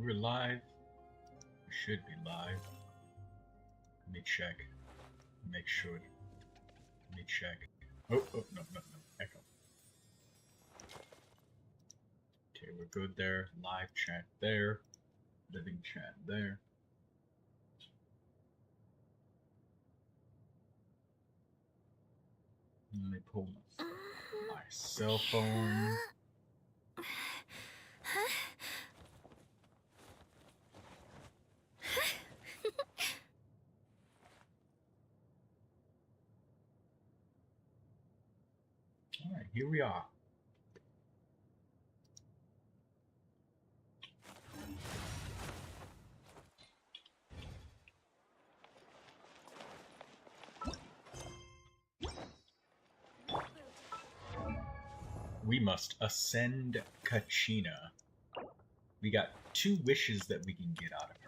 We're live. We should be live. Let me check. Make sure. Let me check. Oh, no. Echo. Okay, we're good there. Live chat there. Living chat there. Let me pull my cell phone. Alright, here we are. We must ascend KACHINA. We got 2 wishes that we can get out of her.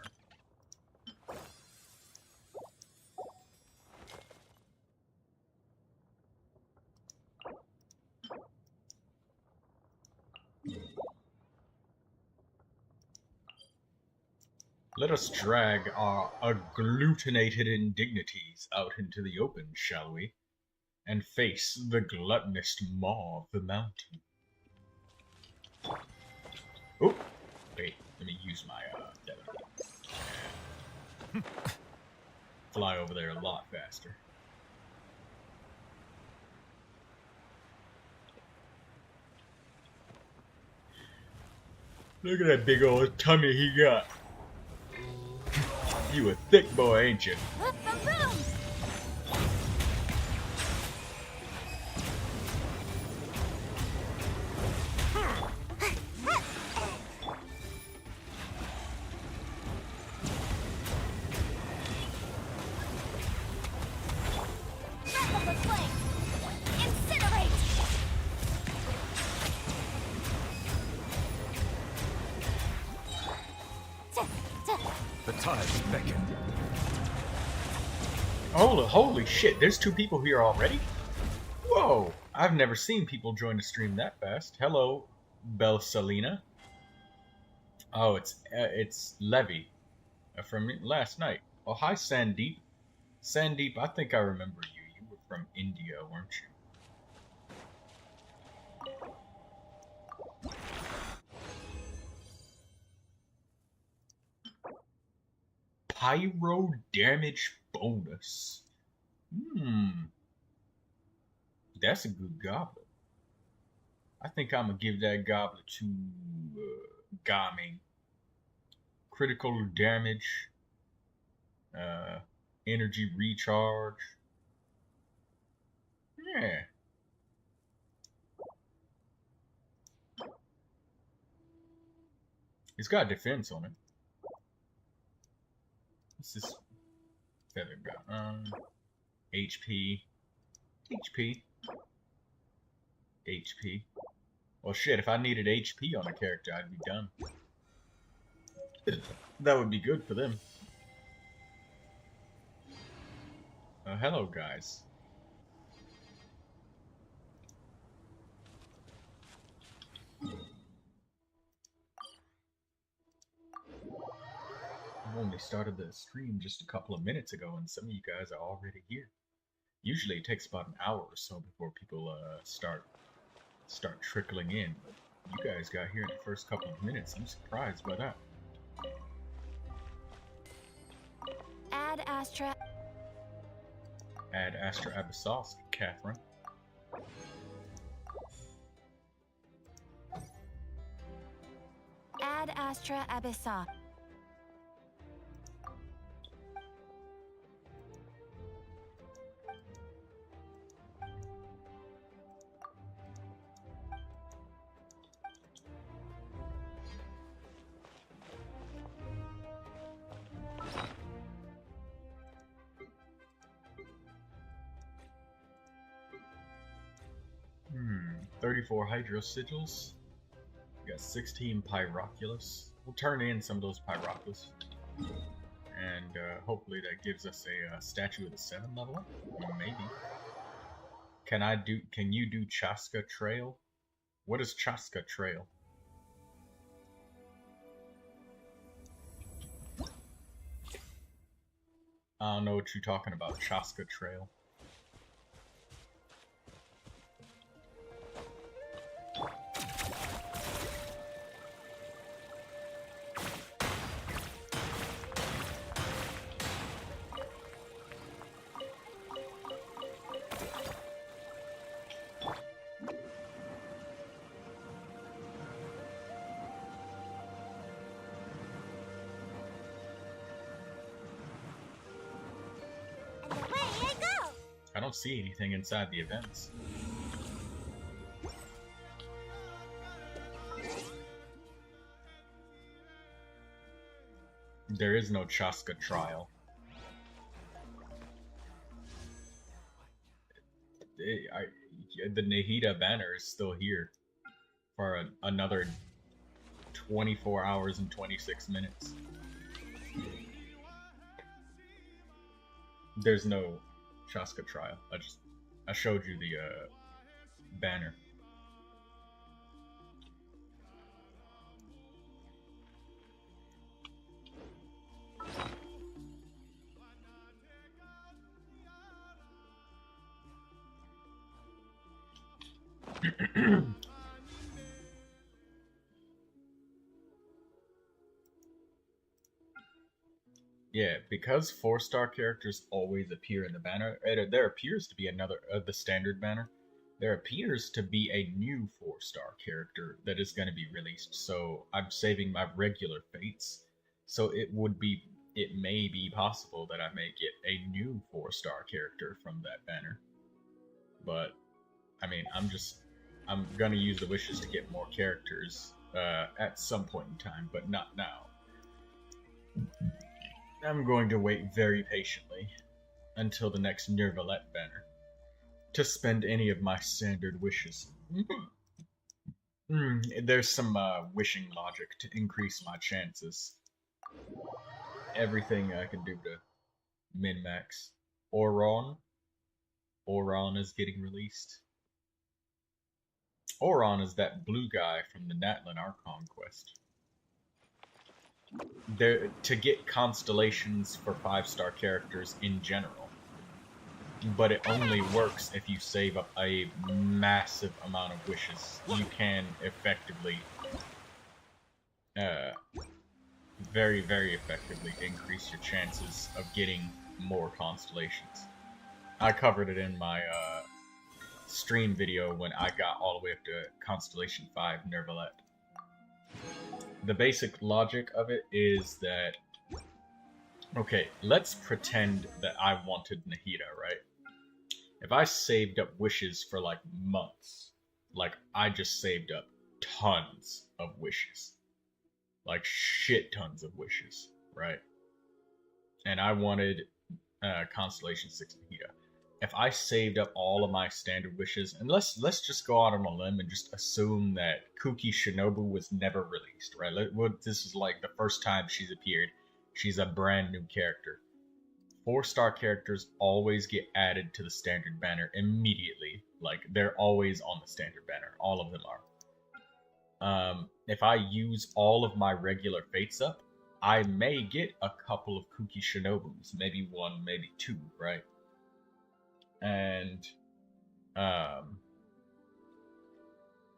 Let us drag our agglutinated indignities out into the open, shall we? And face the gluttonous maw of the mountain. Oh, wait, let me use my fly over there a lot faster. Look at that big old tummy he got. You a thick boy, ain't you? Holy shit, there's 2 people here already? Whoa, I've never seen people join the stream that fast. Hello, Belsalina. Oh, it's Levy from last night. Oh, hi, Sandeep. Sandeep, I think I remember you. You were from India, weren't you? Pyro damage bonus. That's a good goblet. I think I'm gonna give that goblet to Gami. Critical damage, energy recharge. Yeah. It's got defense on it. What's this? Feather got HP. Well, shit, if I needed HP on a character, I'd be done. That would be good for them. Hello, guys. I only started the stream just a couple of minutes ago, and some of you guys are already here. Usually it takes about an hour or so before people start trickling in, but you guys got here in the first couple of minutes. I'm surprised by that. Add Astra Abyssosque, Catherine. Add Astra Abyssosque. Hmm, 34 Hydro Sigils. We got 16 Pyroculus. We'll turn in some of those Pyroculus. And hopefully that gives us a Statue of the 7 level up. Maybe. Can you do Chaska Trail? What is Chaska Trail? I don't know what you're talking about, Chaska Trail. And away I go! I don't see anything inside the events. There is no Chaska trial. The Nahida banner is still here for another 24 hours and 26 minutes. There's no Chaska trial. I showed you the banner. Yeah, because 4-star characters always appear in the banner, there appears to be another, the standard banner, there appears to be a new 4-star character that is going to be released, so I'm saving my regular fates, so it may be possible that I may get a new 4-star character from that banner. But, I mean, I'm going to use the wishes to get more characters at some point in time, but not now. I'm going to wait very patiently until the next Neuvilette banner to spend any of my standard wishes. There's some wishing logic to increase my chances. Everything I can do to min-max. Auron is getting released. Auron is that blue guy from the Natlin Archon quest. There to get constellations for 5-star characters in general, but it only works if you save up a massive amount of wishes. You can effectively, very, very effectively increase your chances of getting more constellations. I covered it in my stream video when I got all the way up to Constellation 5 Neuvilette. The basic logic of it is that, okay, let's pretend that I wanted Nahida, right? If I saved up wishes for like months, like I just saved up tons of wishes, like shit tons of wishes, right? And I wanted Constellation 6 Nahida. If I saved up all of my standard wishes, and let's just go out on a limb and just assume that Kuki Shinobu was never released, right? This is like the first time she's appeared. She's a brand new character. 4-star characters always get added to the standard banner immediately. Like, they're always on the standard banner. All of them are. If I use all of my regular fates up, I may get a couple of Kuki Shinobus. Maybe one, maybe two, right? And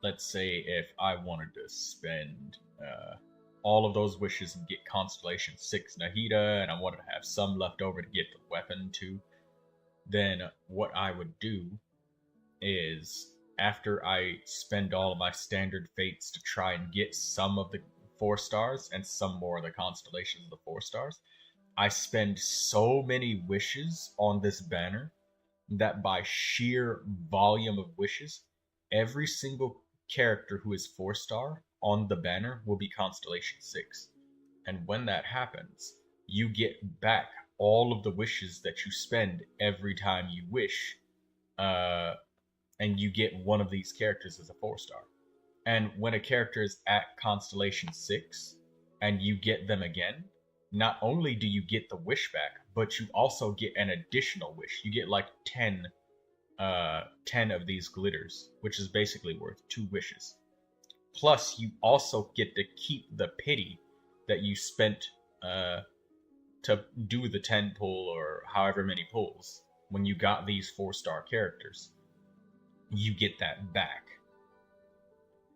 let's say if I wanted to spend all of those wishes and get Constellation 6 Nahida, and I wanted to have some left over to get the weapon too, then what I would do is, after I spend all of my standard fates to try and get some of the 4 stars and some more of the constellations of the 4 stars, I spend so many wishes on this banner that by sheer volume of wishes, every single character who is 4-star on the banner will be Constellation 6. And when that happens, you get back all of the wishes that you spend every time you wish, and you get one of these characters as a 4-star. And when a character is at Constellation 6, and you get them again, not only do you get the wish back, but you also get an additional wish. You get like 10 of these glitters, which is basically worth 2 wishes. Plus, you also get to keep the pity that you spent to do the 10 pull or however many pulls, when you got these 4-star characters, you get that back.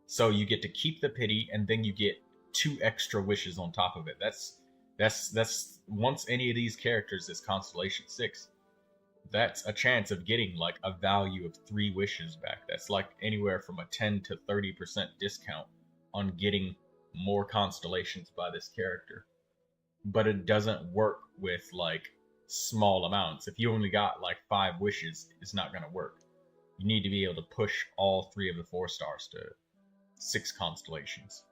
So you get to keep the pity, and then you get 2 extra wishes on top of it. That's once any of these characters is Constellation 6, that's a chance of getting like a value of 3 wishes back. That's like anywhere from a 10 to 30% discount on getting more constellations by this character. But it doesn't work with like small amounts. If you only got like 5 wishes, it's not going to work. You need to be able to push all 3 of the 4 stars to 6 constellations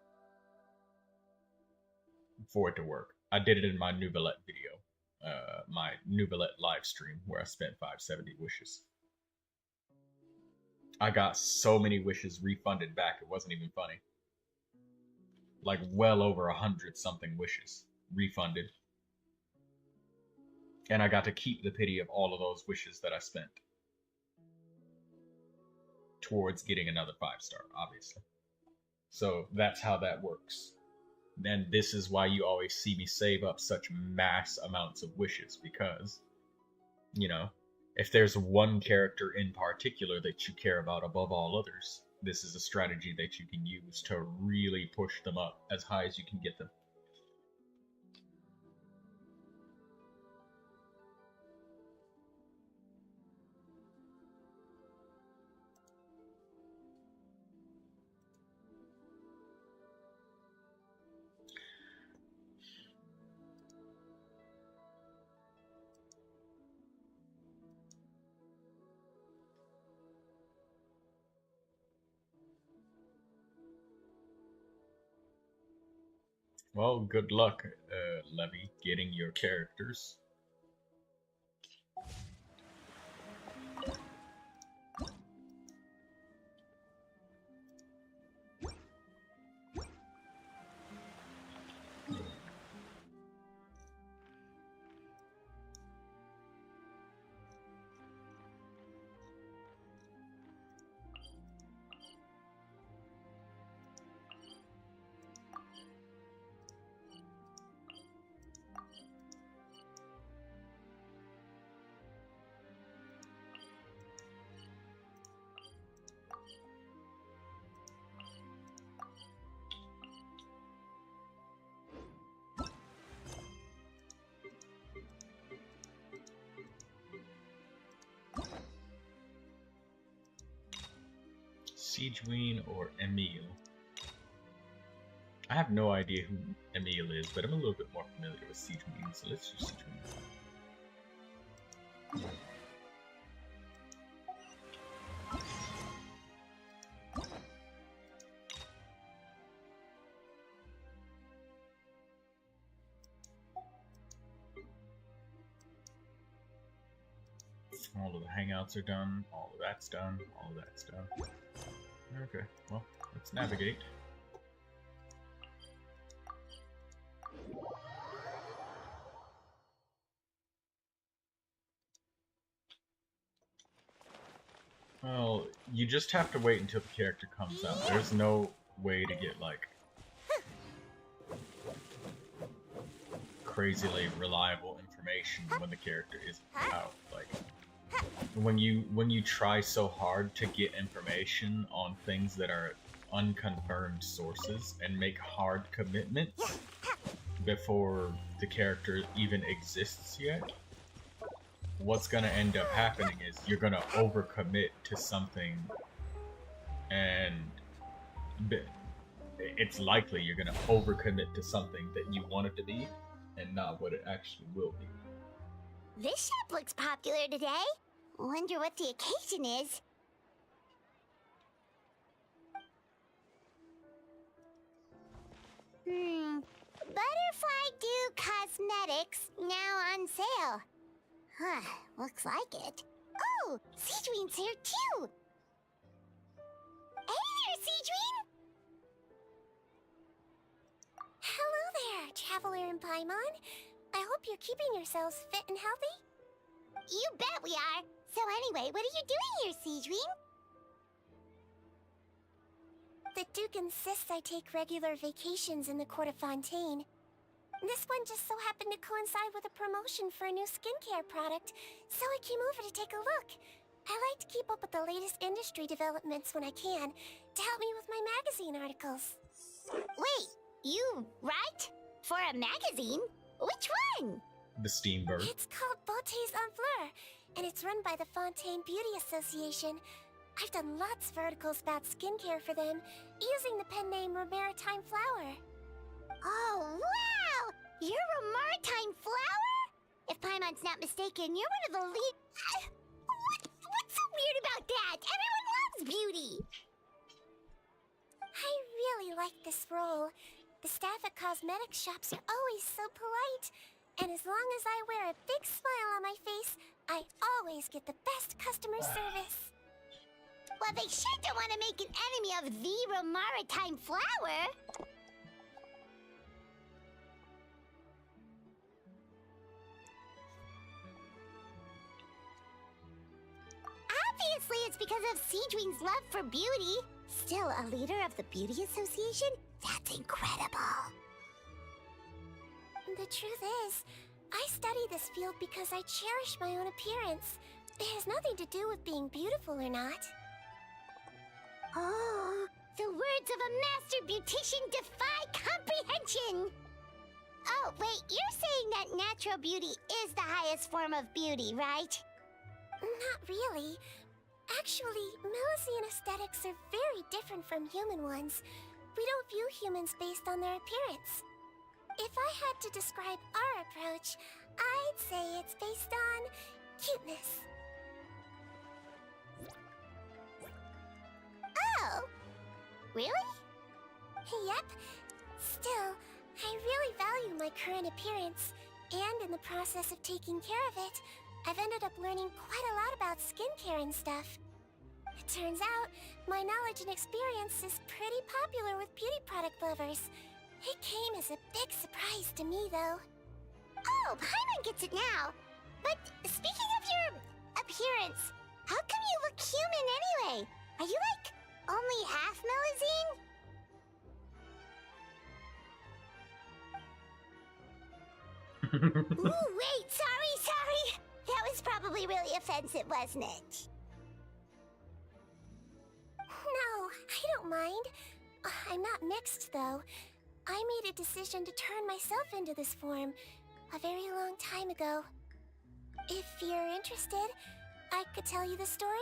for it to work. I did it in my Neuvilette video, my Neuvilette live stream, where I spent 570 wishes. I got so many wishes refunded back, it wasn't even funny. Like well over 100 something wishes refunded. And I got to keep the pity of all of those wishes that I spent towards getting another 5-star, obviously. So that's how that works. And this is why you always see me save up such mass amounts of wishes, because, you know, if there's one character in particular that you care about above all others, this is a strategy that you can use to really push them up as high as you can get them. Well, good luck, Levy, getting your characters. Siegeween or Emil? I have no idea who Emil is, but I'm a little bit more familiar with Siegeween, so let's use Siegeween. All of the hangouts are done, all of that's done, all of that's done. Okay, well, let's navigate. Well, you just have to wait until the character comes out. There's no way to get, like, crazily reliable information when the character isn't out. Like, when you try so hard to get information on things that are unconfirmed sources and make hard commitments before the character even exists yet, what's gonna end up happening is you're gonna overcommit to something, and it's likely you're gonna overcommit to something that you want it to be and not what it actually will be. This shop looks popular today. Wonder what the occasion is. Butterfly Dew Cosmetics now on sale. Huh, looks like it. Oh, Siegeween's here too. Hey there, Siegeween! Hello there, Traveler and Paimon. I hope you're keeping yourselves fit and healthy. You bet we are. So anyway, what are you doing here, Siegeween? The Duke insists I take regular vacations in the Court of Fontaine. This one just so happened to coincide with a promotion for a new skincare product, so I came over to take a look. I like to keep up with the latest industry developments when I can, to help me with my magazine articles. Wait, you write? For a magazine? Which one? The Steamberg. It's called Beautés en Fleur, and it's run by the Fontaine Beauty Association. I've done lots of articles about skincare for them, using the pen name Maritime Flower. Oh, wow! You're a maritime flower? If Paimon's not mistaken, you're one of the lead... What's so weird about that? Everyone loves beauty! I really like this role. The staff at cosmetics shops are always so polite. And as long as I wear a big smile on my face, I always get the best customer service. Well, they sure don't want to make an enemy of the maritime flower. Obviously, it's because of Seedwing's love for beauty. Still a leader of the Beauty Association? That's incredible. The truth is, I study this field because I cherish my own appearance. It has nothing to do with being beautiful or not. Oh, the words of a master beautician defy comprehension! Oh, wait, you're saying that natural beauty is the highest form of beauty, right? Not really. Actually, Melusine aesthetics are very different from human ones. We don't view humans based on their appearance. If I had to describe our approach, I'd say it's based on cuteness. Oh, really? Yep. Still, I really value my current appearance, and in the process of taking care of it, I've ended up learning quite a lot about skincare and stuff. It turns out, my knowledge and experience is pretty popular with beauty product lovers. It came as a big surprise to me, though. Oh, Paimon gets it now. But speaking of your appearance, how come you look human anyway? Are you like only half Melusine? Ooh, wait, sorry. That was probably really offensive, wasn't it? No, I don't mind. I'm not mixed, though. I made a decision to turn myself into this form a very long time ago. If you're interested, I could tell you the story.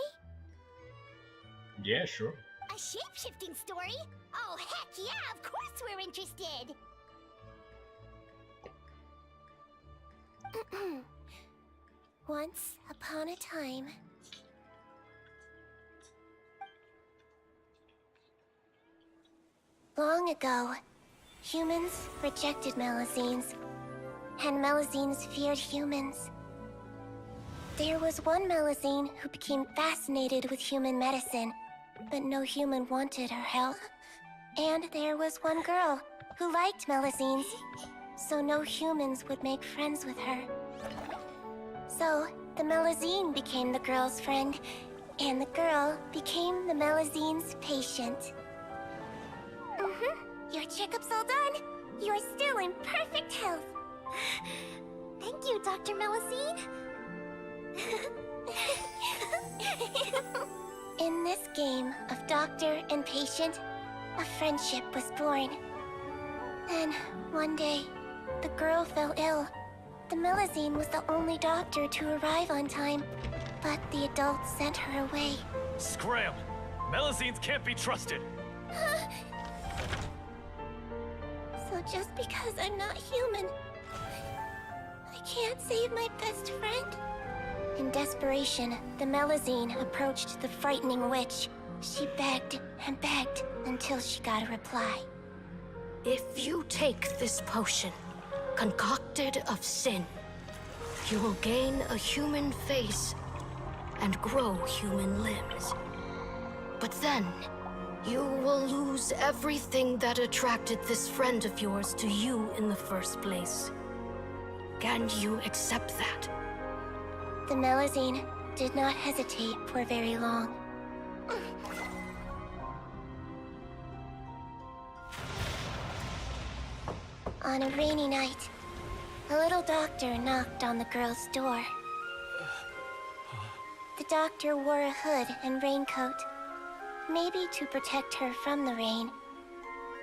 Yeah, sure. A shape-shifting story? Oh, heck yeah, of course we're interested! Once upon a time... Long ago, humans rejected Melusines, and Melusines feared humans. There was one Melusine who became fascinated with human medicine, but no human wanted her help. And there was one girl who liked Melusines, so no humans would make friends with her. So, the Melusine became the girl's friend, and the girl became the Melusine's patient. Your checkup's all done. You're still in perfect health. Thank you, Dr. Melusine. In this game of doctor and patient, a friendship was born. Then, one day, the girl fell ill. The Melusine was the only doctor to arrive on time, but the adults sent her away. Scram! Melusines can't be trusted! So just because I'm not human, I can't save my best friend? In desperation, the Melusine approached the frightening witch. She begged and begged until she got a reply. If you take this potion, concocted of sin, you will gain a human face and grow human limbs. But then, you will lose everything that attracted this friend of yours to you in the first place. Can you accept that? The Melusine did not hesitate for very long. On a rainy night, A little doctor knocked on the girl's door. The doctor wore a hood and raincoat, maybe to protect her from the rain,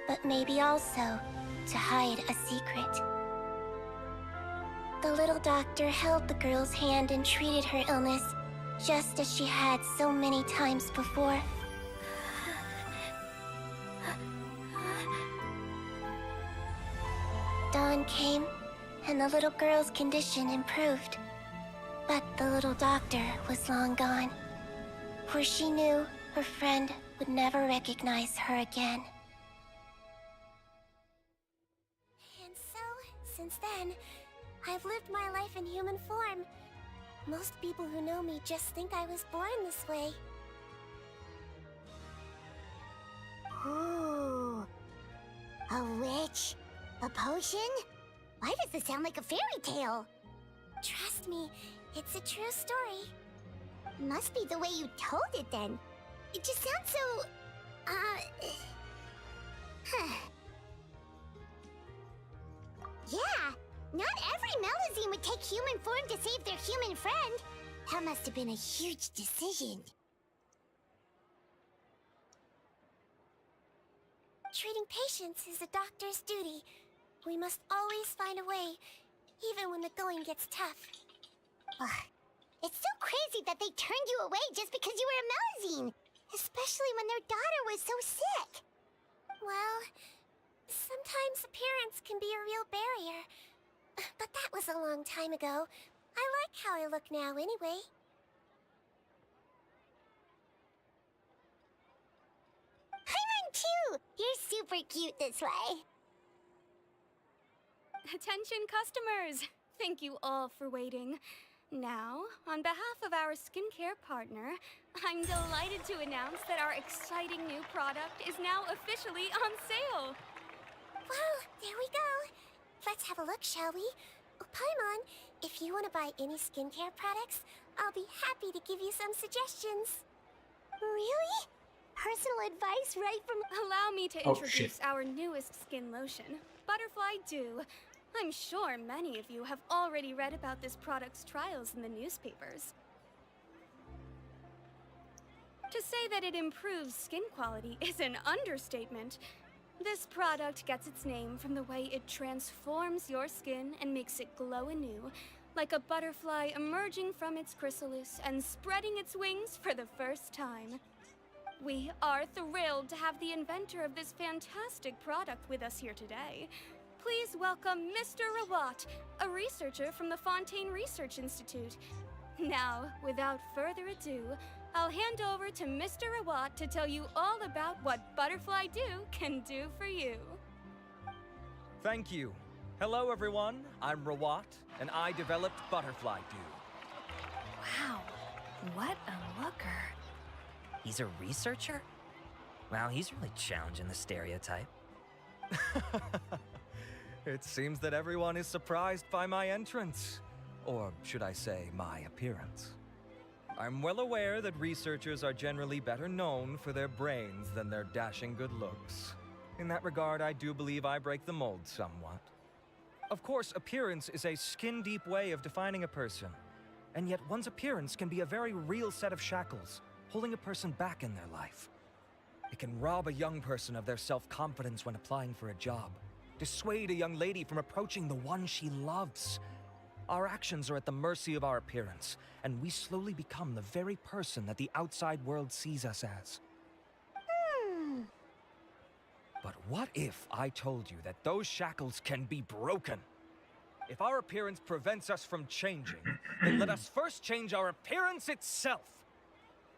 but maybe also to hide a secret. The little doctor held the girl's hand and treated her illness, just as she had so many times before. Dawn came, and the little girl's condition improved. But the little doctor was long gone, for she knew her friend would never recognize her again. And so, since then, I've lived my life in human form. Most people who know me just think I was born this way. Ooh. A witch? A potion? Why does this sound like a fairy tale? Trust me, it's a true story. Must be the way you told it then. It just sounds so... Yeah, not every Melazine would take human form to save their human friend. That must have been a huge decision. Treating patients is a doctor's duty. We must always find a way, even when the going gets tough. Ugh. It's so crazy that they turned you away just because you were a Melazine, especially when their daughter was so sick. Well, sometimes appearance can be a real barrier. But that was a long time ago. I like how I look now anyway. Paimon too! You're super cute this way. Attention customers! Thank you all for waiting. Now, on behalf of our skincare partner, I'm delighted to announce that our exciting new product is now officially on sale. Well, there we go. Let's have a look, shall we? Oh, Paimon, if you want to buy any skincare products, I'll be happy to give you some suggestions. Really? Personal advice right from... Allow me to Oh, introduce shit. our newest skin lotion, Butterfly Dew. I'm sure many of you have already read about this product's trials in the newspapers. To say that it improves skin quality is an understatement. This product gets its name from the way it transforms your skin and makes it glow anew, like a butterfly emerging from its chrysalis and spreading its wings for the first time. We are thrilled to have the inventor of this fantastic product with us here today. Please welcome Mr. Rawat, a researcher from the Fontaine Research Institute. Now, without further ado, I'll hand over to Mr. Rawat to tell you all about what Butterfly Dew can do for you. Thank you. Hello, everyone. I'm Rawat, and I developed Butterfly Dew. Wow, what a looker. He's a researcher? Wow, he's really challenging the stereotype. It seems that everyone is surprised by my entrance. Or should I say, my appearance. I'm well aware that researchers are generally better known for their brains than their dashing good looks. In that regard, I do believe I break the mold somewhat. Of course, appearance is a skin-deep way of defining a person. And yet one's appearance can be a very real set of shackles, holding a person back in their life. It can rob a young person of their self-confidence when applying for a job, dissuade a young lady from approaching the one she loves. Our actions are at the mercy of our appearance, and we slowly become the very person that the outside world sees us as. But what if I told you that those shackles can be broken? If our appearance prevents us from changing, then let us first change our appearance itself.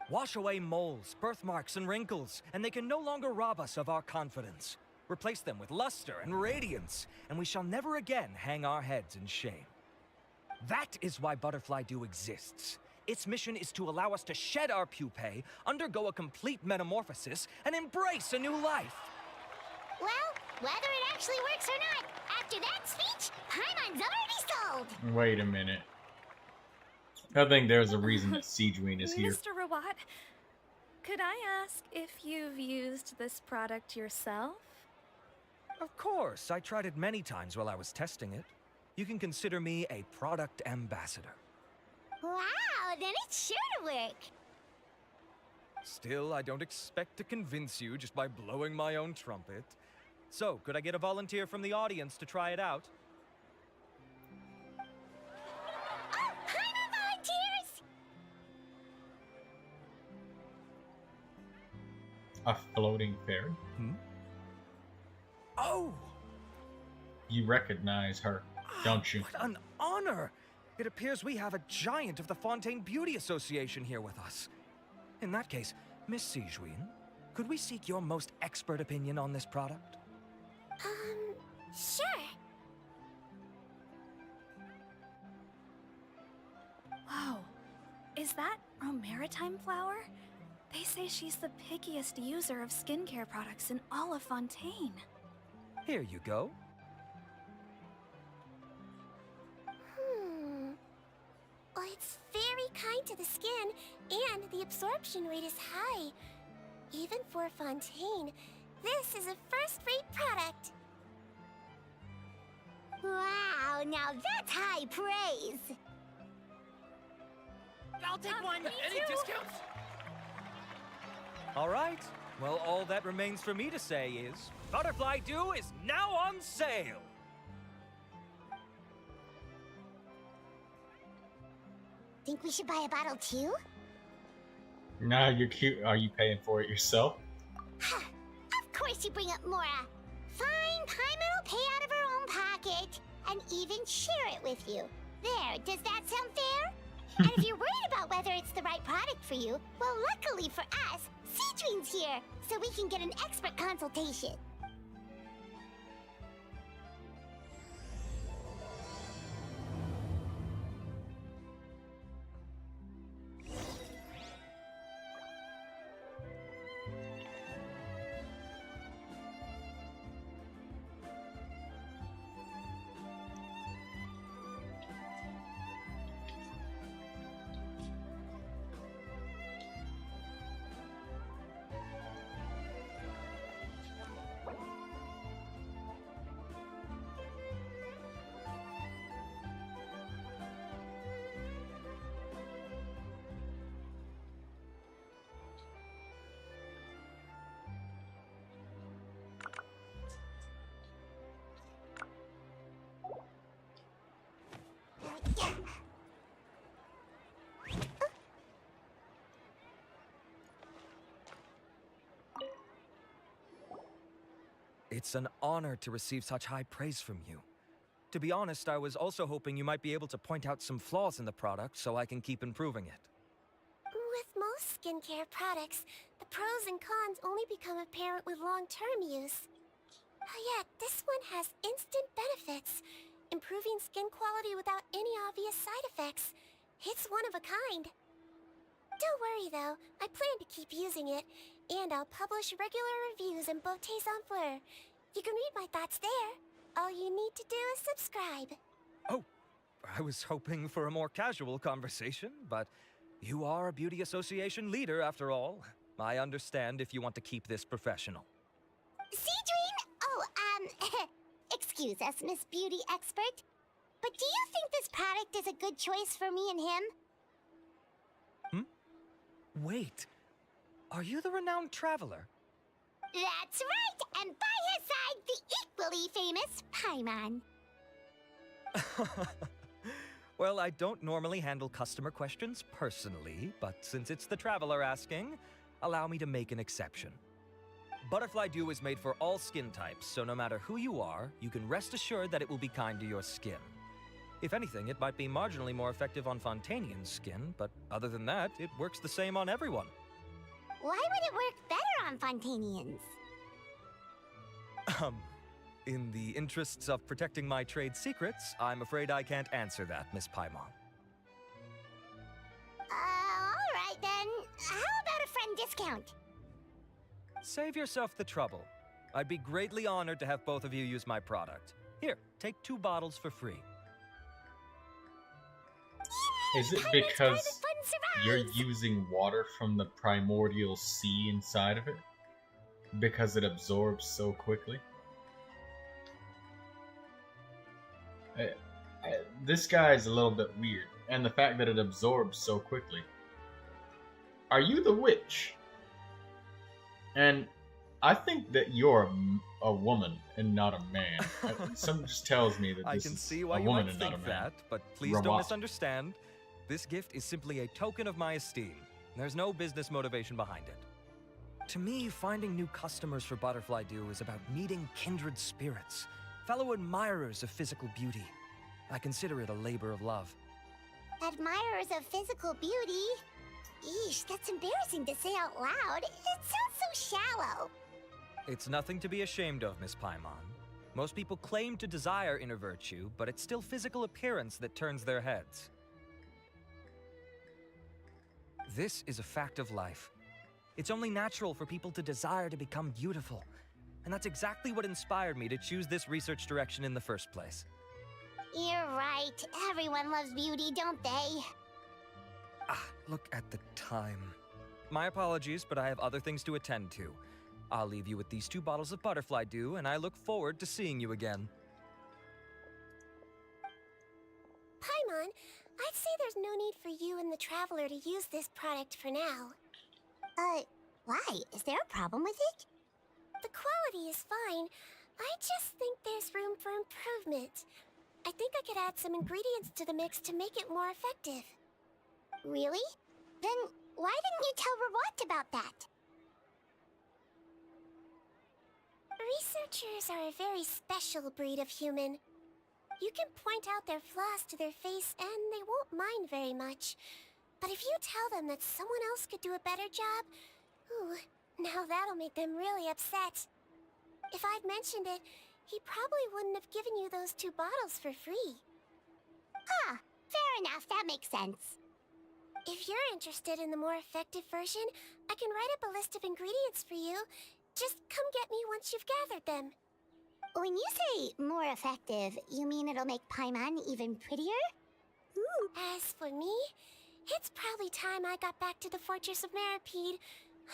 Wash away moles, birthmarks, and wrinkles, and they can no longer rob us of our confidence. Replace them with luster and radiance, and we shall never again hang our heads in shame. That is why Butterfly Dew exists. Its mission is to allow us to shed our pupae, undergo a complete metamorphosis, and embrace a new life. Well, whether it actually works or not, after that speech, Paimon's already sold. Wait a minute. I think there's a reason that Siegeween is here. Mr. Rawat, could I ask if you've used this product yourself? Of course, I tried it many times while I was testing it. you can consider me a product ambassador. Wow, then it's sure to work. Still, I don't expect to convince you just by blowing my own trumpet. So, could I get a volunteer from the audience to try it out? Oh, Paimon volunteers! A floating fairy? Oh! You recognize her, don't you? What an honor! It appears we have a giant of the Fontaine Beauty Association here with us. In that case, Miss Sijuin, could we seek your most expert opinion on this product? Sure. Whoa. Is that Romaritime flower? They say she's the pickiest user of skincare products in all of Fontaine. Here you go. Well, it's very kind to the skin, and the absorption rate is high. Even for Fontaine, this is a first-rate product. Wow, now that's high praise. I'll take one. Any discounts? All right. Well, all that remains for me to say is, Butterfly Dew is now on sale. Think we should buy a bottle too? Nah, you're cute. Are you paying for it yourself? Of course you bring up Mora. Fine, Paimon will pay out of her own pocket and even share it with you. There, does that sound fair? And if you're worried about whether it's the right product for you, well, luckily for us, Seedream's here, so we can get an expert consultation. It's an honor to receive such high praise from you. To be honest, I was also hoping you might be able to point out some flaws in the product so I can keep improving it. With most skincare products, the pros and cons only become apparent with long-term use. Yet, this one has instant benefits, improving skin quality without any obvious side effects. It's one of a kind. Don't worry though, I plan to keep using it, and I'll publish regular reviews in Beauté Sans Fleur. You can read my thoughts there. All you need to do is subscribe. Oh, I was hoping for a more casual conversation, but you are a beauty association leader after all. I understand if you want to keep this professional. Seedream? Oh, excuse us, Miss Beauty Expert. But do you think this product is a good choice for me and him? Wait, are you the renowned traveler? That's right, and by his side, the equally famous Paimon. Well, I don't normally handle customer questions personally, but since it's the traveler asking, allow me to make an exception. Butterfly Dew is made for all skin types, so no matter who you are, you can rest assured that it will be kind to your skin. If anything, it might be marginally more effective on Fontainian skin, but other than that, it works the same on everyone. Why would it work better on Fontainians? In the interests of protecting my trade secrets, I'm afraid I can't answer that, Miss Paimon. Alright then. How about a friend discount? Save yourself the trouble. I'd be greatly honored to have both of you use my product. Here, take 2 bottles for free. Is it Paimon's because private fund you're survives. using water from the primordial sea inside of it? Because it absorbs so quickly? this guy is a little bit weird, and the fact that it absorbs so quickly. Are you the witch? And I think that you're a woman and not a man. Something just tells me that I this can is see a why you woman might and not a think man. that, but please don't Robot. misunderstand. This gift is simply a token of my esteem. There's no business motivation behind it. To me, finding new customers for Butterfly Dew is about meeting kindred spirits, fellow admirers of physical beauty. I consider it a labor of love. Admirers of physical beauty? Eesh, that's embarrassing to say out loud. It sounds so shallow. It's nothing to be ashamed of, Miss Paimon. Most people claim to desire inner virtue, but it's still physical appearance that turns their heads. This is a fact of life. It's only natural for people to desire to become beautiful. And that's exactly what inspired me to choose this research direction in the first place. You're right. Everyone loves beauty, don't they? Look at the time. My apologies, but I have other things to attend to. I'll leave you with these 2 bottles of Butterfly Dew, and I look forward to seeing you again. Paimon, I'd say there's no need for you and the Traveler to use this product for now. Why? Is there a problem with it? The quality is fine. I just think there's room for improvement. I think I could add some ingredients to the mix to make it more effective. Really? Then why didn't you tell Euorpe about that? Researchers are a very special breed of human. You can point out their flaws to their face and they won't mind very much. But if you tell them that someone else could do a better job, ooh, now that'll make them really upset. If I'd mentioned it, he probably wouldn't have given you those 2 bottles for free. Fair enough, that makes sense. If you're interested in the more effective version, I can write up a list of ingredients for you. Just come get me once you've gathered them. When you say more effective, you mean it'll make Paimon even prettier? As for me, it's probably time I got back to the Fortress of Maripede.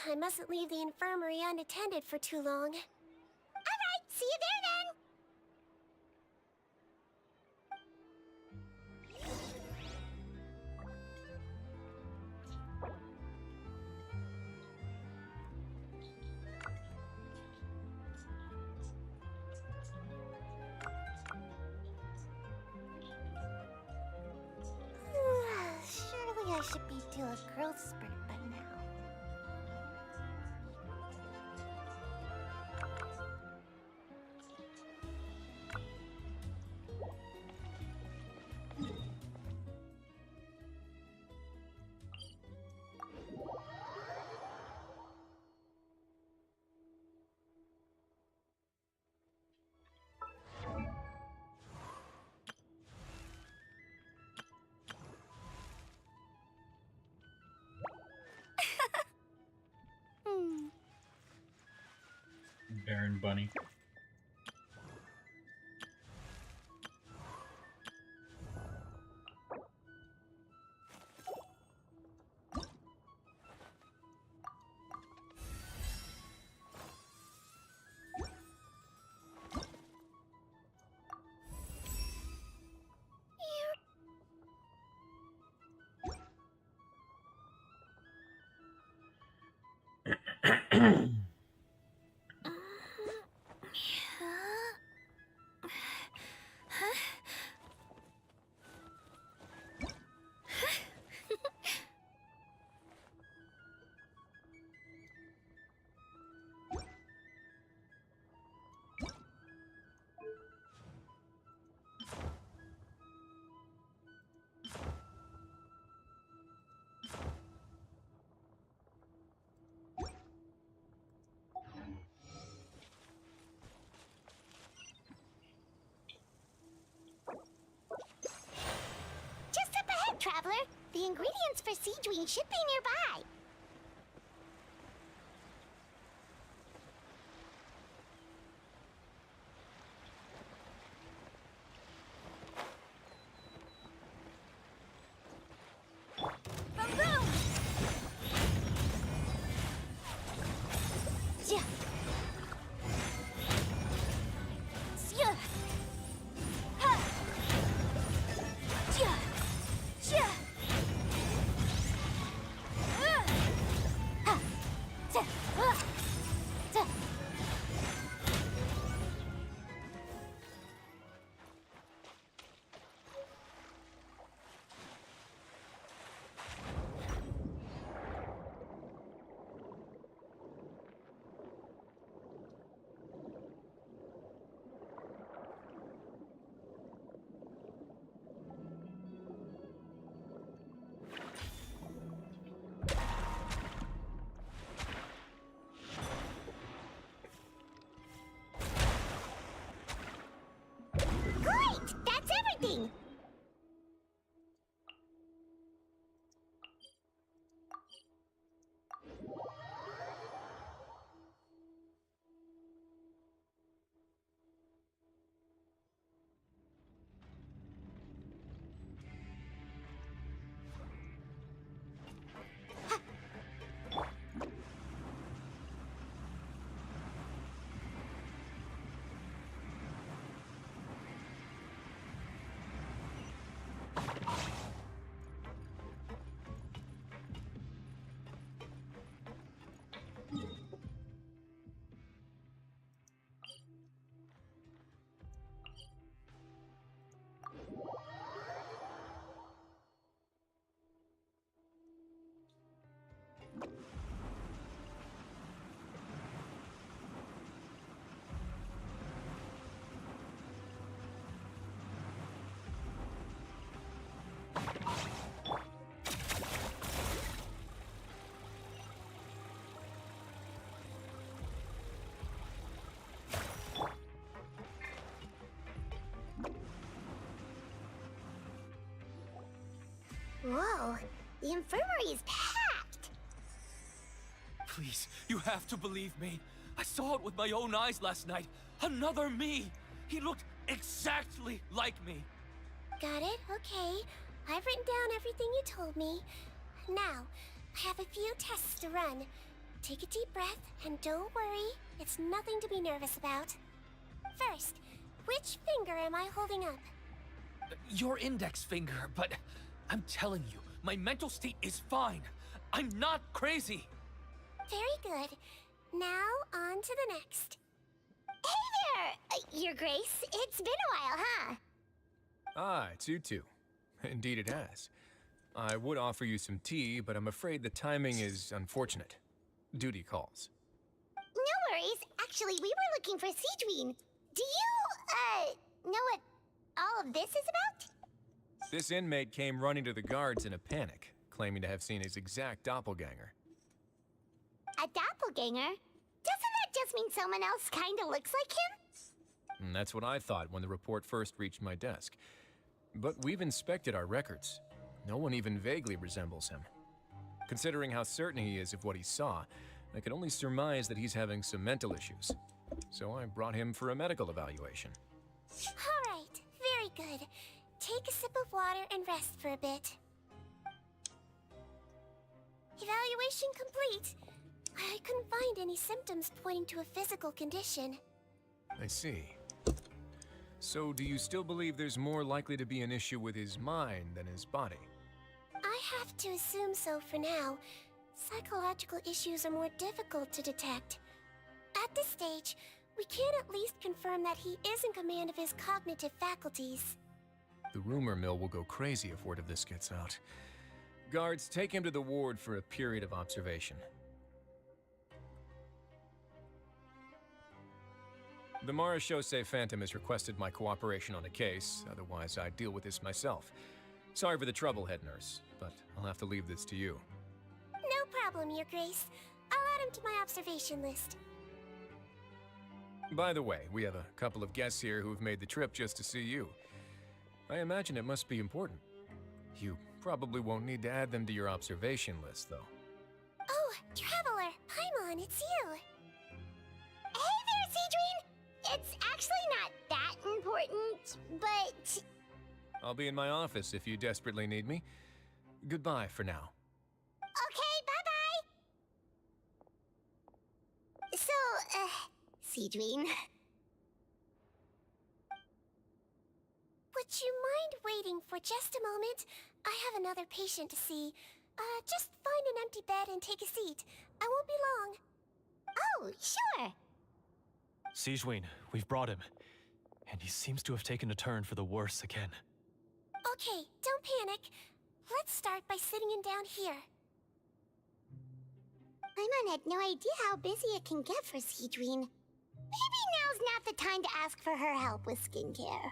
I mustn't leave the infirmary unattended for too long. Alright, see you there then! Surely I should be due a growth spurt by now. Baron Bunny. Just up ahead, Traveler. The ingredients for Seedwing should be nearby. expecting. Whoa, the infirmary is packed. Please, you have to believe me. I saw it with my own eyes last night. Another me. He looked exactly like me. Got it? Okay. I've written down everything you told me. Now, I have a few tests to run. Take a deep breath, and don't worry. It's nothing to be nervous about. First, which finger am I holding up? Your index finger, but I'm telling you, my mental state is fine. I'm not crazy. Very good. Now, on to the next. Hey there, Your Grace. It's been a while, huh? Ah, it's you two. Indeed it has. I would offer you some tea, but I'm afraid the timing is unfortunate. Duty calls. No worries. Actually, we were looking for Seedween. Do you, know what all of this is about? This inmate came running to the guards in a panic, claiming to have seen his exact doppelganger. A doppelganger? Doesn't that just mean someone else kinda looks like him? And that's what I thought when the report first reached my desk. But we've inspected our records. No one even vaguely resembles him. Considering how certain he is of what he saw, I can only surmise that he's having some mental issues. So I brought him for a medical evaluation. All right, very good. Take a sip of water and rest for a bit. Evaluation complete. I couldn't find any symptoms pointing to a physical condition. I see. So do you still believe there's more likely to be an issue with his mind than his body? I have to assume so for now. Psychological issues are more difficult to detect. At this stage, we can at least confirm that he is in command of his cognitive faculties. The rumor mill will go crazy if word of this gets out. Guards, take him to the ward for a period of observation. The Marechaussee Phantom has requested my cooperation on a case, otherwise I'd deal with this myself. Sorry for the trouble, head nurse, but I'll have to leave this to you. No problem, Your Grace. I'll add him to my observation list. By the way, we have a couple of guests here who've made the trip just to see you. I imagine it must be important. You probably won't need to add them to your observation list, though. Oh, Traveler! Paimon, it's you! Hey there, Seedween! It's actually not that important, but... I'll be in my office if you desperately need me. Goodbye for now. Okay, bye-bye! So, Seedween... Would you mind waiting for just a moment? I have another patient to see. Just find an empty bed and take a seat. I won't be long. Oh, sure! Sejuin, we've brought him. And he seems to have taken a turn for the worse again. Okay, don't panic. Let's start by sitting him down here. Paimon had no idea how busy it can get for Seedween. Maybe now's not the time to ask for her help with skincare.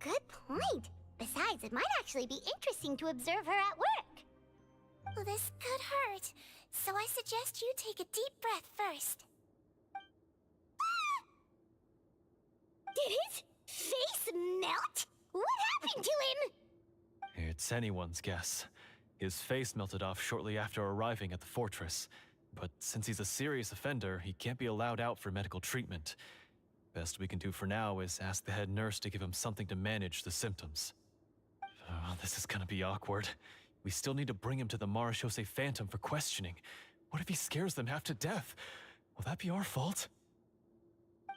Good point. Besides, it might actually be interesting to observe her at work. Well, this could hurt, so I suggest you take a deep breath first. Did it? happened to him? It's anyone's guess. His face melted off shortly after arriving at the fortress. But since he's a serious offender, he can't be allowed out for medical treatment. Best we can do for now is ask the head nurse to give him something to manage the symptoms. Oh, this is gonna be awkward. We still need to bring him to the Marechaussee Phantom for questioning. What if he scares them half to death? Will that be our fault?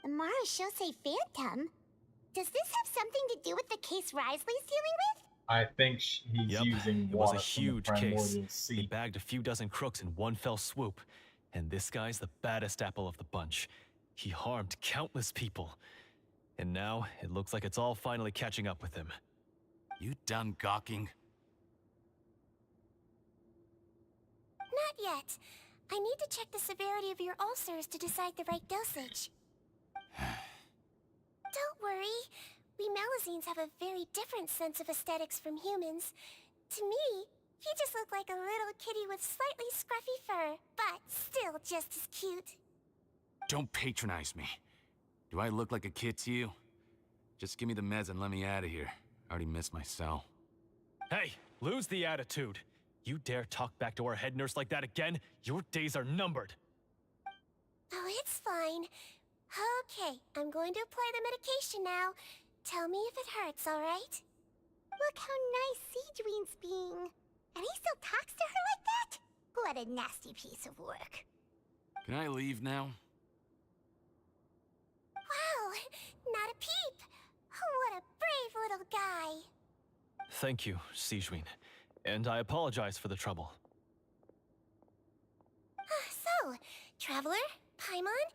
The Marechaussee Phantom? Does this have something to do with the case Risley's dealing with? I think he's using it was water a huge from the case. primordial He sea. bagged a few dozen crooks in one fell swoop. And this guy's the baddest apple of the bunch. He harmed countless people. And now, it looks like it's all finally catching up with him. You done gawking? Not yet. I need to check the severity of your ulcers to decide the right dosage. Don't worry. We Melazines have a very different sense of aesthetics from humans. To me, you just look like a little kitty with slightly scruffy fur, but still just as cute. Don't patronize me. Do I look like a kid to you? Just give me the meds and let me out of here. I already missed my cell. Hey, lose the attitude. You dare talk back to our head nurse like that again? Your days are numbered. Oh, it's fine. Okay, I'm going to apply the medication now. Tell me if it hurts, alright? Look how nice Siegeween's being. And he still talks to her like that? What a nasty piece of work. Can I leave now? Wow, not a peep. What a brave little guy. Thank you, Siegeween. And I apologize for the trouble. So, Traveler, Paimon,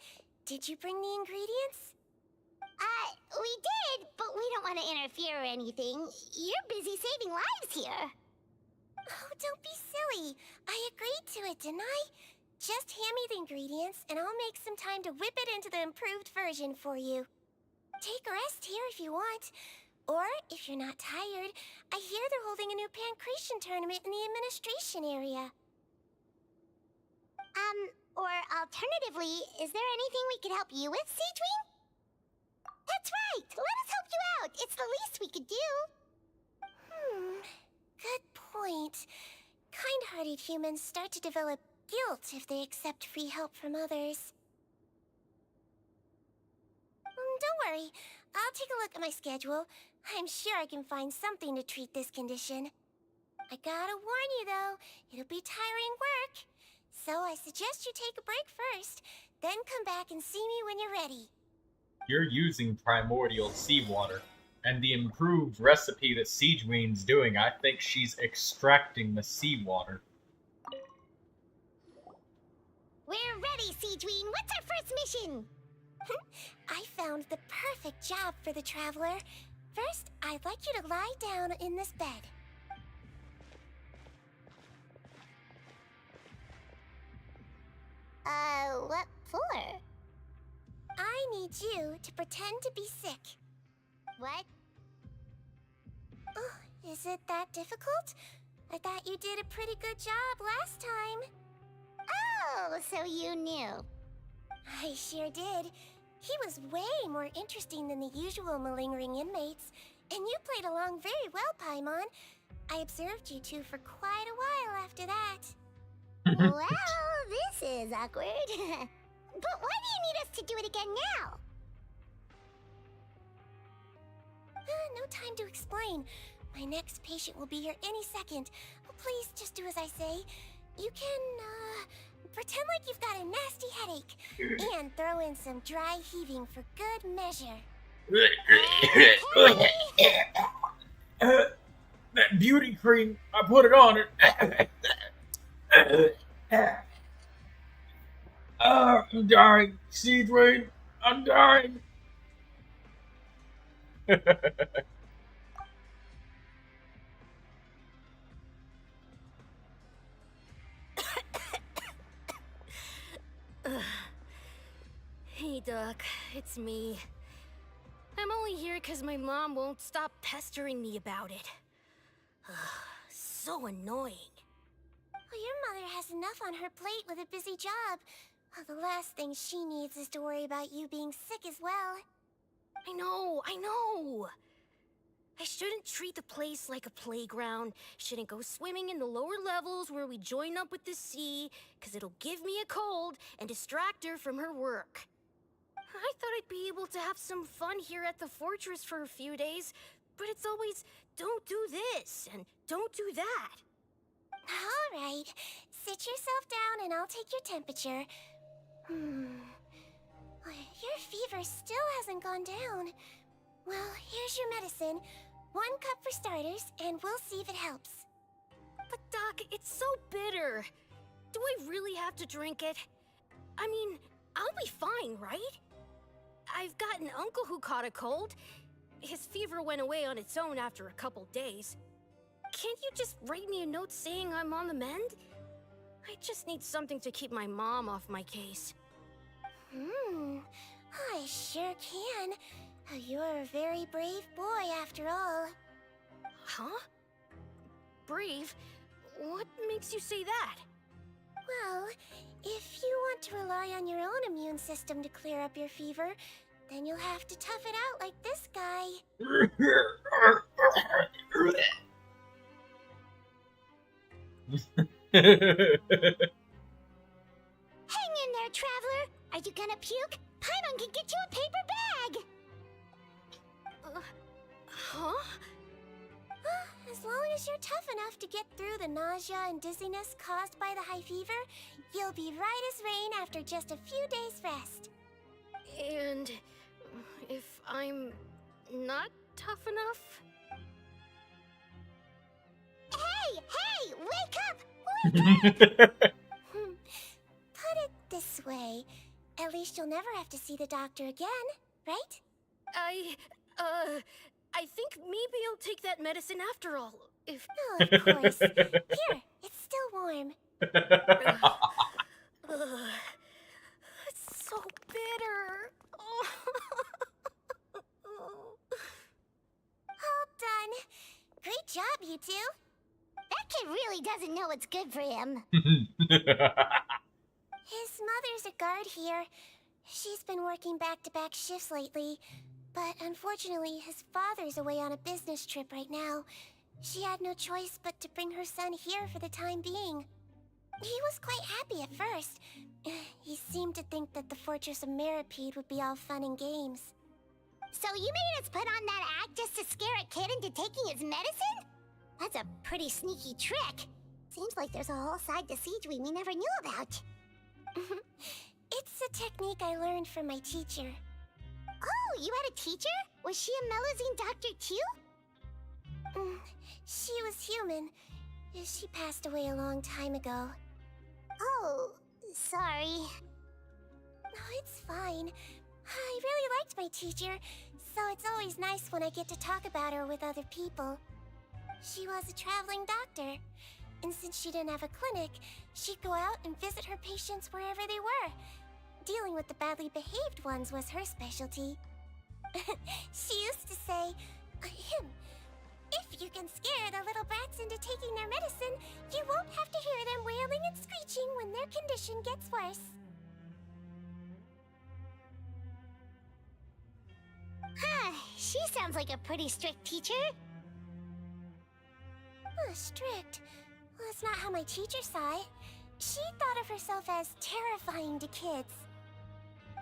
did you bring the ingredients? We did, but we don't want to interfere or anything. You're busy saving lives here. Oh, don't be silly. I agreed to it, didn't I? Just hand me the ingredients, and I'll make some time to whip it into the improved version for you. Take a rest here if you want. Or, if you're not tired, I hear they're holding a new pancreation tournament in the administration area. Or alternatively, is there anything we could help you with, Siegeween? That's right! Let us help you out! It's the least we could do! Good point. Kind-hearted humans start to develop guilt if they accept free help from others. Don't worry. I'll take a look at my schedule. I'm sure I can find something to treat this condition. I gotta warn you, though, it'll be tiring work. So I suggest you take a break first, then come back and see me when you're ready. You're using primordial seawater. And the improved recipe that Siegeween's doing, I think she's extracting the seawater. We're ready, Siegeween! What's our first mission? I found the perfect job for the Traveler. First, I'd like you to lie down in this bed. What for? I need you to pretend to be sick. What? Oh, is it that difficult? I thought you did a pretty good job last time. Oh, so you knew. I sure did. He was way more interesting than the usual malingering inmates, and you played along very well, Paimon. I observed you two for quite a while after that. Well, this is awkward. But why do you need us to do it again now? No time to explain. My next patient will be here any second. Oh, please, just do as I say. You can, pretend like you've got a nasty headache. And throw in some dry heaving for good measure. That beauty cream, I put it on it. I'm dying, Siegeween. I'm dying. Hey, Doc. It's me. I'm only here because my mom won't stop pestering me about it. So annoying. Well, your mother has enough on her plate with a busy job. Well, the last thing she needs is to worry about you being sick as well. I know. I shouldn't treat the place like a playground. Shouldn't go swimming in the lower levels where we join up with the sea, because it'll give me a cold and distract her from her work. I thought I'd be able to have some fun here at the fortress for a few days, but it's always, don't do this and don't do that. All right. Sit yourself down and I'll take your temperature. Your fever still hasn't gone down. Well, here's your medicine. 1 cup for starters, and we'll see if it helps. But Doc, it's so bitter. Do I really have to drink it? I mean, I'll be fine, right? I've got an uncle who caught a cold. His fever went away on its own after a couple days. Can't you just write me a note saying I'm on the mend? I just need something to keep my mom off my case. I sure can. You're a very brave boy after all. Huh? Brave? What makes you say that? Well, if you want to rely on your own immune system to clear up your fever, then you'll have to tough it out like this guy. Hang in there, traveler. Are you gonna puke? Paimon can get you a paper bag. Huh? As long as you're tough enough to get through the nausea and dizziness caused by the high fever, you'll be right as rain after just a few days' rest. And if I'm not tough enough? Hey, wake up! Put it this way. At least you'll never have to see the doctor again, right? I think maybe I'll take that medicine after all, if... Oh, of course. Here, it's still warm. It's so bitter. All done. Great job, you two. That kid really doesn't know what's good for him. His mother's a guard here. She's been working back-to-back shifts lately. But unfortunately, his father's away on a business trip right now. She had no choice but to bring her son here for the time being. He was quite happy at first. He seemed to think that the Fortress of Meropide would be all fun and games. So you made us put on that act just to scare a kid into taking his medicine? That's a pretty sneaky trick. Seems like there's a whole side to Siegewee we never knew about. It's a technique I learned from my teacher. Oh, you had a teacher? Was she a Melusine doctor too? She was human. She passed away a long time ago. Oh, sorry. No, it's fine. I really liked my teacher, so it's always nice when I get to talk about her with other people. She was a traveling doctor, and since she didn't have a clinic, she'd go out and visit her patients wherever they were. Dealing with the badly behaved ones was her specialty. She used to say, if you can scare the little brats into taking their medicine, you won't have to hear them wailing and screeching when their condition gets worse. She sounds like a pretty strict teacher. Strict? Well, that's not how my teacher saw it. She thought of herself as terrifying to kids.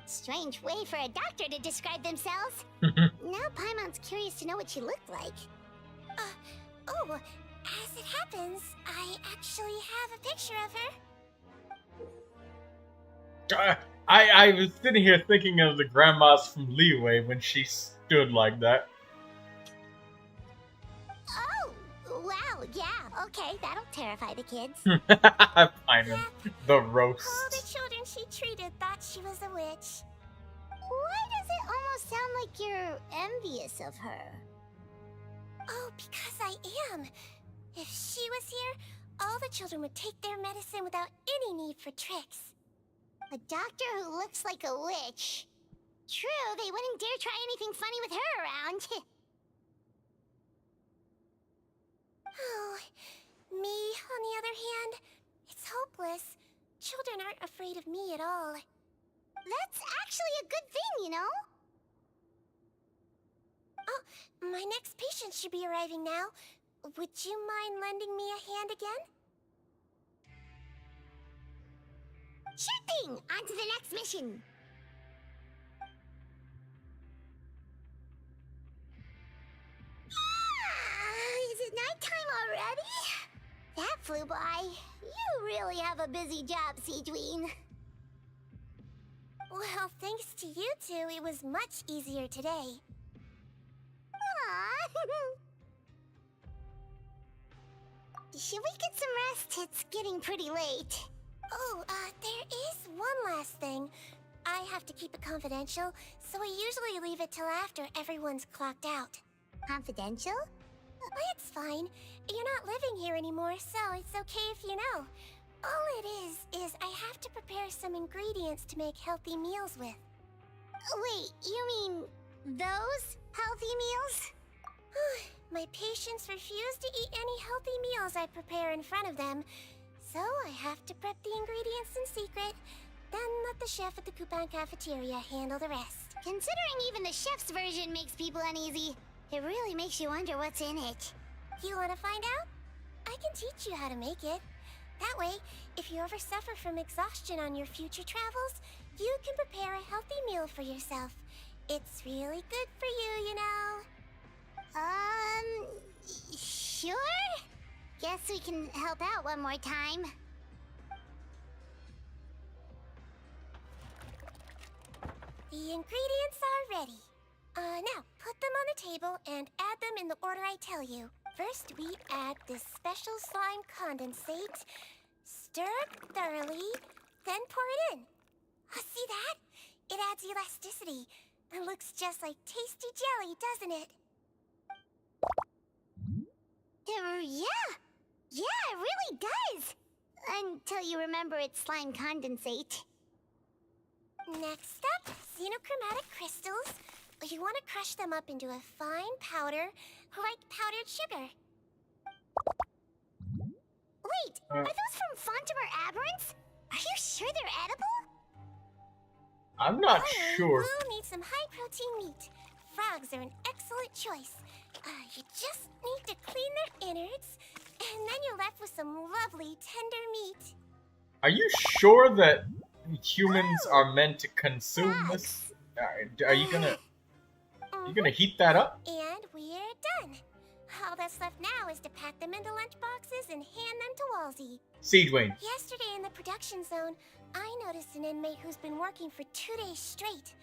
Strange way for a doctor to describe themselves. Now Paimon's curious to know what she looked like. As it happens, I actually have a picture of her. I was sitting here thinking of the grandmas from Leeway when she stood like that. Oh, wow, yeah, okay, that'll terrify the kids. Fine, the roast. All the children she treated thought she was a witch. Why does it almost sound like you're envious of her? Oh, because I am. If she was here, all the children would take their medicine without any need for tricks. A doctor who looks like a witch. True, they wouldn't dare try anything funny with her around. Oh, me, on the other hand, it's hopeless. Children aren't afraid of me at all. That's actually a good thing, you know? Oh, My next patient should be arriving now. Would you mind lending me a hand again? Sure thing! On to the next mission! Is it nighttime already? That flew by. You really have a busy job, Siegeween. Well, thanks to you two, it was much easier today. Aww. Should we get some rest? It's getting pretty late. Oh, there is one last thing. I have to keep it confidential, so I usually leave it till after everyone's clocked out. Confidential? It's fine. You're not living here anymore, so it's okay if you know. All it is I have to prepare some ingredients to make healthy meals with. Wait, you mean those healthy meals? My patients refuse to eat any healthy meals I prepare in front of them, so I have to prep the ingredients in secret, then let the chef at the Coupon cafeteria handle the rest. Considering even the chef's version makes people uneasy, it really makes you wonder what's in it. You want to find out? I can teach you how to make it. That way, if you ever suffer from exhaustion on your future travels, you can prepare a healthy meal for yourself. It's really good for you, you know. Sure? Guess we can help out one more time. The ingredients are ready. Now, put them on the table and add them in the order I tell you. First, we add this special slime condensate, stir it thoroughly, then pour it in. See that? It adds elasticity. It looks just like tasty jelly, doesn't it? Yeah, it really does. Until you remember it's slime condensate. Next up, xenochromatic crystals. You want to crush them up into a fine powder, like powdered sugar. Wait, are those from Fontimer Aberrants? Are you sure they're edible? I'm not Finally, sure. We'll need some high-protein meat. Frogs are an excellent choice. You just need to clean their innards, and then you're left with some lovely tender meat. Are you sure that humans are meant to consume this? Are you gonna heat that up? And we're done. All that's left now is to pack them into lunch boxes and hand them to Walsey. Siegewayne. Yesterday in the production zone, I noticed an inmate who's been working for 2 days straight.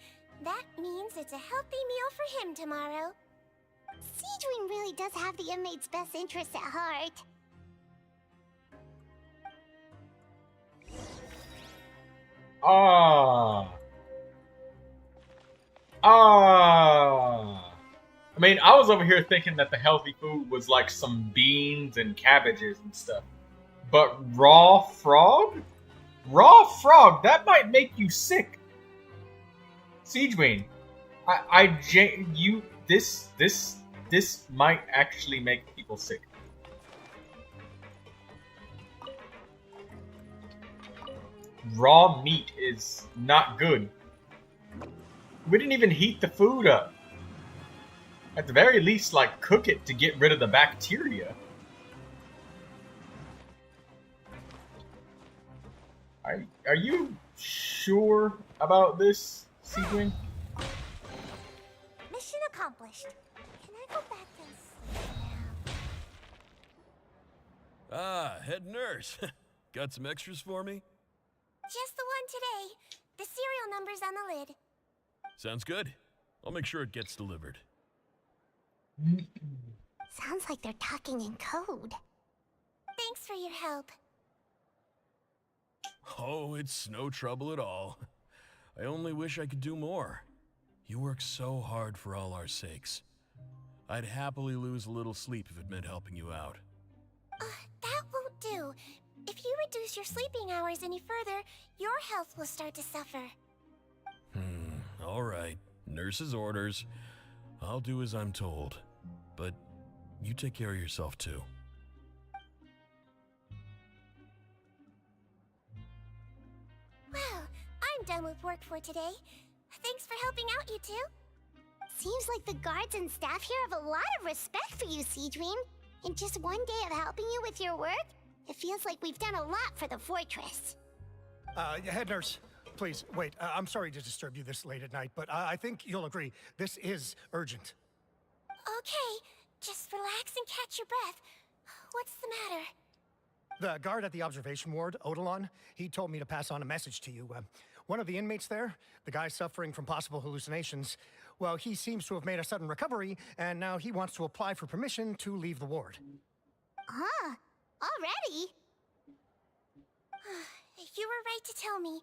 That means it's a healthy meal for him tomorrow. Siegeween really does have the inmate's best interests at heart. I mean, I was over here thinking that the healthy food was like some beans and cabbages and stuff. But raw frog? Raw frog, that might make you sick. Siegewayne, this might actually make people sick. Raw meat is not good. We didn't even heat the food up. At the very least, like, cook it to get rid of the bacteria. Are you sure about this, Siegewayne? Mission accomplished. Can I go back and sleep now? Ah, head nurse. Got some extras for me? Just the one today. The serial number's on the lid. Sounds good. I'll make sure it gets delivered. Sounds like they're talking in code. Thanks for your help. Oh, it's no trouble at all. I only wish I could do more. You work so hard for all our sakes. I'd happily lose a little sleep if it meant helping you out. That won't do. If you reduce your sleeping hours any further, your health will start to suffer. All right. Nurse's orders. I'll do as I'm told. But you take care of yourself too. Well, I'm done with work for today. Thanks for helping out, you two. Seems like the guards and staff here have a lot of respect for you, Sea Dream. In just one day of helping you with your work, it feels like we've done a lot for the fortress. Head nurse, please, wait. I'm sorry to disturb you this late at night, but I think you'll agree, this is urgent. Okay, just relax and catch your breath. What's the matter? The guard at the observation ward, Odilon, he told me to pass on a message to you. One of the inmates there, the guy suffering from possible hallucinations, well, he seems to have made a sudden recovery, and now he wants to apply for permission to leave the ward. Huh? Already? You were right to tell me.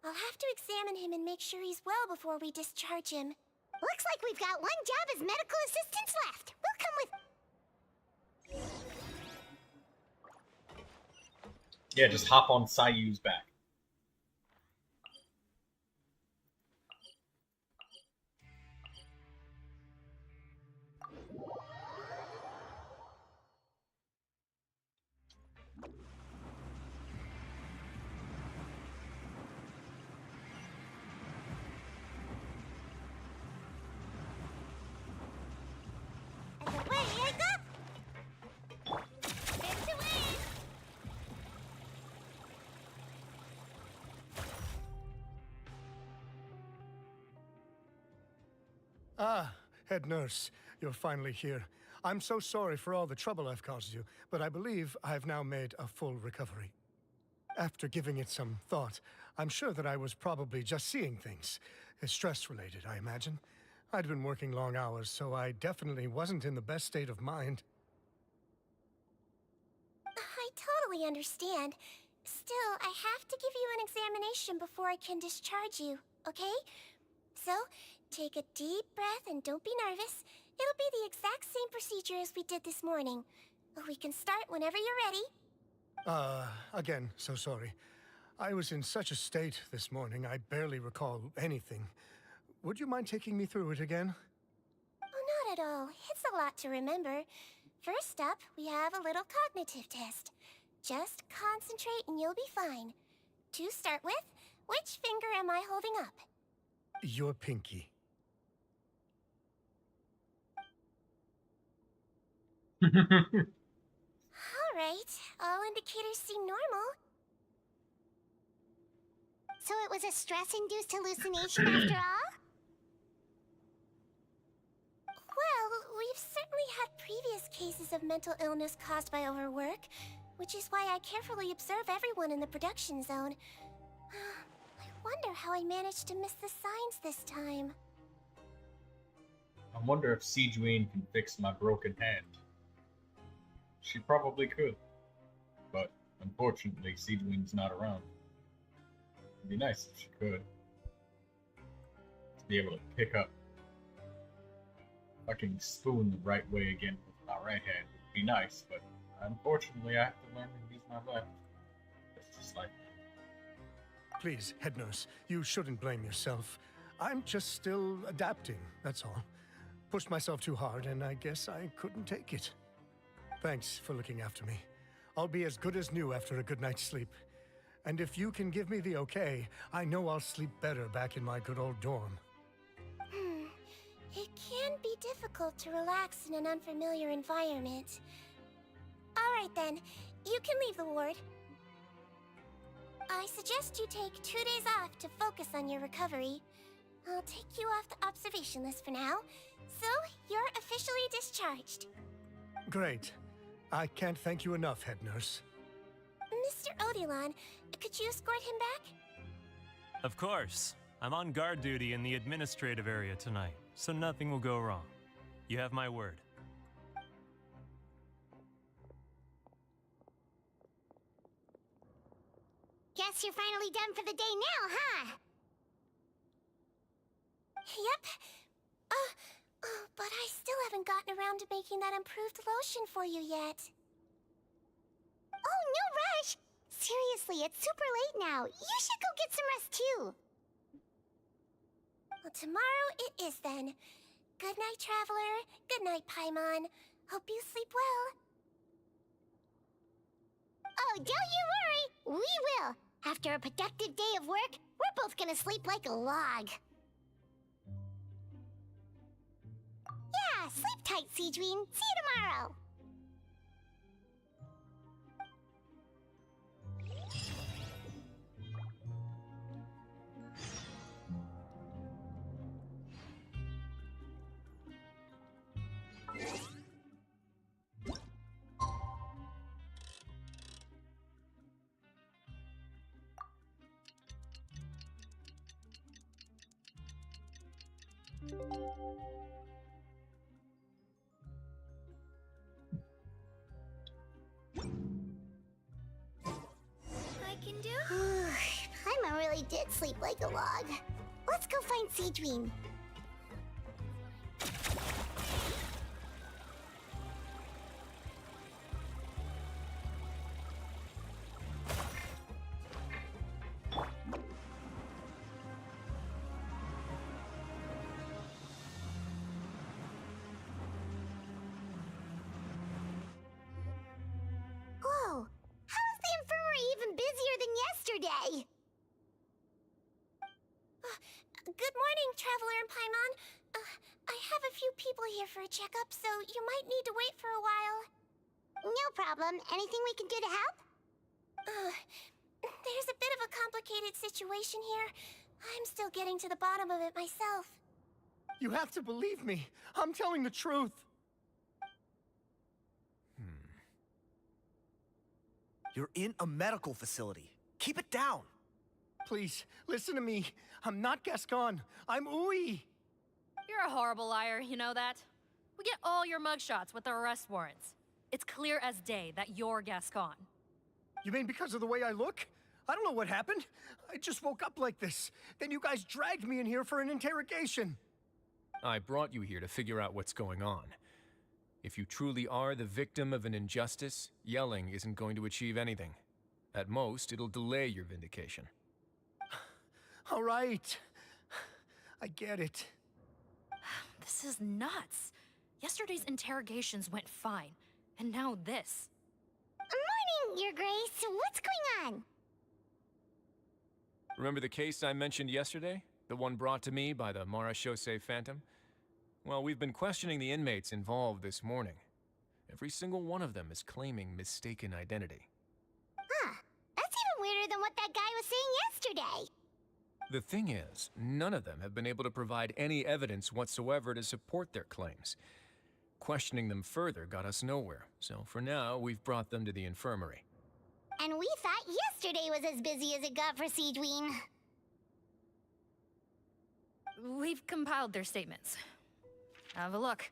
I'll have to examine him and make sure he's well before we discharge him. Looks like we've got one job as medical assistants left. We'll come with... Yeah, just hop on Sayu's back. And away I go! There's the way! Ah, head nurse, you're finally here. I'm so sorry for all the trouble I've caused you, but I believe I've now made a full recovery. After giving it some thought, I'm sure that I was probably just seeing things. Stress-related, I imagine. I'd been working long hours, so I definitely wasn't in the best state of mind. I totally understand. Still, I have to give you an examination before I can discharge you, okay? So, take a deep breath and don't be nervous. It'll be the exact same procedure as we did this morning. We can start whenever you're ready. Again, so sorry. I was in such a state this morning, I barely recall anything. Would you mind taking me through it again? Oh, not at all. It's a lot to remember. First up, we have a little cognitive test. Just concentrate and you'll be fine. To start with, which finger am I holding up? Your pinky. Alright, all indicators seem normal. So it was a stress-induced hallucination after all? Well, we've certainly had previous cases of mental illness caused by overwork, which is why I carefully observe everyone in the production zone. I wonder how I managed to miss the signs this time. I wonder if Sijuin can fix my broken hand. She probably could. But unfortunately, Sijuin's not around. It'd be nice if she could. To be able to pick up fucking spoon the right way again with my right hand would be nice, but unfortunately I have to learn to use my left. That's just like... Please, head nurse, you shouldn't blame yourself. I'm just still adapting, that's all. Pushed myself too hard, and I guess I couldn't take it. Thanks for looking after me. I'll be as good as new after a good night's sleep. And if you can give me the okay, I know I'll sleep better back in my good old dorm. It can be difficult to relax in an unfamiliar environment. Alright then, you can leave the ward. I suggest you take 2 days off to focus on your recovery. I'll take you off the observation list for now, so you're officially discharged. Great. I can't thank you enough, head nurse. Mr. Odilon, could you escort him back? Of course. I'm on guard duty in the administrative area tonight, so nothing will go wrong. You have my word. Guess you're finally done for the day now, huh? Yep. But I still haven't gotten around to making that improved lotion for you yet. Oh, no rush! Seriously, it's super late now. You should go get some rest too. Well, tomorrow it is then. Good night, Traveler. Good night, Paimon. Hope you sleep well. Oh, don't you worry. We will. After a productive day of work, we're both gonna sleep like a log. Sleep tight, Seedween. See you tomorrow. I can do? Paimon really did sleep like a log. Let's go find Seedween. Whoa! How is the infirmary even busier than yesterday? Good morning, Traveler and Paimon. I have a few people here for a checkup, so you might need to wait for a while. No problem. Anything we can do to help? There's a bit of a complicated situation here. I'm still getting to the bottom of it myself. You have to believe me. I'm telling the truth. You're in a medical facility. Keep it down. Please, listen to me. I'm not Gascon. I'm Uy. You're a horrible liar, you know that? We get all your mugshots with the arrest warrants. It's clear as day that you're Gascon. You mean because of the way I look? I don't know what happened. I just woke up like this. Then you guys dragged me in here for an interrogation. I brought you here to figure out what's going on. If you truly are the victim of an injustice, yelling isn't going to achieve anything. At most, it'll delay your vindication. All right. I get it. This is nuts. Yesterday's interrogations went fine, and now this. Morning, Your Grace. What's going on? Remember the case I mentioned yesterday? The one brought to me by the Marachose Phantom? Well, we've been questioning the inmates involved this morning. Every single one of them is claiming mistaken identity. Huh. That's even weirder than what that guy was saying yesterday. The thing is, none of them have been able to provide any evidence whatsoever to support their claims. Questioning them further got us nowhere, so for now, we've brought them to the infirmary. And we thought yesterday was as busy as it got for Seedween. We've compiled their statements. Have a look.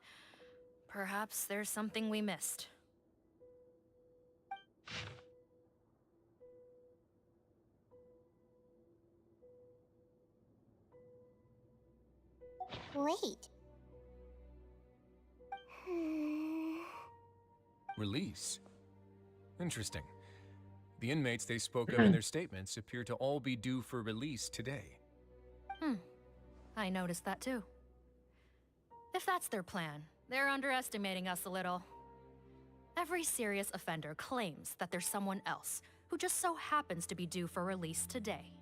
Perhaps there's something we missed. Wait. Release? Interesting. The inmates they spoke of in their statements appear to all be due for release today. I noticed that too. If that's their plan, they're underestimating us a little. Every serious offender claims that there's someone else who just so happens to be due for release today.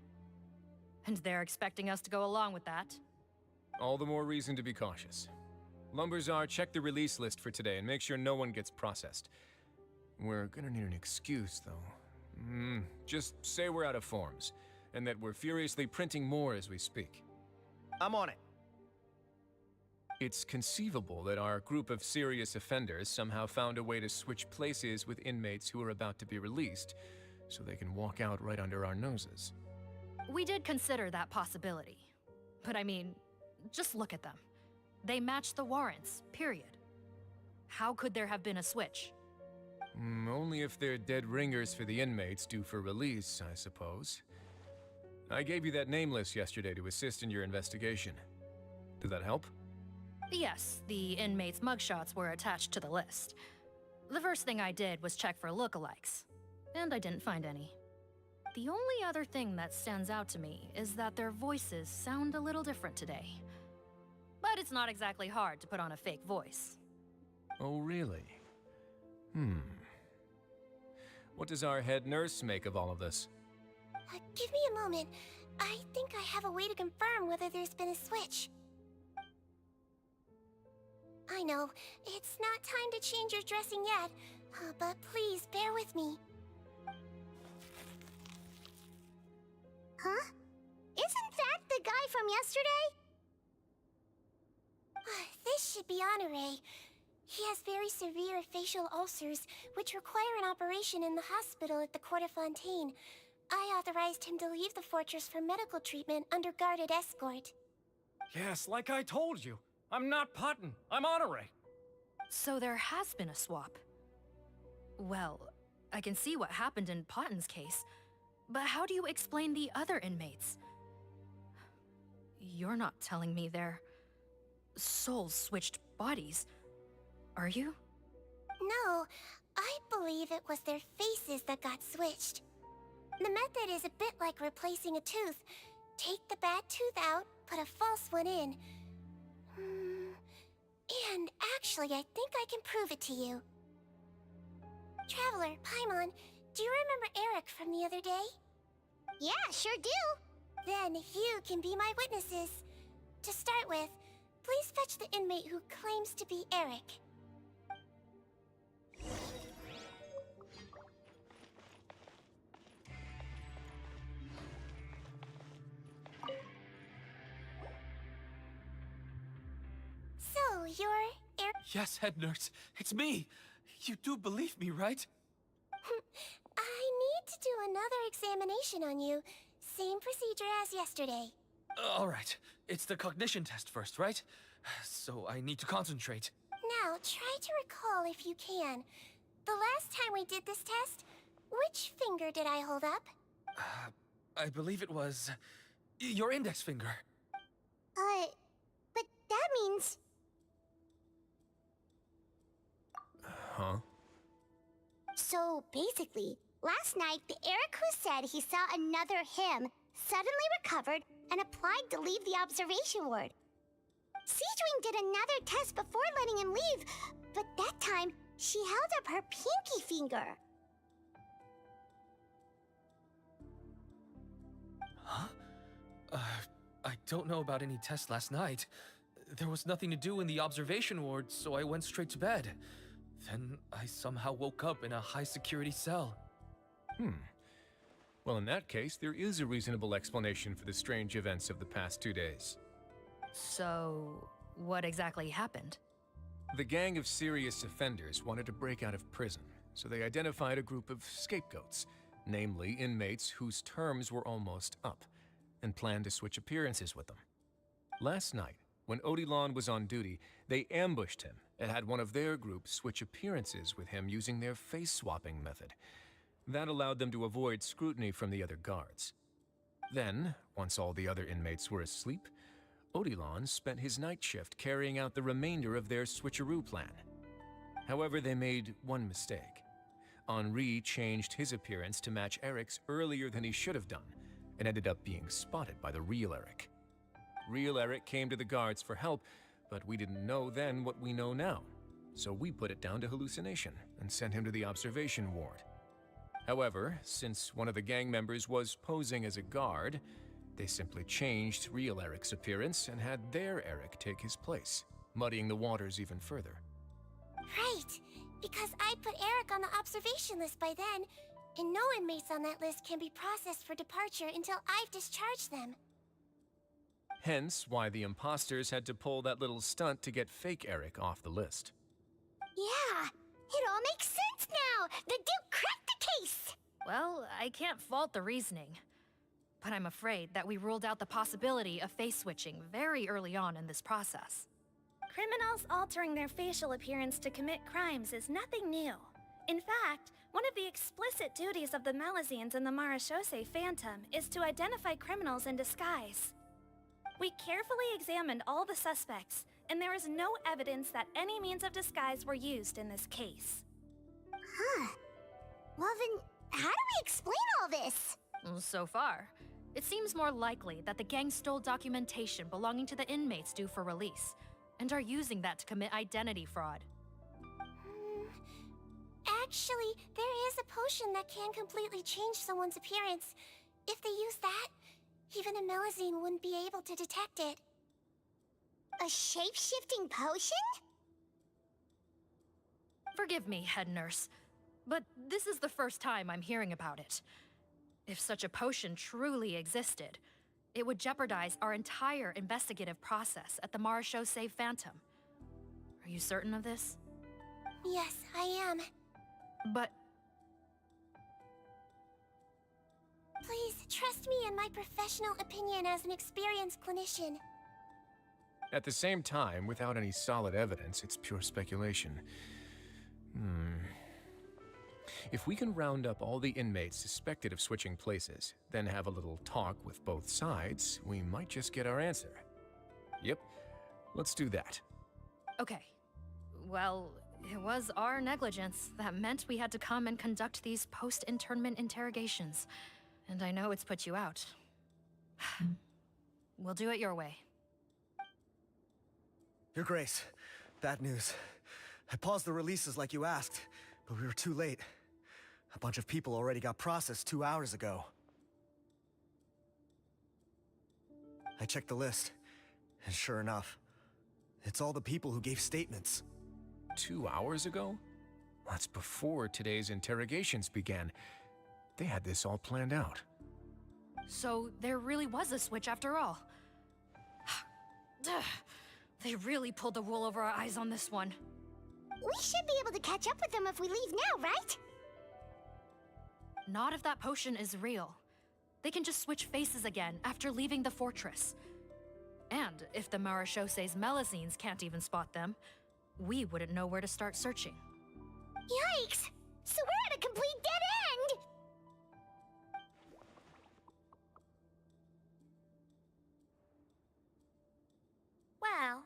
And they're expecting us to go along with that. All the more reason to be cautious. Lumberzar, check the release list for today and make sure no one gets processed. We're gonna need an excuse, though. Just say we're out of forms, and that we're furiously printing more as we speak. I'm on it. It's conceivable that our group of serious offenders somehow found a way to switch places with inmates who are about to be released, so they can walk out right under our noses. We did consider that possibility. But I mean, just look at them. They match the warrants, period. How could there have been a switch? Only if they're dead ringers for the inmates due for release, I suppose. I gave you that name list yesterday to assist in your investigation. Did that help? Yes, the inmates' mugshots were attached to the list. The first thing I did was check for lookalikes, and I didn't find any. The only other thing that stands out to me is that their voices sound a little different today. But it's not exactly hard to put on a fake voice. Oh, really? What does our head nurse make of all of this? Give me a moment. I think I have a way to confirm whether there's been a switch. I know, it's not time to change your dressing yet, but please bear with me. Huh? Isn't that the guy from yesterday? This should be Honore. He has very severe facial ulcers, which require an operation in the hospital at the Court of Fontaine. I authorized him to leave the fortress for medical treatment under guarded escort. Yes, like I told you. I'm not Potton. I'm Honore. So there has been a swap. Well, I can see what happened in Potton's case, but how do you explain the other inmates? You're not telling me their souls switched bodies, are you? No, I believe it was their faces that got switched. The method is a bit like replacing a tooth. Take the bad tooth out, put a false one in. And actually, I think I can prove it to you. Traveler, Paimon, do you remember Eric from the other day? Yeah, sure do. Then you can be my witnesses. To start with, please fetch the inmate who claims to be Eric. So, you're Eric? Yes, head nurse. It's me. You do believe me, right? I need to do another examination on you. Same procedure as yesterday. All right. It's the cognition test first, right? So I need to concentrate. Now, try to recall if you can. The last time we did this test, which finger did I hold up? I believe it was your index finger. But that means... Huh? So, basically, last night, the Eric who said he saw another him suddenly recovered and applied to leave the observation ward. Seadwing did another test before letting him leave, but that time, she held up her pinky finger. Huh? I don't know about any tests last night. There was nothing to do in the observation ward, so I went straight to bed. Then I somehow woke up in a high-security cell. Well, in that case, there is a reasonable explanation for the strange events of the past 2 days. So, what exactly happened? The gang of serious offenders wanted to break out of prison, so they identified a group of scapegoats, namely inmates whose terms were almost up, and planned to switch appearances with them. Last night, when Odilon was on duty, they ambushed him and had one of their group switch appearances with him using their face-swapping method. That allowed them to avoid scrutiny from the other guards. Then, once all the other inmates were asleep, Odilon spent his night shift carrying out the remainder of their switcheroo plan. However, they made one mistake. Henri changed his appearance to match Eric's earlier than he should have done, and ended up being spotted by the real Eric. Real Eric came to the guards for help, but we didn't know then what we know now, so we put it down to hallucination and sent him to the observation ward. However, since one of the gang members was posing as a guard, they simply changed real Eric's appearance and had their Eric take his place, muddying the waters even further. Right, because I put Eric on the observation list by then, and no inmates on that list can be processed for departure until I've discharged them. Hence why the imposters had to pull that little stunt to get fake Eric off the list. Yeah, it all makes sense now! The Duke cracked the case! Well, I can't fault the reasoning. But I'm afraid that we ruled out the possibility of face switching very early on in this process. Criminals altering their facial appearance to commit crimes is nothing new. In fact, one of the explicit duties of the Malazines in the Marechaussee Phantom is to identify criminals in disguise. We carefully examined all the suspects, and there is no evidence that any means of disguise were used in this case. Huh. Well then, how do we explain all this? So far, it seems more likely that the gang stole documentation belonging to the inmates due for release, and are using that to commit identity fraud. Actually, there is a potion that can completely change someone's appearance. If they use that, even a Melazine wouldn't be able to detect it. A shape-shifting potion? Forgive me, head nurse, but this is the first time I'm hearing about it. If such a potion truly existed, it would jeopardize our entire investigative process at the Marechaussee Phantom. Are you certain of this? Yes, I am. But please, trust me in my professional opinion as an experienced clinician. At the same time, without any solid evidence, it's pure speculation. If we can round up all the inmates suspected of switching places, then have a little talk with both sides, we might just get our answer. Yep, let's do that. okay. Well, it was our negligence that meant we had to come and conduct these post-internment interrogations. And I know it's put you out. We'll do it your way. Your Grace, bad news. I paused the releases like you asked, but we were too late. A bunch of people already got processed 2 hours ago. I checked the list, and sure enough, it's all the people who gave statements. 2 hours ago? That's before today's interrogations began. They had this all planned out. So there really was a switch after all. They really pulled the wool over our eyes on this one. We should be able to catch up with them if we leave now, right? Not if that potion is real. They can just switch faces again after leaving the fortress. And if the Marechaussee's Melusines can't even spot them, we wouldn't know where to start searching. Yikes! So we're at a complete dead end! Well,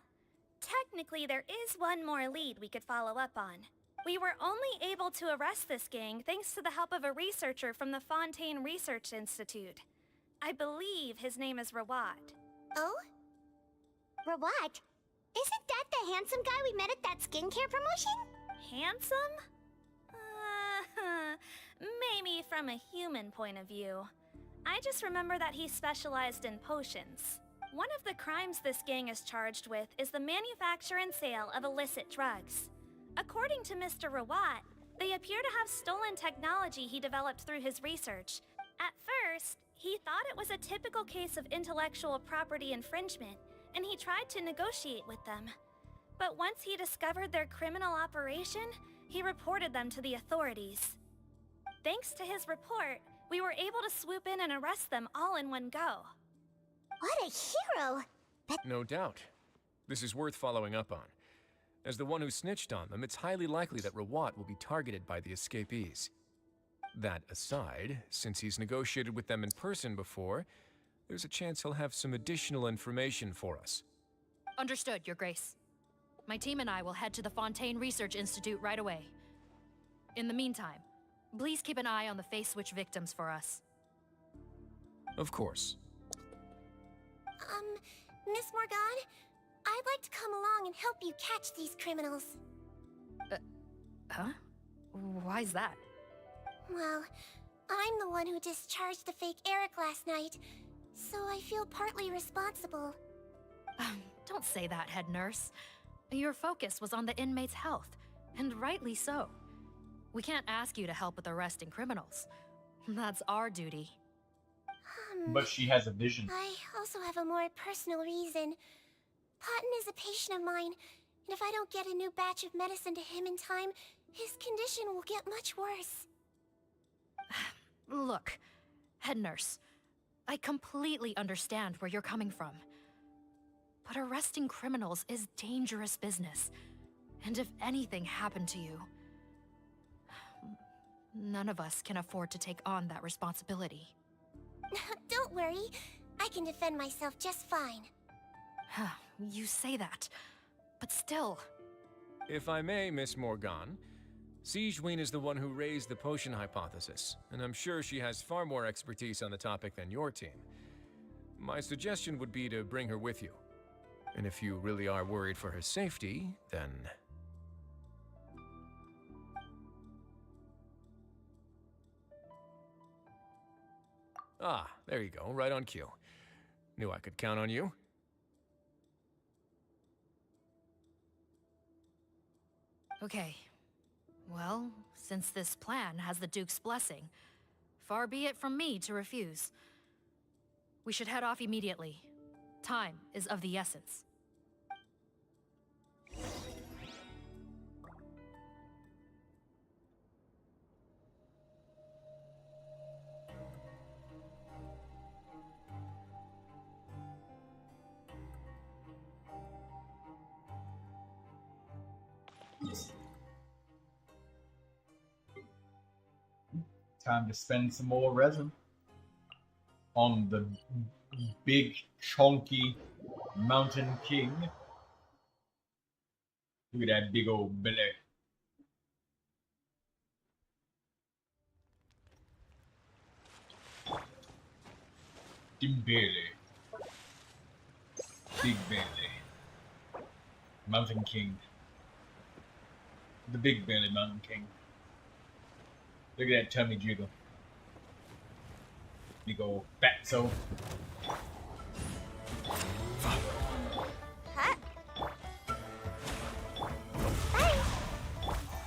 technically there is one more lead we could follow up on. We were only able to arrest this gang thanks to the help of a researcher from the Fontaine Research Institute. I believe his name is Rawat. Oh? Rawat? Isn't that the handsome guy we met at that skincare promotion? Handsome? Maybe from a human point of view. I just remember that he specialized in potions. One of the crimes this gang is charged with is the manufacture and sale of illicit drugs. According to Mr. Rawat, they appear to have stolen technology he developed through his research. At first, he thought it was a typical case of intellectual property infringement, and he tried to negotiate with them. But once he discovered their criminal operation, he reported them to the authorities. Thanks to his report, we were able to swoop in and arrest them all in one go. What a hero! No doubt. This is worth following up on. As the one who snitched on them, it's highly likely that Rawat will be targeted by the escapees. That aside, since he's negotiated with them in person before, there's a chance he'll have some additional information for us. Understood, Your Grace. My team and I will head to the Fontaine Research Institute right away. In the meantime, please keep an eye on the face switch victims for us. Of course. Miss Morgan, I'd like to come along and help you catch these criminals. Huh? Why's that? Well, I'm the one who discharged the fake Eric last night, so I feel partly responsible. Don't say that, head nurse. Your focus was on the inmates' health, and rightly so. We can't ask you to help with arresting criminals. That's our duty. But she has a vision. I also have a more personal reason. Cotton is a patient of mine, and if I don't get a new batch of medicine to him in time, his condition will get much worse. Look, head nurse, I completely understand where you're coming from. But arresting criminals is dangerous business. And if anything happened to you, none of us can afford to take on that responsibility. Don't worry, I can defend myself just fine. You say that, but still. If I may, Miss Morgan, Sigewinne is the one who raised the potion hypothesis, and I'm sure she has far more expertise on the topic than your team. My suggestion would be to bring her with you. And if you really are worried for her safety, then... Ah, there you go, right on cue. Knew I could count on you. Okay, Well, since this plan has the Duke's blessing, far be it from me to refuse. We should head off immediately. Time is of the essence. Time to spend some more resin on the big, chunky Mountain King. Look at that big old belly. Dim belly. Big belly. Mountain King. The big belly Mountain King. Look at that tummy jiggle. Big old fatso.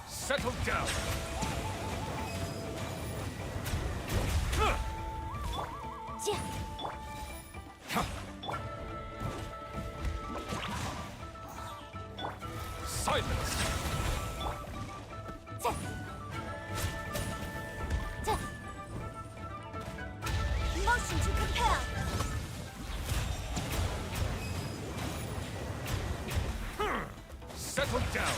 Settle down. Silence. Motion to compel. Settle down.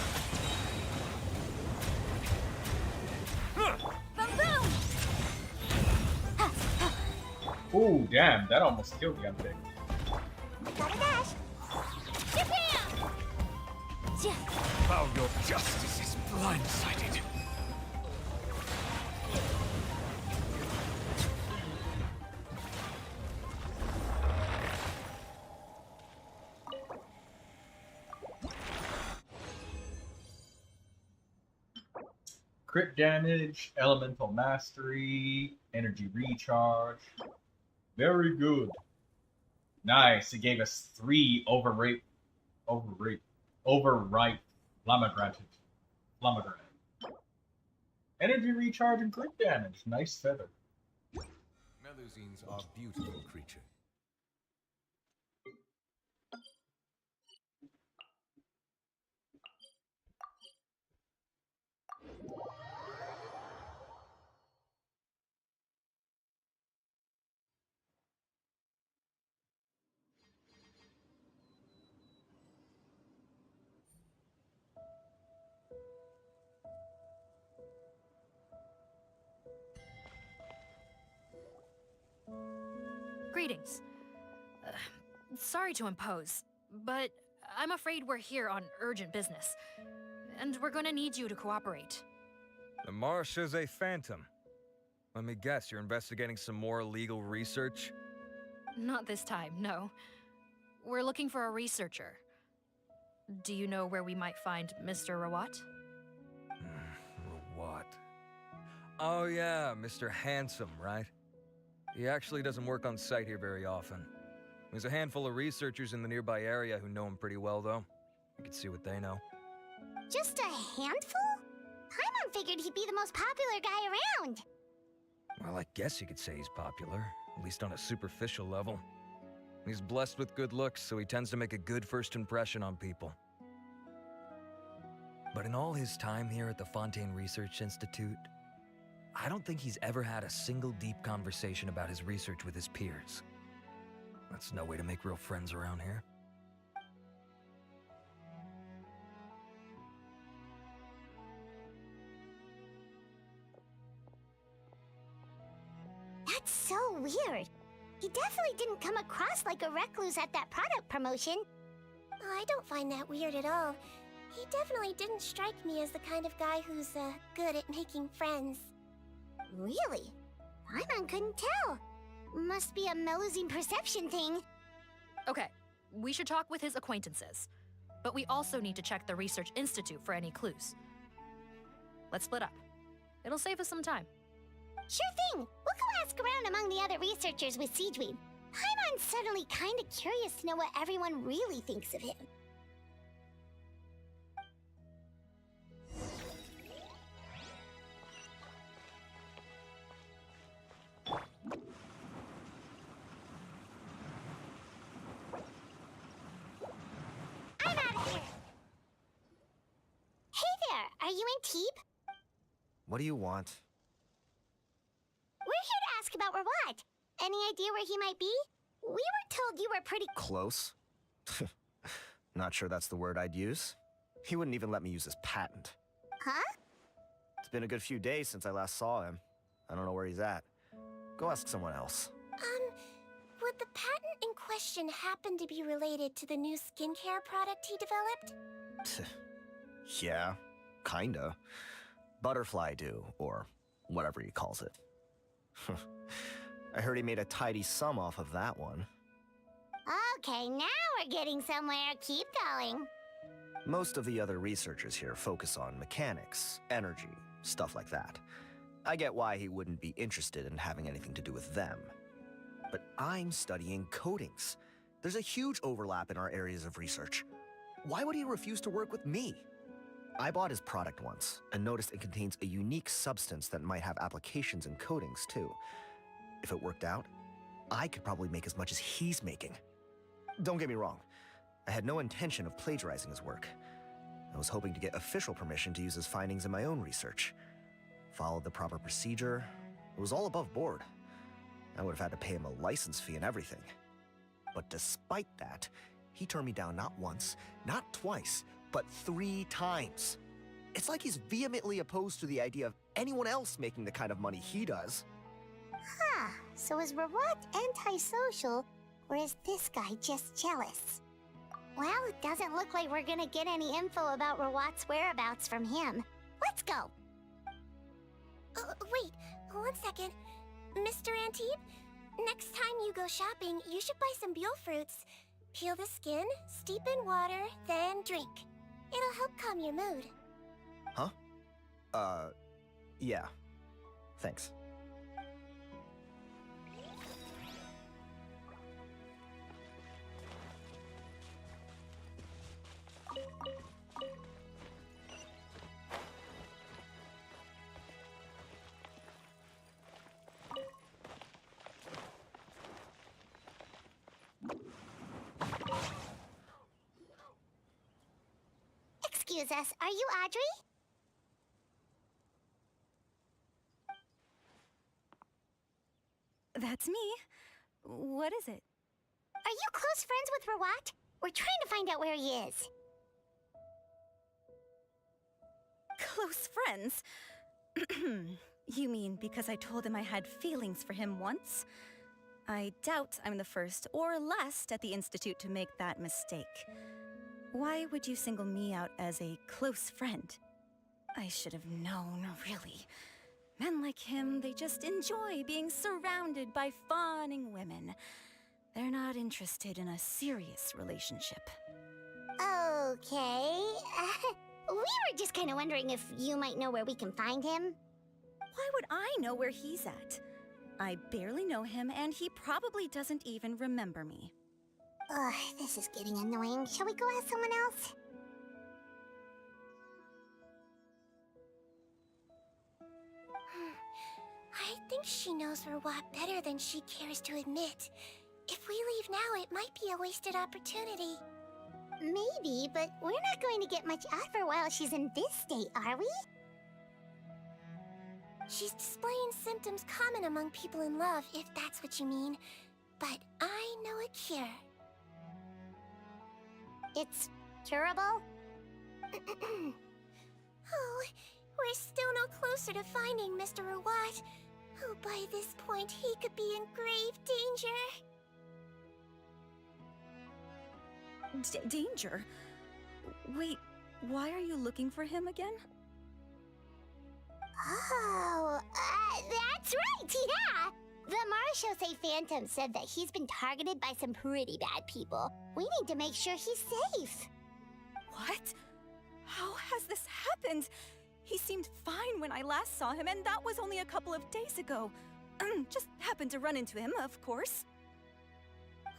Ooh, damn, that almost killed me, I think. Gotta dash. How your justice is blindsided. Crit damage, elemental mastery, energy recharge. Very good. Nice. It gave us 3 overripe Flamagranted. Energy recharge and crit damage. Nice feather. Melusines are beautiful creatures. Greetings. Sorry to impose, but I'm afraid we're here on urgent business, and we're gonna need you to cooperate. The Marechaussee Phantom. Let me guess, you're investigating some more illegal research? Not this time, no. We're looking for a researcher. Do you know where we might find Mr. Rawat? What? Oh yeah, Mr. Handsome, right? He actually doesn't work on site here very often. There's a handful of researchers in the nearby area who know him pretty well, though. You can see what they know. Just a handful? Paimon figured he'd be the most popular guy around. Well, I guess you could say he's popular, at least on a superficial level. He's blessed with good looks, so he tends to make a good first impression on people. But in all his time here at the Fontaine Research Institute, I don't think he's ever had a single deep conversation about his research with his peers. That's no way to make real friends around here. That's so weird. He definitely didn't come across like a recluse at that product promotion. Oh, I don't find that weird at all. He definitely didn't strike me as the kind of guy who's good at making friends. Really? Paimon couldn't tell. Must be a Melusine perception thing. Okay, we should talk with his acquaintances. But we also need to check the Research Institute for any clues. Let's split up. It'll save us some time. Sure thing. We'll go ask around among the other researchers with Siegweed. Paimon's suddenly kinda curious to know what everyone really thinks of him. Antibes? What do you want? We're here to ask about Rawat. Any idea where he might be? We were told you were pretty Close? Not sure that's the word I'd use. He wouldn't even let me use his patent. Huh? It's been a good few days since I last saw him. I don't know where he's at. Go ask someone else. Would the patent in question happen to be related to the new skincare product he developed? Yeah, kinda. Butterfly dew, or whatever he calls it. I heard he made a tidy sum off of that one. Okay, now we're getting somewhere. Keep going. Most of the other researchers here focus on mechanics, energy, stuff like that. I get why he wouldn't be interested in having anything to do with them. But I'm studying coatings. There's a huge overlap in our areas of research. Why would he refuse to work with me? I bought his product once and noticed it contains a unique substance that might have applications in coatings too. If it worked out, I could probably make as much as he's making. Don't get me wrong, I had no intention of plagiarizing his work. I was hoping to get official permission to use his findings in my own research. Followed the proper procedure. It was all above board. I would have had to pay him a license fee and everything. But despite that, he turned me down not once, not twice, but 3 times. It's like he's vehemently opposed to the idea of anyone else making the kind of money he does. Huh, so is Rawat antisocial, or is this guy just jealous? Well, it doesn't look like we're gonna get any info about Rawat's whereabouts from him. Let's go! Wait, 1 second. Mr. Antibes, next time you go shopping, you should buy some Buell fruits. Peel the skin, steep in water, then drink. It'll help calm your mood. Huh? Yeah. Thanks. Excuse us, are you Audrey? That's me. What is it? Are you close friends with Rawat? We're trying to find out where he is. Close friends? You mean because I told him I had feelings for him once? I doubt I'm the first or last at the Institute to make that mistake. Why would you single me out as a close friend? I should have known, really. Men like him, they just enjoy being surrounded by fawning women. They're not interested in a serious relationship. Okay. We were just kind of wondering if you might know where we can find him. Why would I know where he's at? I barely know him, and he probably doesn't even remember me. Ugh, this is getting annoying. Shall we go ask someone else? I think she knows Rawat better than she cares to admit. If we leave now, it might be a wasted opportunity. Maybe, but we're not going to get much out of her while she's in this state, are we? She's displaying symptoms common among people in love, if that's what you mean. But I know a cure. It's curable? Oh, we're still no closer to finding Mr. Rawat. Oh, by this point, he could be in grave danger. Danger? Wait, why are you looking for him again? Oh, that's right, yeah! The Marechaussee Phantom said that he's been targeted by some pretty bad people. We need to make sure he's safe. What? How has this happened? He seemed fine when I last saw him, and that was only a couple of days ago. Just happened to run into him, of course.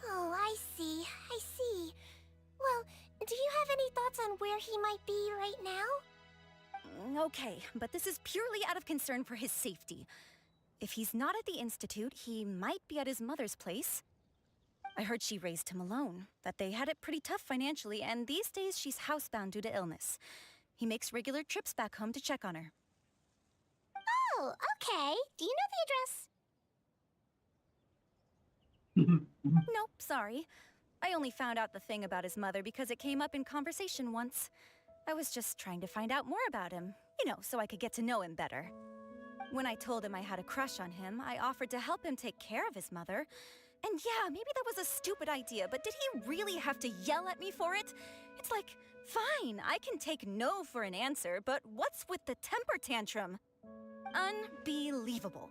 Oh, I see. Well, do you have any thoughts on where he might be right now? Okay, but this is purely out of concern for his safety. If he's not at the Institute, he might be at his mother's place. I heard she raised him alone, that they had it pretty tough financially, and these days she's housebound due to illness. He makes regular trips back home to check on her. Oh, okay. Do you know Nope, sorry. I only found out the thing about his mother because it came up in conversation once. I was just trying to find out more about him, you know, so I could get to know him better. When I told him I had a crush on him, I offered to help him take care of his mother. And yeah, maybe that was a stupid idea, but did he really have to yell at me for it? It's like, fine, I can take no for an answer, but what's with the temper tantrum? Unbelievable.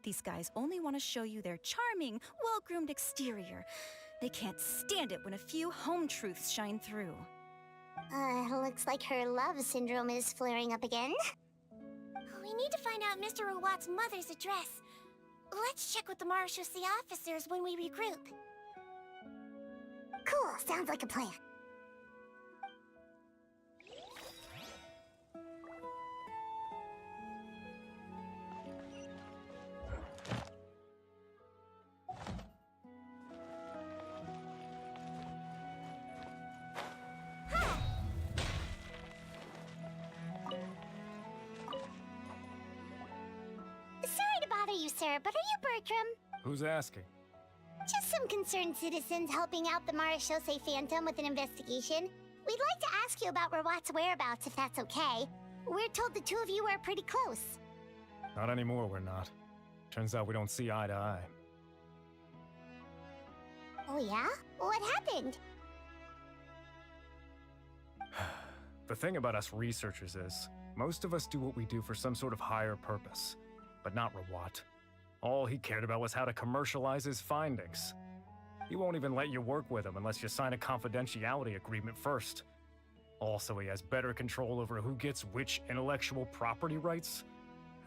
These guys only want to show you their charming, well-groomed exterior. They can't stand it when a few home truths shine through. Looks like her love syndrome is flaring up again. We need to find out Mr. Rawat's mother's address. Let's check with the Marechaussee officers when we regroup. Cool, sounds like a plan. You, sir, but are you Bertram? Who's asking? Just some concerned citizens helping out the Marechaussee Phantom with an investigation. We'd like to ask you about Rawat's whereabouts, if that's okay. We're told the two of you are pretty close. Not anymore, we're not. Turns out we don't see eye to eye. Oh yeah? What happened? The thing about us researchers is, most of us do what we do for some sort of higher purpose. But not Rawat. All he cared about was how to commercialize his findings. He won't even let you work with him unless you sign a confidentiality agreement first. Also, he has better control over who gets which intellectual property rights.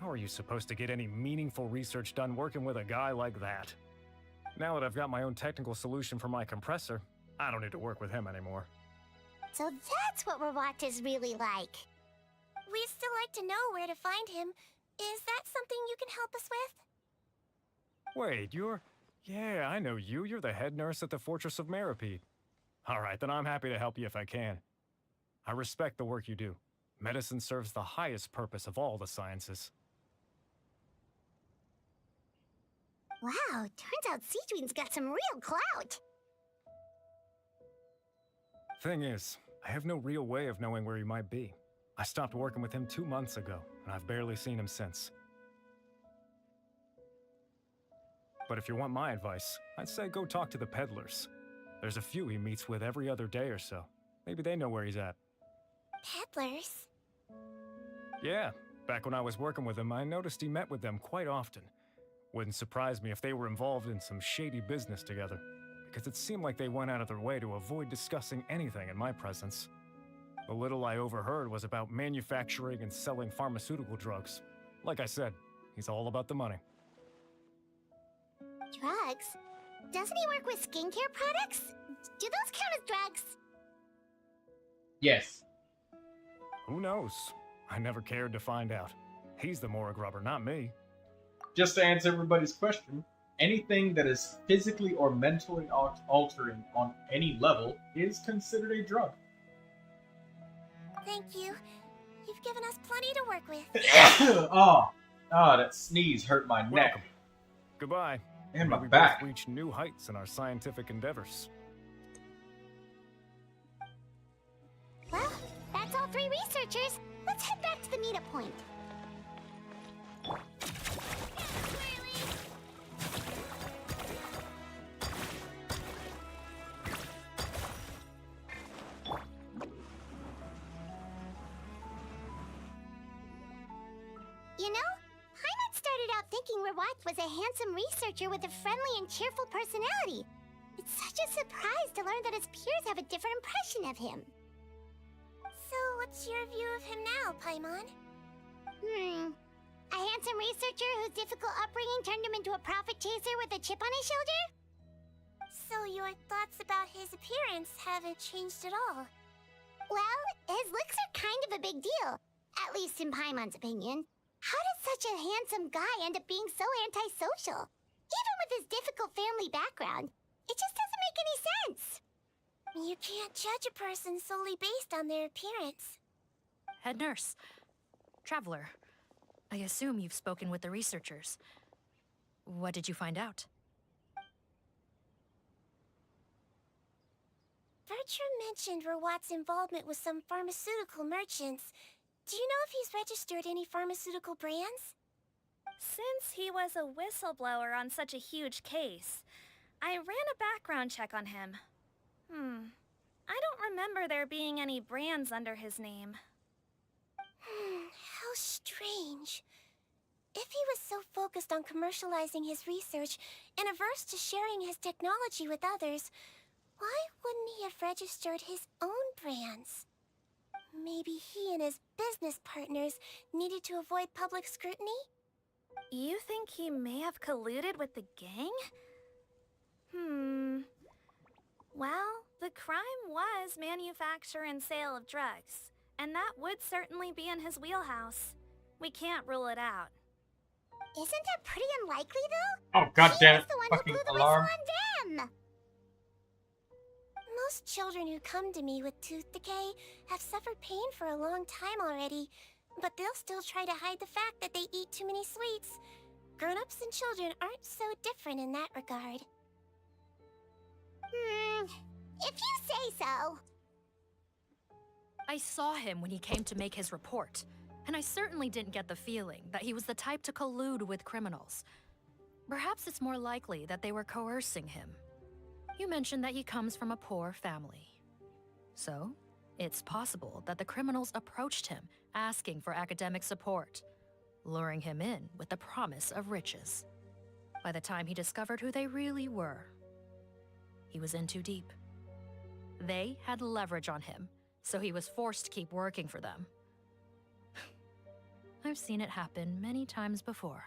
How are you supposed to get any meaningful research done working with a guy like that? Now that I've got my own technical solution for my compressor, I don't need to work with him anymore. So that's what Rawat is really like. We'd still like to know where to find him. Is that something you can help us with? Wait, Yeah, I know you. You're the head nurse at the Fortress of Meripede. Alright, then I'm happy to help you if I can. I respect the work you do. Medicine serves the highest purpose of all the sciences. Wow, turns out Sejuin's got some real clout. Thing is, I have no real way of knowing where he might be. I stopped working with him 2 months ago, and I've barely seen him since. But if you want my advice, I'd say go talk to the peddlers. There's a few he meets with every other day or so. Maybe they know where he's at. Peddlers? Yeah, back when I was working with him, I noticed he met with them quite often. Wouldn't surprise me if they were involved in some shady business together, because it seemed like they went out of their way to avoid discussing anything in my presence. The little I overheard was about manufacturing and selling pharmaceutical drugs. Like I said, he's all about the money. Drugs? Doesn't he work with skincare products? Do those count as drugs? Yes. Who knows? I never cared to find out. He's the Morag rubber, not me. Just to answer everybody's question, anything that is physically or mentally altering on any level is considered a drug. Thank you. You've given us plenty to work with. That sneeze hurt my neck. Goodbye. And my we back. Both reach new heights in our scientific endeavors. Well, that's all 3 researchers. Let's head back to the meetup point. You know, Paimon started out thinking Rawat was a handsome researcher with a friendly and cheerful personality. It's such a surprise to learn that his peers have a different impression of him. So, what's your view of him now, Paimon? A handsome researcher whose difficult upbringing turned him into a profit chaser with a chip on his shoulder? So your thoughts about his appearance haven't changed at all? Well, his looks are kind of a big deal. At least in Paimon's opinion. How does such a handsome guy end up being so antisocial? Even with his difficult family background, it just doesn't make any sense. You can't judge a person solely based on their appearance. Head nurse. Traveler. I assume you've spoken with the researchers. What did you find out? Bertram mentioned Rawat's involvement with some pharmaceutical merchants. Do you know if he's registered any pharmaceutical brands? Since he was a whistleblower on such a huge case, I ran a background check on him. I don't remember there being any brands under his name. How strange. If he was so focused on commercializing his research and averse to sharing his technology with others, why wouldn't he have registered his own brands? Maybe he and his business partners needed to avoid public scrutiny? You think he may have colluded with the gang? Well, the crime was manufacture and sale of drugs, and that would certainly be in his wheelhouse. We can't rule it out. Isn't that pretty unlikely, though? Oh, goddamn it. The one Fucking who blew the alarm. whistle on them! Most children who come to me with tooth decay have suffered pain for a long time already, but they'll still try to hide the fact that they eat too many sweets. Grown-ups and children aren't so different in that regard. If you say so. I saw him when he came to make his report, and I certainly didn't get the feeling that he was the type to collude with criminals. Perhaps it's more likely that they were coercing him. You mentioned that he comes from a poor family. So, it's possible that the criminals approached him, asking for academic support, luring him in with the promise of riches. By the time he discovered who they really were, he was in too deep. They had leverage on him, so he was forced to keep working for them. I've seen it happen many times before.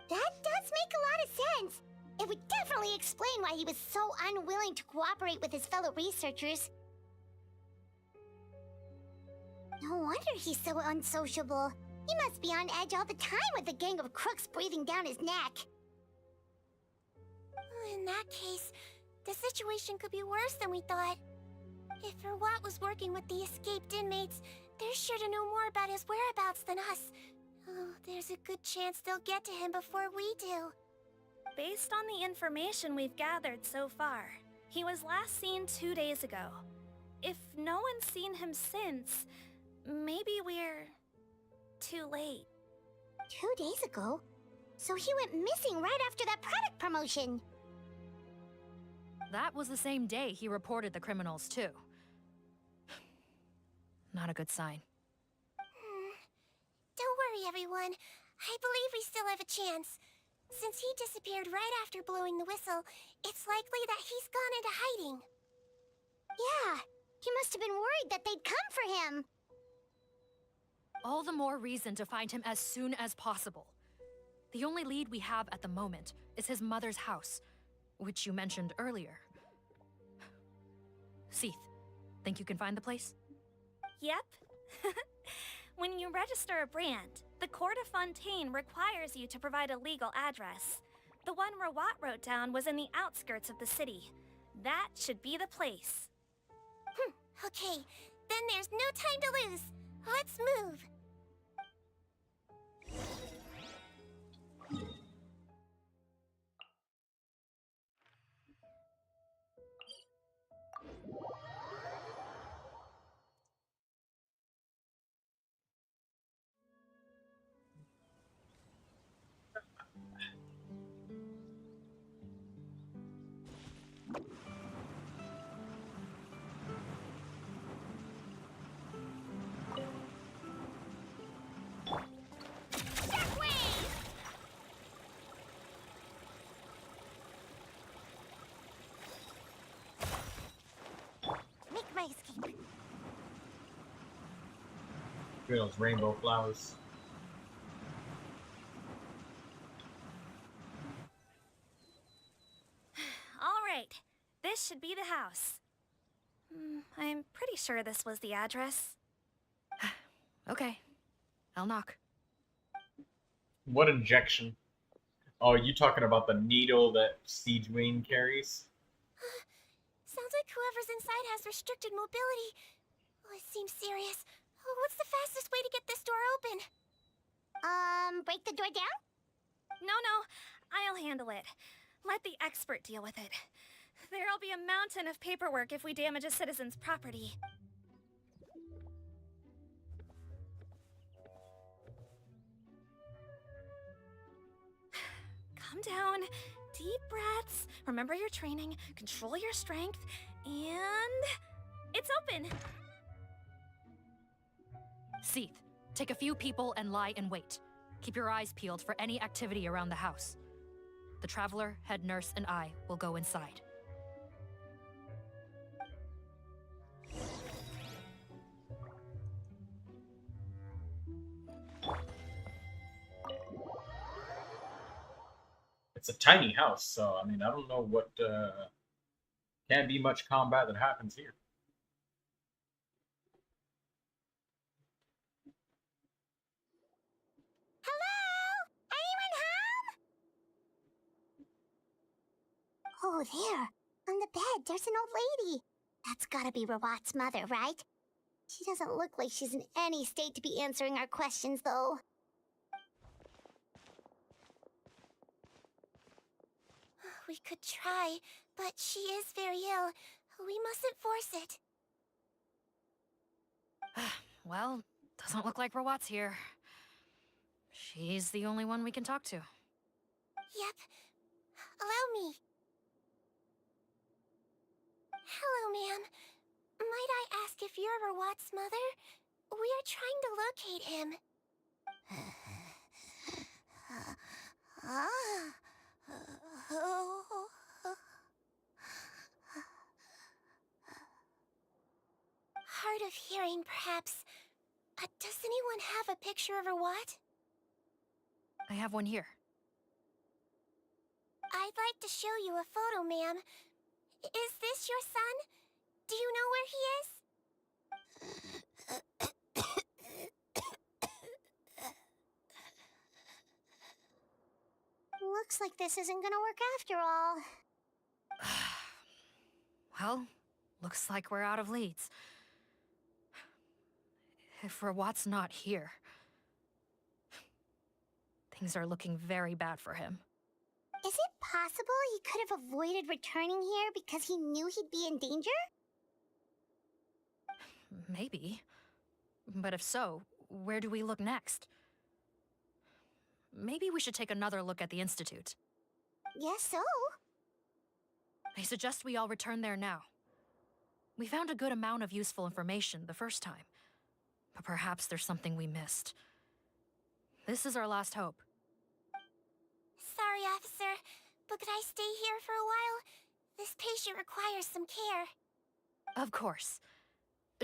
That does make a lot of sense. It would definitely explain why he was so unwilling to cooperate with his fellow researchers. No wonder he's so unsociable. He must be on edge all the time with a gang of crooks breathing down his neck. In that case, the situation could be worse than we thought. If Rawat was working with the escaped inmates, they're sure to know more about his whereabouts than us. Oh, there's a good chance they'll get to him before we do. Based on the information we've gathered so far, he was last seen 2 days ago. If no one's seen him since, maybe we're too late. 2 days ago? So he went missing right after that product promotion. That was the same day he reported the criminals, too. Not a good sign. Don't worry, everyone. I believe we still have a chance. Since he disappeared right after blowing the whistle, it's likely that he's gone into hiding. Yeah, he must have been worried that they'd come for him. All the more reason to find him as soon as possible. The only lead we have at the moment is his mother's house, which you mentioned earlier. Seath, think you can find the place? Yep. When you register a brand, the Court of Fontaine requires you to provide a legal address. The one Rawat wrote down was in the outskirts of the city. That should be the place. Okay, then there's no time to lose. Let's move. Make my escape. Look at those rainbow flowers. All right, this should be the house. I'm pretty sure this was the address. Okay, I'll knock. What injection? Oh, you talking about the needle that Siege Wayne carries? Sounds like whoever's inside has restricted mobility. Oh, it seems serious. Oh, what's the fastest way to get this door open? Break the door down? No, I'll handle it. Let the expert deal with it. There'll be a mountain of paperwork if we damage a citizen's property. Calm down. Deep breaths. Remember your training. Control your strength. And... it's open! Seath, take a few people and lie in wait. Keep your eyes peeled for any activity around the house. The Traveler, head nurse, and I will go inside. It's a tiny house, so I mean, I don't know what can't be much combat that happens here. Oh, there. On the bed, there's an old lady. That's gotta be Rawat's mother, right? She doesn't look like she's in any state to be answering our questions, though. We could try, but she is very ill. We mustn't force it. Well, doesn't look like Rawat's here. She's the only one we can talk to. Yep. Allow me. Hello, ma'am. Might I ask if you're Rawat's mother? We are trying to locate him. Hard of hearing, perhaps. Does anyone have a picture of Rawat? I have one here. I'd like to show you a photo, ma'am. Is this your son? Do you know where he is? Looks like this isn't gonna work after all. Well, looks like we're out of leads. If Rawat's not here, things are looking very bad for him. Is it possible he could have avoided returning here because he knew he'd be in danger? Maybe. But if so, where do we look next? Maybe we should take another look at the Institute. Guess so. I suggest we all return there now. We found a good amount of useful information the first time, but perhaps there's something we missed. This is our last hope. Sorry, officer, but could I stay here for a while? This patient requires some care. Of course.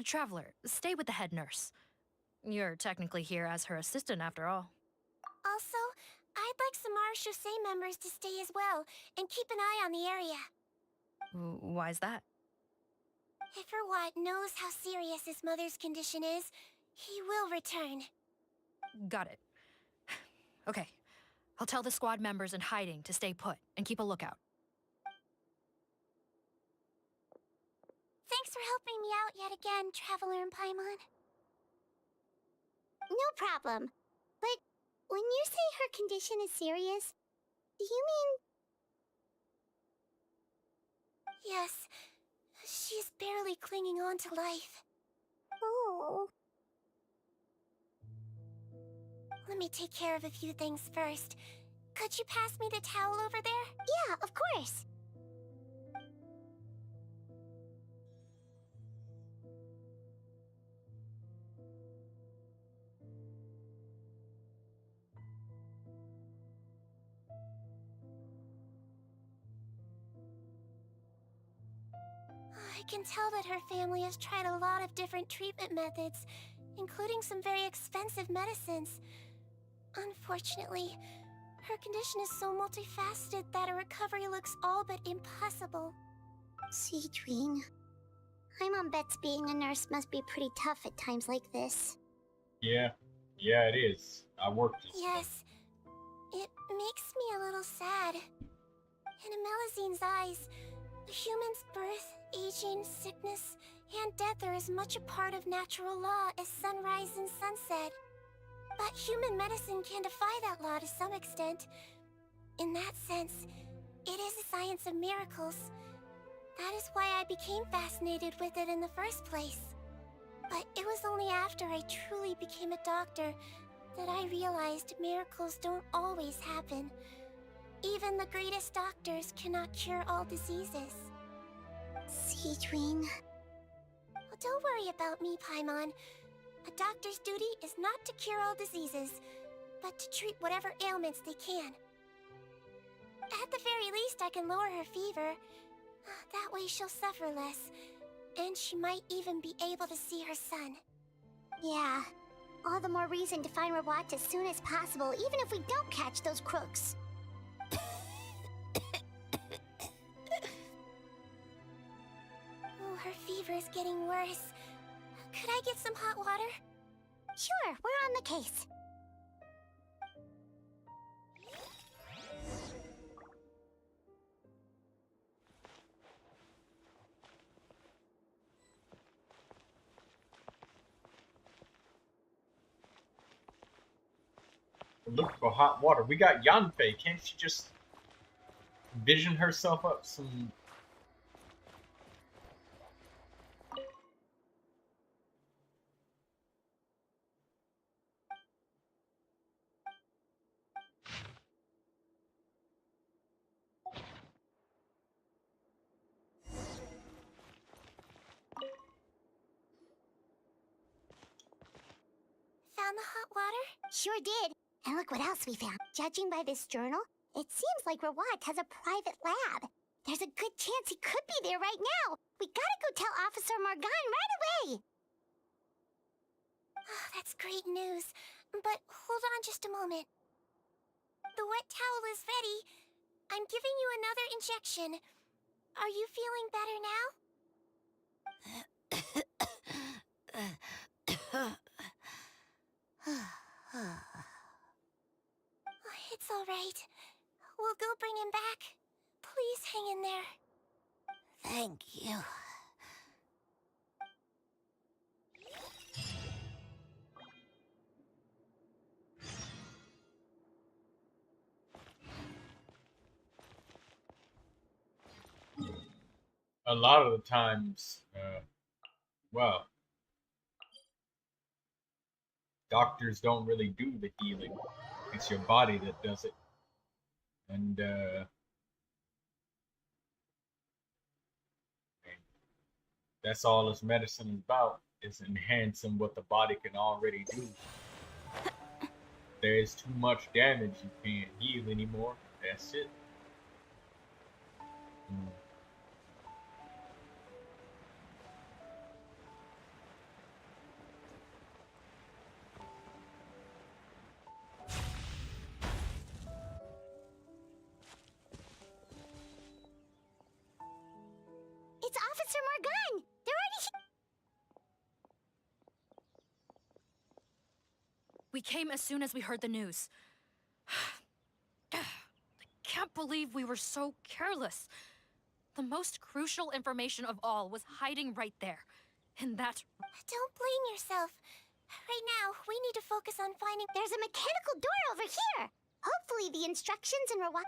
Traveler, stay with the head nurse. You're technically here as her assistant after all. Also, I'd like some Marechaussee members to stay as well, and keep an eye on the area. Why's that? If Rawat knows how serious his mother's condition is, he will return. Got it. Okay. I'll tell the squad members in hiding to stay put and keep a lookout. Thanks for helping me out yet again, Traveler and Paimon. No problem. But when you say her condition is serious, do you mean... Yes. She's barely clinging on to life. Oh. Let me take care of a few things first. Could you pass me the towel over there? Yeah, of course. I can tell that her family has tried a lot of different treatment methods, including some very expensive medicines. Unfortunately, her condition is so multifaceted that a recovery looks all but impossible. Citrine. Paimon bets being a nurse must be pretty tough at times like this. Yeah, it is. I worked. Yes, it makes me a little sad. In a Melusine's eyes, a human's birth Aging, sickness, and death are as much a part of natural law as sunrise and sunset. But human medicine can defy that law to some extent. In that sense, it is a science of miracles. That is why I became fascinated with it in the first place. But it was only after I truly became a doctor that I realized miracles don't always happen. Even the greatest doctors cannot cure all diseases. Seedwing. Well, don't worry about me, Paimon. A doctor's duty is not to cure all diseases, but to treat whatever ailments they can. At the very least, I can lower her fever. That way she'll suffer less, and she might even be able to see her son. Yeah. All the more reason to find Rawat as soon as possible, even if we don't catch those crooks. Oh, her fever is getting worse. Could I get some hot water? Sure, we're on the case. Look for hot water. We got Yanfei. Can't she just vision herself up some? Found the hot water? Sure did. And look what else we found. Judging by this journal, it seems like Rawat has a private lab. There's a good chance he could be there right now. We gotta go tell Officer Morgan right away. Oh, that's great news. But hold on just a moment. The wet towel is ready. I'm giving you another injection. Are you feeling better now? It's all right. We'll go bring him back. Please hang in there. Thank you. A lot of the times, well, doctors don't really do the healing. It's your body that does it. And, that's all this medicine is about, is enhancing what the body can already do. There's too much damage, you can't heal anymore. That's it. It's Officer Morgan! They're already here! We came as soon as we heard the news. I can't believe we were so careless. The most crucial information of all was hiding right there. In that... Don't blame yourself. Right now, we need to focus on finding... There's a mechanical door over here! Hopefully the instructions and Rawat...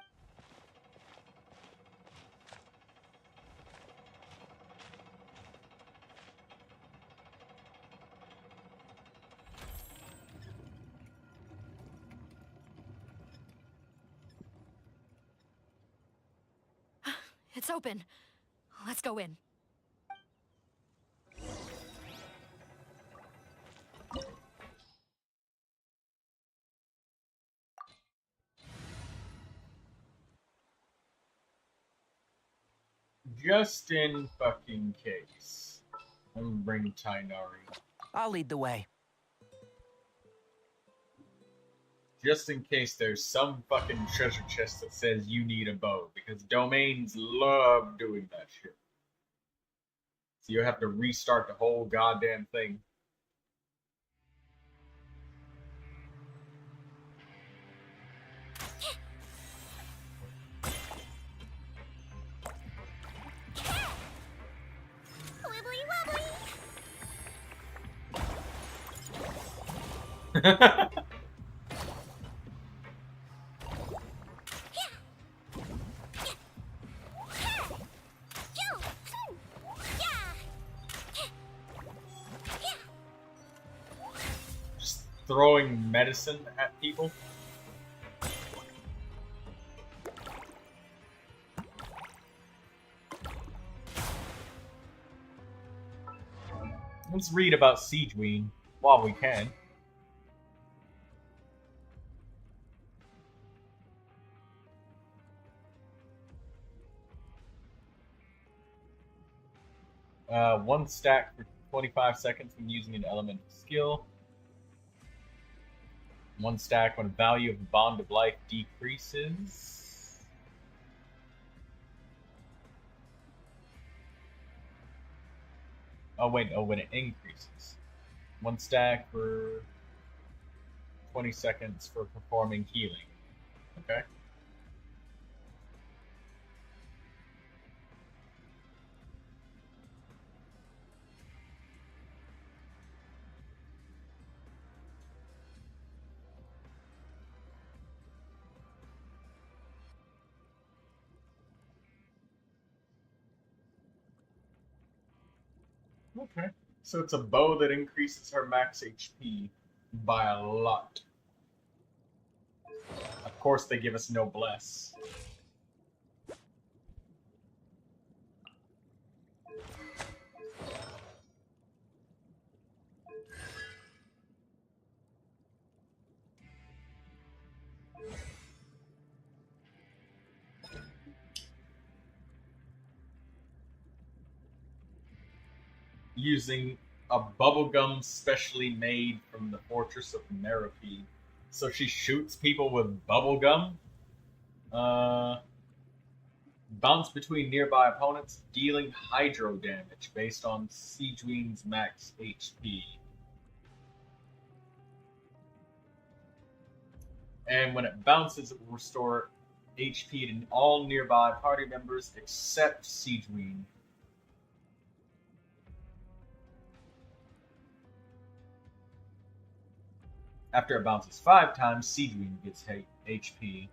It's open. Let's go in. Just in fucking case. I'm gonna bring Tainari. I'll lead the way. Just in case there's some fucking treasure chest that says you need a bow, because domains love doing that shit. So you have to restart the whole goddamn thing. Just throwing medicine at people. Let's read about Siegeween while we can. One stack for 25 seconds when using an elemental skill. One stack when value of Bond of Life decreases. Oh wait, when it increases. One stack for 20 seconds for performing healing. Okay. Okay. So it's a bow that increases her max HP by a lot. Of course, they give us noblesse. Using a bubblegum specially made from the Fortress of Meropide. So she shoots people with bubblegum. Bounce between nearby opponents, dealing hydro damage based on Siegeween's max HP. And when it bounces, it will restore HP to all nearby party members except Siegeween. After it bounces 5 times, Siegeween gets HP.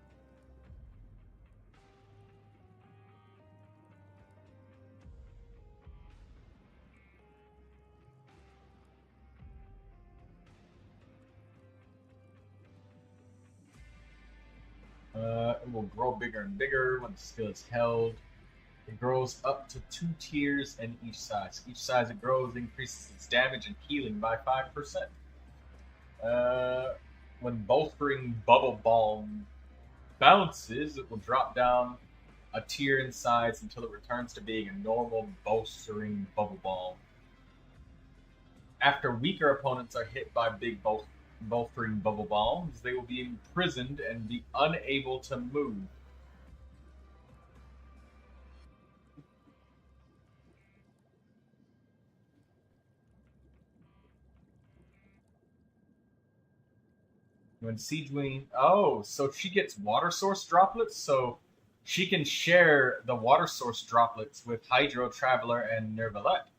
It will grow bigger and bigger when the skill is held. It grows up to 2 tiers in each size. Each size it grows increases its damage and healing by 5%. When bolstering bubble balm bounces, it will drop down a tier in size until it returns to being a normal bolstering bubble balm. After weaker opponents are hit by big bolstering bubble bombs, they will be imprisoned and be unable to move. When Siegeween... Oh, so she gets water source droplets, so she can share the water source droplets with Hydro Traveler and Neuvilette.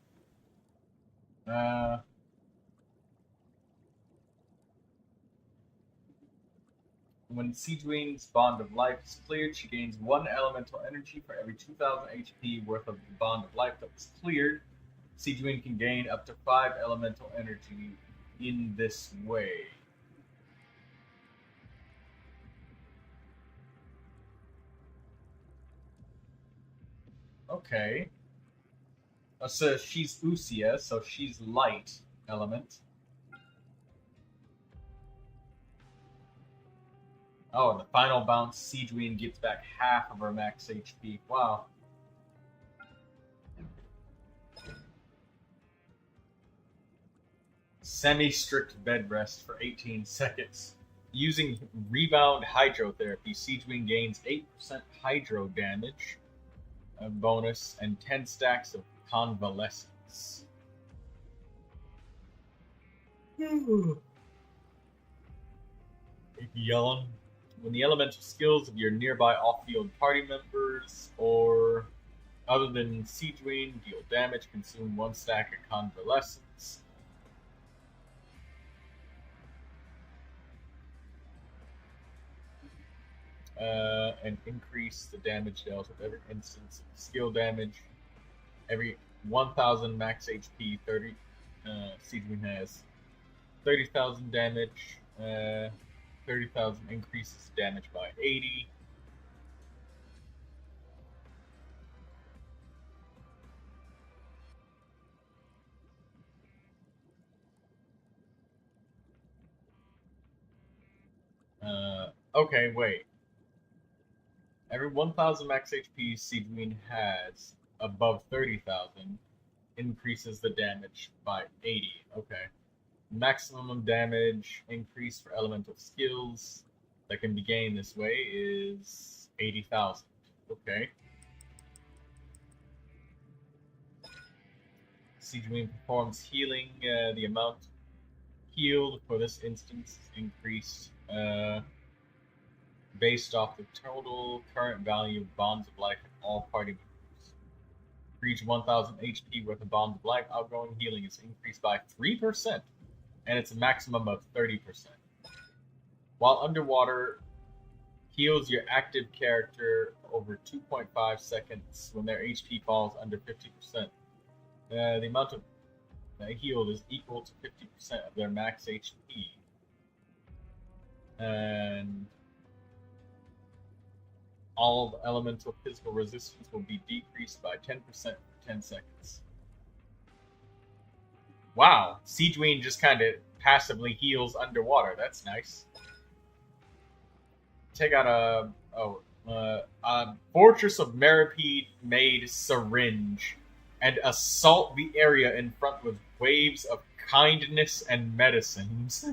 When Siegeween's Bond of Life is cleared, she gains 1 elemental energy for every 2,000 HP worth of the Bond of Life that was cleared. Siegeween can gain up to 5 elemental energy in this way. Okay. So she's Usia, so she's light element. Oh, in the final bounce, Siegeween gets back half of her max HP. Wow. Semi-strict bed rest for 18 seconds. Using Rebound Hydrotherapy, Siegeween gains 8% hydro damage bonus and 10 stacks of convalescence. Yawn. When the elemental skills of your nearby off-field party members or other than Siegeween deal damage, consume 1 stack of convalescence. and increase the damage dealt with every instance of skill damage. Every 1,000 max HP, 30. Siegewing has 30,000 damage. 30,000 increases damage by 80. Okay, wait. Every 1,000 max HP Siegewing has above 30,000 increases the damage by 80. Okay. Maximum damage increase for elemental skills that can be gained this way is 80,000. Okay. Siegewing performs healing. The amount healed for this instance is increased based off the total current value of Bonds of Life in all party members. For each 1,000 HP worth of Bonds of Life, outgoing healing is increased by 3%, and it's a maximum of 30%. While underwater, heals your active character over 2.5 seconds when their HP falls under 50%. The amount of healed is equal to 50% of their max HP. And all elemental physical resistance will be decreased by 10% for 10 seconds. Wow, Siegewing just kind of passively heals underwater. That's nice. Take out a Fortress of Meripede made syringe and assault the area in front with waves of kindness and medicines.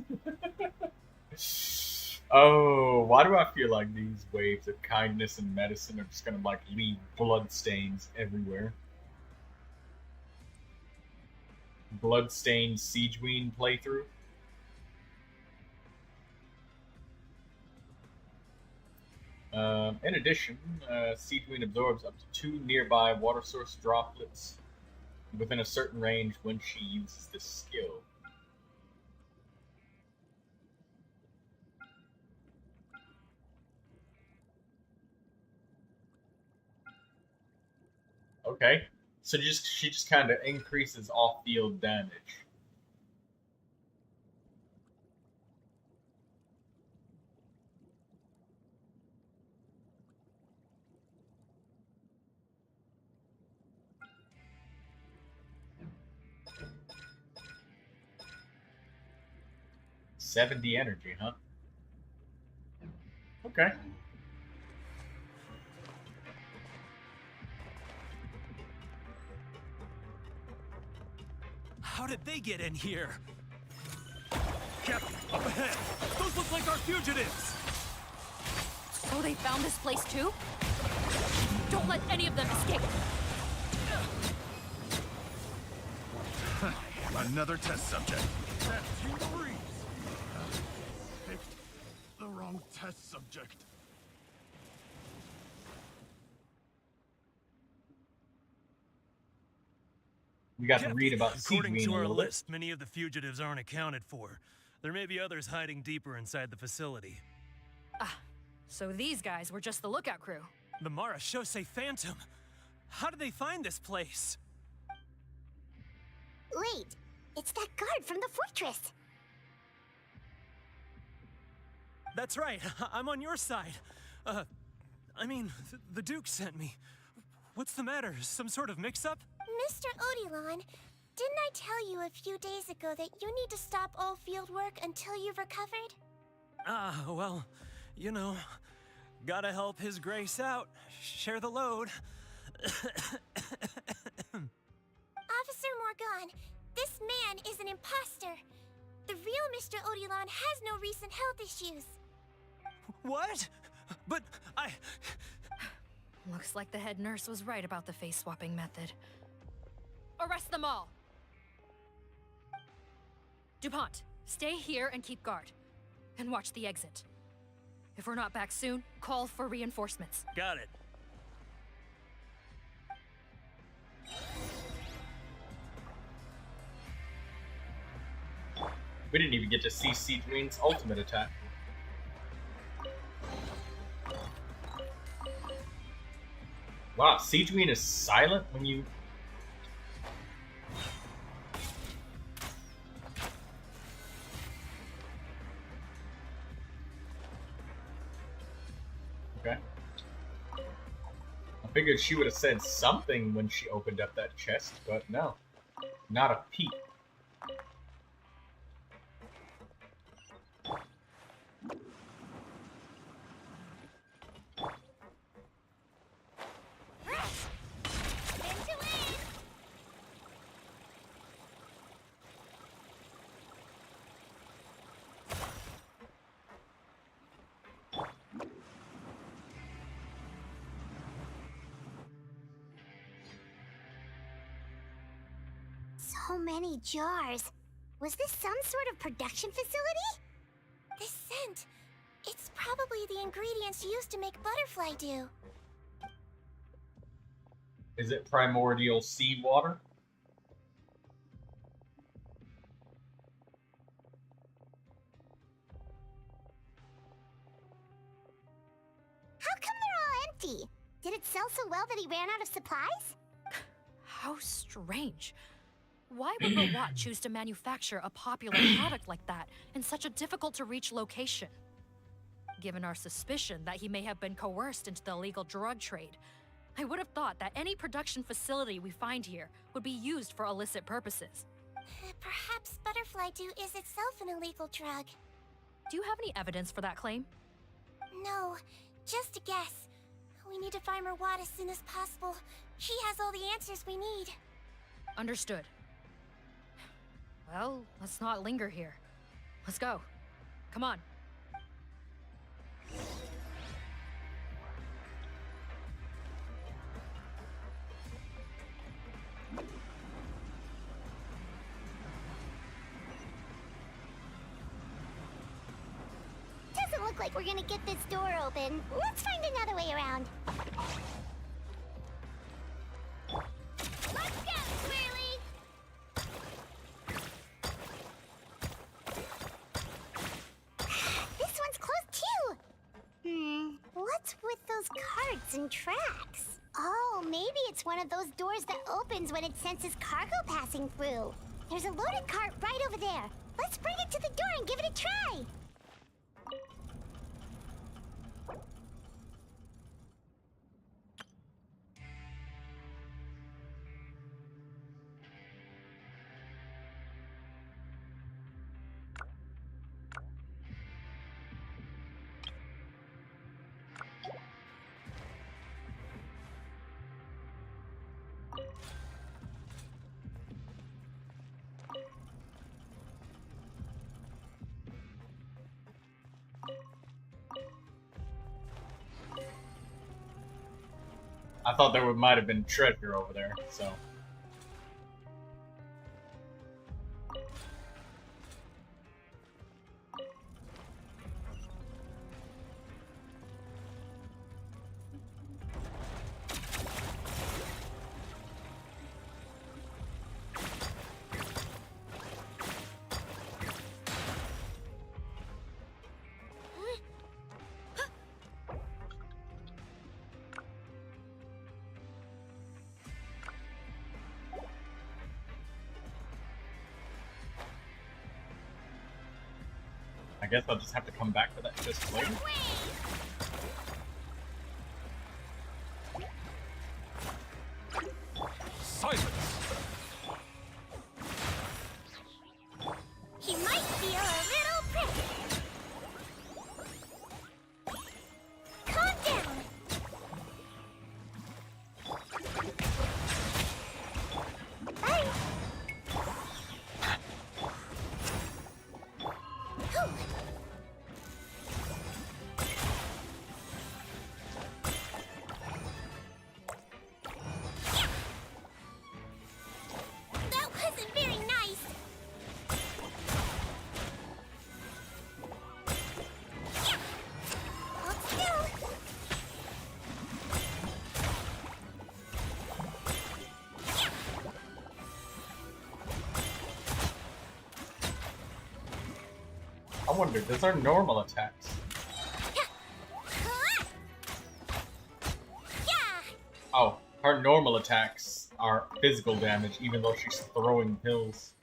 Oh, why do I feel like these waves of kindness and medicine are just gonna like leave bloodstains everywhere? Bloodstained Siegewing playthrough. In addition, Siegewing absorbs up to 2 nearby water source droplets within a certain range when she uses this skill. Okay, so she just kind of increases off-field damage. $70 energy, huh? Okay. How did they get in here? Captain, up ahead! Those look like our fugitives! So they found this place too? Don't let any of them escape! Another test subject. That's you, Maurice. Picked the wrong test subject. We got to read about According Siegewing to a our little bit. list, many of the fugitives aren't accounted for. There may be others hiding deeper inside the facility. Ah, so these guys were just the lookout crew. The Mara Shosei Phantom. How did they find this place? Wait, it's that guard from the fortress. That's right. I'm on your side. I mean, the Duke sent me. What's the matter? Some sort of mix-up? Mr. Odilon, didn't I tell you a few days ago that you need to stop all field work until you've recovered? Well, you know, gotta help His Grace out. Share the load. Officer Morgan, this man is an imposter. The real Mr. Odilon has no recent health issues. What? But Looks like the head nurse was right about the face-swapping method. Arrest them all! DuPont, stay here and keep guard. And watch the exit. If we're not back soon, call for reinforcements. got it. We didn't even get to see Siegewing's ultimate attack. Wow, Siegeween is silent when you... Okay. I figured she would have said something when she opened up that chest, but no. Not a peep. So many jars. Was this some sort of production facility? This scent. It's probably the ingredients used to make butterfly dew. Is it primordial seawater? How come they're all empty? Did it sell so well that he ran out of supplies? How strange. Why would Rawat choose to manufacture a popular product like that in such a difficult-to-reach location? Given our suspicion that he may have been coerced into the illegal drug trade, I would have thought that any production facility we find here would be used for illicit purposes. Perhaps butterfly dew is itself an illegal drug. Do you have any evidence for that claim? No, just a guess. We need to find Rawat as soon as possible. He has all the answers we need. Understood. Well, let's not linger here. Let's go. Come on. Doesn't look like we're gonna get this door open. Let's find another way around. Let's go, Swirly! This one's closed too! What's with those carts and tracks? Oh, maybe it's one of those doors that opens when it senses cargo passing through. There's a loaded cart right over there. Let's bring it to the door and give it a try! I thought there might have been treasure over there, so... I guess I'll just have to come back for that just later. Silence! He might feel a little prick. Calm down. Bye. That wasn't very nice. Hold still. I wonder, does our normal attacks? Oh, Her normal attacks are physical damage, even though she's throwing pills.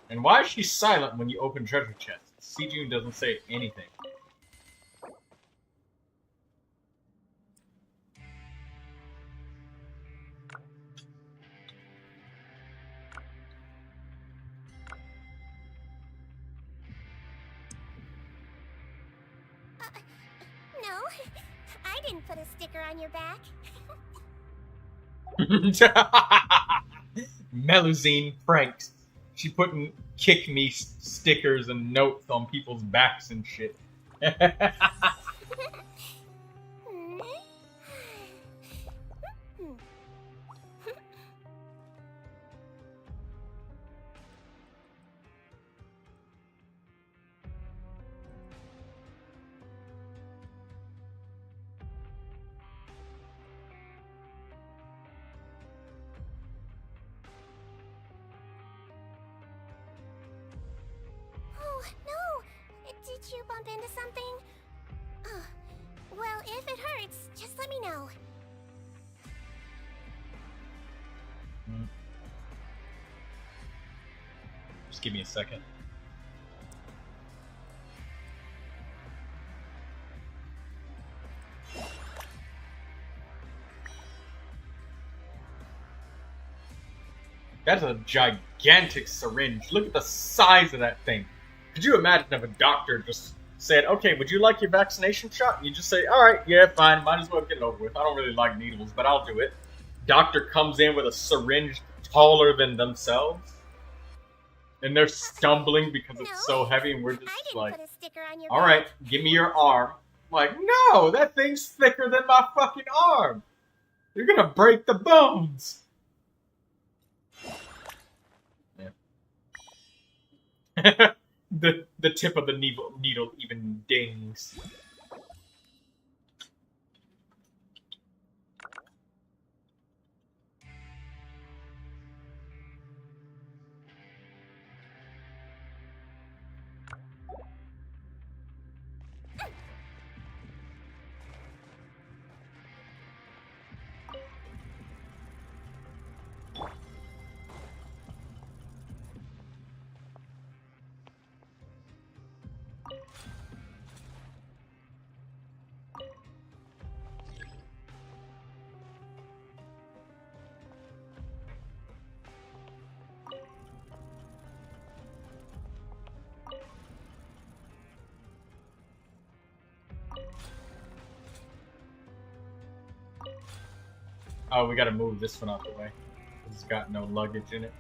And why is she silent when you open treasure chests? Sejun doesn't say anything. No, I didn't put a sticker on your back. Melusine pranks. She putting kick me stickers and notes on people's backs and shit. Oh, no! Did you bump into something? Oh, well, if it hurts, just let me know. Just give me a second. That's a gigantic syringe. Look at the size of that thing. Could you imagine if a doctor just said, okay, would you like your vaccination shot? And you just say, alright, yeah, fine, might as well get it over with. I don't really like needles, but I'll do it. Doctor comes in with a syringe taller than themselves. And they're stumbling because it's so heavy, and we're just like, alright, give me your arm. I'm like, no, that thing's thicker than my fucking arm. You're gonna break the bones. Yeah. the tip of the needle even dings. Oh, we gotta move this one out the way. It's got no luggage in it.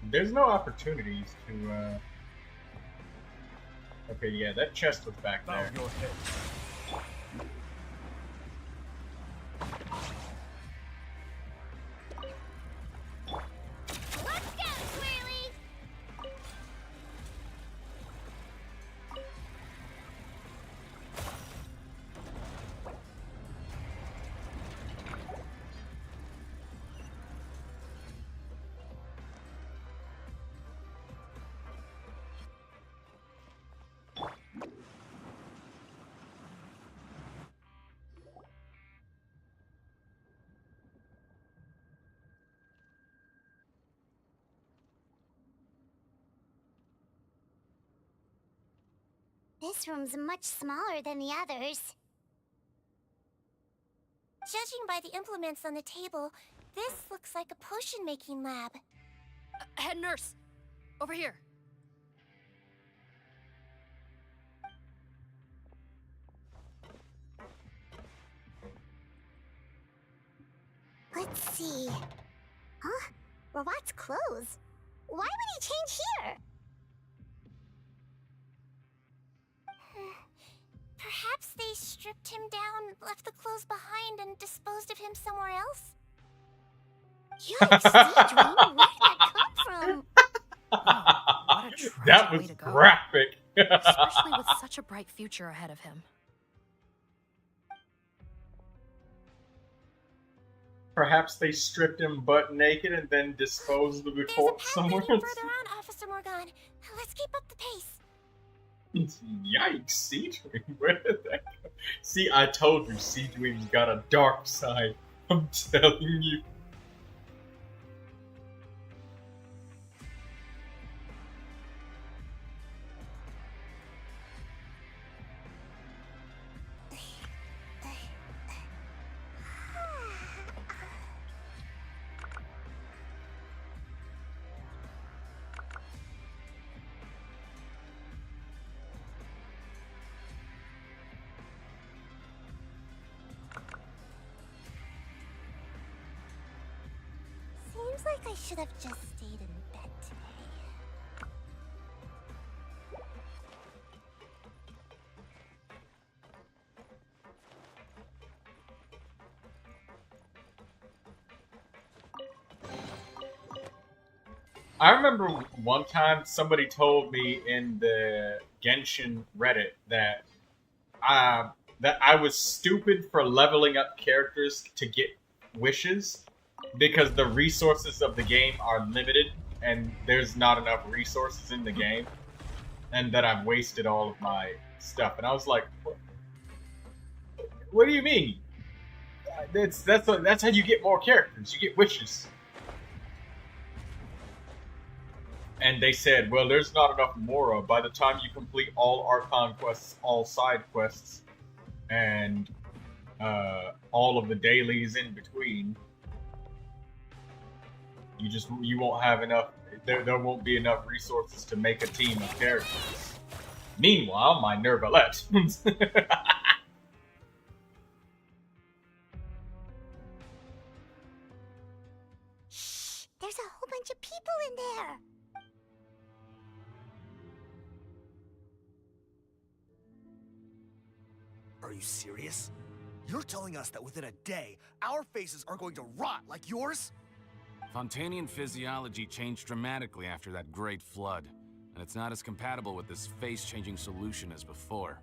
There's no opportunities to, Okay, yeah, that chest was back there. Bow your head. This room's much smaller than the others. Judging by the implements on the table, this looks like a potion-making lab. Head nurse! Over here. Let's see. Huh? Robot's clothes. Why would he change here? Perhaps they stripped him down, left the clothes behind, and disposed of him somewhere else? Yikes, Daedra, where did that come from? What a tragic That was way to go. graphic. Especially with such a bright future ahead of him. Perhaps they stripped him butt naked and then disposed of the corpse somewhere else. Further on, Officer Morgan. Let's keep up the pace. Yikes, Sea Dream, where did that go? See, I told you, Sea Dream's got a dark side. I'm telling you. Seems like I should have just stayed in bed today. I remember one time somebody told me in the Genshin Reddit that I was stupid for leveling up characters to get wishes because the resources of the game are limited and there's not enough resources in the game, and that I've wasted all of my stuff. And I was like, what do you mean? That's how you get more characters. You get wishes. And they said, well, there's not enough Mora. By the time you complete all Archon quests, all side quests, and all of the dailies in between, you won't have enough. There won't be enough resources to make a team of characters. Meanwhile, my Neuvilette. Shh! There's a whole bunch of people in there! Are you serious? You're telling us that within a day, our faces are going to rot like yours? Fontanian physiology changed dramatically after that great flood, and it's not as compatible with this face-changing solution as before.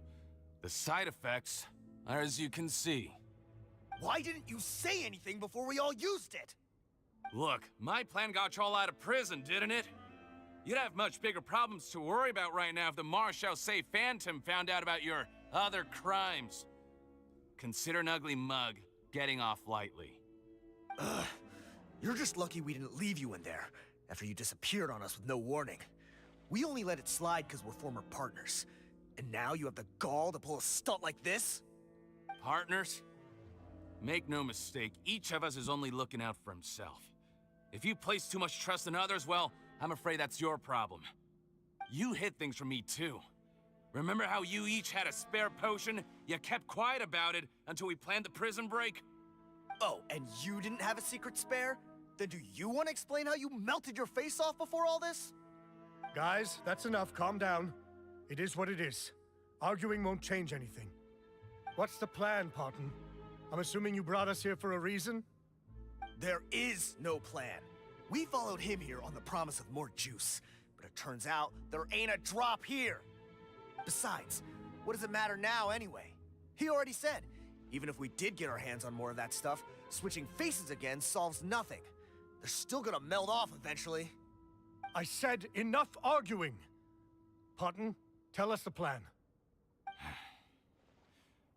The side effects are as you can see. Why didn't you say anything before we all used it? Look, my plan got you all out of prison, didn't it? You'd have much bigger problems to worry about right now if the Marshal Say Phantom found out about your other crimes. Consider an ugly mug getting off lightly. Ugh. You're just lucky we didn't leave you in there after you disappeared on us with no warning. We only let it slide because we're former partners. And now you have the gall to pull a stunt like this? Partners? Make no mistake, each of us is only looking out for himself. If you place too much trust in others, well, I'm afraid that's your problem. You hid things from me too. Remember how you each had a spare potion? You kept quiet about it until we planned the prison break? Oh, and you didn't have a secret spare? Then do you want to explain how you melted your face off before all this? Guys, that's enough. Calm down. It is what it is. Arguing won't change anything. What's the plan, Parton? I'm assuming you brought us here for a reason? There is no plan. We followed him here on the promise of more juice, but it turns out there ain't a drop here. Besides, what does it matter now anyway? He already said, even if we did get our hands on more of that stuff, switching faces again solves nothing. They're still gonna meld off eventually. I said enough arguing! Parton, tell us the plan.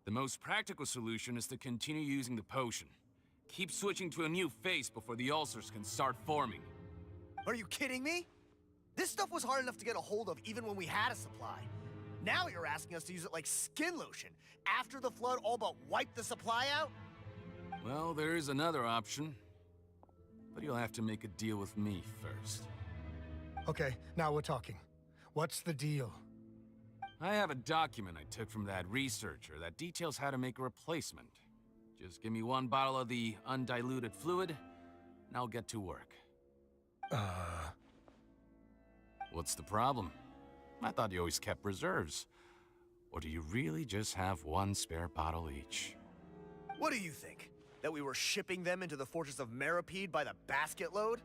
The most practical solution is to continue using the potion. Keep switching to a new face before the ulcers can start forming. Are you kidding me? This stuff was hard enough to get a hold of even when we had a supply. Now you're asking us to use it like skin lotion, after the flood all but wiped the supply out? Well, there is another option. But you'll have to make a deal with me first. Okay, now we're talking. What's the deal? I have a document I took from that researcher that details how to make a replacement. Just give me one bottle of the undiluted fluid, and I'll get to work. What's the problem? I thought you always kept reserves. Or do you really just have one spare bottle each? What do you think? That we were shipping them into the fortress of Meripede by the basket load?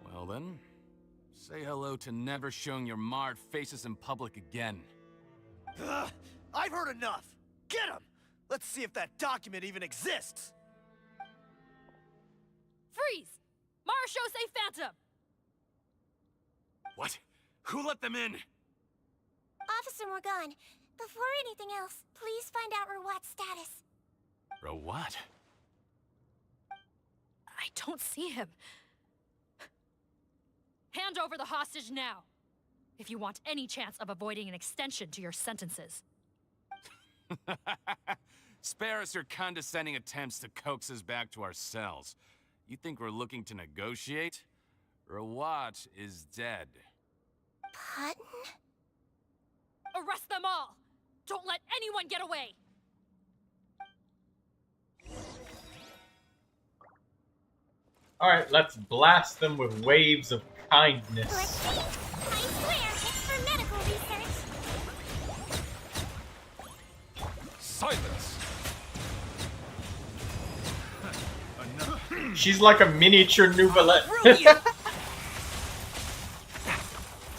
Well then, say hello to never showing your marred faces in public again. Ugh, I've heard enough! Get him! Let's see if that document even exists! Freeze! Marashosei Phantom! What? Who let them in? Officer Morgan, before anything else, please find out Rawat's status. Rawat? I don't see him. Hand over the hostage now, if you want any chance of avoiding an extension to your sentences. Spare us your condescending attempts to coax us back to our cells. You think we're looking to negotiate? Rawat is dead. Pardon? Arrest them all! Don't let anyone get away! Alright, let's blast them with waves of kindness. I swear, it's for medical research. Silence! She's like a miniature Neuvilette.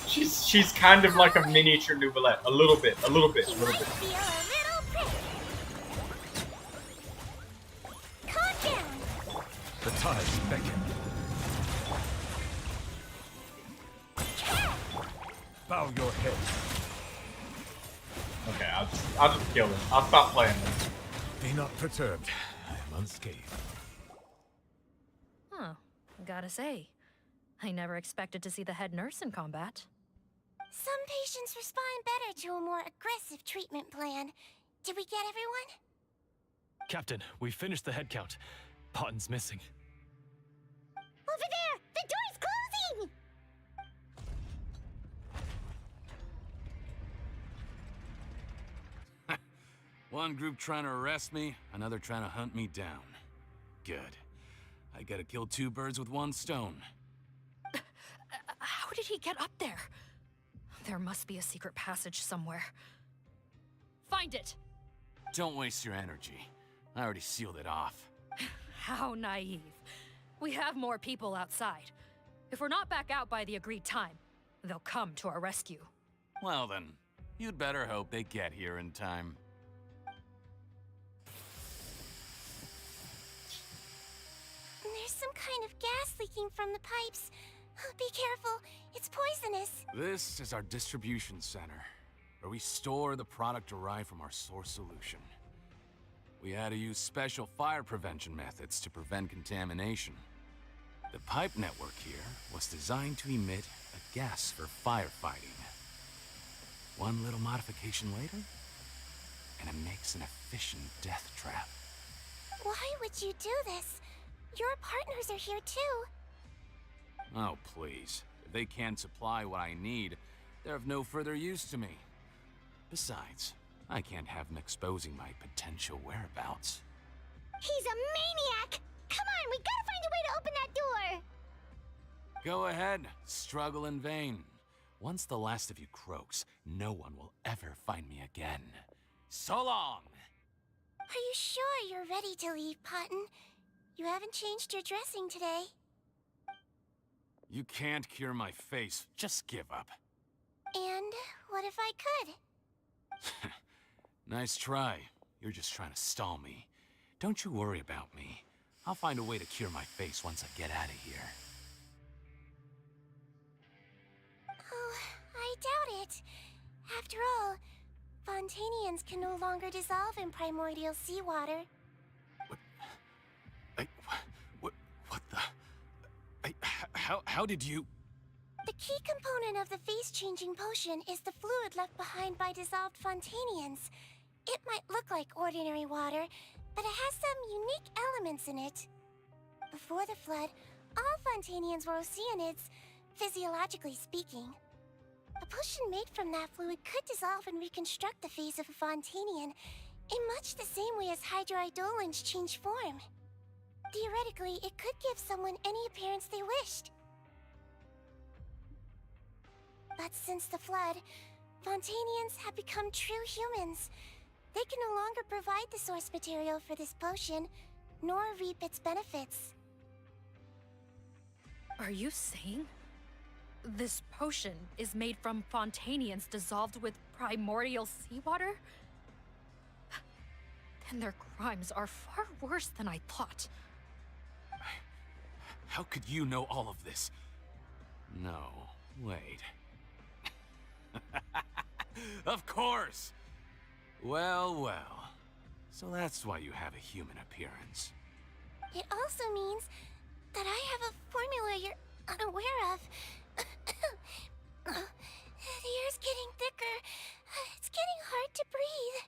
She's kind of like a miniature Neuvilette. A little bit. Feel a little pretty. Calm down. The tides beckon. Bow your head. Okay, I'll just kill him. I'll stop playing them. Be not perturbed. I am unscathed. Huh. Gotta say, I never expected to see the head nurse in combat. Some patients respond better to a more aggressive treatment plan. Did we get everyone? Captain, we finished the head count. Potten's missing. Over there! The door's closing! One group trying to arrest me, another trying to hunt me down. Good. I gotta kill two birds with one stone. How did he get up there? There must be a secret passage somewhere. Find it! Don't waste your energy. I already sealed it off. How naive. We have more people outside. If we're not back out by the agreed time, they'll come to our rescue. Well then, you'd better hope they get here in time. There's some kind of gas leaking from the pipes. Be careful, it's poisonous. This is our distribution center, where we store the product derived from our source solution. We had to use special fire prevention methods to prevent contamination. The pipe network here was designed to emit a gas for firefighting. One little modification later, and it makes an efficient death trap. Why would you do this? Your partners are here too. Oh, please. If they can't supply what I need, they're of no further use to me. Besides, I can't have them exposing my potential whereabouts. He's a maniac! Come on, we gotta find a way to open that door! Go ahead, struggle in vain. Once the last of you croaks, no one will ever find me again. So long! Are you sure you're ready to leave, Potten? You haven't changed your dressing today. You can't cure my face, just give up. And what if I could? Nice try. You're just trying to stall me. Don't you worry about me. I'll find a way to cure my face once I get out of here. Oh, I doubt it. After all, Fontanians can no longer dissolve in primordial seawater. What the... How did you... The key component of the face-changing potion is the fluid left behind by dissolved Fontanians. It might look like ordinary water, but it has some unique elements in it. Before the flood, all Fontanians were oceanids, physiologically speaking. A potion made from that fluid could dissolve and reconstruct the face of a Fontanian in much the same way as hydroidolins change form. Theoretically, it could give someone any appearance they wished. But since the flood, Fontanians have become true humans. They can no longer provide the source material for this potion, nor reap its benefits. Are you saying this potion is made from Fontanians dissolved with primordial seawater? Then their crimes are far worse than I thought. How could you know all of this? No, wait. Of course! Well, well. So that's why you have a human appearance. It also means that I have a formula you're unaware of. The air's getting thicker. It's getting hard to breathe.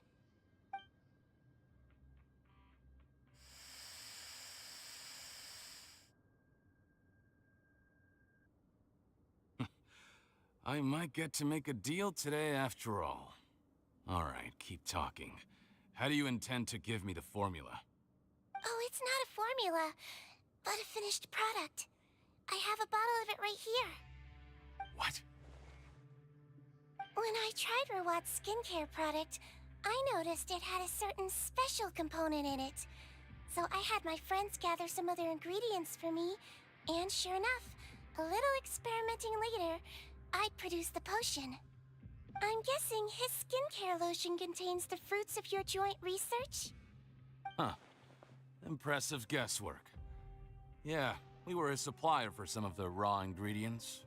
I might get to make a deal today after all. Alright, keep talking. How do you intend to give me the formula? Oh, it's not a formula, but a finished product. I have a bottle of it right here. What? When I tried Rawat's skincare product, I noticed it had a certain special component in it. So I had my friends gather some other ingredients for me, and sure enough, a little experimenting later, I produced the potion. I'm guessing his skincare lotion contains the fruits of your joint research? Huh. Impressive guesswork. Yeah, we were a supplier for some of the raw ingredients.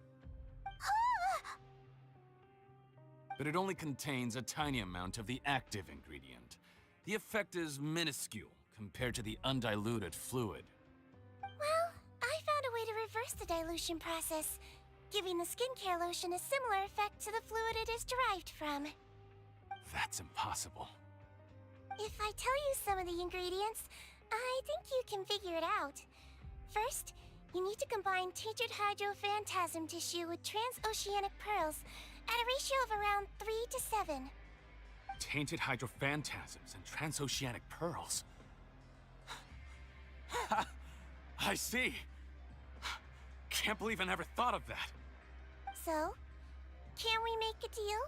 But it only contains a tiny amount of the active ingredient. The effect is minuscule compared to the undiluted fluid. Well, I found a way to reverse the dilution process, giving the skincare lotion a similar effect to the fluid it is derived from. That's impossible. If I tell you some of the ingredients, I think you can figure it out. First, you need to combine tainted hydrophantasm tissue with transoceanic pearls at a ratio of around 3 to 7. Tainted hydrophantasms and transoceanic pearls. I see. Can't believe I never thought of that. So, can we make a deal?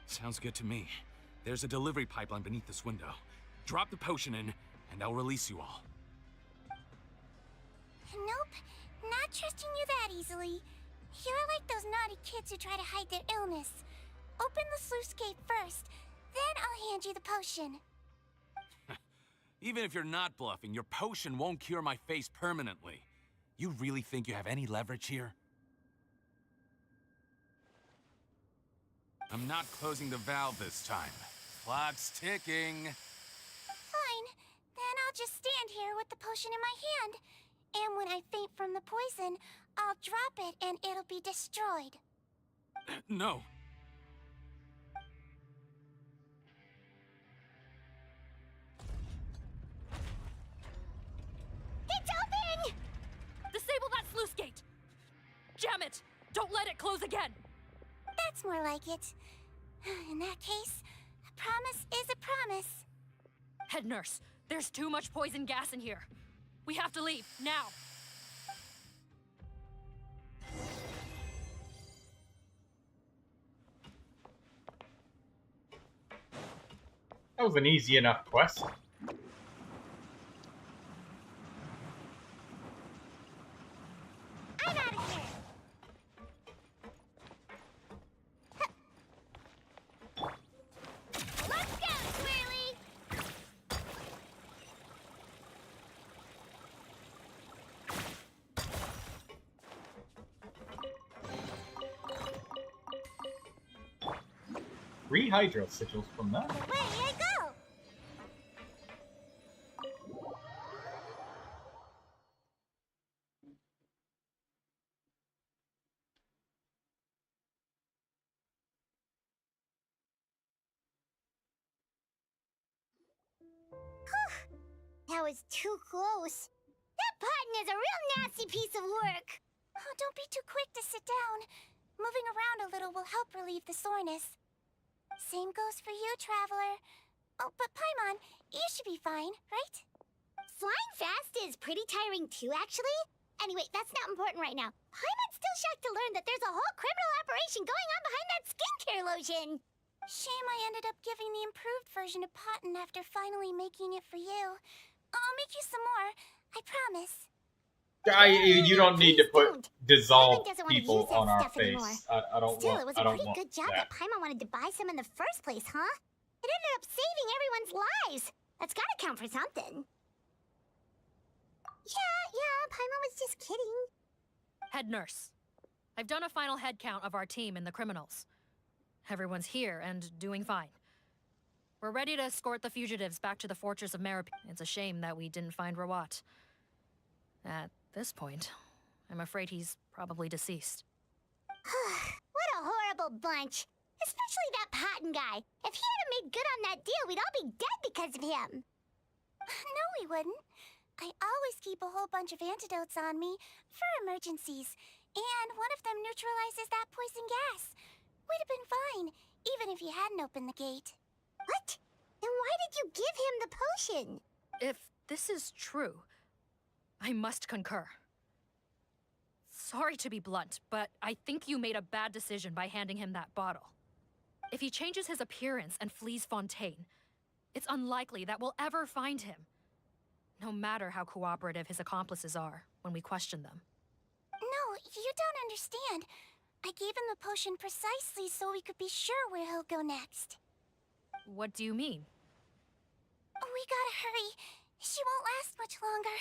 Sounds good to me. There's a delivery pipeline beneath this window. Drop the potion in, and I'll release you all. Nope, not trusting you that easily. You're like those naughty kids who try to hide their illness. Open the sluice gate first, then I'll hand you the potion. Even if you're not bluffing, your potion won't cure my face permanently. You really think you have any leverage here? I'm not closing the valve this time. Clock's ticking. Fine, then I'll just stand here with the potion in my hand. And when I faint from the poison, I'll drop it and it'll be destroyed. No. It's open! Disable that sluice gate! Jam it! Don't let it close again! That's more like it. In that case, a promise is a promise. Head nurse, there's too much poison gas in here. We have to leave, now! That was an easy enough quest. I'm out of here. Let's go, Swirly. Rehydro sigils from that. Away I go! That was too close. That button is a real nasty piece of work. Oh, don't be too quick to sit down. Moving around a little will help relieve the soreness. Same goes for you, Traveler. Oh, but Paimon, you should be fine, right? Flying fast is pretty tiring too, actually. Anyway, that's not important right now. Paimon's still shocked to learn that there's a whole criminal operation going on behind that skincare lotion. Shame I ended up giving the improved version to Potten after finally making it for you. I'll make you some more, I promise. You don't need to put dissolved doesn't want to people use that on our stuff face. anymore. I don't Still, want. it was I a don't pretty want good job that. that Paimon wanted to buy some in the first place, huh? It ended up saving everyone's lives. That's gotta count for something. Yeah, Paimon was just kidding. Head nurse. I've done a final head count of our team and the criminals. Everyone's here and doing fine. We're ready to escort the fugitives back to the fortress of Merop. It's a shame that we didn't find Rawat. At this point, I'm afraid he's probably deceased. What a horrible bunch. Especially that Patton guy. If he hadn't made good on that deal, we'd all be dead because of him. No, we wouldn't. I always keep a whole bunch of antidotes on me for emergencies, and one of them neutralizes that poison gas. We'd have been fine, even if you hadn't opened the gate. What? Then why did you give him the potion? If this is true, I must concur. Sorry to be blunt, but I think you made a bad decision by handing him that bottle. If he changes his appearance and flees Fontaine, it's unlikely that we'll ever find him. No matter how cooperative his accomplices are when we question them. No, you don't understand. I gave him the potion precisely so we could be sure where he'll go next. What do you mean? We gotta hurry. She won't last much longer.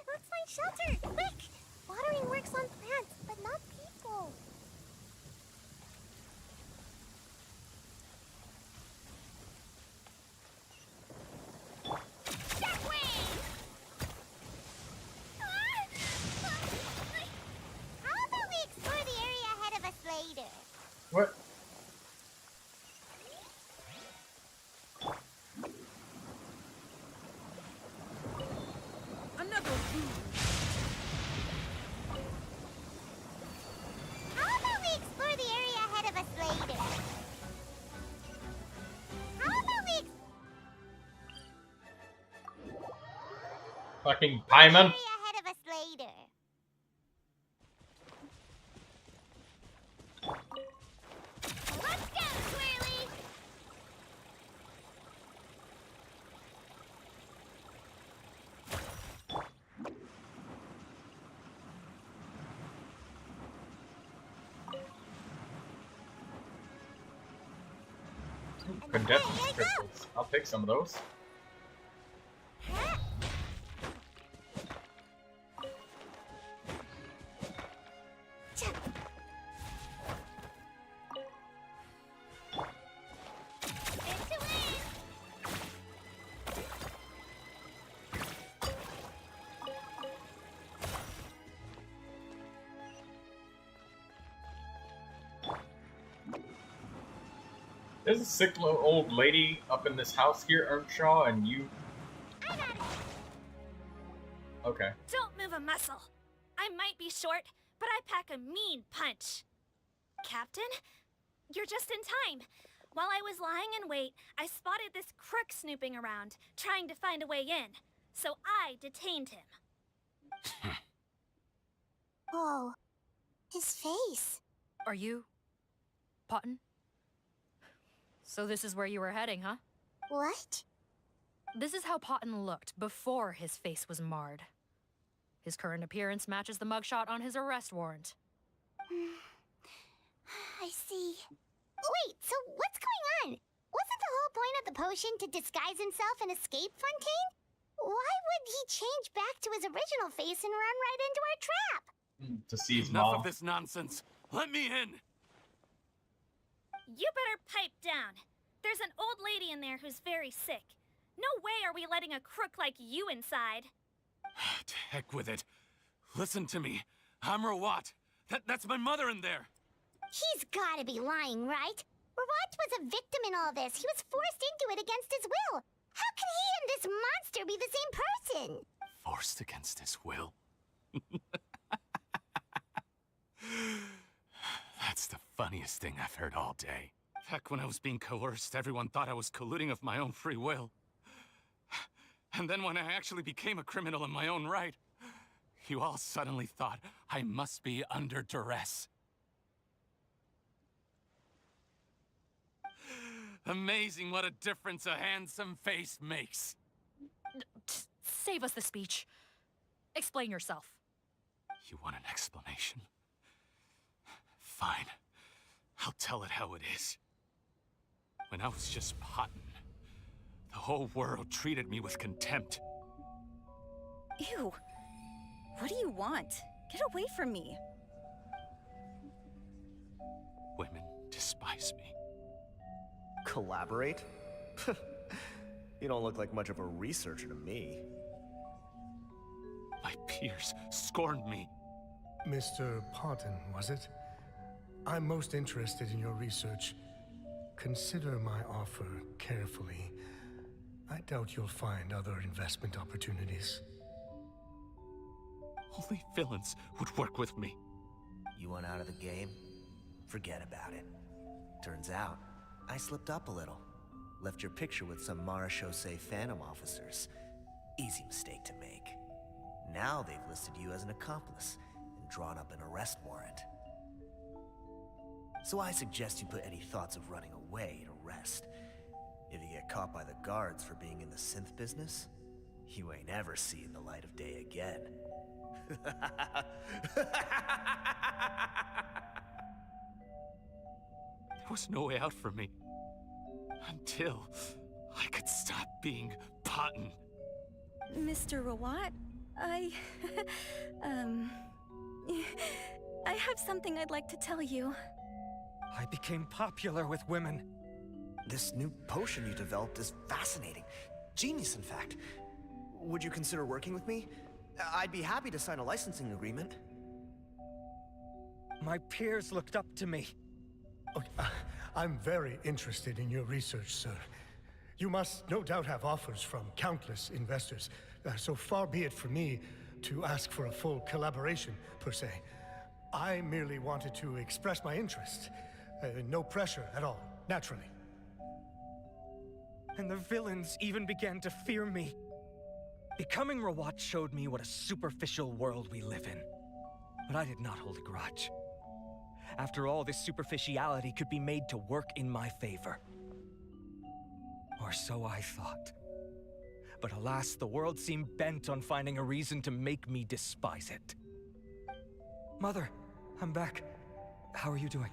Let's find shelter! Quick! Watering works on plants, but not people. That way! How about we explore the area ahead of us later? What? Another How about we explore the area ahead of us later? How about we Fucking Paimon. area ahead of us later? Let's go, Swirly! Condensed crystals. I'll take some of those. There's a sick little old lady up in this house here, Earnshaw, and you... Okay. Don't move a muscle. I might be short, but I pack a mean punch. Captain, you're just in time. While I was lying in wait, I spotted this crook snooping around, trying to find a way in. So I detained him. Oh, his face. Are you... Potton? So this is where you were heading, huh? What? This is how Potton looked before his face was marred. His current appearance matches the mugshot on his arrest warrant. I see. Wait, so what's going on? Wasn't the whole point of the potion to disguise himself and escape Fontaine? Why would he change back to his original face and run right into our trap? To see his Enough mom. of this nonsense. Let me in. You better pipe down. There's an old lady in there who's very sick. No way are we letting a crook like you inside. To heck with it. Listen to me. I'm Rawat. That's my mother in there. He's gotta be lying, right? Rawat was a victim in all this. He was forced into it against his will. How can he and this monster be the same person? Forced against his will. That's the funniest thing I've heard all day. Heck, when I was being coerced, everyone thought I was colluding of my own free will. And then when I actually became a criminal in my own right, you all suddenly thought I must be under duress. Amazing what a difference a handsome face makes. Save us the speech. Explain yourself. You want an explanation? Fine. I'll tell it how it is. When I was just potting, the whole world treated me with contempt. Ew. What do you want? Get away from me. Women despise me. Collaborate? You don't look like much of a researcher to me. My peers scorned me. Mr. Potton, was it? I'm most interested in your research. Consider my offer carefully. I doubt you'll find other investment opportunities. Only villains would work with me. You want out of the game? Forget about it. Turns out, I slipped up a little. Left your picture with some Marechaussee Phantom officers. Easy mistake to make. Now they've listed you as an accomplice and drawn up an arrest warrant. So I suggest you put any thoughts of running away to rest. If you get caught by the guards for being in the synth business, you ain't ever seeing the light of day again. There was no way out for me. Until I could stop being Potton. Mr. Rawat, I have something I'd like to tell you. I became popular with women. This new potion you developed is fascinating. Genius, in fact. Would you consider working with me? I'd be happy to sign a licensing agreement. My peers looked up to me. Okay, I'm very interested in your research, sir. You must no doubt have offers from countless investors. So far be it from me to ask for a full collaboration, per se. I merely wanted to express my interest. No pressure at all, naturally. And the villains even began to fear me. Becoming Rawat showed me what a superficial world we live in. But I did not hold a grudge. After all, this superficiality could be made to work in my favor. Or so I thought. But alas, the world seemed bent on finding a reason to make me despise it. Mother, I'm back. How are you doing?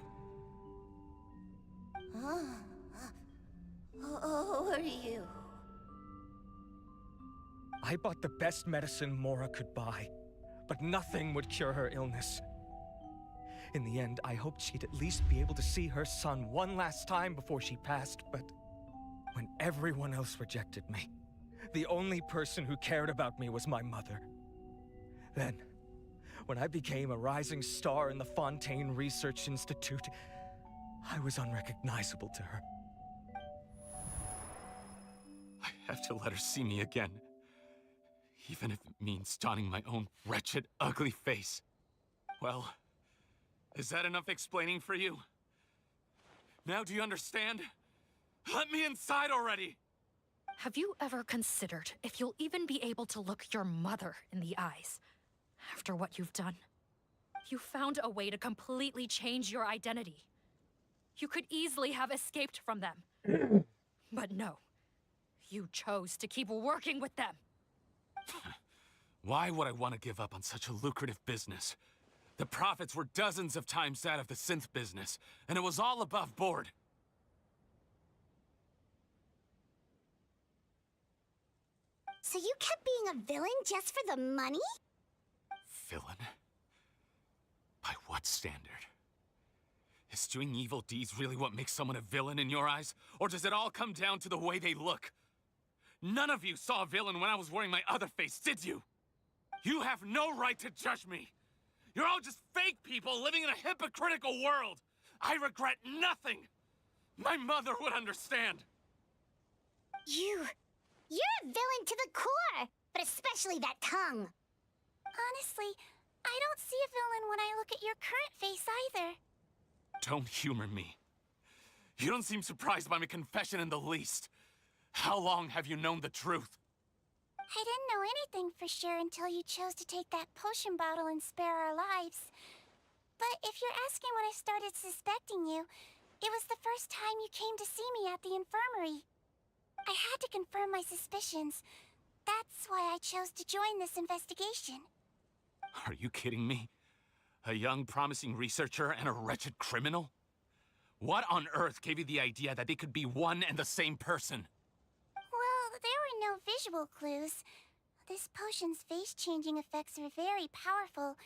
Who are you? I bought the best medicine Mora could buy, but nothing would cure her illness. In the end, I hoped she'd at least be able to see her son one last time before she passed, but when everyone else rejected me, the only person who cared about me was my mother. Then, when I became a rising star in the Fontaine Research Institute, I was unrecognizable to her. I have to let her see me again. Even if it means donning my own wretched, ugly face. Well, is that enough explaining for you? Now do you understand? Let me inside already! Have you ever considered if you'll even be able to look your mother in the eyes after what you've done? You found a way to completely change your identity. You could easily have escaped from them. But no. You chose to keep working with them. Why would I want to give up on such a lucrative business? The profits were dozens of times that of the synth business, and it was all above board. So you kept being a villain just for the money? Villain? By what standard? Is doing evil deeds really what makes someone a villain in your eyes? Or does it all come down to the way they look? None of you saw a villain when I was wearing my other face, did you? You have no right to judge me! You're all just fake people living in a hypocritical world! I regret nothing! My mother would understand! You're a villain to the core! But especially that tongue! Honestly, I don't see a villain when I look at your current face either. Don't humor me. You don't seem surprised by my confession in the least. How long have you known the truth? I didn't know anything for sure until you chose to take that potion bottle and spare our lives. But if you're asking when I started suspecting you, it was the first time you came to see me at the infirmary. I had to confirm my suspicions, That's why I chose to join this investigation. Are you kidding me? A young, promising researcher and a wretched criminal? What on earth gave you the idea that they could be one and the same person? Well, there were no visual clues. This potion's face-changing effects are very powerful.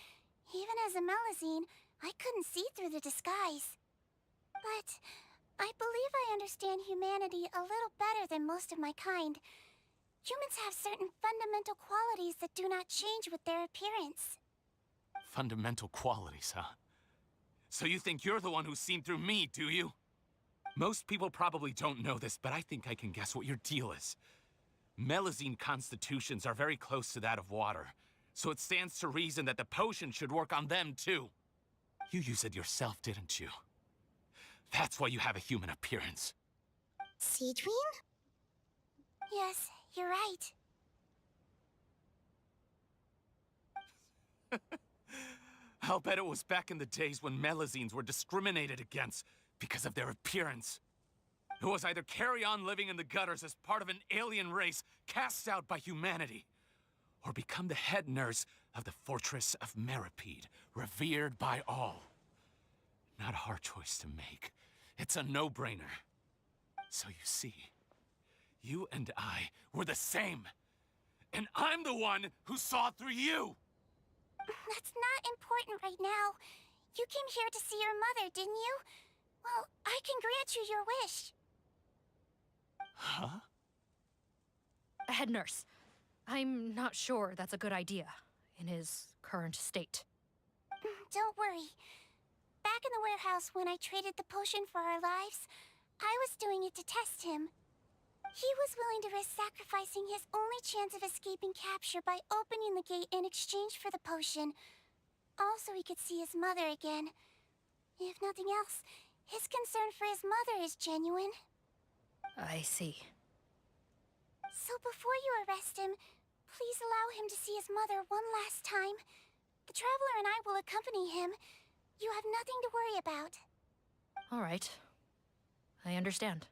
Even as a Melusine, I couldn't see through the disguise. But I believe I understand humanity a little better than most of my kind. Humans have certain fundamental qualities that do not change with their appearance. Fundamental qualities, huh? So you think you're the one who's seen through me, do you? Most people probably don't know this, but I think I can guess what your deal is. Melusine constitutions are very close to that of water, so it stands to reason that the potion should work on them too. You use it yourself, didn't you? That's why you have a human appearance. Seedween? Yes, you're right. I'll bet it was back in the days when Melusines were discriminated against because of their appearance. It was either carry on living in the gutters as part of an alien race cast out by humanity, or become the head nurse of the fortress of Meripede, revered by all. Not a hard choice to make. It's a no-brainer. So you see, you and I were the same. And I'm the one who saw through you! That's not important right now. You came here to see your mother, didn't you? Well, I can grant you your wish. Huh? Head nurse, I'm not sure that's a good idea in his current state. Don't worry. Back in the warehouse when I traded the potion for our lives, I was doing it to test him. He was willing to risk sacrificing his only chance of escaping capture by opening the gate in exchange for the potion. Also, he could see his mother again. If nothing else, his concern for his mother is genuine. I see. So before you arrest him, please allow him to see his mother one last time. The Traveler and I will accompany him. You have nothing to worry about. All right. I understand.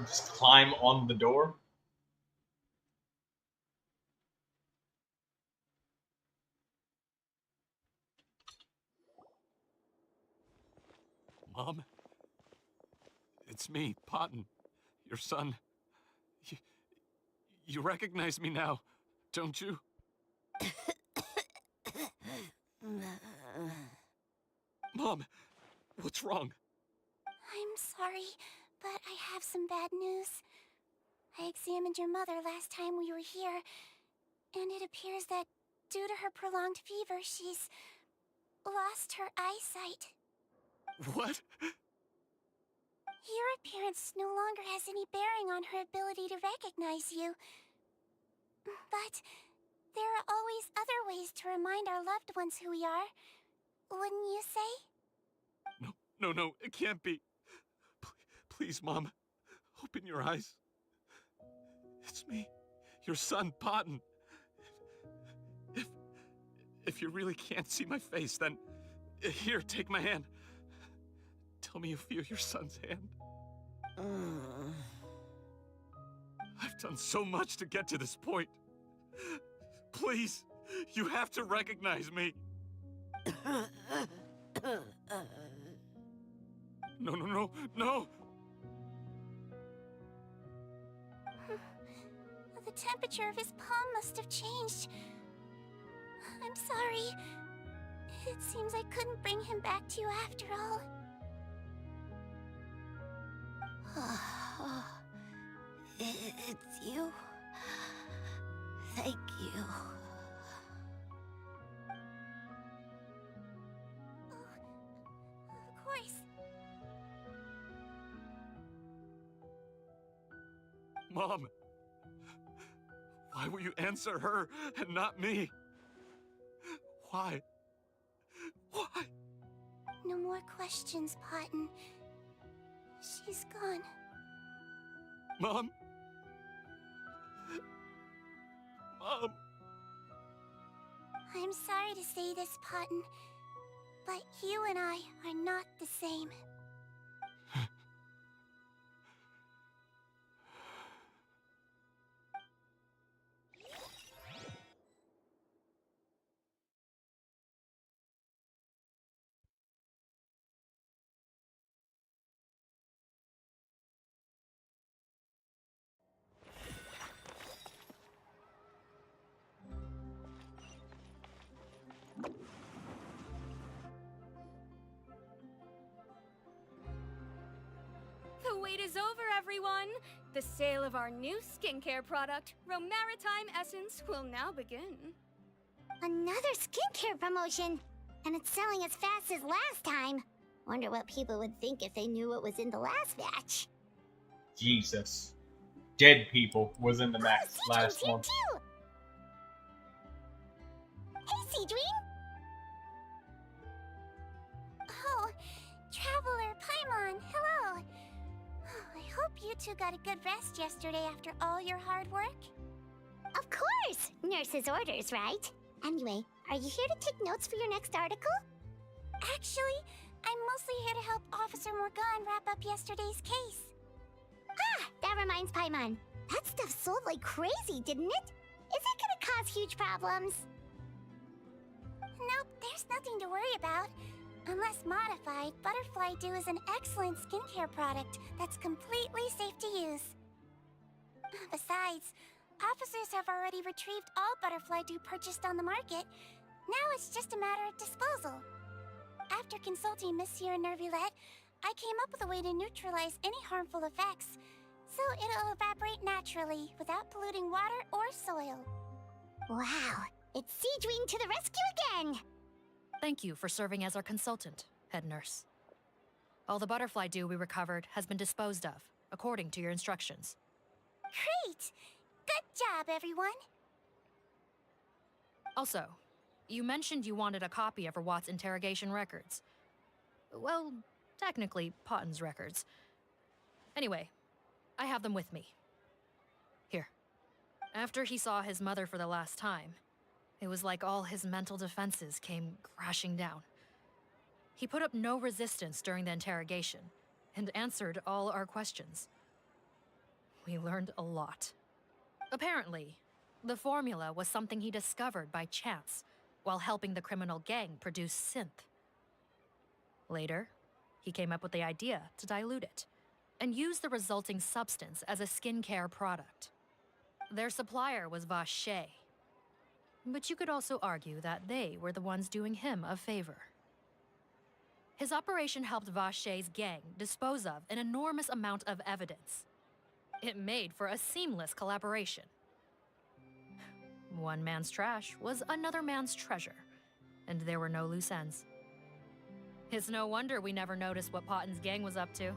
Just climb on the door. Mom? It's me, Potton, your son. You recognize me now, don't you? Mom, what's wrong? I'm sorry, but I have some bad news. I examined your mother last time we were here, and it appears that due to her prolonged fever, she's lost her eyesight. What? Your appearance no longer has any bearing on her ability to recognize you. But there are always other ways to remind our loved ones who we are. Wouldn't you say? No, it can't be. Please, Mom, open your eyes. It's me, your son, Potton. If you really can't see my face, then here, take my hand. Tell me you feel your son's hand. I've done so much to get to this point. Please, you have to recognize me. No. The temperature of his palm must have changed. I'm sorry. It seems I couldn't bring him back to you after all. It's you. Thank you. Of course. Mom, why will you answer her and not me? Why? No No more questions, Potton. She's gone. Mom? Mom? I'm sorry to say this, Potton, but you and I are not the same. The wait is over, everyone! The sale of our new skincare product, Romaritime Essence, will now begin. Another skincare promotion! And it's selling as fast as last time. Wonder what people would think if they knew what was in the last batch. Jesus. Dead people was in the last here one. too! Hey, Seedween! Oh, Traveler Paimon, hello! Oh, I hope you two got a good rest yesterday after all your hard work. Of course! Nurse's orders, right? Anyway, are you here to take notes for your next article? Actually, I'm mostly here to help Officer Morgan wrap up yesterday's case. Ah, that reminds Paimon. That stuff sold like crazy, didn't it? Is it gonna cause huge problems? Nope, there's nothing to worry about. Unless modified, Butterfly Dew is an excellent skincare product that's completely safe to use. Besides, officers have already retrieved all Butterfly Dew purchased on the market. Now it's just a matter of disposal. After consulting Monsieur Neuvilette, I came up with a way to neutralize any harmful effects, so it'll evaporate naturally without polluting water or soil. Wow, it's Seedween to the rescue again! Thank you for serving as our consultant, head nurse. All the butterfly dew we recovered has been disposed of, according to your instructions. Great! Good job, everyone! Also, you mentioned you wanted a copy of Watt's interrogation records. Well, technically, Potton's records. Anyway, I have them with me. Here. After he saw his mother for the last time, it was like all his mental defenses came crashing down. He put up no resistance during the interrogation, and answered all our questions. We learned a lot. Apparently, the formula was something he discovered by chance, while helping the criminal gang produce synth. Later, he came up with the idea to dilute it, and use the resulting substance as a skincare product. Their supplier was Vache. But you could also argue that they were the ones doing him a favor. His operation helped Vache's gang dispose of an enormous amount of evidence. It made for a seamless collaboration. One man's trash was another man's treasure, and there were no loose ends. It's no wonder we never noticed what Potton's gang was up to.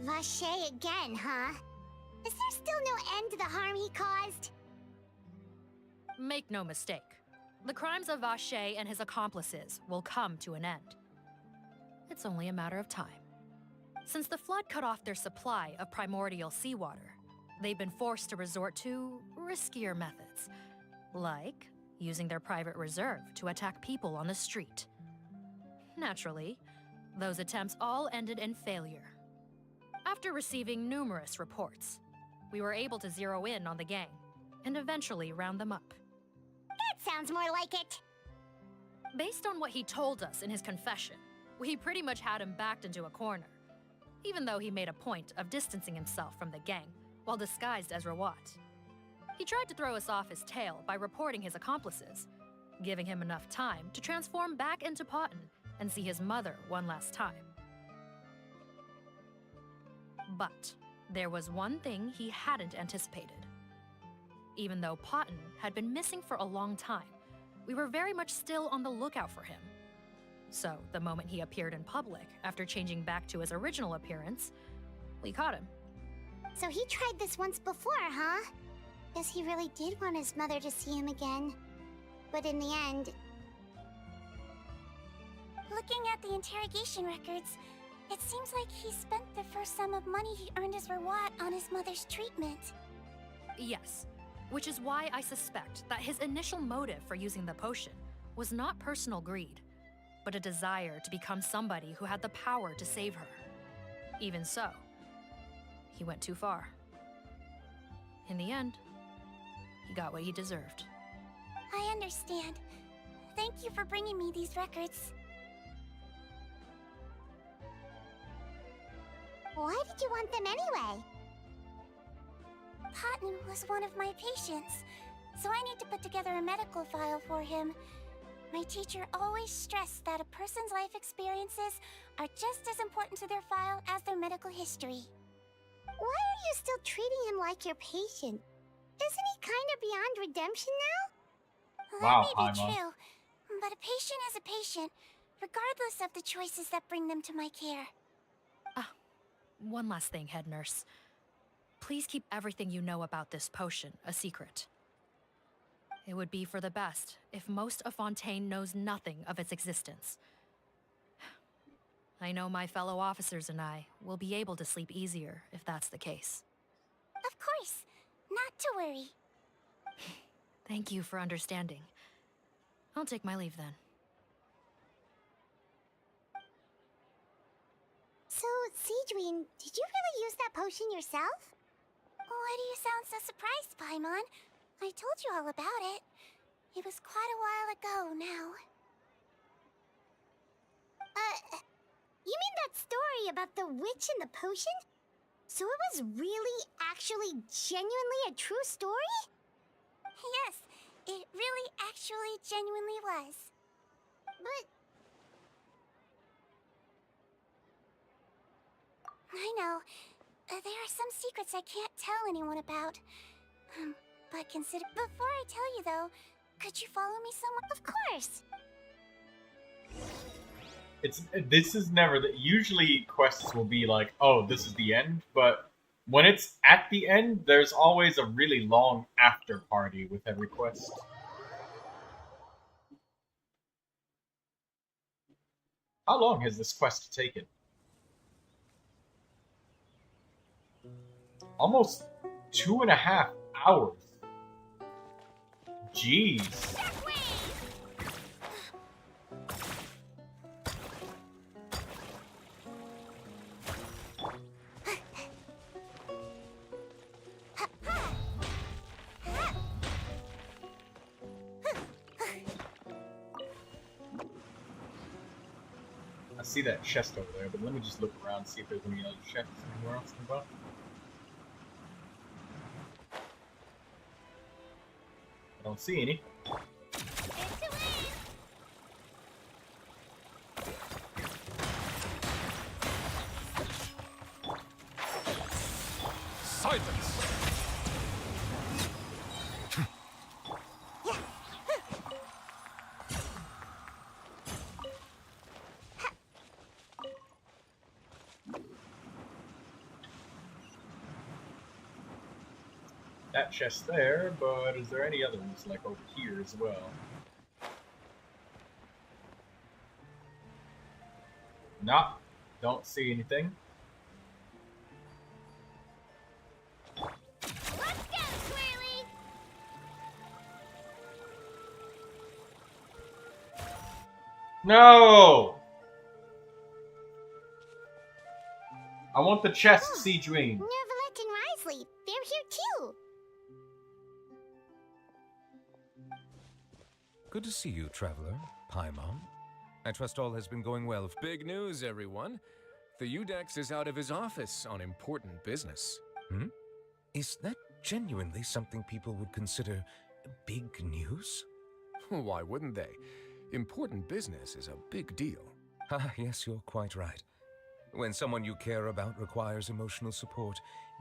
Vache again, huh? Is there still no end to the harm he caused? Make no mistake, the crimes of Vache and his accomplices will come to an end. It's only a matter of time. Since the flood cut off their supply of primordial seawater, they've been forced to resort to riskier methods, like using their private reserve to attack people on the street. Naturally, those attempts all ended in failure. After receiving numerous reports, we were able to zero in on the gang and eventually round them up. That sounds more like it. Based on what he told us in his confession, we pretty much had him backed into a corner, even though he made a point of distancing himself from the gang while disguised as Rawat. He tried to throw us off his tail by reporting his accomplices, giving him enough time to transform back into Potton and see his mother one last time. But there was one thing he hadn't anticipated. Even though Potton had been missing for a long time, we were very much still on the lookout for him. So, the moment he appeared in public after changing back to his original appearance, we caught him. So he tried this once before, huh? Guess he really did want his mother to see him again. But in the end... Looking at the interrogation records, it seems like he spent the first sum of money he earned as reward on his mother's treatment. Yes, which is why I suspect that his initial motive for using the potion was not personal greed, but a desire to become somebody who had the power to save her. Even so, he went too far. In the end, he got what he deserved. I understand. Thank you for bringing me these records. Why did you want them anyway? Patton was one of my patients, so I need to put together a medical file for him. My teacher always stressed that a person's life experiences are just as important to their file as their medical history. Why are you still treating him like your patient? Isn't he kind of beyond redemption now? That may be true, but a patient is a patient, regardless of the choices that bring them to my care. One last thing, head nurse. Please keep everything you know about this potion a secret. It would be for the best if most of Fontaine knows nothing of its existence. I know my fellow officers and I will be able to sleep easier if that's the case. Of course. Not to worry. Thank you for understanding. I'll take my leave then. So, Sejuine, did you really use that potion yourself? Why do you sound so surprised, Paimon? I told you all about it. It was quite a while ago now. You mean that story about the witch and the potion? So it was really, actually, genuinely a true story? Yes, it really actually genuinely was. But... I know. There are some secrets I can't tell anyone about. But consider... Before I tell you, though, could you follow me somewhere? Of course! This is never... Usually quests will be like, oh, this is the end, but when it's at the end, there's always a really long after party with every quest. How long has this quest taken? Almost 2.5 hours. Jeez. I see that chest over there, but let me just look around and see if there's any other chests anywhere else in the box. I don't see any. Silence! That chest there, but is there any other ones like over here as well? Nah, don't see anything. Let's go, Swirly! No! I want the chest, Sejuine. Neuvilette and Risley, they're here too! Good to see you, traveler. Paimon. I trust all has been going well. Big news, everyone. The Eudex is out of his office on important business. Hmm? Is that genuinely something people would consider big news? Why wouldn't they? Important business is a big deal. Ah, yes, you're quite right. When someone you care about requires emotional support,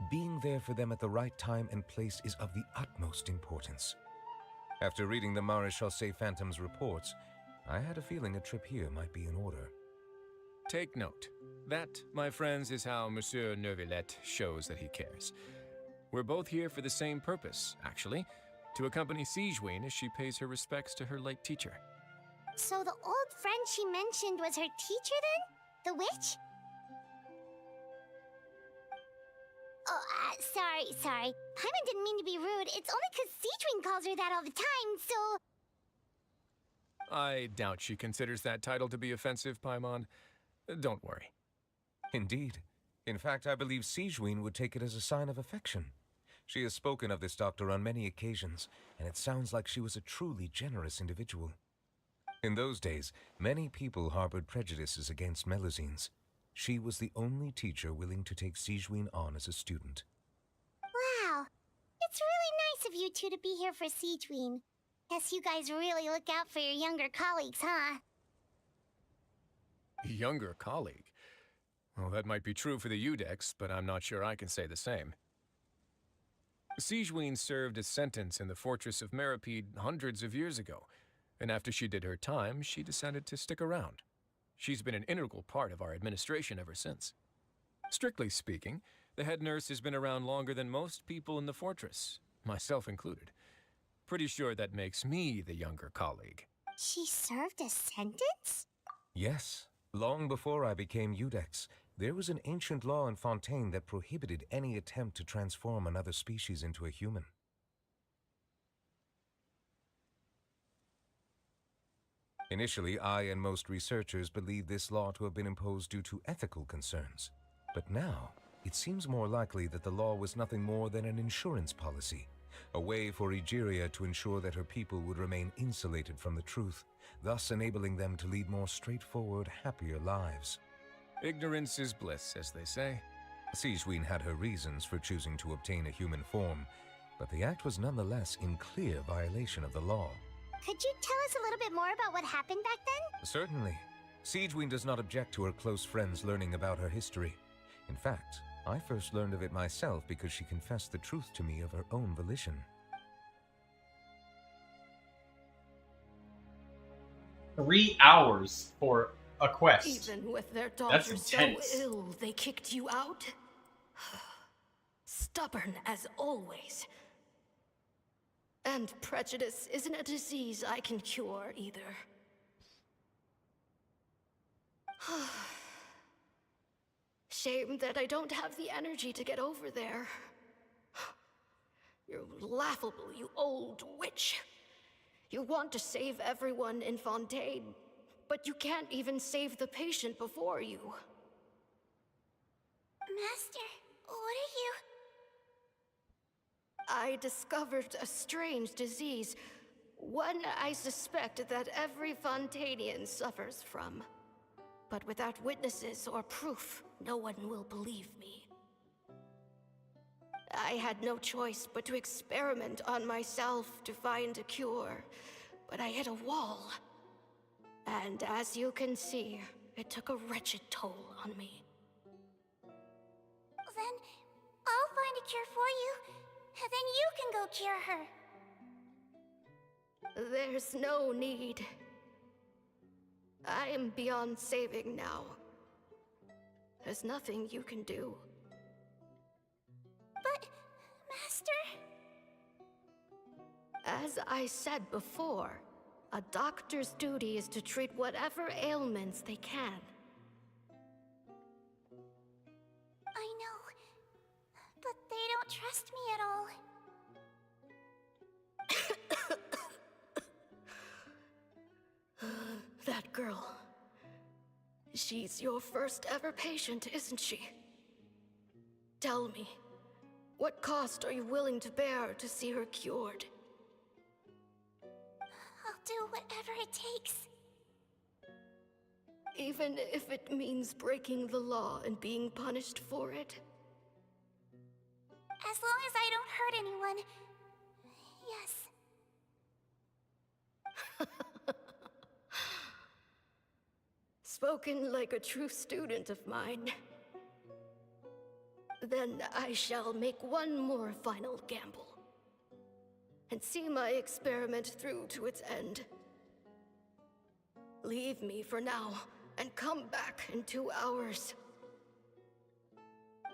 being there for them at the right time and place is of the utmost importance. After reading the Maréchal Phantom's reports, I had a feeling a trip here might be in order. Take note. That, my friends, is how Monsieur Neuvilette shows that he cares. We're both here for the same purpose, actually, to accompany Sejuine as she pays her respects to her late teacher. So the old friend she mentioned was her teacher then? The witch? Oh, sorry. Paimon didn't mean to be rude. It's only 'cause Citrin calls her that all the time, so... I doubt she considers that title to be offensive, Paimon. Don't worry. Indeed. In fact, I believe Sigewinne would take it as a sign of affection. She has spoken of this doctor on many occasions, and it sounds like she was a truly generous individual. In those days, many people harbored prejudices against Melusines. She was the only teacher willing to take Sigewinne on as a student. Wow. It's really nice of you two to be here for Sigewinne. Guess you guys really look out for your younger colleagues, huh? Younger colleague? Well, that might be true for the Eudex, but I'm not sure I can say the same. Sigewinne served a sentence in the fortress of Meripede hundreds of years ago, and after she did her time, she decided to stick around. She's been an integral part of our administration ever since. Strictly speaking, the head nurse has been around longer than most people in the fortress, myself included. Pretty sure that makes me the younger colleague. She served a sentence? Yes. Long before I became Eudex, there was an ancient law in Fontaine that prohibited any attempt to transform another species into a human. Initially, I and most researchers believed this law to have been imposed due to ethical concerns. But now, it seems more likely that the law was nothing more than an insurance policy, a way for Egeria to ensure that her people would remain insulated from the truth, thus enabling them to lead more straightforward, happier lives. Ignorance is bliss, as they say. Sigewinne had her reasons for choosing to obtain a human form, but the act was nonetheless in clear violation of the law. Could you tell us a little bit more about what happened back then? Certainly. Sigewinne does not object to her close friends learning about her history. In fact, I first learned of it myself because she confessed the truth to me of her own volition. 3 hours for a quest. Even with their daughter so ill, they kicked you out? Stubborn as always. And prejudice isn't a disease I can cure either. Shame that I don't have the energy to get over there. You're laughable, you old witch. You want to save everyone in Fontaine, but you can't even save the patient before you. Master, what are you... I discovered a strange disease, one I suspect that every Fontainian suffers from. But without witnesses or proof, no one will believe me. I had no choice but to experiment on myself to find a cure, but I hit a wall. And as you can see, it took a wretched toll on me. Then I'll find a cure for you, and then you can go cure her. There's no need. I am beyond saving now. There's nothing you can do. But, Master... As I said before, a doctor's duty is to treat whatever ailments they can. I know, but they don't trust me at all. That girl. She's your first ever patient, isn't she? Tell me, what cost are you willing to bear to see her cured? I'll do whatever it takes. Even if it means breaking the law and being punished for it? As long as I don't hurt anyone. Yes. Spoken like a true student of mine. Then I shall make one more final gamble. And see my experiment through to its end. Leave me for now, and come back in 2 hours.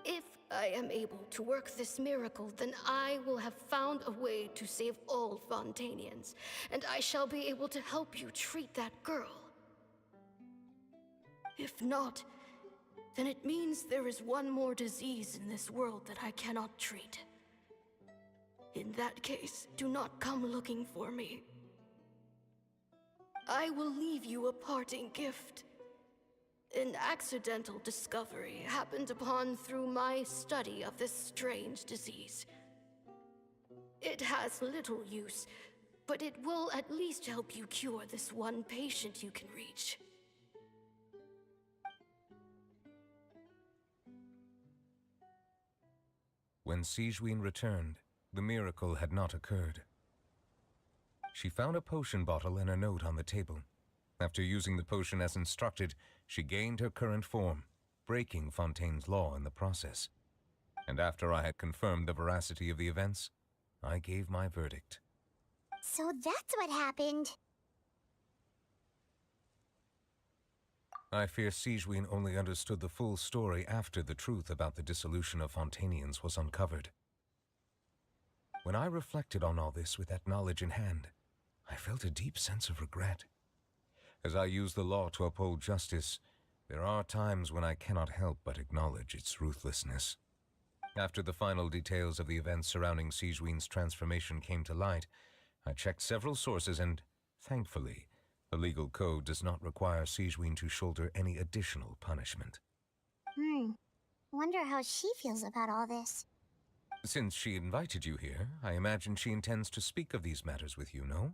If I am able to work this miracle, then I will have found a way to save all Fontanians, and I shall be able to help you treat that girl. If not, then it means there is one more disease in this world that I cannot treat. In that case, do not come looking for me. I will leave you a parting gift. An accidental discovery happened upon through my study of this strange disease. It has little use, but it will at least help you cure this one patient you can reach. When Sigewinne returned, the miracle had not occurred. She found a potion bottle and a note on the table. After using the potion as instructed, she gained her current form, breaking Fontaine's law in the process. And after I had confirmed the veracity of the events, I gave my verdict. So that's what happened. I fear Sigewinne only understood the full story after the truth about the dissolution of Fontanians was uncovered. When I reflected on all this with that knowledge in hand, I felt a deep sense of regret. As I use the law to uphold justice, there are times when I cannot help but acknowledge its ruthlessness. After the final details of the events surrounding Sigewinne's transformation came to light, I checked several sources and, thankfully, the legal code does not require Sigewinne to shoulder any additional punishment. Wonder how she feels about all this. Since she invited you here, I imagine she intends to speak of these matters with you, no?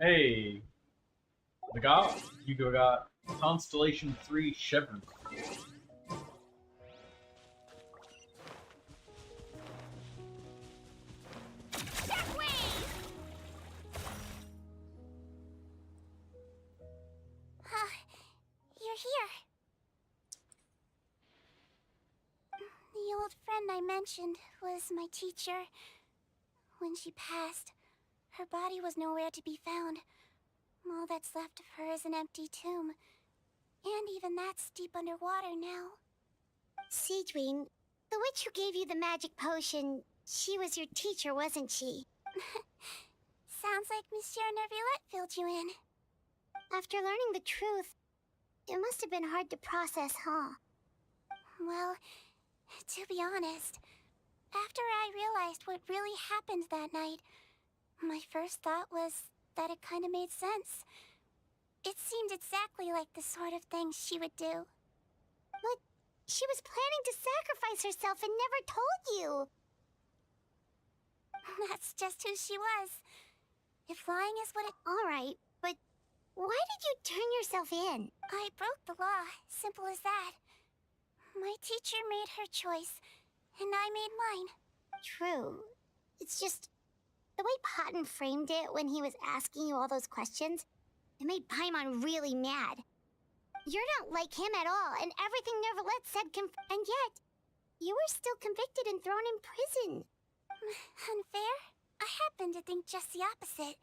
Hey, you got Constellation 3 Chevron. You're here. The old friend I mentioned was my teacher. When she passed, her body was nowhere to be found. All that's left of her is an empty tomb. And even that's deep underwater now. Sigewinne, the witch who gave you the magic potion, she was your teacher, wasn't she? Sounds like Monsieur Neuvilette filled you in. After learning the truth, it must have been hard to process, huh? Well, to be honest, after I realized what really happened that night, my first thought was that it kind of made sense. It seemed exactly like the sort of thing she would do. But she was planning to sacrifice herself and never told you. That's just who she was. If lying is what it... Alright, but why did you turn yourself in? I broke the law, simple as that. My teacher made her choice, and I made mine. True. It's just... the way Paimon framed it when he was asking you all those questions, it made Paimon really mad. You're not like him at all, and everything Neuvilette said and yet, you were still convicted and thrown in prison. Unfair? I happen to think just the opposite.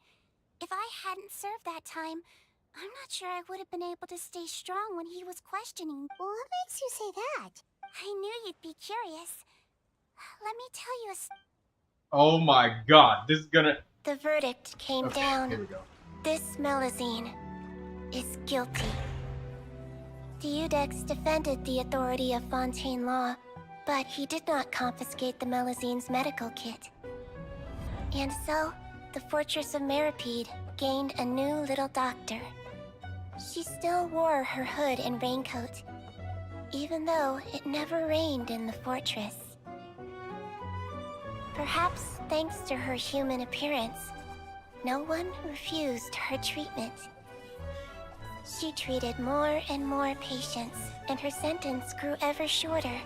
If I hadn't served that time, I'm not sure I would have been able to stay strong when he was questioning. What makes you say that? I knew you'd be curious. Let me tell you a Oh my god, this is gonna... The verdict came down. Here we go. This Melusine is guilty. Deudex defended the authority of Fontaine law, but he did not confiscate the Melusine's medical kit. And so, the Fortress of Meripede gained a new little doctor. She still wore her hood and raincoat, even though it never rained in the fortress. Perhaps thanks to her human appearance, no one refused her treatment. She treated more and more patients, and her sentence grew ever shorter.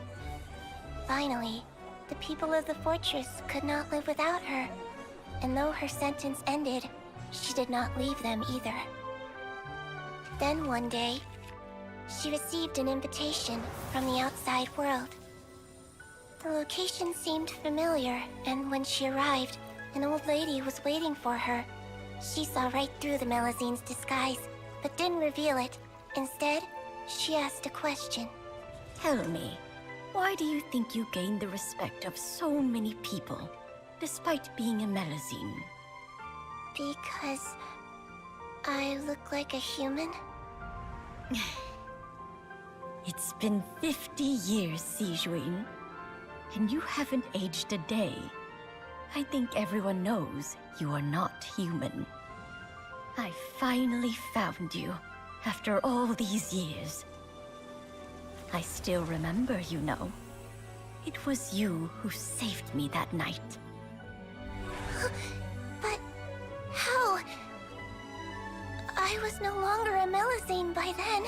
Finally, the people of the fortress could not live without her, and though her sentence ended, she did not leave them either. Then one day, she received an invitation from the outside world. The location seemed familiar, and when she arrived, an old lady was waiting for her, She saw right through the Melazine's disguise, but didn't reveal it. Instead, she asked a question. Tell me, why do you think you gained the respect of so many people, despite being a Melazine? Because I look like a human? It's been 50 years, Sijuin, and you haven't aged a day. I think everyone knows you are not human. I finally found you, after all these years. I still remember, you know. It was you who saved me that night. But how? I was no longer a Melazine by then.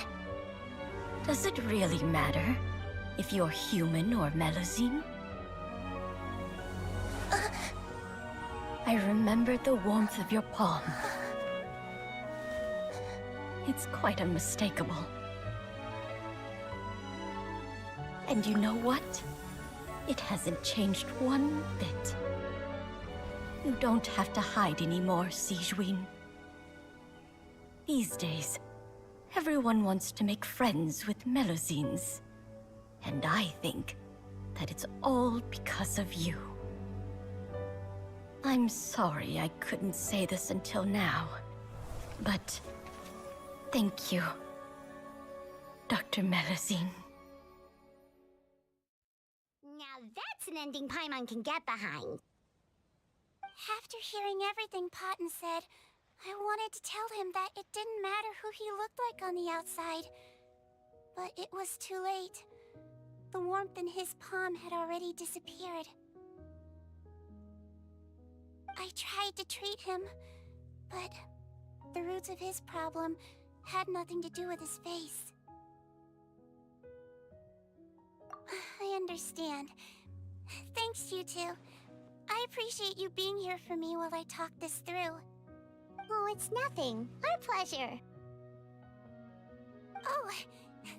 Does it really matter if you're human or Melazine? I remember the warmth of your palm. It's quite unmistakable. And you know what? It hasn't changed one bit. You don't have to hide anymore, Sijuin. These days, everyone wants to make friends with Melazines. And I think that it's all because of you. I'm sorry I couldn't say this until now, but thank you, Dr. Melazine. Now that's an ending Paimon can get behind. After hearing everything Potten said, I wanted to tell him that it didn't matter who he looked like on the outside. But it was too late. The warmth in his palm had already disappeared. I tried to treat him, but the roots of his problem had nothing to do with his face. I understand. Thanks, you two. I appreciate you being here for me while I talk this through. Oh, it's nothing. Our pleasure. Oh,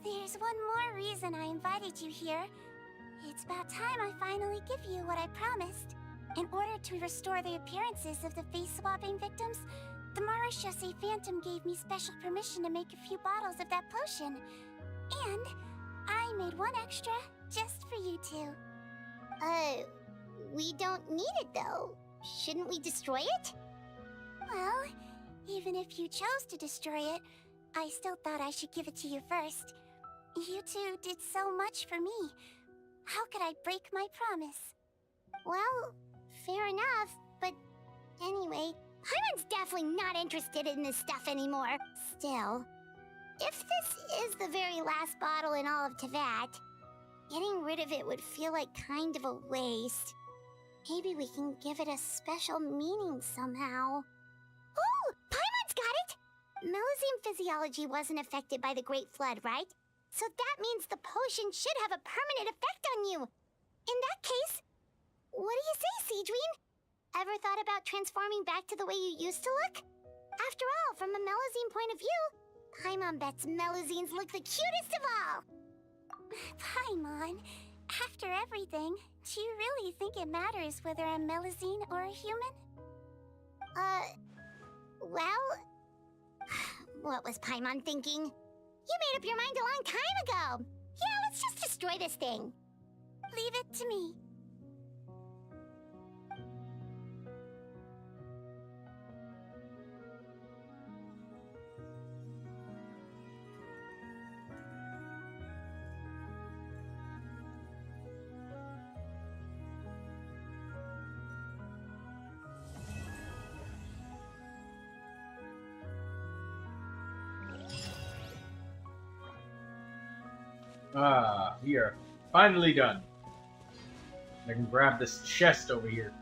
there's one more reason I invited you here. It's about time I finally give you what I promised. In order to restore the appearances of the face-swapping victims, the Marashose Phantom gave me special permission to make a few bottles of that potion. And I made one extra just for you two. We don't need it though. Shouldn't we destroy it? Well, even if you chose to destroy it, I still thought I should give it to you first. You two did so much for me. How could I break my promise? Well, fair enough, but anyway, Paimon's definitely not interested in this stuff anymore. Still, if this is the very last bottle in all of Teyvat, getting rid of it would feel like kind of a waste. Maybe we can give it a special meaning somehow. Oh, Paimon's got it! Melazine physiology wasn't affected by the Great Flood, right? So that means the potion should have a permanent effect on you. In that case, what do you say, Sijuin? Ever thought about transforming back to the way you used to look? After all, from a Melazine point of view, Paimon bets Melazines look the cutest of all. Paimon, after everything, do you really think it matters whether I'm Melazine or a human? Well, what was Paimon thinking? You made up your mind a long time ago. Yeah, let's just destroy this thing. Leave it to me. Ah, we are finally done. I can grab this chest over here.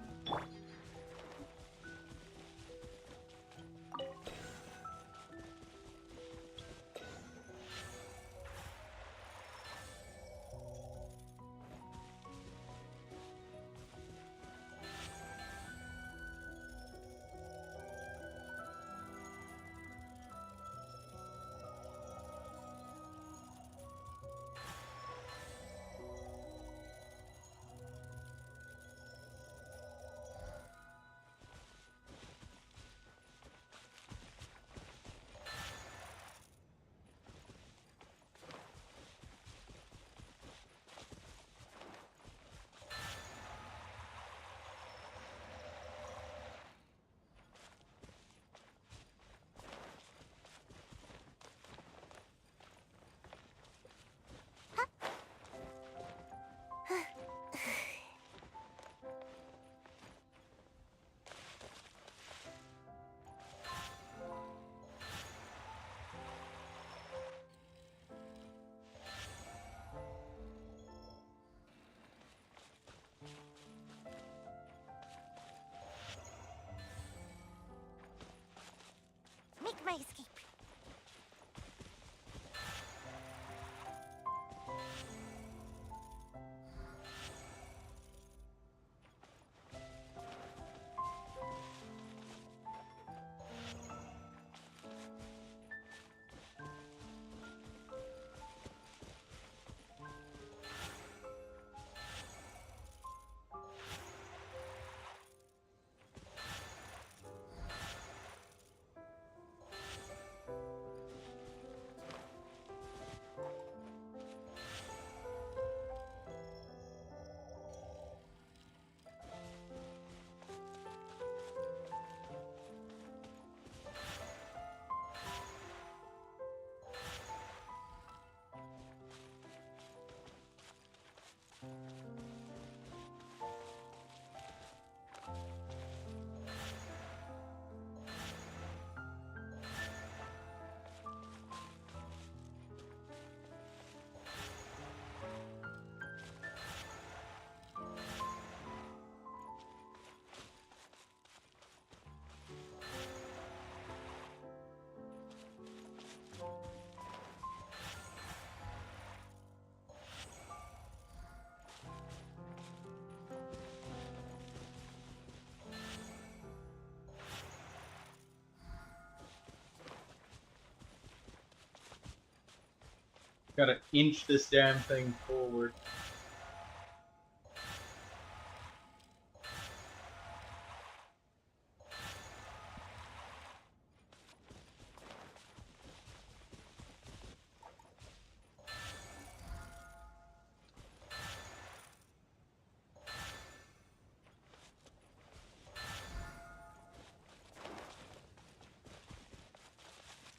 Gotta inch this damn thing forward.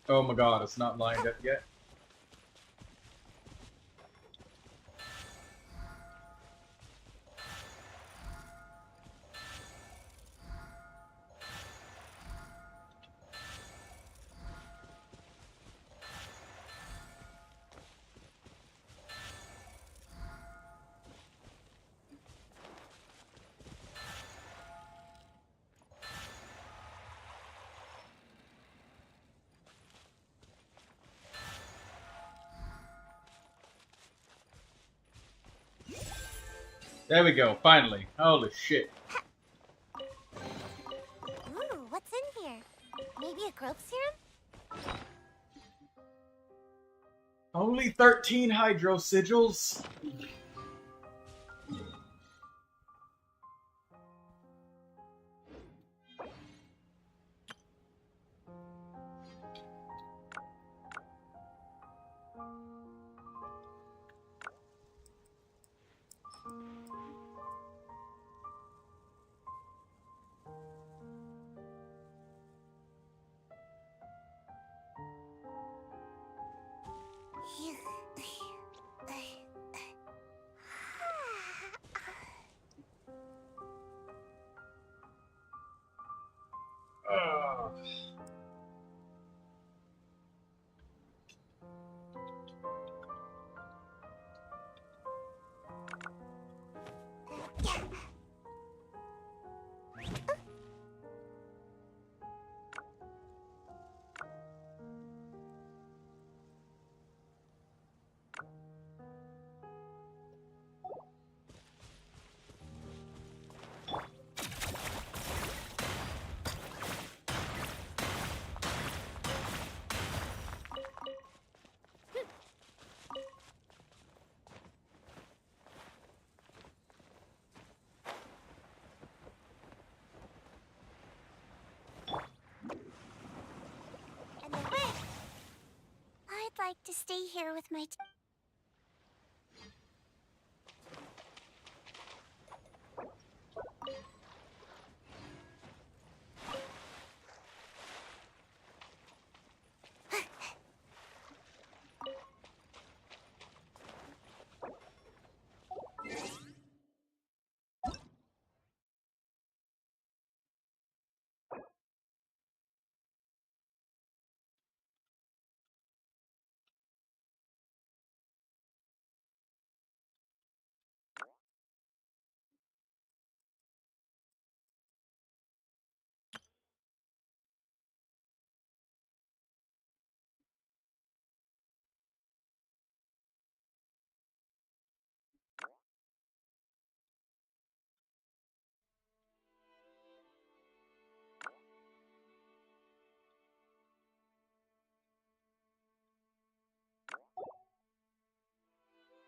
Oh my god, it's not lined up yet. There we go, finally. Holy shit. Ooh, what's in here? Maybe a growth serum? Only 13 hydro sigils? And the ring! I'd like to stay here with my...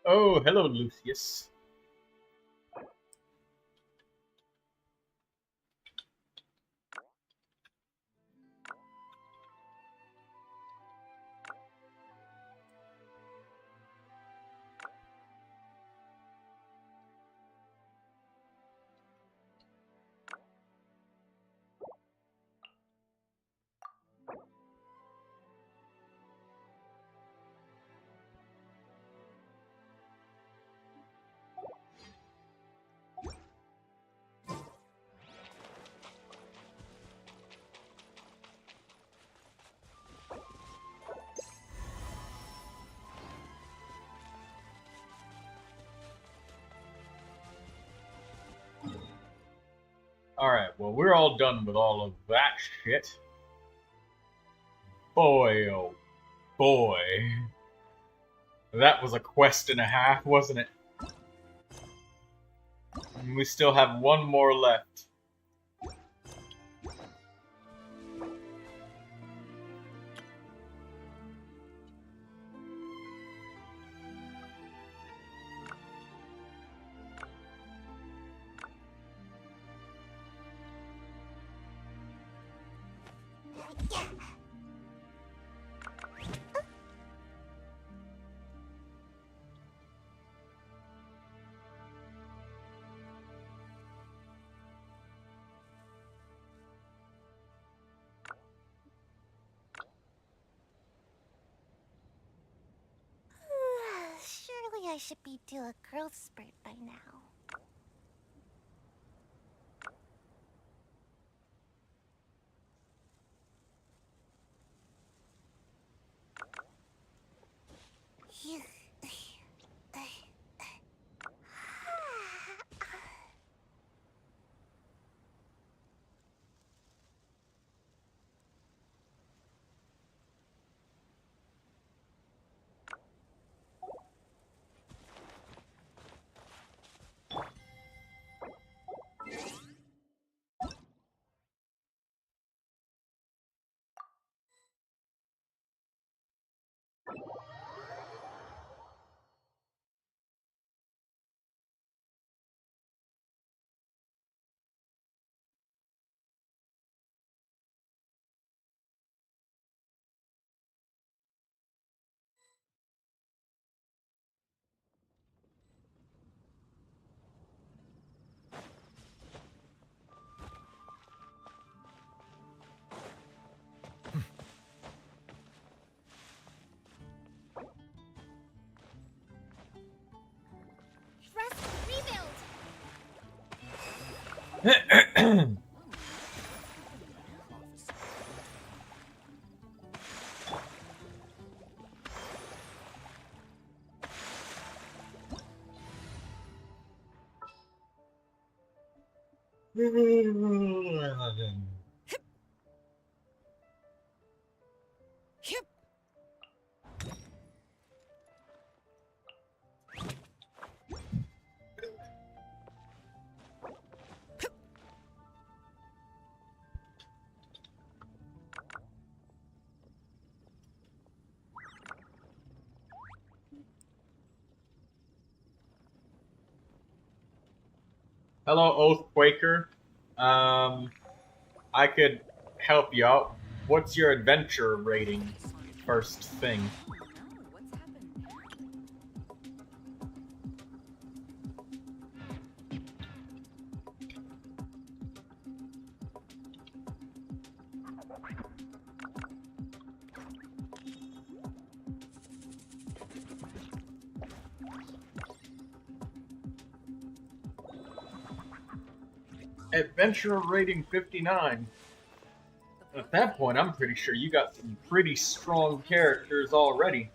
Oh, hello, Lucius. Alright, well, we're all done with all of that shit. Boy, oh boy. That was a quest and a half, wasn't it? And we still have one more left. I should be due a growth spurt by now. Hello, Oathquaker. I could help you out. What's your adventure rating? First thing. Adventure rating 59. At that point, I'm pretty sure you got some pretty strong characters already.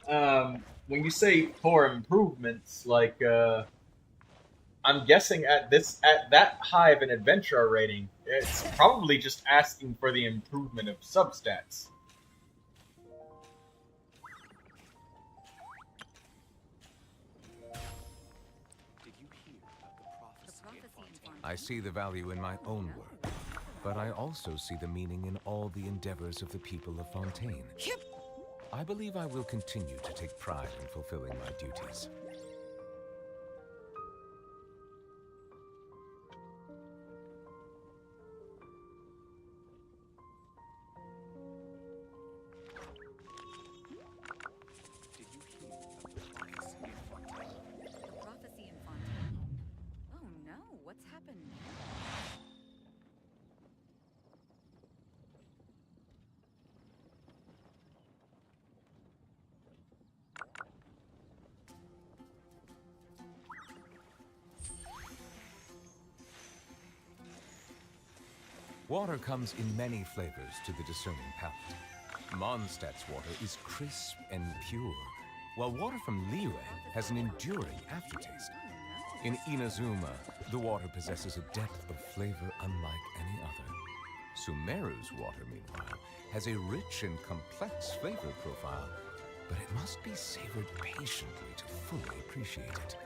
When you say for improvements, like, I'm guessing at that high of an adventure rating, it's probably just asking for the improvement of substats. I see the value in my own work, but I also see the meaning in all the endeavors of the people of Fontaine. I believe I will continue to take pride in fulfilling my duties. Water comes in many flavors to the discerning palate. Mondstadt's water is crisp and pure, while water from Liyue has an enduring aftertaste. In Inazuma, the water possesses a depth of flavor unlike any other. Sumeru's water, meanwhile, has a rich and complex flavor profile, but it must be savored patiently to fully appreciate it.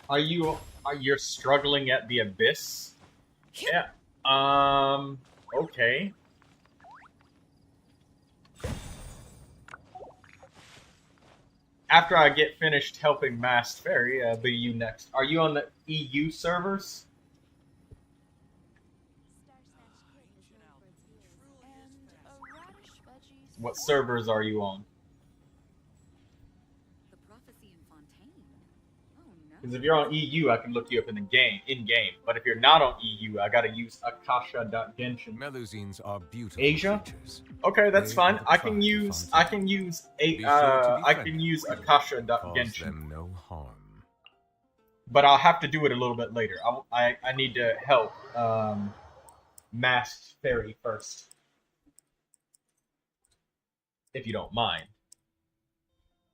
Are you struggling at the abyss? Yeah. Okay. after I get finished helping Masked Fairy, I'll be you next. Are you on the EU servers? What servers are you on? Because if you're on EU, I can look you up in the game, in-game. But if you're not on EU, I gotta use akasha.genshin. Melusines are beautiful Asia? creatures. Okay, that's They fine. are the I can tribe use of akasha.genshin. them no harm. But I'll have to do it a little bit later. I need to help Masked Fairy first. If you don't mind.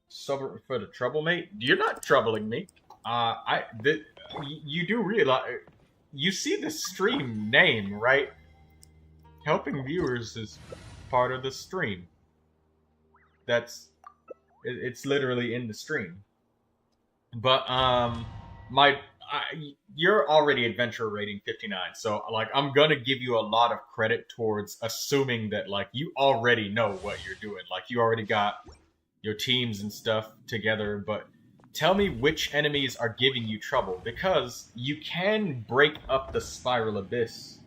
Sub for the troublemate? You're not troubling me. You do realize, you see the stream name, right? Helping viewers is part of the stream. It's literally in the stream. But you're already adventure rating 59, so like I'm gonna give you a lot of credit towards assuming that like you already know what you're doing. Like you already got your teams and stuff together, but tell me which enemies are giving you trouble, because you can break up the Spiral Abyss.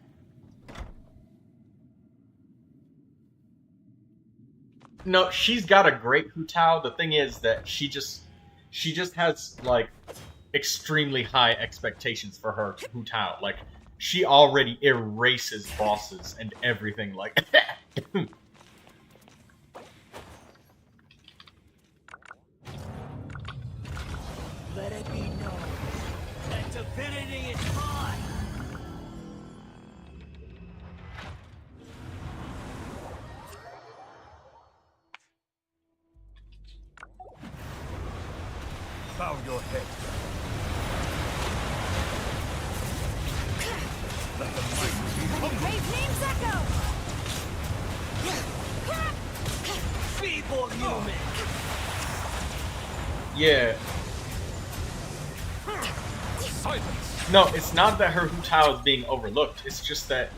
No, she's got a great Hu Tao. The thing is that she just has like extremely high expectations for her Hu Tao. Like she already erases bosses and everything like that. Let it be known that divinity is mine! Bow your head. Let the mighty be humble. Brave names echo! Feeble human! Yeah. Silence. No, it's not that her Hu Tao is being overlooked. It's just that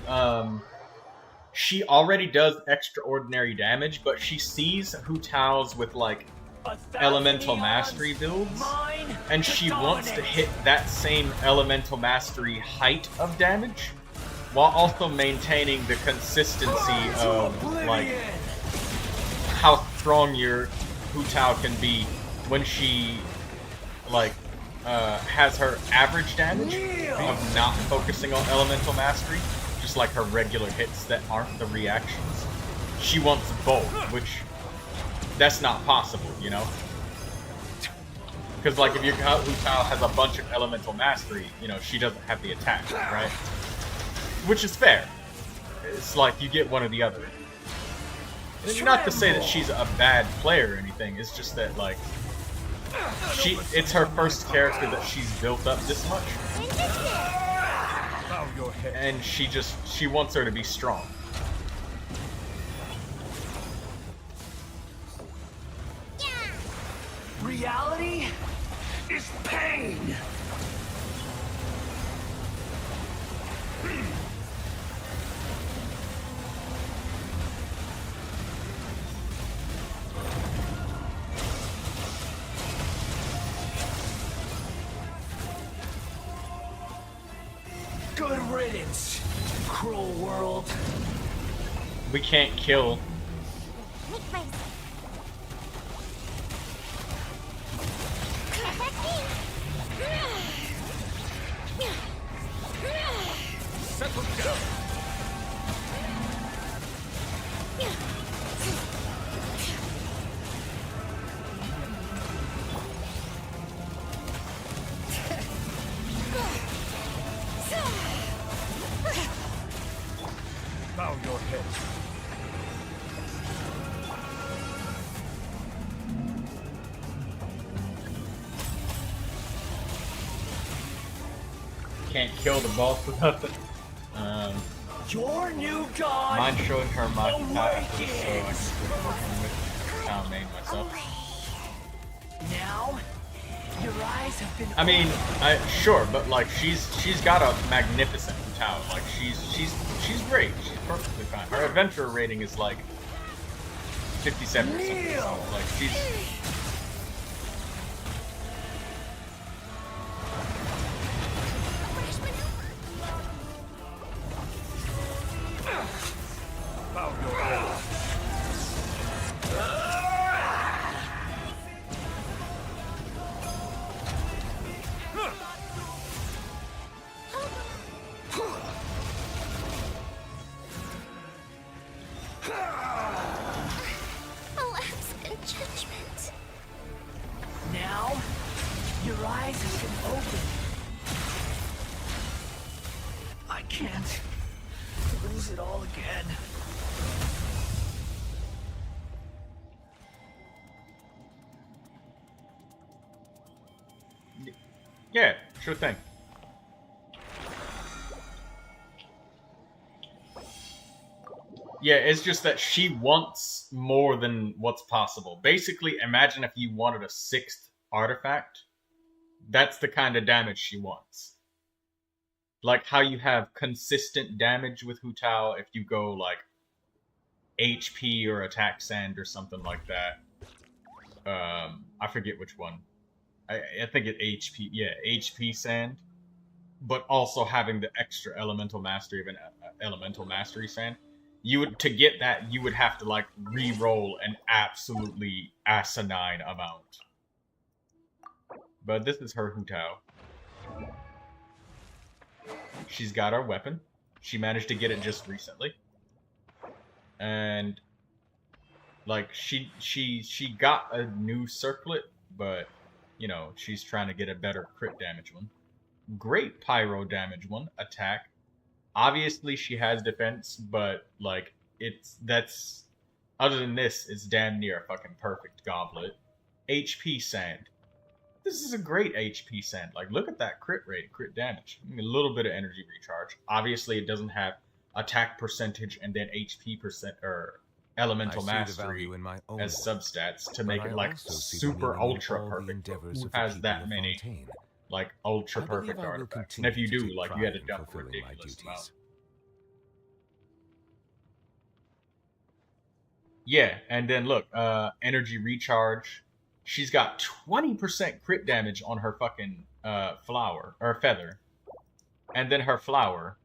she already does extraordinary damage, but she sees Hu Taos with like elemental mastery builds, and she wants to hit that same elemental mastery height of damage, while also maintaining the consistency of like how strong your Hu Tao can be when she like has her average damage of not focusing on elemental mastery, just like her regular hits that aren't the reactions. She wants both, which that's not possible, you know? Because like if your Hu Tao has a bunch of elemental mastery, you know, she doesn't have the attack, right? Which is fair. It's like you get one or the other. It's not to say that she's a bad player or anything, it's just that like it's her first character that she's built up this much. And she wants her to be strong. Reality is pain! Good riddance, cruel world. We can't kill. Make friends. Settle down. Bow your head. Can't kill the boss without the Your new god mind showing her my after this, so I can quit working with Tao main myself. Now, your eyes have been. I mean, sure, but like she's got a magnificent Tao. Like she's great. She's perfectly fine. Her adventure rating is like 57 or something. So, like your eyes can open. I can't lose it all again. Yeah, sure thing. Yeah, it's just that she wants more than what's possible. Basically, imagine if you wanted a 6th artifact. That's the kind of damage she wants. Like how you have consistent damage with Hu Tao if you go like HP or attack sand or something like that. I forget which one. I think it HP. Yeah, HP sand. But also having the extra elemental mastery of an elemental mastery sand. You would, to get that, you would have to like re-roll an absolutely asinine amount. But this is her Hu Tao. She's got our weapon. She managed to get it just recently. And like she got a new circlet, but you know, she's trying to get a better crit damage one. Great pyro damage one, attack. Obviously, she has defense, but, like, that's, other than this, it's damn near a fucking perfect goblet. HP sand. This is a great HP sand. Like, look at that crit rate, crit damage. A little bit of energy recharge. Obviously, it doesn't have attack percentage and then HP percent, or elemental mastery as substats to make it, like, super ultra perfect. Who has that many? Like, ultra perfect artifacts. And if you do, like, you had to dump a ridiculous amount. Yeah, and then look, energy recharge. She's got 20% crit damage on her fucking flower, or feather. And then her flower,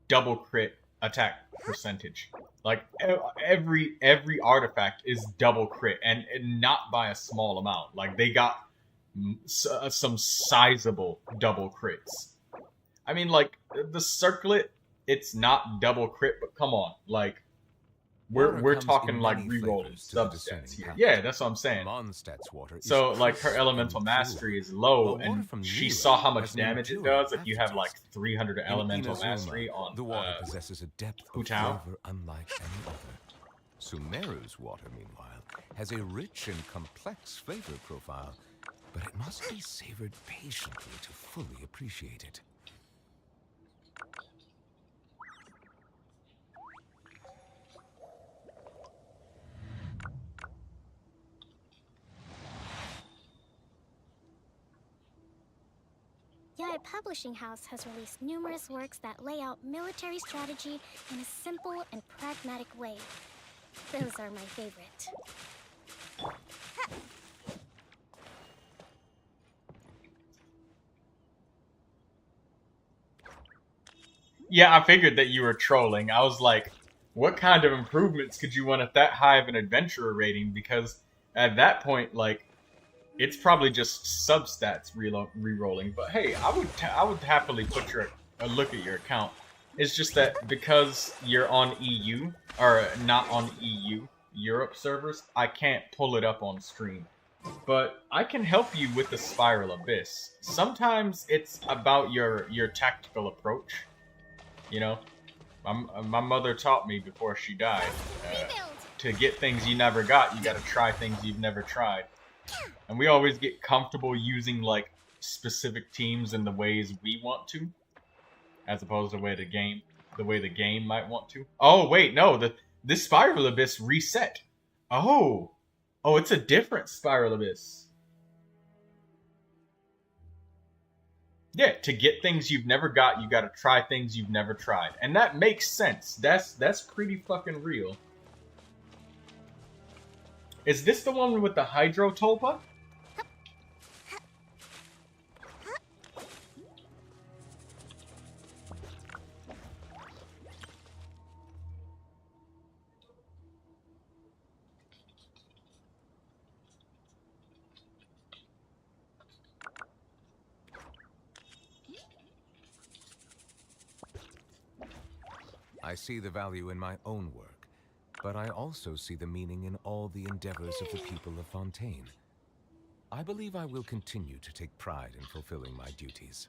double crit attack percentage. Like, every artifact is double crit, and not by a small amount. Like, they got some sizable double crits. I mean, like, the circlet, it's not double crit, but come on, like, we're talking like re-rolling substats here. Yeah, that's what I'm saying. So, like, her elemental mastery is low, and she saw how much damage it does if you have like 300 elemental mastery on the water possesses a depth of Hutao. flavor unlike any other. Sumeru's water, meanwhile, has a rich and complex flavor profile, but it must be savored patiently to fully appreciate it. Euorpe Publishing House has released numerous works that lay out military strategy in a simple and pragmatic way. Those are my favorite. Yeah, I figured that you were trolling. I was like, what kind of improvements could you want at that high of an adventurer rating? Because at that point, like, it's probably just substats re-rolling. But hey, I would happily put a look at your account. It's just that because you're on EU, or not on EU, Euorpe servers, I can't pull it up on stream. But I can help you with the Spiral Abyss. Sometimes it's about your tactical approach. You know, my mother taught me before she died, to get things you never got, you gotta try things you've never tried. And we always get comfortable using, like, specific teams in the ways we want to, as opposed to the way the game might want to. Oh, wait, no, this Spiral Abyss reset. Oh, it's a different Spiral Abyss. Yeah, to get things you've never got, you gotta try things you've never tried. And that makes sense. That's pretty fucking real. Is this the one with the Hydro Tulpa? I see the value in my own work, but I also see the meaning in all the endeavors of the people of Fontaine. I believe I will continue to take pride in fulfilling my duties.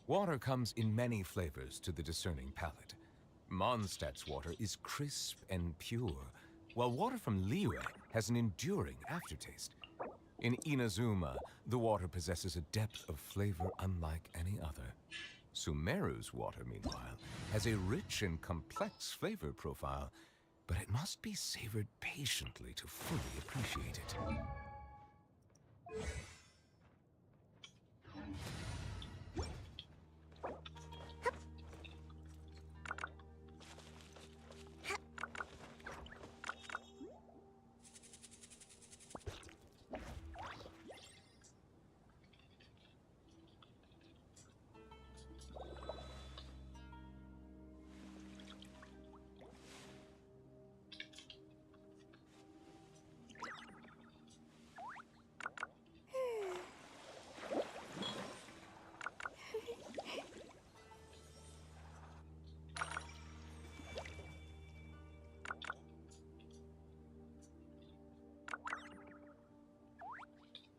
Water comes in many flavors to the discerning palate. Mondstadt's water is crisp and pure, while water from Liyue has an enduring aftertaste. In Inazuma, the water possesses a depth of flavor unlike any other. Sumeru's water, meanwhile, has a rich and complex flavor profile, but it must be savored patiently to fully appreciate it.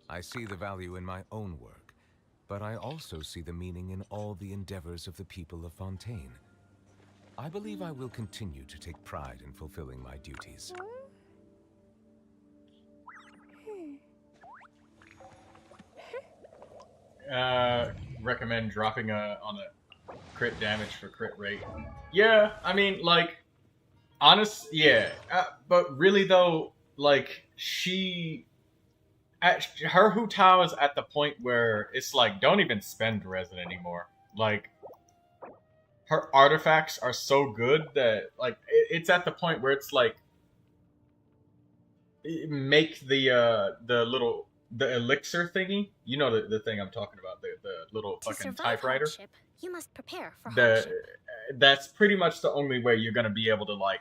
I see the value in my own work, but I also see the meaning in all the endeavors of the people of Fontaine. I believe I will continue to take pride in fulfilling my duties. Recommend dropping on a crit damage for crit rate. Yeah, I mean, like, yeah. But really though, like, her Hu Tao is at the point where it's like, don't even spend resin anymore. Like, her artifacts are so good that, like, it's at the point where it's like, make the elixir thingy. You know the thing I'm talking about, the little fucking typewriter. You must prepare for hardship. That's pretty much the only way you're gonna be able to, like,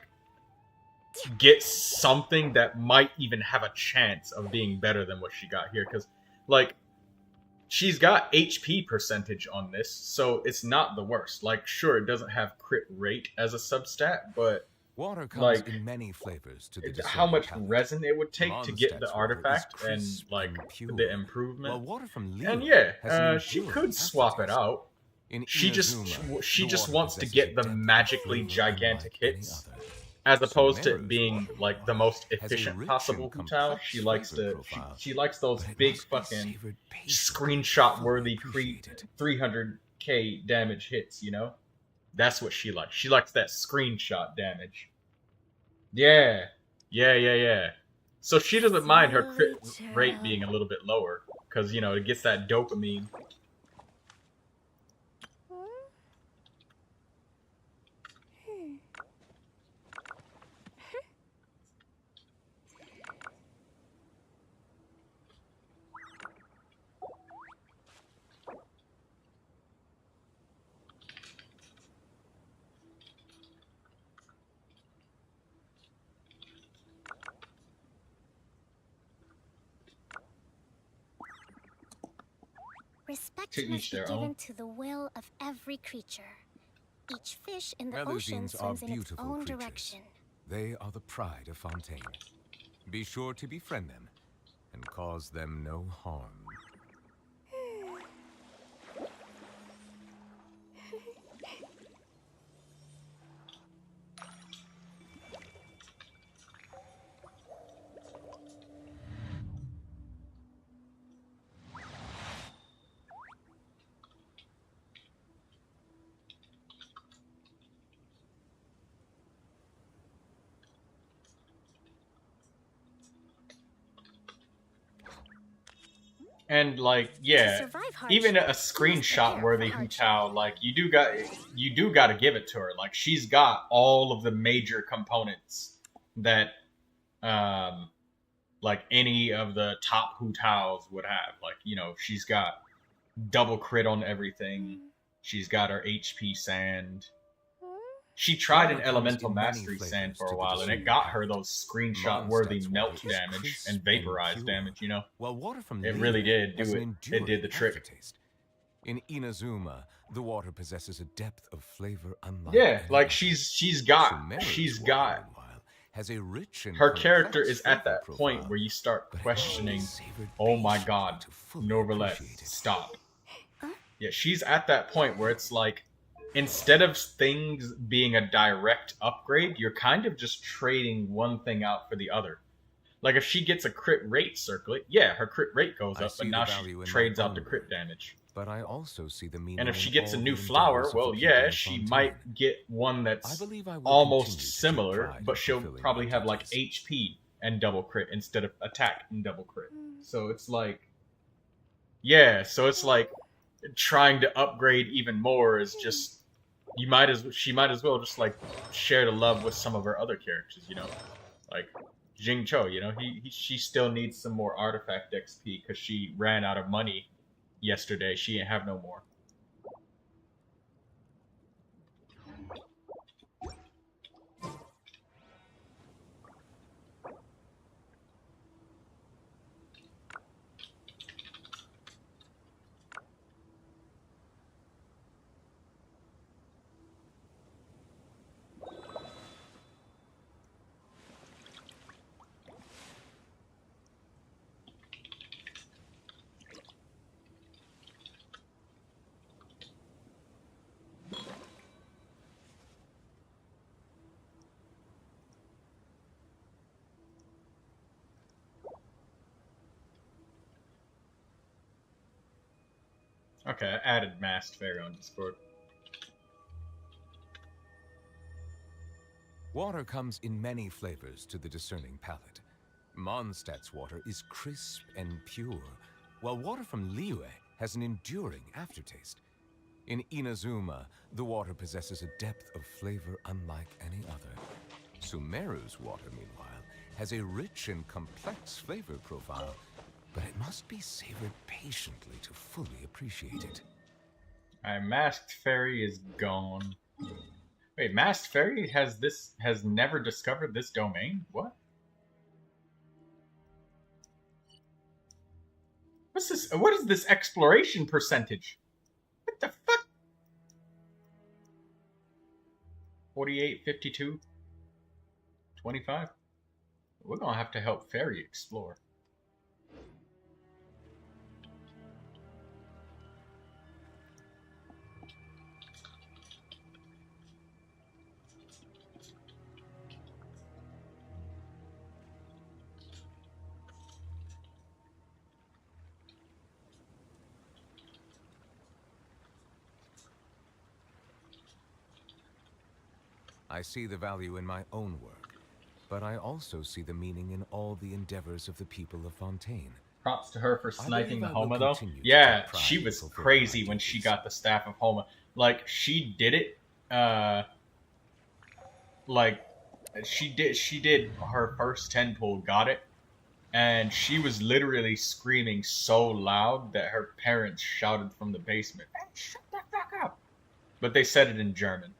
get something that might even have a chance of being better than what she got here. Because, like, she's got HP percentage on this, so it's not the worst. Like, sure, it doesn't have crit rate as a substat, but water comes like, in many flavors to the how much palate. resin it would take to get the Mondstadt's artifact water is and, crisp like, and pure, the improvement. while water from Liyue And yeah, has an she enduring could swap it aftertaste. out. In She Inazuma, just the wants water to get possesses the a depth of magically flavor gigantic unlike any hits, other. as opposed to it Sumeru's being water, like the most has a efficient rich possible and Hu Tao. complex She likes flavor to profile, she likes those but it big must be fucking savored patiently, screenshot worthy fully appreciated. 300k damage hits, you know? That's what she likes. She likes that screenshot damage. Yeah. So she doesn't mind her crit rate being a little bit lower, because, you know, it gets that dopamine. Respect To each must be their given own. to the will of every creature. Each fish in the ocean Melusines are swims in its beautiful own creatures. direction. They are the pride of Fontaine. Be sure to befriend them and cause them no harm. And, like, yeah, survive hardship, even a you must screenshot prepare worthy for Hu Tao, like, you do got to give it to her. Like, she's got all of the major components that like any of the top Hu Taos would have. Like, you know, she's got double crit on everything. She's got her HP sand. She tried an Water comes elemental in many mastery sand flavors for to a the while, and it discerning got her those screenshot-worthy Mondstadt's melt water is damage crisp and vaporized pure, damage, you know? while water from It really Liyue did has do an it. It did the enduring trick. aftertaste. In Inazuma, the water possesses a depth of flavor unlike Yeah, any like other. she's got Sumeru's water, meanwhile, has a rich and her character complex is at flavor that point profile, where you start but it questioning, must be savored oh my patiently god, to fully Neuvilette, appreciate it. stop. Yeah, she's at that point where it's like, instead of things being a direct upgrade, you're kind of just trading one thing out for the other. Like if she gets a crit rate circlet, yeah, her crit rate goes I up, see but the now value she in my trades out the own crit work, damage. But I also see the meaning And if she in gets a all new the flower, endeavors of well, the yeah, people of she Fontaine. might get one I that's believe I will almost continue to take similar, pride but in she'll fulfilling probably my have like duties. HP and double crit instead of attack and double crit. So it's like, yeah, so it's like trying to upgrade even more is just she might as well just like share the love with some of her other characters, you know, like Jing Cho. You know, she still needs some more artifact XP because she ran out of money yesterday. She didn't have no more. Okay, I added Masked Fairy on Discord. Water comes in many flavors to the discerning palate. Mondstadt's water is crisp and pure, while water from Liyue has an enduring aftertaste. In Inazuma, the water possesses a depth of flavor unlike any other. Sumeru's water, meanwhile, has a rich and complex flavor profile, but it must be savored patiently to fully appreciate it. Alright, Masked Fairy is gone. Wait, Masked Fairy has never discovered this domain? What? What's this? What is this exploration percentage? What the fuck? 48, 52, 25? We're gonna have to help Fairy explore. I see the value in my own work, but I also see the meaning in all the endeavors of the people of Fontaine. Props to her for I sniping believe the I will Homa, though. continue to Yeah, take pride she in was fulfilling crazy my when she duties. got the Staff of Homa. Like, she did it, like, she did her first 10 pull, got it, and she was literally screaming so loud that her parents shouted from the basement, "Hey, shut the fuck up!" But they said it in German.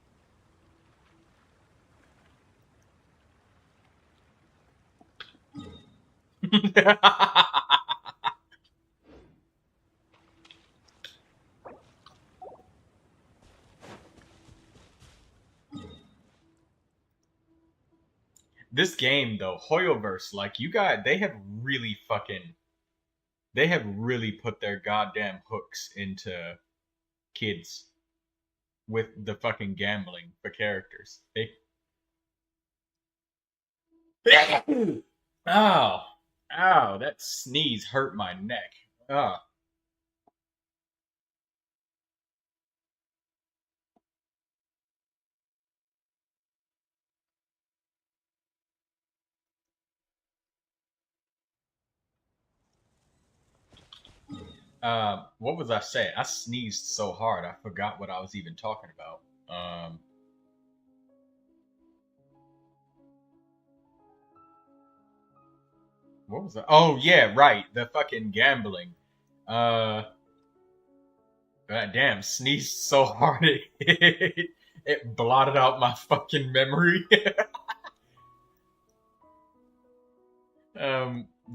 This game though, Hoyoverse, like they have really put their goddamn hooks into kids with the fucking gambling for characters. Ow, that sneeze hurt my neck. What was I saying? I sneezed so hard I forgot what I was even talking about. What was that? Oh yeah, right. The fucking gambling. God damn, sneezed so hard it blotted out my fucking memory.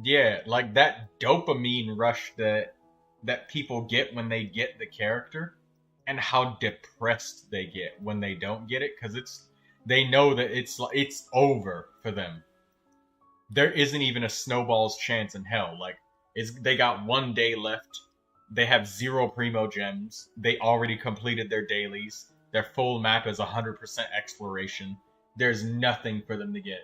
Yeah, like that dopamine rush that people get when they get the character, and how depressed they get when they don't get it, because they know that it's over for them. There isn't even a snowball's chance in hell. Like, they got 1 day left. They have 0 primo gems. They already completed their dailies. Their full map is 100% exploration. There's nothing for them to get.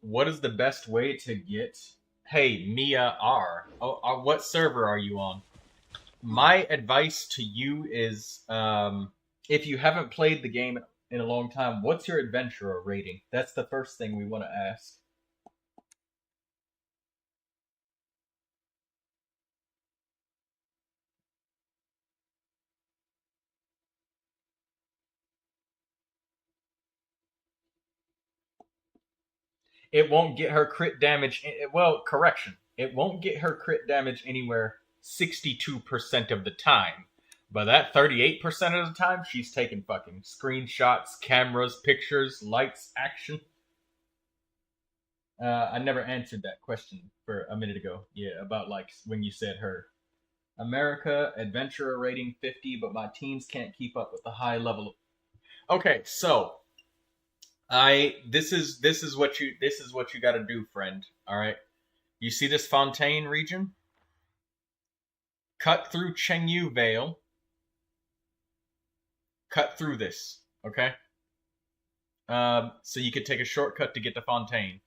What is the best way to get... Hey, Mia R. What server are you on? My advice to you is, if you haven't played the game in a long time, what's your adventurer rating? That's the first thing we want to ask. It won't get her crit damage. Well, correction. It won't get her crit damage anywhere 62% of the time. But that 38% of the time, she's taking fucking screenshots, cameras, pictures, lights, action. I never answered that question for a minute ago. Yeah, about like when you said her. America, adventurer rating 50, but my teams can't keep up with the high level. Okay, so this is what you got to do, friend. All right, you see this Fontaine region? Cut through Chengyu Vale. Cut through this, okay? So you could take a shortcut to get to Fontaine.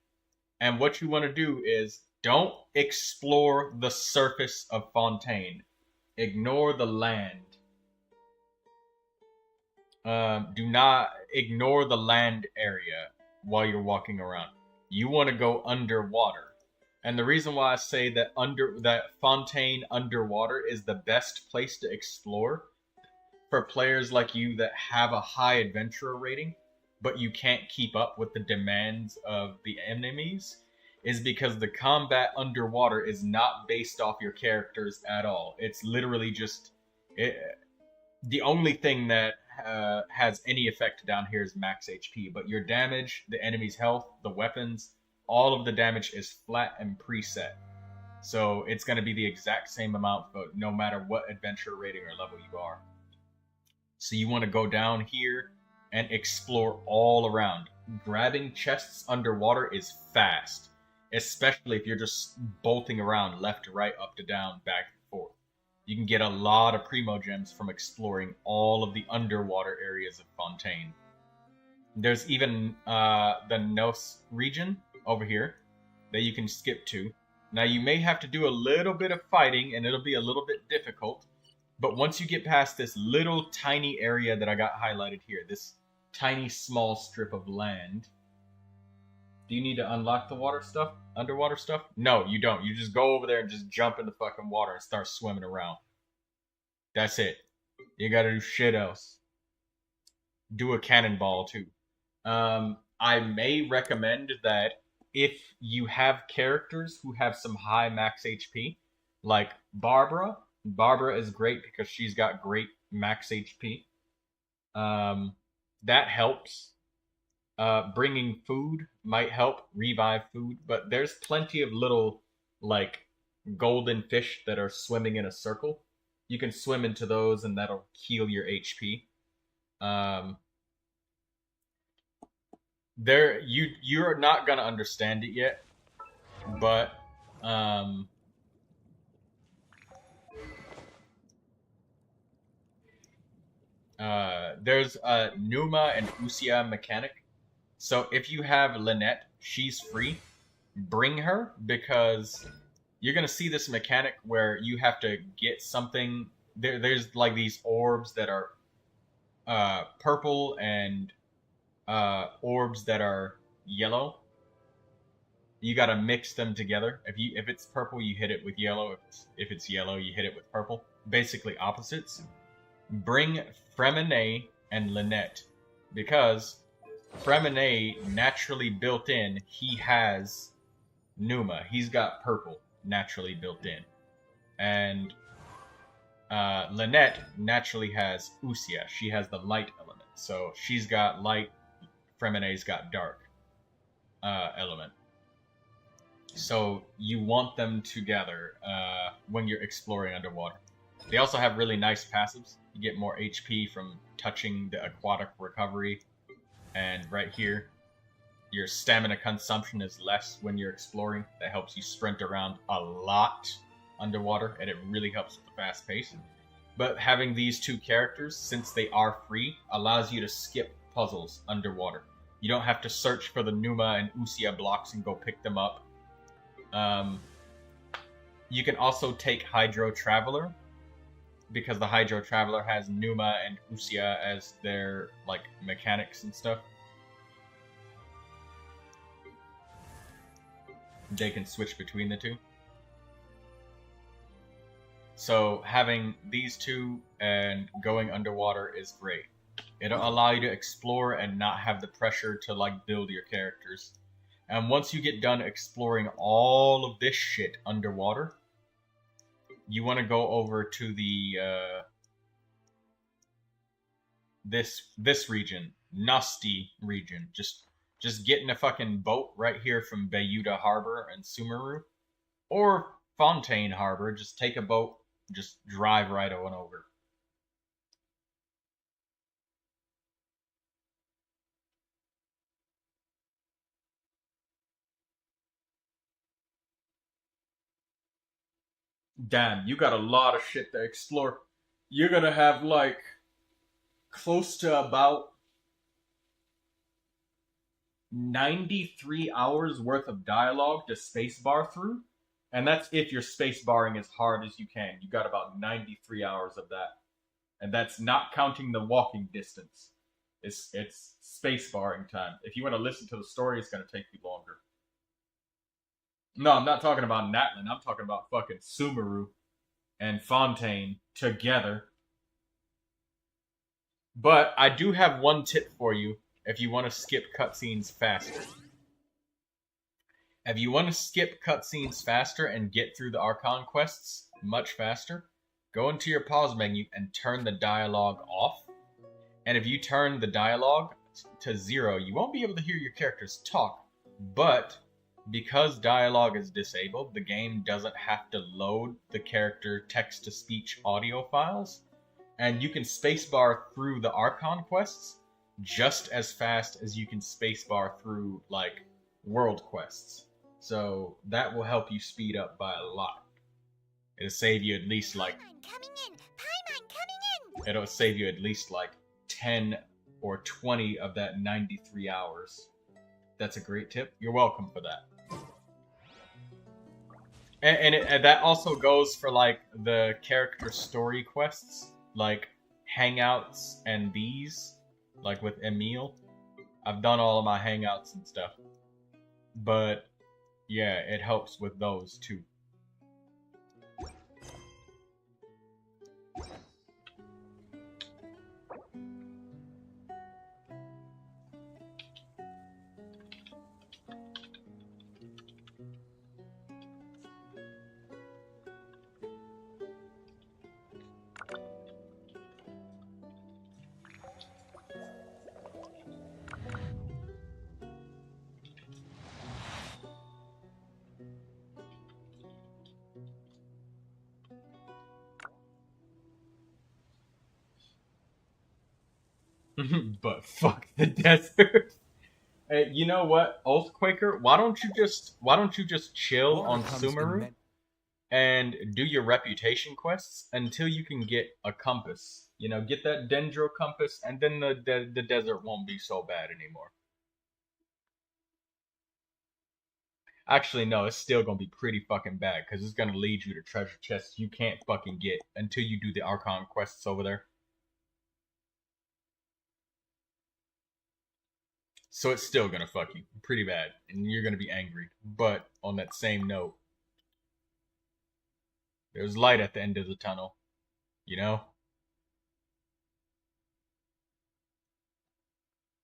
And what you want to do is don't explore the surface of Fontaine. Ignore the land. Do not ignore the land area while you're walking around. You want to go underwater. And the reason why I say that Fontaine underwater is the best place to explore for players like you that have a high adventurer rating, but you can't keep up with the demands of the enemies, is because the combat underwater is not based off your characters at all. It's literally just... the only thing that has any effect down here is max HP, but your damage, the enemy's health, the weapons, all of the damage is flat and preset. So it's going to be the exact same amount, but no matter what adventure rating or level you are. So you want to go down here and explore all around. Grabbing chests underwater is fast, especially if you're just bolting around left to right, up to down, back and forth. You can get a lot of primo gems from exploring all of the underwater areas of Fontaine. There's even the Nos region over here that you can skip to. Now you may have to do a little bit of fighting and it'll be a little bit difficult, but once you get past this little tiny area that I got highlighted here, this tiny small strip of land. Do you need to unlock the underwater stuff? No, you don't. You just go over there and just jump in the fucking water and start swimming around. That's it. You gotta do shit else. Do a cannonball too. I may recommend that if you have characters who have some high max HP, like Barbara. Barbara is great because she's got great max HP. That helps. Bringing food might help revive food, but there's plenty of little, like, golden fish that are swimming in a circle. You can swim into those and that'll heal your HP. You're not gonna understand it yet, but there's a Numa and Usia mechanic. So if you have Lynette, she's free. Bring her, because you're gonna see this mechanic where you have to get something. There's like these orbs that are purple and orbs that are yellow. You gotta mix them together. If it's purple, you hit it with yellow. If it's yellow, you hit it with purple. Basically opposites. Bring Fremine and Lynette, because Fremine naturally built in, he has Numa. He's got purple naturally built in. And Lynette naturally has Usia. She has the light element. So she's got light, Fremine's got dark element. So you want them together when you're exploring underwater. They also have really nice passives. You get more HP from touching the aquatic recovery. And right here, your stamina consumption is less when you're exploring. That helps you sprint around a lot underwater, and it really helps with the fast pace. But having these two characters, since they are free, allows you to skip puzzles underwater. You don't have to search for the Numa and Usia blocks and go pick them up. You can also take Hydro Traveler, because the Hydro Traveler has Numa and Usia as their like mechanics and stuff. They can switch between the two. So having these two and going underwater is great. It'll allow you to explore and not have the pressure to like build your characters. And once you get done exploring all of this shit underwater, you want to go over to the this region, Nasti region. Just get in a fucking boat right here from Bayuda Harbor and Sumeru, or Fontaine Harbor. Just take a boat, just drive right on over. Damn, you got a lot of shit to explore. You're gonna have like close to about 93 hours worth of dialogue to spacebar through. And that's if you're spacebarring as hard as you can. You got about 93 hours of that. And that's not counting the walking distance. It's spacebarring time. If you want to listen to the story, it's gonna take you longer. No, I'm not talking about Natlan. I'm talking about fucking Sumeru and Fontaine together. But I do have one tip for you if you want to skip cutscenes faster. If you want to skip cutscenes faster and get through the Archon quests much faster, go into your pause menu and turn the dialogue off. And if you turn the dialogue to 0, you won't be able to hear your characters talk, but because dialogue is disabled, the game doesn't have to load the character text-to-speech audio files, and you can spacebar through the Archon quests just as fast as you can spacebar through, like, world quests. So that will help you speed up by a lot. It'll save you at least, like... It'll save you at least, like, 10 or 20 of that 93 hours. That's a great tip. You're welcome for that. And that also goes for, like, the character story quests, like Hangouts and these, like with Emile. I've done all of my Hangouts and stuff. But, yeah, it helps with those, too. But fuck the desert. Hey, you know what, Oathquaker? Why don't you just chill on Sumeru and do your reputation quests until you can get a compass? You know, get that Dendro compass, and then the desert won't be so bad anymore. Actually, no, it's still gonna be pretty fucking bad because it's gonna lead you to treasure chests you can't fucking get until you do the Archon quests over there. So it's still gonna fuck you pretty bad, and you're gonna be angry. But on that same note, there's light at the end of the tunnel, you know?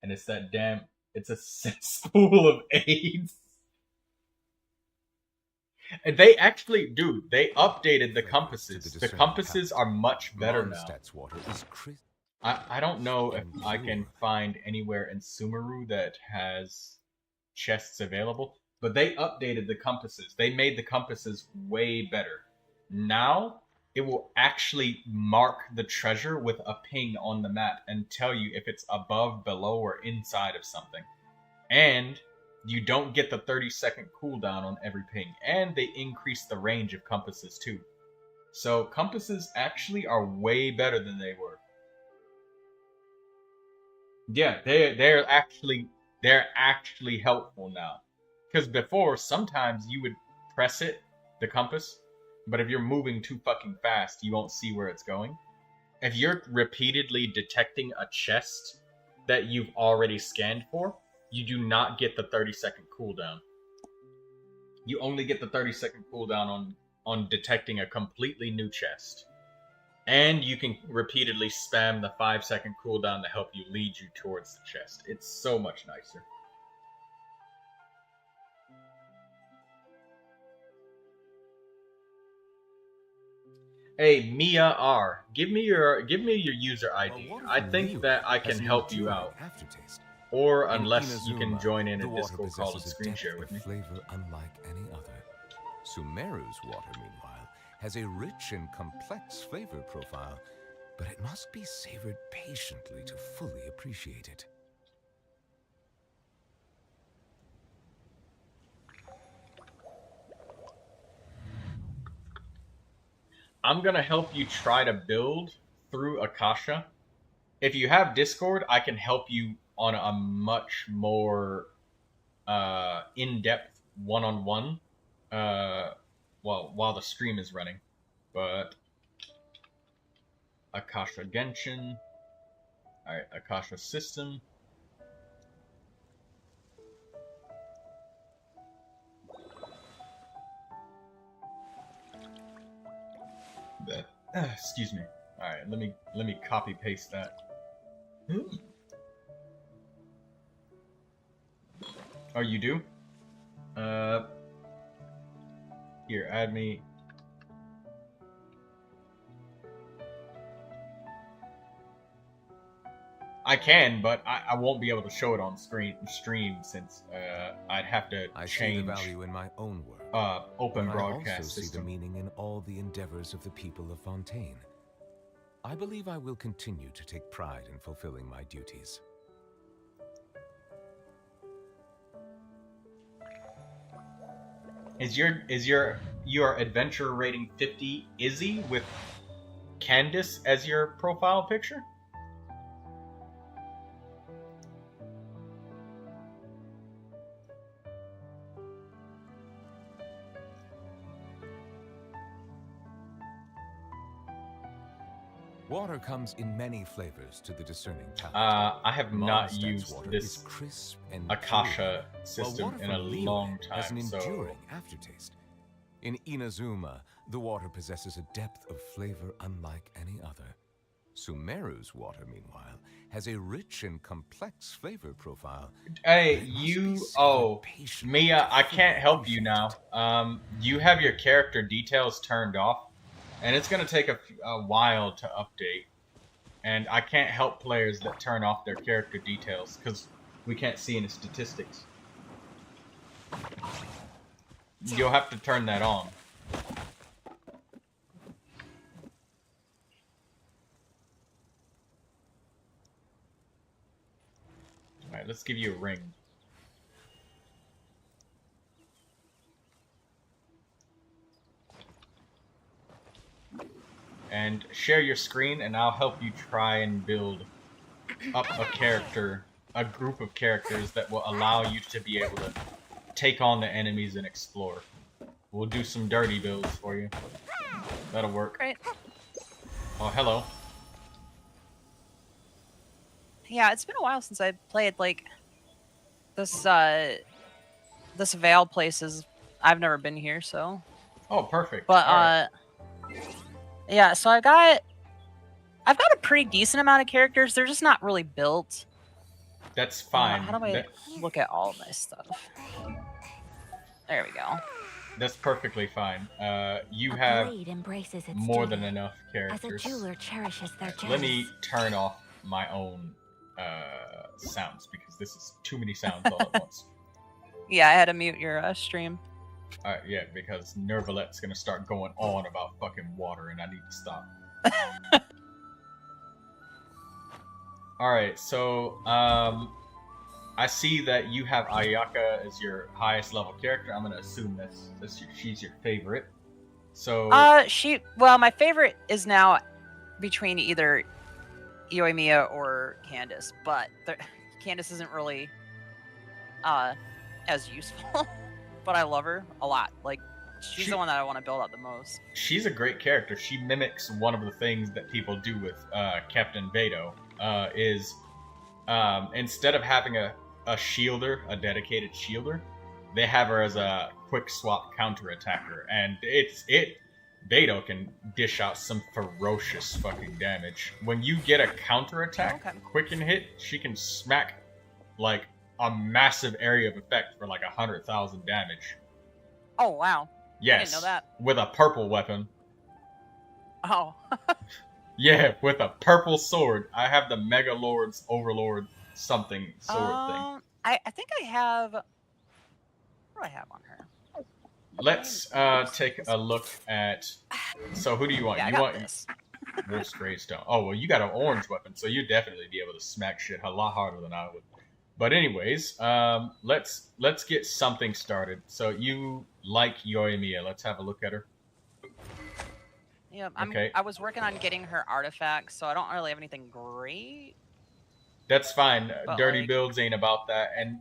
And it's that damn... It's a cesspool of AIDS. And they actually, dude, they updated the compasses. The compasses are much better now. I don't know if I can find anywhere in Sumeru that has chests available, but they updated the compasses. They made the compasses way better. Now, it will actually mark the treasure with a ping on the map and tell you if it's above, below, or inside of something. And you don't get the 30-second cooldown on every ping. And they increase the range of compasses too. So compasses actually are way better than they were. Yeah, they're actually helpful now. Because before, sometimes you would press it, the compass, but if you're moving too fucking fast, you won't see where it's going. If you're repeatedly detecting a chest that you've already scanned for, you do not get the 30-second cooldown. You only get the 30-second cooldown on detecting a completely new chest. And you can repeatedly spam the 5-second cooldown to help you lead you towards the chest. It's so much nicer. Hey, Mia R, give me your user ID. I think that I can help you out. Or unless you can join in a Discord call and screen share with me. Flavor unlike any other. Sumeru's water, meanwhile, has a rich and complex flavor profile, but it must be savored patiently to fully appreciate it. I'm gonna help you try to build through Akasha. If you have Discord, I can help you on a much more in-depth one-on-one while the stream is running. But Akasha Genshin. Alright, Akasha System. Excuse me. Alright, let me copy paste that. Oh, you do? Here, add me. I can, but I won't be able to show it on stream since I'd have to change. I see the value in my own work. Open but broadcast I also system. see the meaning in all the endeavors of the people of Fontaine. I believe I will continue to take pride in fulfilling my duties. Is your adventure rating 50 Izzy with Candace as your profile picture? Water comes in many flavors to the discerning palate. I have not used water this is crisp and Akasha pure, system while in a water from long Liyue has time, an so enduring aftertaste. In Inazuma, the water possesses a depth of flavor unlike any other. Sumeru's water, meanwhile, has a rich and complex flavor profile. Hey, Mia, I can't help you now. You have your character details turned off, and it's going to take a while to update. And I can't help players that turn off their character details, because we can't see any statistics. You'll have to turn that on. Alright, let's give you a ring. And share your screen, and I'll help you try and build up a group of characters that will allow you to be able to take on the enemies and explore. We'll do some dirty builds for you. That'll work. Great. Oh, hello. Yeah, it's been a while since I played, like, this Vale place I've never been here, so. Oh, perfect. But, right. Yeah, so I've got a pretty decent amount of characters. They're just not really built. That's fine. How do I look at all of my stuff? There we go. That's perfectly fine. You A have blade embraces its more duty, than enough as a characters. jeweler cherishes their gems. Let me turn off my own sounds because this is too many sounds all at once. Yeah, I had to mute your stream. Yeah, because Neuvillette's gonna start going on about fucking water, and I need to stop. All right, so I see that you have Ayaka as your highest level character. I'm gonna assume she's your favorite. So well, my favorite is now between either Euorpe or Candace, but Candace isn't really as useful. But I love her a lot. Like, she's the one that I want to build up the most. She's a great character. She mimics one of the things that people do with Captain Vado. Instead of having a shielder, a dedicated shielder, they have her as a quick swap counter attacker, and Vado can dish out some ferocious fucking damage. When you get a counter attack, quick and hit, she can smack like a massive area of effect for like 100,000 damage. Oh wow! Yes, I didn't know that. With a purple weapon. Oh. Yeah, with a purple sword. I have the Mega Lord's Overlord something sword thing. I think I have. What do I have on her? Let's take a look at. So who do you want? Yeah, you want this. Wolf's Greystone. Oh well, you got an orange weapon, so you'd definitely be able to smack shit a lot harder than I would. But anyways, let's get something started. So you like Euorpe? Let's have a look at her. Yeah, Okay. I was working on getting her artifacts, so I don't really have anything great. That's fine. But, Dirty like- builds ain't about that. And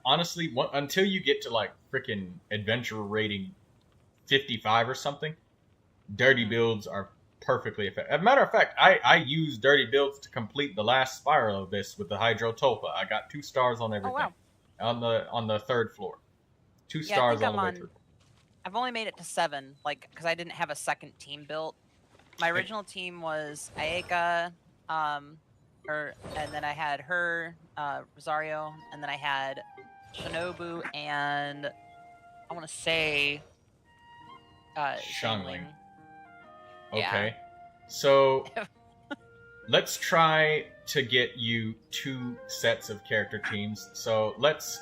honestly, until you get to like freaking adventure rating 55 or something, dirty builds are perfectly effective. As a matter of fact, I use dirty builds to complete the last spiral of this with the Hydrotopia. I got 2 stars on everything. Oh, wow. On the 3rd floor. 2 Yeah, I stars think all the I'm way on- through. I've only made it to 7, like, because I didn't have a second team built. My original team was Ayaka, and then I had her, Rosario, and then I had Shinobu, and I want to say Xiangling. Yeah. Okay. So let's try to get you 2 sets of character teams. So let's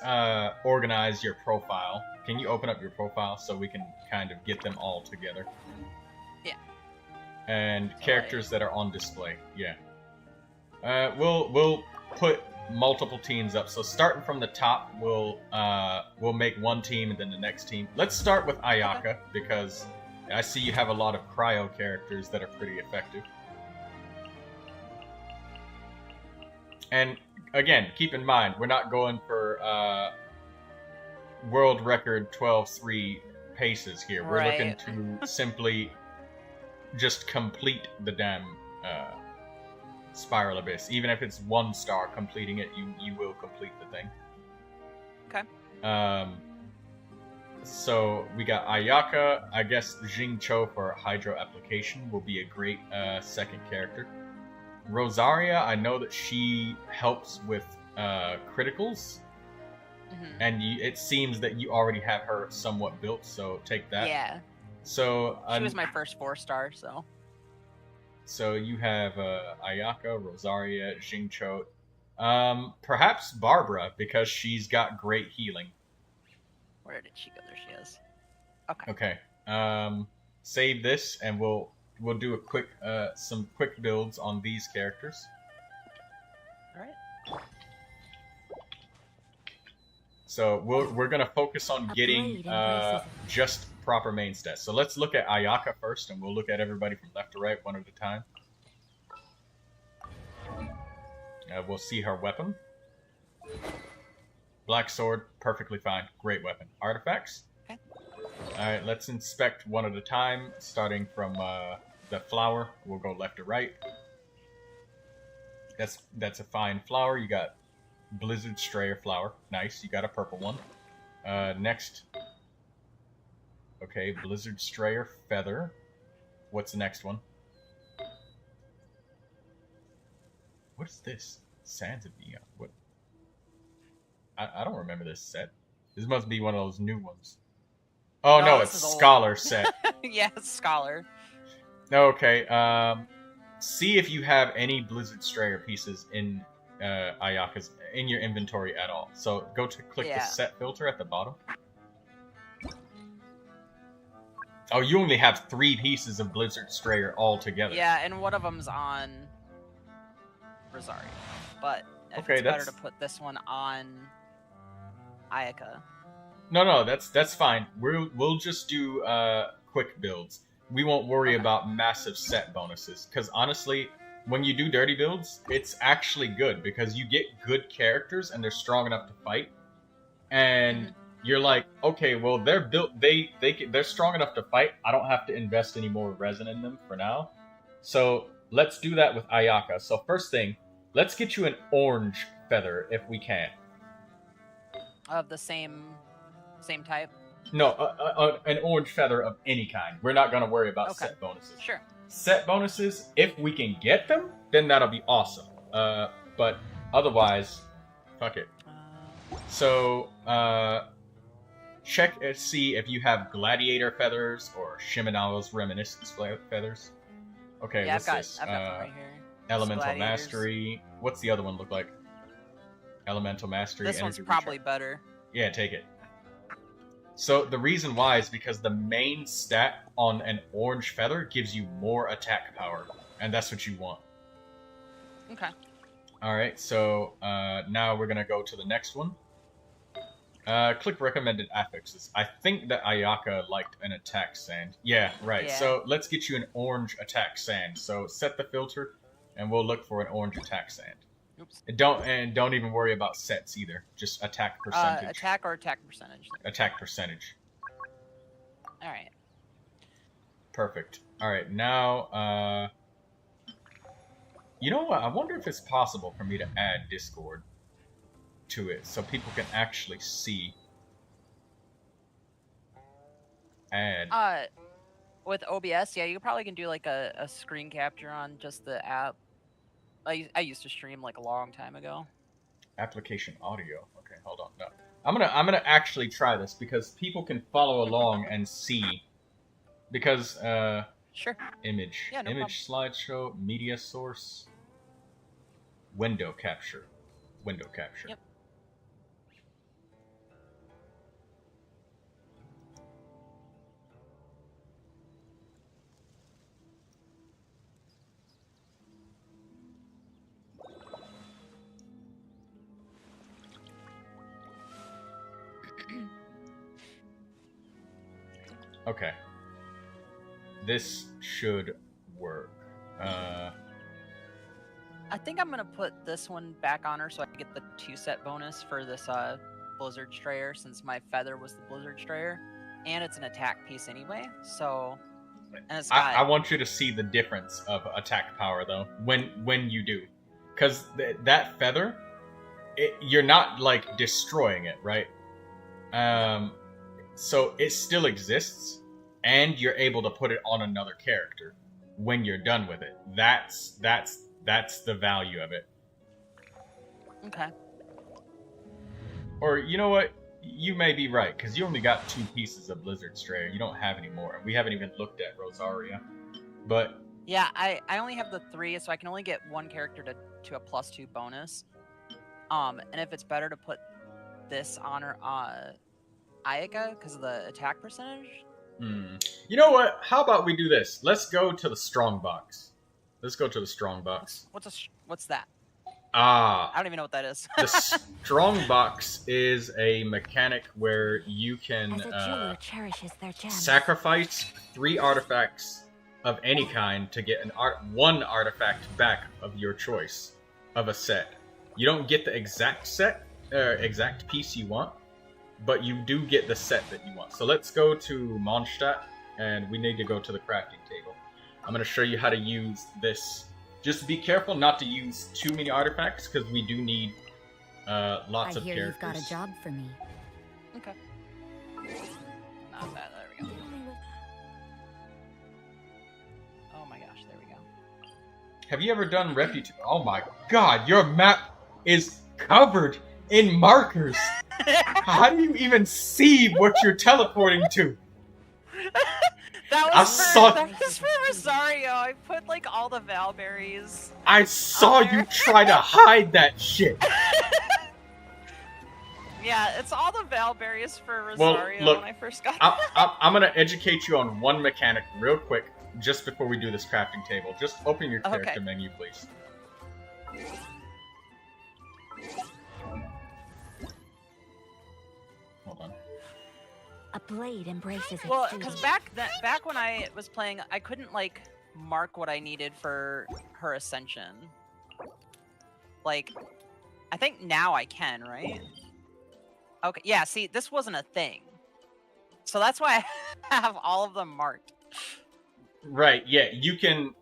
organize your profile. Can you open up your profile so we can kind of get them all together? Yeah. And characters that are on display. Yeah. We'll put multiple teams up. So starting from the top, we'll make one team and then the next team. Let's start with Ayaka because I see you have a lot of cryo characters that are pretty effective. And again, keep in mind, we're not going for world record 12-3 paces here. We're looking to simply just complete the damn Spiral Abyss. Even if it's 1 star completing it, you will complete the thing. Okay. So we got Ayaka. I guess Jingcho for Hydro Application will be a great second character. Rosaria, I know that she helps with criticals. And it seems that you already have her somewhat built, so take that. Yeah. So She was my first 4-star, so. So you have Ayaka, Rosaria, Jingcho, perhaps Barbara because she's got great healing. Where did she go? There she is. Okay. Save this, and we'll do a quick some quick builds on these characters. All right. So we're gonna focus on getting just proper main stats. So let's look at Ayaka first, and we'll look at everybody from left to right, one at a time. We'll see her weapon. Black sword, perfectly fine, great weapon. Artifacts. Okay. All right, let's inspect one at a time, starting from the flower. We'll go left to right. That's a fine flower. You got Blizzard Strayer flower. Nice. You got a purple one. Next. Okay, Blizzard Strayer feather. What's the next one? What is this? Sands of Neon. I don't remember this set. This must be one of those new ones. Oh No, no, this it's is old. Scholar set. Yeah, Scholar. Okay. See if you have any Blizzard Strayer pieces in Ayaka's in your inventory at all. So go to click the set filter at the bottom. Oh, you only have 3 pieces of Blizzard Strayer altogether. Yeah, and one of them's on Rosario. But if it's better to put this one on Ayaka. No, that's fine. We'll just do quick builds. We won't worry about massive set bonuses, because honestly, when you do dirty builds, it's actually good because you get good characters and they're strong enough to fight, and you're like, okay, well they're built, they're strong enough to fight. I don't have to invest any more resin in them for now. So let's do that with Ayaka. So first thing, let's get you an orange feather if we can. Of the same type? No, an orange feather of any kind. We're not going to worry about set bonuses. Sure. Set bonuses, if we can get them, then that'll be awesome. But otherwise, fuck it. So, check and see if you have Gladiator feathers or Shiminawa's Reminiscence feathers. Okay, yeah, what's this? I've got them right here. Elemental Mastery. What's the other one look like? Elemental Mastery. This one's Energy probably Recharge. better. Yeah, take it. So the reason why is because the main stat on an orange feather gives you more attack power, and that's what you want. Okay. Alright, so now we're going to go to the next one. Click recommended affixes. I think that Ayaka liked an attack sand. Yeah, right. Yeah. So let's get you an orange attack sand. So set the filter, and we'll look for an orange attack sand. Oops. Don't even worry about sets either. Just attack percentage. Attack or attack percentage? Attack percentage. Alright. Perfect. Alright, now, you know what? I wonder if it's possible for me to add Discord to it so people can actually see. Add. With OBS, yeah, you probably can do like a screen capture on just the app. I used to stream like a long time ago. Application audio. Okay, hold on. No. I'm gonna actually try this because people can follow along and see. Because sure. Image. Yeah, no Image slideshow, media source, window capture. Window capture. Yep. Okay. This should work. I think I'm gonna put this one back on her so I can get the 2-set bonus for this Blizzard Strayer, since my feather was the Blizzard Strayer, and it's an attack piece anyway. So, and it's got... I want you to see the difference of attack power though when you do, because that feather, you're not like destroying it, right? So it still exists, and you're able to put it on another character when you're done with it. That's the value of it. Okay. Or you know what? You may be right, because you only got 2 pieces of Blizzard Strayer. You don't have any more. We haven't even looked at Rosaria. But yeah, I only have the 3, so I can only get one character to a +2 bonus. And if it's better to put this on her Ayaka because of the attack percentage. You know what? How about we do this? Let's go to the strong box. Let's go to the strong box. What's that? I don't even know what that is. The strong box is a mechanic where you can As a jeweler cherishes their gems. sacrifice 3 artifacts of any kind to get one artifact back of your choice of a set. You don't get the exact set, exact piece you want, but you do get the set that you want. So let's go to Mondstadt, and we need to go to the crafting table. I'm going to show you how to use this. Just be careful not to use too many artifacts, because we do need lots of characters. I hear you've got a job for me. Okay. Not bad. There we go. Oh my gosh, there we go. Have you ever done Reputation? Oh my god, your map is covered in markers. How do you even see what you're teleporting to? That was for Rosario. I put like all the Valberries. I saw you try to hide that shit. Yeah, it's all the Valberries for Well, Rosario look, when I first got I'm gonna educate you on one mechanic real quick, just before we do this crafting table. Just open your character menu, please. Hold on. A blade embraces its Well, duty. because back when I was playing, I couldn't like mark what I needed for her ascension. Like, I think now I can, right? Okay, yeah. See, this wasn't a thing, so that's why I have all of them marked. Right. Yeah. You can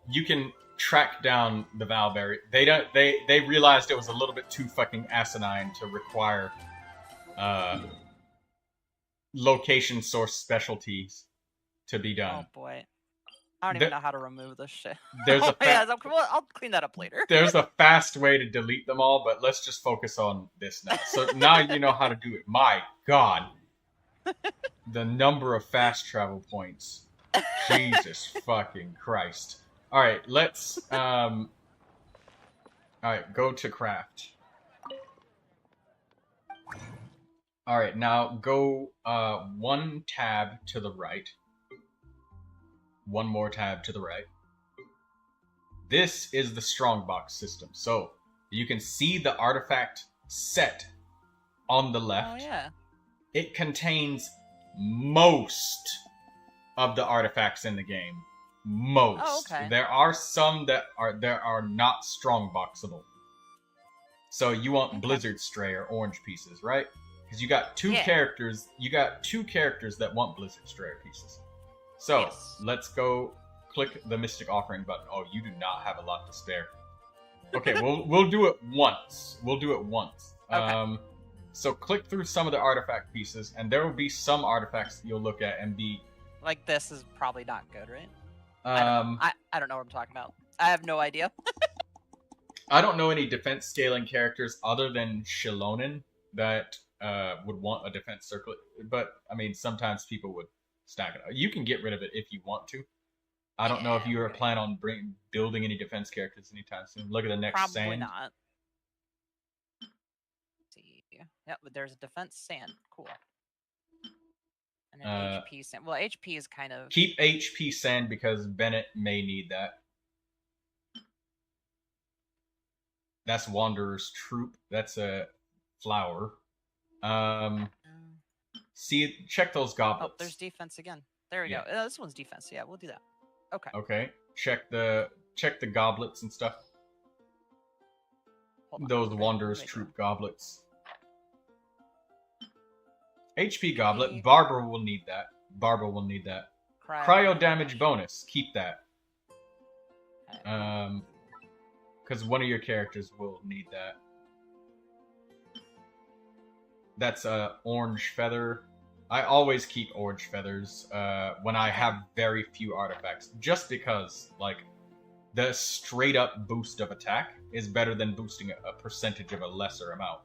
track down the Valberry. They realized it was a little bit too fucking asinine to require location source specialties to be done. Oh boy, I don't even know how to remove this shit. There's a I'll clean that up later. There's a fast way to delete them all, but let's just focus on this now. So now you know how to do it. My God, the number of fast travel points. Jesus fucking Christ. All right, let's all right, go to craft. All right, now go one tab to the right. One more tab to the right. This is the strongbox system. So you can see the artifact set on the left. Oh yeah. It contains most of the artifacts in the game. Most. Oh, okay. There are some that are not strongboxable. So you want Blizzard Stray or orange pieces, right? Because you got two characters. You got two characters that want Blizzard Stray pieces. So let's go click the Mystic Offering button. Oh, you do not have a lot to spare. Okay, we'll do it once. We'll do it once. Okay. So click through some of the artifact pieces, and there will be some artifacts that you'll look at and be Like this is probably not good, right? I don't know what I'm talking about. I have no idea. I don't know any defense scaling characters other than Shilonen that would want a defense circlet, but I mean sometimes people would stack it. You can get rid of it if you want to. I don't know if you plan on building any defense characters anytime soon. Look at the next Probably sand. not. Let's see. Yep, but there's a defense sand. Cool. And an HP sand. Well, HP is kind of... Keep HP sand because Bennett may need that. That's Wanderer's Troop. That's a flower. See, check those goblets. Oh, there's defense again. There we go. This one's defense. Yeah, we'll do that. Okay. Okay. Check the goblets and stuff. Those Wanderer's Troop goblets. HP goblet. Barbara will need that. Barbara will need that. Cryo damage bonus. Keep that. Because one of your characters will need that. That's orange feather. I always keep orange feathers when I have very few artifacts, just because like the straight up boost of attack is better than boosting a percentage of a lesser amount.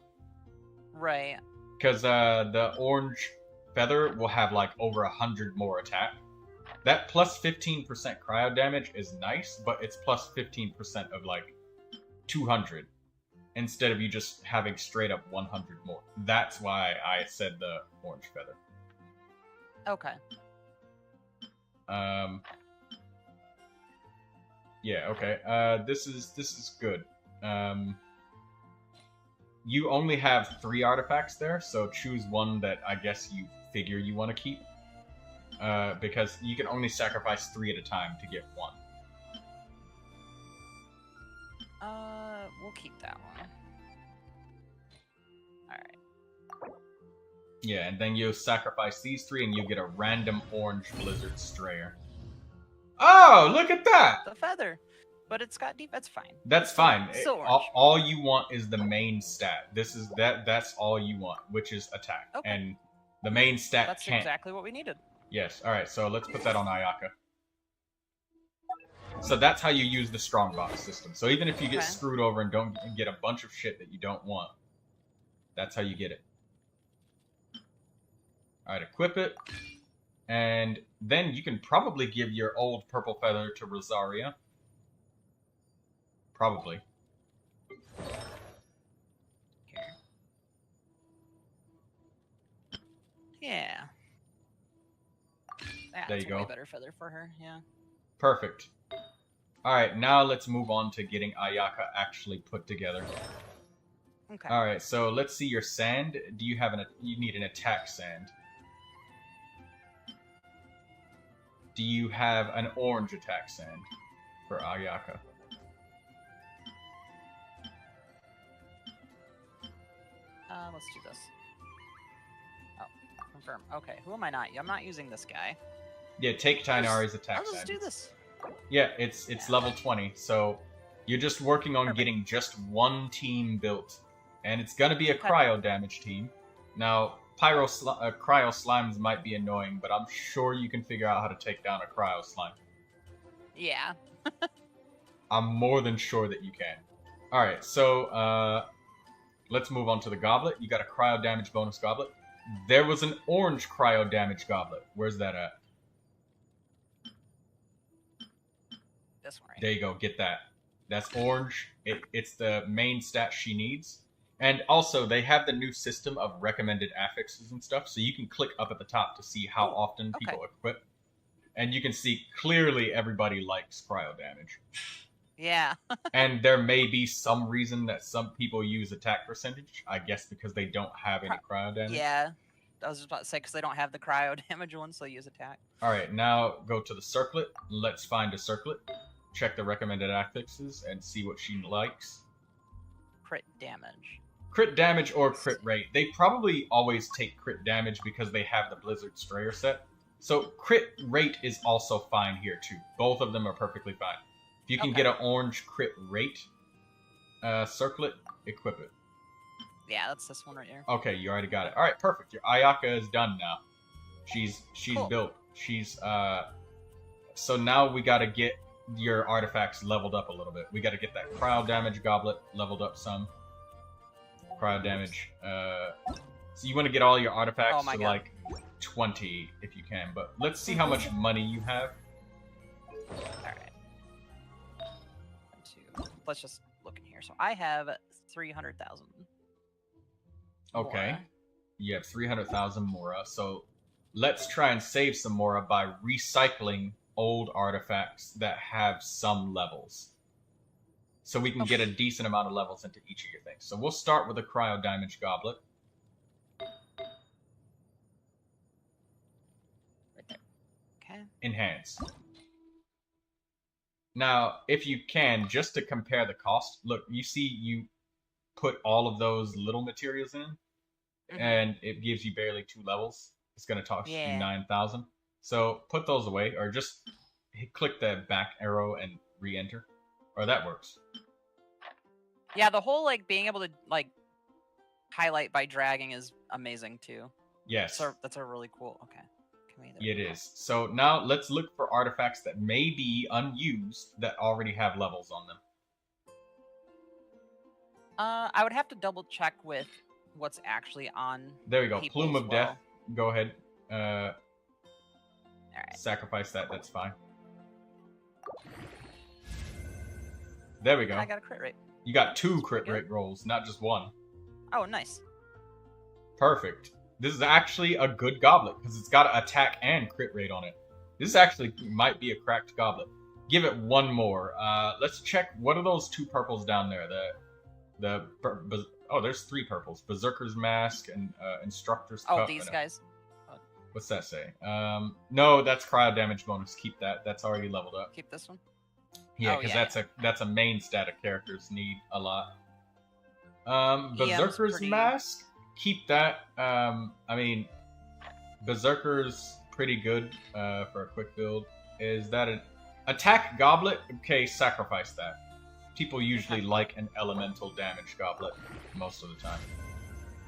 Right. Because the orange feather will have like over 100 more attack. That plus 15% cryo damage is nice, but it's plus 15% of like 200 instead of you just having straight up 100 more. That's why I said the orange feather. Okay. Yeah, okay. This is good. You only have 3 artifacts there, so choose one that I guess you figure you want to keep. Because you can only sacrifice 3 at a time to get 1. We'll keep that one. Alright. Yeah, and then you sacrifice these 3 and you get a random orange Blizzard Strayer. Oh, look at that! The feather. But it's got deep. That's fine. That's fine. Still All you want is the main stat. That's all you want, which is attack. Okay. And the main stat That's can't... exactly what we needed. Yes. All right. So let's put that on Ayaka. So that's how you use the strongbox system. So even if you get screwed over and don't get a bunch of shit that you don't want, That's how you get it. Alright, equip it. And then you can probably give your old purple feather to Rosaria. Probably. Yeah. There you go. Way better feather for her, yeah. Perfect. Alright, now let's move on to getting Ayaka actually put together. Okay. Alright, so let's see your sand. Do you have you need an attack sand. Do you have an orange attack sand for Ayaka? Let's do this. Oh, confirm. Okay, who am I not? I'm not using this guy. Yeah, take Tainari's attack I'll just sand. do this. Yeah, it's level 20, so you're just working on getting just one team built. And it's gonna be a cryo damage team. Now, cryo slimes might be annoying, but I'm sure you can figure out how to take down a cryo slime. Yeah. I'm more than sure that you can. Alright, so let's move on to the goblet. You got a cryo damage bonus goblet. There was an orange cryo damage goblet. Where's that at? This one, right? There you go, get that. That's orange. It's the main stat she needs. And also, they have the new system of recommended affixes and stuff, so you can click up at the top to see how often people equip. And you can see clearly everybody likes cryo damage. Yeah. And there may be some reason that some people use attack percentage, I guess because they don't have any cryo damage. Yeah. I was just about to say, because they don't have the cryo damage one, so use attack. Alright, now go to the circlet. Let's find a circlet. Check the recommended affixes and see what she likes. Crit damage. Crit damage or crit rate. They probably always take crit damage because they have the Blizzard Strayer set. So crit rate is also fine here too. Both of them are perfectly fine. If you can get an orange crit rate circlet, equip it. Yeah, that's this one right here. Okay, you already got it. Alright, perfect. Your Ayaka is done now. She's Cool. built. She's so now we gotta get your artifacts leveled up a little bit. We gotta get that cryo damage goblet leveled up some. Cryo damage. So you want to get all your artifacts to like 20 if you can, but let's see how much money you have. Alright. Let's just look in here. So I have 300,000. Okay. You have 300,000 Mora, so let's try and save some Mora by recycling old artifacts that have some levels. So we can get a decent amount of levels into each of your things. So we'll start with a cryo damage goblet. Right there. Okay. Enhance. Now, if you can, just to compare the cost, look, you see you put all of those little materials in, and it gives you barely 2 levels. It's going to cost you 9,000. So put those away, or just click the back arrow and re-enter. Or that works. Yeah, the whole like being able to like highlight by dragging is amazing too. Yes. That's a really cool. Okay. It is. So now let's look for artifacts that may be unused that already have levels on them. I would have to double check with what's actually on. There we go. people Plume as of well. Death. Go ahead. Sacrifice that. That's fine. There we go. I got a crit rate. You got 2 crit rate rolls, not just 1. Oh, nice. Perfect. This is actually a good goblet because it's got attack and crit rate on it. This actually might be a cracked goblet. Give it one more. Let's check. What are those 2 purples down there? Oh, there's 3 purples. Berserker's Mask and Instructor's Cup. Oh, these guys. What's that say? No, that's cryo damage bonus. Keep that. That's already leveled up. Keep this one. Yeah, because that's a main stat of characters need a lot. Berserker's Mask. Keep that. I mean, Berserker's pretty good for a quick build. Is that an attack goblet? Okay, sacrifice that. People usually like an elemental damage goblet most of the time.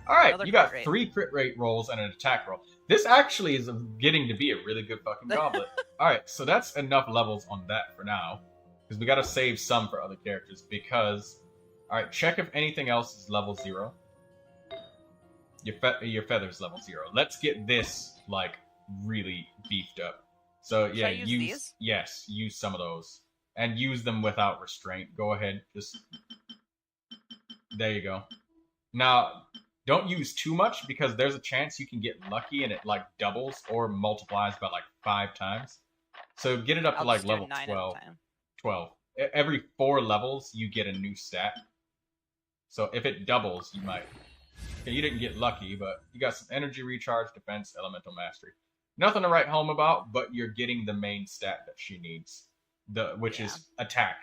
Alright, you got 3 crit rate rolls and an attack roll. This actually is getting to be a really good fucking goblet. Alright, so that's enough levels on that for now. Because we gotta save some for other characters. Because, alright, check if anything else is level 0. Your feather's level 0. Let's get this like really beefed up. So yeah, Should I use these? Yes, use some of those and use them without restraint. Go ahead, just there you go. Now, don't use too much because there's a chance you can get lucky and it like doubles or multiplies by like 5 times. So get it up to like level 12. 12. Every 4 levels you get a new stat. So if it doubles, you might. Okay, you didn't get lucky, but you got some energy recharge, defense, elemental mastery. Nothing to write home about, but you're getting the main stat that she needs, which is attack.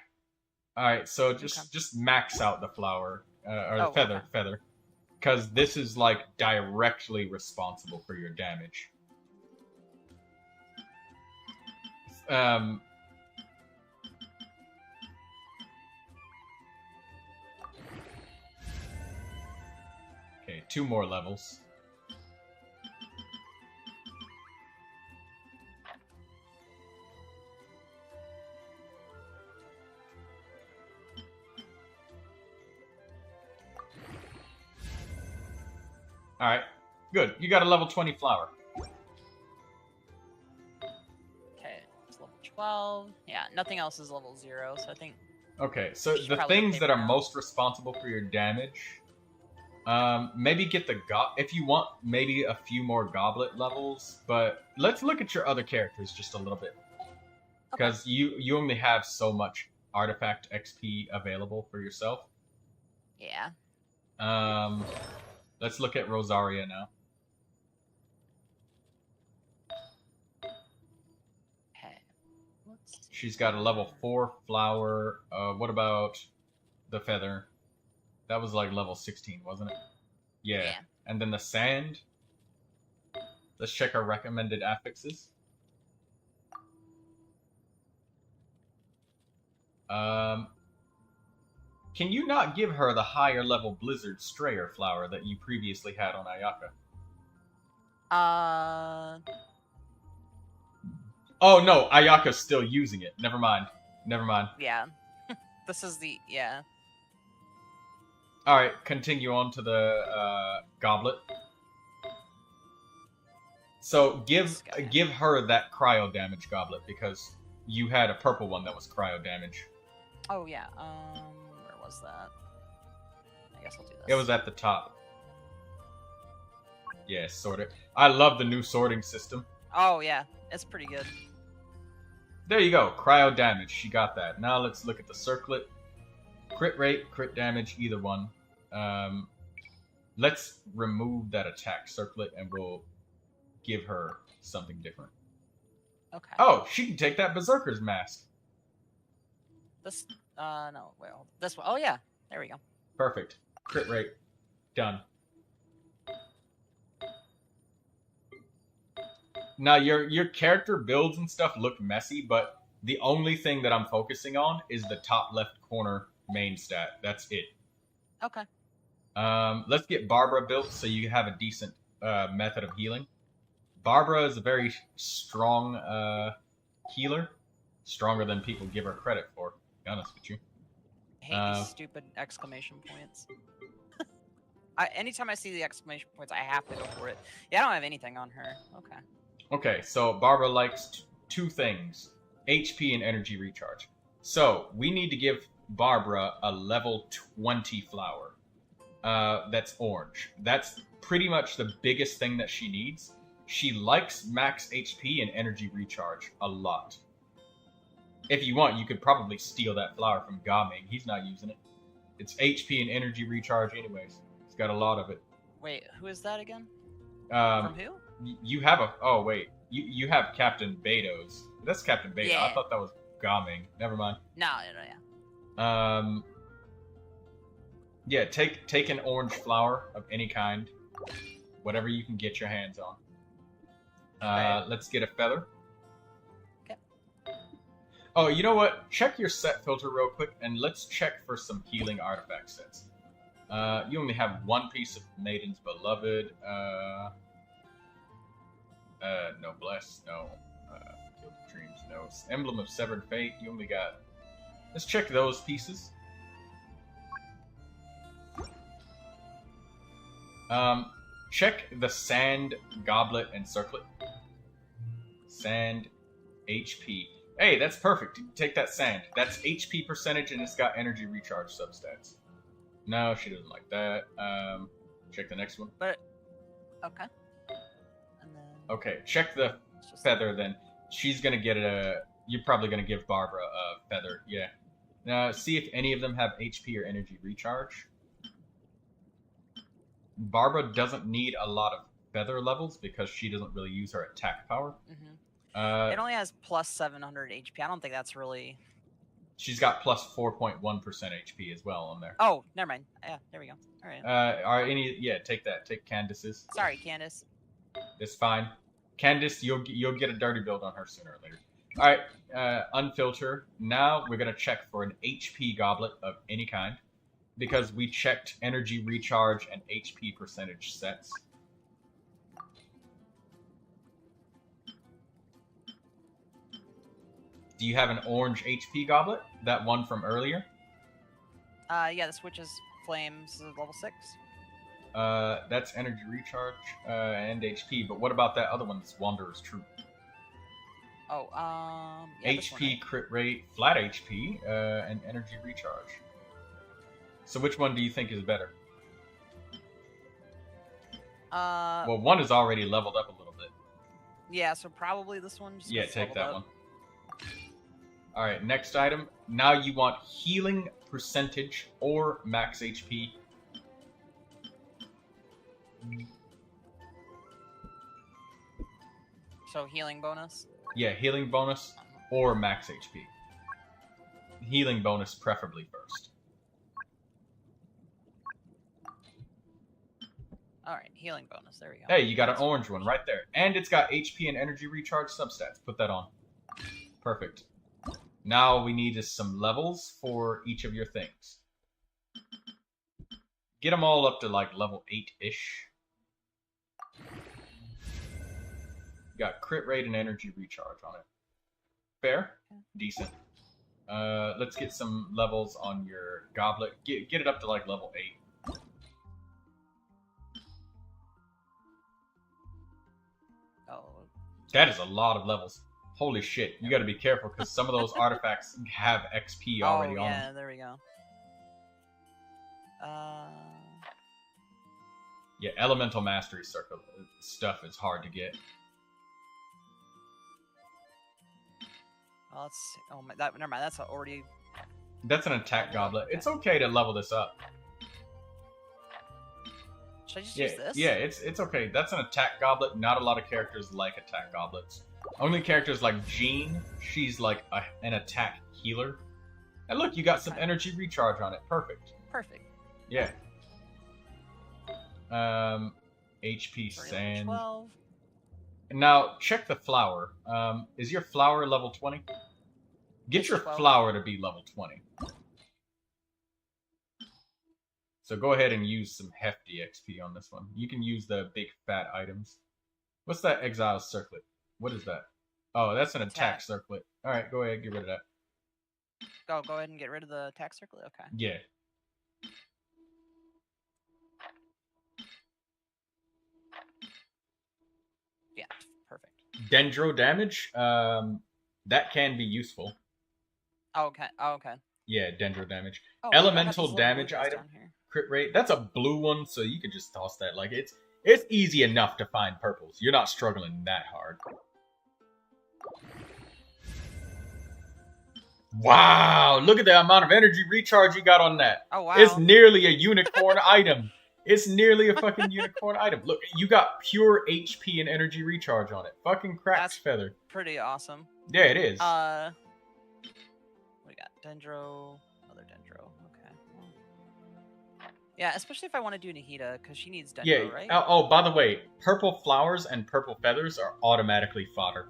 All right, so just max out the flower or the feather, because this is like directly responsible for your damage. Okay, 2 more levels. Alright, good. You got a level 20 flower. Okay, it's level 12. Yeah, nothing else is level 0, so I think... Okay, so the things that are most responsible for your damage... maybe get the if you want, maybe a few more goblet levels, but let's look at your other characters just a little bit. Because you only have so much artifact XP available for yourself. Yeah. Let's look at Rosaria now. Okay. She's got a level 4 flower. What about the feather? That was like level 16, wasn't it? Yeah. And then the sand. Let's check our recommended affixes. Can you not give her the higher level Blizzard Strayer flower that you previously had on Ayaka? Oh no, Ayaka's still using it. Never mind. Never mind. Yeah. This is the... Yeah. Alright, continue on to the goblet. So give her that cryo damage goblet because you had a purple one that was cryo damage. Oh yeah. Where was that? I guess I'll do this. It was at the top. Yeah, sort it. I love the new sorting system. Oh yeah, it's pretty good. There you go, cryo damage. She got that. Now let's look at the circlet. Crit rate, crit damage, either one. Let's remove that attack circlet and we'll give her something different. Okay. Oh, she can take that Berserker's mask. This, no, well, this one. Oh yeah, there we go. Perfect. Crit rate. Done. Now, your character builds and stuff look messy, but the only thing that I'm focusing on is the top left corner main stat. That's it. Okay. Let's get Barbara built so you have a decent method of healing. Barbara is a very strong healer. Stronger than people give her credit for, to be honest with you. I hate these stupid exclamation points. Anytime I see the exclamation points, I have to go for it. Yeah, I don't have anything on her. Okay. Okay, so Barbara likes 2 things. HP and energy recharge. So, we need to give Barbara a level 20 flower. That's orange. That's pretty much the biggest thing that she needs. She likes max HP and energy recharge a lot. If you want, you could probably steal that flower from Gaming. He's not using it. It's HP and energy recharge anyways. He's got a lot of it. Wait, who is that again? From who? You have a... Oh, wait. You have Captain Betos. That's Captain Beto. Yeah. I thought that was Gaming. Never mind. No, yeah. Yeah, take an orange flower of any kind. Whatever you can get your hands on. Let's get a feather. Okay. Oh, you know what? Check your set filter real quick, and let's check for some healing artifact sets. You only have 1 piece of Maiden's Beloved. No Bless, no. Gilded Dreams, no. Emblem of Severed Fate, you only got... Let's check those pieces. check the sand, goblet, and circlet. Sand, HP. Hey, that's perfect. Take that sand. That's HP percentage, and it's got energy recharge substats. No, she doesn't like that. Check the next one. But okay. And then Okay, check the feather. Then she's gonna get a. You're probably gonna give Barbara a feather. Yeah. Now see if any of them have HP or energy recharge. Barbara doesn't need a lot of feather levels because she doesn't really use her attack power. It only has plus 700 HP. I don't think that's really. She's got plus 4.1% HP as well on there. Oh, never mind. Yeah, there we go. All right. Are any? Yeah, take that. Take Candace's. Sorry, Candace. It's fine. Candace, you'll get a dirty build on her sooner or later. All right, unfilter. Now we're gonna check for an HP goblet of any kind, because we checked energy recharge and HP percentage sets. Do you have an orange HP goblet? That one from earlier? Yeah, the switch is flames level 6. That's energy recharge and HP. But what about that other one? That's Wanderer's Troop. Oh, yeah, HP, crit rate, flat HP, and energy recharge. So which one do you think is better? Well, one is already leveled up a little bit. Yeah, so probably this one. Just Yeah, gets take that leveled one. All right, next item. Now you want healing percentage or max HP. So healing bonus. Yeah, healing bonus or max HP. Healing bonus preferably first. All right, healing bonus. There we go. Hey, you got an orange one right there. And it's got HP and energy recharge substats. Put that on. Perfect. Now we need is some levels for each of your things. Get them all up to like level 8-ish. Got crit rate and energy recharge on it. Fair? Decent. Let's get some levels on your goblet. Get it up to like level 8. Oh. That is a lot of levels. Holy shit. You gotta be careful because some of those artifacts have XP already on them. Yeah, there we go. Yeah, elemental mastery circle stuff is hard to get. Oh, let's see. Oh, never mind. That's already. That's an attack goblet. It's okay to level this up. Should I just use this? Yeah, it's okay. That's an attack goblet. Not a lot of characters like attack goblets. Only characters like Jean, she's like an attack healer. And look, you got some energy recharge on it. Perfect. Perfect. Yeah. HP sand. 12. Now, check the flower. Is your flower level 20? Get your flower to be level 20. So go ahead and use some hefty XP on this one. You can use the big fat items. What's that exile circlet? What is that? Oh, that's an attack circlet. Alright, go ahead, get rid of that. Go ahead and get rid of the attack circlet? Okay. Yeah. Yeah, perfect. Dendro damage, that can be useful. Oh, okay. Oh, okay. Yeah, dendro damage. Oh, Elemental damage item, crit rate. That's a blue one, so you could just toss that. Like it's easy enough to find purples. You're not struggling that hard. Wow, look at the amount of energy recharge you got on that. Oh, wow. It's nearly a unicorn item. It's nearly a fucking unicorn item. Look, you got pure HP and energy recharge on it. Fucking cracks feather. Pretty awesome. Yeah, it is. What do we got? Dendro. Another Dendro. Okay. Well. Yeah, especially if I want to do Nahida, because she needs Dendro, right? Oh, by the way, purple flowers and purple feathers are automatically fodder.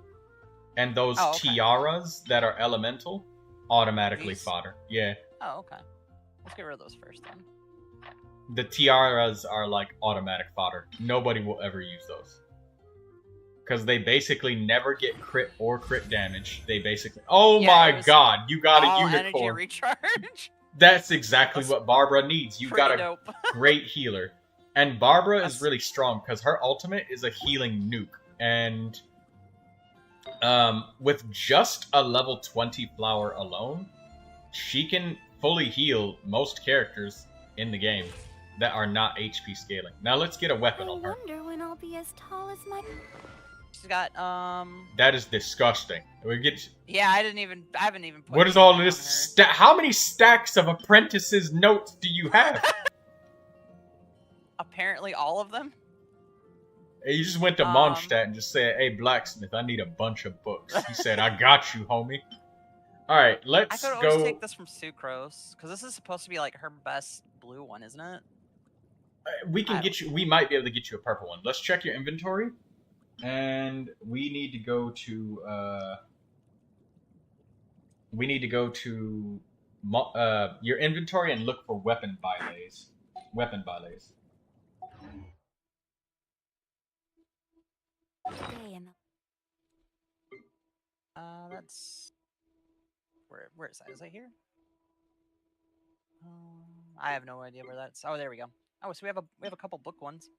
And those tiaras that are elemental, automatically fodder. Yeah. Oh, okay. Let's get rid of those first, then. The tiaras are like automatic fodder. Nobody will ever use those. Because they basically never get crit or crit damage. They basically... Oh my god, you got a unicorn. Energy recharge. That's exactly what Barbara needs. You got a dope. great healer. And Barbara is really strong because her ultimate is a healing nuke. And with just a level 20 flower alone, she can fully heal most characters in the game that are not HP scaling. Now let's get a weapon on her. I wonder when I'll be as tall as my... She's got, That is disgusting. We get... Yeah, I haven't even put What is all this? How many stacks of apprentices notes do you have? Apparently all of them. You just went to Mondstadt and just said, "Hey, blacksmith, I need a bunch of books." He said, "I got you, homie." All right, let's I could go. always take this from Sucrose because this is supposed to be like her best blue one, isn't it? We can get you. We might be able to get you a purple one. Let's check your inventory, and we need to go to. We need to go to your inventory and look for weapon bylets. Weapon bylets. That's where is that? Is that here? I have no idea where that's. Oh, there we go. Oh, so we have a couple book ones.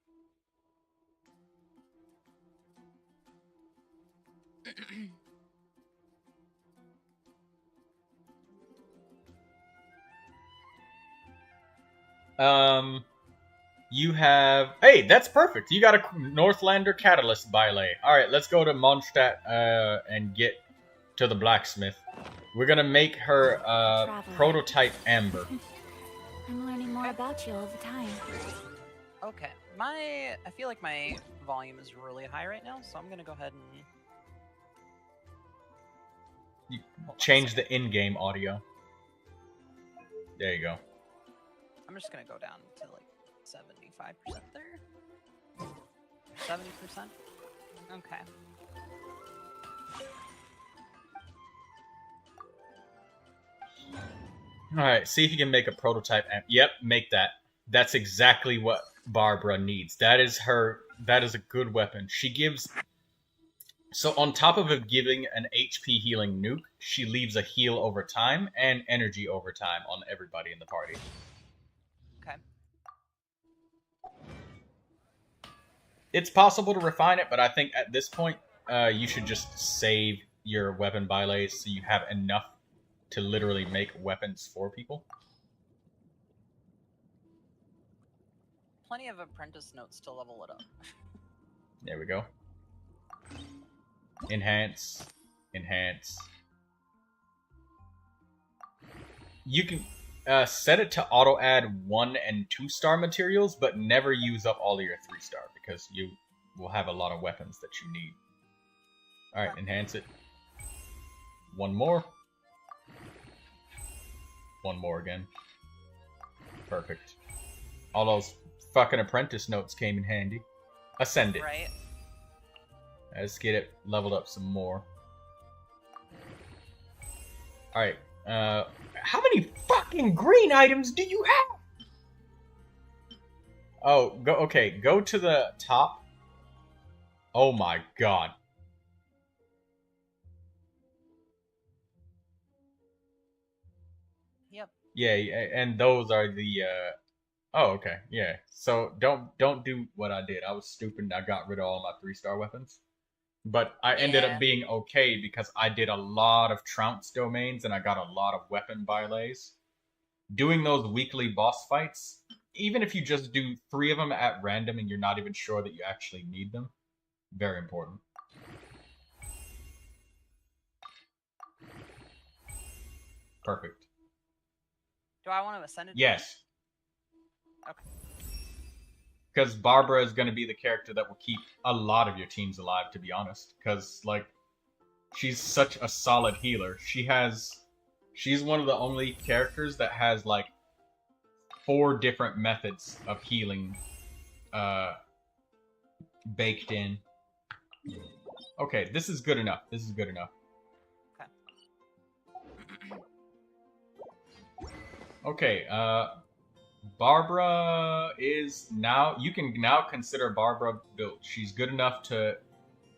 You have... Hey, that's perfect. You got a Northlander Catalyst Bylay. Alright, let's go to Mondstadt and get to the blacksmith. We're gonna make her prototype Amber. I'm learning more about you all the time. Okay, I feel like my volume is really high right now, so I'm gonna go ahead and You change the in-game audio. There you go. I'm just gonna go down to like 75% there. 70%. Okay. Alright, see if you can make a prototype. Yep, make that. That's exactly what Barbara needs. That is a good weapon. She gives... So on top of it giving an HP healing nuke, she leaves a heal over time and energy over time on everybody in the party. Okay. It's possible to refine it, but I think at this point, you should just save your weapon bylets so you have enough to literally make weapons for people. Plenty of apprentice notes to level it up. There we go. Enhance. Enhance. You can set it to auto add 1 and 2 star materials, but never use up all of your 3 star because you will have a lot of weapons that you need. Alright, enhance it. 1 more. 1 more again. Perfect. All those fucking apprentice notes came in handy. Ascend it. Right. Let's get it leveled up some more. Alright. How many fucking green items do you have? Oh, go to the top. Oh my god. Yep. Yeah, and those are the oh, okay. Yeah. So don't do what I did. I was stupid and I got rid of all my 3-star weapons. But I ended up being okay because I did a lot of Trounce domains and I got a lot of weapon bylets. Doing those weekly boss fights, even if you just do 3 of them at random and you're not even sure that you actually need them, very important. Perfect. Do I want to ascend it? Yes. Okay. Because Barbara is going to be the character that will keep a lot of your teams alive, to be honest. Because, like, she's such a solid healer. She's one of the only characters that has, like, 4 different methods of healing baked in. Okay, this is good enough. This is good enough. Okay, Barbara is now... You can now consider Barbara built. She's good enough to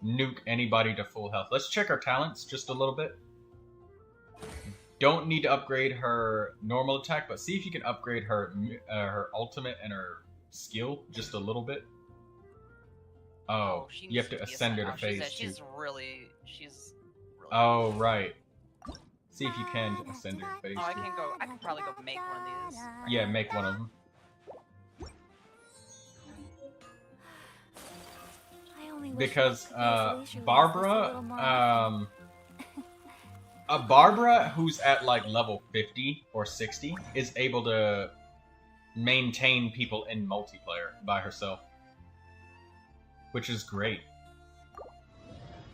nuke anybody to full health. Let's check her talents just a little bit. Don't need to upgrade her normal attack, but see if you can upgrade her her ultimate and her skill just a little bit. Oh, she you have needs to be ascend her to ascended. phase 2. She's really. Oh, right. See if you can ascend her to phase 2. Oh, I can go. I can probably go make one of these. Yeah, make one of them. Because Barbara, a Barbara who's at like level 50 or 60 is able to maintain people in multiplayer by herself, which is great.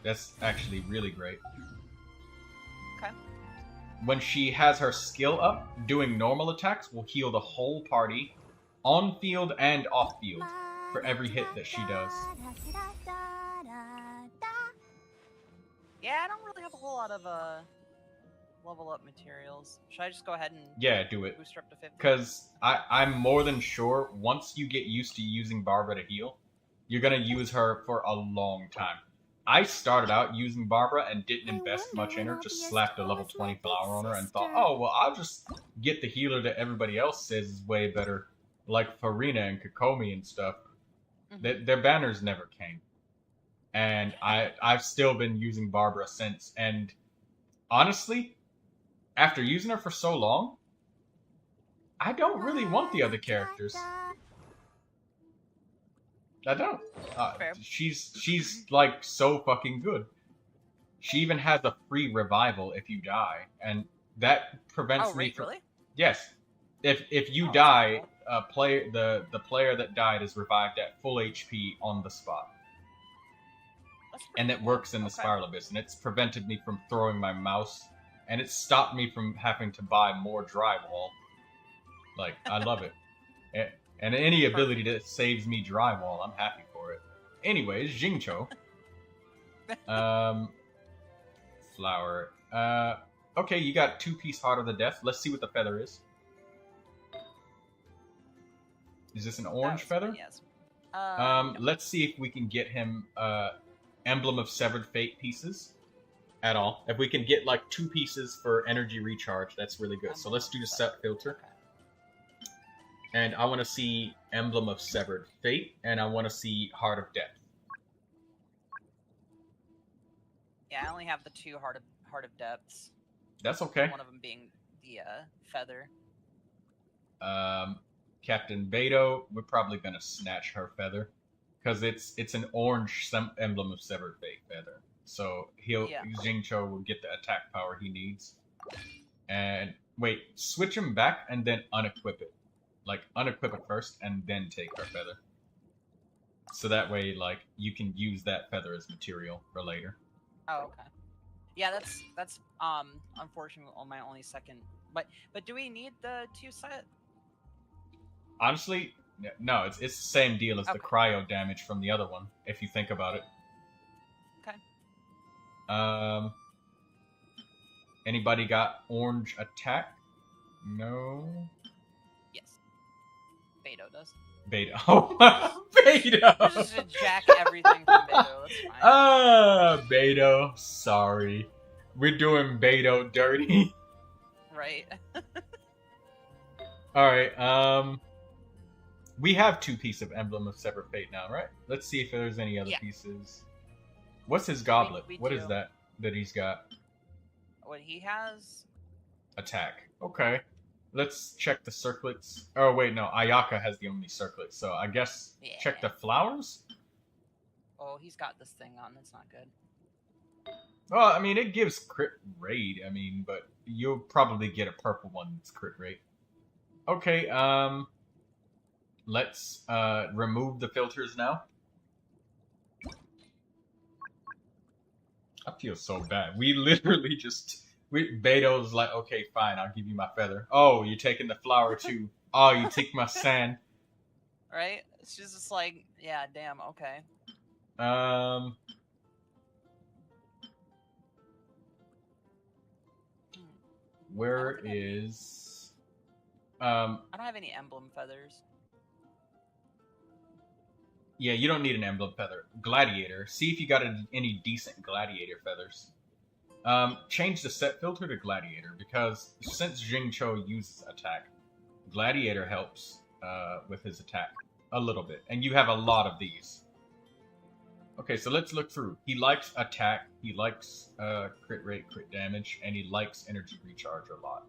That's actually really great. Okay. When she has her skill up, doing normal attacks will heal the whole party, on field and off field, for every hit that she does. Yeah, I don't really have a whole lot of level up materials. Should I just go ahead and do it. boost her up to 50? Because I'm more than sure once you get used to using Barbara to heal, you're gonna use her for a long time. I started out using Barbara and didn't invest much in her, just slapped a level 20 flower on her and thought, oh, well, I'll just get the healer that everybody else says is way better, like Farina and Kokomi and stuff. Their banners never came. And I've still been using Barbara since. And honestly, after using her for so long, I don't really want the other characters. I don't. She's like so fucking good. She even has a free revival if you die, and that prevents me from. Really? Yes, if you die, the player that died is revived at full HP on the spot. And it works in the Spiral Abyss, and it's prevented me from throwing my mouse, and it stopped me from having to buy more drywall. Like, I love it. And any ability that saves me drywall, I'm happy for it. Anyways, Jingcho. Flower. Okay, you got 2-piece Heart of the Death. Let's see what the feather is. Is this an orange feather? Yes. Let's see if we can get him Emblem of Severed Fate pieces at all. If we can get like 2 pieces for energy recharge, that's really good. So let's do the set filter. And I want to see Emblem of Severed Fate, and I want to see Heart of Death. Yeah, I only have the 2 Heart of Depths. That's okay. One of them being the feather. Captain Beto, we're probably gonna snatch her feather, because it's an orange Emblem of Severed Fate feather. So Jingcho will get the attack power he needs. And wait, switch him back and then unequip it. Like, unequip it first, and then take her feather. So that way, like, you can use that feather as material for later. Oh, okay. Yeah, that's unfortunately on my only second. But do we need the 2 set? Honestly, no. It's the same deal as the cryo damage from the other one, if you think about it. Okay. Anybody got orange attack? No. Beto does. Beto. Oh, Beto! Just to jack everything from Beto, that's fine. Beto. Sorry. We're doing Beto dirty. Right. Alright, we have 2 pieces of Emblem of Severed Fate now, right? Let's see if there's any other pieces. What's his goblet? What is that he's got? What he has? Attack. Okay. Let's check the circlets. Oh, wait, no. Ayaka has the only circlet, so I guess check the flowers? Oh, he's got this thing on. That's not good. Well, I mean, it gives crit rate, but you'll probably get a purple one that's crit rate. Okay, let's remove the filters now. I feel so bad. We literally just... Beto's like, okay, fine, I'll give you my feather. Oh, you're taking the flower too. Oh, you take my sand. Right? She's just like, yeah, damn, okay. Where is... I don't have any emblem feathers. Yeah, you don't need an emblem feather. Gladiator. See if you got any decent gladiator feathers. Change the set filter to Gladiator, because since Jingcho uses attack, Gladiator helps with his attack. A little bit. And you have a lot of these. Okay, so let's look through. He likes attack, he likes crit rate, crit damage, and he likes energy recharge a lot.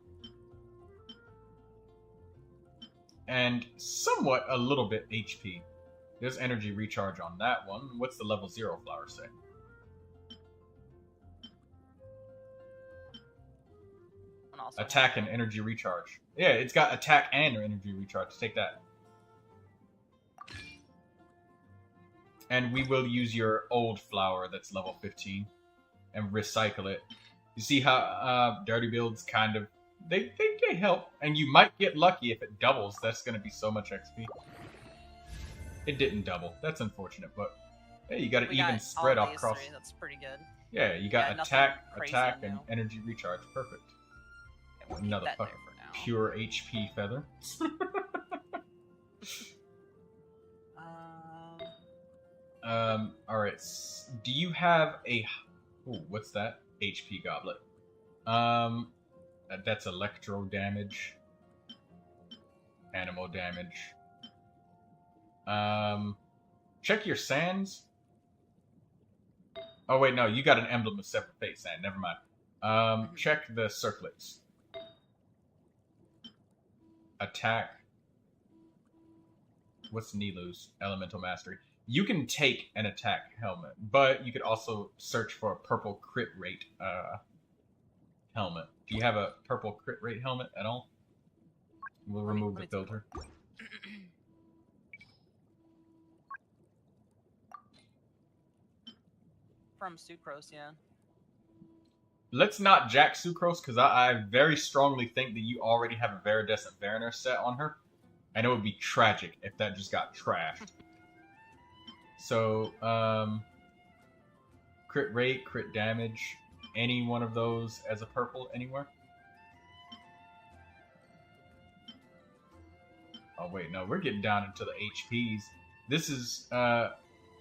And somewhat a little bit HP. There's energy recharge on that one. What's the level 0 flower say? Attack and energy recharge. Yeah, it's got attack and energy recharge. Take that. And we will use your old flower that's level 15 and recycle it. You see how dirty builds kind of they help, and you might get lucky if it doubles. That's going to be so much XP. It didn't double. That's unfortunate, but hey, you got an even spread across. That's pretty good. Yeah, you got attack, and energy recharge. Perfect. We'll another fucking pure HP feather. Alright. Do you have a... Ooh, what's that? HP goblet. That's electro damage. Animal damage. Check your sands. Oh, wait, no. You got an emblem of separate fate sand. Never mind. Check the circlets. Attack. What's Nilu's? Elemental Mastery. You can take an attack helmet, but you could also search for a purple crit rate helmet. Do you have a purple crit rate helmet at all? We'll remove the filter. From Sucrose, yeah. Let's not jack Sucrose, because I very strongly think that you already have a Viridescent Mariner set on her. And it would be tragic if that just got trashed. So, crit rate, crit damage, any one of those as a purple anywhere? Oh wait, no, we're getting down into the HPs. This is,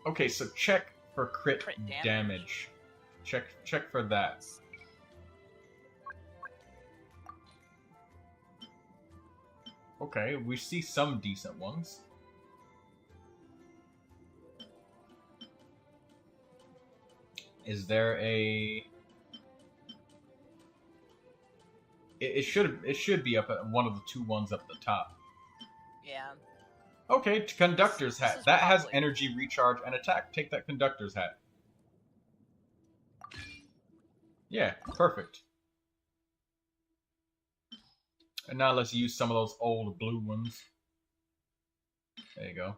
okay, so check for crit damage. Check for that. Okay, we see some decent ones. Is there a... It should be up at one of the two ones up the top. Yeah. Okay, Conductor's Hat. That has energy recharge and attack. Take that Conductor's Hat. Yeah, perfect. And now let's use some of those old blue ones. There you go.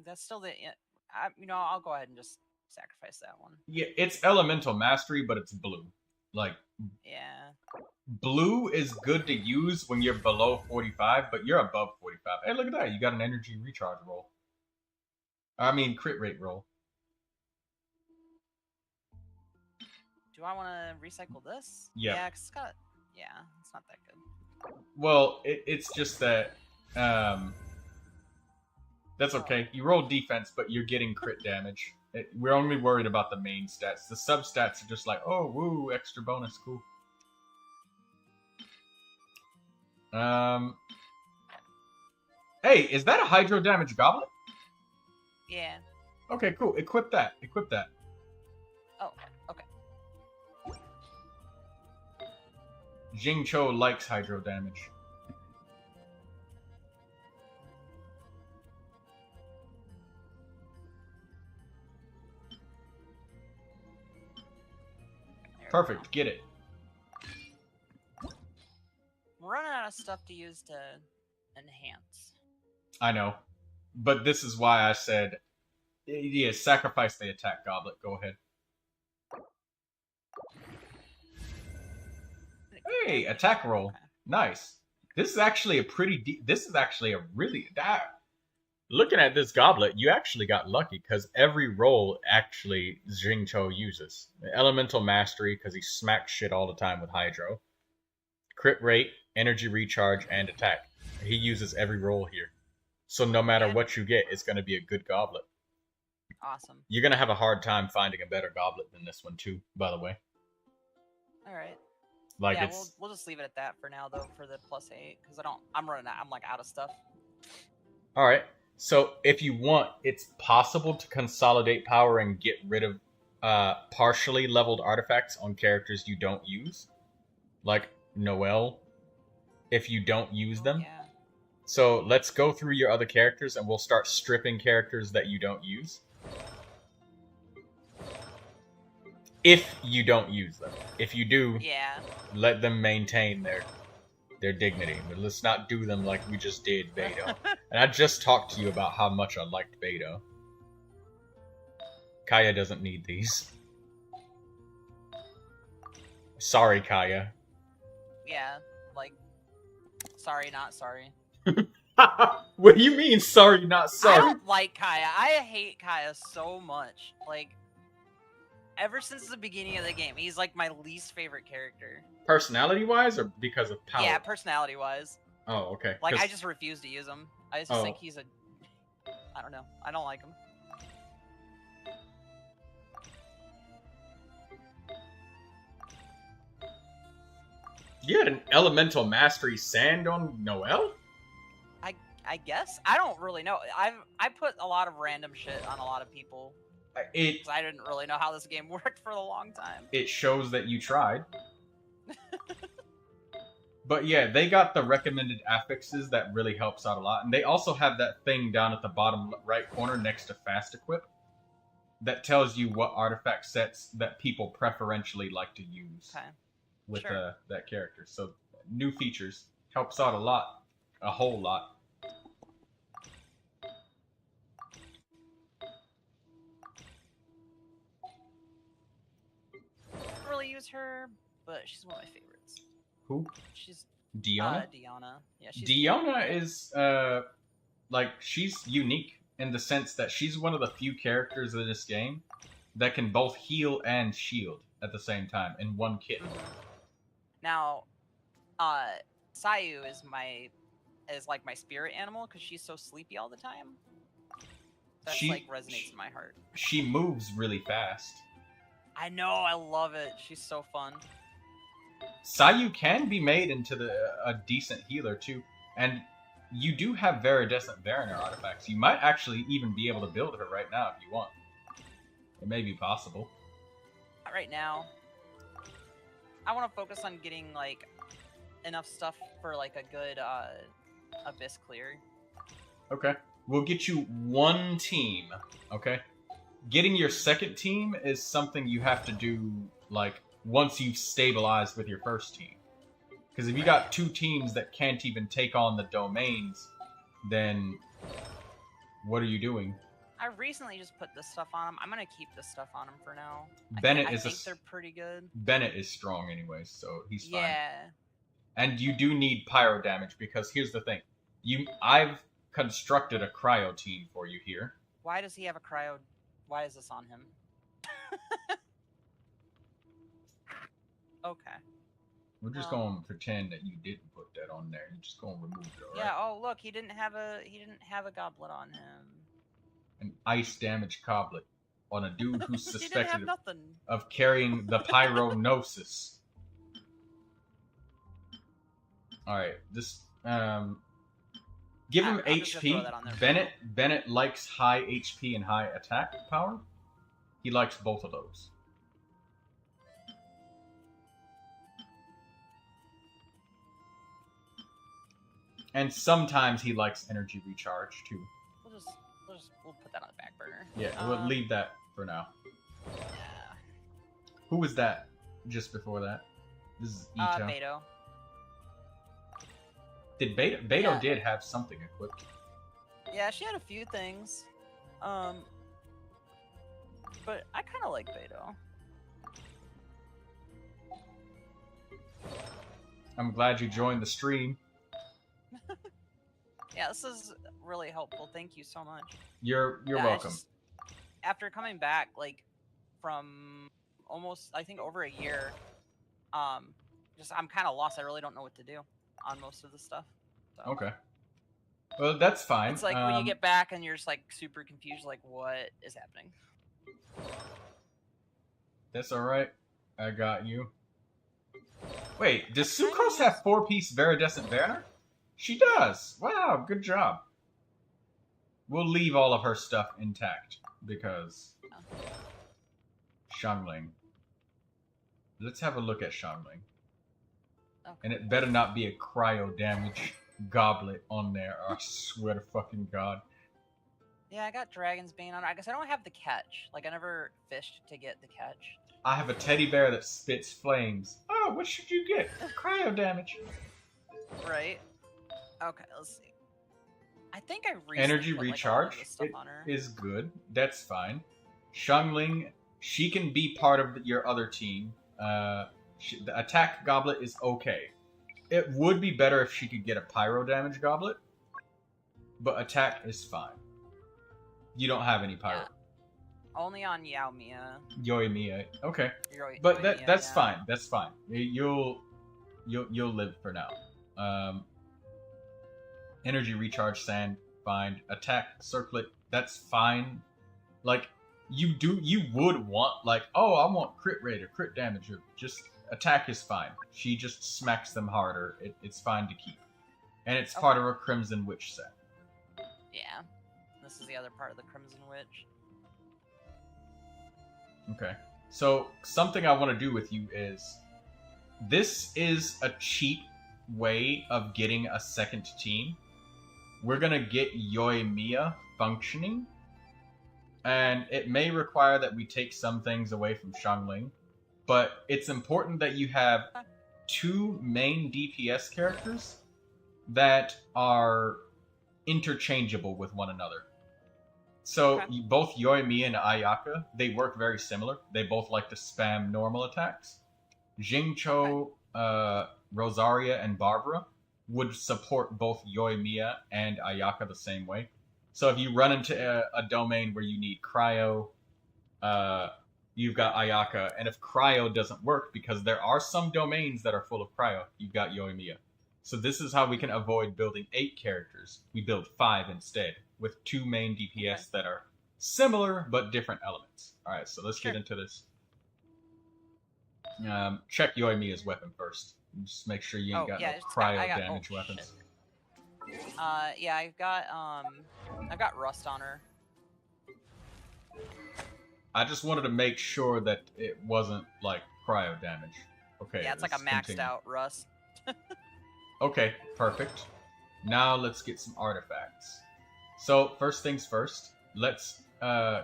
That's still the... I'll go ahead and just sacrifice that one. Yeah, it's Elemental Mastery, but it's blue. Like... Yeah. Blue is good to use when you're below 45, but you're above 45. Hey, look at that. You got an energy recharge roll. I mean, crit rate roll. Do I want to recycle this? Yeah. Yeah, 'cause it's got... Yeah, it's not that good. Well, it's just that... that's okay. You roll defense, but you're getting crit damage. We're only worried about the main stats. The sub-stats are just like, oh, woo, extra bonus, cool. Hey, is that a hydro damage goblet? Yeah. Okay, cool. Equip that. Equip that. Oh, okay. Jingcho likes hydro damage. Perfect. Get it. I'm running out of stuff to use to enhance. I know. But this is why I said, yeah, sacrifice the attack goblet. Go ahead. Hey, attack roll. Nice. This is actually a pretty... this is actually a really... Looking at this goblet, you actually got lucky, because every roll actually Jingcho uses. Elemental Mastery, because he smacks shit all the time with Hydro. Crit rate, energy recharge, and attack. He uses every roll here. So no matter what you get, it's going to be a good goblet. Awesome. You're going to have a hard time finding a better goblet than this one, too, by the way. Alright. Like yeah, it's... we'll just leave it at that for now, though, for the +8, because I'm running out. I'm, like, out of stuff. Alright. So if you want, it's possible to consolidate power and get rid of partially leveled artifacts on characters you don't use, like Noelle, if you don't use them. Yeah. So let's go through your other characters and we'll start stripping characters that you don't use. If you don't use them. If you do, yeah, let them maintain their dignity. But let's not do them like we just did Beto. And I just talked to you about how much I liked Beto. Kaya doesn't need these. Sorry, Kaya. Yeah, like, sorry, not sorry. What do you mean, sorry, not sorry? I don't like Kaya. I hate Kaya so much. Like, ever since the beginning of the game, he's like my least favorite character. Personality-wise, or because of power? Yeah, personality-wise. Oh, okay. Like, I just refuse to use him. I just think he's a... I don't know. I don't like him. You had an elemental mastery sand on Noelle? I guess? I don't really know. I put a lot of random shit on a lot of people. I didn't really know how this game worked for a long time. It shows that you tried. But yeah, they got the recommended affixes that really helps out a lot. And they also have that thing down at the bottom right corner next to Fast Equip that tells you what artifact sets that people preferentially like to use with that character. So new features helps out a lot, a whole lot. I don't really use her, but she's one of my favorites. Who? She's Diona? Diona. Yeah, she's Diona is like, she's unique in the sense that she's one of the few characters in this game that can both heal and shield at the same time in one kit. Now, Sayu is like my spirit animal because she's so sleepy all the time. That's like resonates in my heart. She moves really fast. I know, I love it. She's so fun. Sayu can be made into a decent healer too, and you do have Viridescent Mariner artifacts. You might actually even be able to build her right now if you want. It may be possible. Not right now. I want to focus on getting like enough stuff for like a good abyss clear. Okay. We'll get you one team, okay? Getting your second team is something you have to do, like, once you've stabilized with your first team. Because if you got two teams that can't even take on the domains, then what are you doing? I recently just put this stuff on them. I'm going to keep this stuff on them for now. I think they're pretty good. Bennett is strong anyways, so he's fine. Yeah. And you do need pyro damage, because here's the thing. I've constructed a cryo team for you here. Why does he have a cryo? Why is this on him? Okay. We're just going to pretend that you didn't put that on there. You're just going to remove it, alright? Yeah. Oh, look, he didn't have a goblet on him. An ice damage goblet on a dude who's He didn't suspected have nothing. of carrying the pyronosis. Alright, this give him I'll just throw HP. that on there. Bennett likes high HP and high attack power. He likes both of those. And sometimes he likes energy recharge too. We'll put that on the back burner. Yeah, we'll leave that for now. Who was that just before that? This is Ito. Beto. Did Beto did have something equipped. Yeah, she had a few things. But I kind of like Beto. I'm glad you joined the stream. Yeah, this is really helpful. Thank you so much. You're welcome. After coming back, like, from almost, I think, over a year, I'm kind of lost. I really don't know what to do on most of the stuff. So. Okay. Well, that's fine. It's like when you get back and you're just like super confused, like what is happening? That's alright. I got you. Wait, does Sucrose have 4-piece Viridescent Banner? She does! Wow, good job. We'll leave all of her stuff intact because Xiangling. Let's have a look at Xiangling. Okay. And it better not be a cryo damage goblet on there. I swear to fucking God. Yeah, I got Dragon's Bane on. I guess I don't have the catch. Like, I never fished to get the catch. I have a teddy bear that spits flames. Oh, what should you get? Cryo damage. Right. Okay, let's see. I think I recently Energy put, like, a lot of recharge this stuff on her. is good. That's fine. Xiangling, she can be part of your other team. The attack goblet is okay. It would be better if she could get a pyro damage goblet, but attack is fine. You don't have any pyro. Yeah. Only on Yao Mia. Yoimiya, okay. But That's fine. That's fine. You'll live for now. Energy recharge sand, fine. Attack circlet, that's fine. Like you would want like, oh, I want crit rate or crit damage or just attack is fine. She just smacks them harder. It's fine to keep, and it's part of her Crimson Witch set. Yeah, this is the other part of the Crimson Witch. Okay. So, something I want to do with you is... This is a cheap way of getting a second team. We're going to get Yoimiya functioning. And it may require that we take some things away from Xiangling. But it's important that you have 2 main DPS characters that are interchangeable with one another. So both Yoimiya and Ayaka, they work very similar. They both like to spam normal attacks. Jingcho, Rosaria, and Barbara would support both Yoimiya and Ayaka the same way. So if you run into a domain where you need cryo, you've got Ayaka. And if cryo doesn't work, because there are some domains that are full of cryo, you've got Yoimiya. So this is how we can avoid building 8 characters. We build 5 instead, with 2 main DPS that are similar but different elements. Alright, so let's get into this. Check Yoimiya's weapon first. Just make sure you ain't got no cryo damage weapons. Yeah, I've got rust on her. I just wanted to make sure that it wasn't like cryo damage. Okay. Yeah, it's like a maxed out rust. Okay, perfect. Now let's get some artifacts. So first things first, let's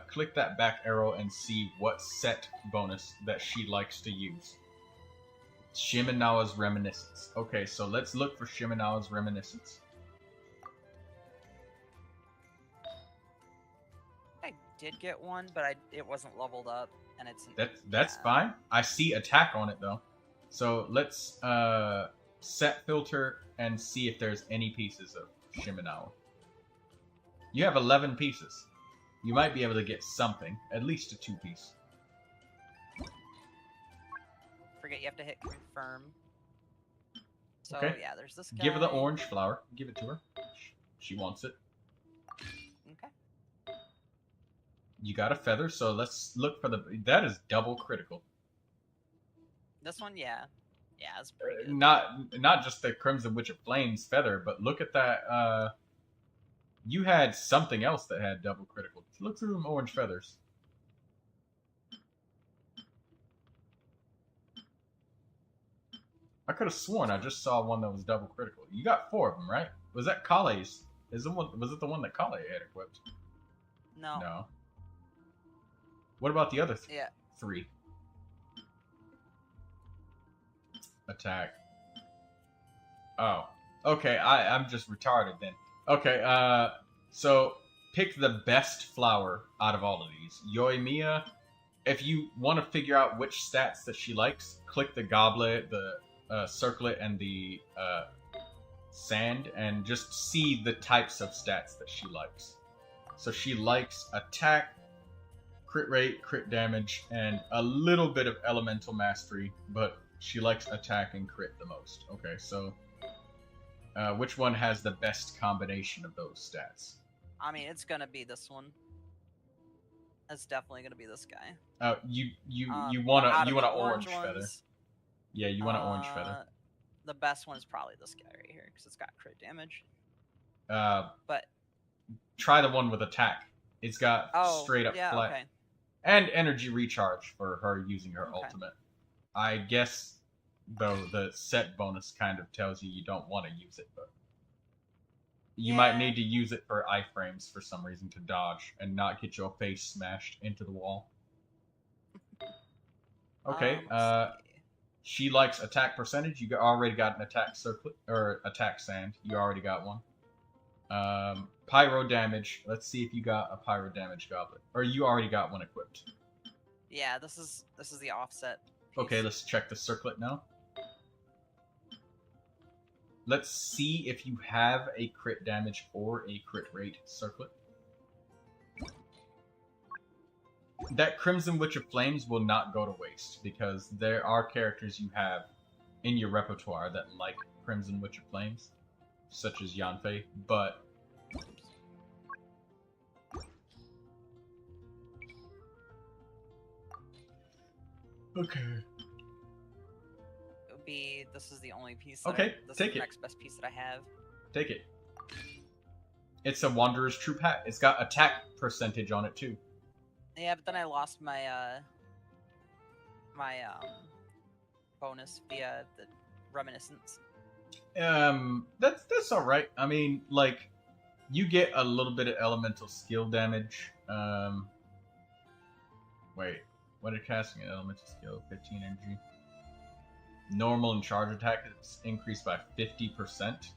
click that back arrow and see what set bonus that she likes to use. Shimenawa's Reminiscence. Okay, so let's look for Shimenawa's Reminiscence. I did get one, but it wasn't leveled up, and it's... That's fine. I see attack on it, though. So let's set filter and see if there's any pieces of Shimenawa. You have 11 pieces. You might be able to get something, at least a 2-piece. Forget you have to hit confirm. So Okay. yeah, there's this guy. Give her the orange flower. Give it to her. She wants it. Okay. You got a feather, so let's look for the... That is double critical. This one, yeah. Yeah, it's pretty good. Not just the Crimson Witch of Flames feather, but look at that. You had something else that had double critical. Look through them orange feathers. I could have sworn I just saw one that was double critical. You got 4 of them, right? Was that Kale's? Was it the one that Kale had equipped? No. No. What about the other 3? Attack. Oh. Okay, I'm just retarded then. Okay, so pick the best flower out of all of these. Yoimiya, if you want to figure out which stats that she likes, click the goblet, the circlet, and the sand, and just see the types of stats that she likes. So she likes attack, crit rate, crit damage, and a little bit of elemental mastery, but she likes attack and crit the most. Okay, so which one has the best combination of those stats? I mean, it's gonna be this one. It's definitely gonna be this guy. You want an orange ones, feather. Yeah, you want an orange feather. The best one is probably this guy right here because it's got crit damage. But try the one with attack. It's got Oh, straight up yeah, flat. okay. And energy recharge for her using her ultimate. I guess, though, the set bonus kind of tells you don't want to use it, but you might need to use it for iframes for some reason to dodge and not get your face smashed into the wall. Okay, she likes attack percentage. You already got an attack circlet, or attack sand. You already got one. Pyro damage. Let's see if you got a pyro damage goblet. Or you already got one equipped. Yeah, this is the offset. Okay, let's check the circlet now. Let's see if you have a crit damage or a crit rate circlet. That Crimson Witch of Flames will not go to waste, because there are characters you have in your repertoire that like Crimson Witch of Flames, such as Yanfei, but... Okay. It would be, this is the only piece this take is the it. next best piece that I have. Take it. It's a Wanderer's Troop hat. It's got attack percentage on it, too. Yeah, but then I lost my bonus via the reminiscence. That's all right. I mean, like, you get a little bit of elemental skill damage. Wait, what are casting an elemental skill? 15 energy. Normal and charge attack is increased by 50%.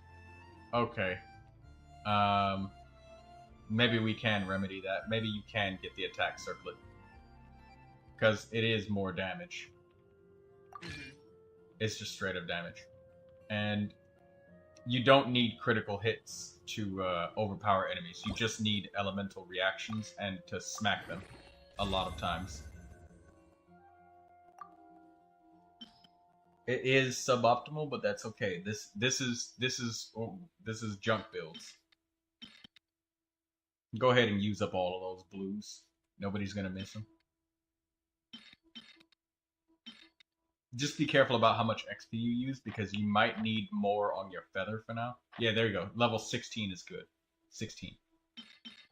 Okay. Maybe we can remedy that. Maybe you can get the attack circlet. Because it is more damage. It's just straight up damage. And you don't need critical hits to overpower enemies. You just need elemental reactions and to smack them a lot of times. It is suboptimal, but that's okay. This is junk builds. Go ahead and use up all of those blues. Nobody's gonna miss them. Just be careful about how much XP you use, because you might need more on your feather for now. Yeah, there you go. Level 16 is good. 16.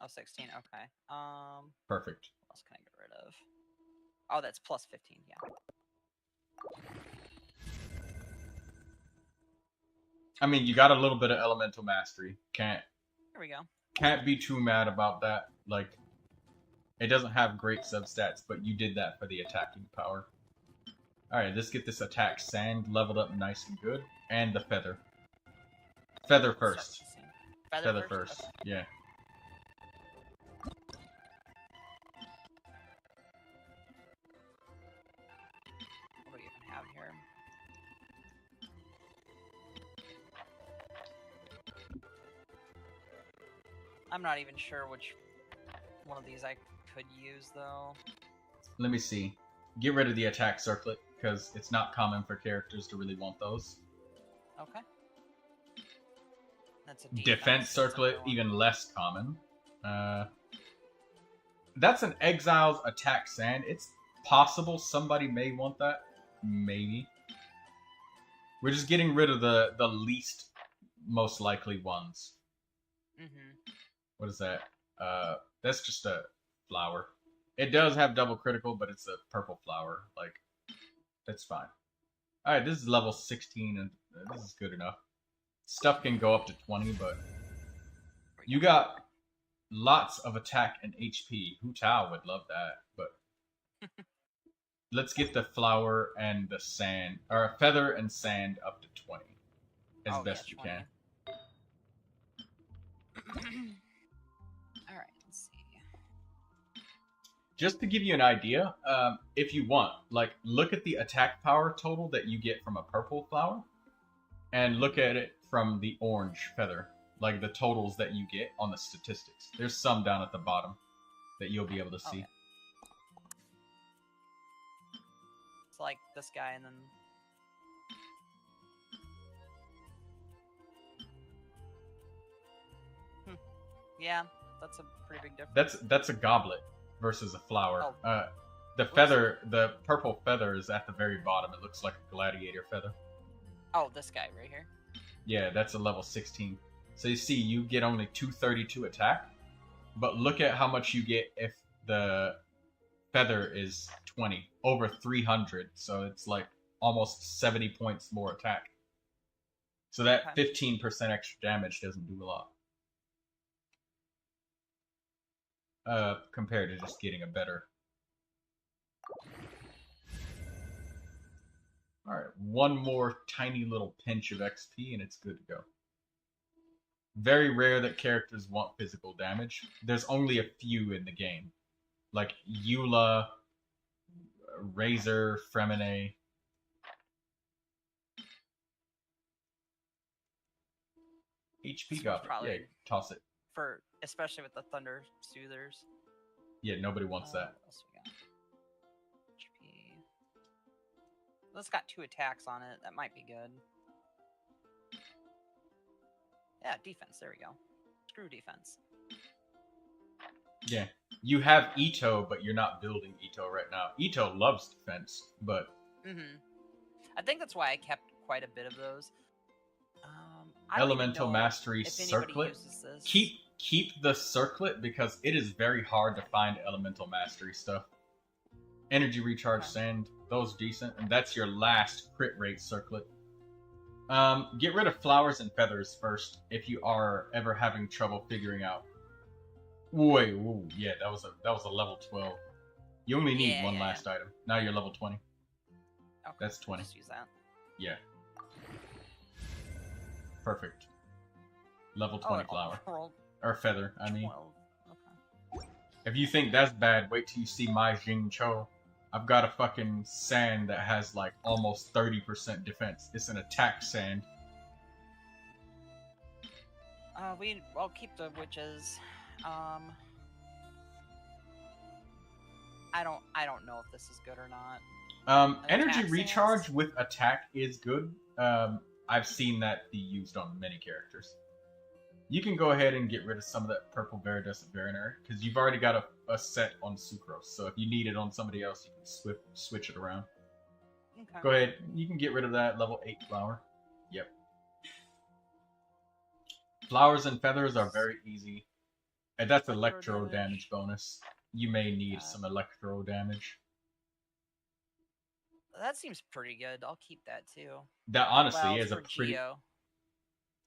Oh, 16, okay. Perfect. What else can I get rid of? Oh, that's plus 15, yeah. I mean, you got a little bit of elemental mastery. There we go. Can't be too mad about that. Like, it doesn't have great substats, but you did that for the attacking power. Alright, let's get this attack sand leveled up nice and good. And the feather. Feather first. Feather first. Okay. Yeah. What do we even have here? I'm not even sure which one of these I could use, though. Let me see. Get rid of the attack circlet, because it's not common for characters to really want those. Okay. That's a defense circlet, even less common. That's an Exile's attack sand. It's possible somebody may want that. Maybe. We're just getting rid of the least most likely ones. What is that? That's just a flower. It does have double critical, but it's a purple flower. Like, that's fine. Alright, this is level 16, and this is good enough. Stuff can go up to 20, but you got lots of attack and HP. Hu Tao would love that, but let's get the flower and the sand, or feather and sand up to 20 as best you can. Alright, let's see. Just to give you an idea, if you want, like, look at the attack power total that you get from a purple flower, and look at it from the orange feather, like the totals that you get on the statistics. There's some down at the bottom that you'll be able to see. Okay. It's like this guy, and then... Yeah, that's a pretty big difference. That's a goblet versus a flower. The feather, the purple feather is at the very bottom. It looks like a gladiator feather. Oh, this guy right here. Yeah, that's a level 16. So you see, you get only 232 attack, But look at how much you get if the feather is 20. Over 300. So it's like almost 70 points more attack. So that 15% extra damage doesn't do a lot. Compared to just getting a better. Alright, one more tiny little pinch of XP and it's good to go. Very rare that characters want physical damage. There's only a few in the game. Like Eula, Razor, Fremine. HP got probably yeah, toss it. for especially with the Thunder Soothers. Yeah, nobody wants that. What else we got? HP. Well, it's got 2 attacks on it. That might be good. Yeah, defense. There we go. Screw defense. Yeah. You have Ito, but you're not building Ito right now. Ito loves defense, but... I think that's why I kept quite a bit of those. I don't even Elemental know Mastery if anybody Circlet. uses this. Keep the Circlet because it is very hard to find Elemental Mastery stuff. Energy Recharge Sand, those decent, and that's your last crit rate Circlet. Get rid of Flowers and Feathers first if you are ever having trouble figuring out. Wait, ooh, yeah, that was a level 12. You only need one last item. Now you're level 20. Okay, that's 20. Just use that. Yeah. Perfect. Level 20 flower. Or feather, I mean. Okay. If you think that's bad, wait till you see my Jing Cho. I've got a fucking sand that has like almost 30% defense. It's an attack sand. I'll keep the witches. I don't know if this is good or not. Energy recharge with attack is good. I've seen that be used on many characters. You can go ahead and get rid of some of that purple Viridescent Veranary, because you've already got a set on Sucrose, so if you need it on somebody else, you can switch it around. Okay. Go ahead, you can get rid of that level 8 flower. Yep. Flowers and Feathers are very easy. And that's electro damage bonus. You may need some electro damage. That seems pretty good. I'll keep that too. That honestly Well, is a for pretty... Geo.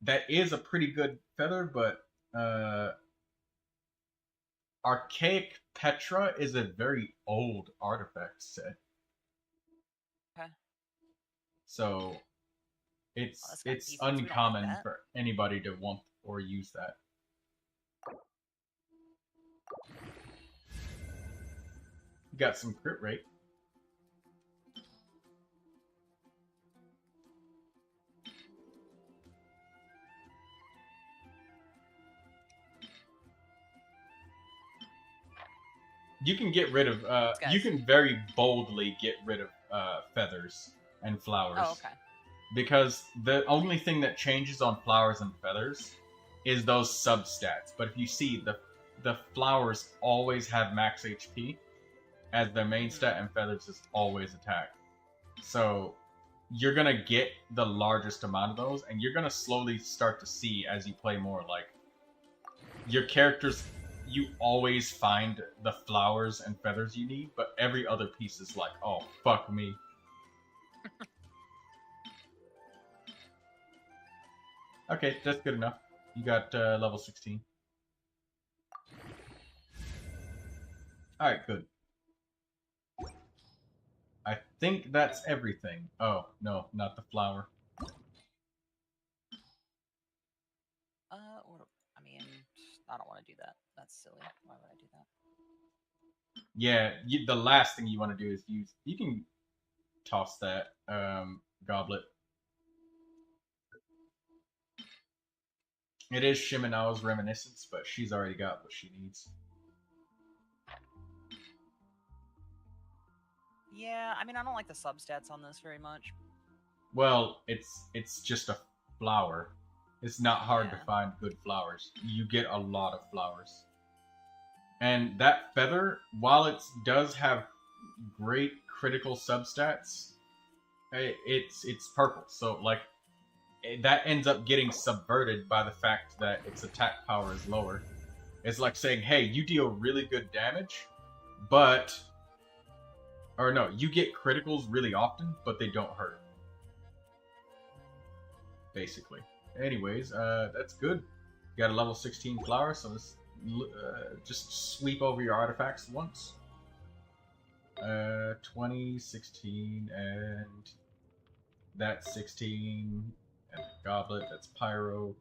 That is a pretty good feather, but Archaic Petra is a very old artifact set. Okay. So it's defense. We don't need uncommon that. for anybody to want or use that. Got some crit rate. You can get rid of, you can very boldly get rid of feathers and flowers. Oh, okay. Because the only thing that changes on flowers and feathers is those substats. But if you see, the flowers always have max HP as their main stat, and feathers is always attack. So you're going to get the largest amount of those, and you're going to slowly start to see as you play more, like, your characters... You always find the flowers and feathers you need, but every other piece is like, oh, fuck me. Okay, that's good enough. You got level 16. Alright, good. I think that's everything. Oh, no, not the flower. I don't want to do that. That's silly. Why would I do that? Yeah, the last thing you want to do is use... You can toss that goblet. It is Shiminao's Reminiscence, but she's already got what she needs. Yeah, I mean, I don't like the substats on this very much. Well, it's just a flower. It's not hard to find good flowers. You get a lot of flowers. And that feather, while it does have great critical substats, it's purple. So, like, that ends up getting subverted by the fact that its attack power is lower. It's like saying, hey, you deal really good damage, but... Or no, you get criticals really often, but they don't hurt. Basically. Anyways, that's good. You got a level 16 flower, so let's just sweep over your artifacts once. 20, 16, and that's 16, and the goblet, that's pyro.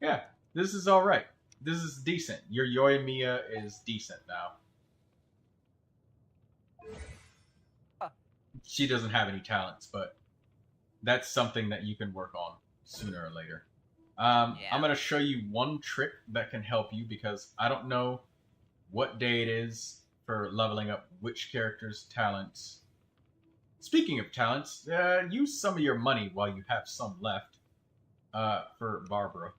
Yeah, this is alright. This is decent. Your Yoimiya is decent now. She doesn't have any talents, but that's something that you can work on sooner or later. I'm going to show you one trick that can help you, because I don't know what day it is for leveling up which character's talents. Speaking of talents, use some of your money while you have some left for Barbara.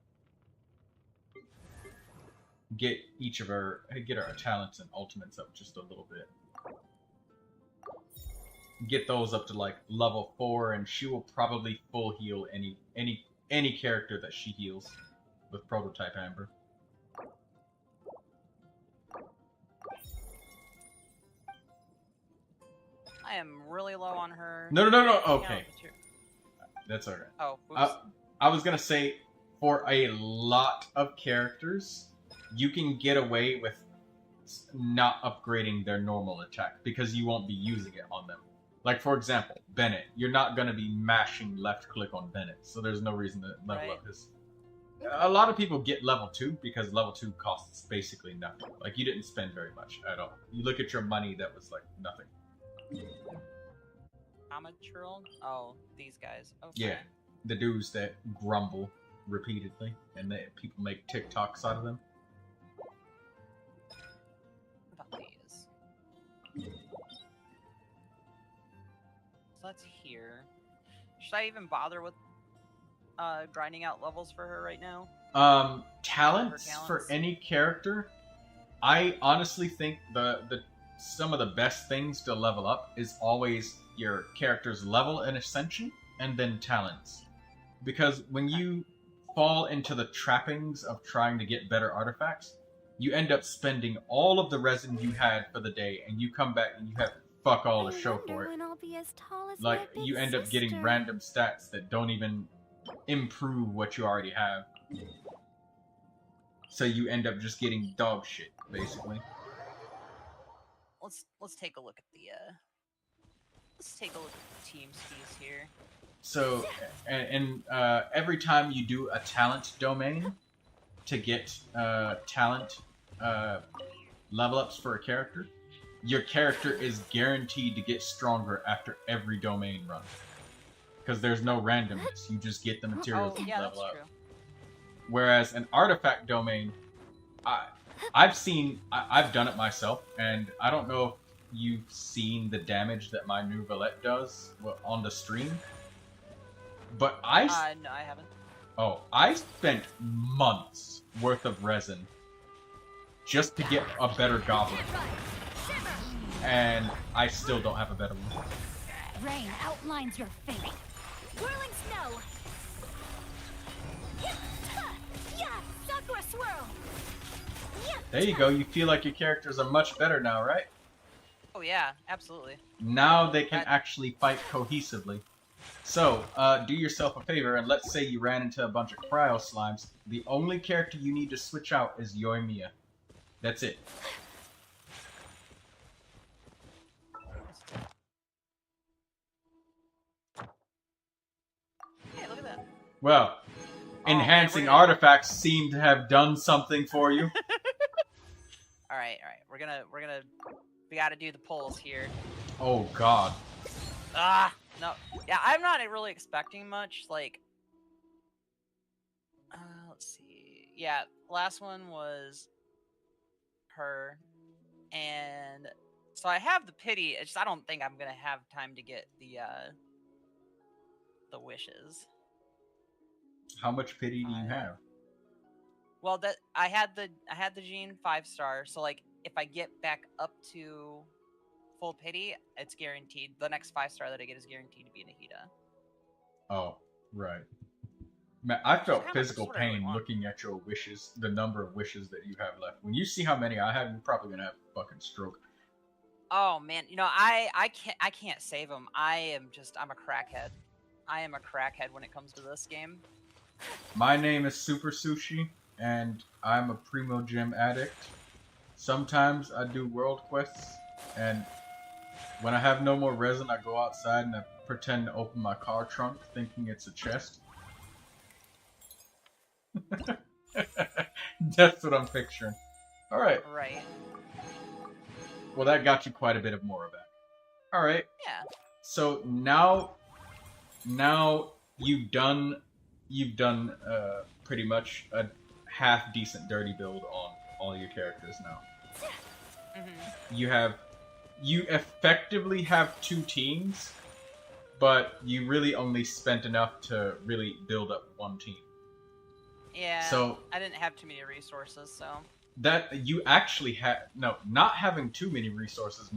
Get our talents and ultimates up just a little bit. Get those up to like level 4, and she will probably full heal any character that she heals with Prototype Amber. I am really low on her. No. Okay. That's alright. Oh, oops. I was gonna say, for a lot of characters, you can get away with not upgrading their normal attack, because you won't be using it on them. Like, for example, Bennett. You're not going to be mashing left click on Bennett, so there's no reason to level up his... A lot of people get level 2 because level 2 costs basically nothing. Like, you didn't spend very much at all. You look at your money, that was like nothing. Amateur? Oh, these guys. Okay. Yeah, the dudes that grumble repeatedly, and that people make TikToks out of them. What about these? So that's here. Should I even bother with grinding out levels for her right now? Talents for any character. I honestly think some of the best things to level up is always your character's level and ascension, and then talents. Because when you fall into the trappings of trying to get better artifacts, you end up spending all of the resin you had for the day, and you come back and you have fuck all to show for it. Like, you end up getting random stats that don't even improve what you already have. So you end up just getting dog shit, basically. Let's take a look at the team skis here. So, and every time you do a talent domain to get talent level ups for a character, your character is guaranteed to get stronger after every domain run. Because there's no randomness, you just get the materials and level up. True. Whereas an artifact domain, I've done it myself, and I don't know if you've seen the damage that my Neuvilette does on the stream. But no, I haven't. Oh, I spent months worth of resin just to get a better goblin. And I still don't have a better one. Rain outlines your fate. Whirling snow. Yeah, Sakura swirl. There you go. You feel like your characters are much better now, right? Oh yeah, absolutely. Now they can actually fight cohesively. So, do yourself a favor, and let's say you ran into a bunch of cryo slimes. The only character you need to switch out is Yoimiya. That's it. Hey, look at that. Well, enhancing artifacts seem to have done something for you. All right. We gotta do the polls here. Oh God. No. Yeah, I'm not really expecting much. Like, let's see. Yeah, last one was her, and so I have the pity. It's just I don't think I'm gonna have time to get the wishes. How much pity do you have? Well, that I had the Jean 5-star, so like if I get back up to full pity, it's guaranteed. The next 5-star that I get is guaranteed to be Nahida. Oh, right. Man, I felt Kinda, physical that's what I really pain want. looking at your wishes, the number of wishes that you have left. When you see how many I have, you're probably gonna have a fucking stroke. Oh man, you know I can't save him. I'm a crackhead. I am a crackhead when it comes to this game. My name is Super Sushi, and I'm a Primo Gem addict. Sometimes I do world quests, and when I have no more resin, I go outside and I pretend to open my car trunk, thinking it's a chest. That's what I'm picturing. Alright. Right. Well, that got you quite a bit of more of that. Alright. Yeah. So now you've done pretty much a half decent dirty build on all your characters now. Mm-hmm. You effectively have 2 teams, but you really only spent enough to really build up 1 team. Yeah. So I didn't have too many resources, so. that you actually had not having too many resources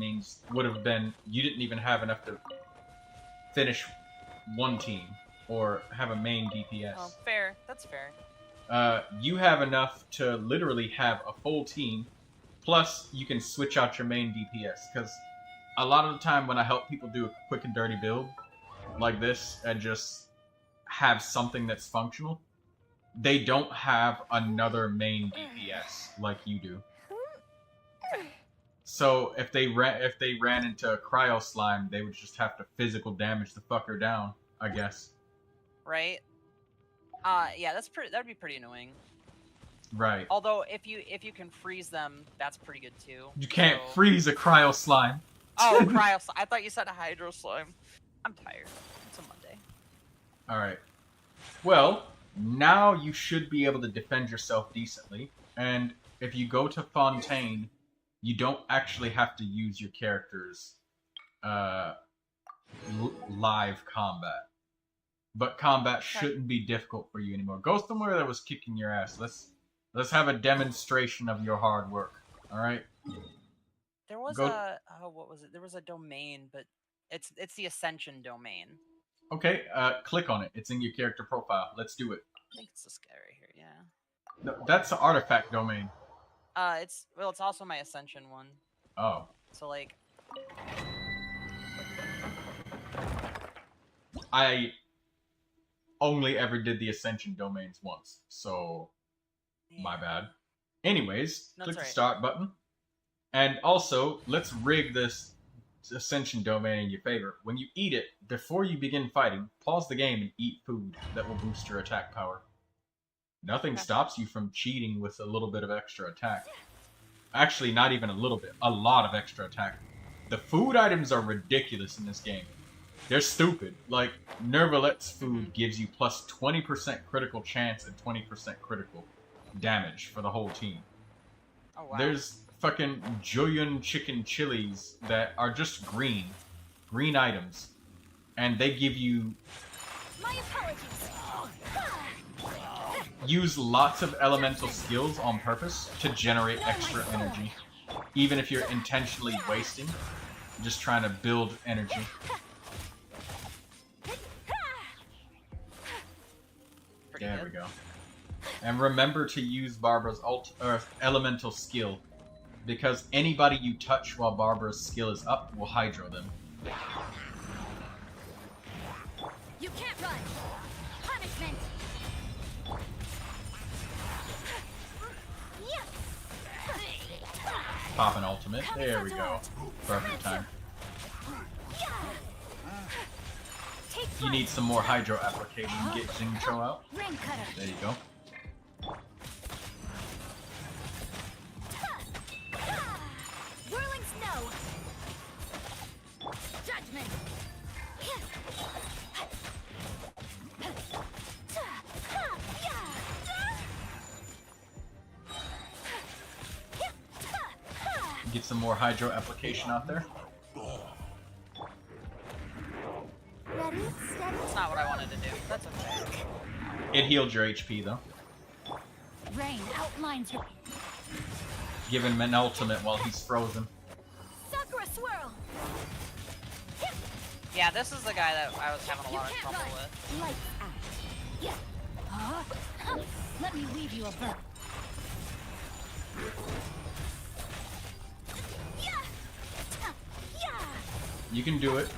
would have been you didn't even have enough to finish 1 team or have a main DPS. Oh, fair. That's fair. You have enough to literally have a full team, plus you can switch out your main DPS, because a lot of the time when I help people do a quick and dirty build like this and just have something that's functional, they don't have another main DPS like you do. So if they ran into a cryo slime, they would just have to physical damage the fucker down, I guess. Right. Yeah, that'd be pretty annoying. Right. Although if you can freeze them, that's pretty good too. You can't so... freeze a cryo slime. Oh, cryo slime. I thought you said a hydro slime. I'm tired. It's a Monday. Alright. Well, now you should be able to defend yourself decently, and if you go to Fontaine, you don't actually have to use your character's live combat. But combat shouldn't be difficult for you anymore. Go somewhere that was kicking your ass. Let's have a demonstration of your hard work. Alright? There was what was it? There was a domain, but it's the Ascension domain. Okay, click on it. It's in your character profile. Let's do it. I think it's this guy right here, yeah. No, that's the artifact domain. It's also my Ascension one. Oh. So like I only ever did the Ascension domains once, so my bad. Anyways, click the start button. And also, let's rig this Ascension domain in your favor. When you eat it, before you begin fighting, pause the game and eat food that will boost your attack power. Nothing stops you from cheating with a little bit of extra attack. Actually, not even a little bit. A lot of extra attack. The food items are ridiculous in this game. They're stupid. Like, Neuvilette's food gives you plus 20% critical chance and 20% critical damage for the whole team. Oh, wow. There's fucking Julian chicken chilies that are just green items, and they give you use lots of elemental skills on purpose to generate extra energy, even if you're intentionally wasting, just trying to build energy. There we go. And remember to use Barbara's elemental skill, because anybody you touch while Barbara's skill is up will hydro them. You can't run. Punishment. Pop an ultimate. There we go. Perfect time. You need some more hydro application. Get Xingqiu out. There you go. Whirling snow. Judgment. Get some more hydro application out there. Ready, steady. That's not what I wanted to do. That's okay. It healed your HP though. Rain outlines your. Give him an ultimate while he's frozen. Sakura swirl. Yeah, this is the guy that I was having a lot of trouble with. Lights out. Yeah. Let me weave you a verb. You can do it.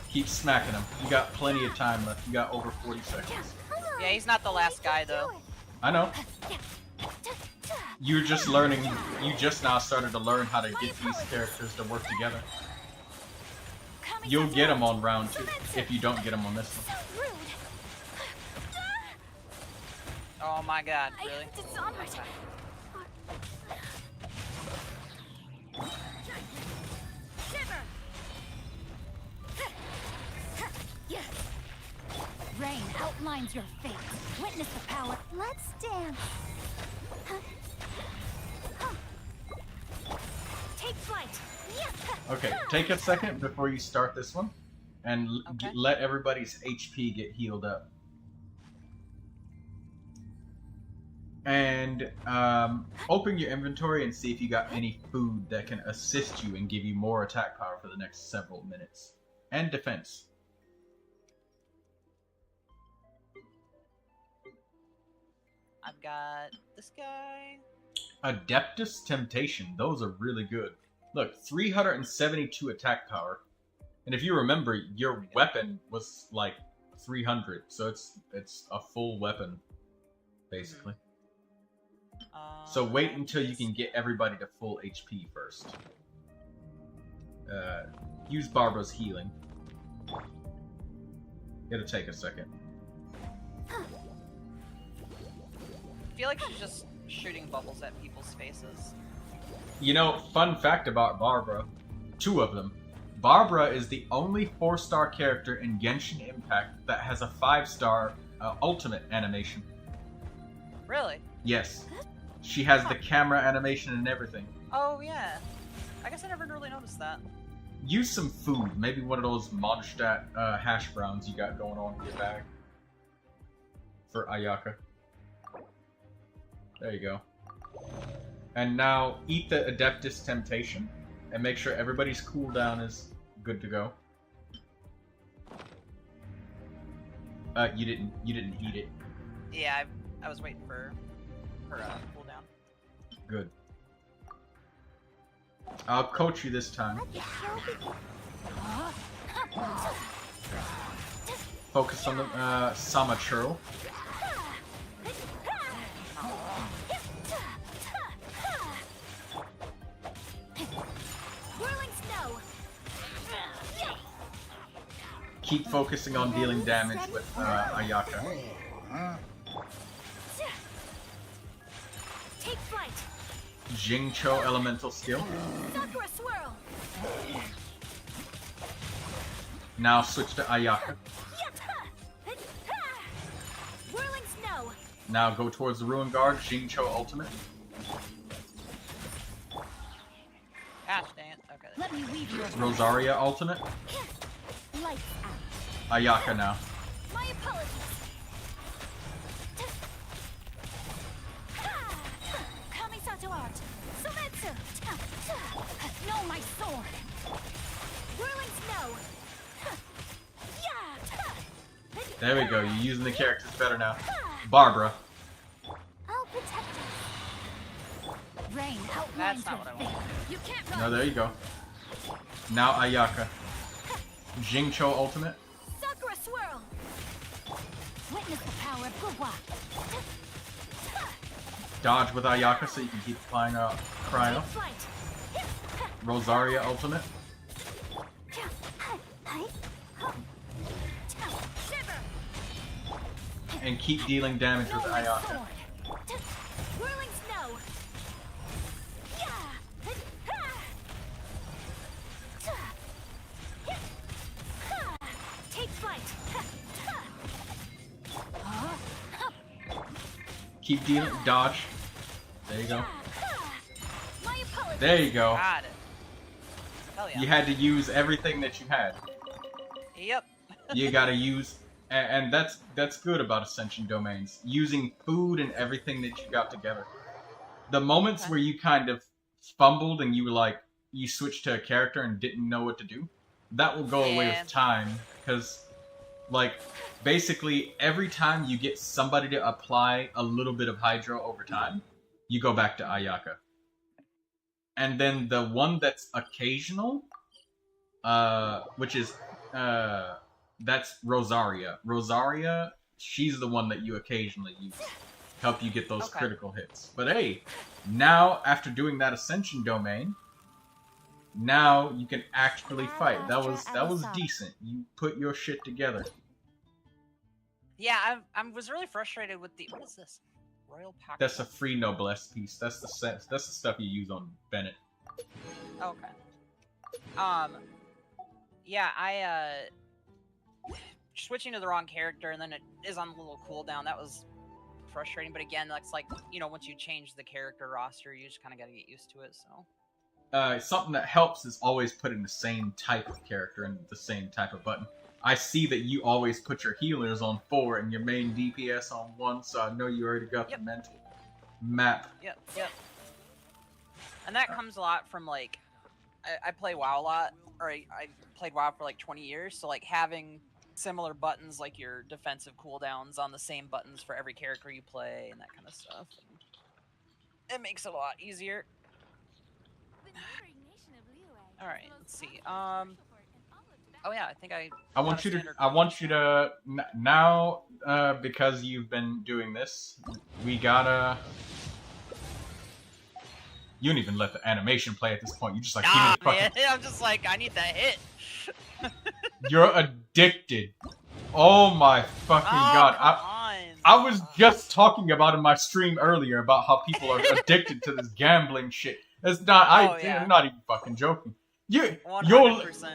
Keep smacking him. You got plenty of time left. You got over 40 seconds. Yeah, he's not the last guy though. I know. You're just learning. You just now started to learn how to get these characters to work together. You'll get them on round 2 if you don't get them on this one. Oh my god, really? Rain outlines your fate. Witness the power. Let's dance. Take flight. Okay, take a second before you start this one, and let everybody's HP get healed up. And open your inventory and see if you got any food that can assist you and give you more attack power for the next several minutes. And defense. I've got this guy. Adeptus Temptation. Those are really good. Look, 372 attack power. And if you remember, your weapon was like 300. So it's a full weapon, basically. So wait until you can get everybody to full HP first. Use Barbara's healing. It'll take a second. I feel like she's just shooting bubbles at people's faces. You know, fun fact about Barbara. 2 of them. Barbara is the only 4-star character in Genshin Impact that has a 5-star ultimate animation. Really? Yes. She has the camera animation and everything. Oh yeah. I guess I never really noticed that. Use some food. Maybe one of those Mondstadt hash browns you got going on in your bag. For Ayaka. There you go. And now eat the Adeptus Temptation and make sure everybody's cooldown is good to go. You didn't eat it. Yeah, I was waiting for her cooldown. Good. I'll coach you this time. Focus on the Samachurl. Keep focusing on dealing damage with Ayaka. Take flight. Jingcho elemental skill. Sakura swirl. Now switch to Ayaka. Whirling snow. Now go towards the Ruin Guard. Jingcho ultimate. Gosh dang it. Okay. Let me weave you. Rosaria ultimate. Lights out. Ayaka now. My apologies. Kamisato art. Sumetsu. No, my sword. Whirling snow. There we go. You're using the characters better now. Barbara. I'll protect us. Rain outlines your fate. You can't run. No, there you go. Now Ayaka. Jingcho ultimate. Sakura swirl. Witness the power of Gugwa. Dodge with Ayaka so you can keep flying out Cryo. Rosaria ultimate. And keep dealing damage with Ayaka. Whirling snow. Take flight. Keep dealing. Dodge. There you go. My apologies. There you go. Got it. Hell yeah. You had to use everything that you had. Yep. You gotta use, and that's good about Ascension Domains. Using food and everything that you got together. The moments where you kind of fumbled and you were like, you switched to a character and didn't know what to do, that will go away with time, because Like, basically, every time you get somebody to apply a little bit of Hydro over time, you go back to Ayaka. And then the one that's occasional, which is, that's Rosaria. Rosaria, she's the one that you occasionally use. Help you get those critical hits. But hey, now, after doing that Ascension domain, now you can actually fight. That was decent. You put your shit together. Yeah, I was really frustrated with the... What is this? Royal Pact. That's a free noblesse piece. That's the stuff you use on Bennett. Okay. Yeah, switching to the wrong character and then it is on a little cooldown. That was frustrating, but again, that's like, you know, once you change the character roster, you just kind of got to get used to it, so. Something that helps is always putting the same type of character and the same type of button. I see that you always put your healers on 4 and your main DPS on 1, so I know you already got the mental map. Yep. And that comes a lot from, like, I play WoW a lot, or I played WoW for like 20 years, so like having similar buttons like your defensive cooldowns on the same buttons for every character you play and that kind of stuff. It makes it a lot easier. Alright, let's see. Oh yeah, I think I want you to now, because you've been doing this, we gotta... You don't even let the animation play at this point. You just like, man, I'm just like, I need that hit. You're addicted. Oh my fucking god. I was just talking about in my stream earlier about how people are addicted to this gambling shit. It's not, I'm not even fucking joking. You're,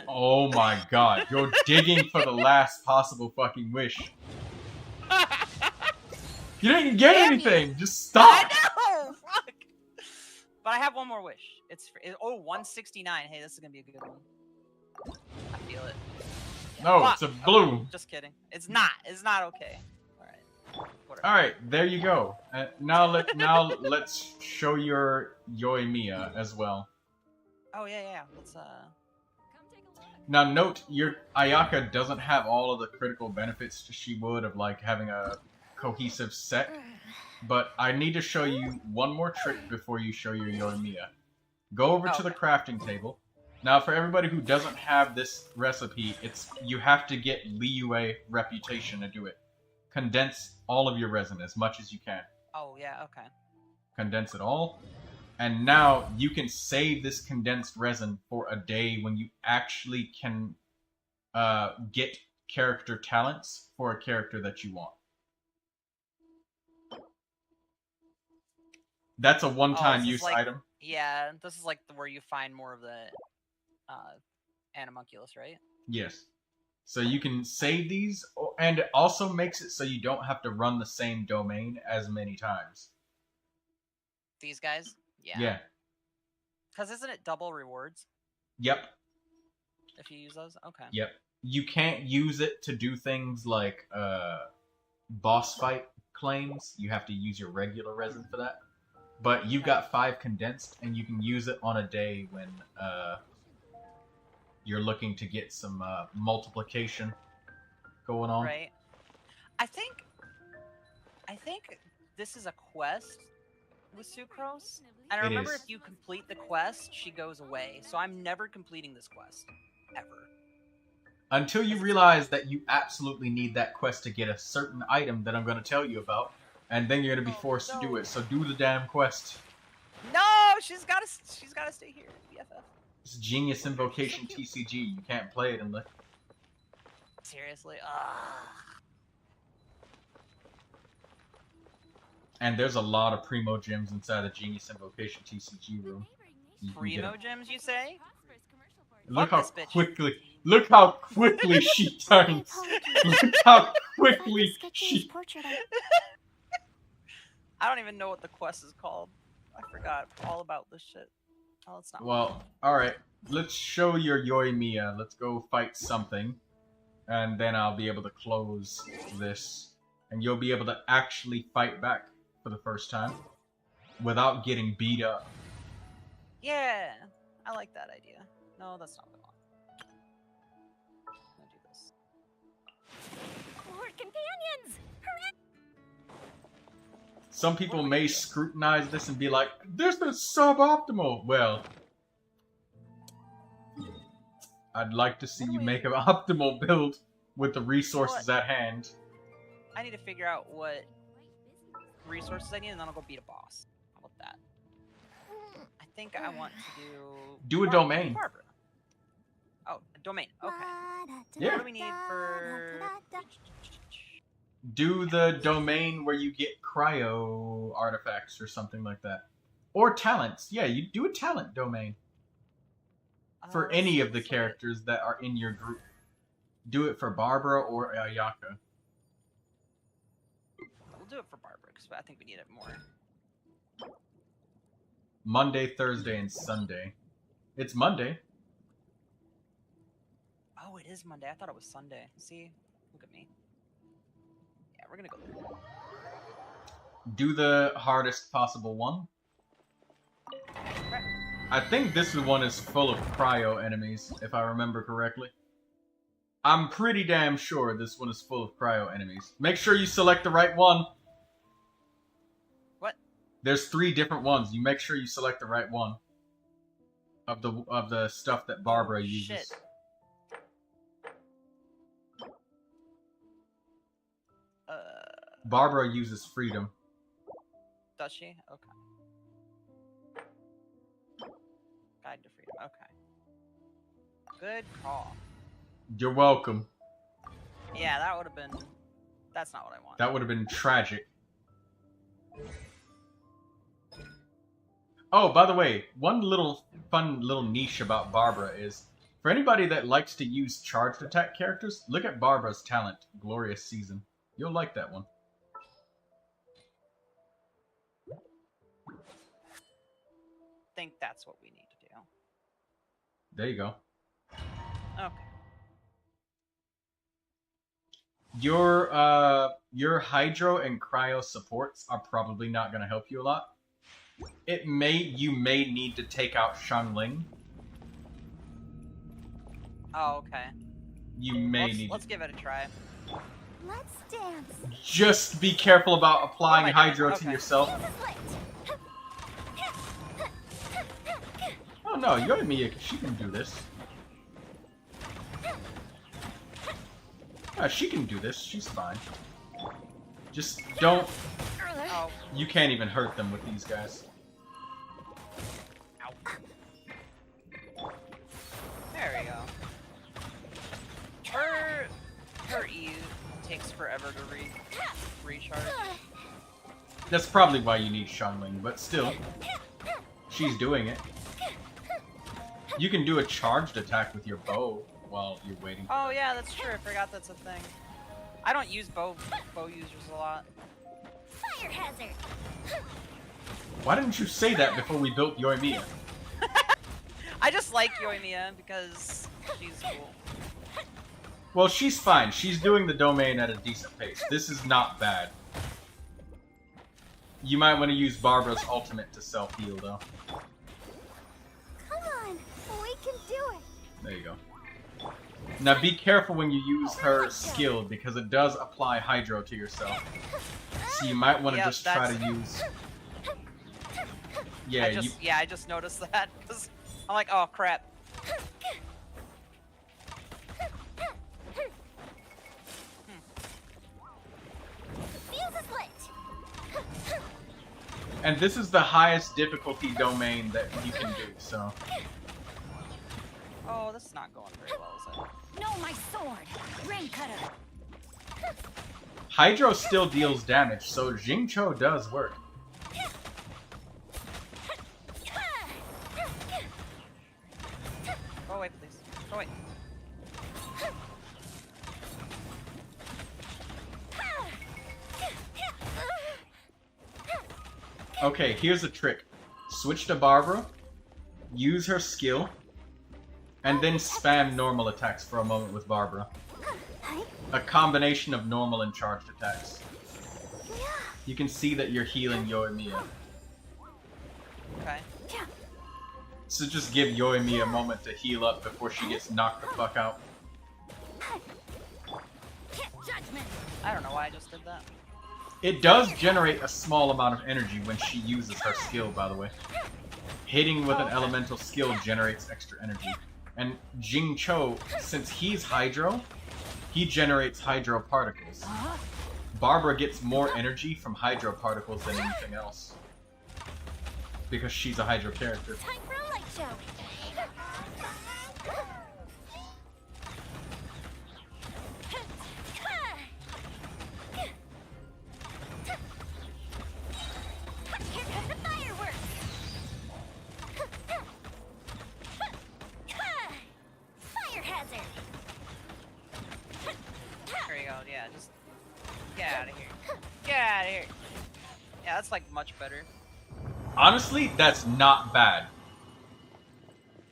oh my god. You're digging for the last possible fucking wish. You didn't get anything. Just stop. I know. Fuck. But I have one more wish. It's 169. Hey, this is gonna be a good one. I feel it. No, Fuck. it's a blue. Just kidding. It's not. It's not okay. All right, there you go. Now let's show your Yoimiya as well. Oh yeah. Let's Now note, your Ayaka doesn't have all of the critical benefits she would of like having a cohesive set, but I need to show you one more trick before you show your Yoimiya. Go over to the crafting table. Now, for everybody who doesn't have this recipe, you have to get Liyue reputation to do it. Condense all of your resin as much as you can. Oh yeah, okay. Condense it all. And now you can save this condensed resin for a day when you actually can get character talents for a character that you want. That's a one-time use item. Yeah, this is like where you find more of the animunculus, right? Yes. So you can save these, and it also makes it so you don't have to run the same domain as many times. These guys? Yeah. Yeah. Because isn't it double rewards? Yep. If you use those? Okay. Yep. You can't use it to do things like boss fight claims. You have to use your regular resin for that. But you've got 5 condensed, and you can use it on a day when you're looking to get some multiplication going on. Right. I think this is a quest with Sucrose. And I remember if you complete the quest, she goes away. So I'm never completing this quest. Ever. Until you realize that you absolutely need that quest to get a certain item that I'm going to tell you about. And then you're going to be forced to do it. So do the damn quest. No! She's got to stay here. BFF. It's Genius Invocation TCG. You can't play it unless... Seriously? And there's a lot of Primo gems inside the Genius Invocation TCG room. Primo gems, you say? Look how quickly she turns. Look how quickly she... I don't even know what the quest is called. I forgot all about this shit. Oh, it's not. Well, alright. Let's show your Yoimiya. Let's go fight something. And then I'll be able to close this. And you'll be able to actually fight back for the first time. Without getting beat up. Yeah! I like that idea. No, that's not what I want. I'm gonna do this. Some people may scrutinize this and be like, this is suboptimal. Well, I'd like to see you make an optimal build with the resources at hand. I need to figure out what resources I need, and then I'll go beat a boss. How about that? I think I want to Do a domain. Barbara. Oh, a domain. Okay. Yeah. What do we need for... Do the domain where you get cryo artifacts or something like that. Or talents. Yeah, you do a talent domain. For any of the characters that are in your group. Do it for Barbara or Ayaka. We'll do it for Barbara, because I think we need it more. Monday, Thursday, and Sunday. It's Monday. Oh, it is Monday. I thought it was Sunday. See? Look at me. Yeah, we're gonna go there. Do the hardest possible one. I think this one is full of cryo enemies, if I remember correctly. I'm pretty damn sure this one is full of cryo enemies. Make sure you select the right one. What? There's 3 different ones. You make sure you select the right one. Of the stuff that Barbara uses. Shit. Barbara uses freedom. Does she? Okay. Guide to freedom. Okay. Good call. You're welcome. Yeah, that would have been... That's not what I want. That would have been tragic. Oh, by the way, one fun little niche about Barbara is, for anybody that likes to use charged attack characters, look at Barbara's talent, Glorious Season. You'll like that one. I think that's what we need to do. There you go. Okay. Your hydro and cryo supports are probably not going to help you a lot. You may need to take out Xiangling. Oh, okay. You may need. Let's give it a try. Let's dance. Just be careful about applying hydro to yourself. Oh no, Yoimiya, she can do this. She can do this. She's fine. Just don't... Oh. You can't even hurt them with these guys. Ow. There we go. Her E takes forever to recharge. That's probably why you need Xiangling, but still. She's doing it. You can do a charged attack with your bow while you're waiting. Oh yeah, that's true. I forgot that's a thing. I don't use bow users a lot. Fire hazard. Why didn't you say that before we built Yoimiya? I just like Yoimiya because she's cool. Well, she's fine. She's doing the domain at a decent pace. This is not bad. You might want to use Barbara's ultimate to self-heal, though. Come on, we can do it. There you go. Now be careful when you use her skill, because it does apply hydro to yourself. So you might want to just try to use... Yeah, I just noticed that, because I'm like, oh crap. And this is the highest difficulty domain that you can do, so... Oh, this is not going very well, is it? No, my sword! Rain cutter! Hydro still deals damage, so Jingcho does work. Go away, please. Go away. Okay, here's a trick. Switch to Barbara, use her skill, and then spam normal attacks for a moment with Barbara. A combination of normal and charged attacks. You can see that you're healing Yoimiya. Okay. So just give Yoimiya a moment to heal up before she gets knocked the fuck out. I don't know why I just did that. It does generate a small amount of energy when she uses her skill, by the way. Hitting with an elemental skill generates extra energy. And Jing Cho, since he's Hydro, he generates Hydro particles. Barbara gets more energy from Hydro particles than anything else. Because she's a Hydro character. Time for a light show. Here come the fireworks. Fire hazard. There you go. Yeah, just get out of here. Get out of here. Yeah, that's like much better. Honestly, that's not bad.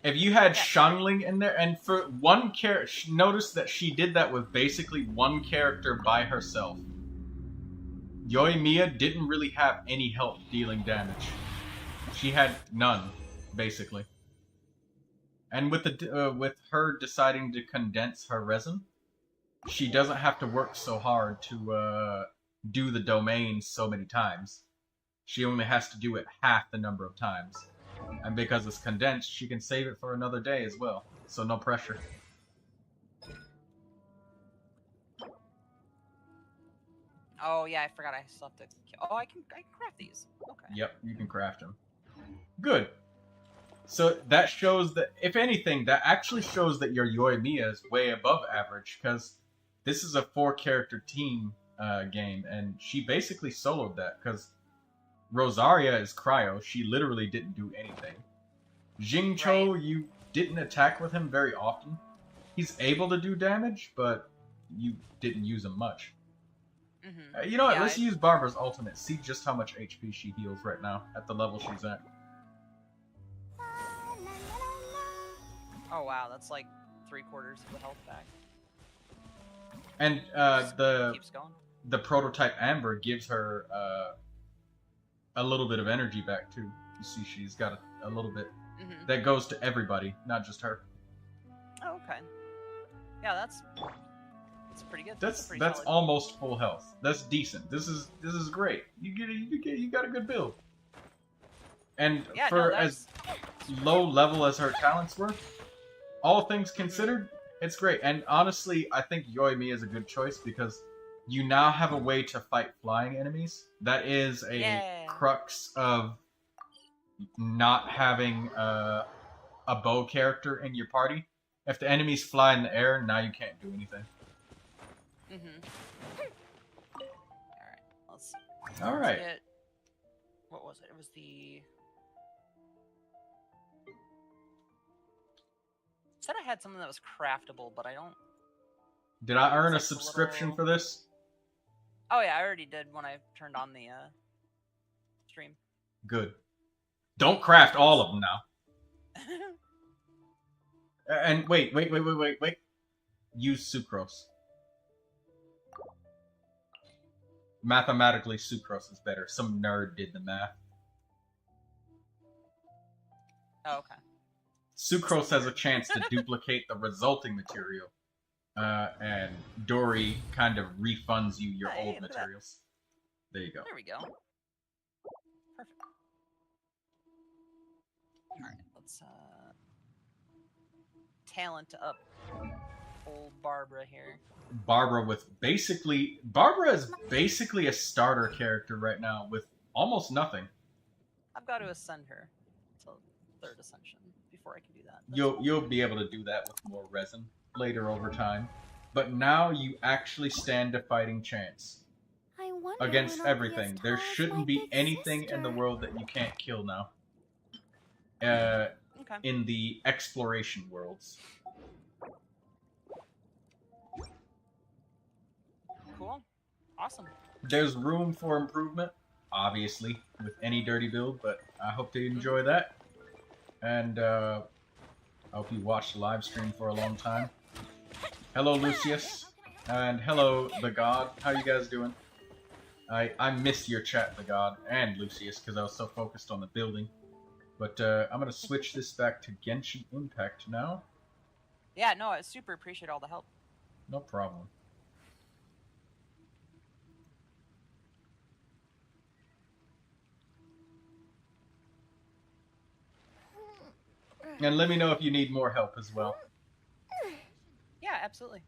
If you had Xiangling in there, and for one character, notice that she did that with basically one character by herself. Yoimiya didn't really have any help dealing damage. She had none, basically. And with the with her deciding to condense her resin, she doesn't have to work so hard to do the domain so many times. She only has to do it half the number of times. And because it's condensed, she can save it for another day as well. So no pressure. Oh yeah, I forgot I still have to. Oh, I can craft these. Okay. Yep, you can craft them. Good. So that shows that, if anything, that actually shows that your Yoimiya is way above average, because this is a 4-character team game, and she basically soloed that, because Rosaria is Cryo. She literally didn't do anything. Jing Cho, you didn't attack with him very often. He's able to do damage, but you didn't use him much. You know what? Let's use Barbara's ultimate. See just how much HP she heals right now at the level she's at. Oh wow, that's like 3/4 of the health back. And Keeps going. the prototype Amber gives her a little bit of energy back too. You see, she's got a little bit that goes to everybody, not just her. Oh, okay. Yeah, that's pretty good. That's pretty solid. almost full health. That's decent. This is great. You got a good build. And Yeah, for as low level as her talents were, all things considered, it's great. And honestly, I think Yoimiya is a good choice because you now have a way to fight flying enemies. That is a crux of not having a bow character in your party. If the enemies fly in the air, now you can't do anything. Alright, let's see. Alright. What was it? It was the... said I had something that was craftable, but I don't... Did I earn a subscription for this? Oh yeah, I already did when I turned on the stream. Good. Don't craft all of them now. And wait. Use sucrose. Mathematically, sucrose is better. Some nerd did the math. Oh, okay. Sucrose has a chance to duplicate the resulting material. And Dory kind of refunds you your old materials. There you go. There we go. Perfect. Alright, let's talent up old Barbara here. Barbara is basically a starter character right now with almost nothing. I've got to ascend her to 3rd ascension before I can do that. You'll be able to do that with more resin later over time. But now you actually stand a fighting chance. Against everything. There shouldn't be anything in the world that you can't kill now. In the exploration worlds. Cool. Awesome. There's room for improvement, obviously, with any dirty build, but I hope to enjoy that. And I hope you watched the live stream for a long time. Hello, Lucius. And hello, The God. How you guys doing? I missed your chat, The God, and Lucius, because I was so focused on the building. But I'm going to switch this back to Genshin Impact now. Yeah, no, I super appreciate all the help. No problem. And let me know if you need more help as well. Yeah, absolutely.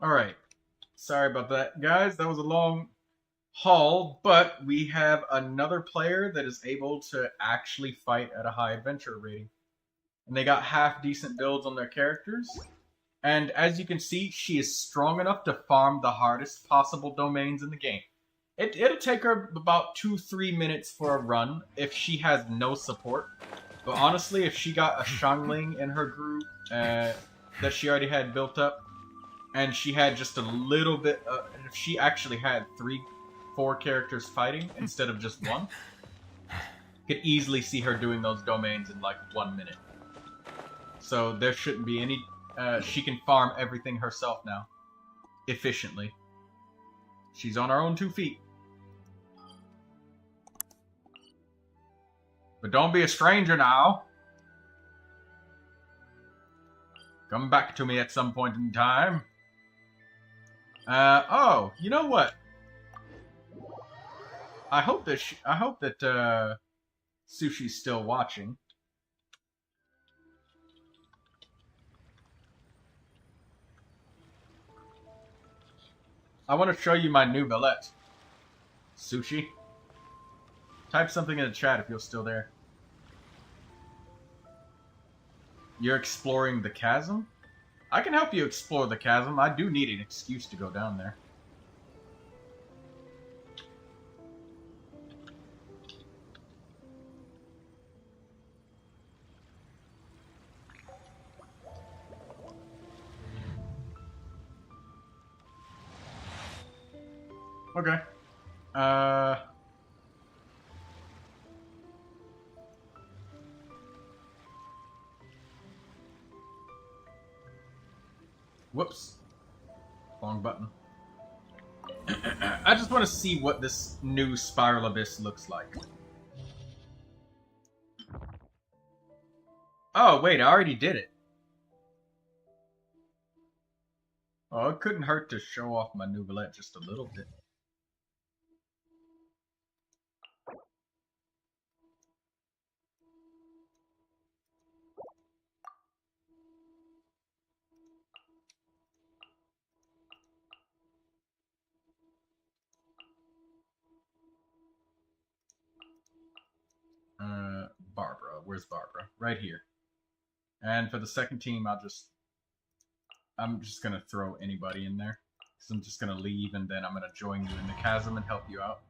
Alright. Sorry about that, guys. That was a long haul, but we have another player that is able to actually fight at a high adventure rating. And they got half decent builds on their characters. And as you can see, she is strong enough to farm the hardest possible domains in the game. It'll take her about 2-3 minutes for a run if she has no support. But honestly, if she got a Xiangling in her group that she already had built up, and she had just a little bit, if she actually had 3-4 characters fighting instead of just one, could easily see her doing those domains in like 1 minute. So there shouldn't be any, she can farm everything herself now, efficiently. She's on her own 2 feet. But don't be a stranger now. Come back to me at some point in time. Oh, you know what? I hope that Sushi's still watching. I want to show you my Neuvilette. Sushi. Type something in the chat if you're still there. You're exploring the chasm? I can help you explore the chasm. I do need an excuse to go down there. Okay. Whoops. Wrong button. I just want to see what this new Spiral Abyss looks like. Oh, wait, I already did it. Oh, it couldn't hurt to show off my Neuvilette just a little bit. Barbara. Where's Barbara? Right here. And for the second team, I'm just gonna throw anybody in there. Because I'm just gonna leave and then I'm gonna join you in the chasm and help you out.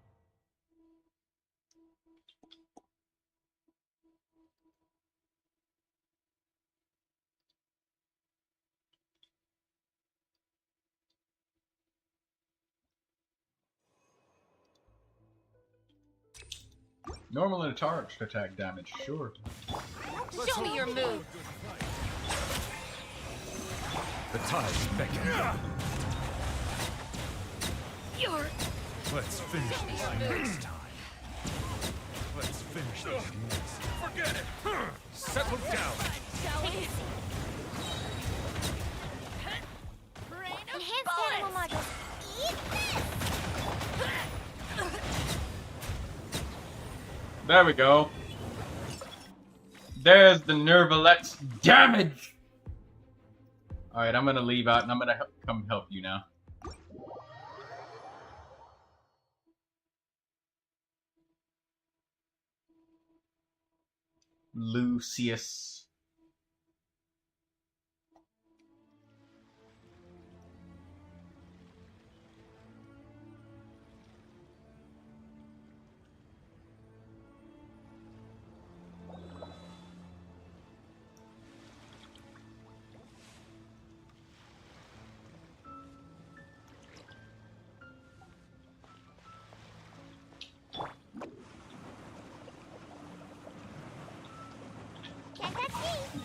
Normal and charged attack damage, sure. Show me your move. The tides beckon. Let's finish this next time. Let's finish this next time. Forget it! Settle down! Shall we? Enhanced animal modules. Eat this! There we go. There's the Neuvilette's damage! Alright, I'm gonna leave out and I'm gonna come help you now. Lucius. Can't touch me.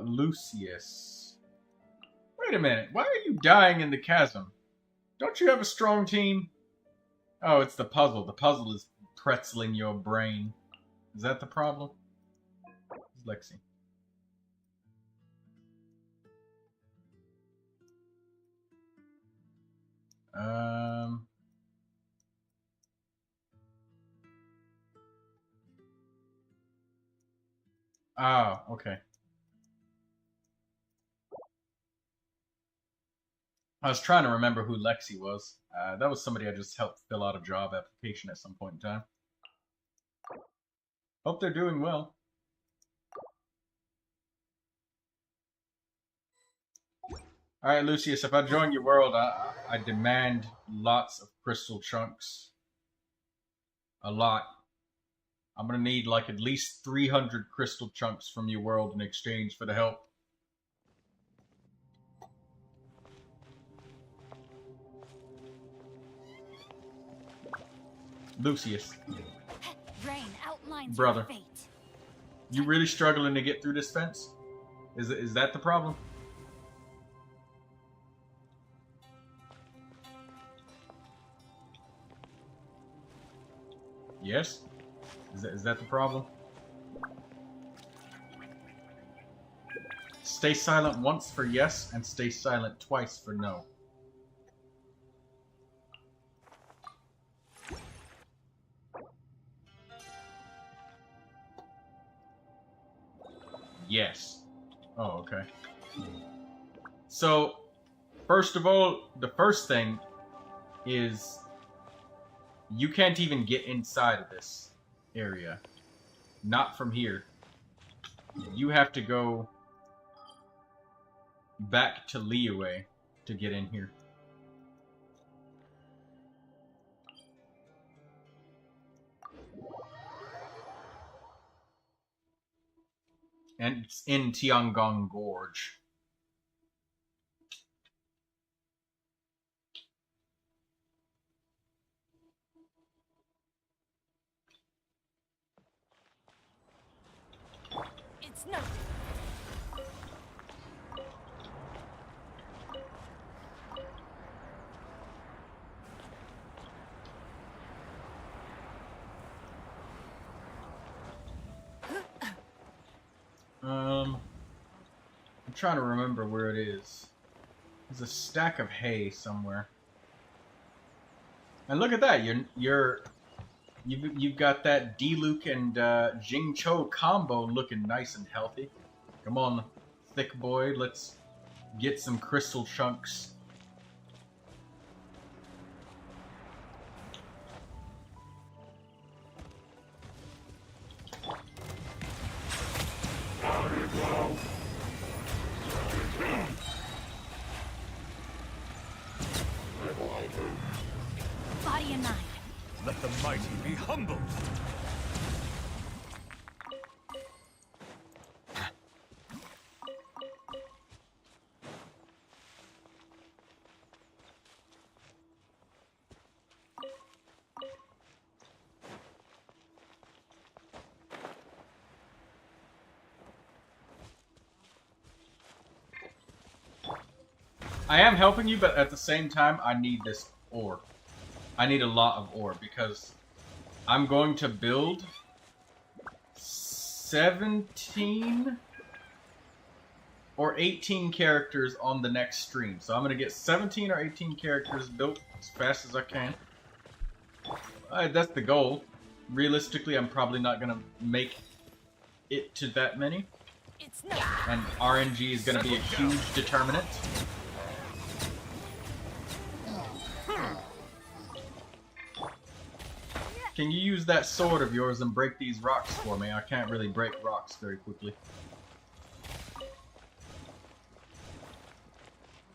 Lucius. Wait a minute. Why are you dying in the chasm? Don't you have a strong team? Oh, it's the puzzle. The puzzle is pretzeling your brain. Is that the problem? It's Lexi. Oh, okay. I was trying to remember who Lexi was. That was somebody I just helped fill out a job application at some point in time. Hope they're doing well. Alright, Lucius, if I join your world, I demand lots of crystal chunks. A lot. I'm gonna need like at least 300 crystal chunks from your world in exchange for the help. Lucius. Rain outlines Brother. your fate. You really struggling to get through this fence? Is that the problem? Yes? Is that the problem? Stay silent once for yes, and stay silent twice for no. Yes. Oh, okay. So, first of all, the first thing is you can't even get inside of this area. Not from here. You have to go back to Liyue to get in here. And it's in Tiangong Gorge. It's no. I'm trying to remember where it is. There's a stack of hay somewhere. And look at that! You've got that Diluc and Jingcho combo looking nice and healthy. Come on, thick boy, let's get some crystal chunks. Body and mind. Let the mighty be humbled. I am helping you, but at the same time, I need this ore. I need a lot of ore because I'm going to build 17 or 18 characters on the next stream. So I'm going to get 17 or 18 characters built as fast as I can. That's the goal. Realistically, I'm probably not going to make it to that many. And RNG is going to be a huge determinant. Can you use that sword of yours and break these rocks for me? I can't really break rocks very quickly.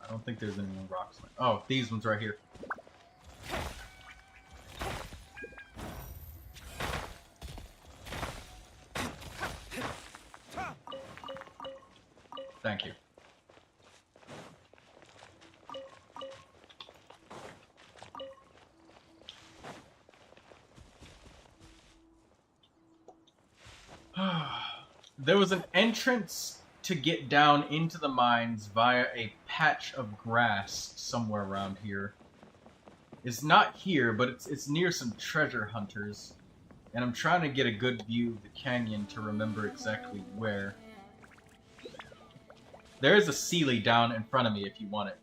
I don't think there's any rocks. Oh, these ones right here. Thank you. There was an entrance to get down into the mines via a patch of grass somewhere around here. It's not here, but it's near some treasure hunters. And I'm trying to get a good view of the canyon to remember exactly where. There is a Sealy down in front of me if you want it.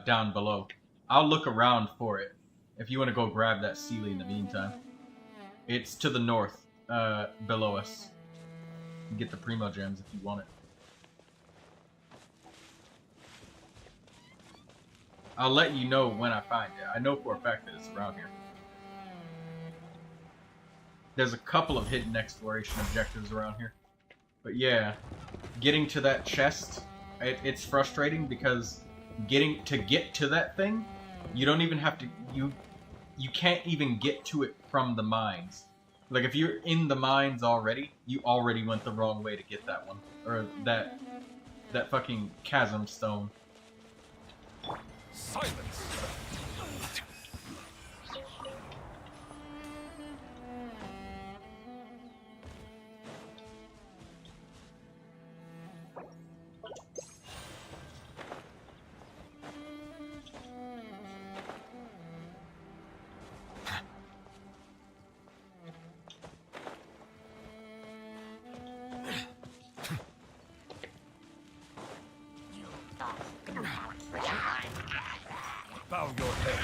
Down below. I'll look around for it if you want to go grab that Sealy in the meantime. It's to the north, below us. You can get the Primo Gems if you want it. I'll let you know when I find it. I know for a fact that it's around here. There's a couple of hidden exploration objectives around here. But yeah, getting to that chest, it's frustrating because to get to that thing, you don't even have to, you can't even get to it from the mines. Like, if you're in the mines already, you already went the wrong way to get that one. Or that fucking chasm stone. Silence! Bow your head.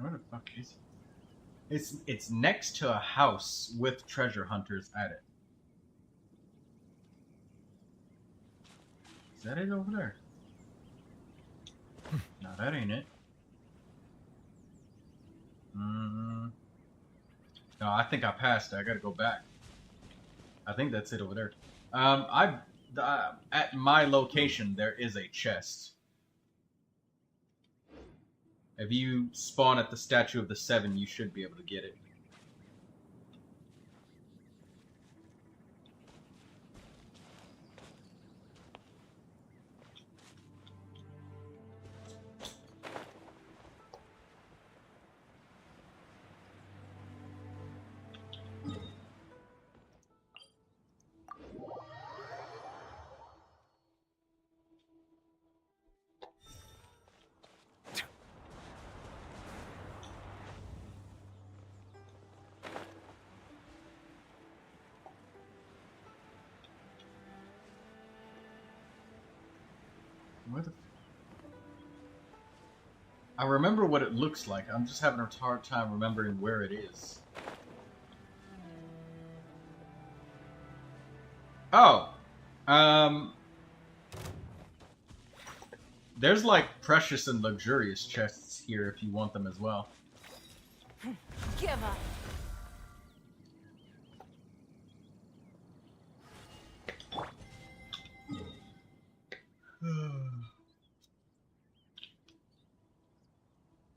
Where the fuck is it? It's next to a house with treasure hunters at it. Is that it over there? No, that ain't it. No, I think I passed it. I gotta go back. I think that's it over there. At my location, there is a chest. If you spawn at the Statue of the Seven, you should be able to get it. Where the... I remember what it looks like. I'm just having a hard time remembering where it is. Oh! There's like precious and luxurious chests here if you want them as well. Give up.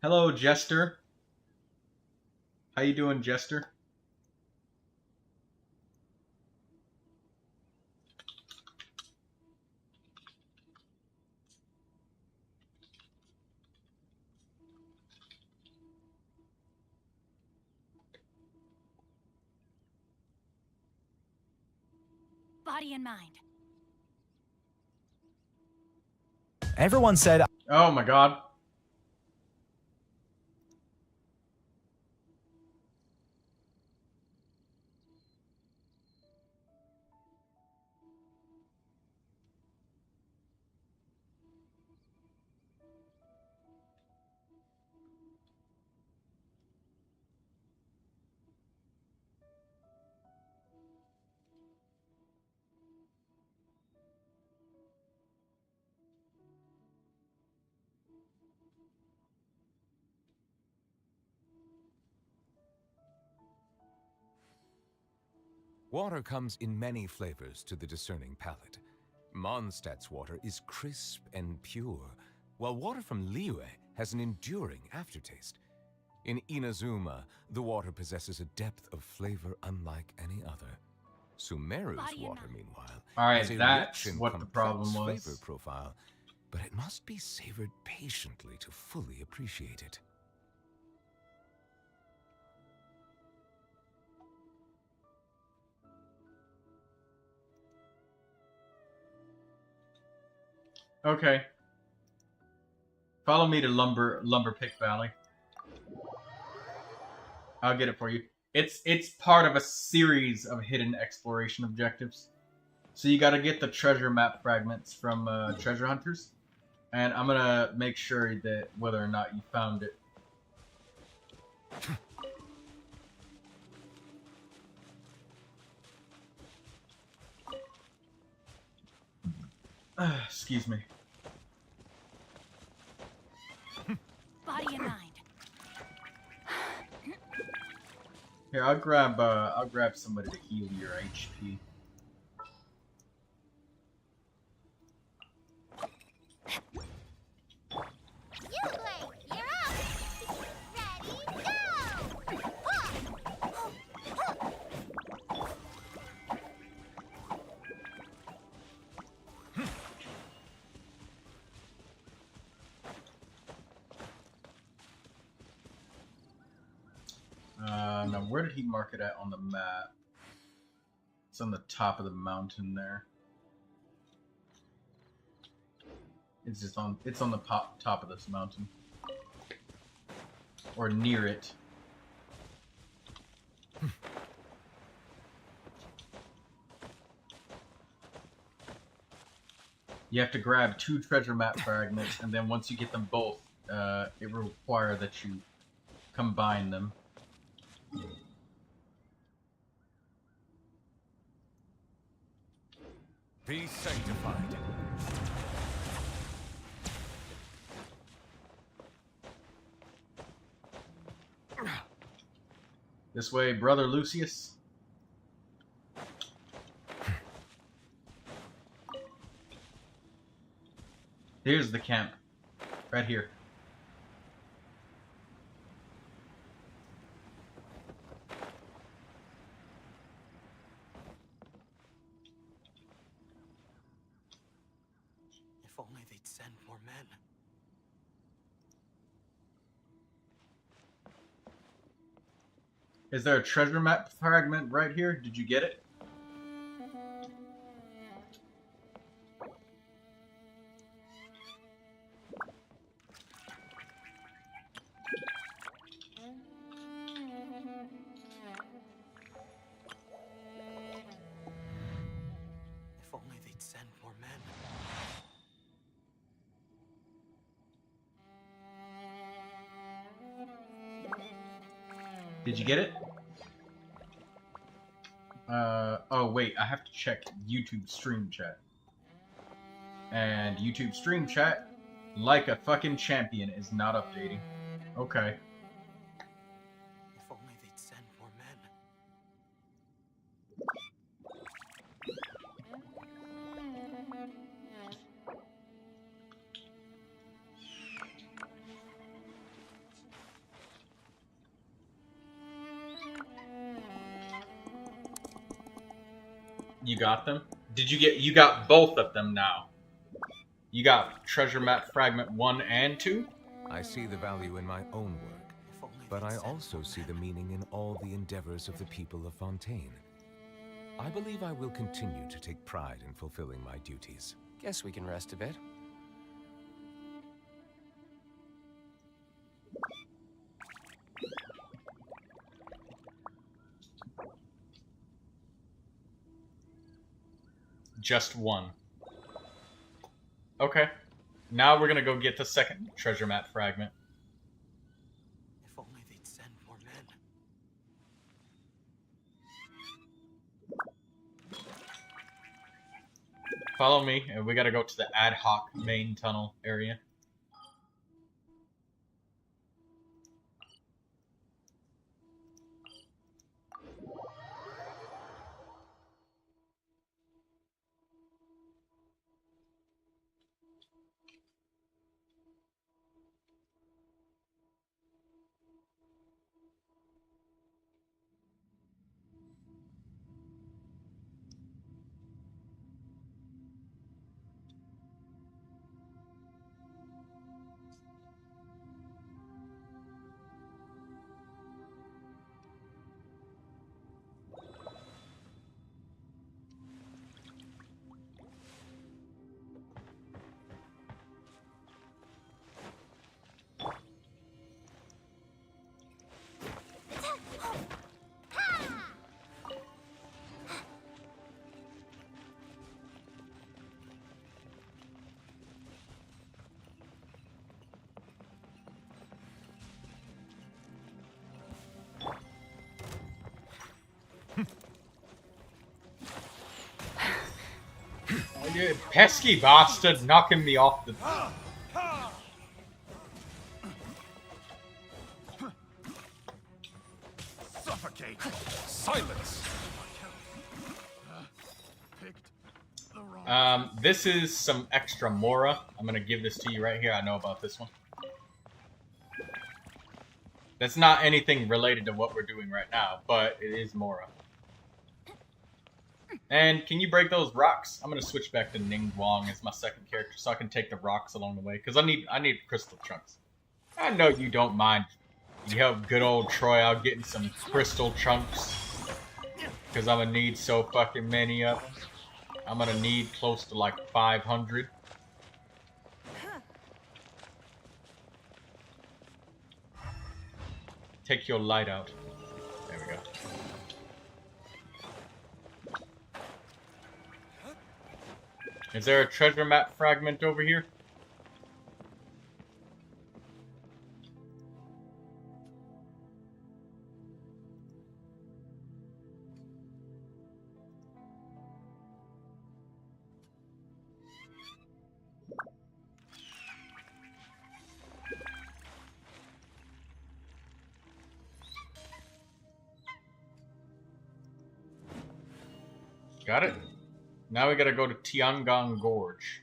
Hello, Jester. How you doing, Jester? Body and mind. Everyone said... Oh my god. Water comes in many flavors to the discerning palate. Mondstadt's water is crisp and pure, while water from Liyue has an enduring aftertaste. In Inazuma, the water possesses a depth of flavor unlike any other. Sumeru's water, meanwhile, has a that's rich and what the problem complex was. flavor profile, but it must be savored patiently to fully appreciate it. Okay. Follow me to Lumber Pick Valley. I'll get it for you. It's part of a series of hidden exploration objectives. So you got to get the treasure map fragments from treasure hunters, and I'm gonna make sure that whether or not you found it. Excuse me. Body and mind. Here, I'll grab somebody to heal your HP. Now where did he mark it at on the map? It's on the top of the mountain there. It's just on. It's on the top of this mountain, or near it. You have to grab 2 treasure map fragments, and then once you get them both, it will require that you combine them. Be sanctified. This way, brother Lucius. Here's the camp. Right here. If only they'd send more men. Is there a treasure map fragment right here? Did you get it? If only they'd send more men. Did you get it? Oh wait, I have to check YouTube stream chat. And YouTube stream chat, like a fucking champion, is not updating. Okay. If only they'd send more men. You got them? Did you get... You got both of them now. You got treasure map fragment 1 and 2? I see the value in my own work, but I also see the meaning in all the endeavors of the people of Fontaine. I believe I will continue to take pride in fulfilling my duties. Guess we can rest a bit. Just 1. Okay. Now we're gonna go get the second treasure map fragment. If only they'd send more men. Follow me, and we gotta go to the ad hoc main tunnel area. You pesky bastard knocking me off the... Suffocate! Silence! This is some extra Mora. I'm gonna give this to you right here. I know about this one. That's not anything related to what we're doing right now, but it is Mora. And can you break those rocks? I'm gonna switch back to Ning Guang as my second character so I can take the rocks along the way. Because I need crystal chunks. I know you don't mind. You help good old Troy out getting some crystal chunks. Because I'm gonna need so fucking many of them. I'm gonna need close to like 500. Take your light out. There we go. Is there a treasure map fragment over here? Got it. Now we gotta go to Tiangong Gorge.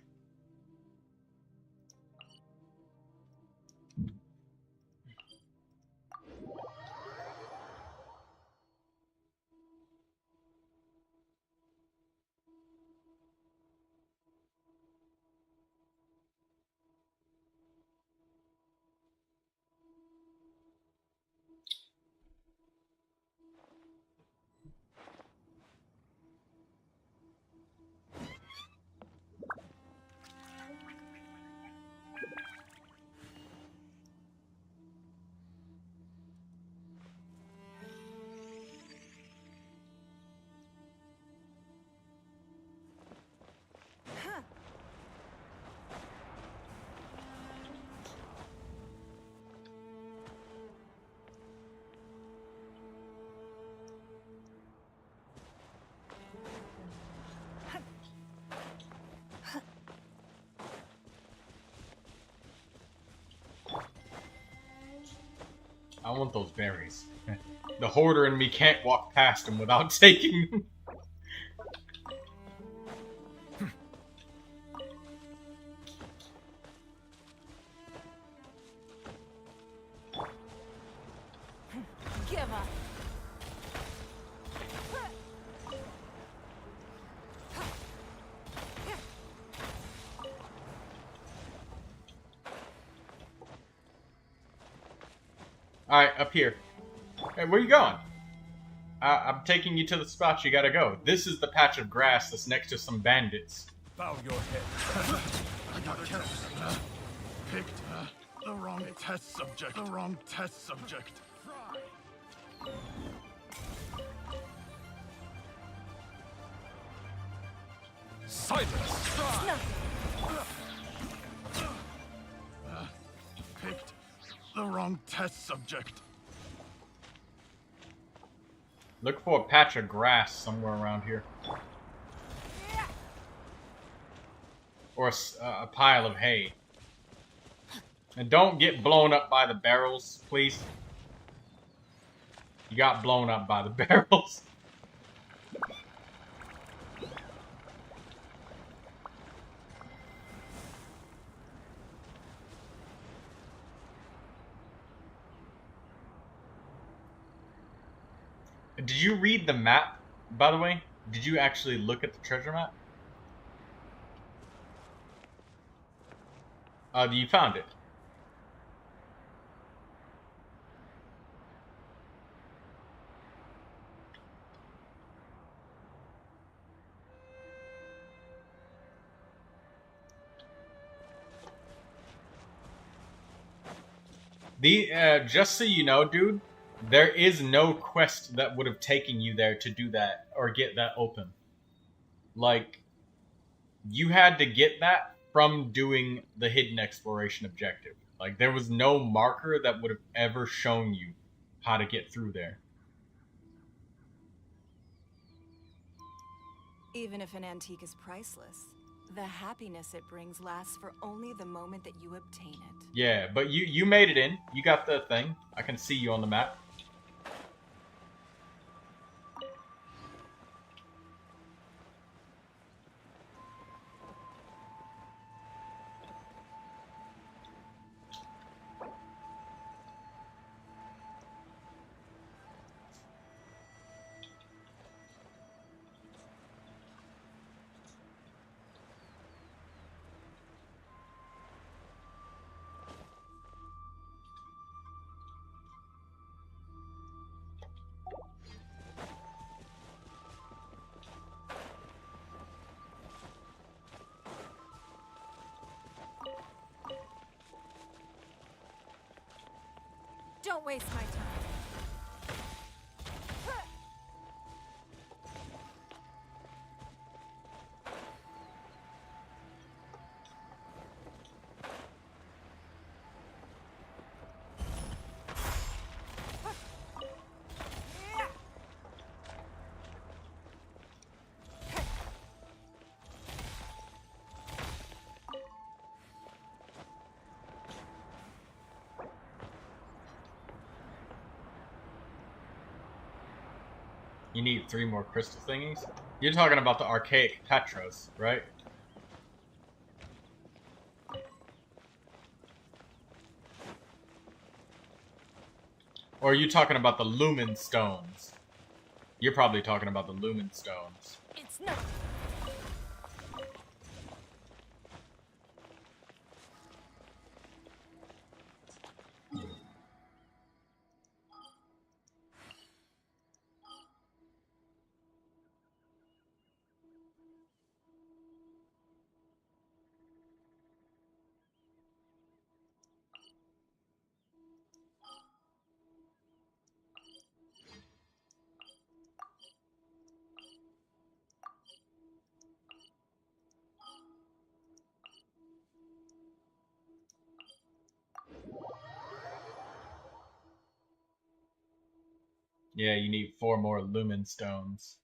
I want those berries. The hoarder in me can't walk past them without taking them. Give up. Alright, up here. Hey, where you going? I'm taking you to the spot you gotta go. This is the patch of grass that's next to some bandits. Bow your head. I got picked the wrong test subject. The wrong test subject. Silence! Picked the wrong test subject. Look for a patch of grass somewhere around here. Or a pile of hay. And don't get blown up by the barrels, please. You got blown up by the barrels. Did you read the map, by the way? Did you actually look at the treasure map? You found it. Just so you know, dude, there is no quest that would have taken you there to do that or get that open. Like, you had to get that from doing the hidden exploration objective. Like, there was no marker that would have ever shown you how to get through there. Even if an antique is priceless, the happiness it brings lasts for only the moment that you obtain it. Yeah, but you made it in. You got the thing. I can see you on the map. Don't waste my time. You need 3 more crystal thingies? You're talking about the archaic Petros, right? Or are you talking about the lumen stones? You're probably talking about the lumen stones. It's no. Yeah, you need 4 more lumen stones.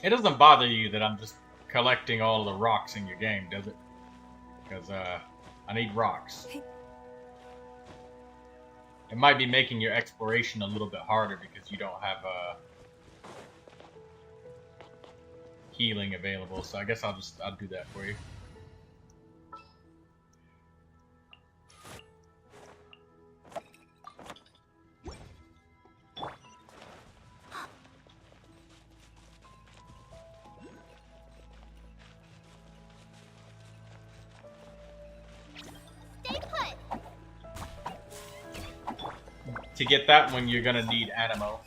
It doesn't bother you that I'm just collecting all the rocks in your game, does it? Because, I need rocks. It might be making your exploration a little bit harder because you don't have, healing available, so I guess I'll do that for you. Stay put. To get that one, you're gonna need animo.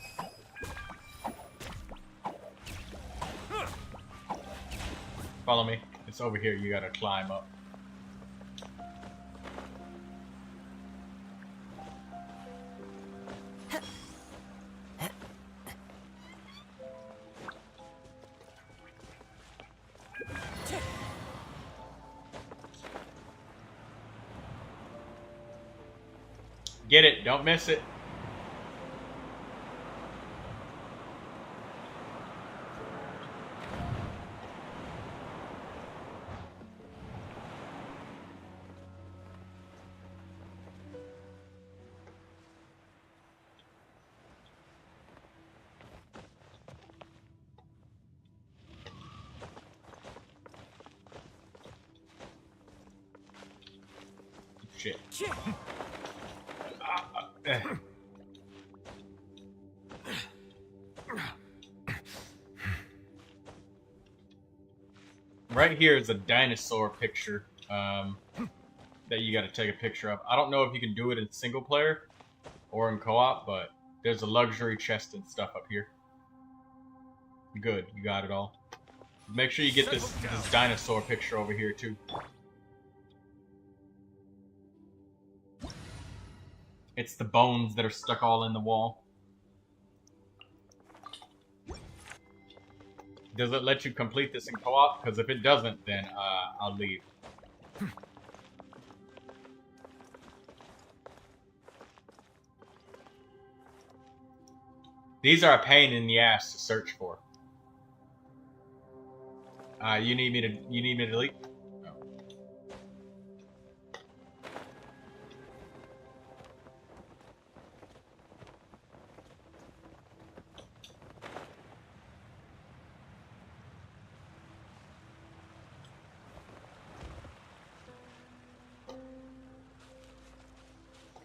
Follow me. It's over here. You gotta climb up. Get it. Don't miss it. Shit. Right here is a dinosaur picture that you got to take a picture of. I don't know if you can do it in single player or in co-op, but there's a luxury chest and stuff up here. Good, you got it all. Make sure you get this dinosaur picture over here too. It's the bones that are stuck all in the wall. Does it let you complete this in co-op? Because if it doesn't, then I'll leave. These are a pain in the ass to search for. You need me to delete? No.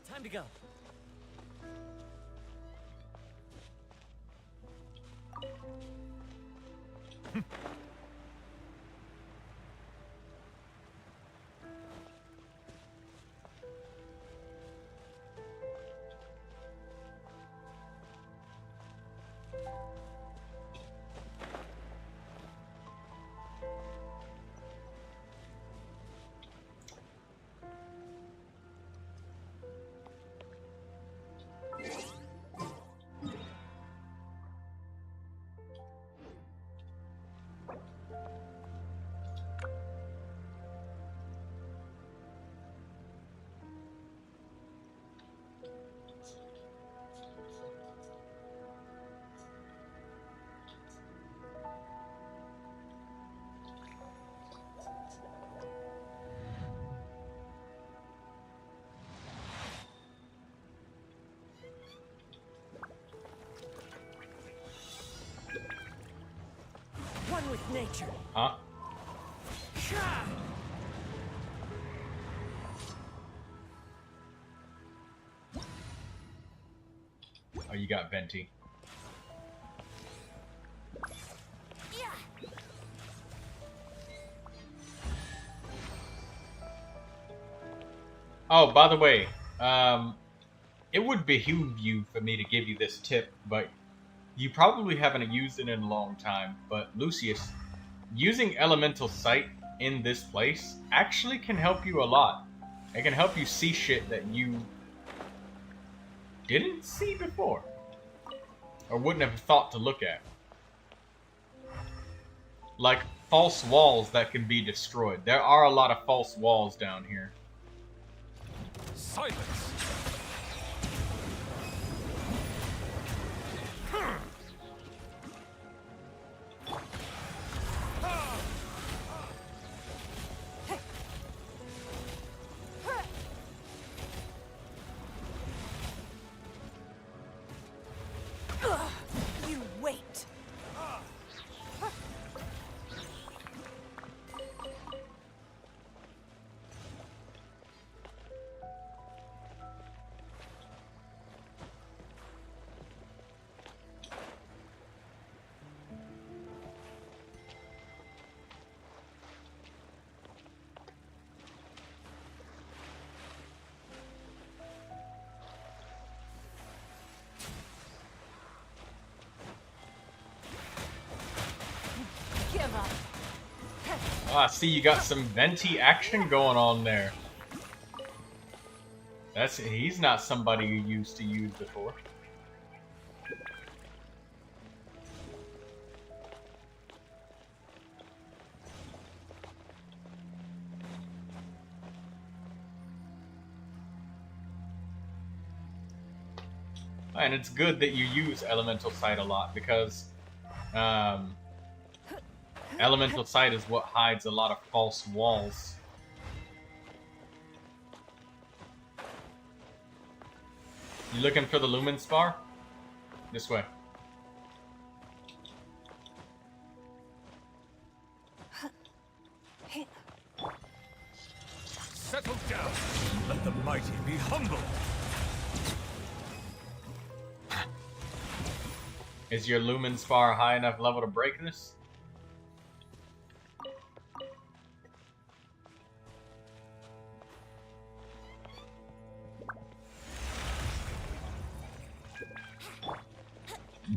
Time to go. One with nature. Huh? Oh, you got Venti. Oh, by the way, it would behoove you for me to give you this tip, but you probably haven't used it in a long time. But Lucius, using Elemental Sight in this place actually can help you a lot. It can help you see shit that you didn't see before, or wouldn't have thought to look at. Like false walls that can be destroyed. There are a lot of false walls down here. Silence! You wait. Give up. Oh, I see you got some Venti action going on there. He's not somebody you used to use before. And it's good that you use Elemental Sight a lot, because Elemental Sight is what hides a lot of false walls. You looking for the Lumen Spar? This way. Settle down. Let the mighty be humble. Is your lumen spar high enough level to break this?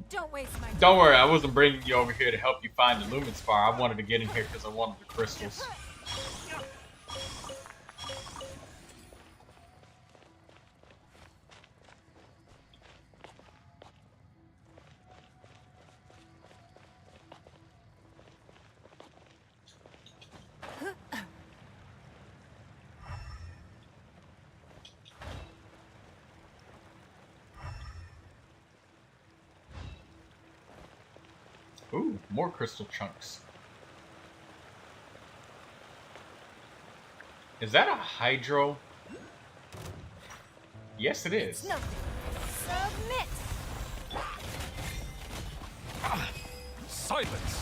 Don't waste my time. Don't worry, I wasn't bringing you over here to help you find the lumen spar. I wanted to get in here because I wanted the crystals. Ooh, more crystal chunks. Is that a hydro? Yes, it is. No. Submit. Silence.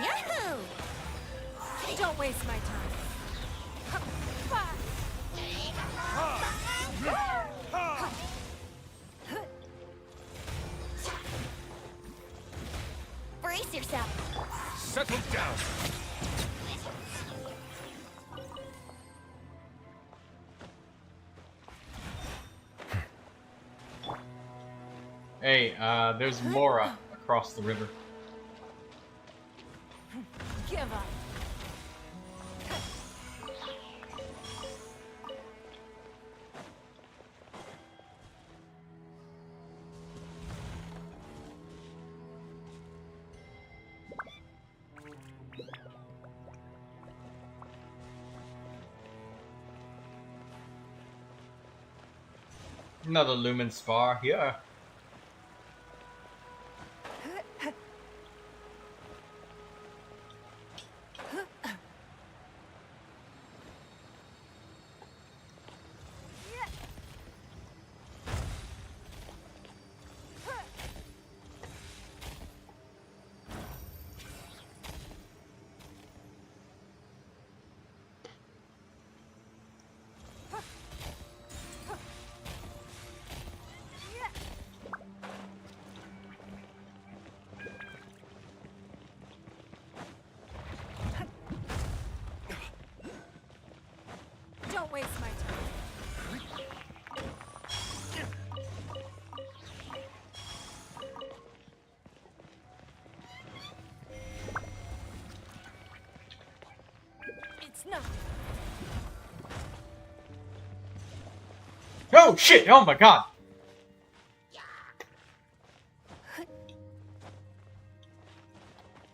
Yahoo! Don't waste my time. Brace yourself. Settle down. Hey, there's Mora across the river. Give up. Another lumen spar here. Don't waste my time. It's nothing. Oh shit! Oh my god!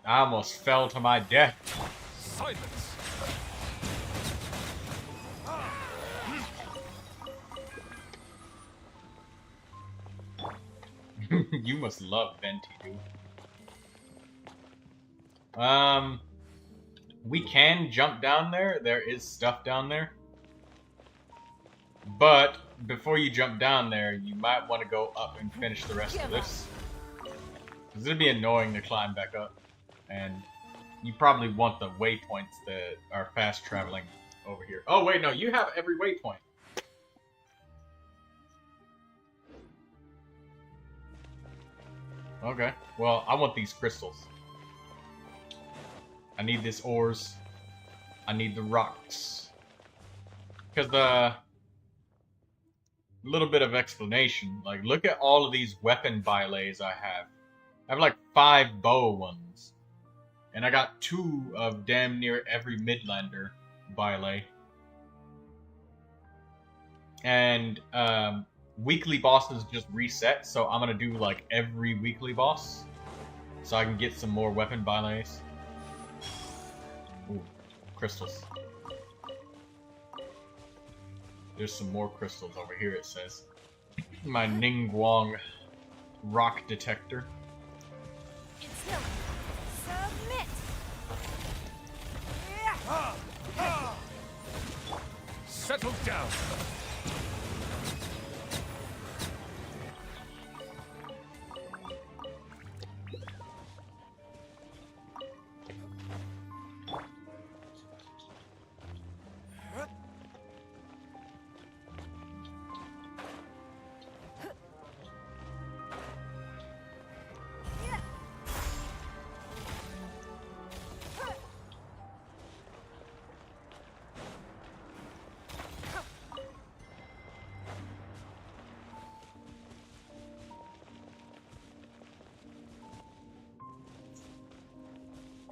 I almost fell to my death. Silence. You must love Venti, dude. We can jump down there. There is stuff down there. But before you jump down there, you might want to go up and finish the rest of this. Because it'd be annoying to climb back up. And you probably want the waypoints that are fast traveling over here. Oh, wait, no, you have every waypoint. Okay, well, I want these crystals. I need these ores. I need the rocks. Because the... little bit of explanation. Like, look at all of these weapon bylets I have. I have like 5 bow ones. And I got 2 of damn near every Midlander bylay. And, weekly bosses just reset, so I'm gonna do like every weekly boss. So I can get some more weapon bylets. Ooh, crystals. There's some more crystals over here, it says. My Ningguang rock detector. It's no. Submit. Settle down.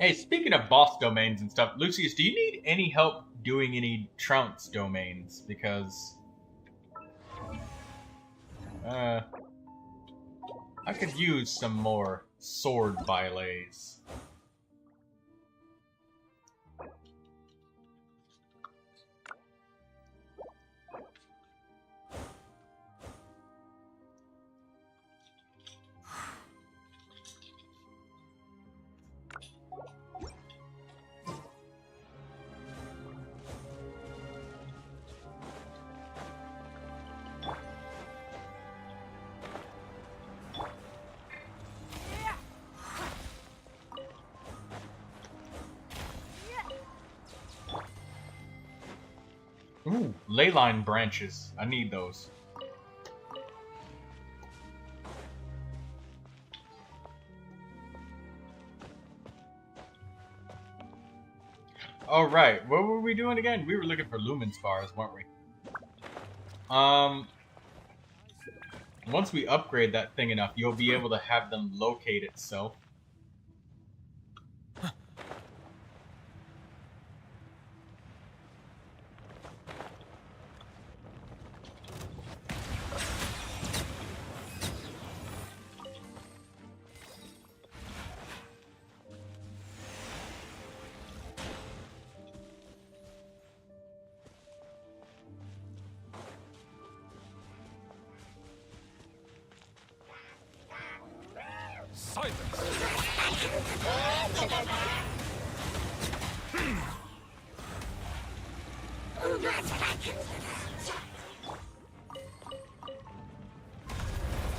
Hey, speaking of boss domains and stuff, Lucius, do you need any help doing any Trounce domains? Because I could use some more sword bylets. Ooh, leyline branches. I need those. Alright, what were we doing again? We were looking for lumen spars, weren't we? Once we upgrade that thing enough, you'll be able to have them locate itself.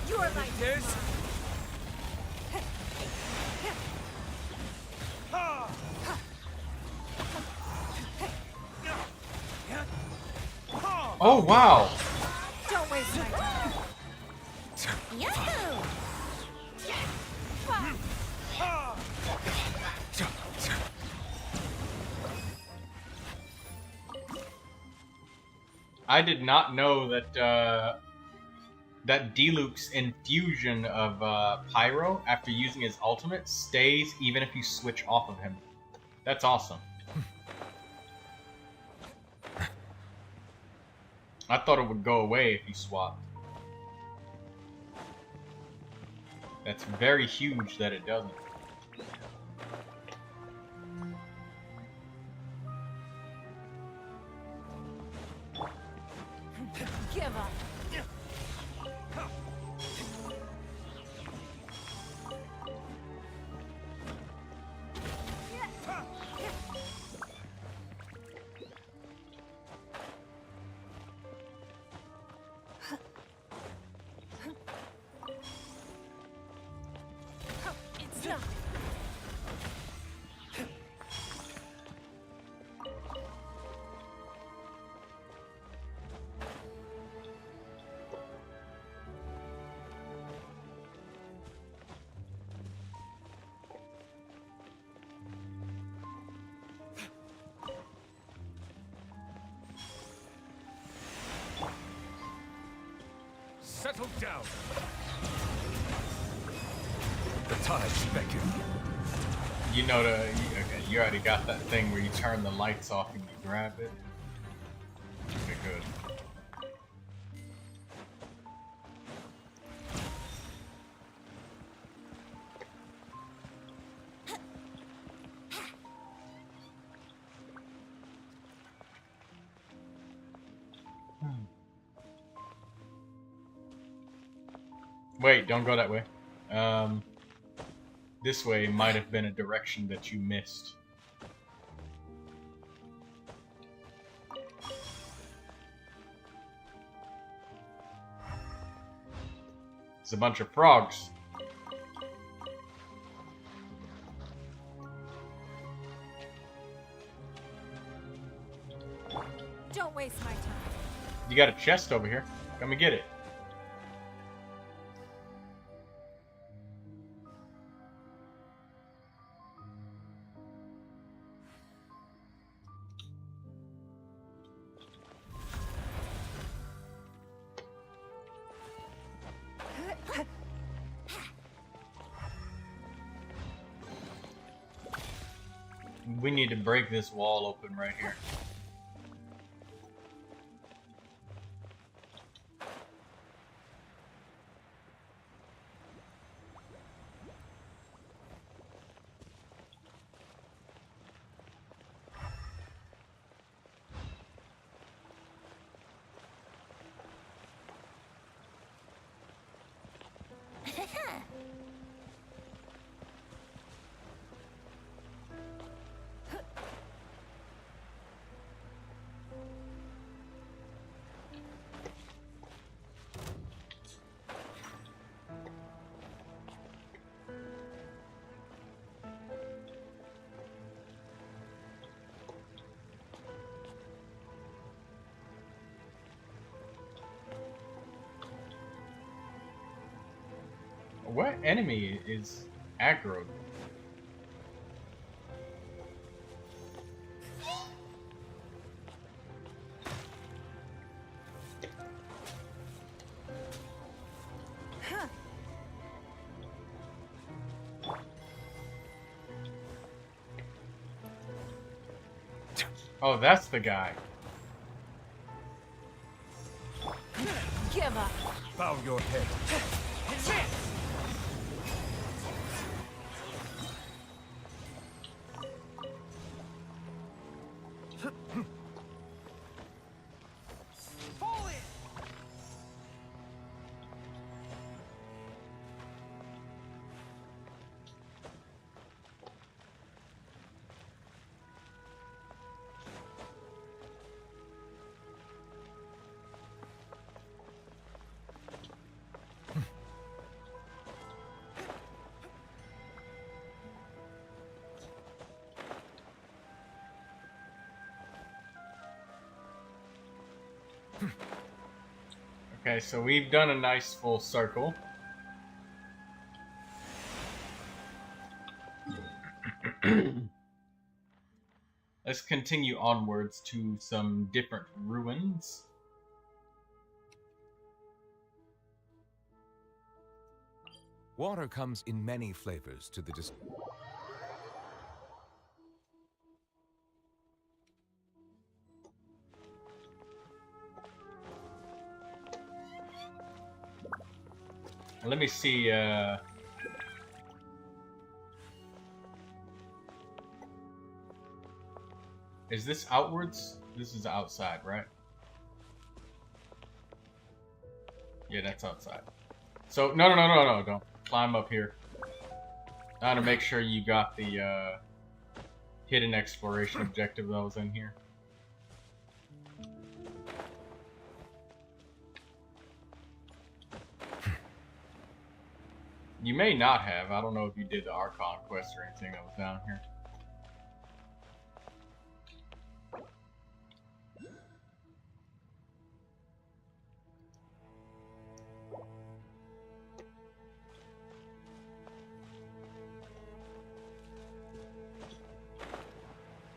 You're like this. Oh, wow! Don't waste my time. Yahoo! I did not know that that Diluc's infusion of Pyro after using his ultimate stays even if you switch off of him. That's awesome. I thought it would go away if you swapped. That's very huge that it doesn't. Give up. It's done. Settle down. The tides beckon. You know okay, you already got that thing where you turn the lights off and you grab it. Okay, good. Wait, don't go that way. This way might have been a direction that you missed. It's a bunch of frogs. Don't waste my time. You got a chest over here. Come and get it. We need to break this wall open right here. What enemy is aggroed? Oh, that's the guy. Give up. Bow your head. Okay, so we've done a nice full circle. Let's continue onwards to some different ruins. Water comes in many flavors to the Let me see, is this outwards? This is outside, right? Yeah, that's outside. So, no, don't climb up here. I want to make sure you got the, hidden exploration objective that was in here. You may not have. I don't know if you did the Archon quest or anything that was down here.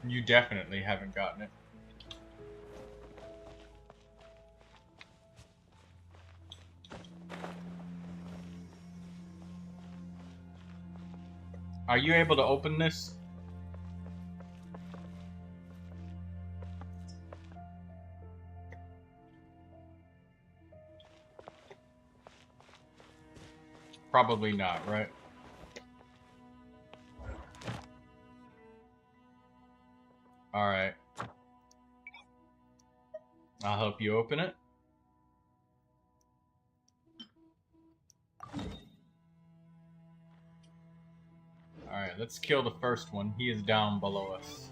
You definitely haven't gotten it. Are you able to open this? Probably not, right? Alright. I'll help you open it. Alright, let's kill the first one. He is down below us.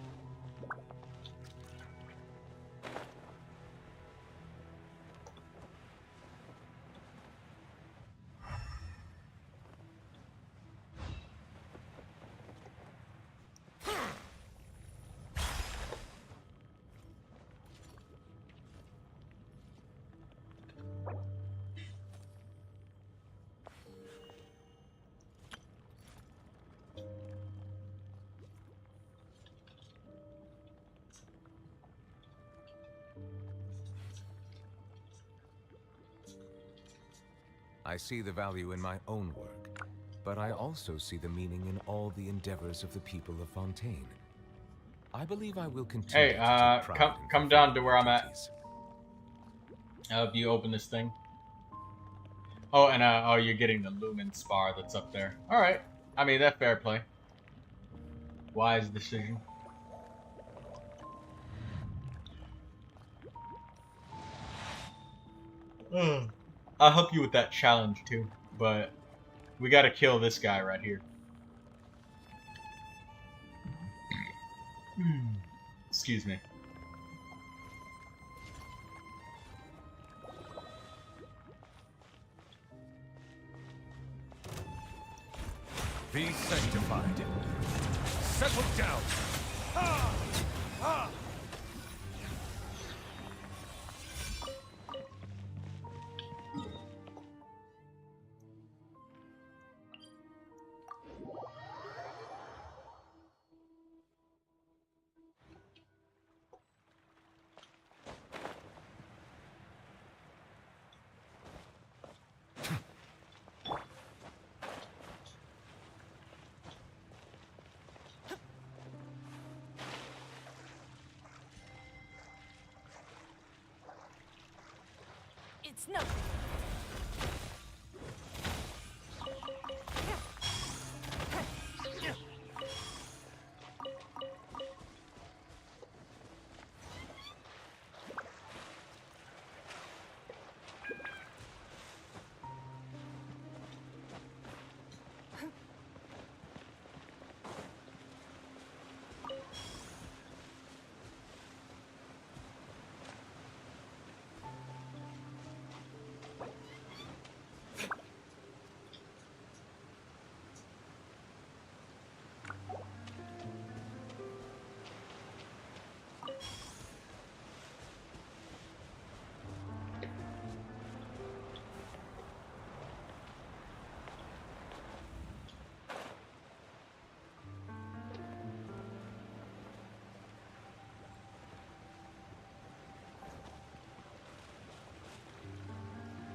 I see the value in my own work, but I also see the meaning in all the endeavors of the people of Fontaine. I believe I will continue Hey, to take pride come in down to where I'm fulfilling at. duties. I hope you open this thing. Oh, and oh, you're getting the Lumen Spar that's up there. All right. I mean, that's fair play. Wise decision. I'll help you with that challenge too, but we gotta kill this guy right here. Excuse me. Be sanctified. Settle down. Ah! Ah! It's nothing.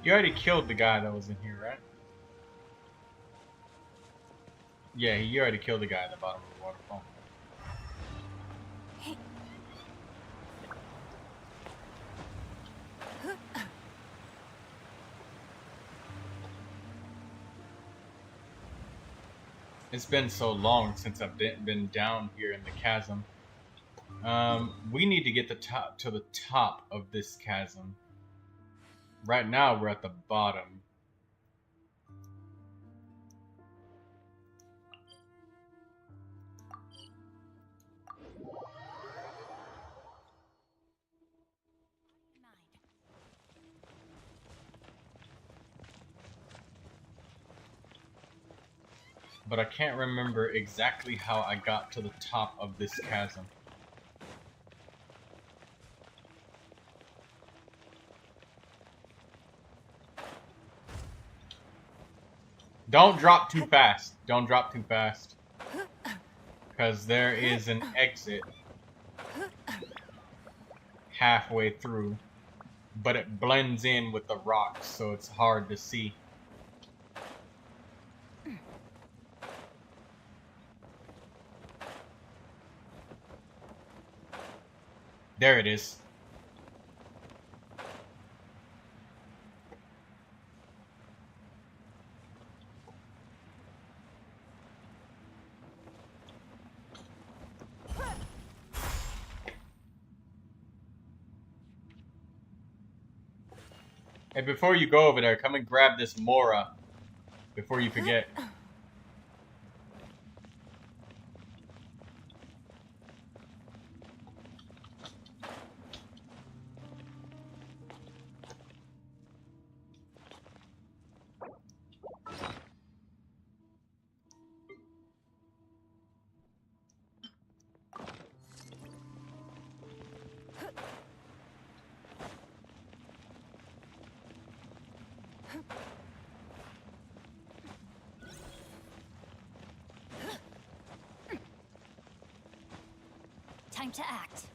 You already killed the guy that was in here, right? Yeah, you already killed the guy at the bottom of the waterfall. It's been so long since I've been down here in the chasm. We need to get to the top of this chasm. Right now, we're at the bottom. But I can't remember exactly how I got to the top of this chasm. Don't drop too fast. Don't drop too fast. Because there is an exit halfway through. But it blends in with the rocks, so it's hard to see. There it is. Hey, before you go over there, come and grab this Mora before you forget. Time to act.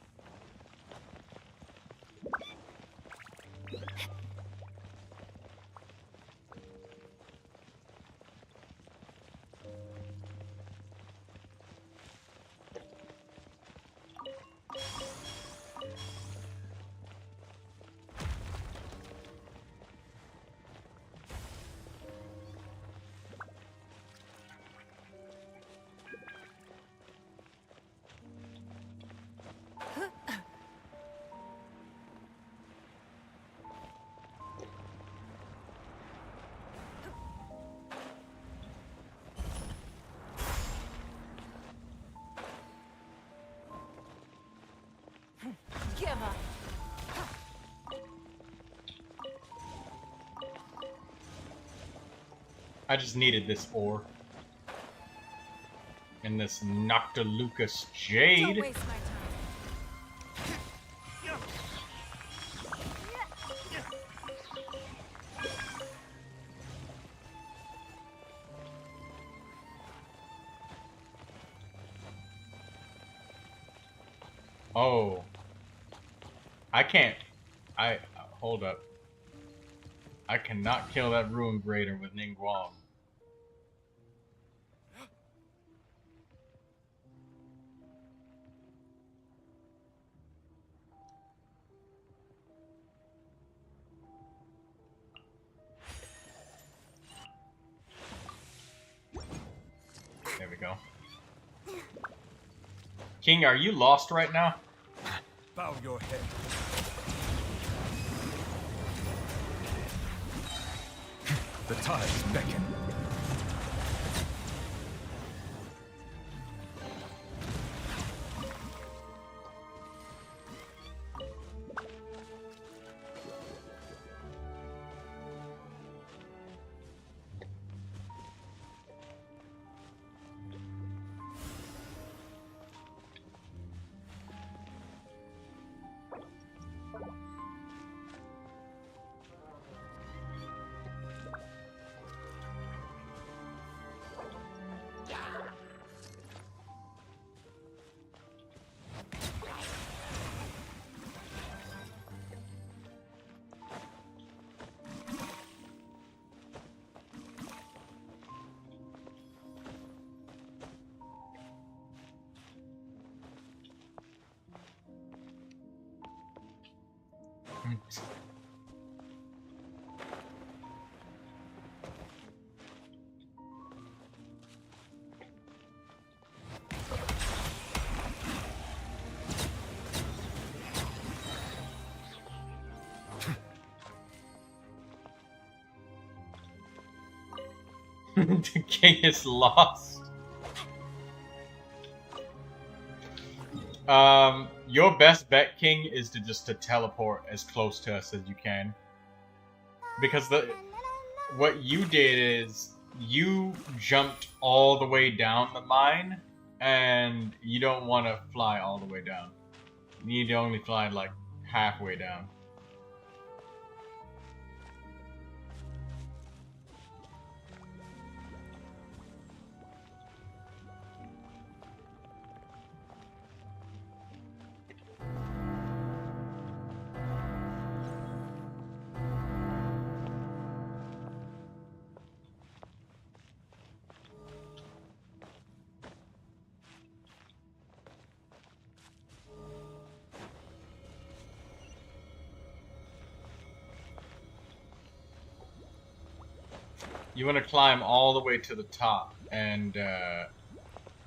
Give up. I just needed this ore. And this Noctilucous Jade. Don't waste my time. Oh. I can't. Hold up. I cannot kill that Ruin Grader with Ningguang. There we go. King, are you lost right now? Bow your head. The tides beckon. The king is lost. Your best bet, King, is to just teleport as close to us as you can. Because what you did is you jumped all the way down the mine, and you don't want to fly all the way down. You need to only fly like halfway down. You want to climb all the way to the top and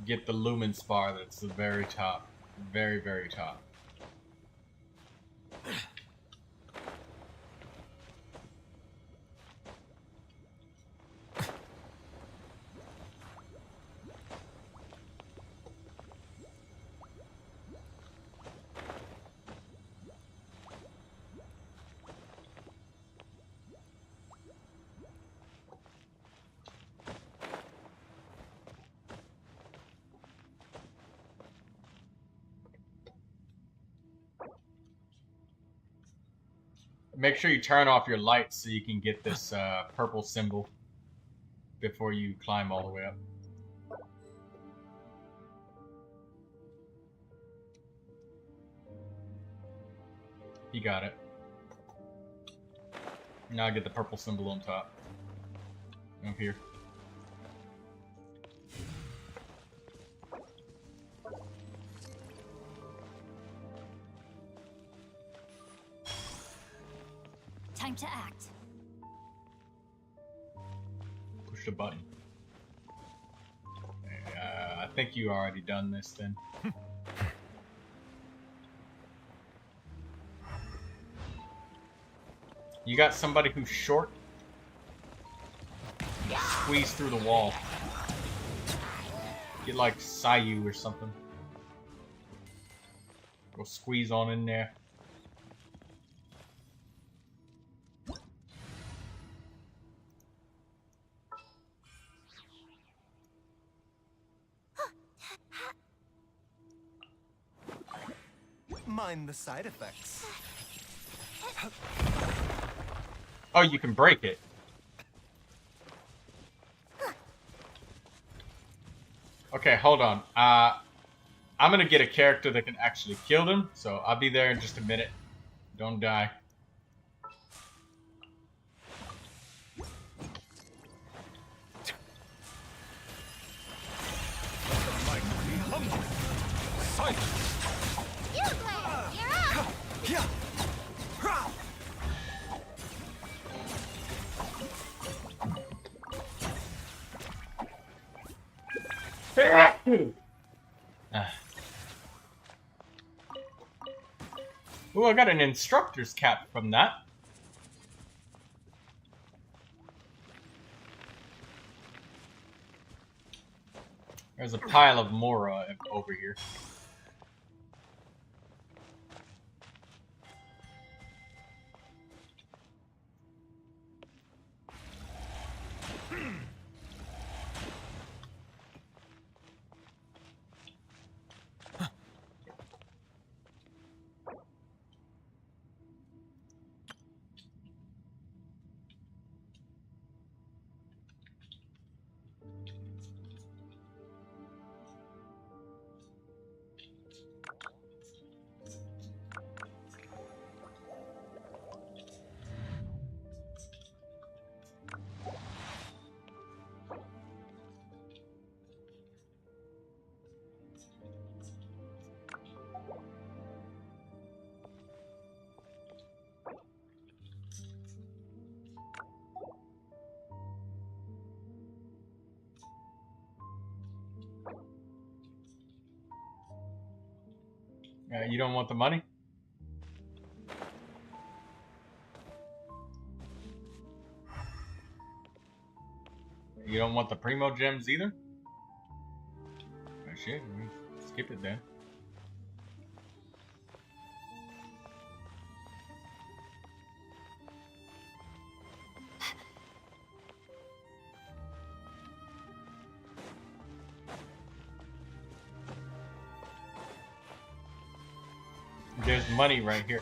get the lumen spar that's the very top. Very, very top. Make sure you turn off your lights so you can get this purple symbol before you climb all the way up. You got it. Now get the purple symbol on top. Up here. Time to act. Push the button. I think you already done this then. You got somebody who's short? Squeeze through the wall. Get like Sayu or something. Go squeeze on in there. mind the side effects. Oh, you can break it. Okay, hold on. I'm gonna get a character that can actually kill them, so I'll be there in just a minute. Don't die. Ooh, I got an instructor's cap from that. There's a pile of Mora over here. You don't want the money? You don't want the Primo gems either? Oh shit, we skip it then. There's money right here.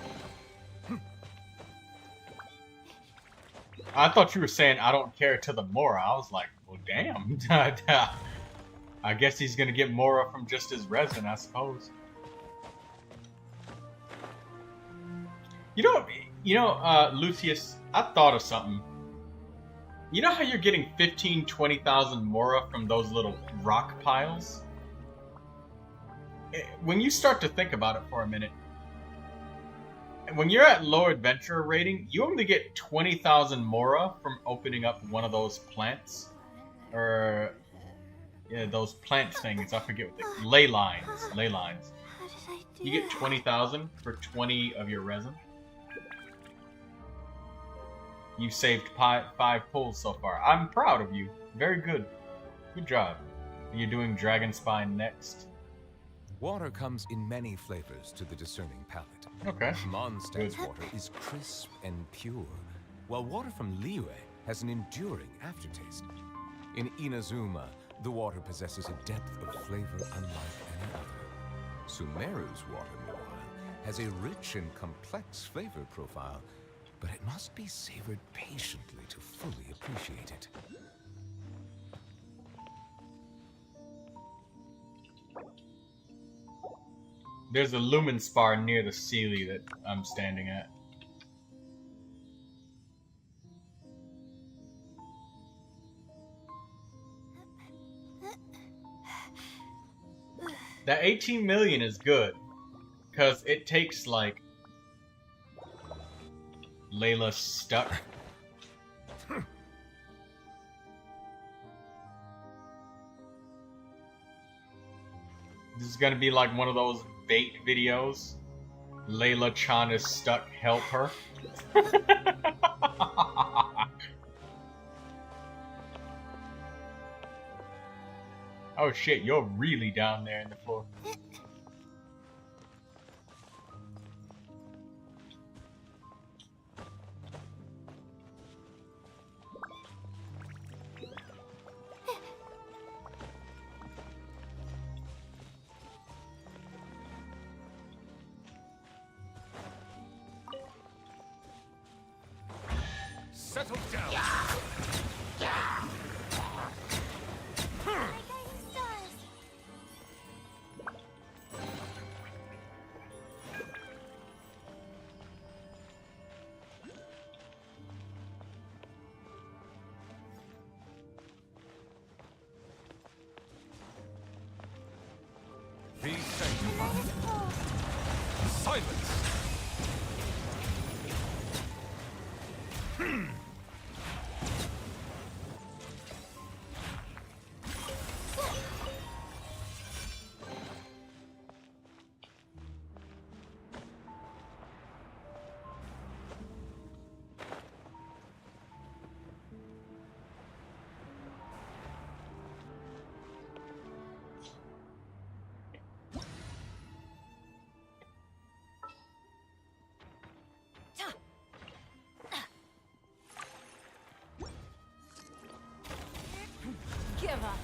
I thought you were saying I don't care to the Mora. I was like, well, damn. I guess he's gonna get Mora from just his resin, I suppose. You know, Lucius, I thought of something. You know how you're getting 15, 20,000 Mora from those little rock piles? When you start to think about it for a minute, when you're at low adventurer rating, you only get 20,000 Mora from opening up one of those plants. Or, yeah, those plant things. I forget what they... Ley lines. Ley lines. You get 20,000 for 20 of your resin. You've saved 5 pulls so far. I'm proud of you. Very good. Good job. You're doing Dragon Spine next. Water comes in many flavors to the discerning palate. Okay. Mondstadt's water is crisp and pure, while water from Liyue has an enduring aftertaste. In Inazuma, the water possesses a depth of flavor unlike any other. Sumeru's water, meanwhile, has a rich and complex flavor profile, but it must be savored patiently to fully appreciate it. There's a lumen spar near the Sealy that I'm standing at. That 18 million is good, because it takes, like, Layla stuck. This is gonna be like one of those bait videos. Layla Chan is stuck, help her. Oh shit, you're really down there in the floor. settle down. Be sanctified. Silence! Give up.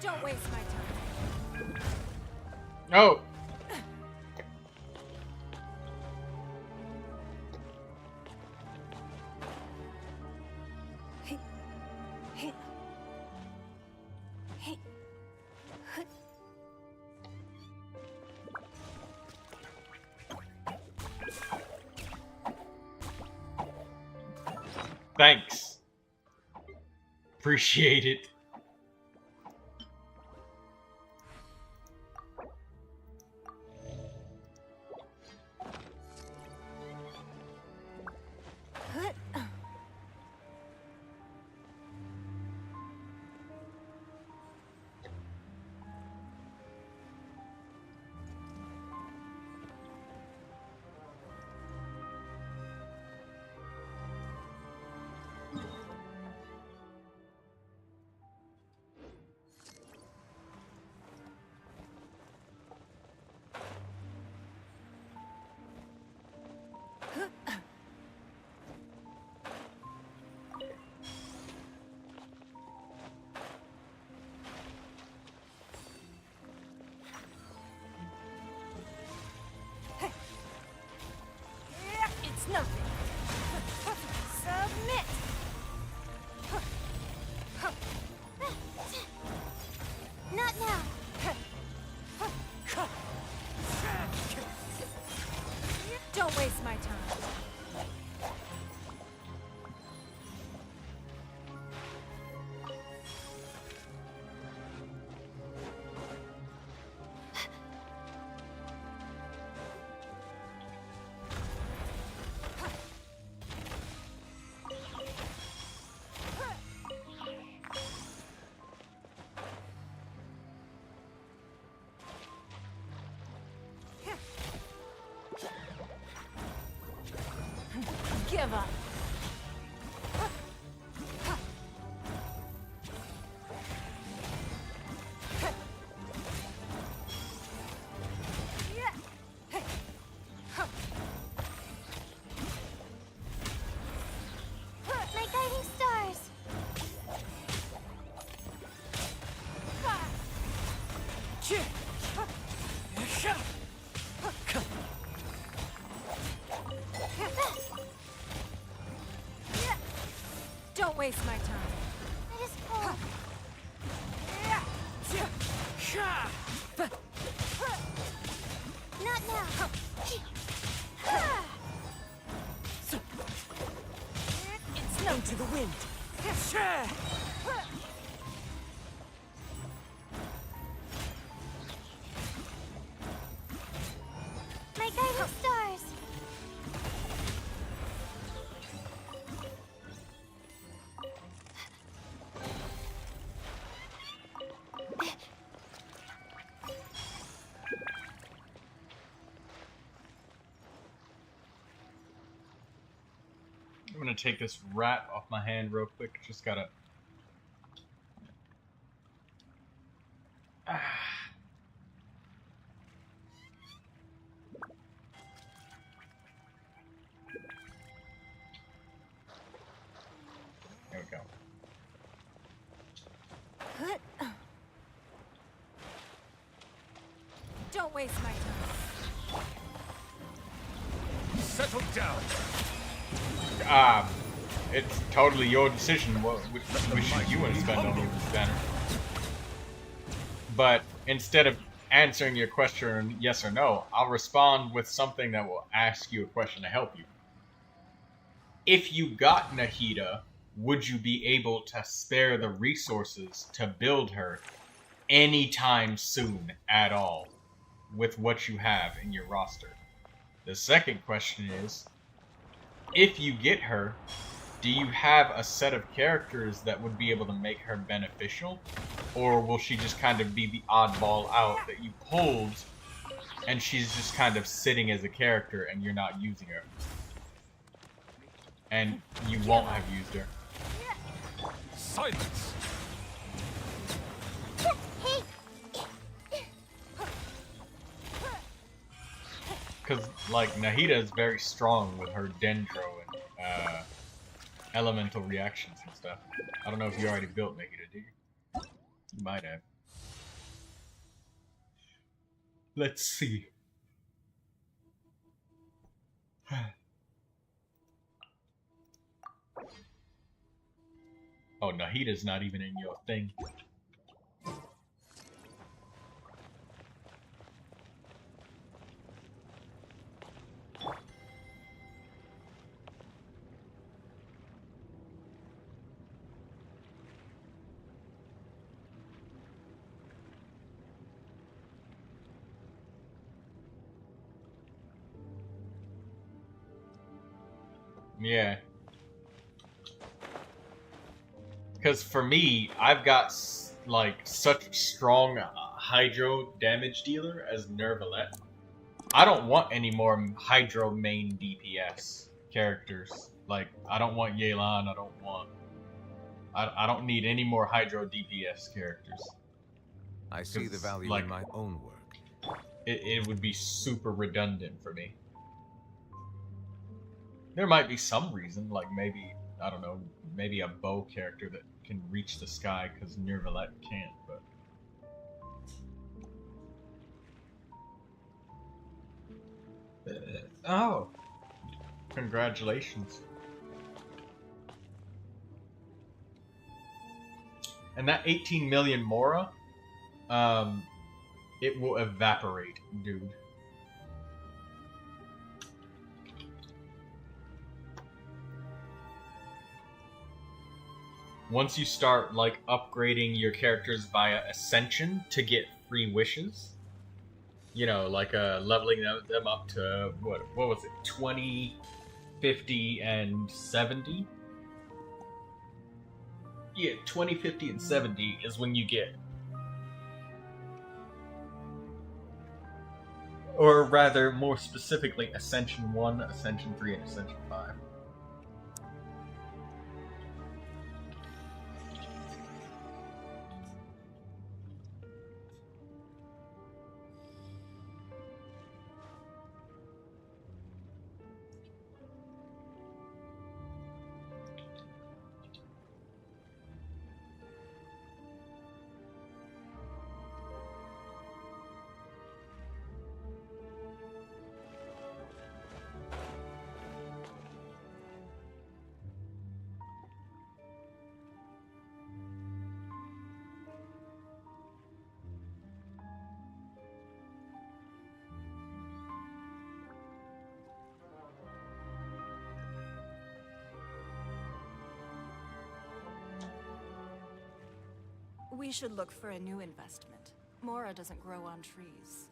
Don't waste my time. Oh. Thanks. Appreciate it. It's nothing. Submit. Not now. Don't waste my time. Give up. My guiding stars. Don't waste my time. It is cold. Not now. It's no to the wind. My guiding stars. I'm gonna take this rat off my hand real quick. Just gotta. Don't waste my time. Settle down. It's totally your decision which you want to spend on this banner. But instead of answering your question yes or no, I'll respond with something that will ask you a question to help you. If you got Nahida, would you be able to spare the resources to build her anytime soon at all with what you have in your roster? The second question is, if you get her, do you have a set of characters that would be able to make her beneficial? Or will she just kind of be the oddball out that you pulled and she's just kind of sitting as a character and you're not using her? And you won't have used her. Silence! Because, like, Nahida is very strong with her Dendro and elemental reactions and stuff. I don't know if you already built Nahida, do you? You might have. Let's see. Oh, Nahida's not even in your thing. Yeah. Because for me, I've got like such strong hydro damage dealer as Neuvilette. I don't want any more hydro main DPS characters. Like, I don't want Yelan, I don't need any more hydro DPS characters. I see the value like, in my own work. It would be super redundant for me. There might be some reason, like maybe, I don't know, maybe a bow character that can reach the sky because Neuvilette can't, but... Oh! Congratulations. And that 18 million Mora, it will evaporate, dude. Once you start, like, upgrading your characters via Ascension to get free wishes, you know, like, leveling them up to, what was it, 20, 50, and 70? Yeah, 20, 50, and 70 is when you get... Or rather, more specifically, Ascension 1, Ascension 3, and Ascension 5. We should look for a new investment. Mora doesn't grow on trees.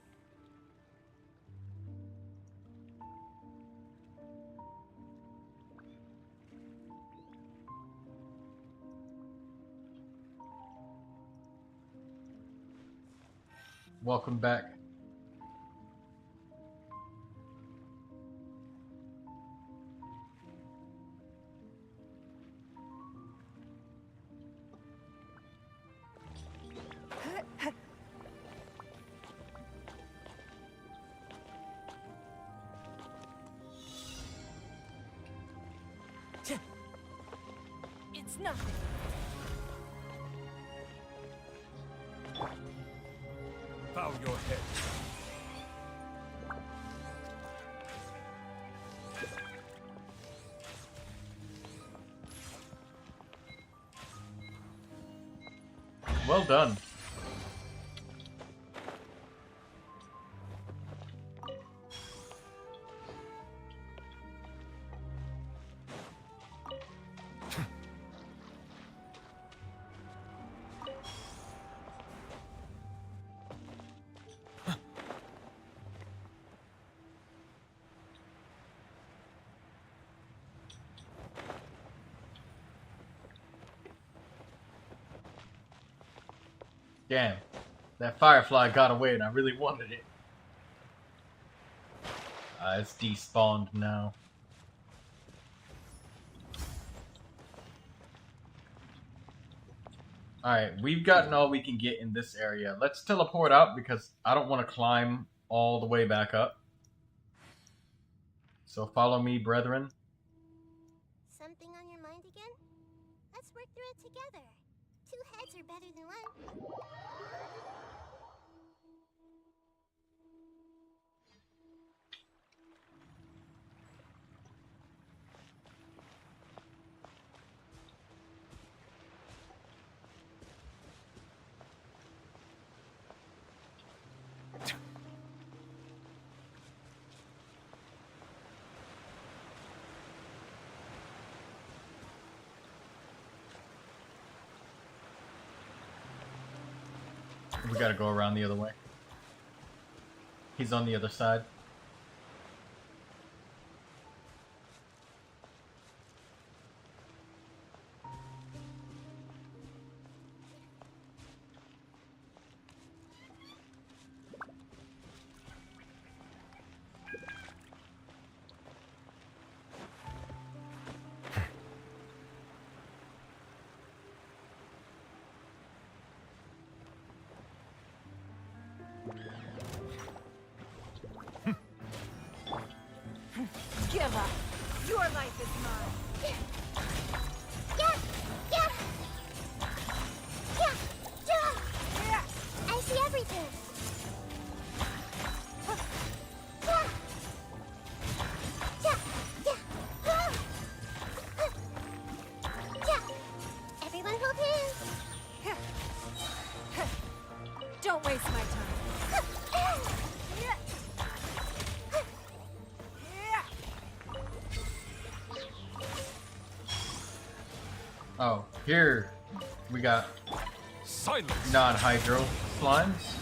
Welcome back. It's nothing. Bow your head. Well done. Damn. That firefly got away and I really wanted it. It's despawned now. Alright, we've gotten all we can get in this area. Let's teleport out because I don't want to climb all the way back up. So follow me, brethren. Something on your mind again? Let's work through it together. Two heads are better than one. We gotta go around the other way. He's on the other side. Give up. Your life is mine. I see everything. Everyone hold hands. Don't waste my time. Oh, here we got silence. Non-hydro slimes.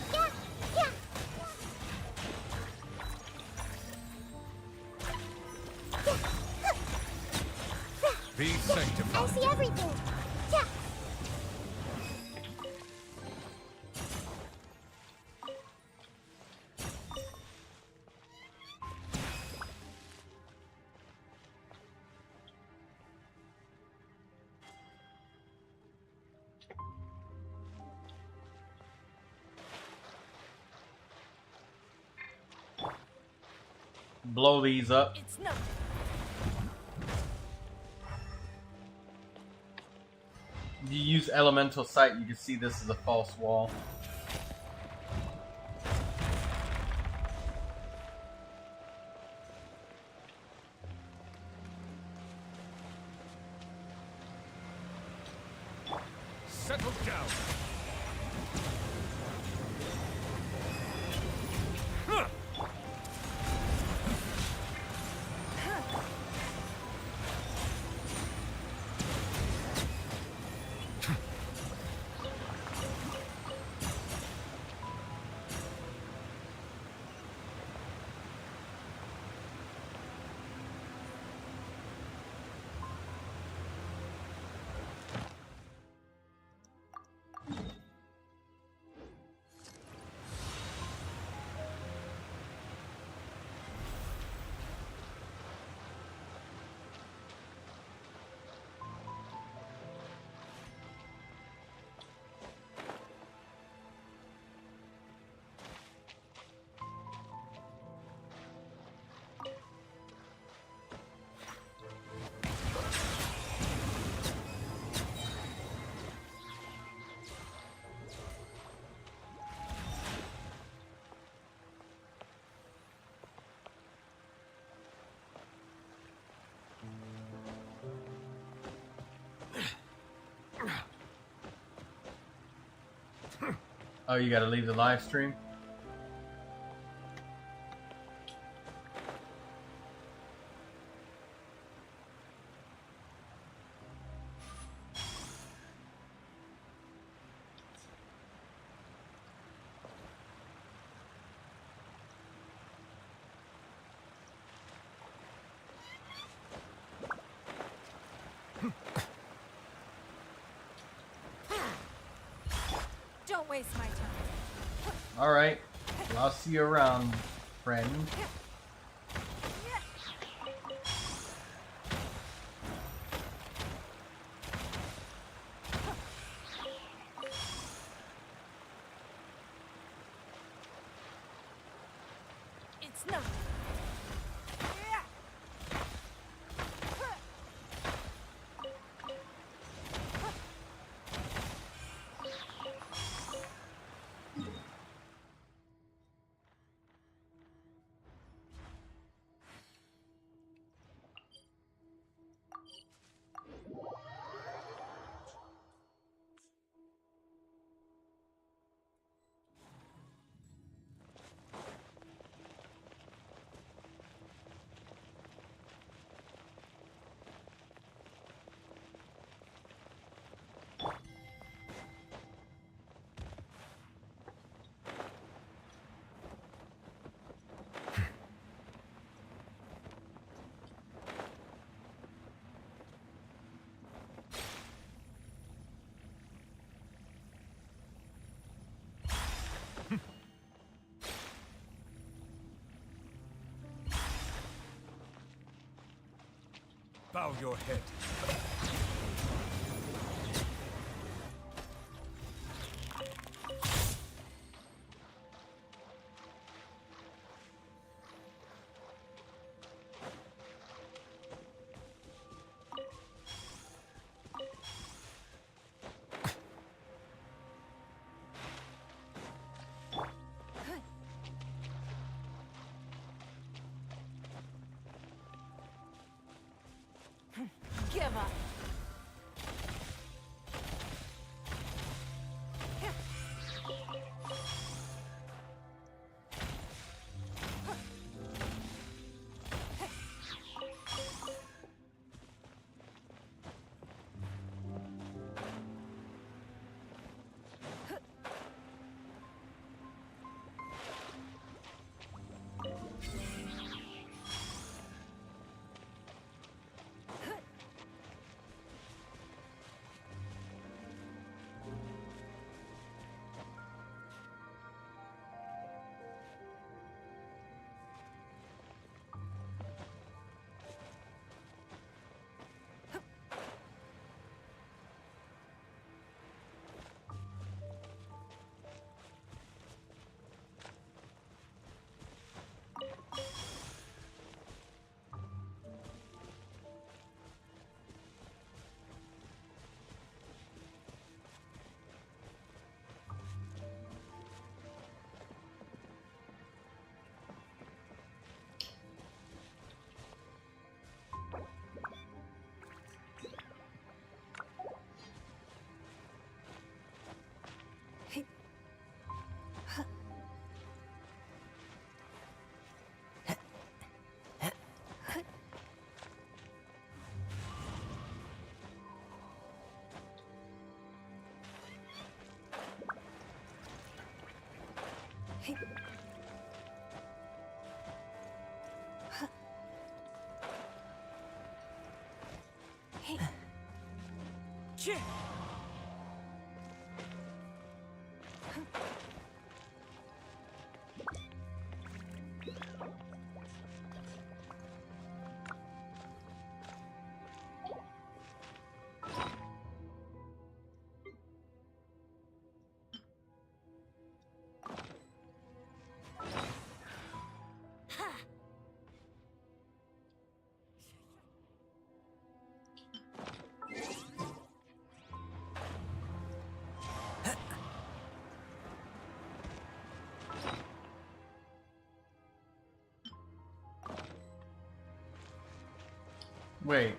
Be sanctified. I see everything. Blow these up. It's nothing. You use elemental sight, you can see this is a false wall. Settle down. Oh, you gotta leave the live stream? Don't waste my time. Alright. Well, I'll see you around, friend. It's not. Bow your head. Give up. Wait.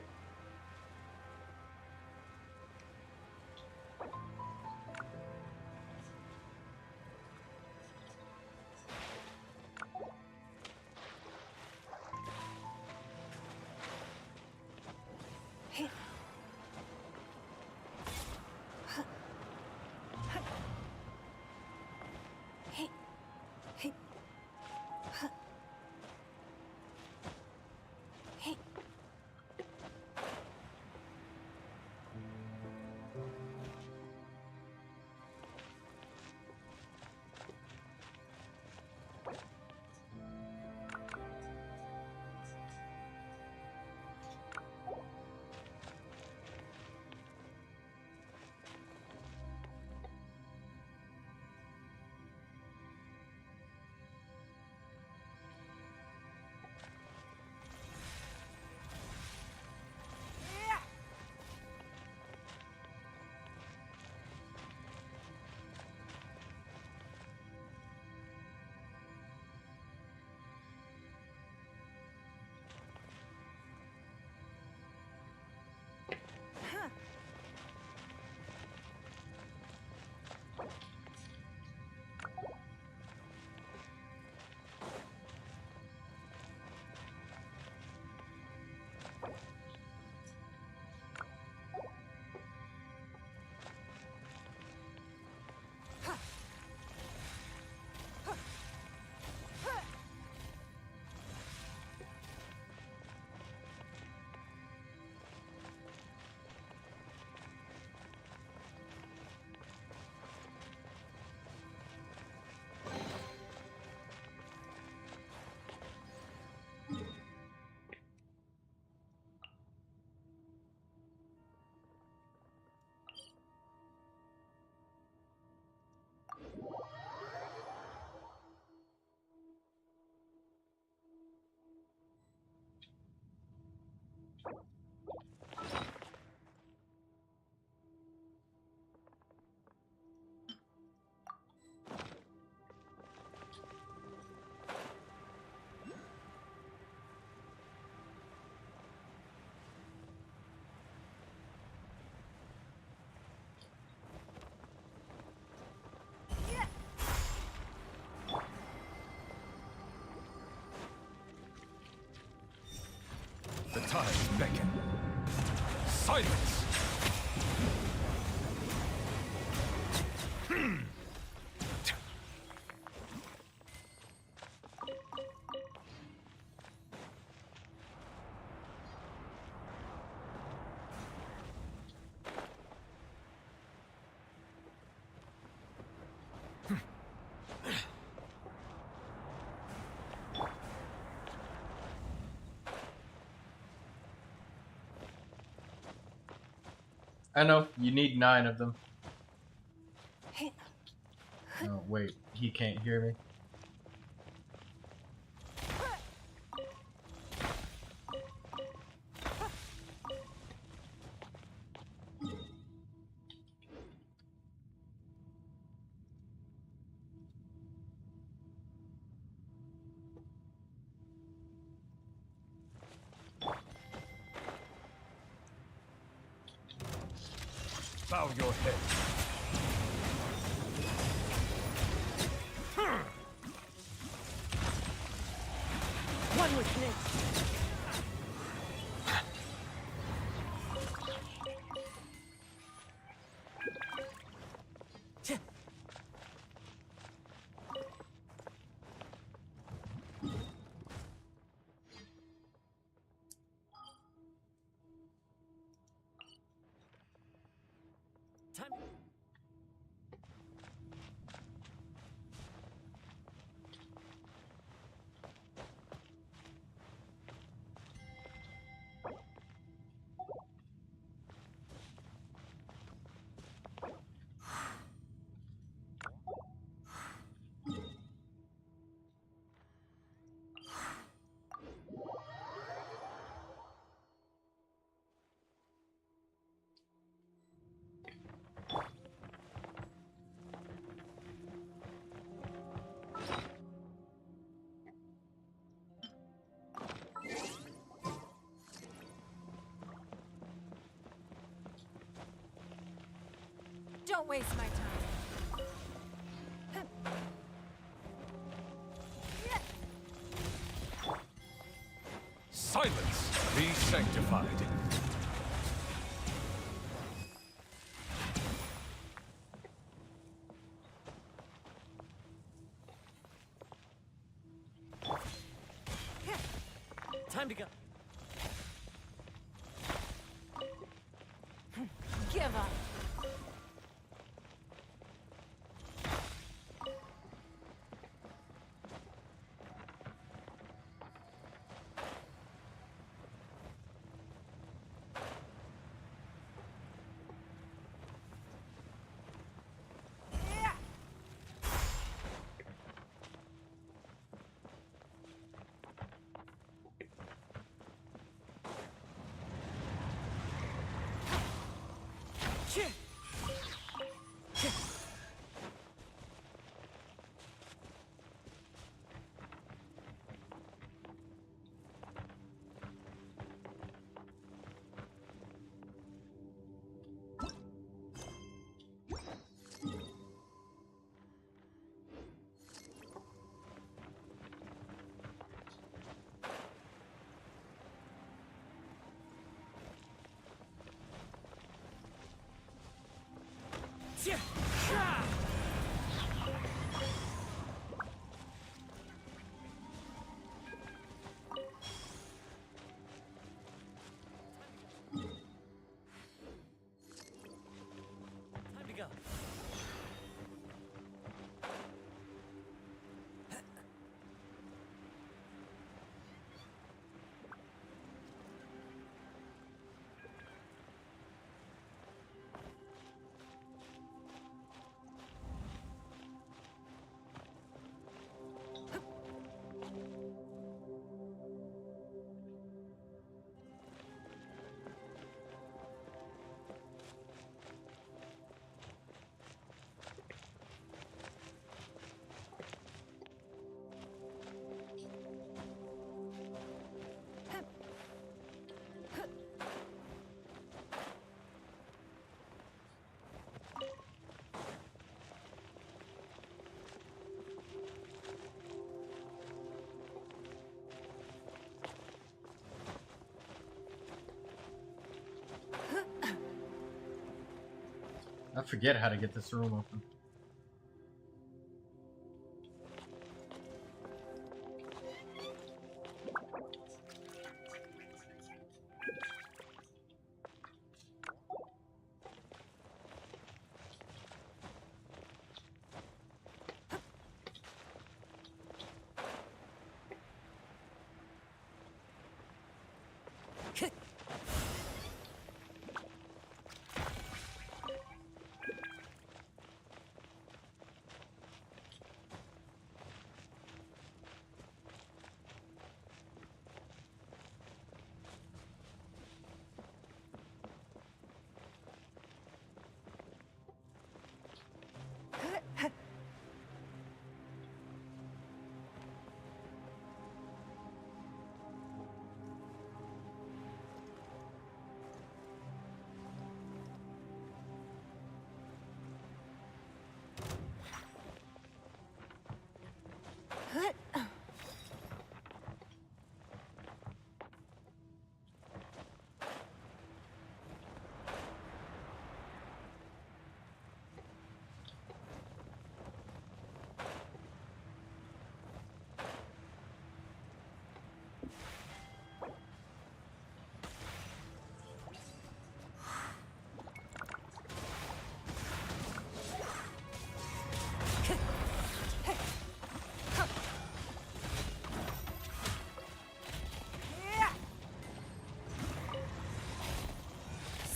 tides beckon. Silence! I know, you need 9 of them. Oh, wait, he can't hear me. Bow your head. One with me. Time. Don't waste my time. Silence! Be sanctified. Time to go. Give up. I forget how to get this room open.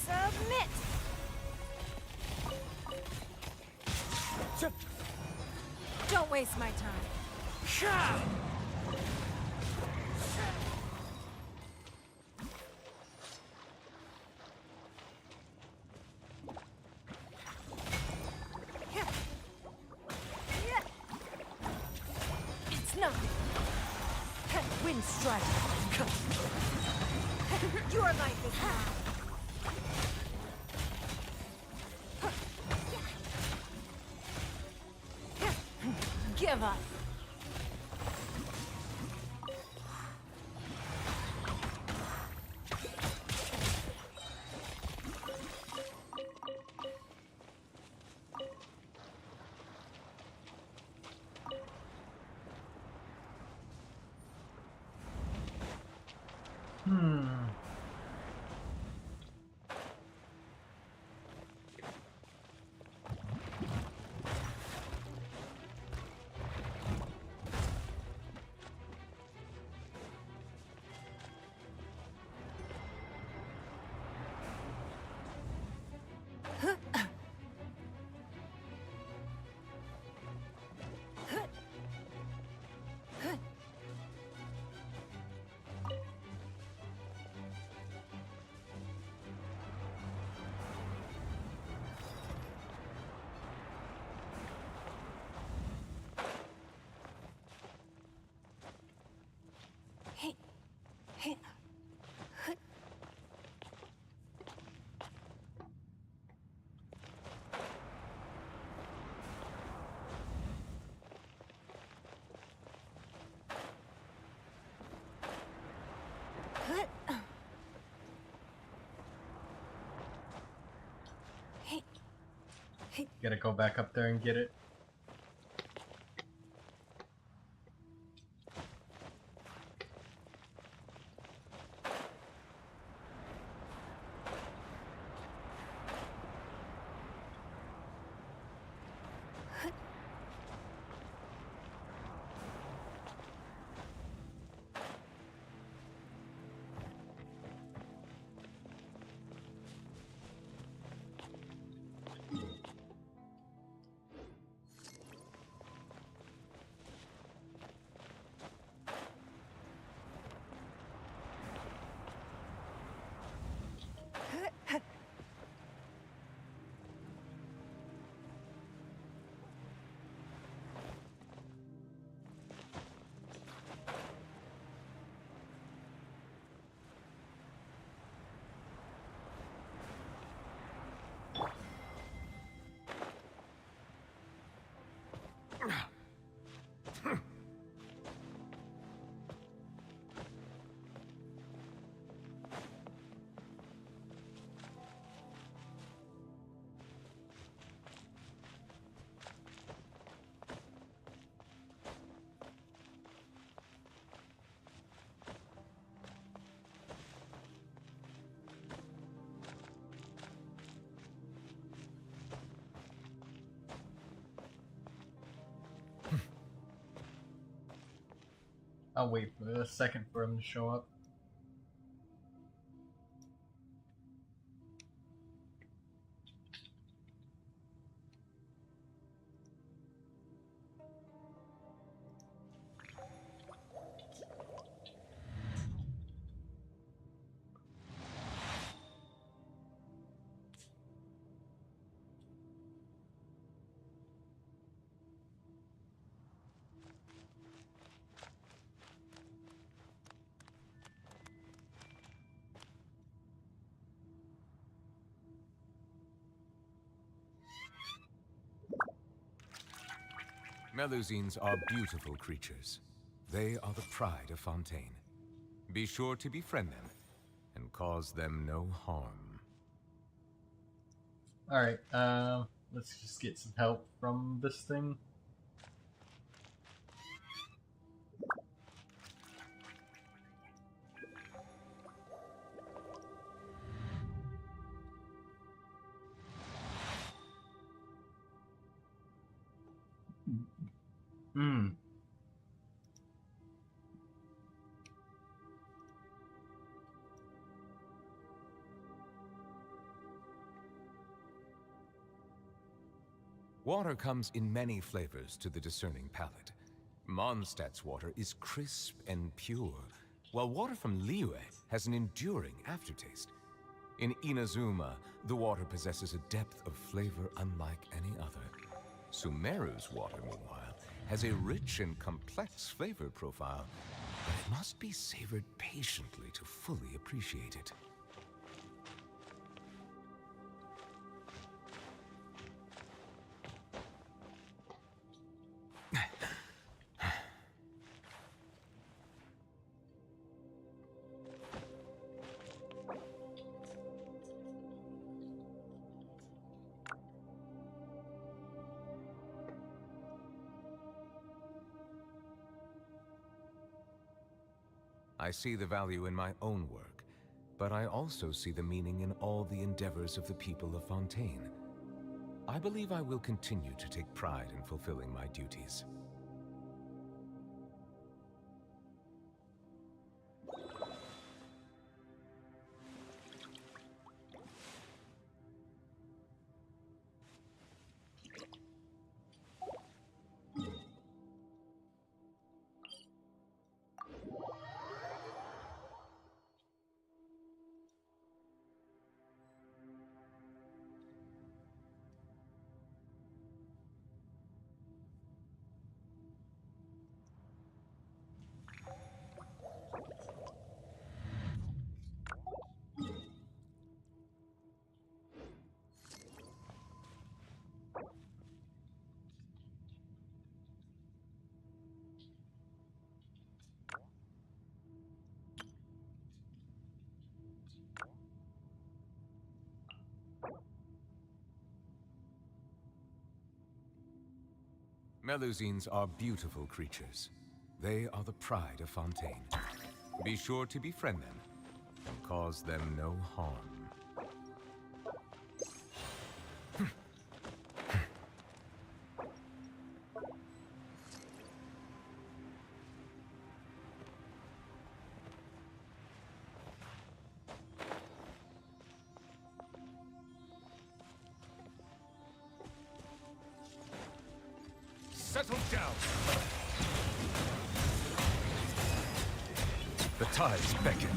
Submit! Don't waste my time. It's nothing. Wind strike. Your life is mine. Give up. Gotta go back up there and get it. I'll wait for a second for him to show up. Melusines are beautiful creatures. They are the pride of Fontaine. Be sure to befriend them and cause them no harm. Alright, let's just get some help from this thing. Hmm. Water comes in many flavors to the discerning palate. Mondstadt's water is crisp and pure, while water from Liyue has an enduring aftertaste. In Inazuma, the water possesses a depth of flavor unlike any other. Sumeru's water, meanwhile, has a rich and complex flavor profile, but it must be savored patiently to fully appreciate it. I see the value in my own work, but I also see the meaning in all the endeavors of the people of Fontaine. I believe I will continue to take pride in fulfilling my duties. Melusines are beautiful creatures. They are the pride of Fontaine. Be sure to befriend them and cause them no harm. Settle down! The tides beckon.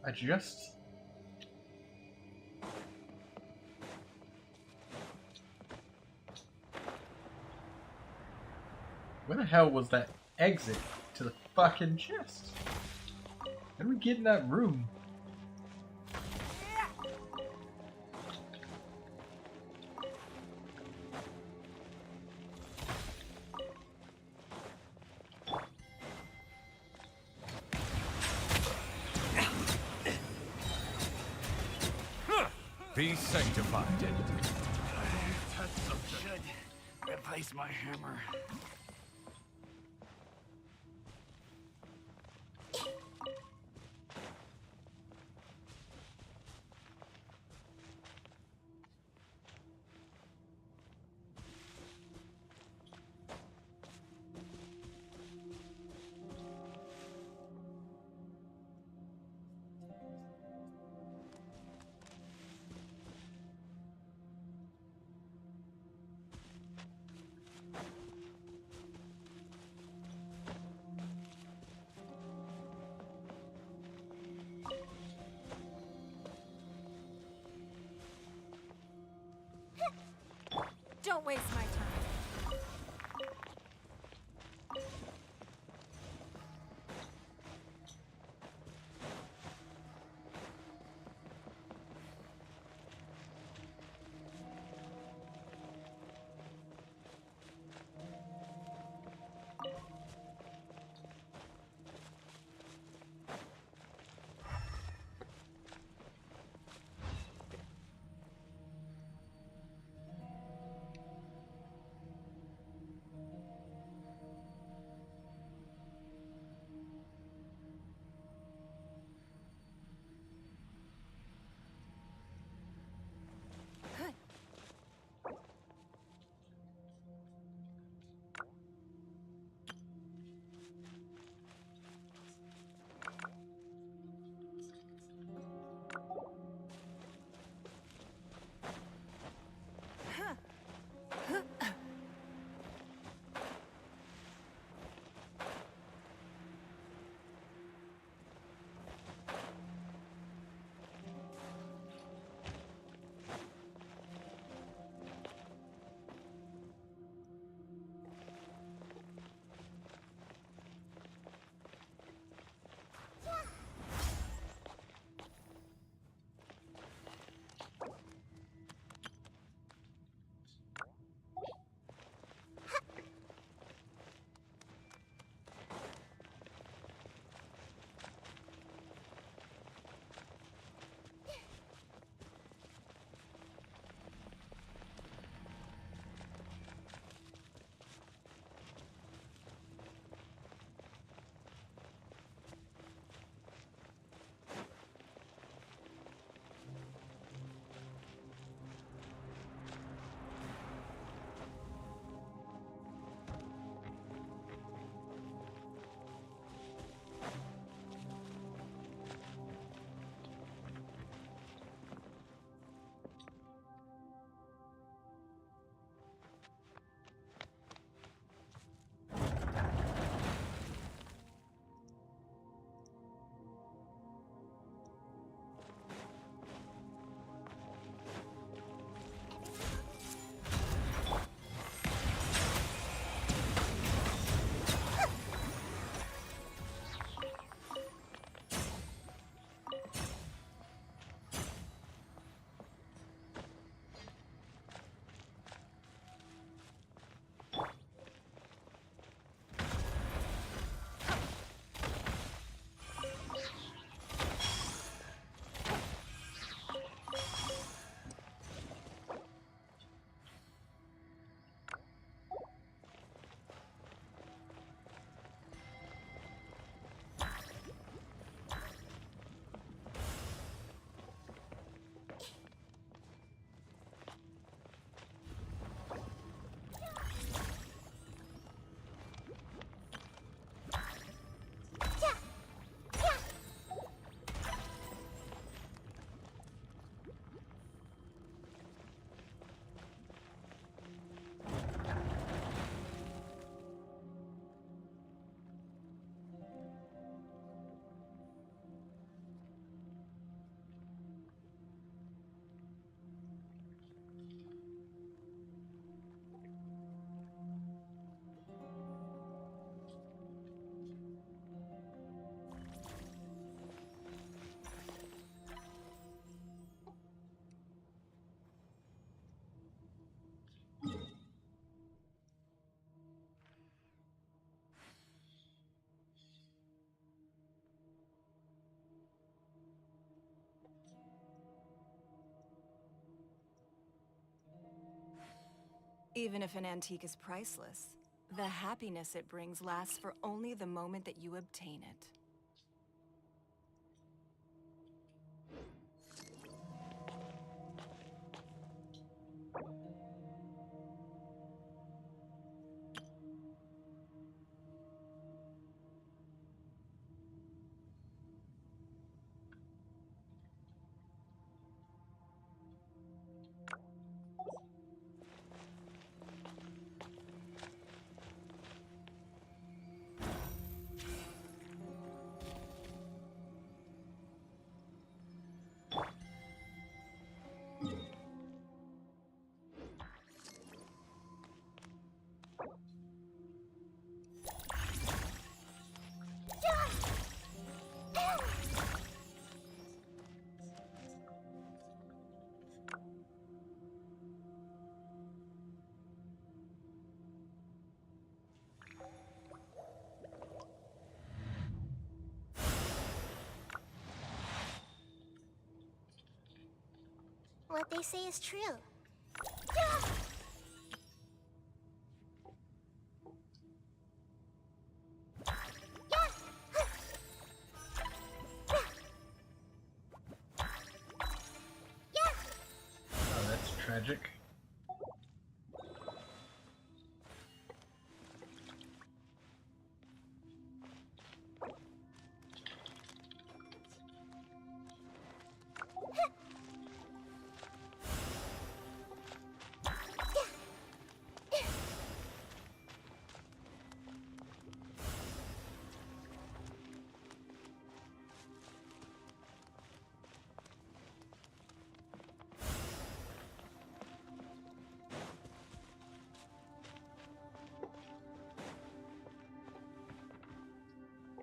I just... Where the hell was that exit to the fucking chest? How do we get in that room? Be sanctified. That's so good. Replace my hammer. Don't waste my time. Even if an antique is priceless, the happiness it brings lasts for only the moment that you obtain it. What they say is true. Oh, that's tragic.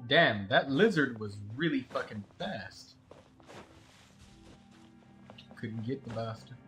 Damn, that lizard was really fucking fast. Couldn't get the bastard.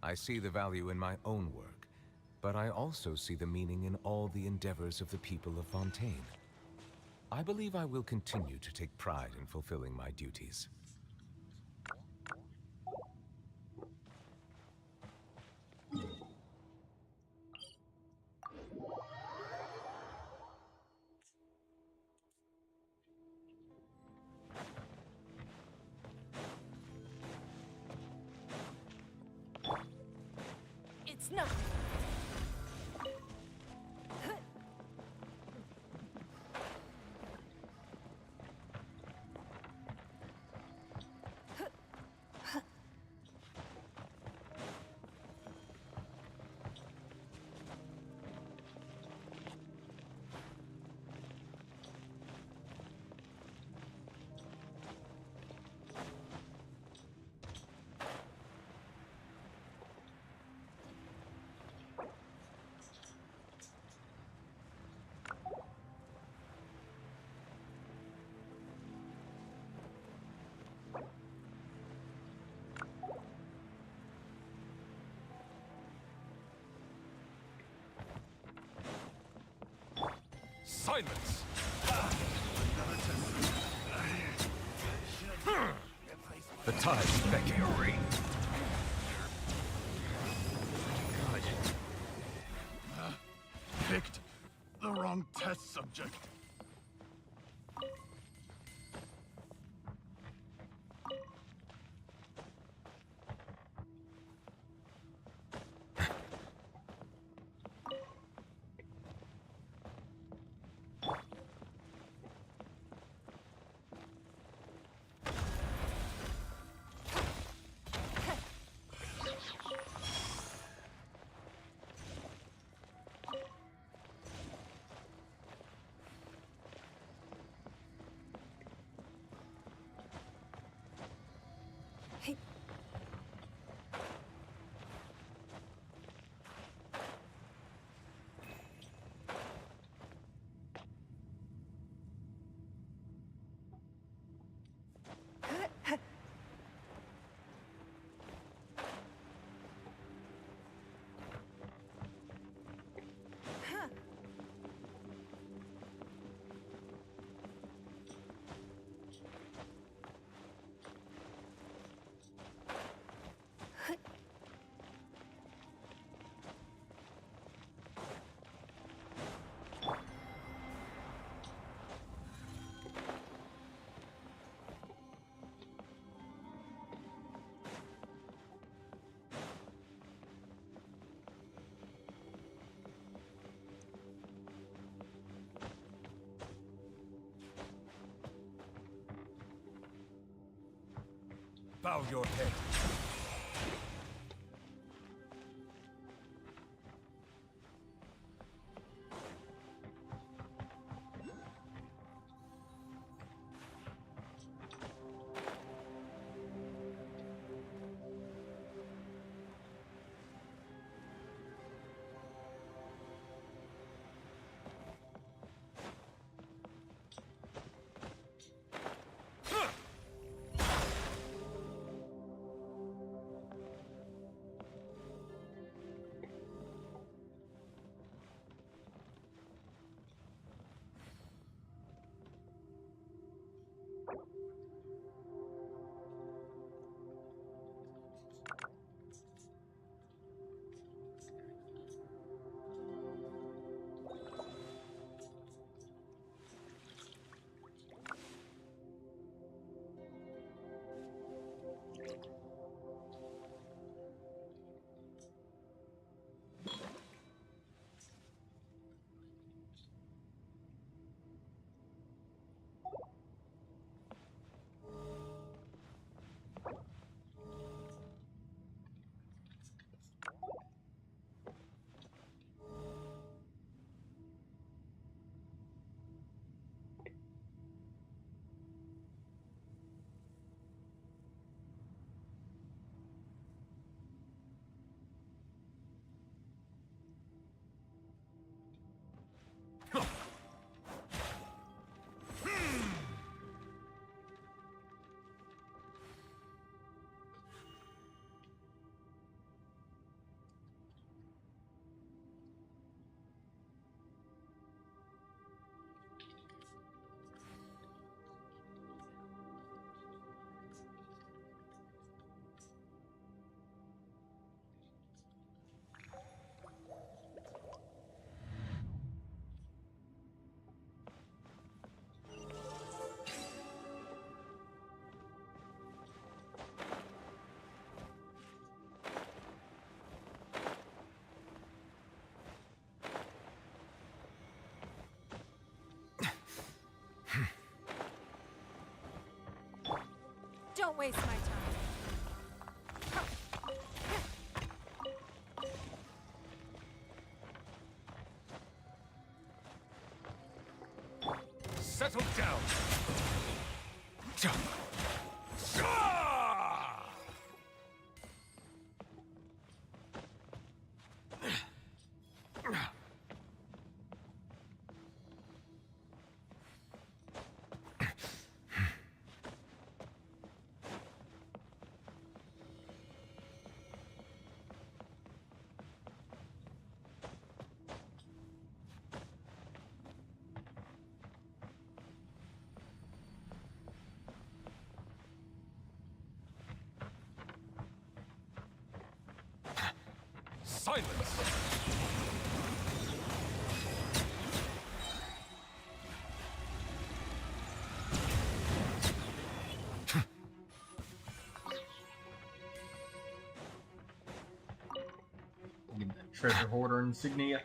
I see the value in my own work, but I also see the meaning in all the endeavors of the people of Fontaine. I believe I will continue to take pride in fulfilling my duties. It's not. Silence! The tide is begging a rain. Picked the the wrong test subject. Bow your head. Don't waste my time. Settle down. Silence! Get that treasure hoarder insignia.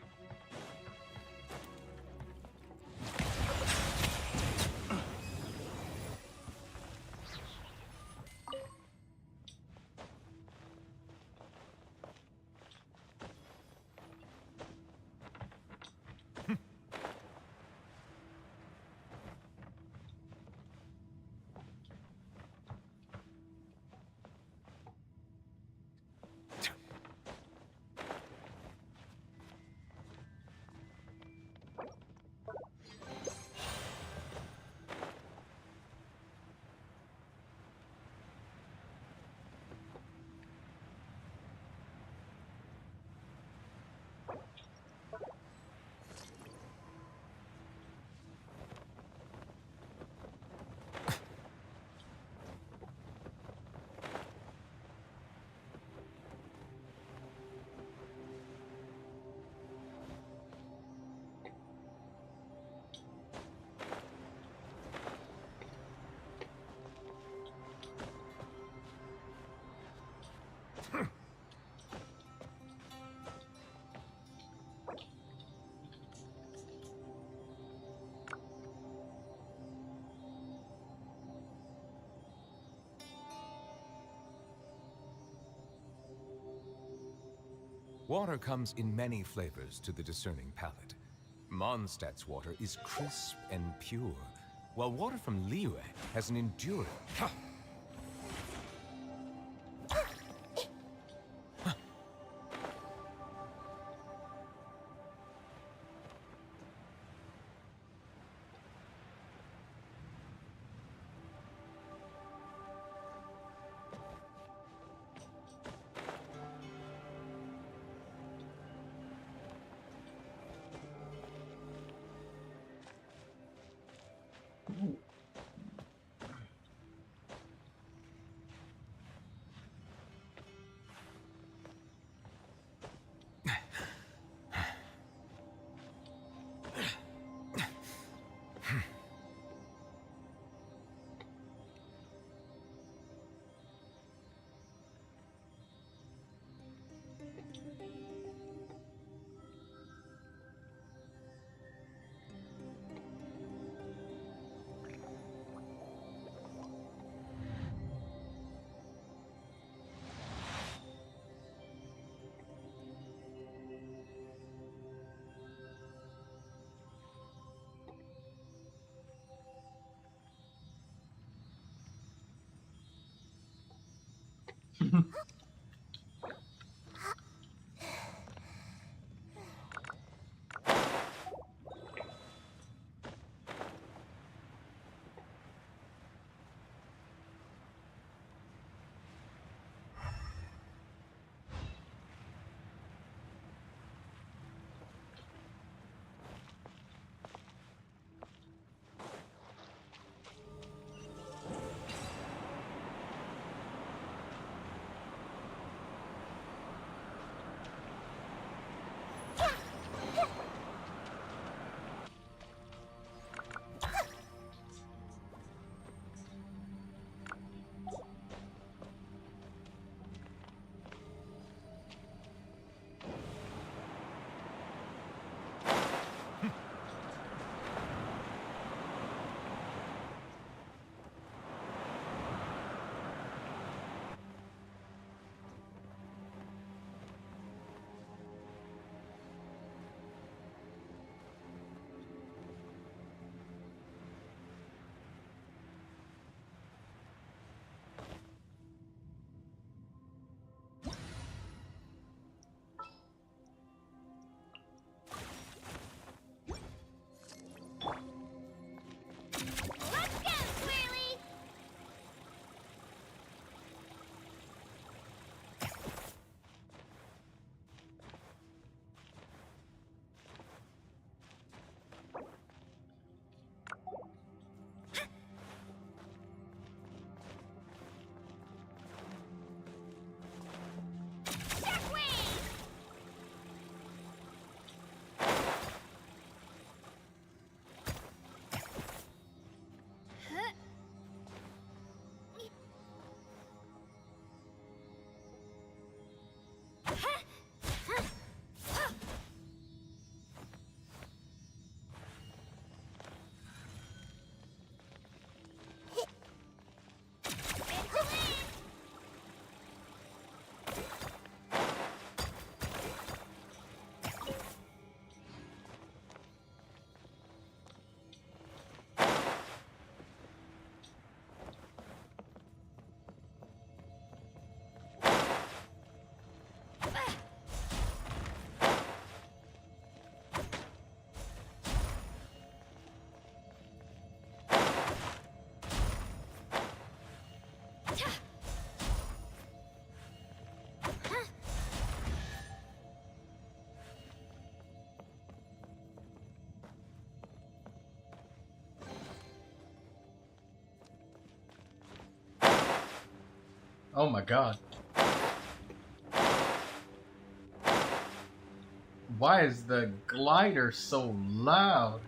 Water comes in many flavors to the discerning palate. Mondstadt's water is crisp and pure, while water from Liyue has an enduring... Oh my god. Why is the glider so loud?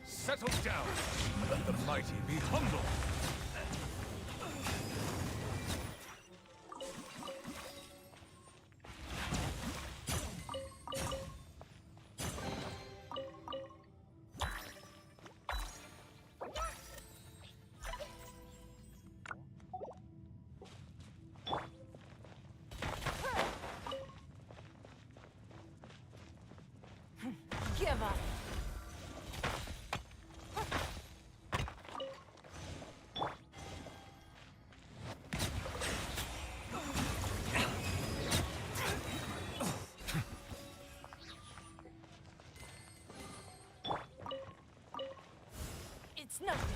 Settle down. Let the mighty be humble. Give up. It's nothing.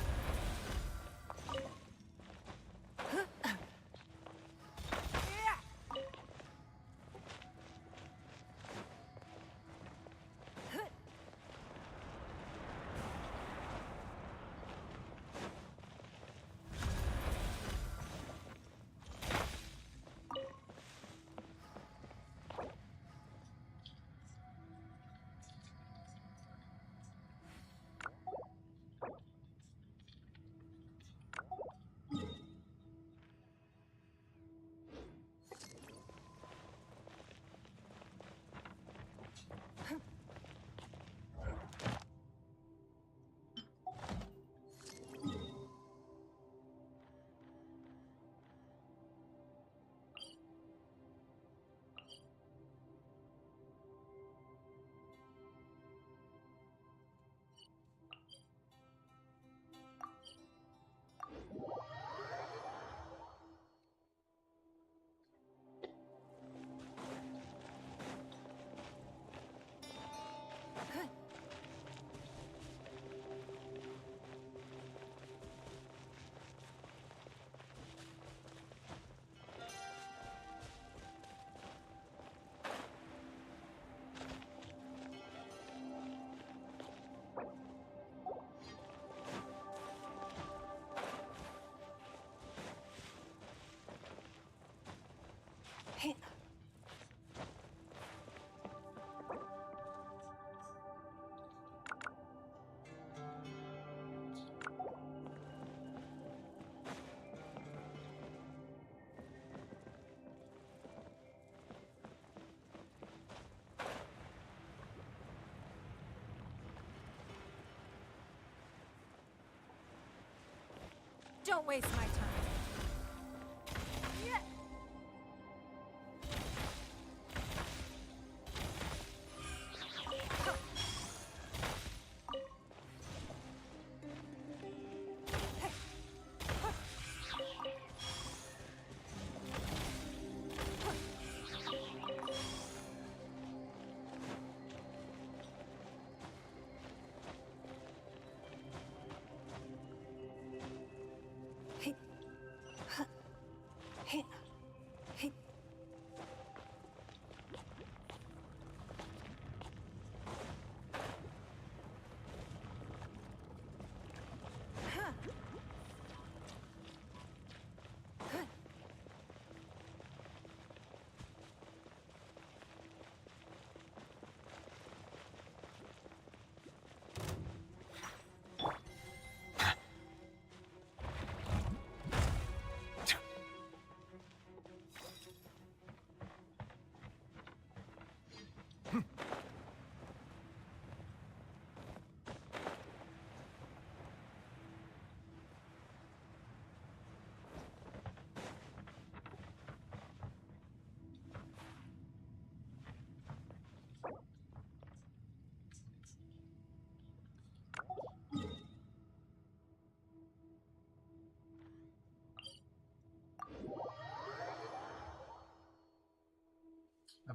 Don't waste my time.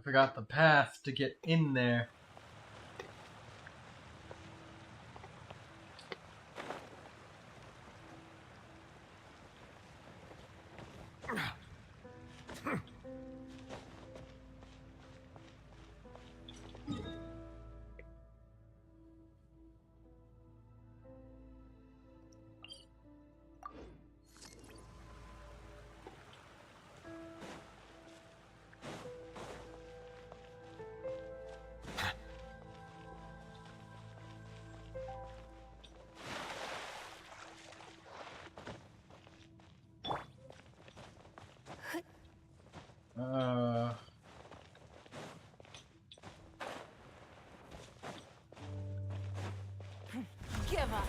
forgot the path to get in there. Give up.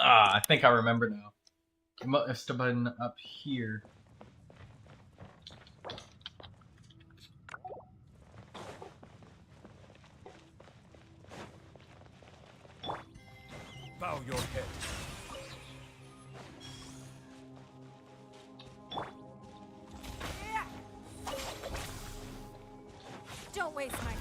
I think I remember now. It must have been up here. Bow your head. Don't waste my time.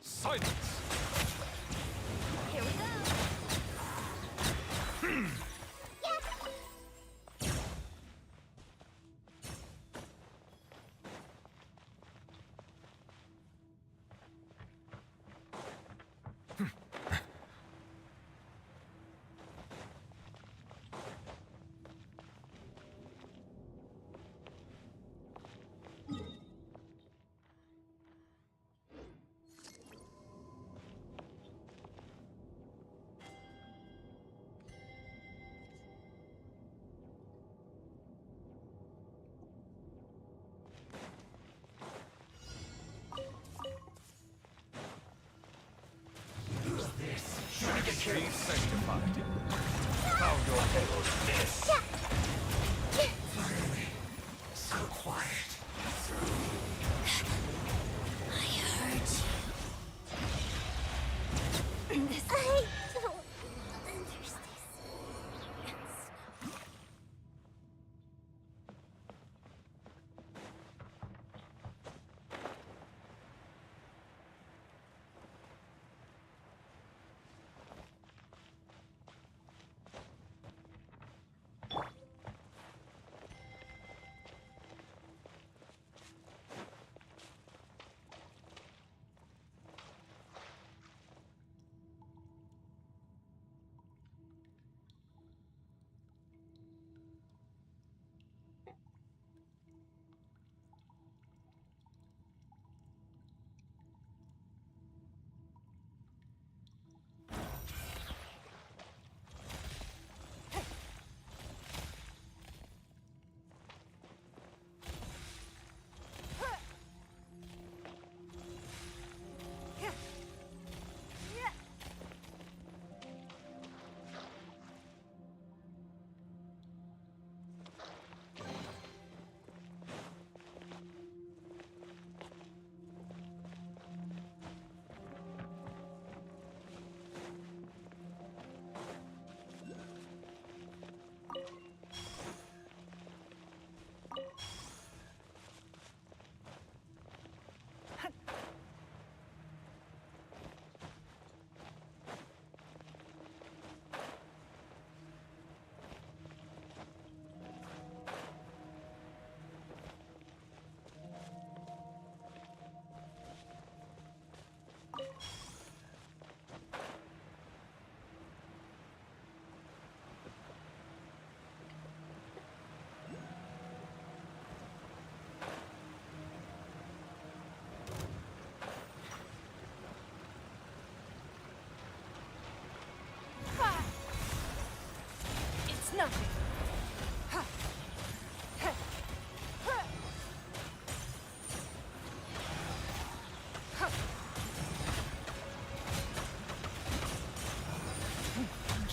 Silence! Here we go. Be sanctified. Bow your head. So quiet. I heard you. I don't understand.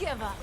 give up.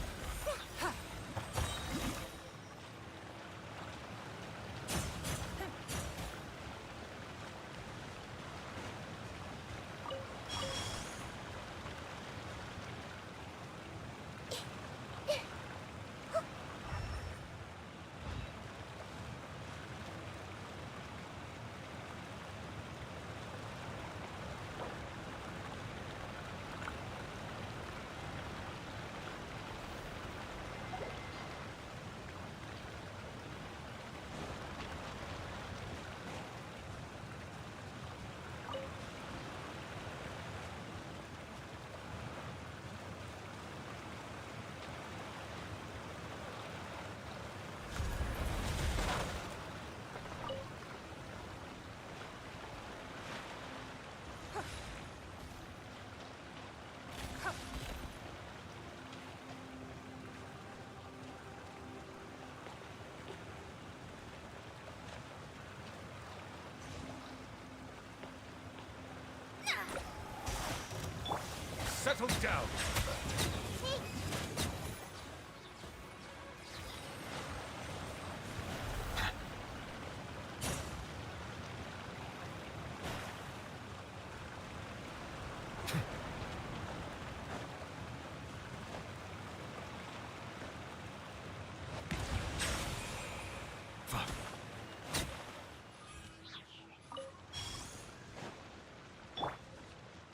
Settle down.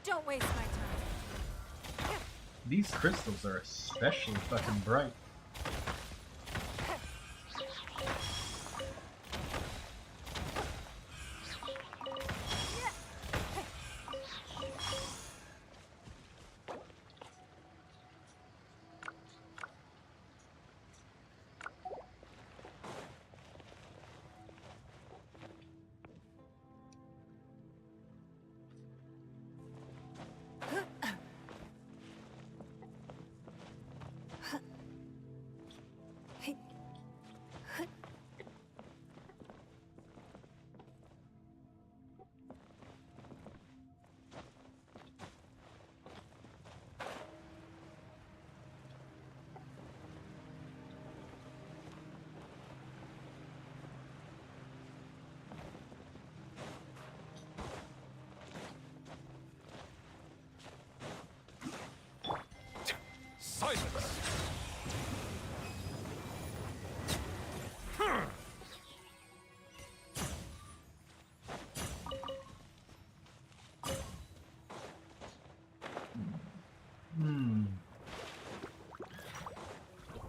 Don't waste my time. These crystals are especially fucking bright. Silence!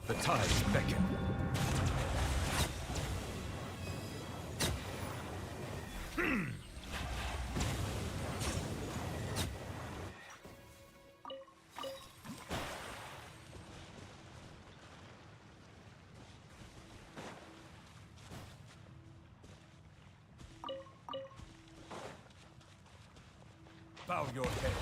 The tides beckon. Bow your head.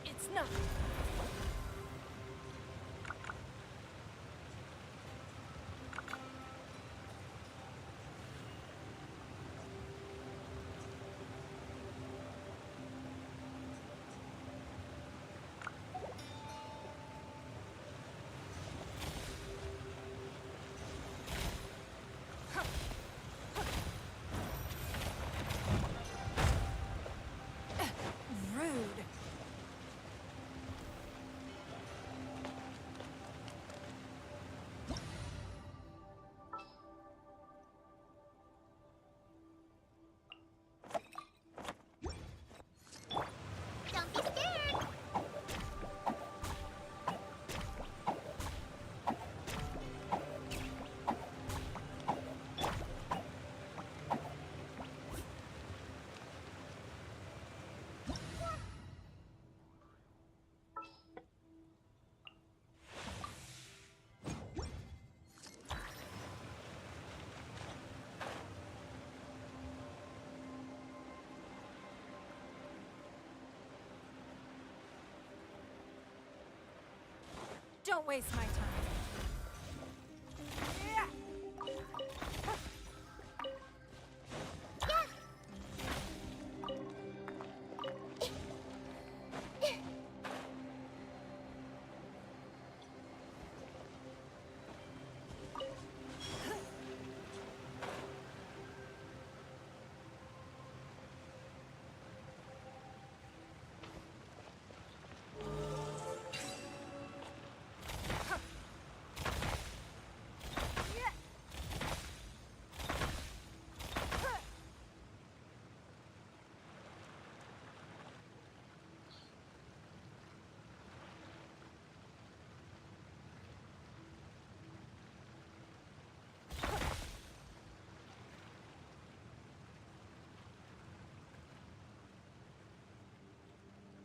It's not. Rude. Don't be scared. Don't waste my time.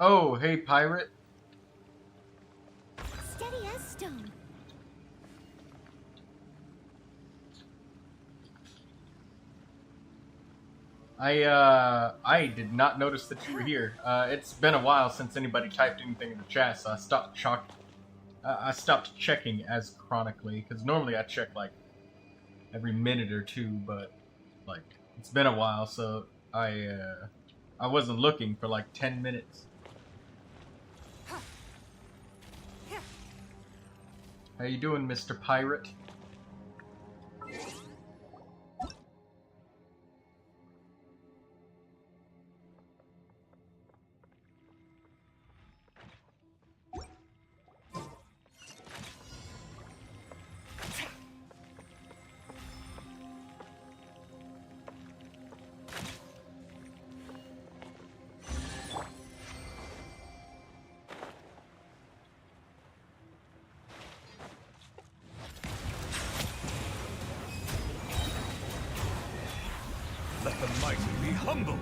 Oh, hey, pirate. Steady as stone. I did not notice that you were here. It's been a while since anybody typed anything in the chat, so I stopped checking as chronically, because normally I check, like, every minute or two, but, like, it's been a while, so I wasn't looking for, like, 10 minutes. How you doing, Mr. Pirate? Let the mighty be humbled!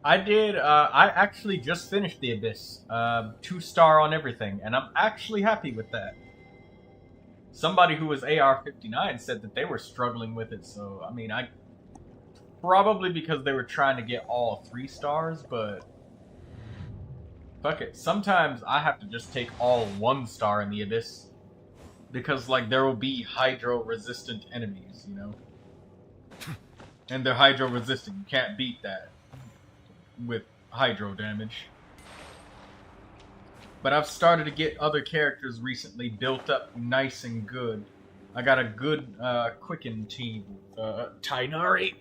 I did, I actually just finished the Abyss. 2-star on everything, and I'm actually happy with that. Somebody who was AR-59 said that they were struggling with it, so, I mean, probably because they were trying to get all 3 stars, but Fuck it. Sometimes I have to just take all 1 star in the Abyss. Because, like, there will be hydro-resistant enemies, you know? And they're hydro-resistant. You can't beat that with hydro damage. But I've started to get other characters recently built up nice and good. I got a good Quicken team. Tainari.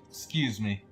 Excuse me.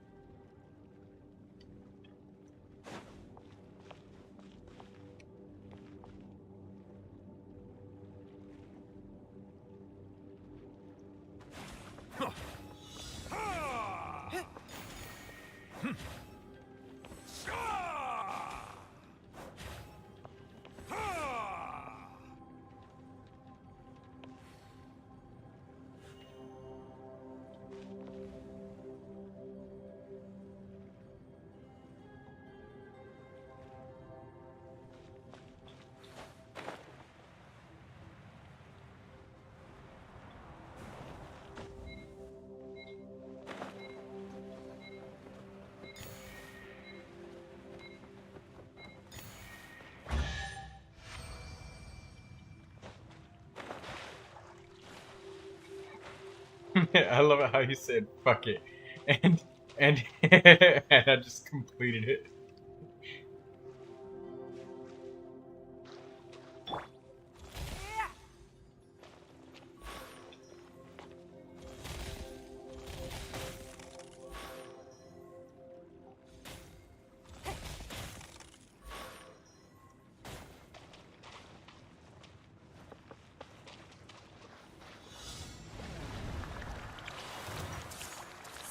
I love it how you said "fuck it," and and I just completed it.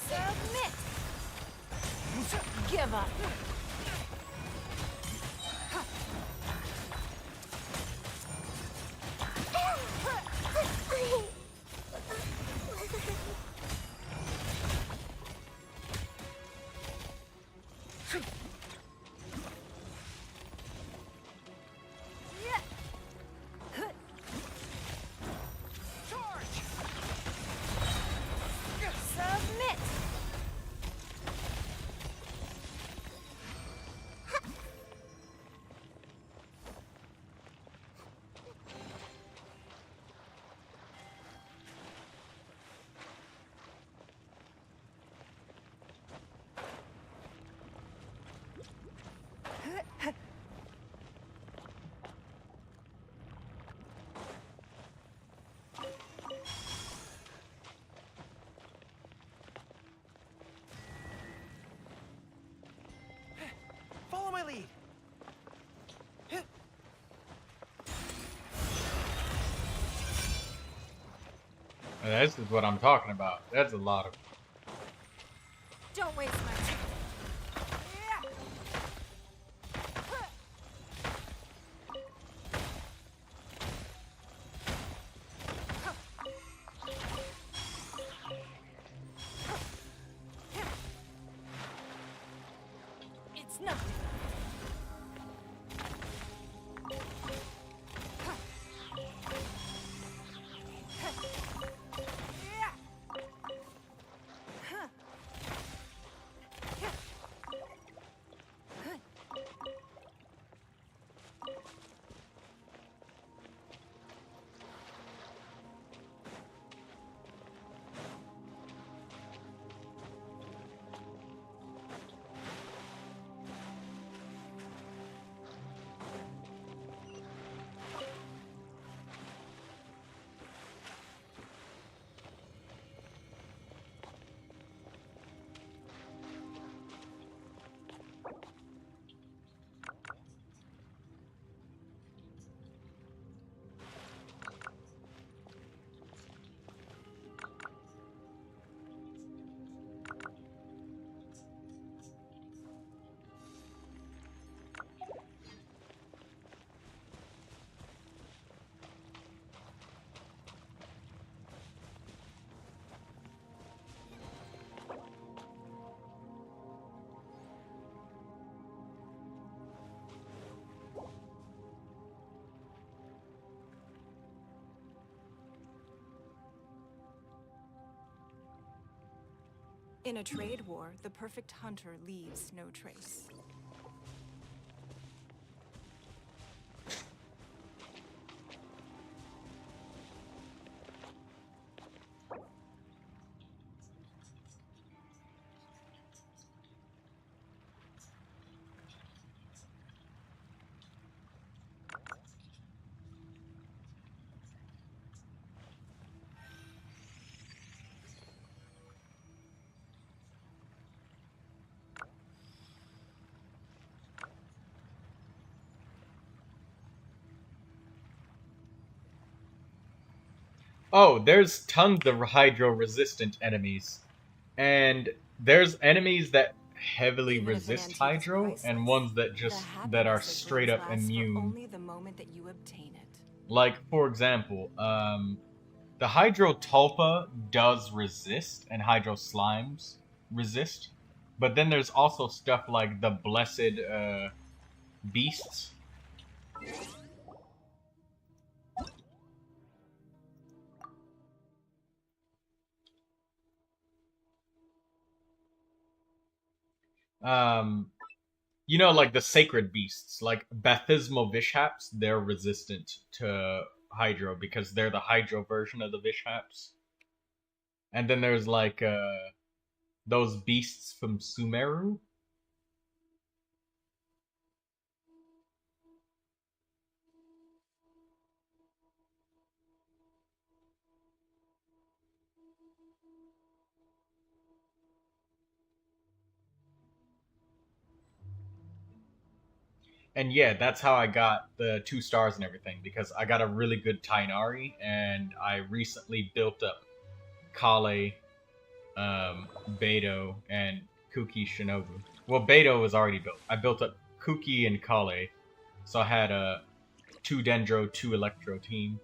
Submit! Give up! Submit! Follow my lead. This is what I'm talking about. That's a lot of. Don't waste my time. It's nothing. In a trade war, the perfect hunter leaves no trace. Oh, there's tons of hydro-resistant enemies. And there's enemies that heavily resist hydro, and ones that that are straight up immune. Only the moment that you obtain it. Like, for example, the Hydro Tulpa does resist, and Hydro Slimes resist. But then there's also stuff like the Blessed Beasts. You know, like the Sacred Beasts, like Baptismal Vishaps, they're resistant to Hydro because they're the Hydro version of the Vishaps. And then there's like those beasts from Sumeru. And yeah, that's how I got the 2 stars and everything, because I got a really good Tainari, and I recently built up Kale, Beto, and Kuki Shinobu. Well, Beto was already built. I built up Kuki and Kale, so I had a 2 Dendro, 2 Electro team.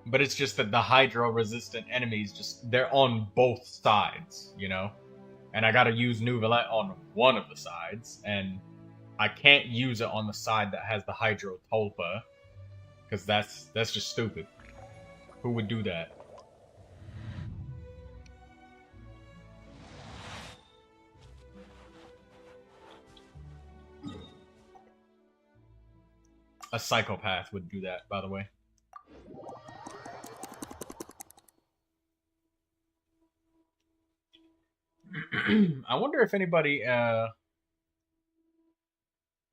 But it's just that the hydro-resistant enemies, they're on both sides, you know? And I gotta use Neuvilette on one of the sides, and I can't use it on the side that has the Hydro Tulpa, because that's just stupid. Who would do that? A psychopath would do that, by the way. I wonder if anybody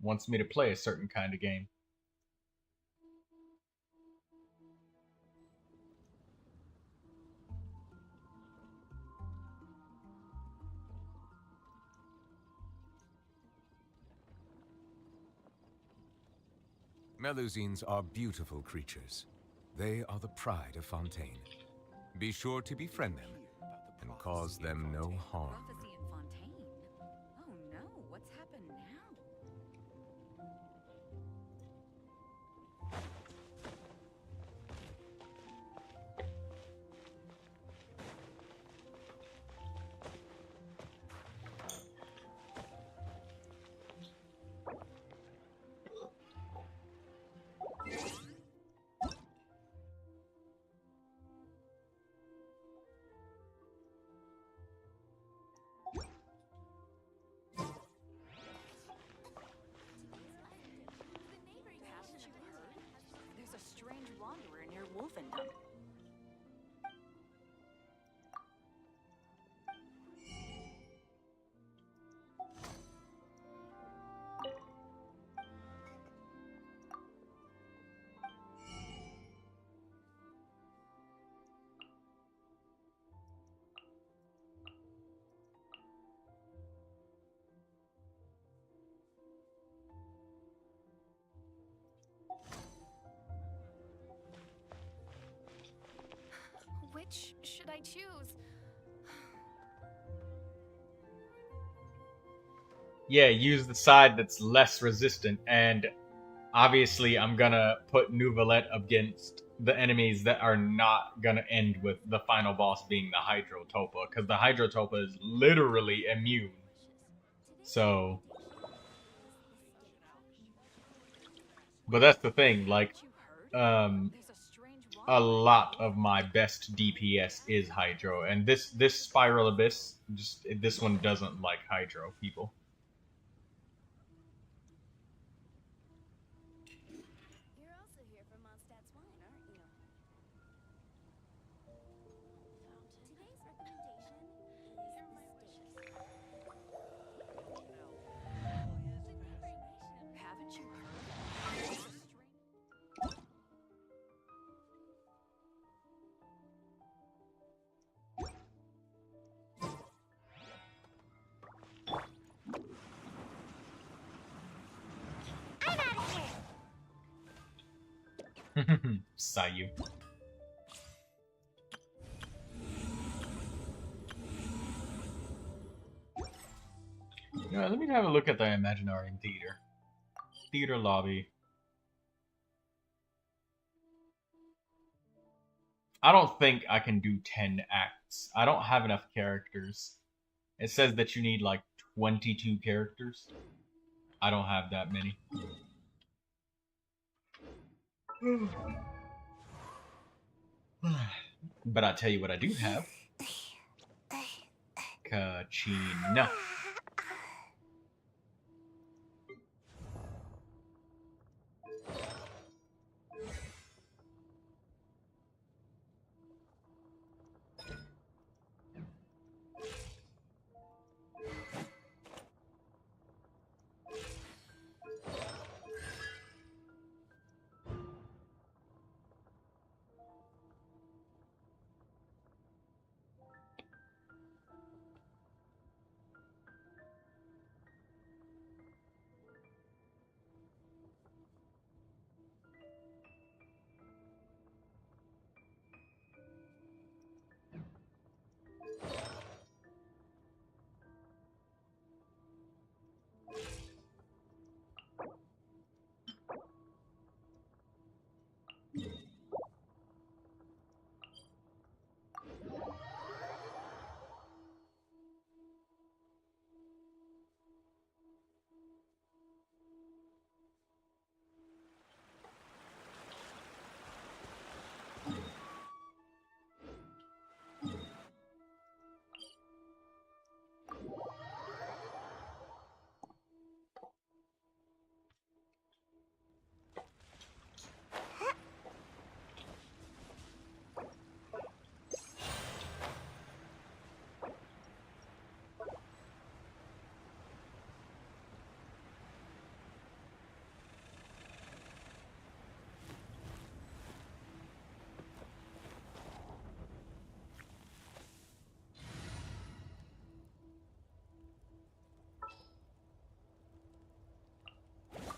wants me to play a certain kind of game. Melusines are beautiful creatures. They are the pride of Fontaine. Be sure to befriend them and cause them no harm. Prophecy in Fontaine. Oh no, what's happened now? There's a strange wanderer near Wolfendom. Which should I choose? Yeah, use the side that's less resistant, and obviously I'm gonna put Neuvilette against the enemies that are not gonna end with the final boss being the Hydro Tulpa, because the Hydro Tulpa is literally immune. So But that's the thing, like, a lot of my best DPS is Hydro, and this Spiral Abyss, just this one doesn't like Hydro people. You're also here for Mondstadt's wine, aren't you? Today's recommendation is Haven't you heard? I'm out of here. Sayu. Yeah, let me have a look at the Imaginarium Theater. Theater lobby. I don't think I can do 10 acts. I don't have enough characters. It says that you need like 22 characters. I don't have that many. But I'll tell you what I do have. KACHINA.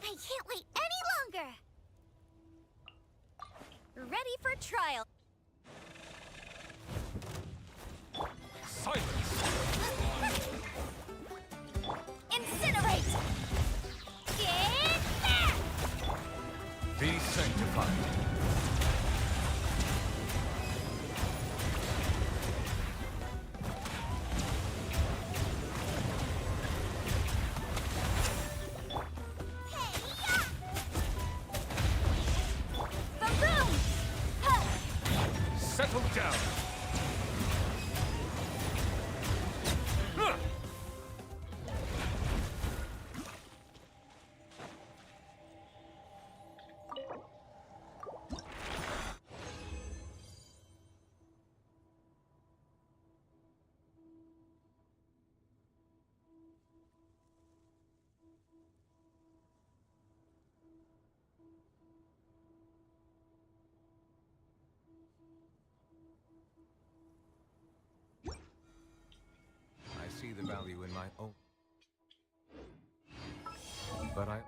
I can't wait any longer. Ready for trial. Silence! Incinerate! Get back! Be sanctified. Settle down. I see the value in my own. But I...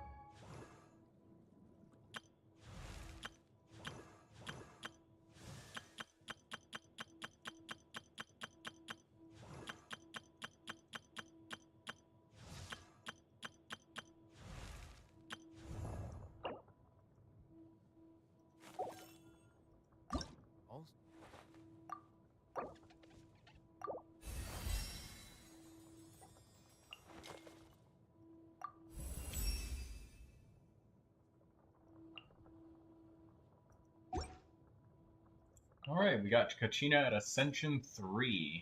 Alright, we got KACHINA at Ascension 3.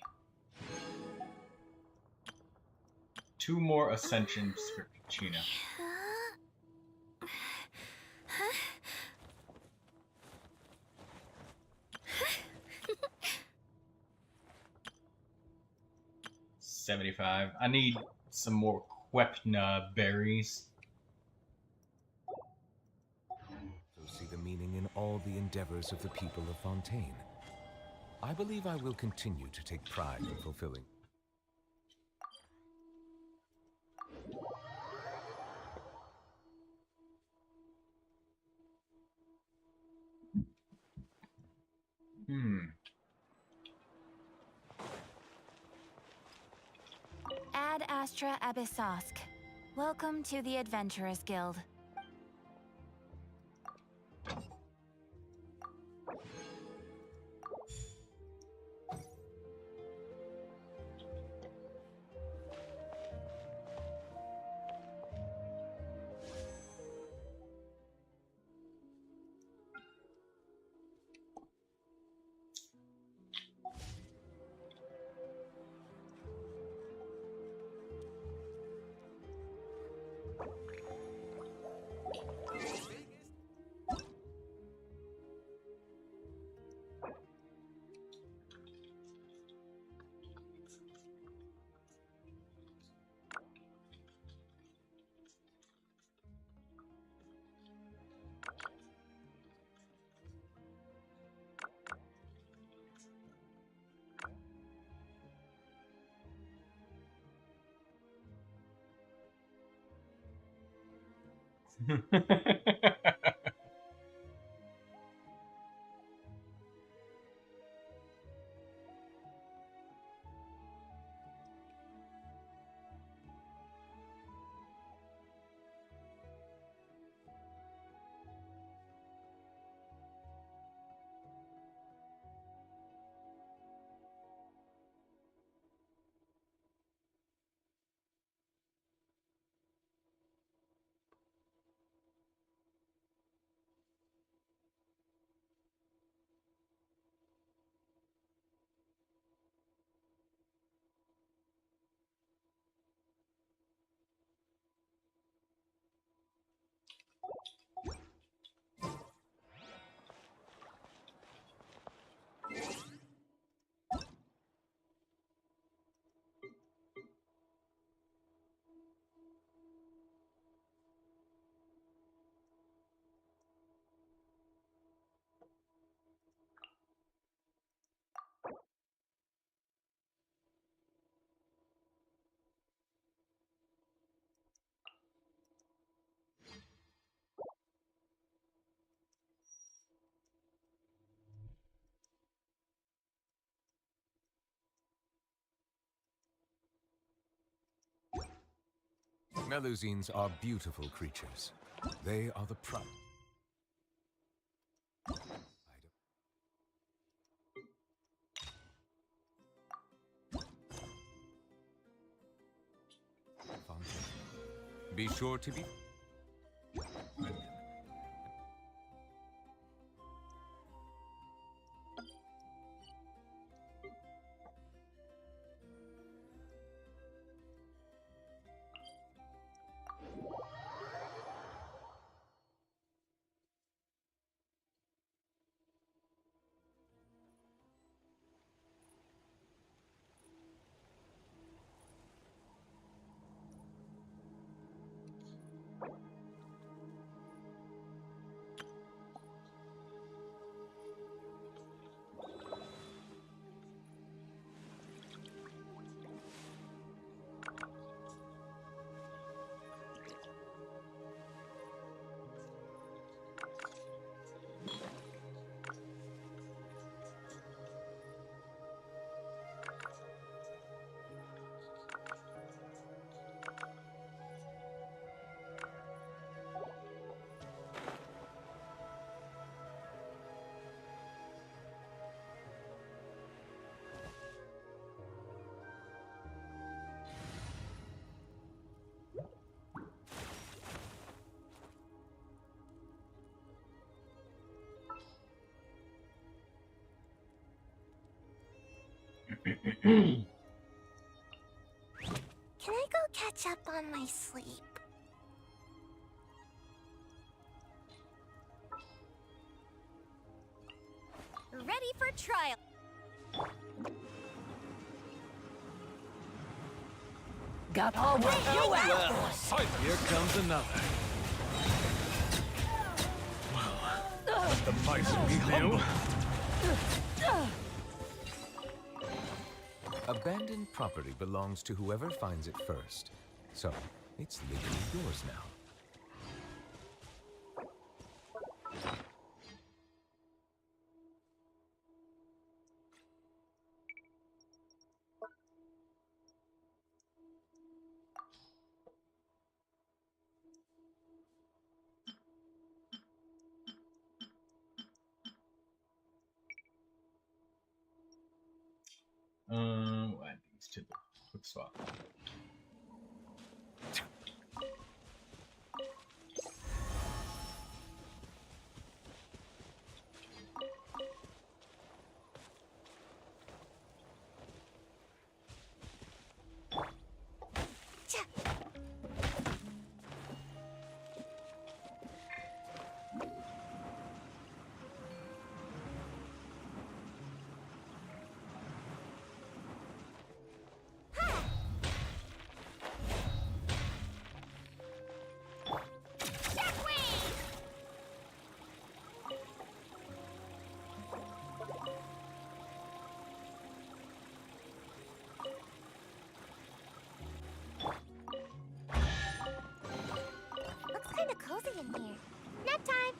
2 more Ascensions for KACHINA. $75. I need some more Quepna berries. So see the meaning in all the endeavors of the people of Fontaine. I believe I will continue to take pride in fulfilling. Ad Astra Abyssosk. Welcome to the Adventurers Guild. Melusines are beautiful creatures. They are the pride. Be sure to be... Can I go catch up on my sleep? Ready for trial. Got all what you asked for. Here comes another. Well, let the mice be humble. Abandoned property belongs to whoever finds it first. So, it's legally yours now. We'll add these to the quick swap. Looks kind of cozy in here. Nap time.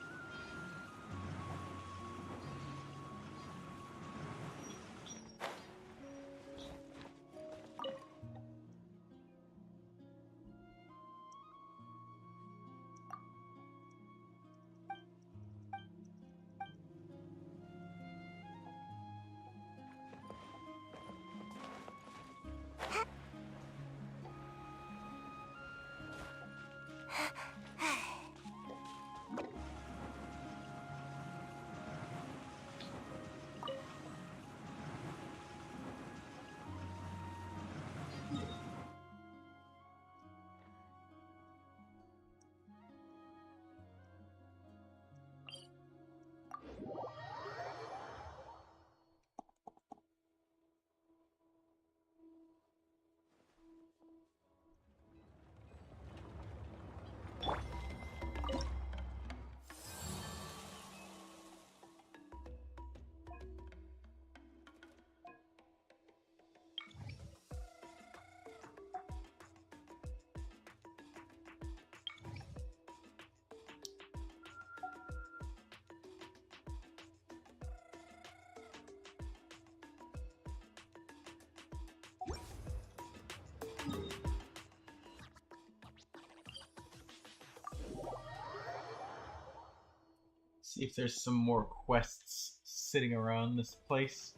See if there's some more quests sitting around this place.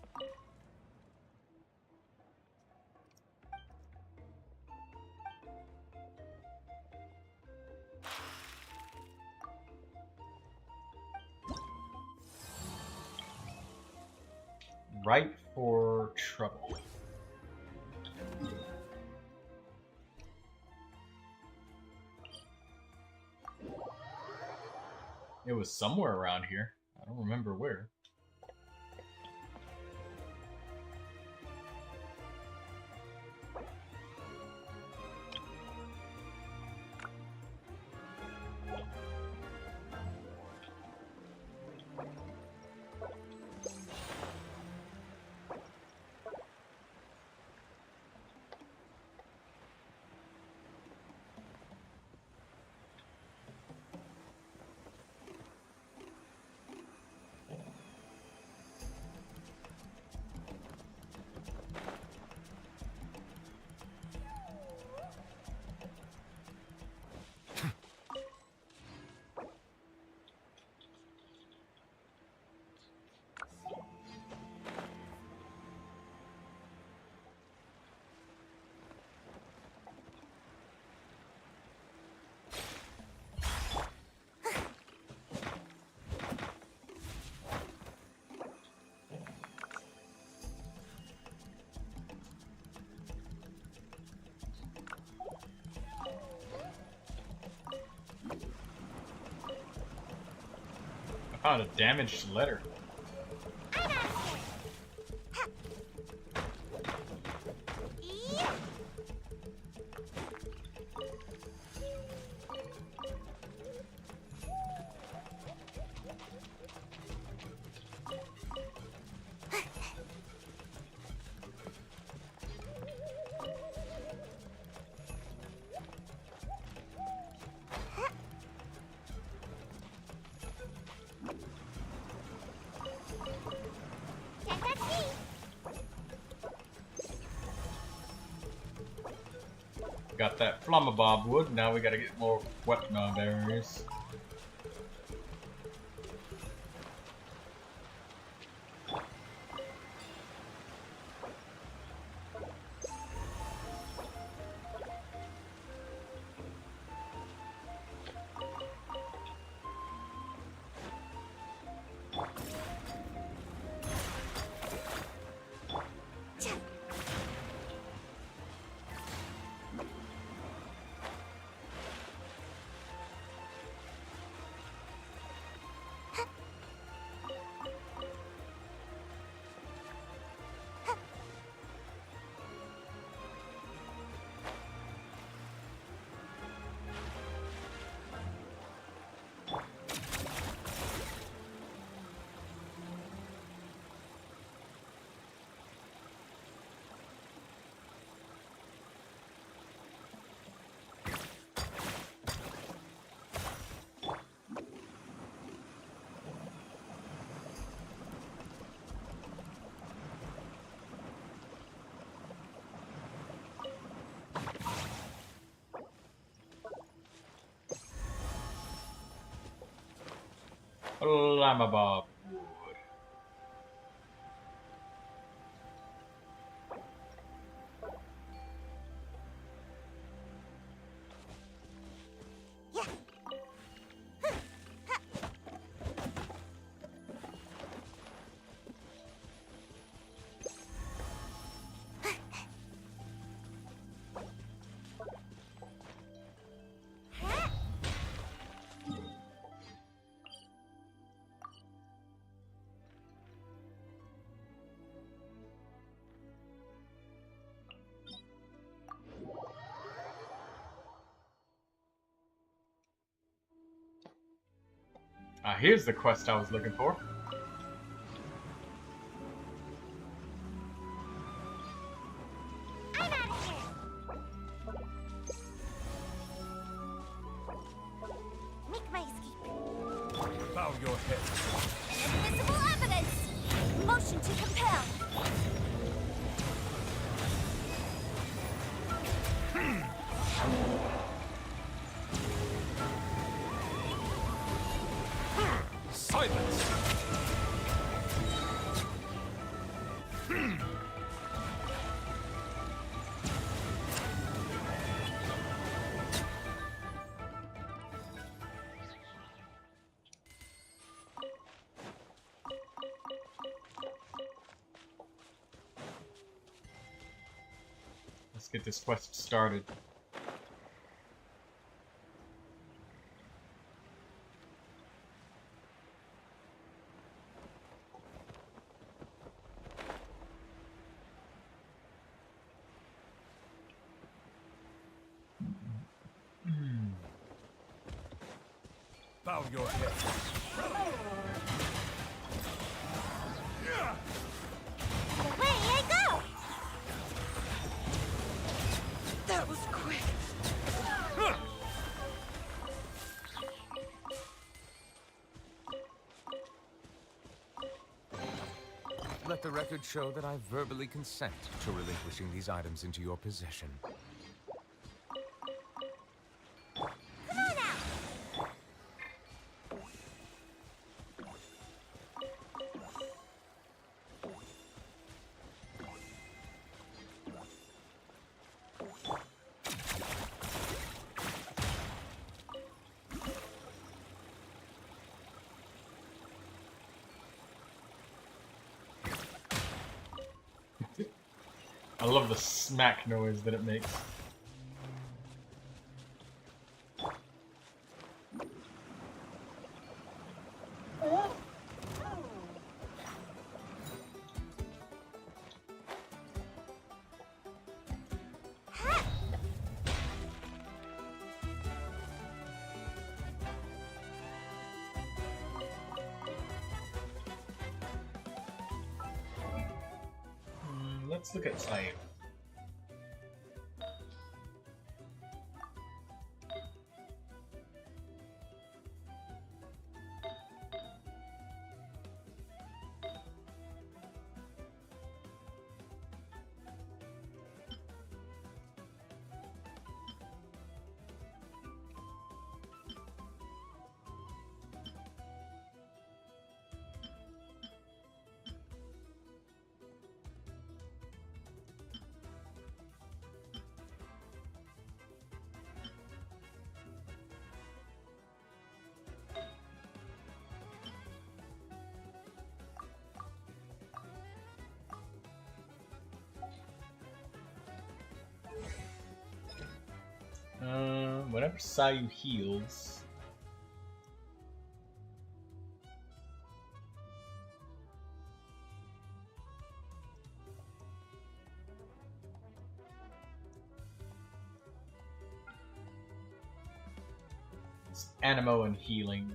Ripe for trouble. It was somewhere around here. I don't remember where. Found a damaged letter. Got that flammabob wood, now we gotta get more weapon barriers. Flammabob wood. Here's the quest I was looking for. I'm out of here. Make my escape. Bow your head. Invisible evidence! Motion to compel! Silence! Let's get this quest started. Bow your head. Away I go! That was quick. Let the record show that I verbally consent to relinquishing these items into your possession. I love the smack noise that it makes. let's look at Sayu. Whenever Sayu heals, it's Animo and healing.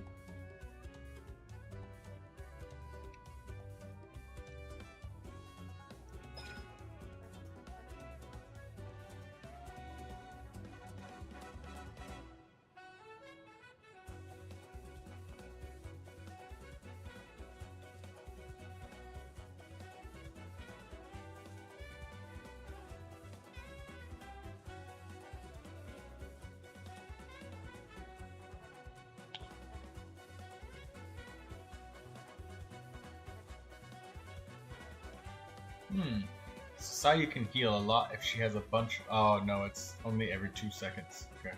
Sayu can heal a lot if she has a bunch. Oh no, it's only every 2 seconds. Okay.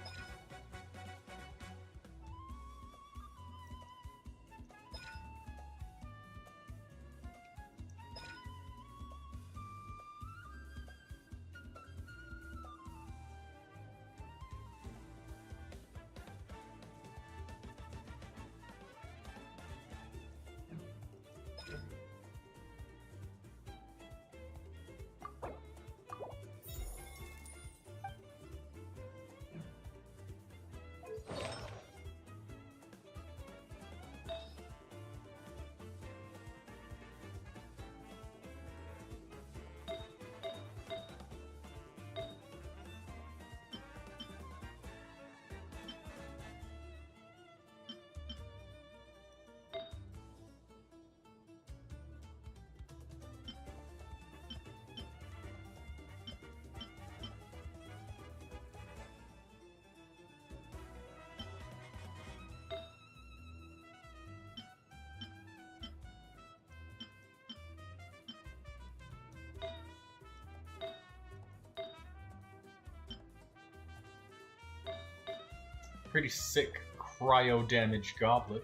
Pretty sick cryo damage goblet.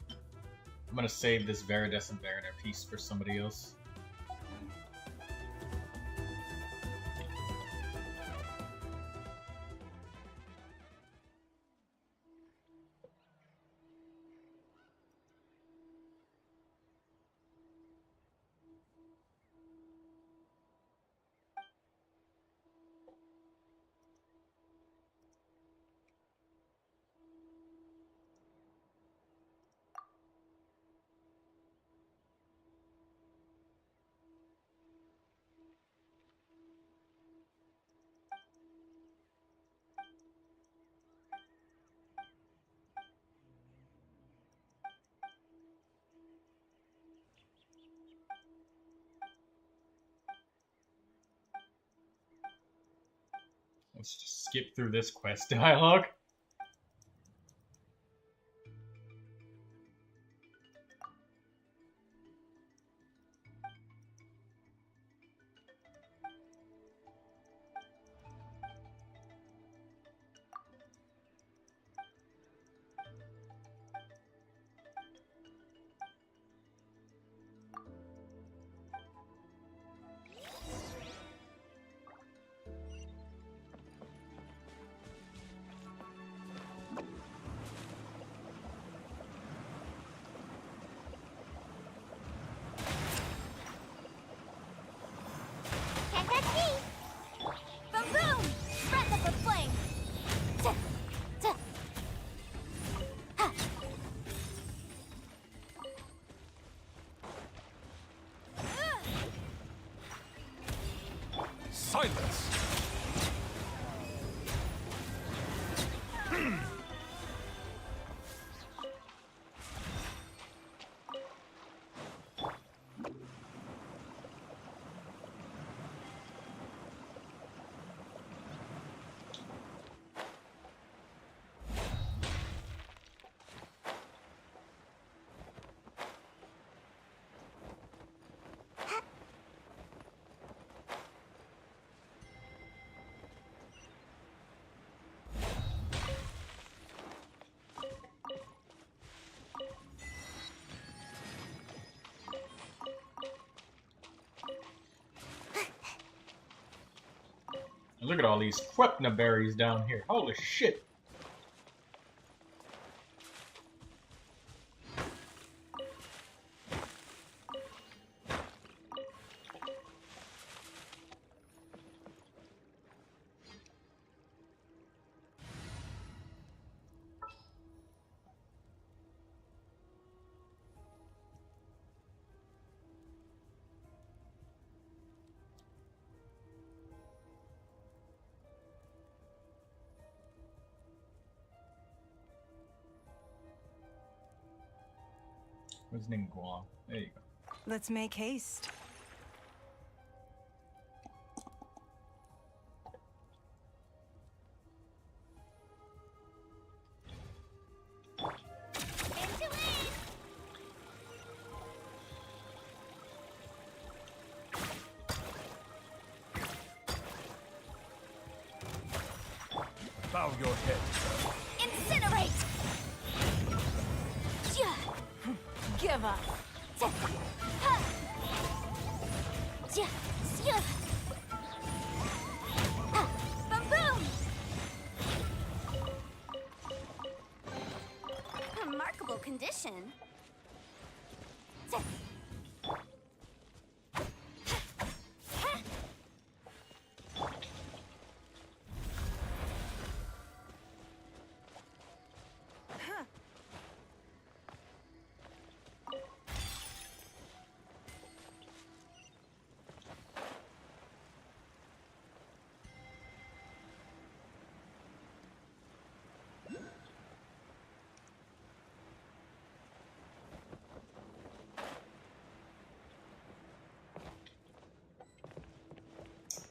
I'm gonna save this Viridescent Mariner piece for somebody else. Let's just skip through this quest dialogue. Silence! Look at all these Quepna berries down here. Holy shit. Where's Ningguang? There you go. Let's make haste. Bow your head. Incinerate! Give up. Boom boom! Remarkable condition.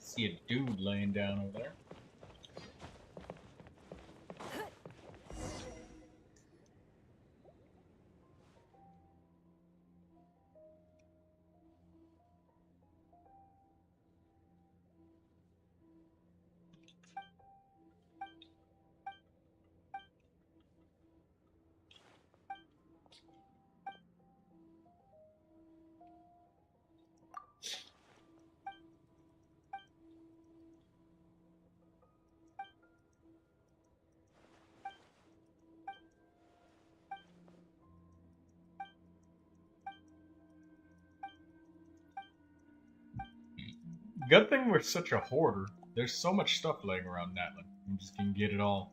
See a dude laying down over there. Good thing we're such a hoarder. There's so much stuff laying around Natlan. We just can get it all.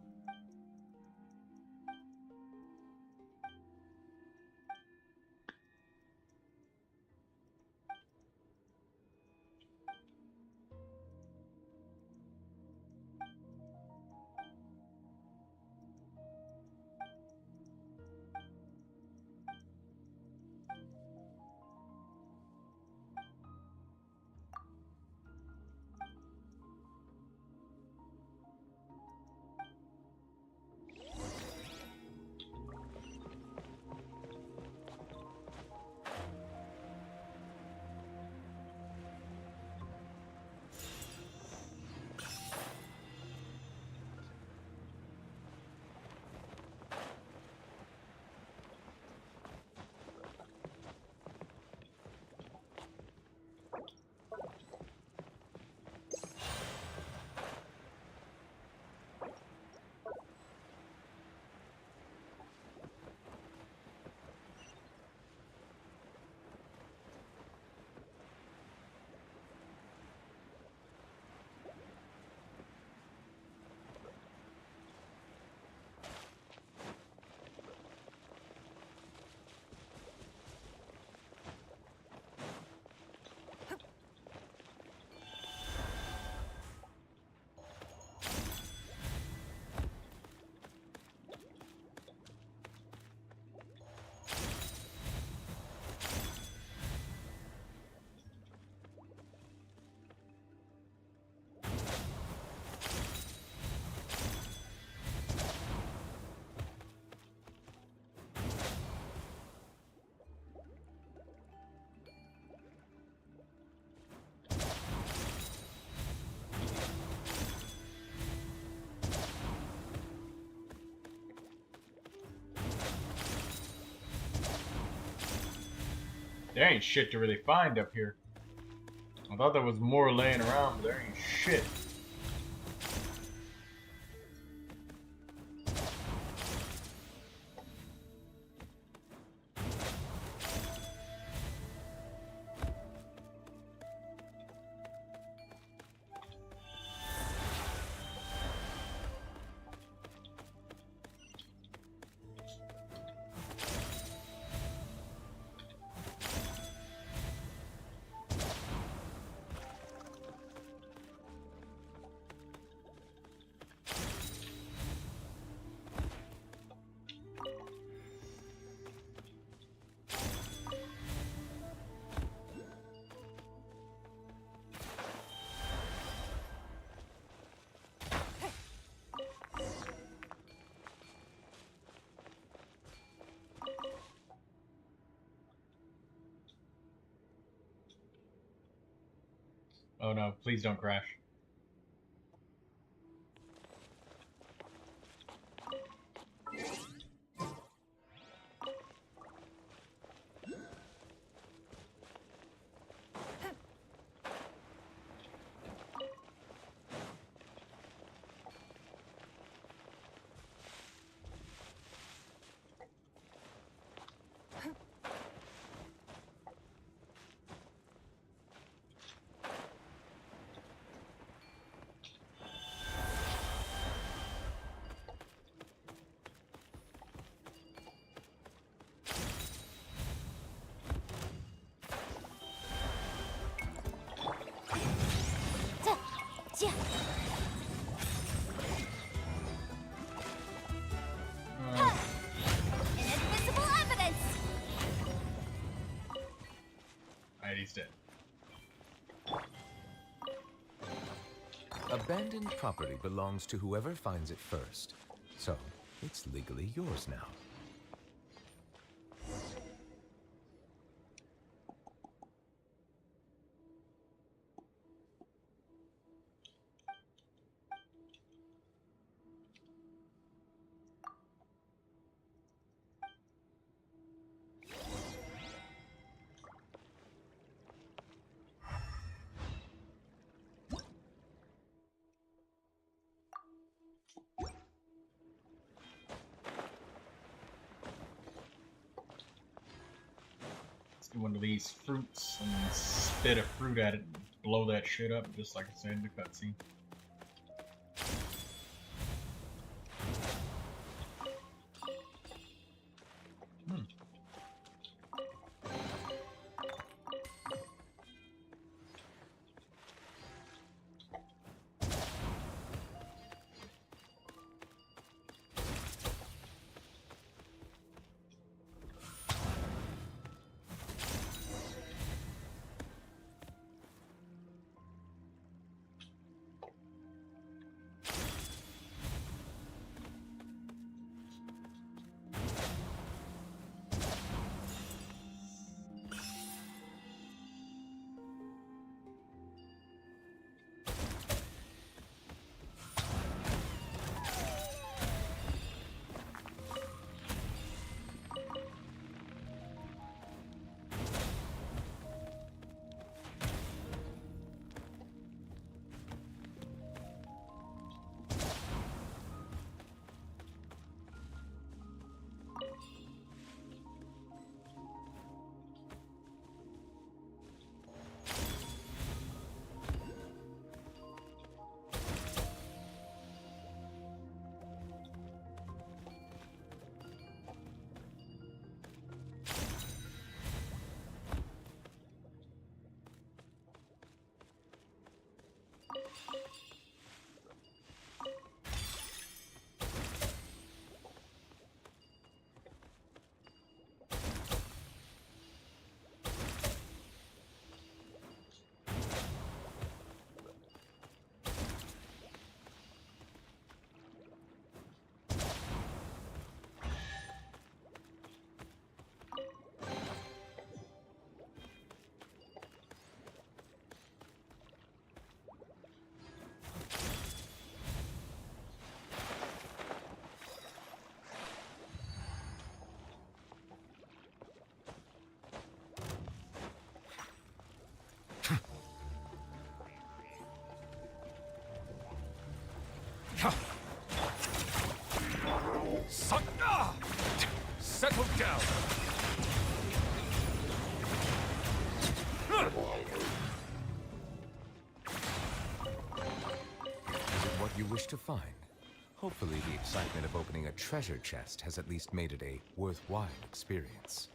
There ain't shit to really find up here. I thought there was more laying around, but there ain't shit. Oh no, please don't crash. Inadmissible evidence! Alright, he's dead. Abandoned property belongs to whoever finds it first. So, it's legally yours now. One of these fruits and spit a fruit at it and blow that shit up, just like I said in the cutscene. you wish to find? Hopefully the excitement of opening a treasure chest has at least made it a worthwhile experience.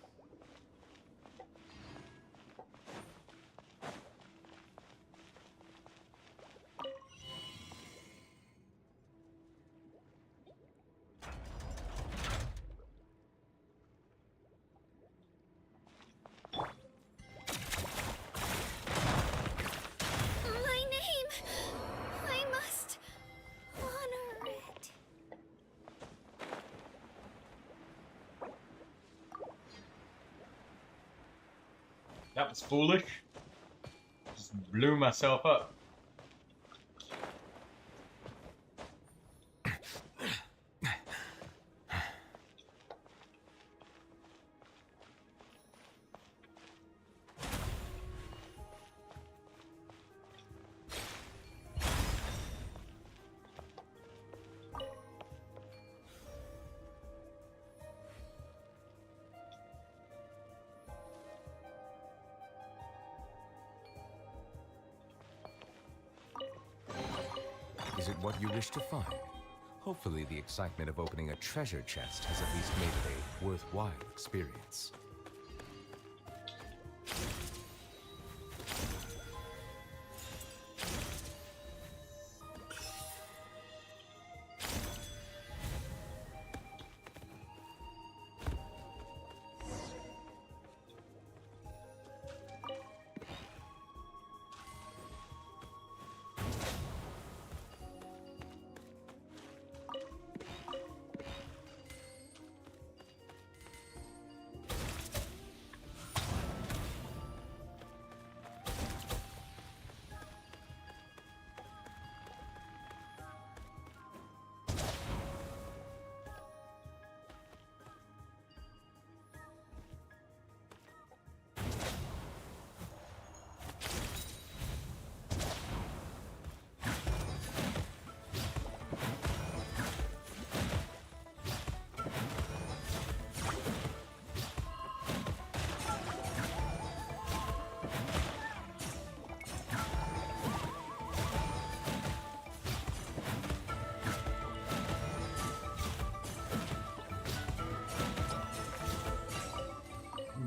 My name! I must honor it. That was foolish. Just blew myself up. Is it what you wish to find? Hopefully the excitement of opening a treasure chest has at least made it a worthwhile experience.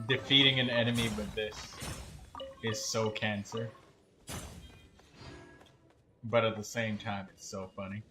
Defeating an enemy with this is so cancer. But at the same time, it's so funny.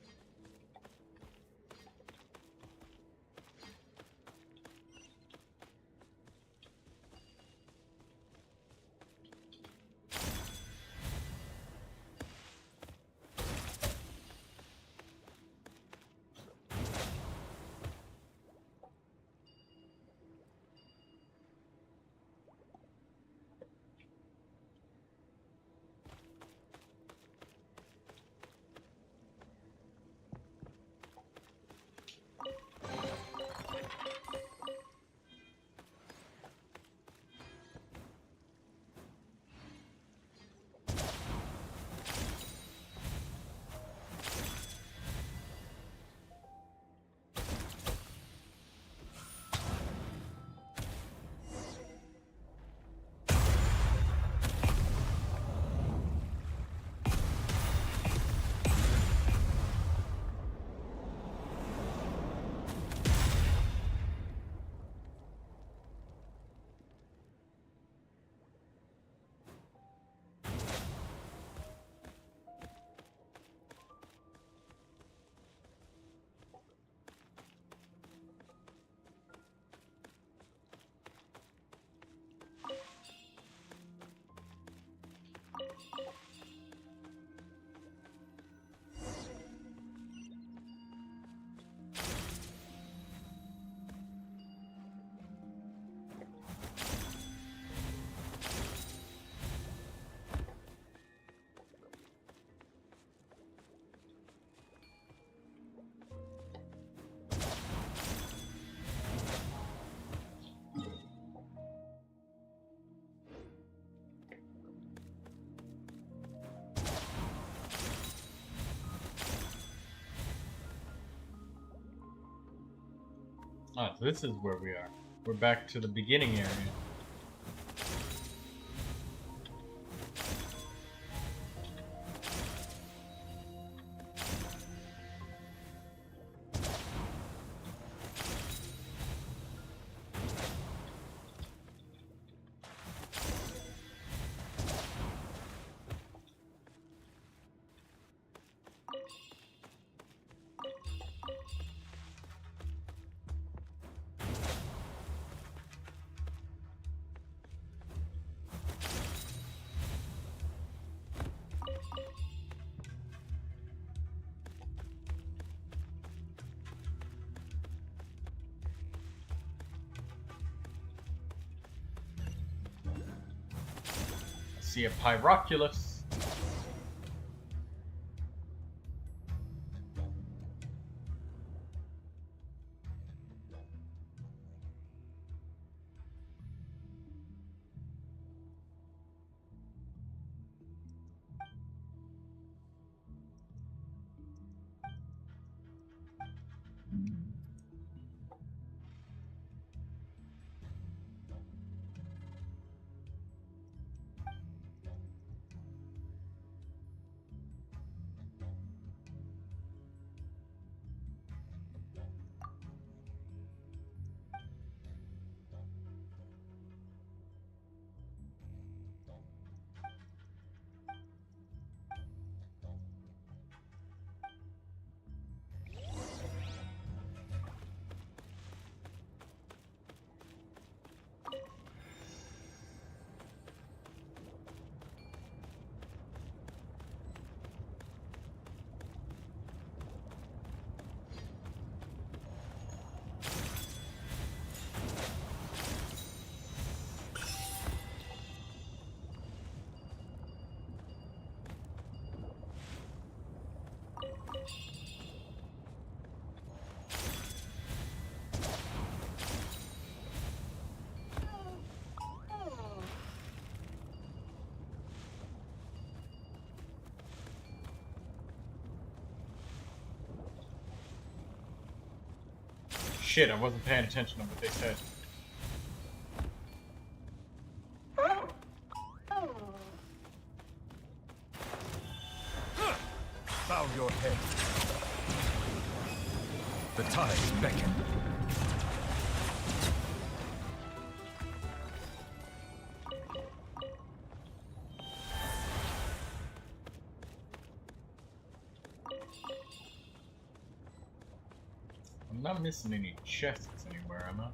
Oh, so this is where we are. We're back to the beginning area. see a Pyroculus. Shit, I wasn't paying attention to what they said. Bow your head. The tides beckon. I'm not missing any chests anywhere, am I?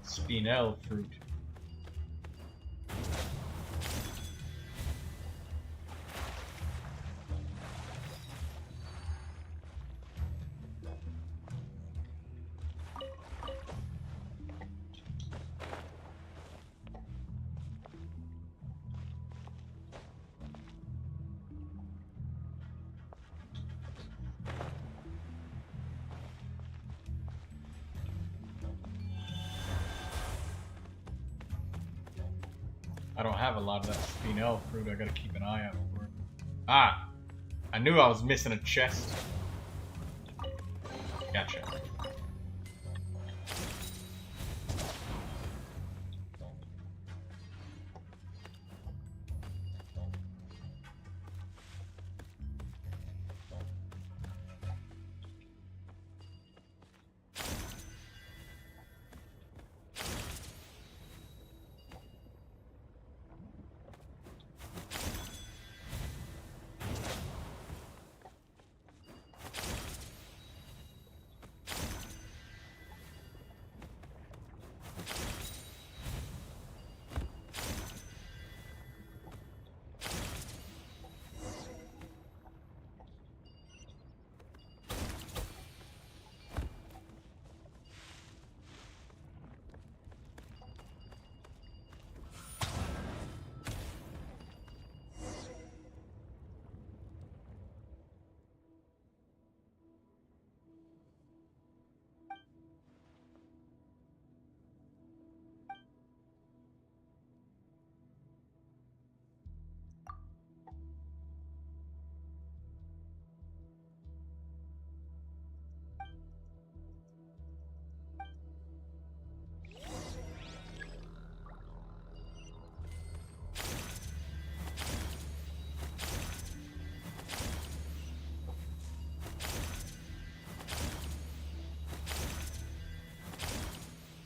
Spinel fruit. I don't have a lot of that spinel fruit. I gotta keep an eye out for it. Ah! I knew I was missing a chest. Gotcha.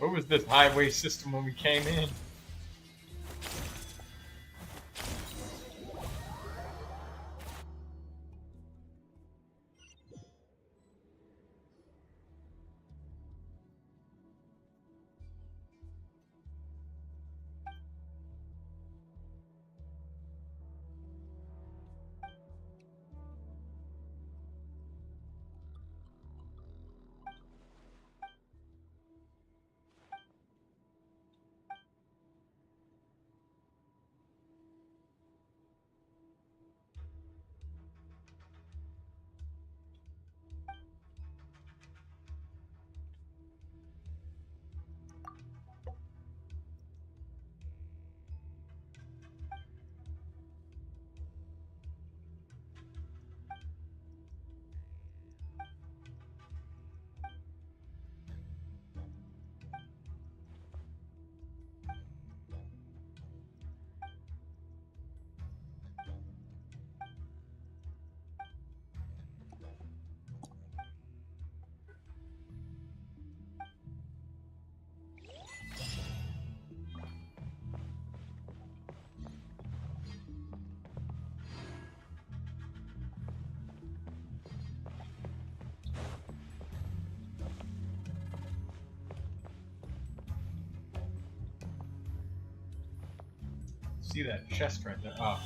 What was this highway system when we came in? See that chest right there? Oh.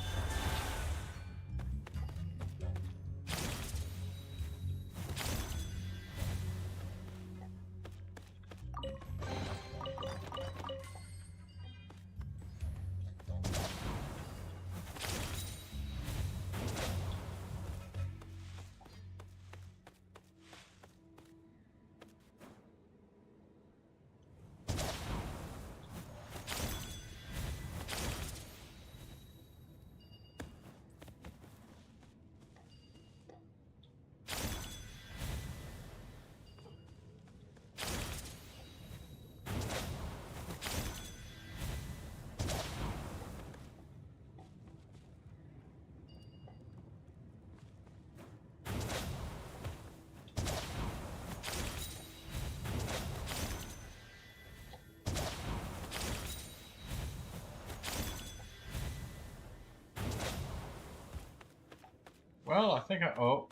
Well, I think I... Oh.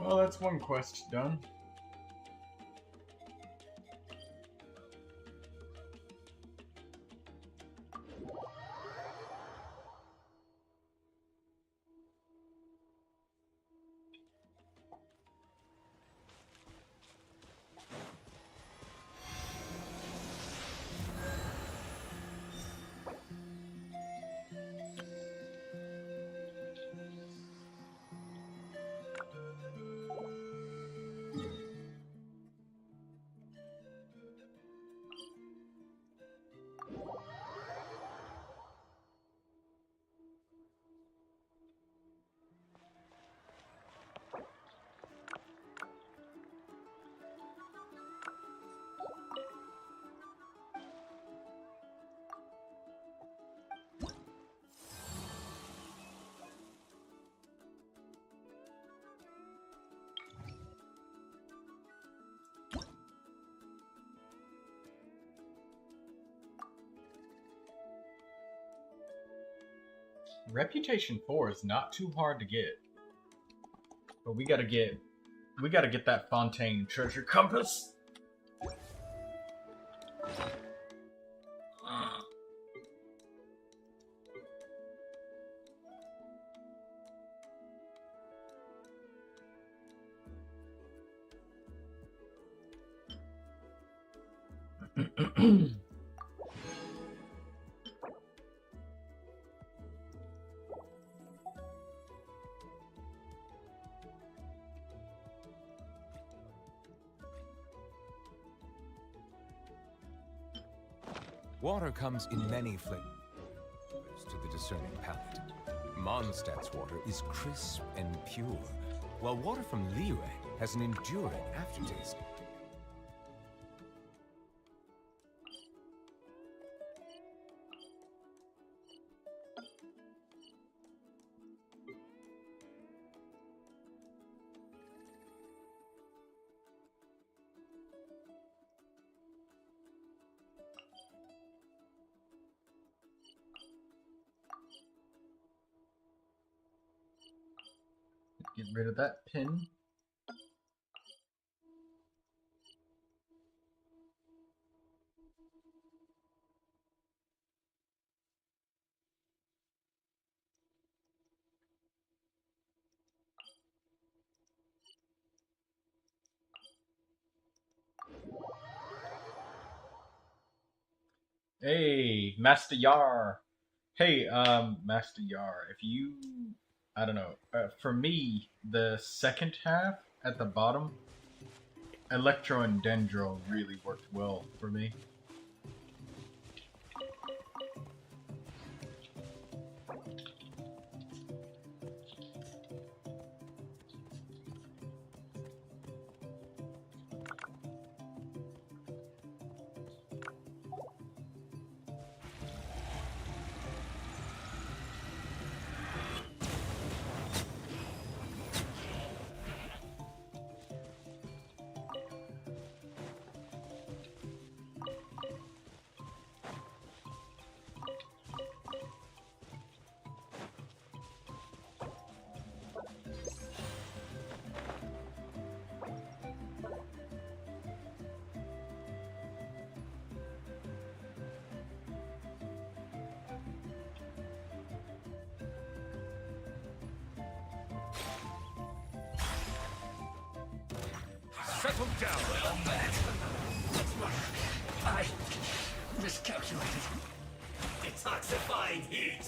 Well, that's one quest done. Reputation 4 is not too hard to get. But we gotta get that Fontaine treasure compass. Water comes in many flavors to the discerning palate. Mondstadt's water is crisp and pure, while water from Liyue has an enduring aftertaste. Get rid of that pin. Hey, Master Yar. Hey, Master Yar, if you, I don't know, for me, the second half at the bottom, Electro and Dendro really worked well for me. Settle down. Well met. I miscalculated. Detoxifying heat.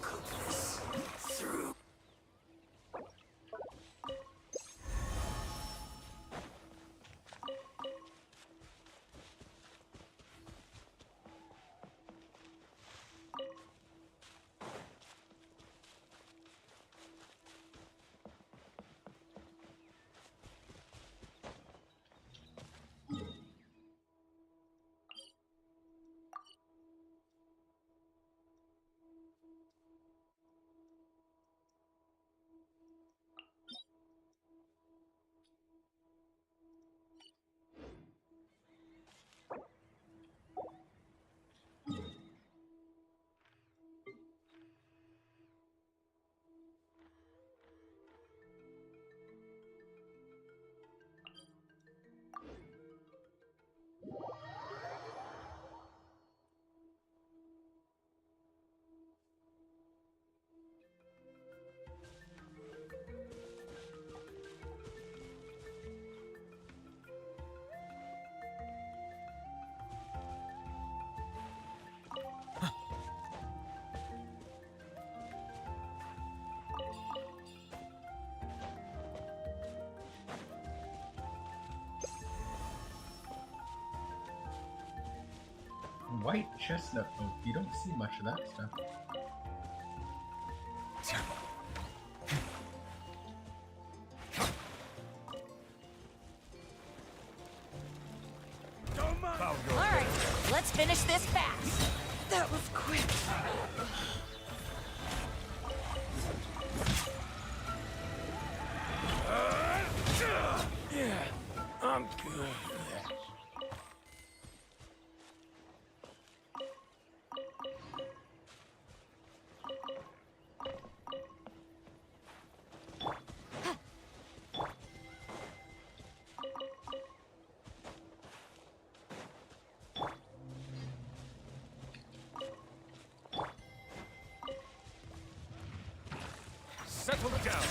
Cook this through. White chestnut oak. You don't see much of that stuff. Alright, let's finish this fast. That was quick. Yeah, I'm good. Settle down.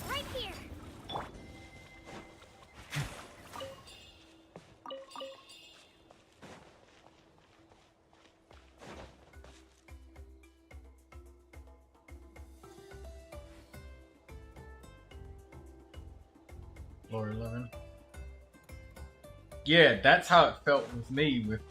Right here. Floor 11. Yeah, that's how it felt with me with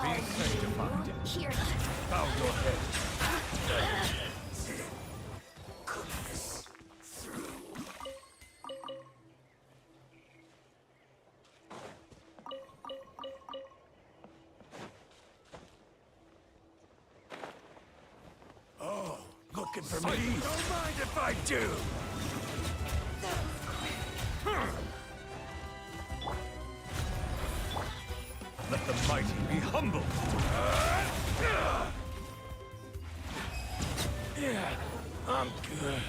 Being sanctified. Here. Bow your head. Oh, looking for me? Don't mind if I do. Let the mighty be humble. Yeah, I'm good.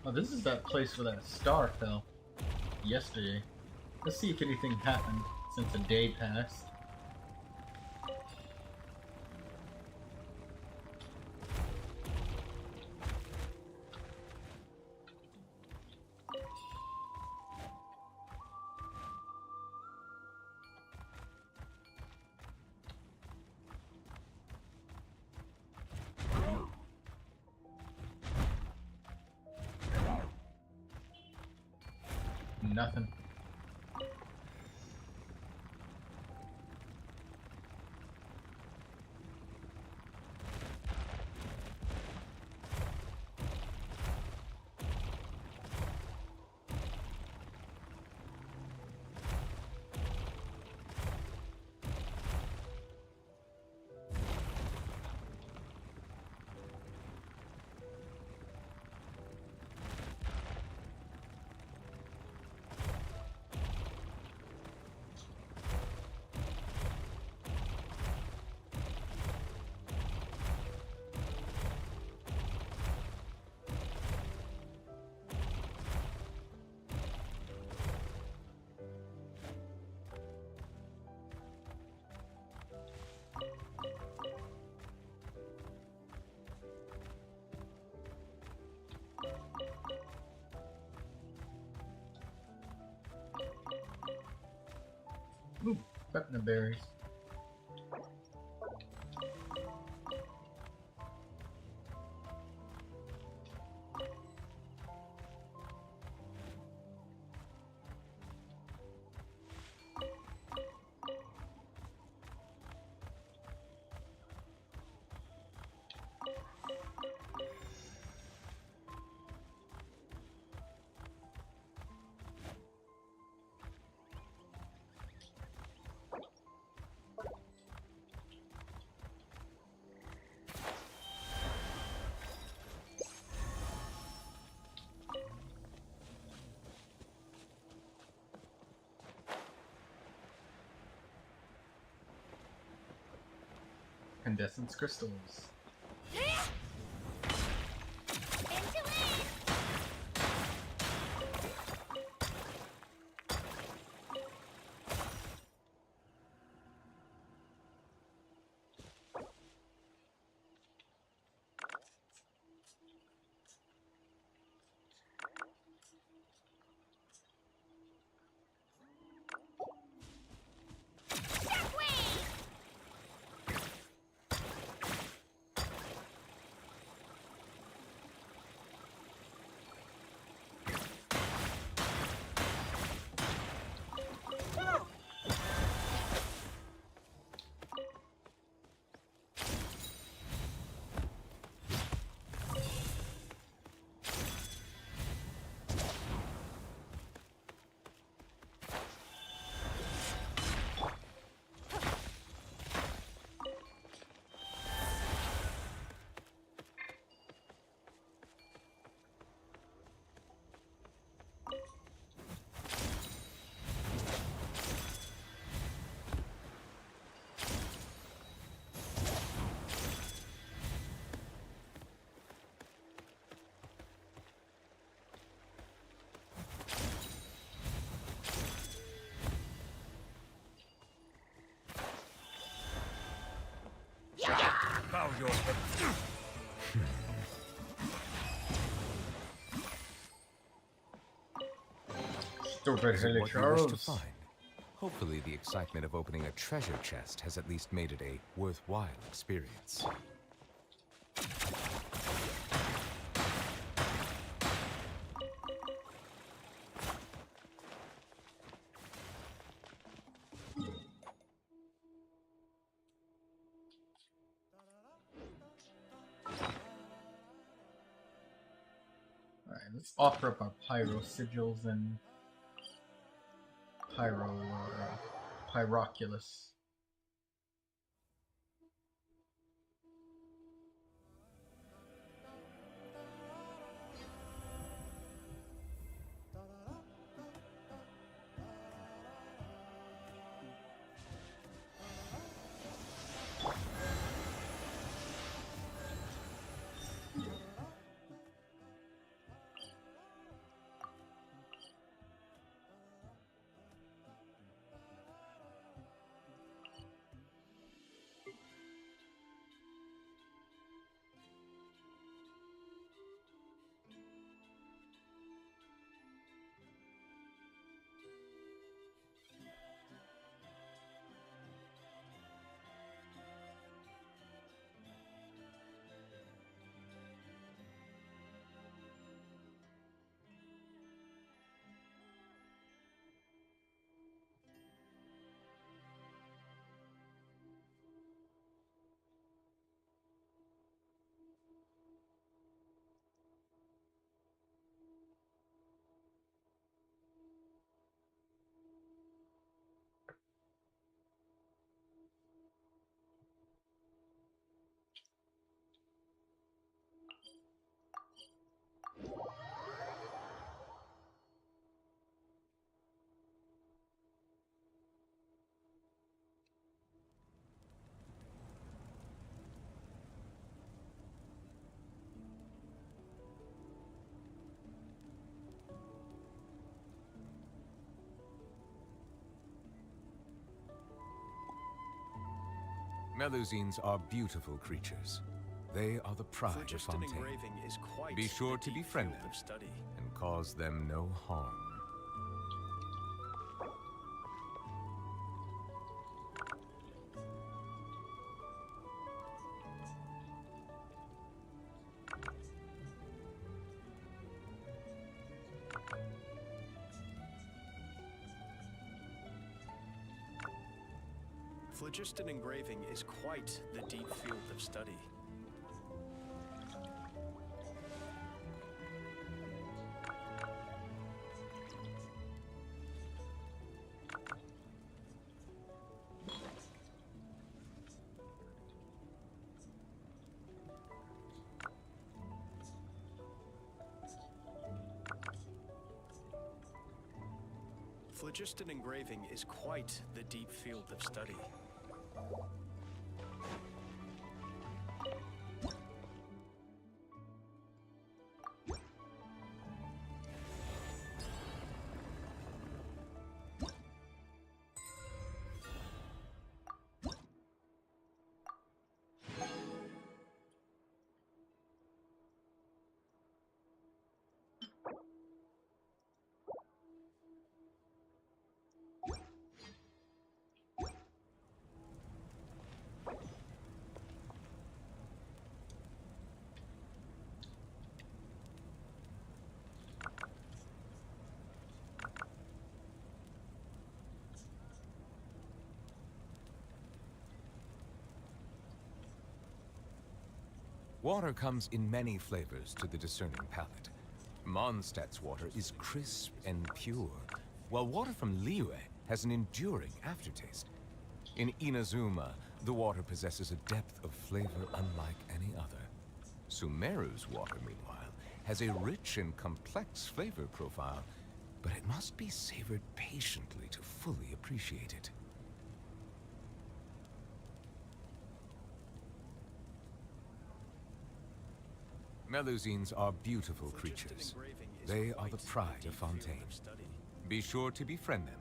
Oh, this is that place where that star fell yesterday. Let's see if anything happened since a day passed. Nothing. Pepna berries. Incandescence crystals. Bow your head. Is it what you wish to find? Hopefully the excitement of opening a treasure chest has at least made it a worthwhile experience. Alright, let's offer up our pyro sigils and pyroculus. Melusines are beautiful creatures. They are the pride of Fontaine. Be sure to befriend them and cause them no harm. Phlogiston engraving is quite the deep field of study. Phlogiston engraving is quite the deep field of study. Water comes in many flavors to the discerning palate. Mondstadt's water is crisp and pure, while water from Liyue has an enduring aftertaste. In Inazuma, the water possesses a depth of flavor unlike any other. Sumeru's water, meanwhile, has a rich and complex flavor profile, but it must be savored patiently to fully appreciate it. Melusines are beautiful creatures. They are the pride of Fontaine. Be sure to befriend them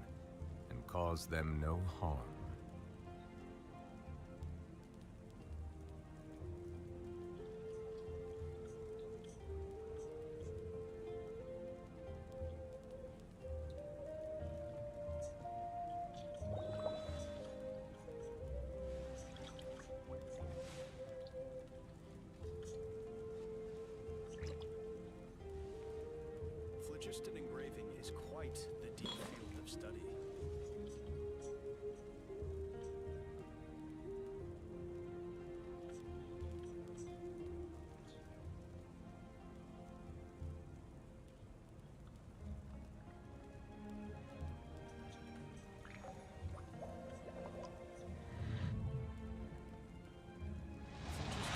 and cause them no harm. Phlogiston engraving is quite the deep field of study.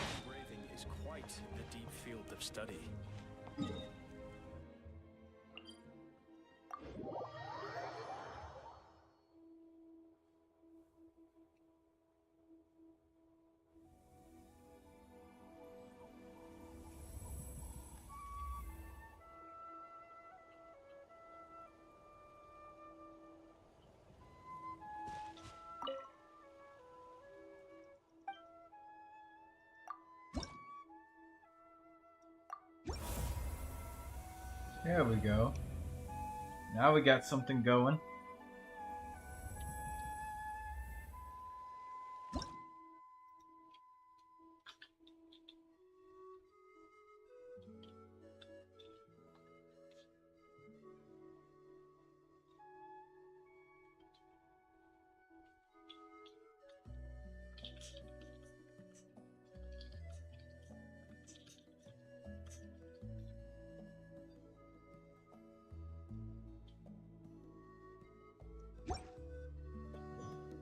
Phlogiston engraving is quite the deep field of study. There we go. Now we got something going.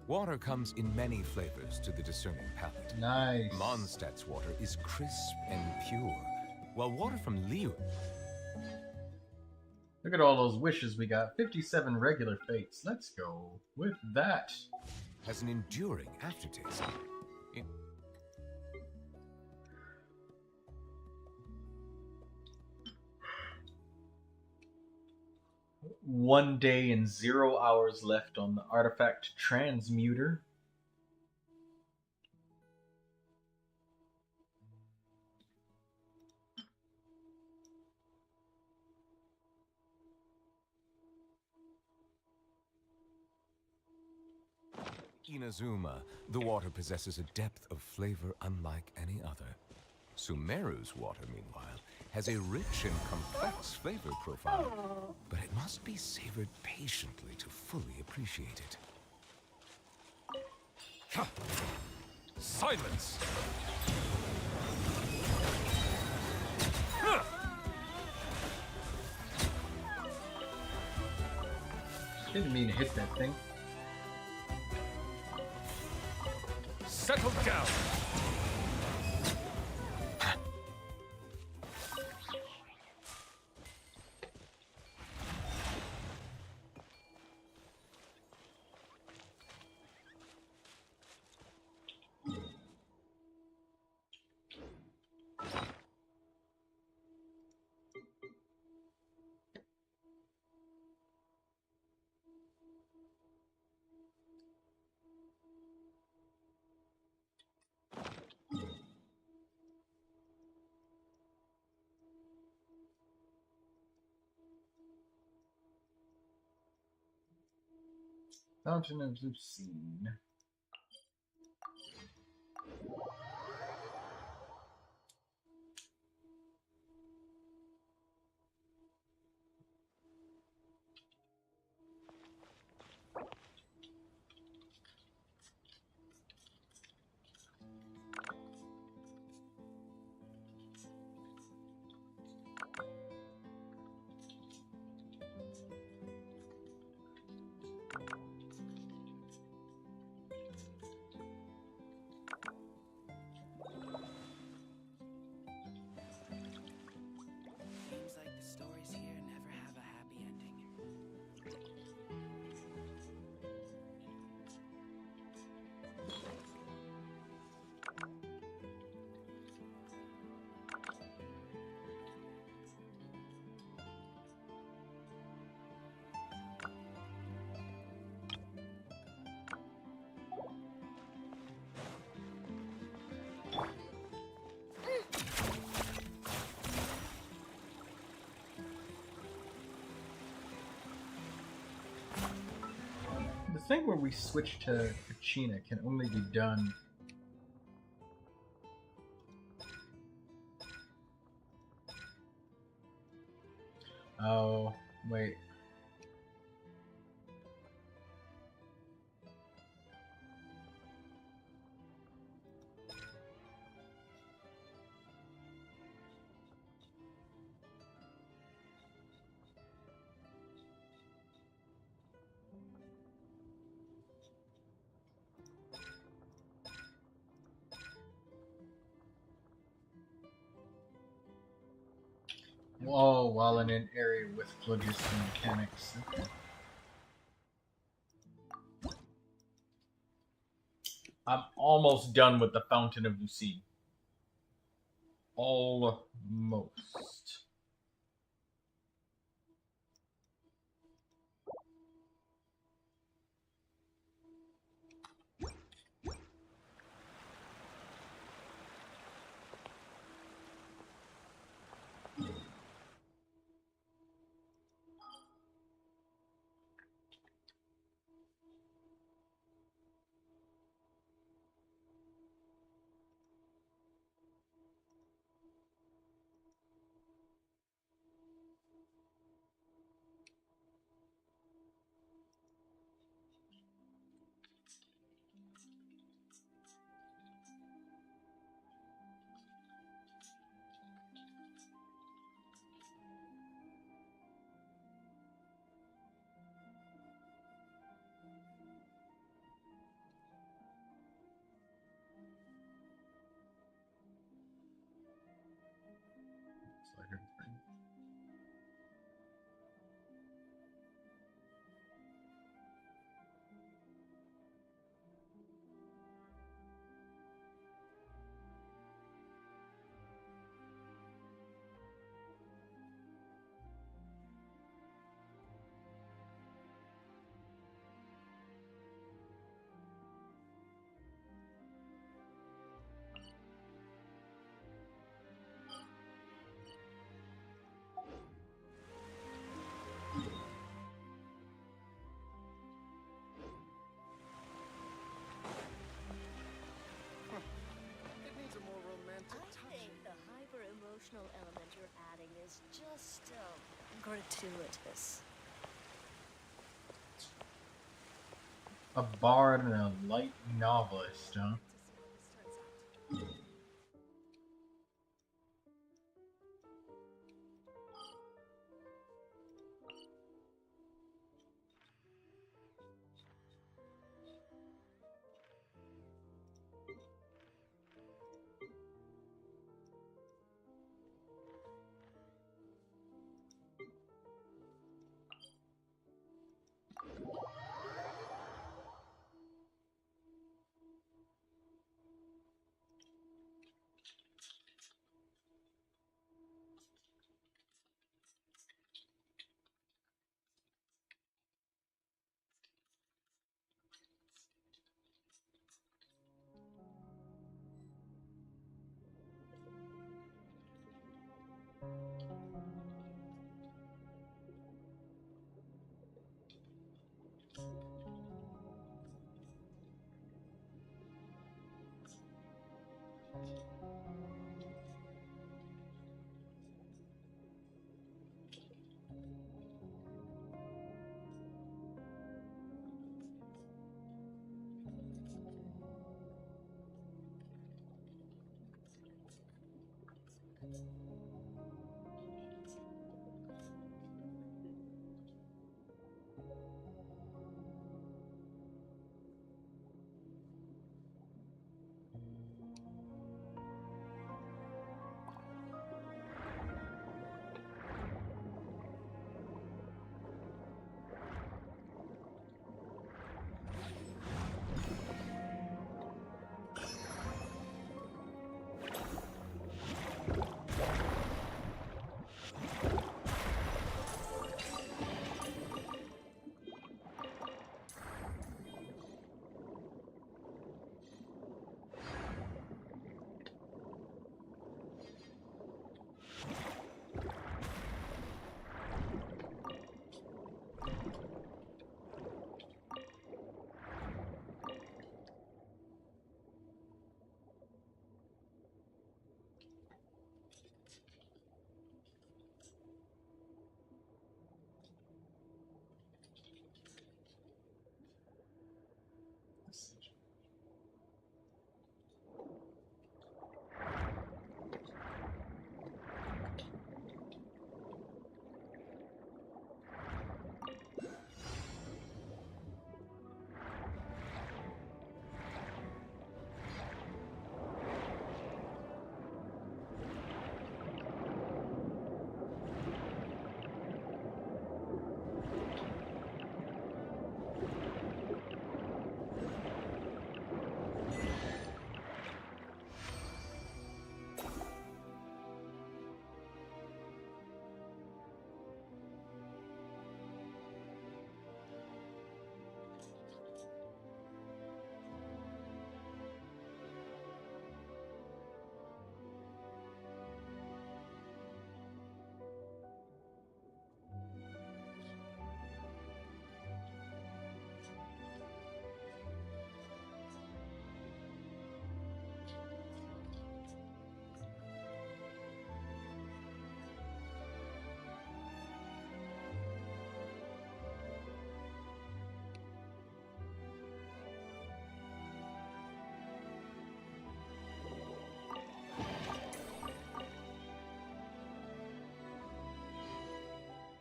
Water comes in many flavors to the discerning palate. Nice. Mondstadt's water is crisp and pure, while water from Liyue... Look at all those wishes we got. 57 regular fates. Let's go with that. ...has an enduring aftertaste. One day and 0 hours left on the artifact transmuter. Inazuma, the water possesses a depth of flavor unlike any other. Sumeru's water, meanwhile, has a rich and complex flavor profile, but it must be savored patiently to fully appreciate it. Silence! Didn't mean to hit that thing. Settle down! Fountain of Lucine. Seems like the stories here never have a happy ending. The thing where we switch to KACHINA can only be done. Oh, wait. Oh, while in an area with phlogiston mechanics. Okay. I'm almost done with the Fountain of Lucine. Almost. It needs a more romantic touch. I think the hyper-emotional element you're adding is just gratuitous. A bard and a light novelist, huh?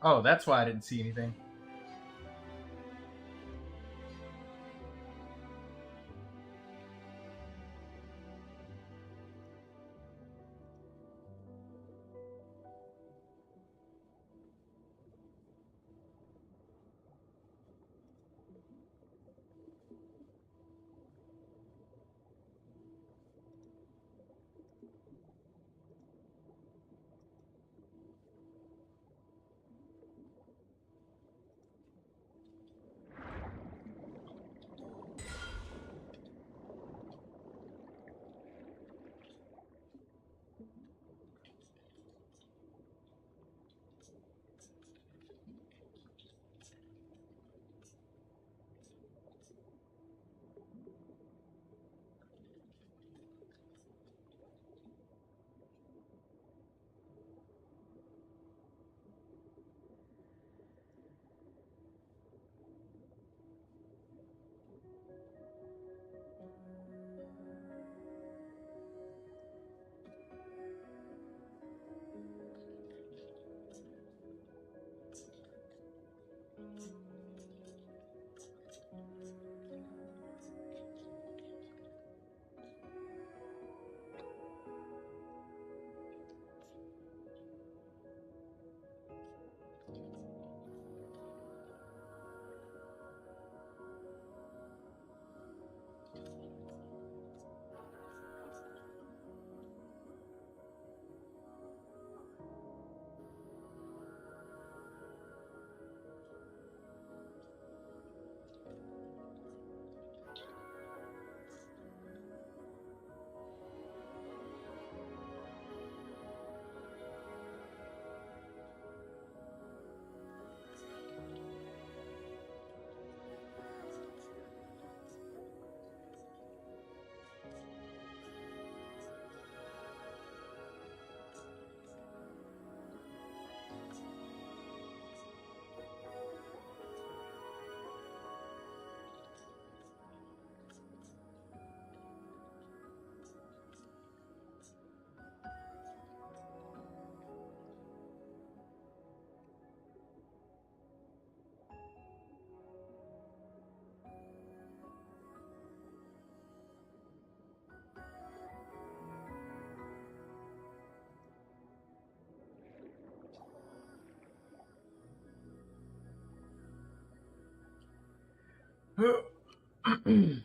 Oh, that's why I didn't see anything.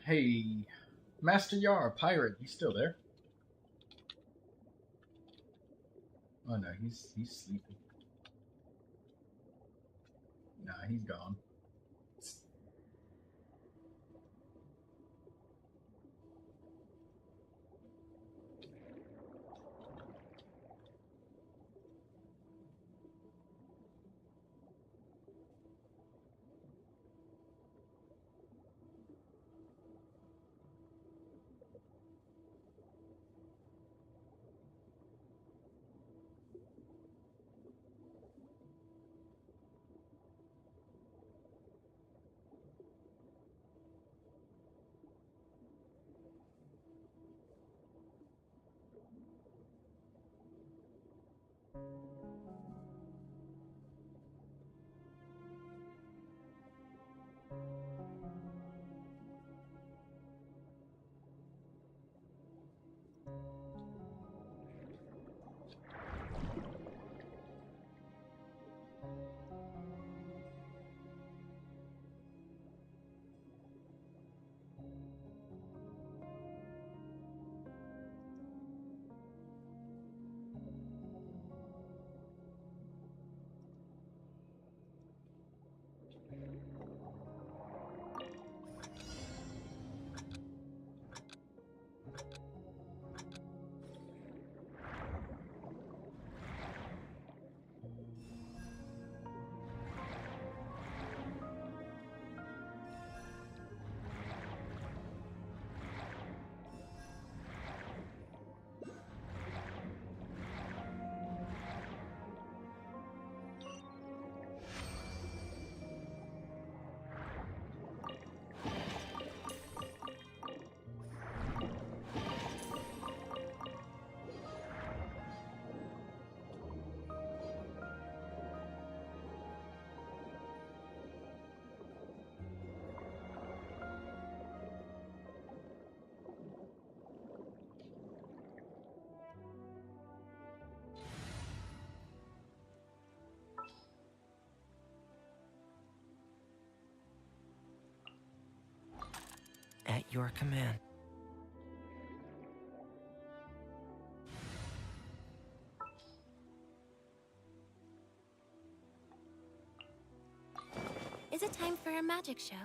Hey, Master Yar, pirate, he's still there. Oh no, he's sleeping. Nah, he's gone. At your command. Is it time for a magic show?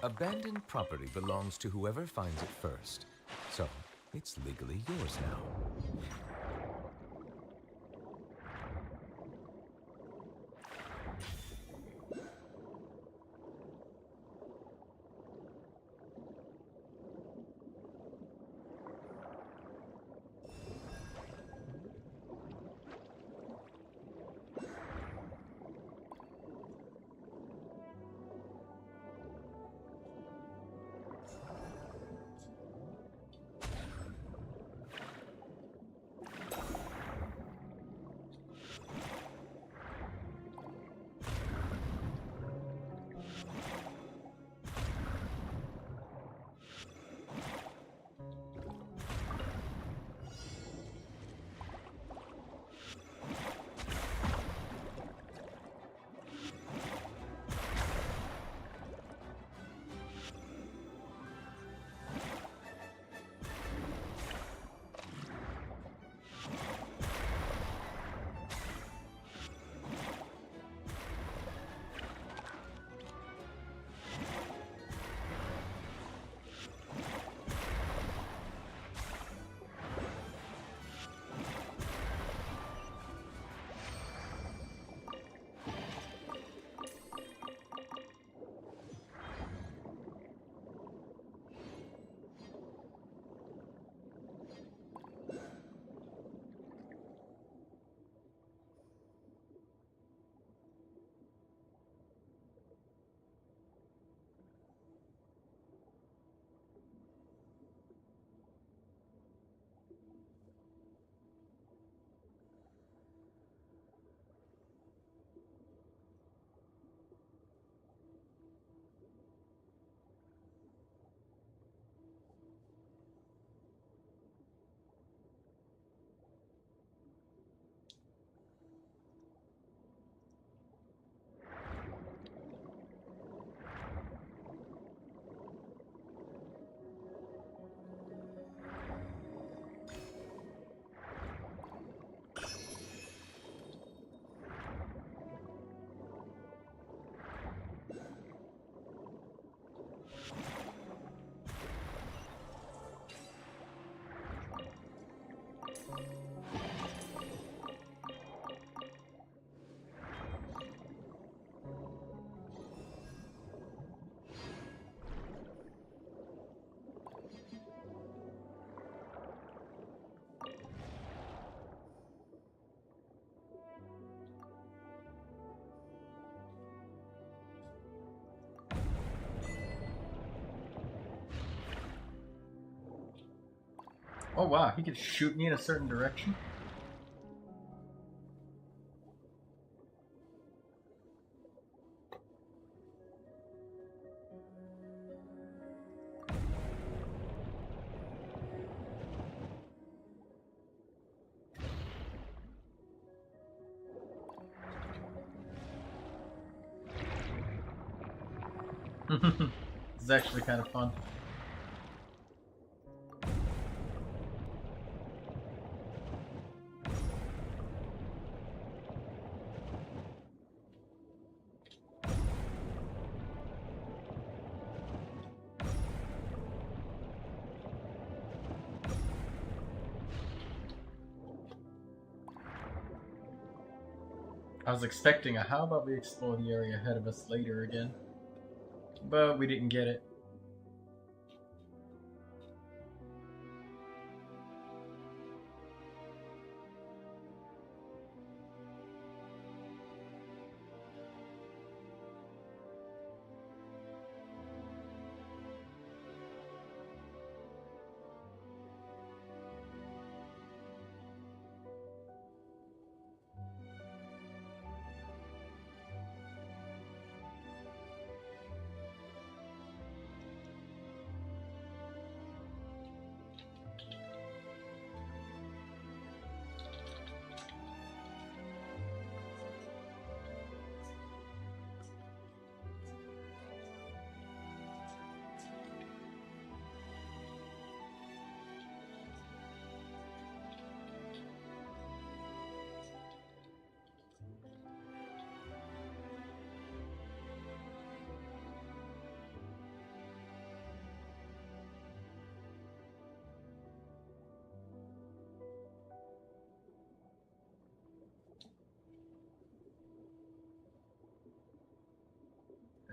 Abandoned property belongs to whoever finds it first. So, it's legally yours now. Oh wow, he could shoot me in a certain direction? This is actually kind of fun. I was expecting a how about we explore the area ahead of us later again, but we didn't get it.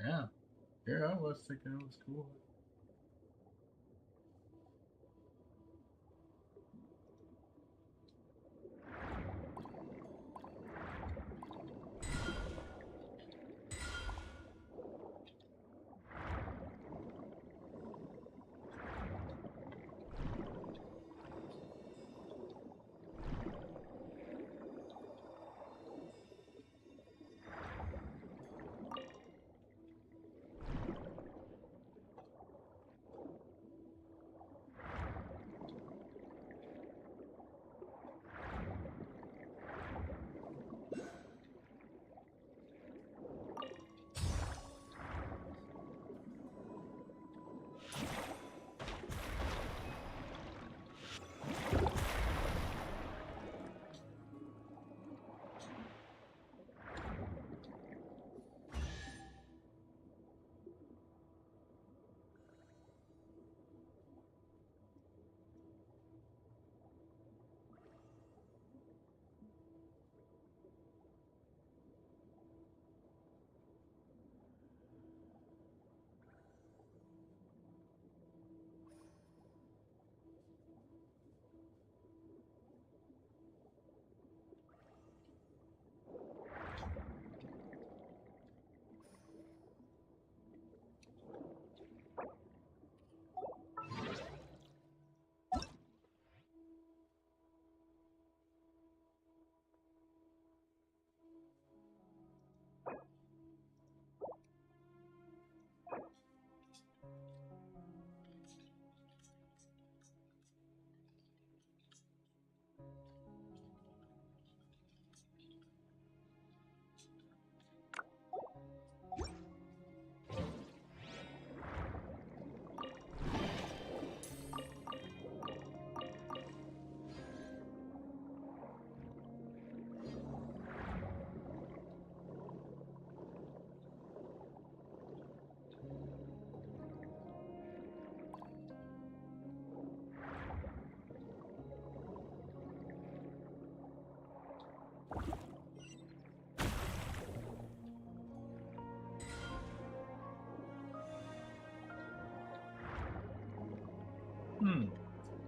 Yeah, here I was thinking it was cool.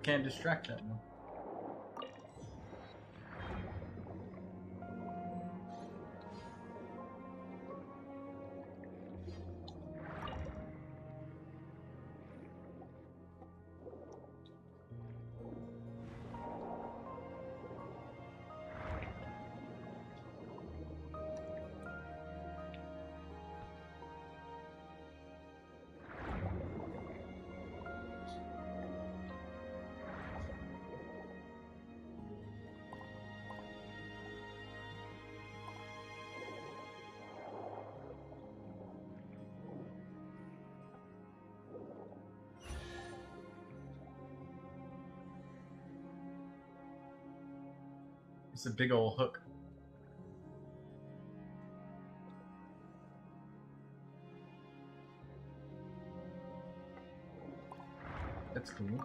Can't distract that one. It's a big old hook. That's cool.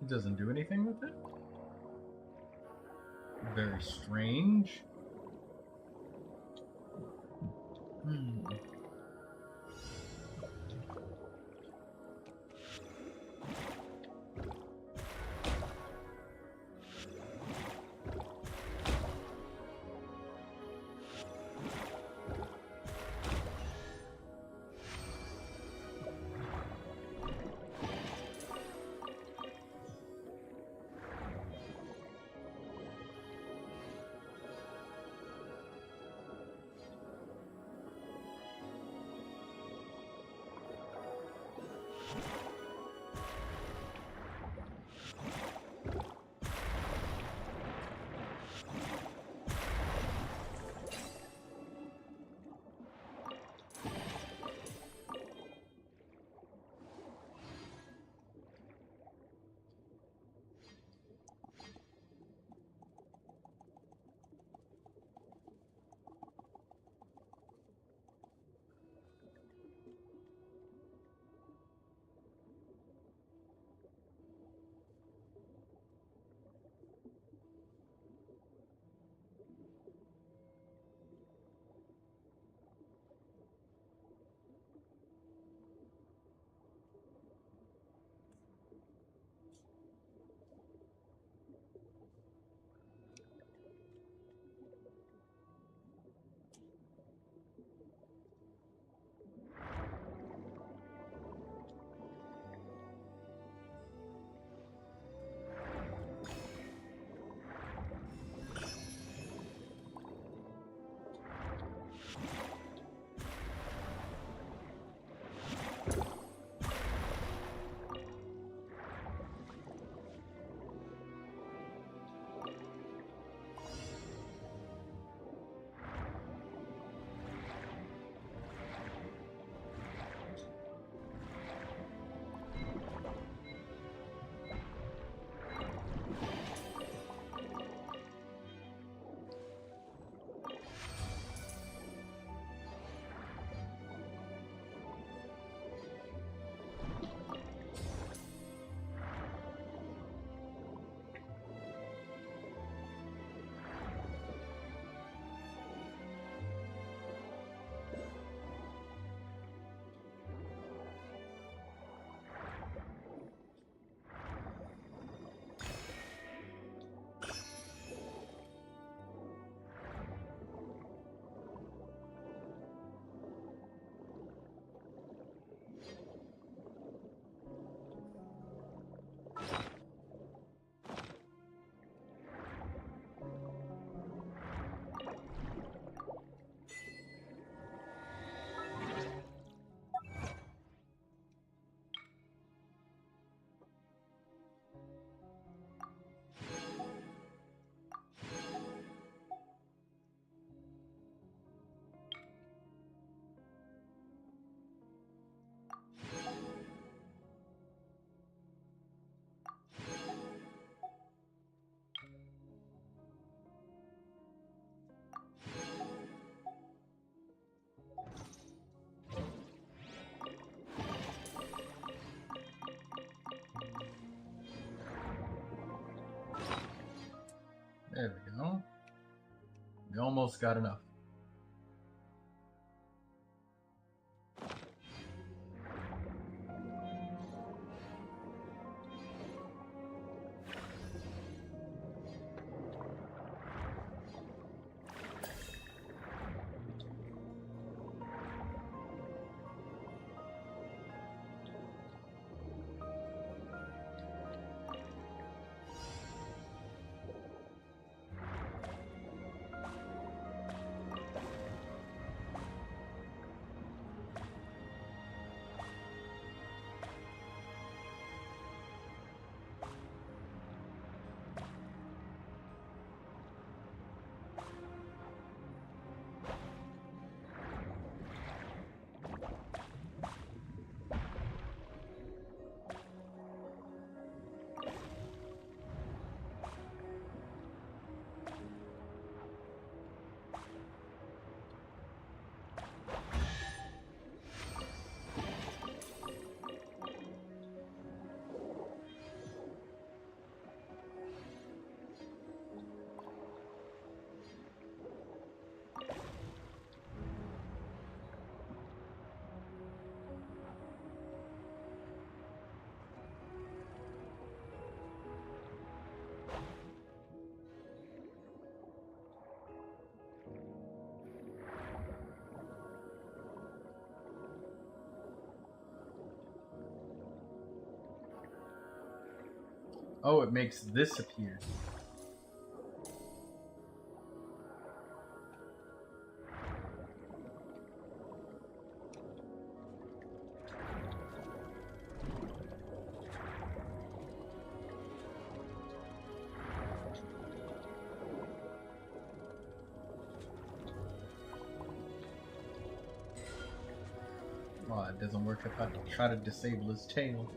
It doesn't do anything with it? Very strange. almost got enough. Oh, it makes this appear. Oh, it doesn't work if I try to disable his tail.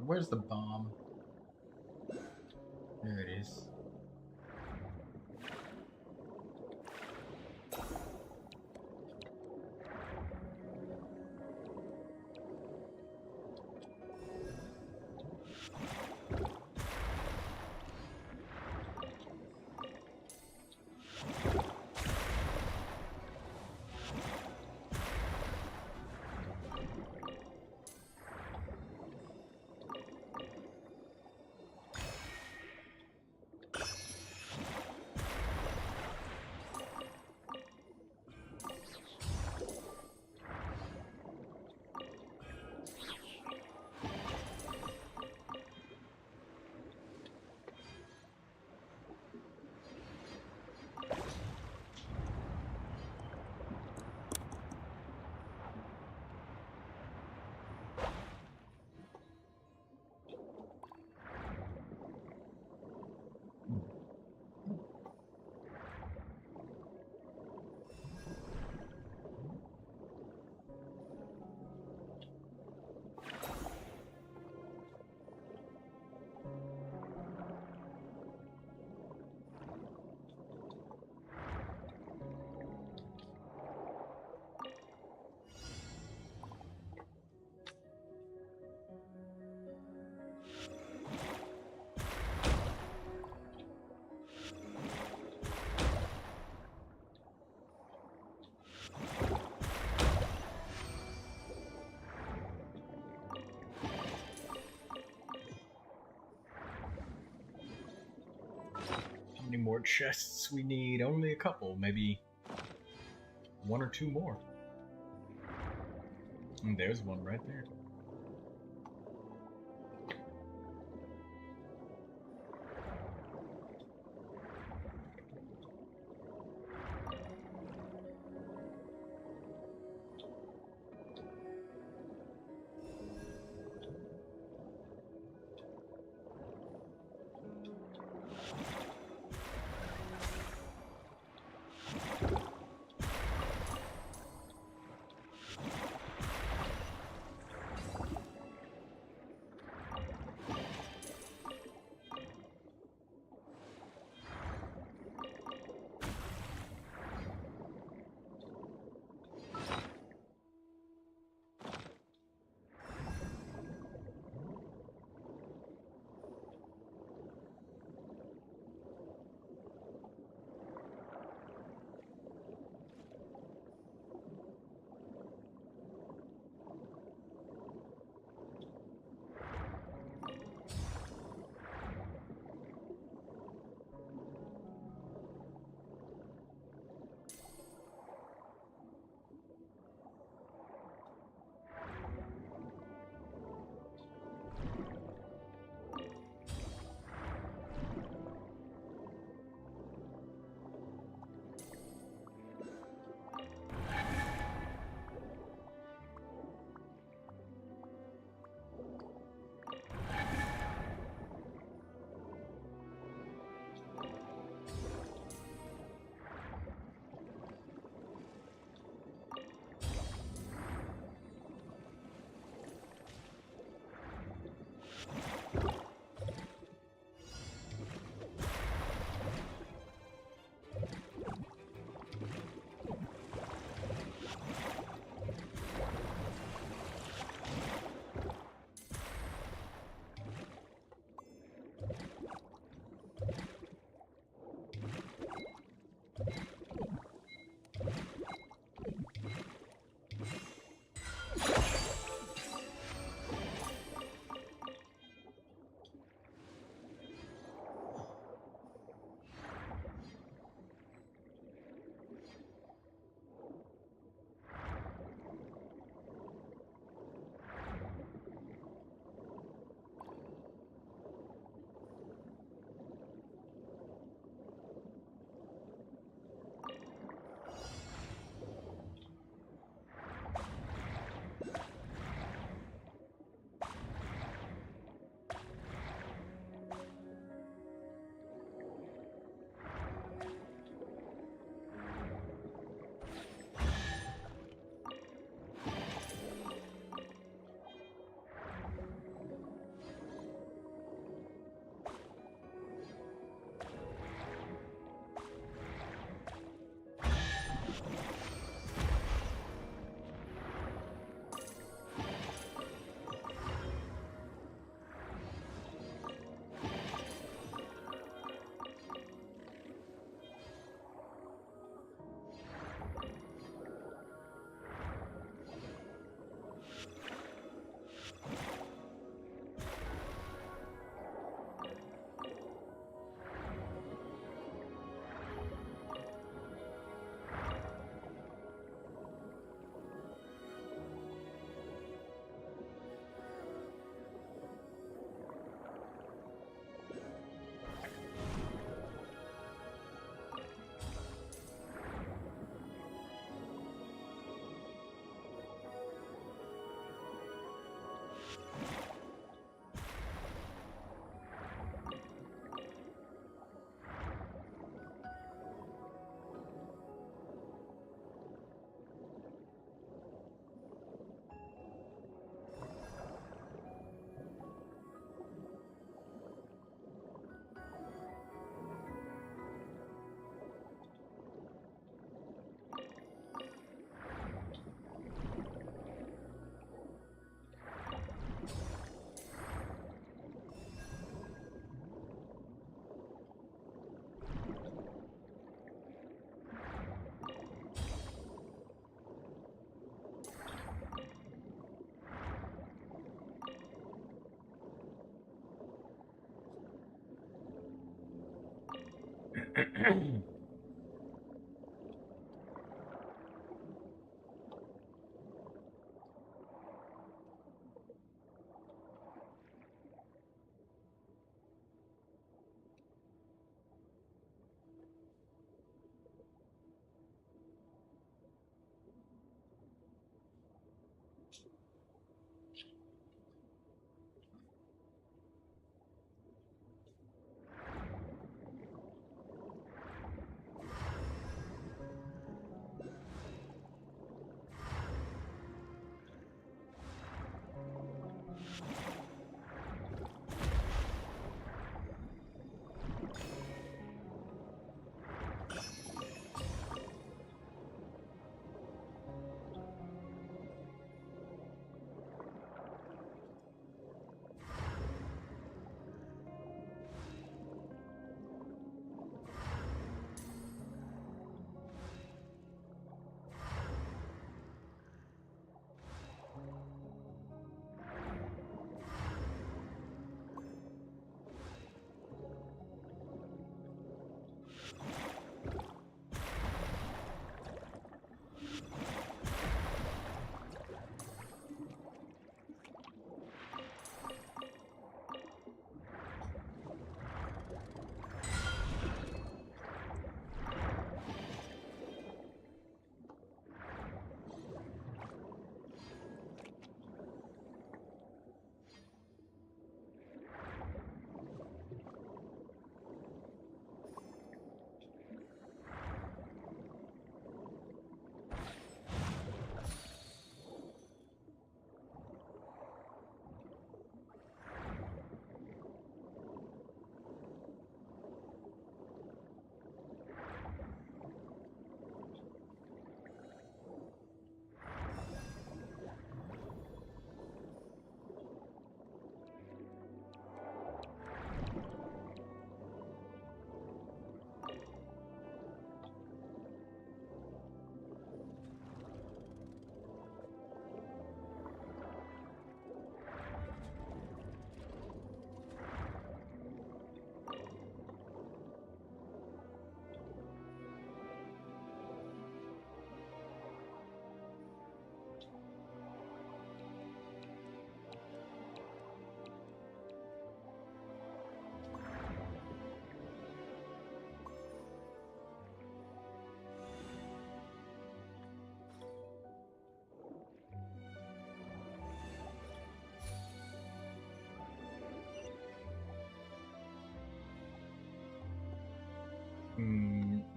Where's the bomb? There it is. many more chests we need? Only a couple, maybe 1 or 2 more. And there's one right there.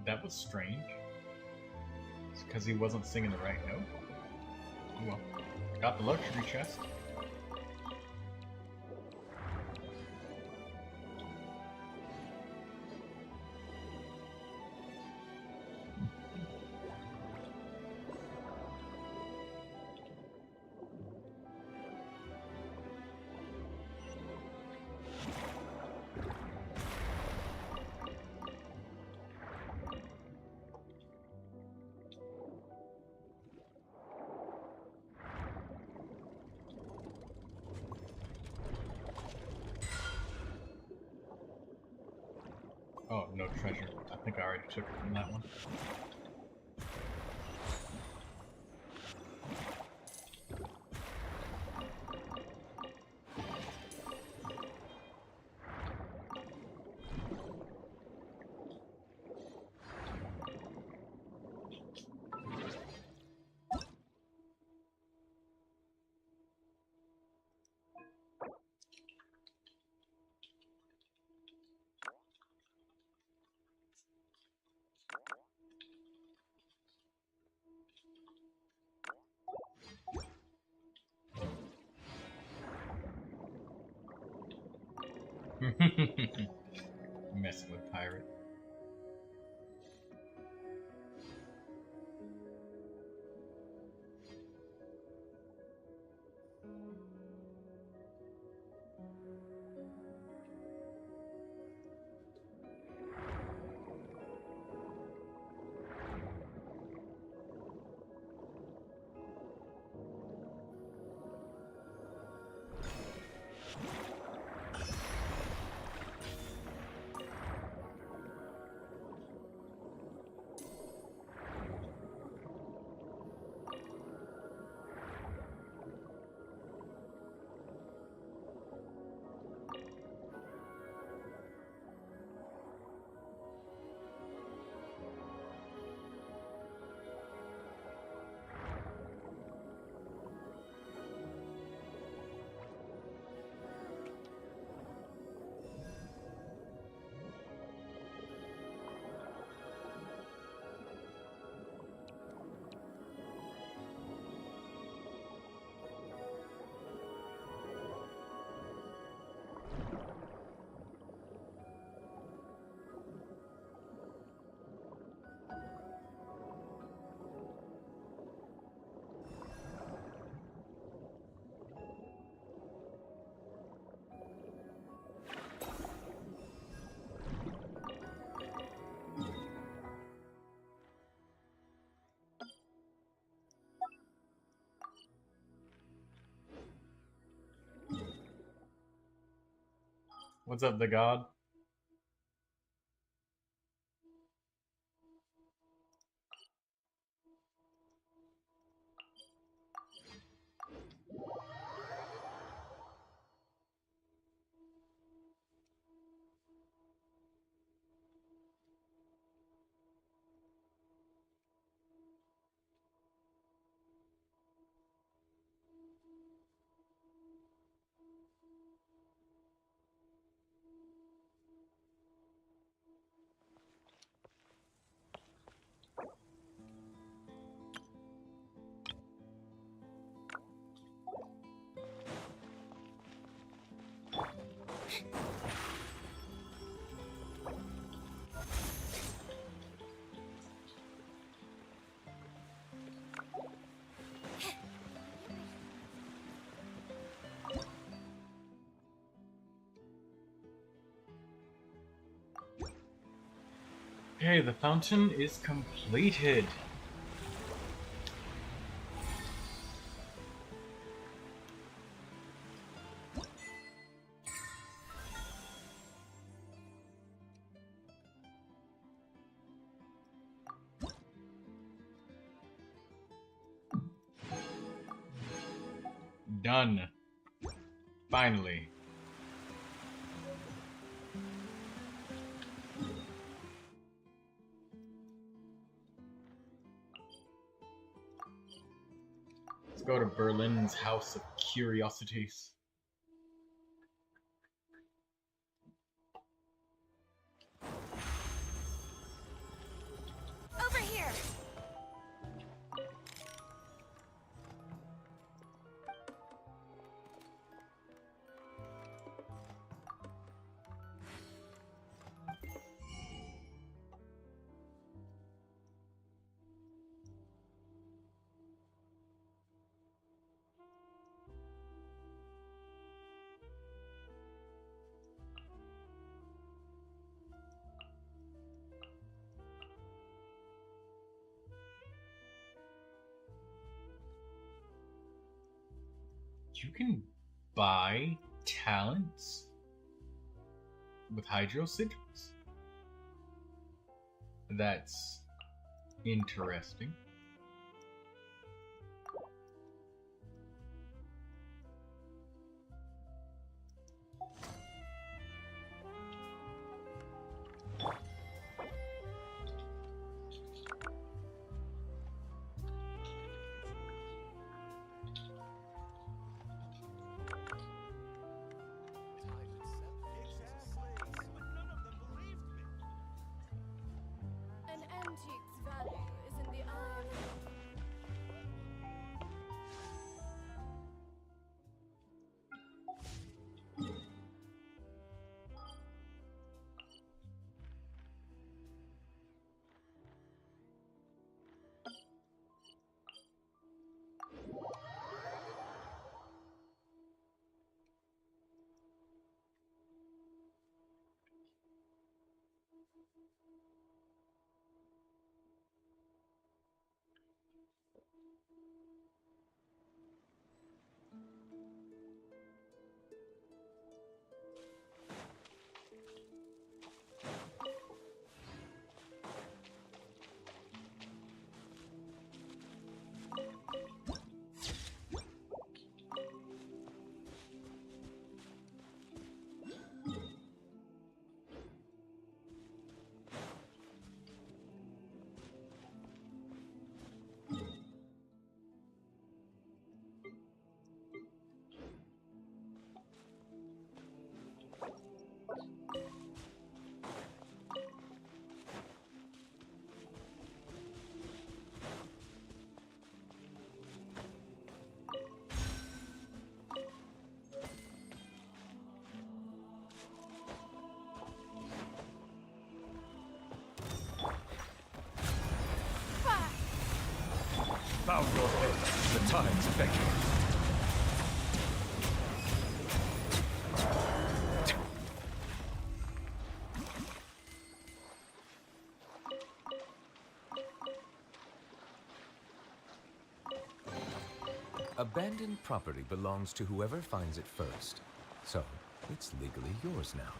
That was strange. It's because he wasn't singing the right note. Oh well. Got the luxury chest. Oh, no treasure. I think I already took it from that one. Messing with pirate. What's up, the god? Okay, the fountain is completed. Done. Finally. Let's go to Berlin's House of Curiosities. Over here. You can buy talents with hydro sigils. That's interesting. An antique's value is in the eye of Bow your head. The time's beckon. Abandoned property belongs to whoever finds it first. So, It's legally yours now.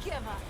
Give up.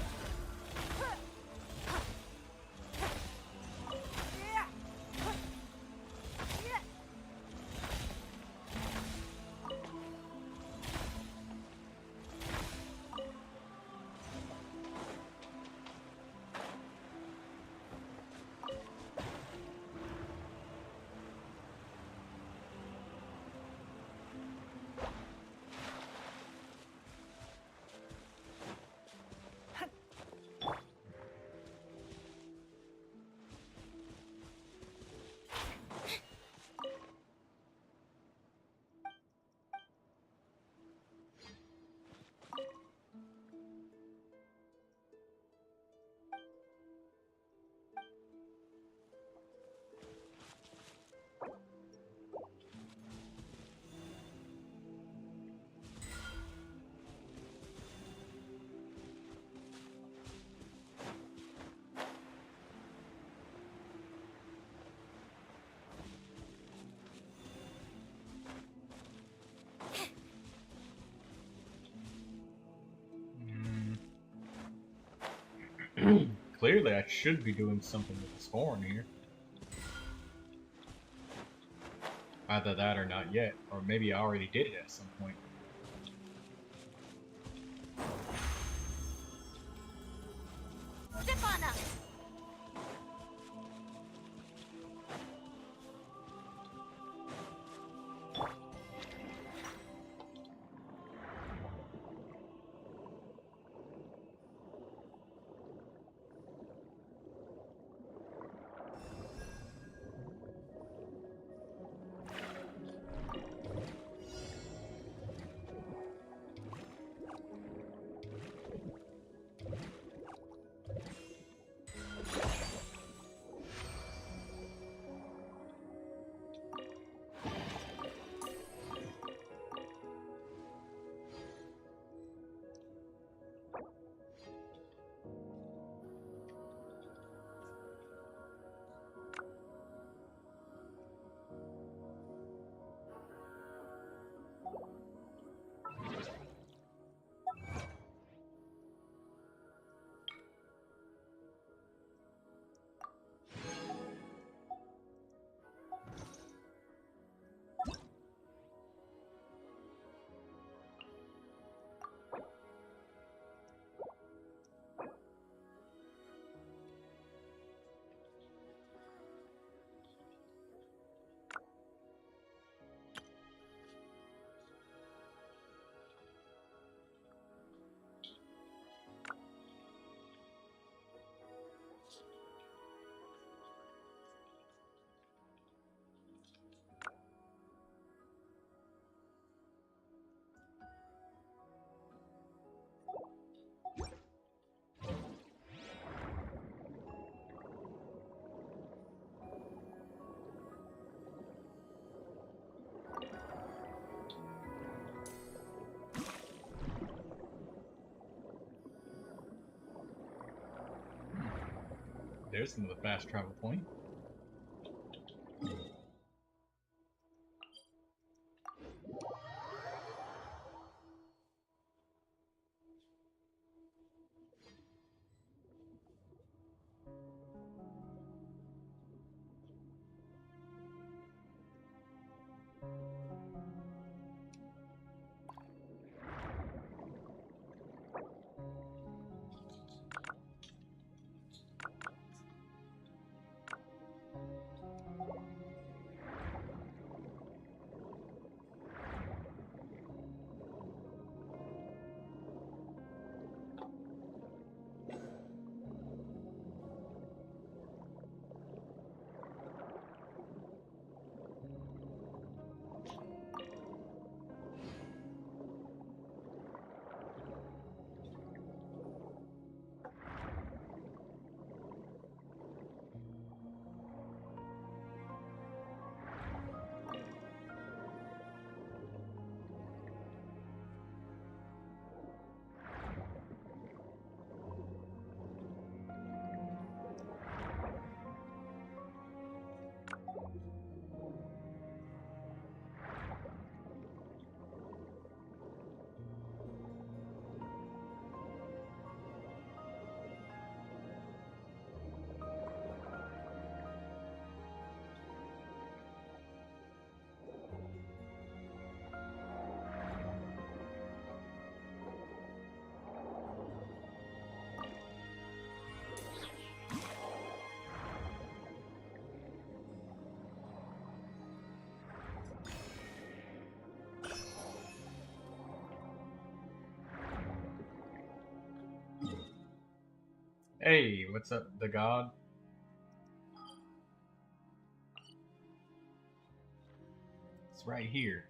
Clearly, I should be doing something with this horn here. Either that or not yet. Or maybe I already did it at some point. Step on us! there's another fast travel point. Hey, what's up, the god? It's right here.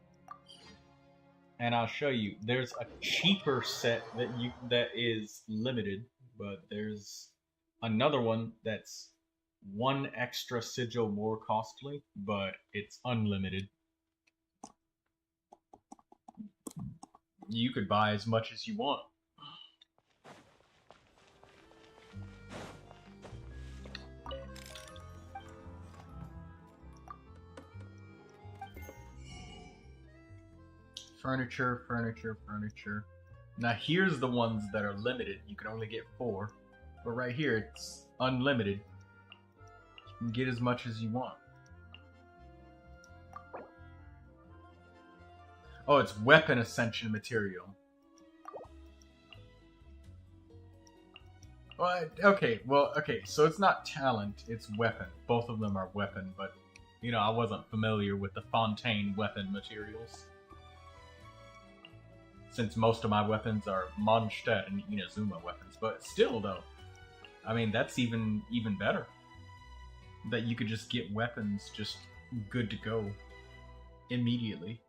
And I'll show you. There's a cheaper set that is limited, but there's another one that's one extra sigil more costly, but it's unlimited. You could buy as much as you want. Furniture, furniture, furniture. Now here's the ones that are limited. You can only get 4. But right here, it's unlimited. You can get as much as you want. Oh, it's weapon ascension material. Okay, so it's not talent, it's weapon. Both of them are weapon, but, you know, I wasn't familiar with the Fontaine weapon materials. Since most of my weapons are Mondstadt and Inazuma weapons. But still, though, I mean, that's even better. That you could just get weapons just good to go immediately.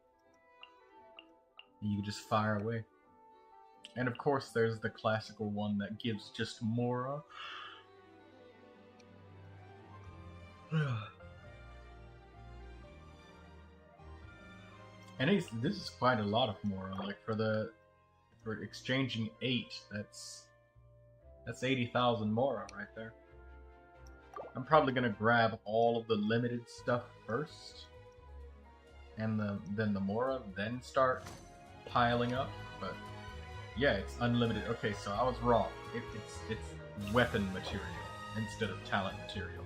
You could just fire away. And of course, there's the classical one that gives just Mora. And this is quite a lot of Mora. Like for exchanging 8, that's 80,000 Mora right there. I'm probably gonna grab all of the limited stuff first, and then the Mora, then start piling up. But yeah, it's unlimited. Okay, so I was wrong. It's weapon material instead of talent material.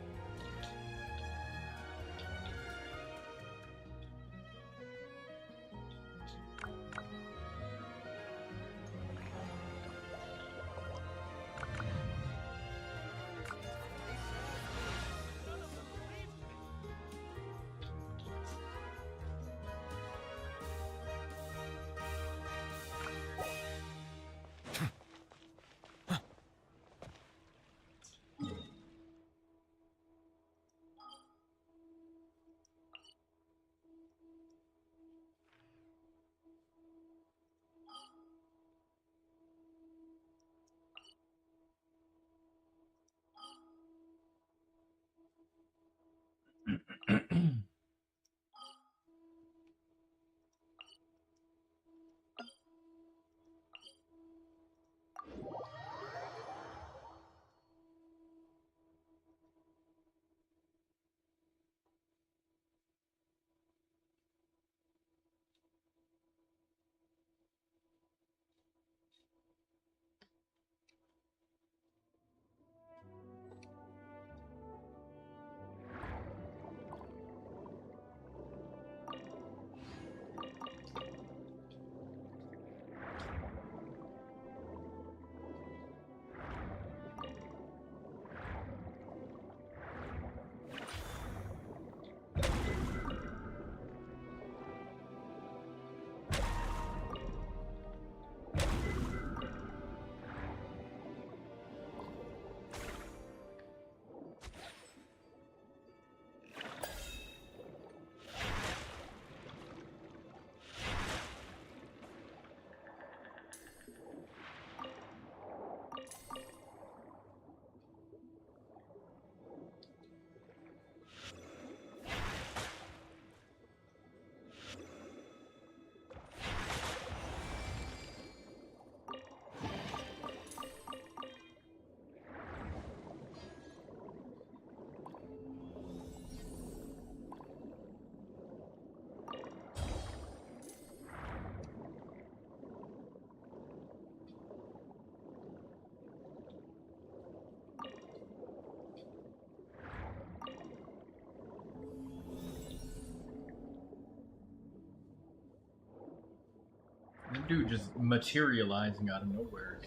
Dude, just materializing out of nowhere.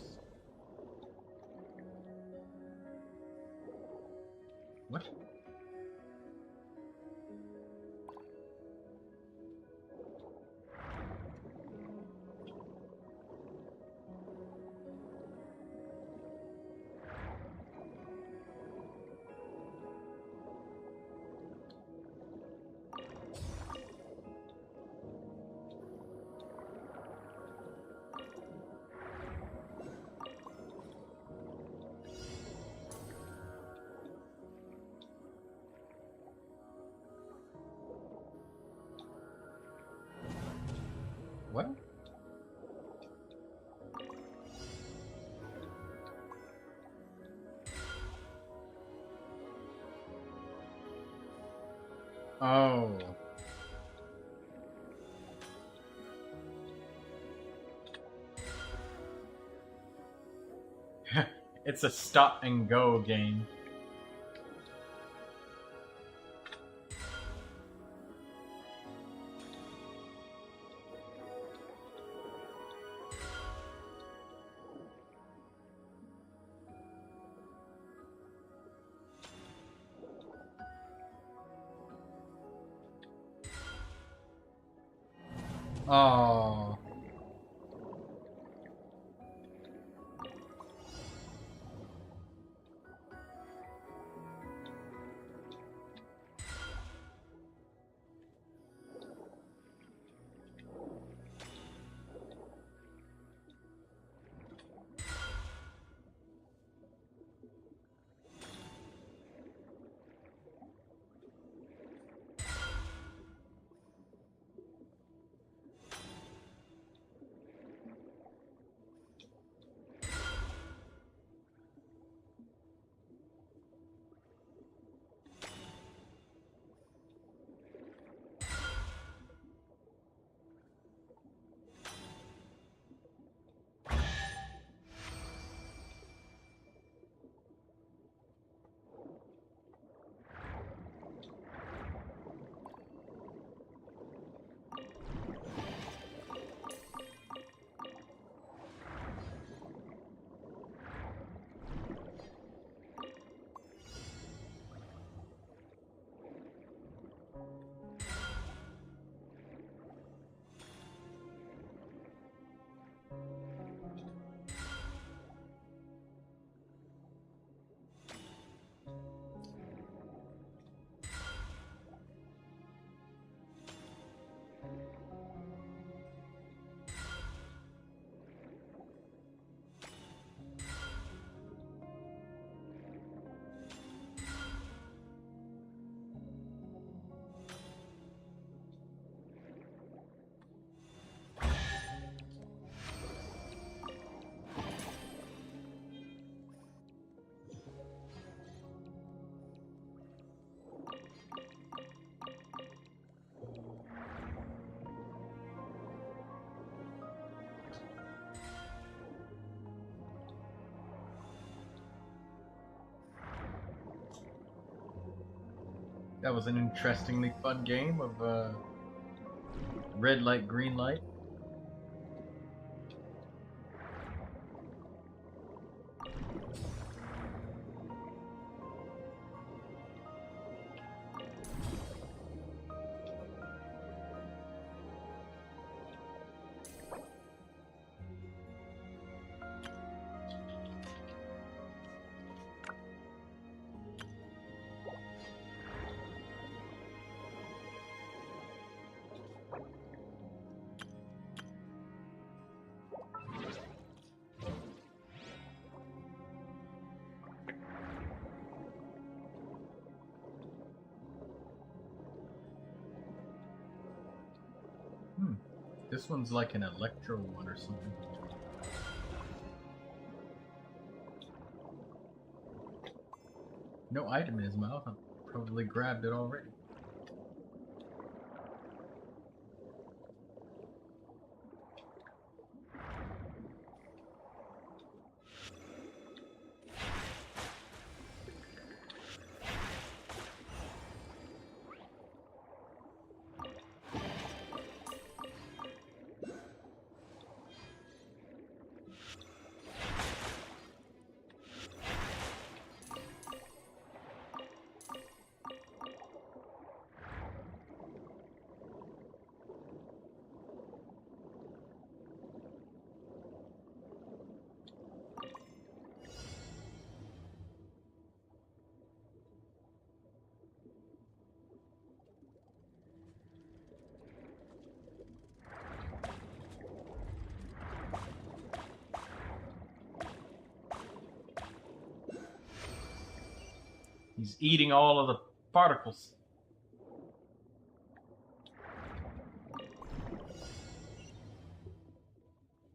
What? What? Oh. It's a stop and go game. Oh. That was an interestingly fun game of red light, green light. This one's like an electro one or something. No item in his mouth. I probably grabbed it already. He's eating all of the particles.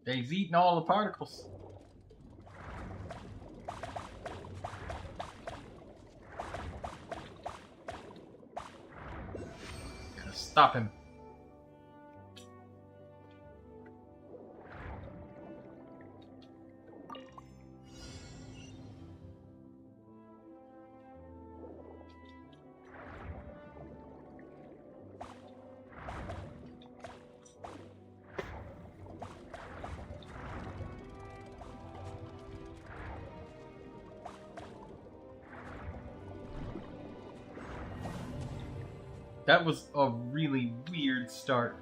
He's eating all the particles. Gotta stop him. That was a really weird start.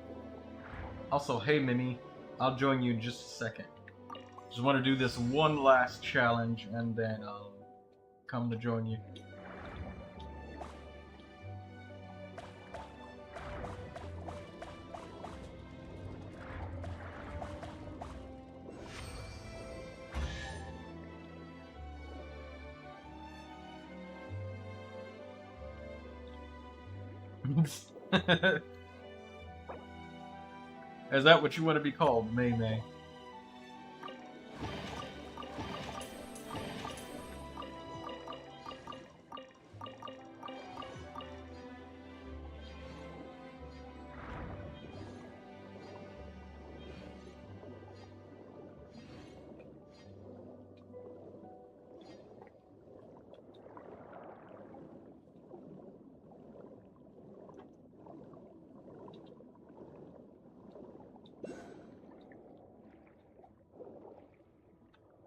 Also, hey Mimi, I'll join you in just a second. Just want to do this one last challenge and then I'll come to join you. Is that what you want to be called, May May?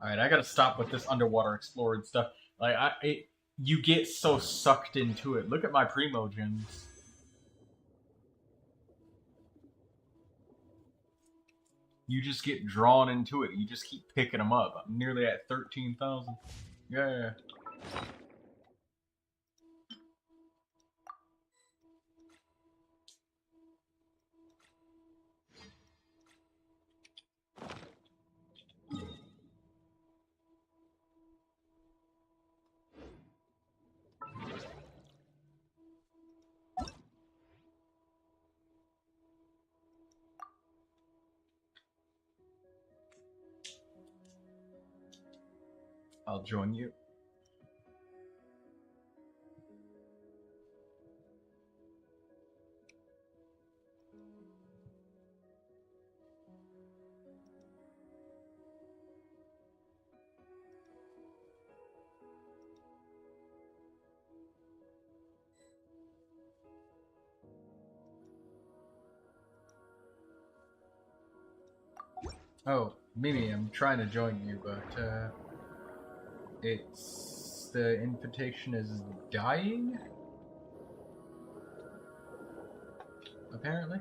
Alright, I gotta stop with this underwater exploring stuff. Like, you get so sucked into it. Look at my Primogens. You just get drawn into it. You just keep picking them up. I'm nearly at 13,000. Yeah. I'll join you. Oh, Mimi, I'm trying to join you, but the invitation is dying? Apparently.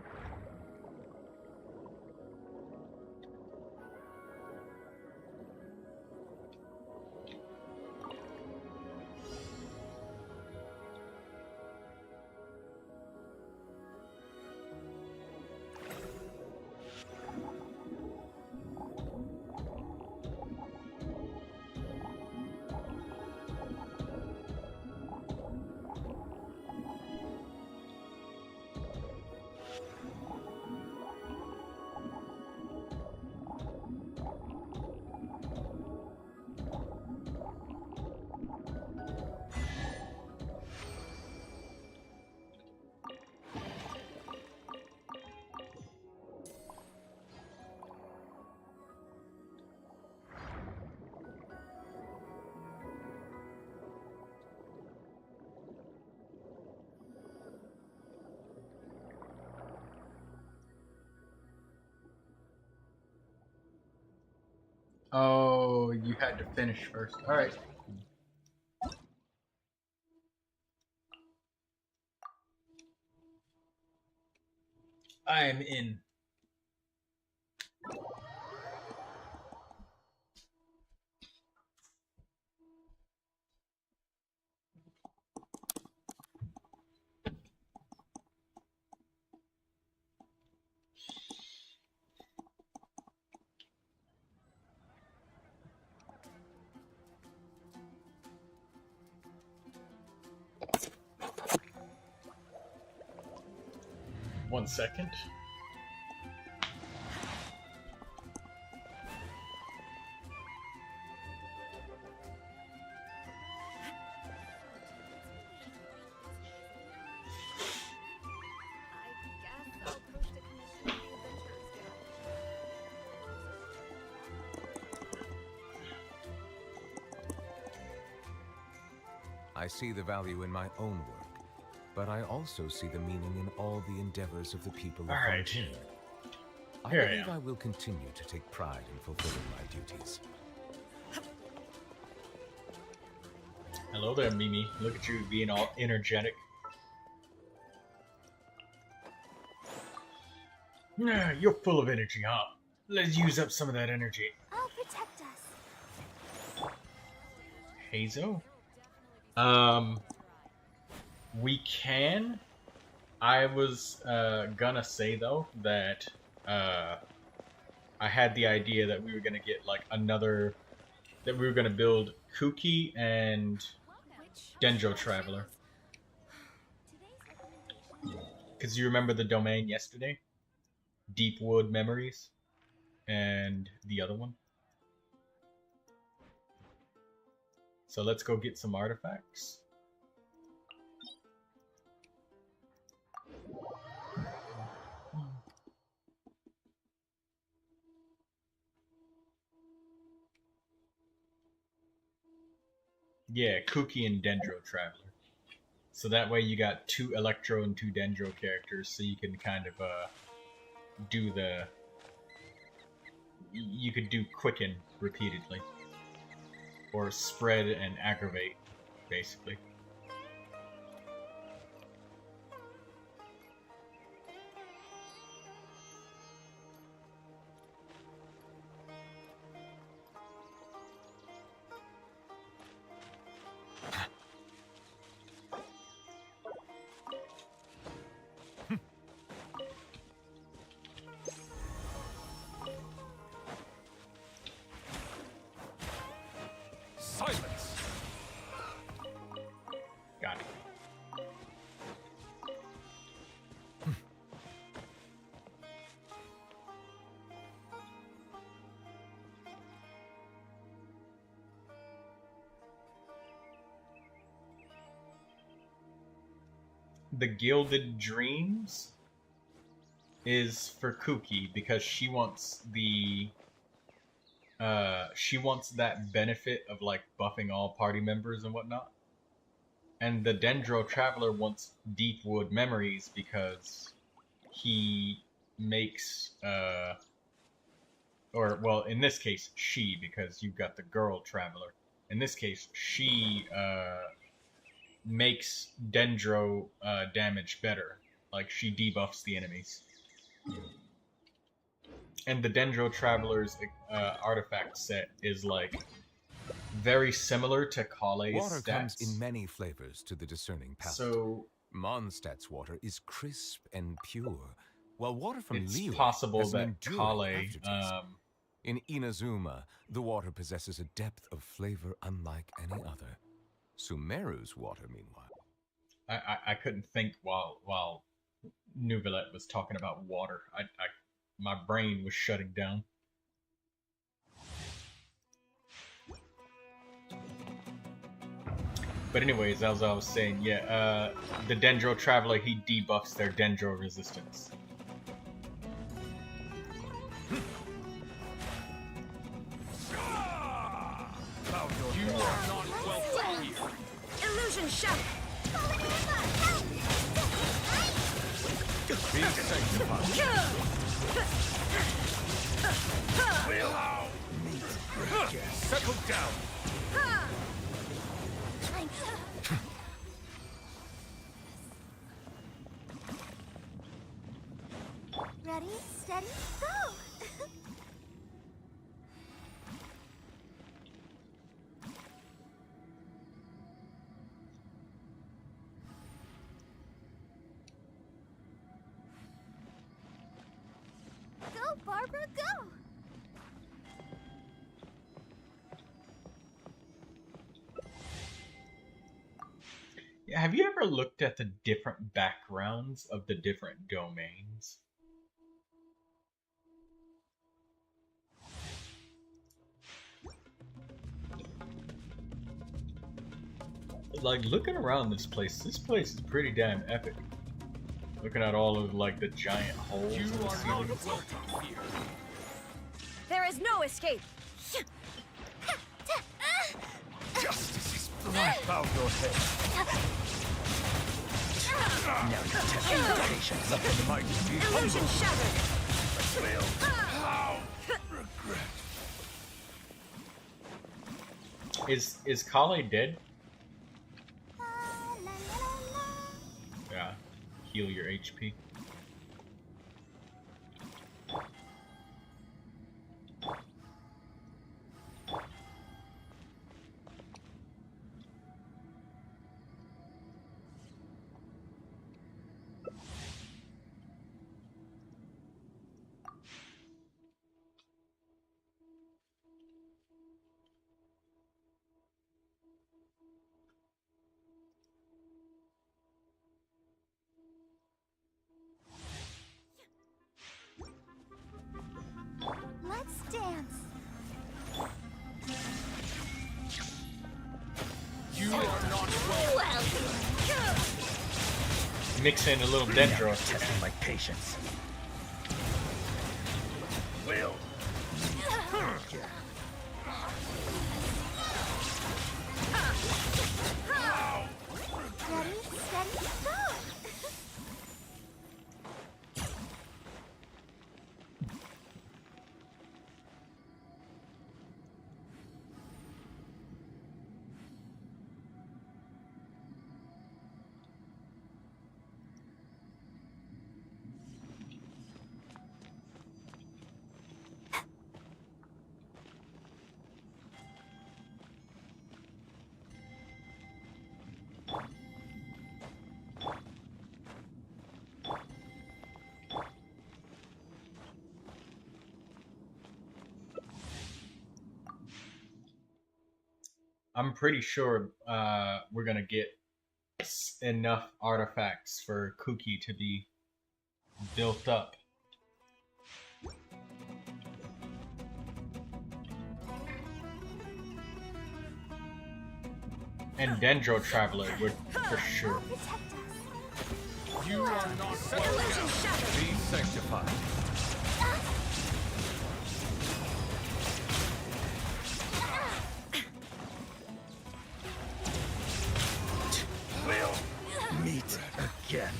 Oh, you had to finish first. Alright. I am in. 1 second. I see the value in my own work, but I also see the meaning in all the endeavors of the people of All right. Frontier. I Here I believe am. I will continue to take pride in fulfilling my duties. Hello there, Mimi. Look at you being all energetic. Nah, you're full of energy, huh? Let's use up some of that energy. I'll protect us. Hazo? We can. I was gonna say though that I had the idea that we were gonna get like another, that we were gonna build Kuki and Dendro Traveler. Because you remember the domain yesterday? Deepwood Memories and the other one. So let's go get some artifacts. Yeah, Kuki and Dendro Traveler. So that way you got 2 Electro and 2 Dendro characters, so you can kind of do the... You could do Quicken repeatedly. Or Spread and Aggravate, basically. Silence! Got it. The Gilded Dreams is for Kuki because she wants the she wants that benefit of like buffing all party members and whatnot. And the Dendro Traveler wants Deepwood Memories because he makes or well, in this case she, because you've got the girl Traveler. In this case she makes Dendro damage better. Like she debuffs the enemies. And the Dendro Traveler's artifact set is like very similar to Kale's Water stats. comes in many flavors to the discerning palate. So Mondstadt's water is crisp and pure, while water from it's Liyue possible has an that enduring Kale aftertaste. In Inazuma, the water possesses a depth of flavor unlike any other. Sumeru's water, meanwhile. I couldn't think while Neuvilette was talking about water. My brain was shutting down. But anyways, as I was saying, yeah, the Dendro Traveler, he debuffs their Dendro resistance. You are not welcome here. Illusion shout! Be sanctified. Settle down. Ready, steady, go! Go, Barbara, go! have you ever looked at the different backgrounds of the different domains? Like, looking around this place is pretty damn epic. Looking at all of, like, the giant holes in the ceiling. There is no escape. Justice is right out your head. Now you're testing your patience. Let the mighty be Illusion shattered. Regret. Is Kale dead? Yeah. Heal your HP. Let's dance. You are not welcome. Mix in a little dendro. Testing my patience. Will. Ready, steady, go! I'm pretty sure we're gonna get enough artifacts for Kuki to be built up. And Dendro Traveler would for sure. You are not welcome. Be sanctified. We'll meet again.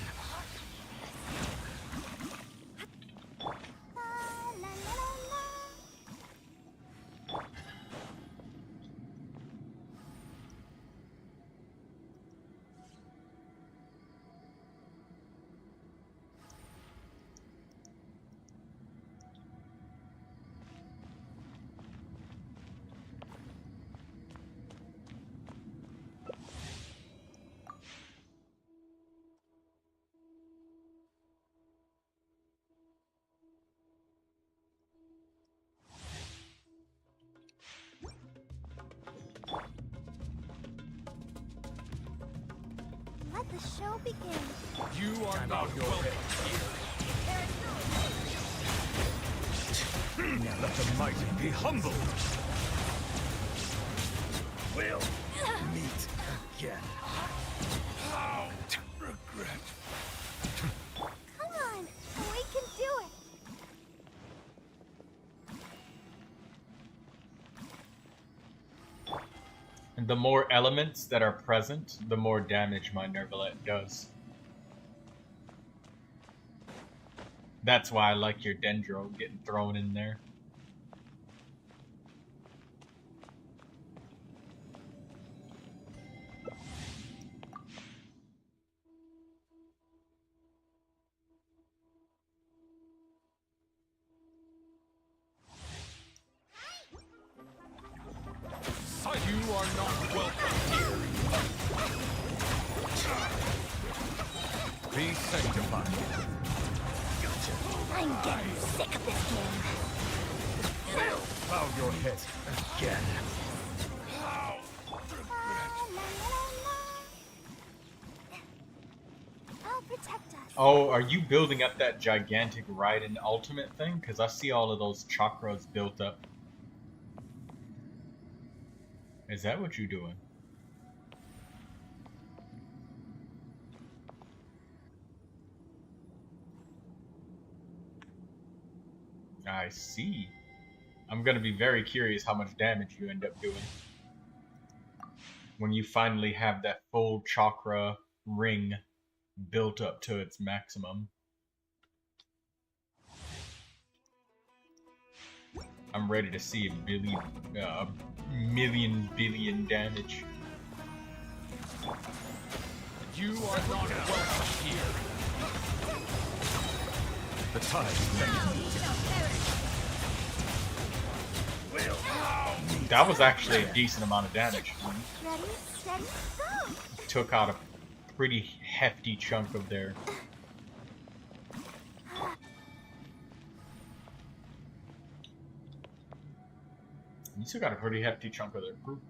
Let the show begin. You are not welcome here. Now let the mighty be humbled. We'll meet again. Regret. Come on, we can do it. And the more elements that are present, the more damage my Neuvilette does. That's why I like your Dendro getting thrown in there. You are not welcome here. Be sanctified. I'm getting sick of this game. Bow your head again. protect us. Oh, are you building up that gigantic Raiden ultimate thing? Because I see all of those chakras built up. Is that what you're doing? I see. I'm gonna be very curious how much damage you end up doing when you finally have that full chakra ring built up to its maximum. I'm ready to see a million billion damage. You are not welcome here. The tide That was actually a decent amount of damage. Ready, steady, go! Took out a pretty hefty chunk of their... You still got a pretty hefty chunk of their group.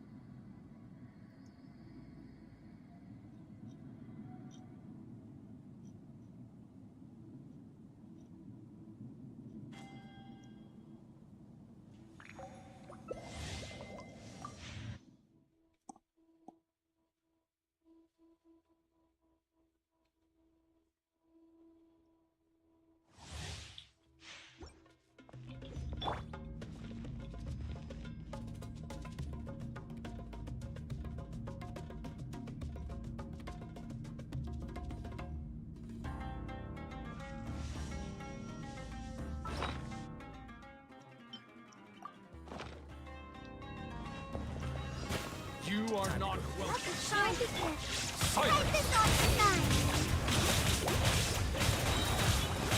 You are not welcome. Shine this here. Silence. Take this off the side.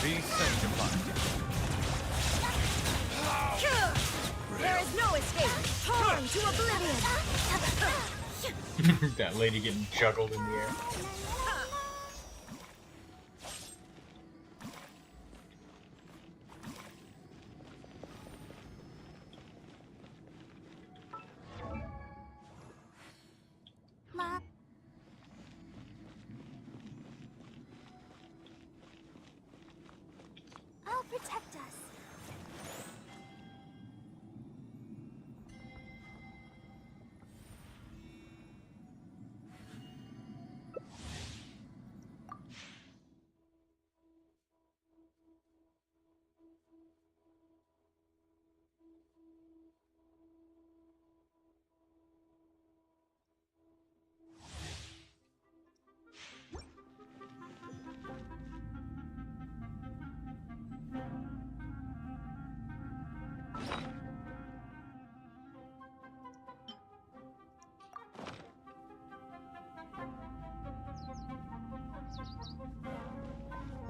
Be sanctified. There is no escape. Torn to oblivion. That lady getting juggled in the air. I'll protect us.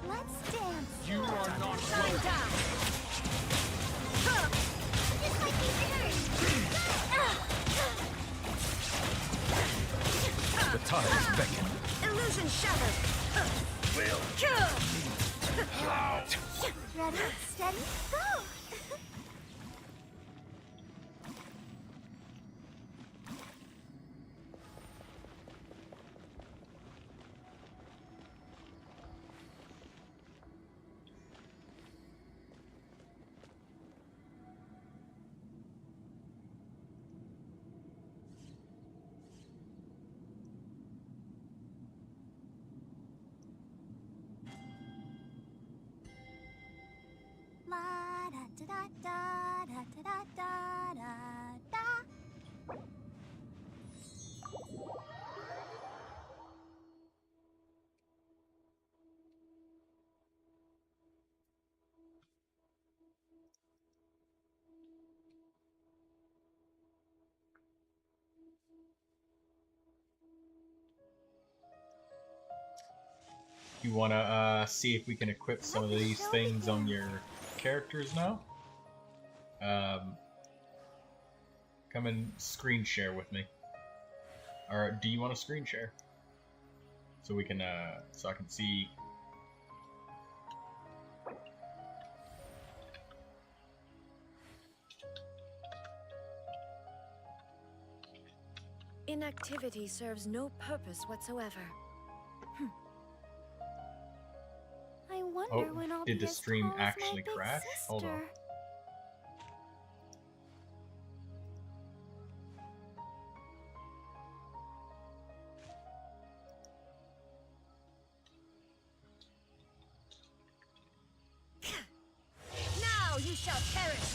Let's dance. You are not welcome. Just like you The tide is beckoning. Illusion shattered. Ready, steady, go! La da da da da da da da da da. You wanna see if we can equip some of these things on your characters now? Come and screen share with me. Or do you want to screen share? So we can, so I can see. Inactivity serves no purpose whatsoever. wonder when I'll did be the as stream tall as my actually big crash? Hold on. sister. Now you shall perish!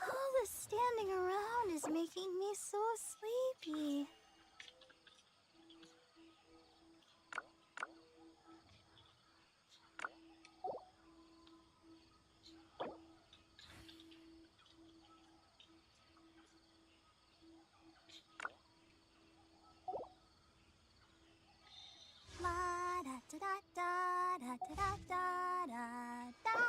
All this standing around is making me so sleepy. La da da da da da da da da da.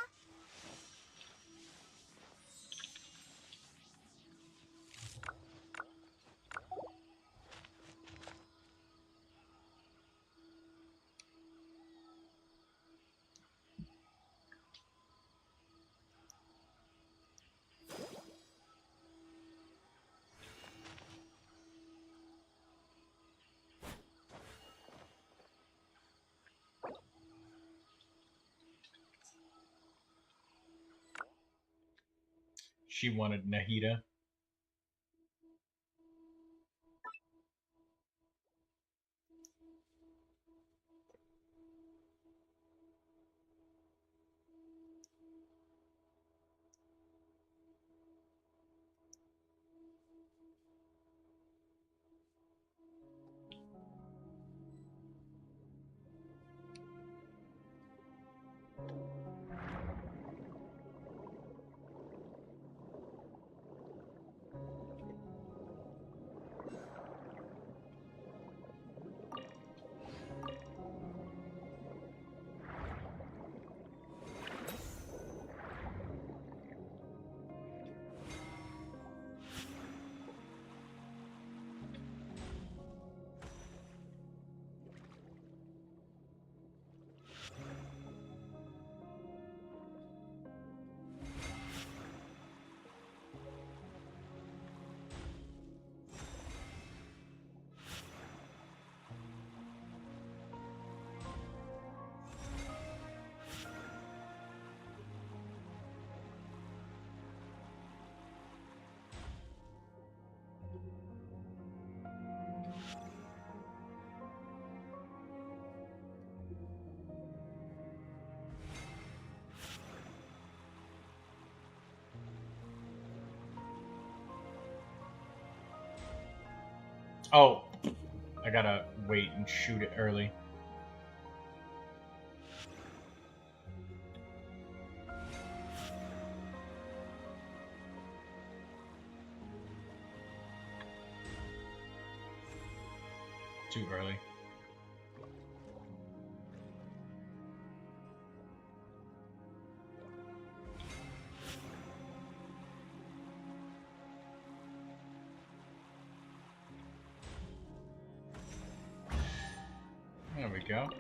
She wanted Nahida. Oh, I gotta wait and shoot it early. Too early. There we go.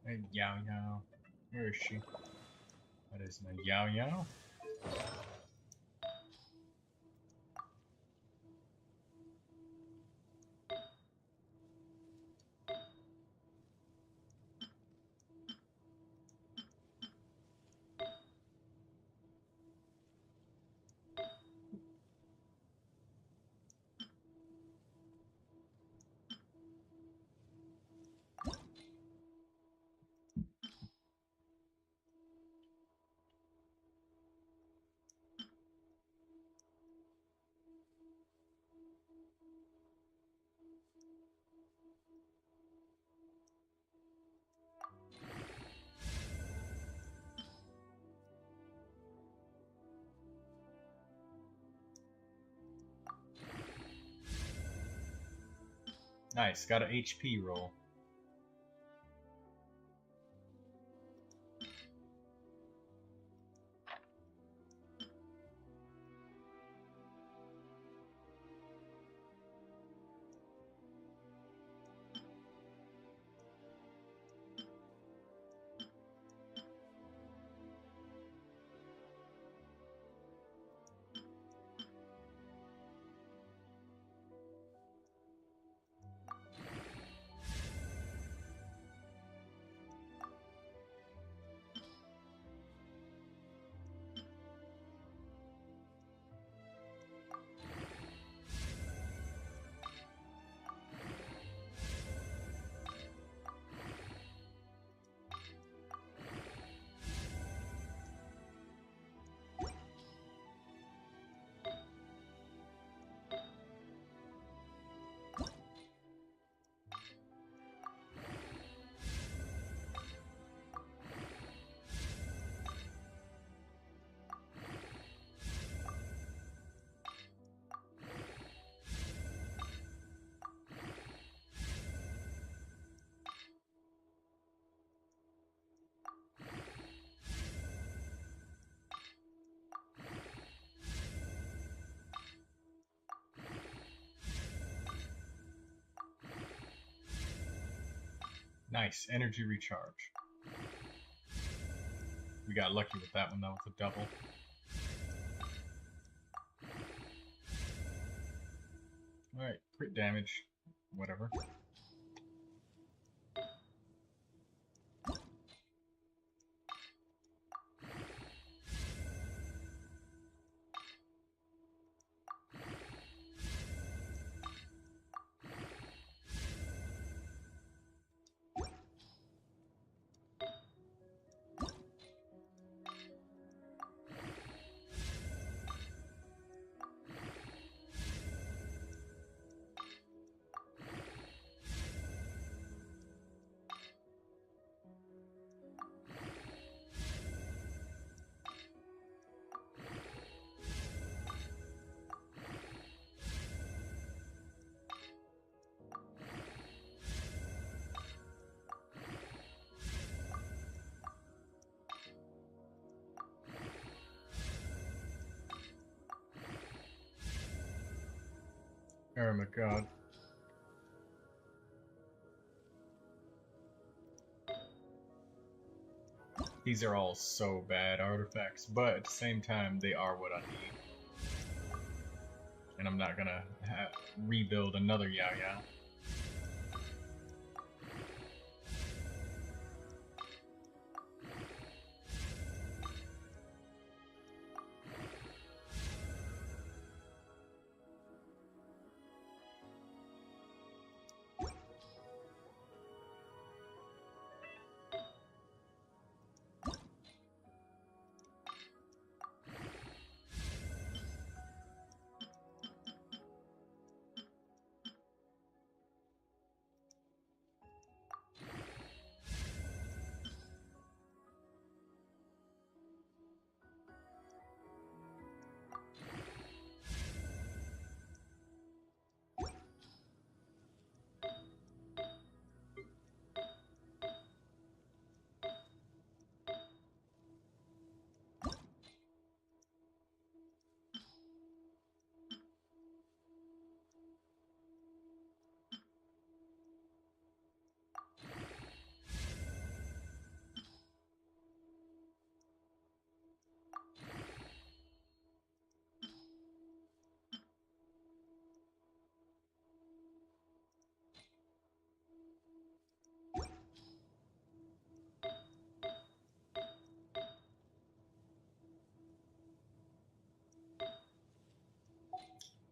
Hey, Yao Yao. Where is she? That is my Yao Yao. Nice, got an HP roll. Nice. Energy recharge. We got lucky with that one, though. It's a double. Alright, crit damage. Whatever. Oh my god. These are all so bad artifacts, but at the same time, they are what I need. And I'm not gonna rebuild another Yao Yao.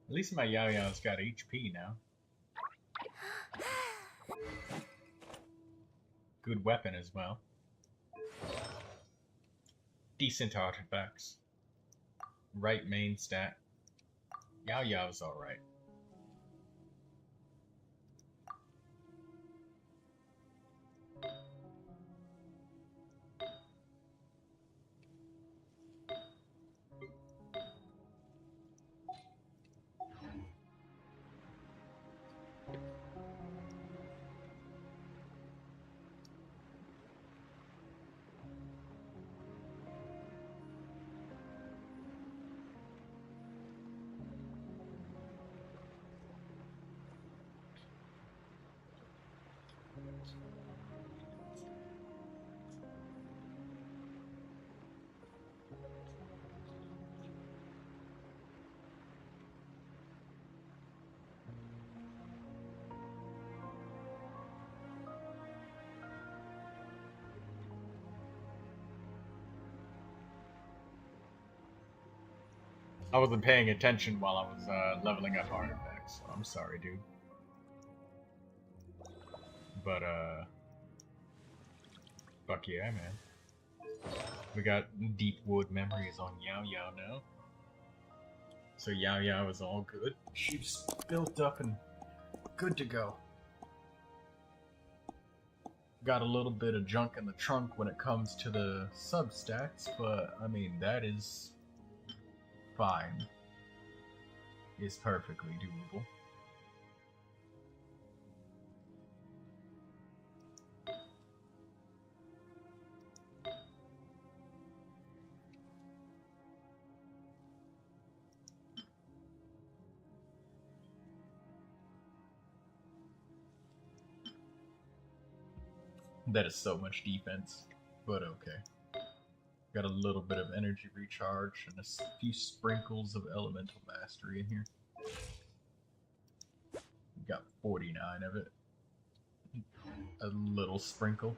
At least my Yao Yao's got HP now. Good weapon as well. Decent artifacts. Right main stat. Yao Yao's alright. I wasn't paying attention while I was leveling up artifacts, so I'm sorry, dude. But, fuck yeah, man. We got deep wood memories on Yao Yao now. So Yao Yao is all good. She's built up and good to go. Got a little bit of junk in the trunk when it comes to the sub-stats, but, I mean, that is fine. It's perfectly doable. That is so much defense, but okay. Got a little bit of energy recharge and a few sprinkles of elemental mastery in here. Got 49 of it. A little sprinkle.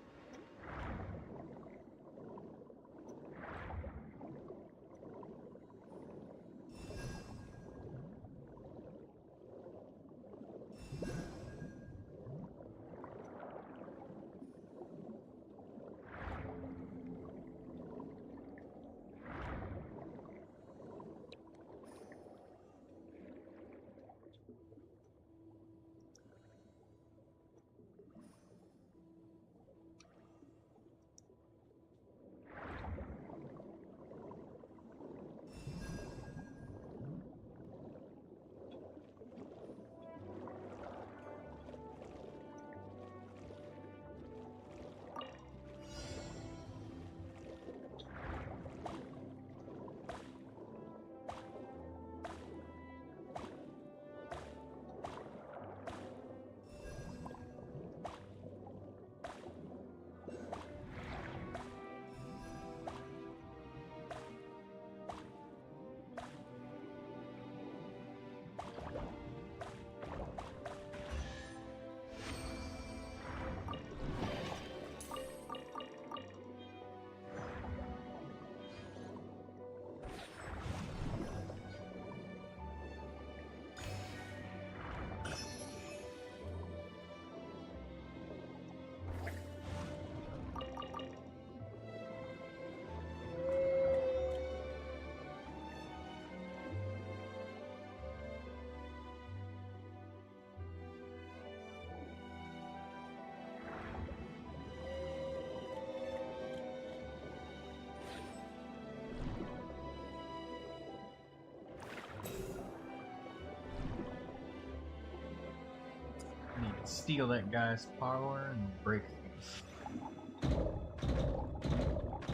Need to steal that guy's power and break things.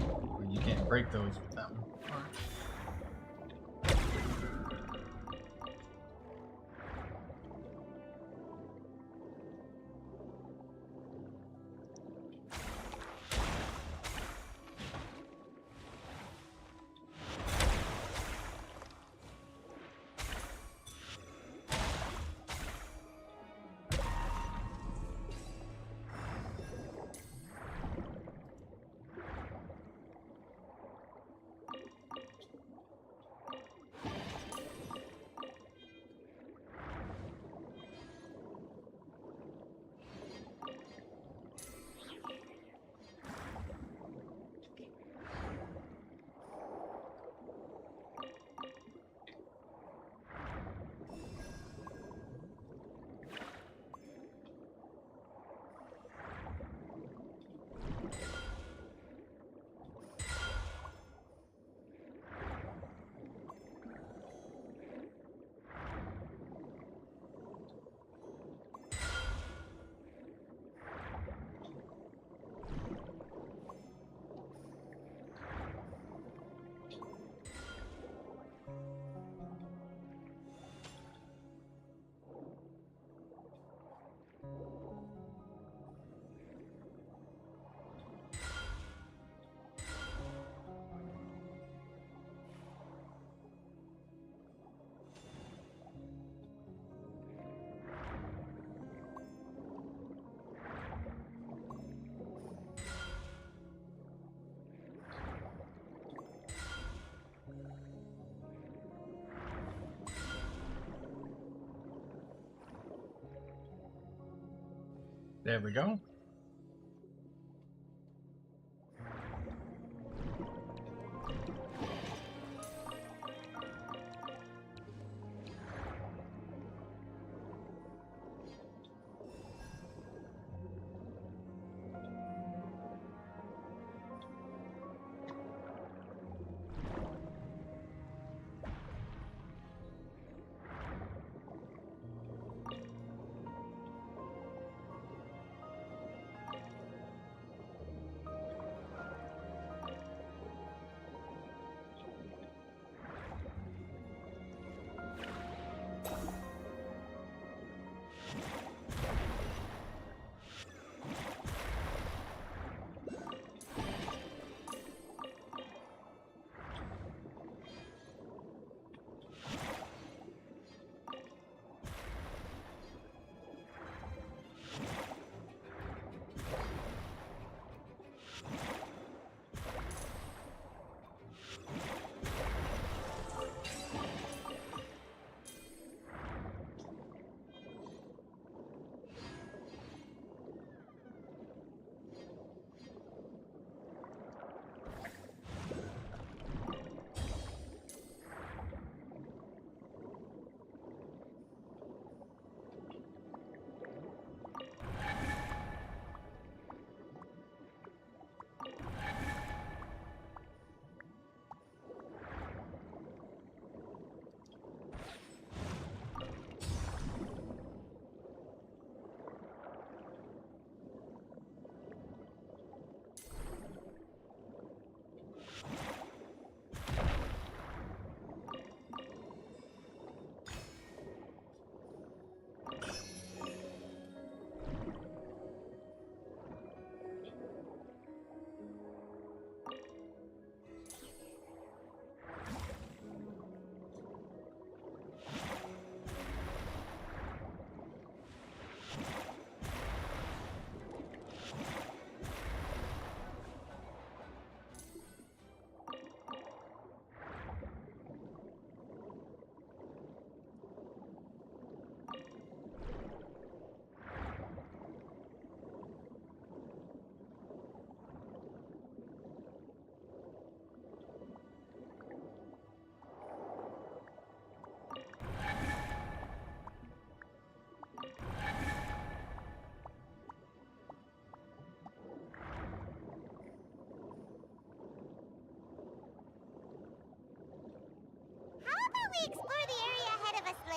Well, you can't break those with that one. Alright. There we go.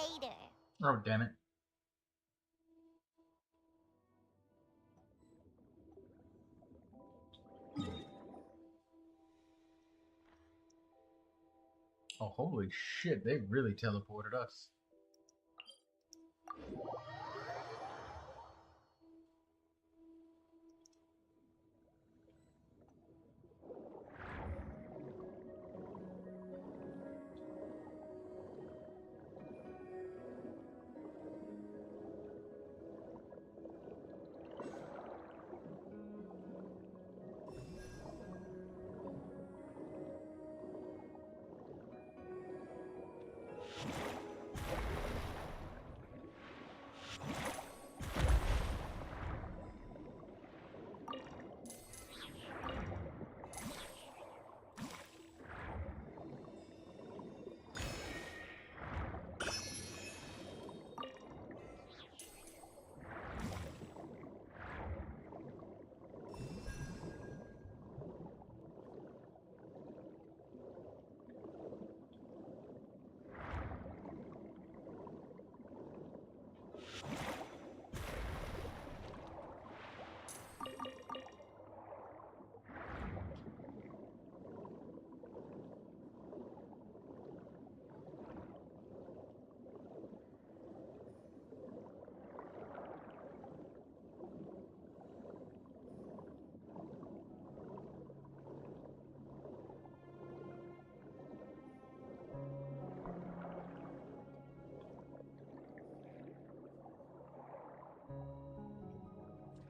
later. Oh, damn it. Oh, holy shit, they really teleported us.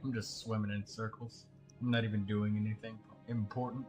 I'm just swimming in circles. I'm not even doing anything important.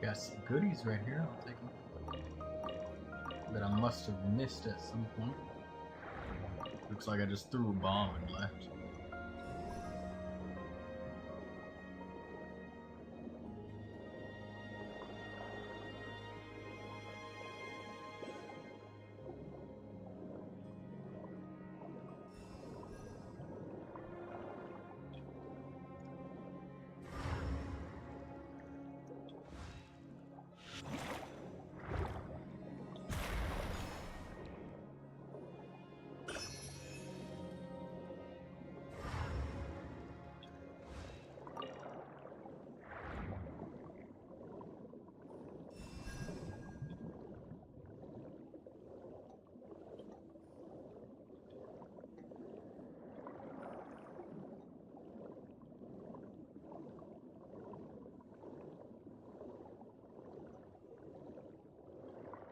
Got some goodies right here. I'll take them. That I must have missed at some point. Looks like I just threw a bomb and left.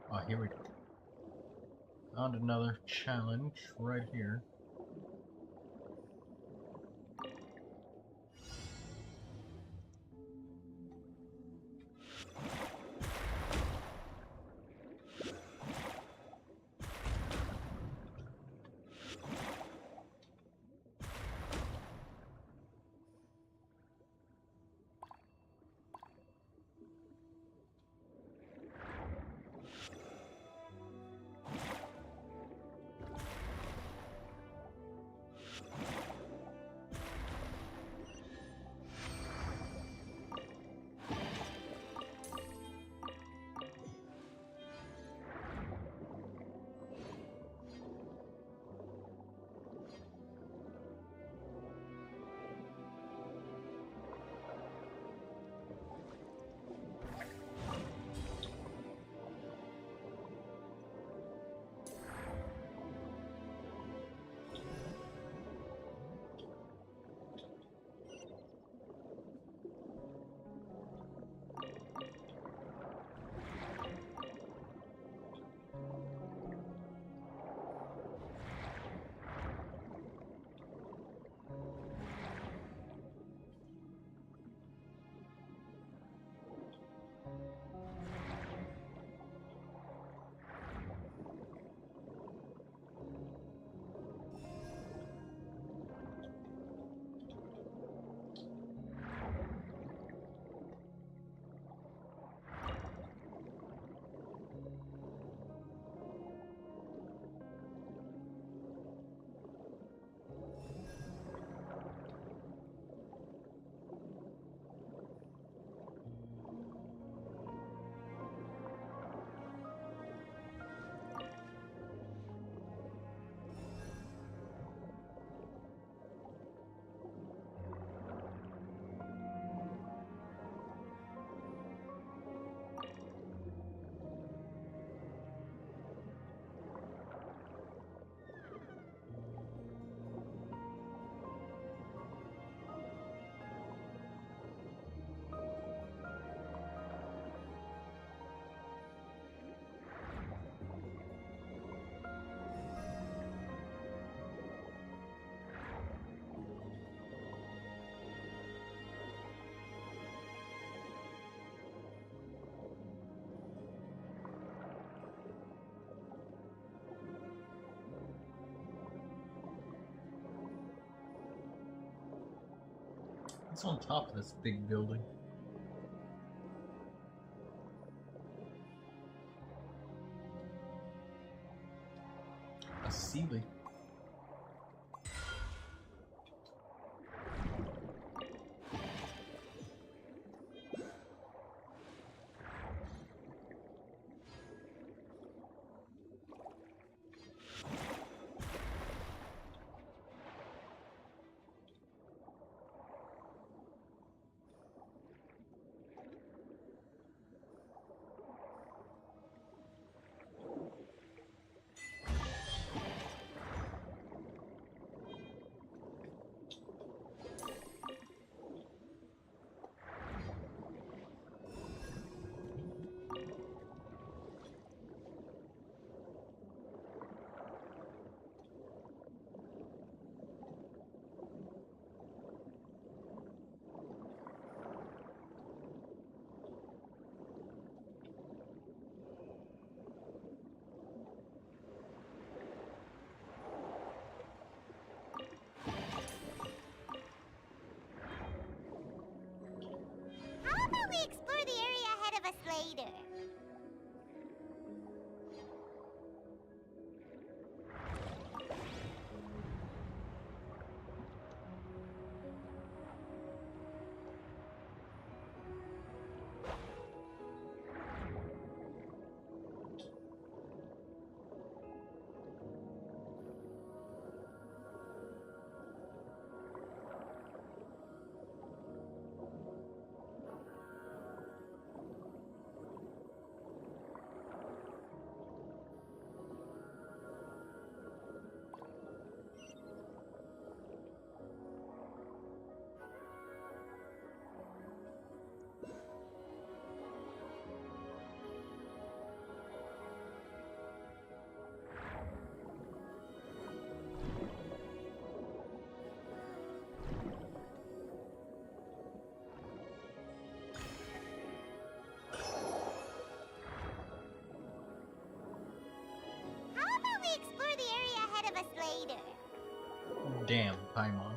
Oh, here we go. Found another challenge right here. What's on top of this big building? A ceiling. How about we explore the area ahead of us later? How about we explore the area ahead of us later? Damn, Paimon.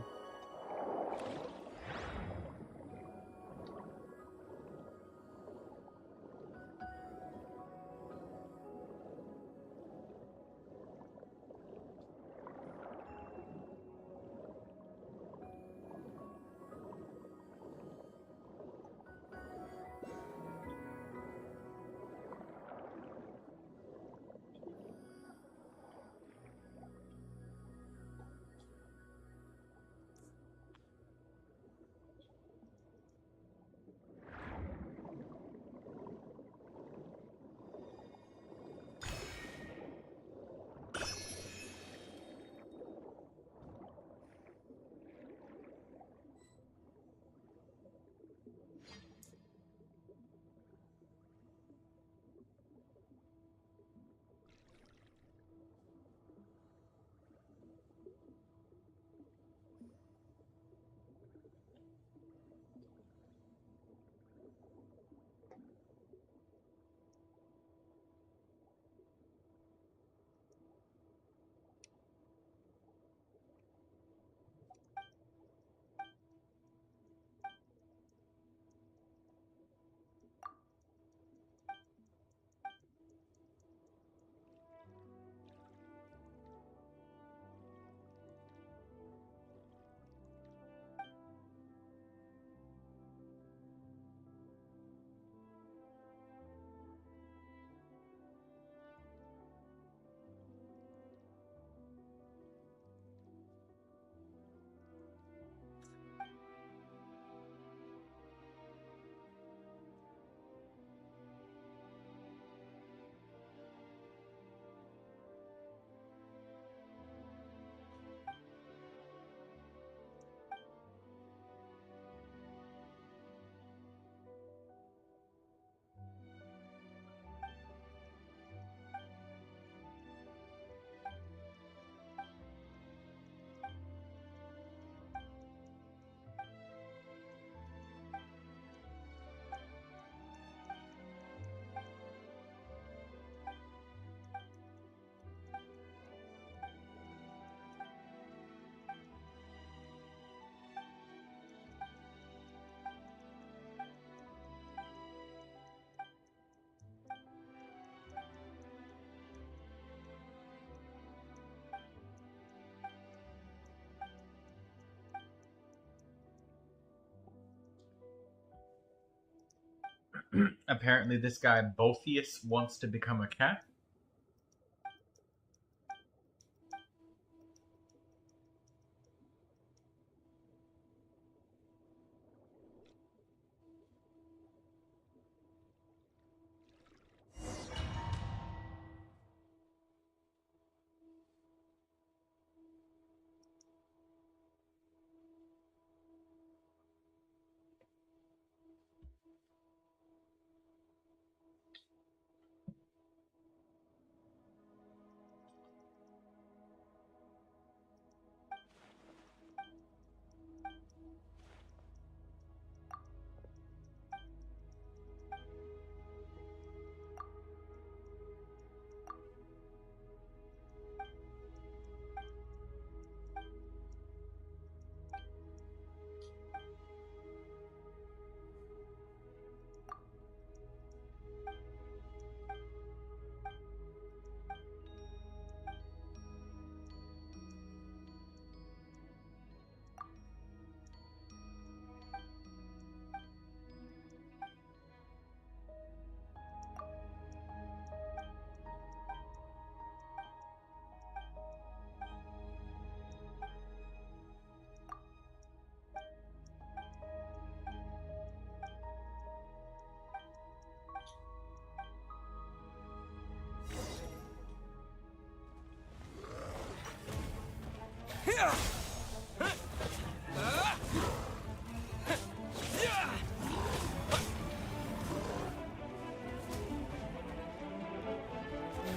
Apparently this guy Botheus wants to become a cat.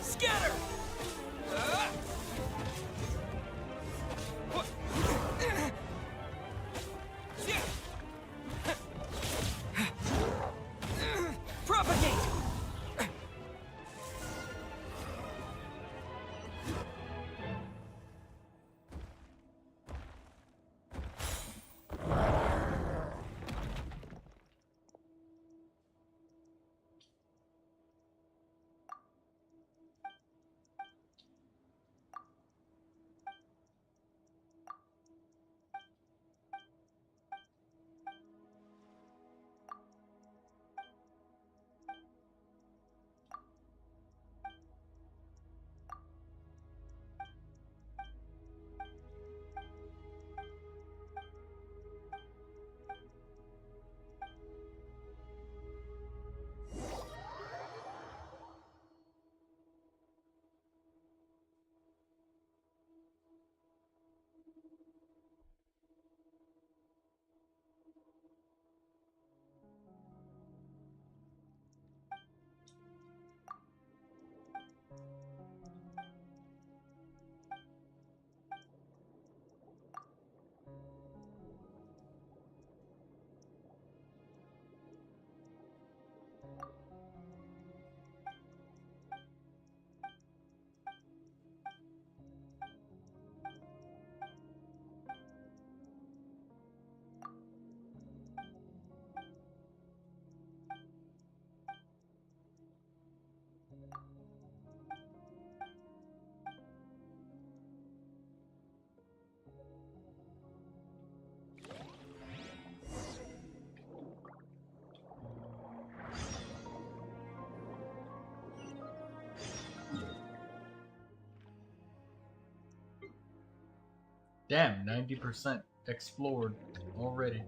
Scatter! Propagate! Damn, 90% explored already.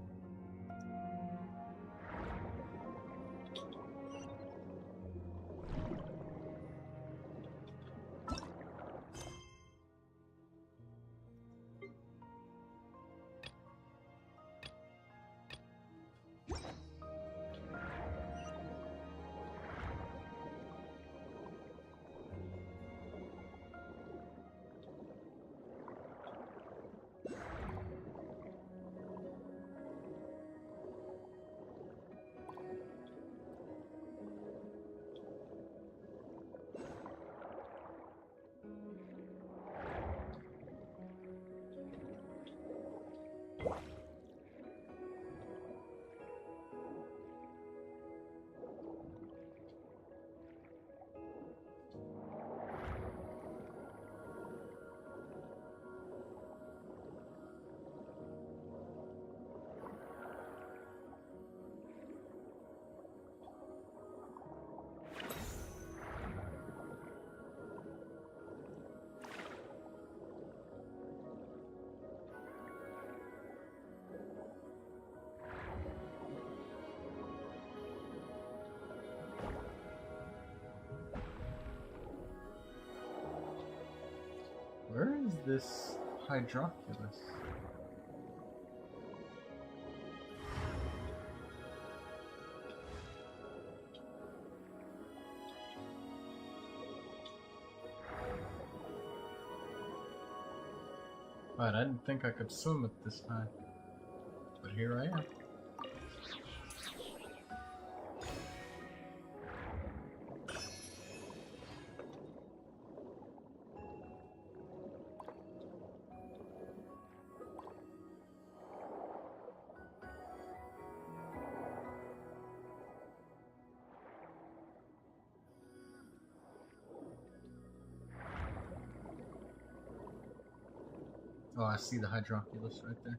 is this hydroculus? Right, I didn't think I could swim at this time, but here I am. Oh, I see the hydroculus right there.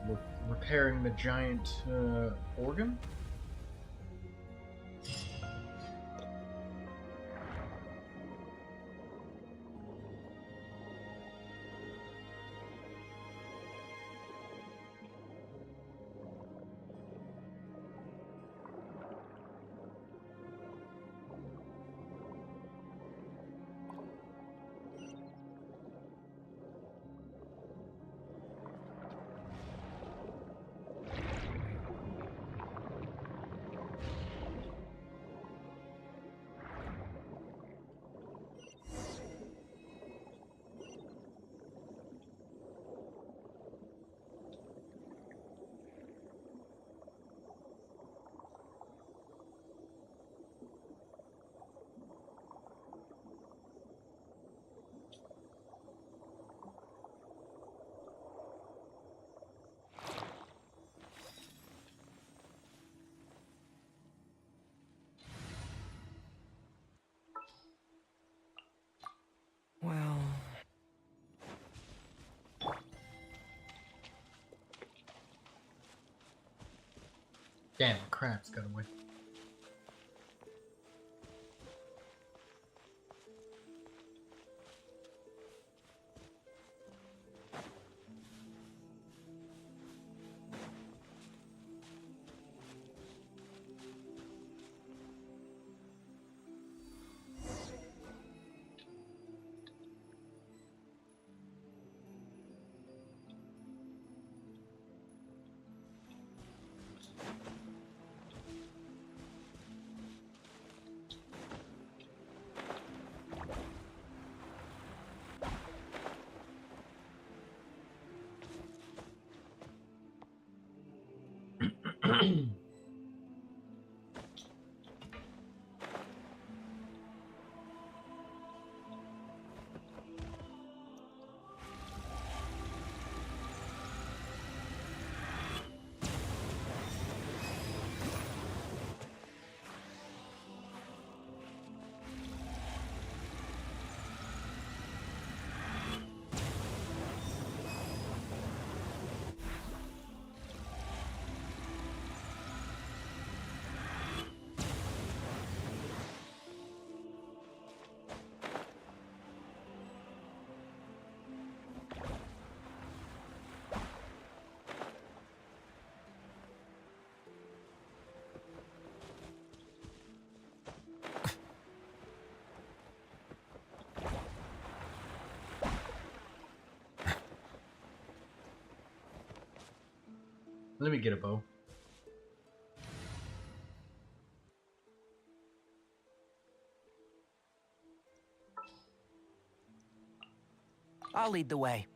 We're repairing the giant organ? Well... Damn, crabs got away. Let me get a bow. I'll lead the way.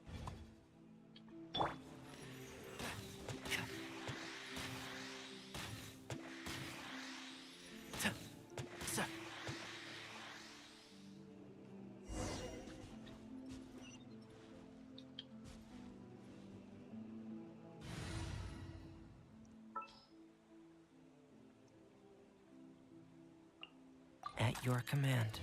At your command.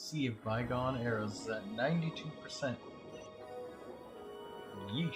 Sea of Bygone Arrows is at 92%. Yeesh.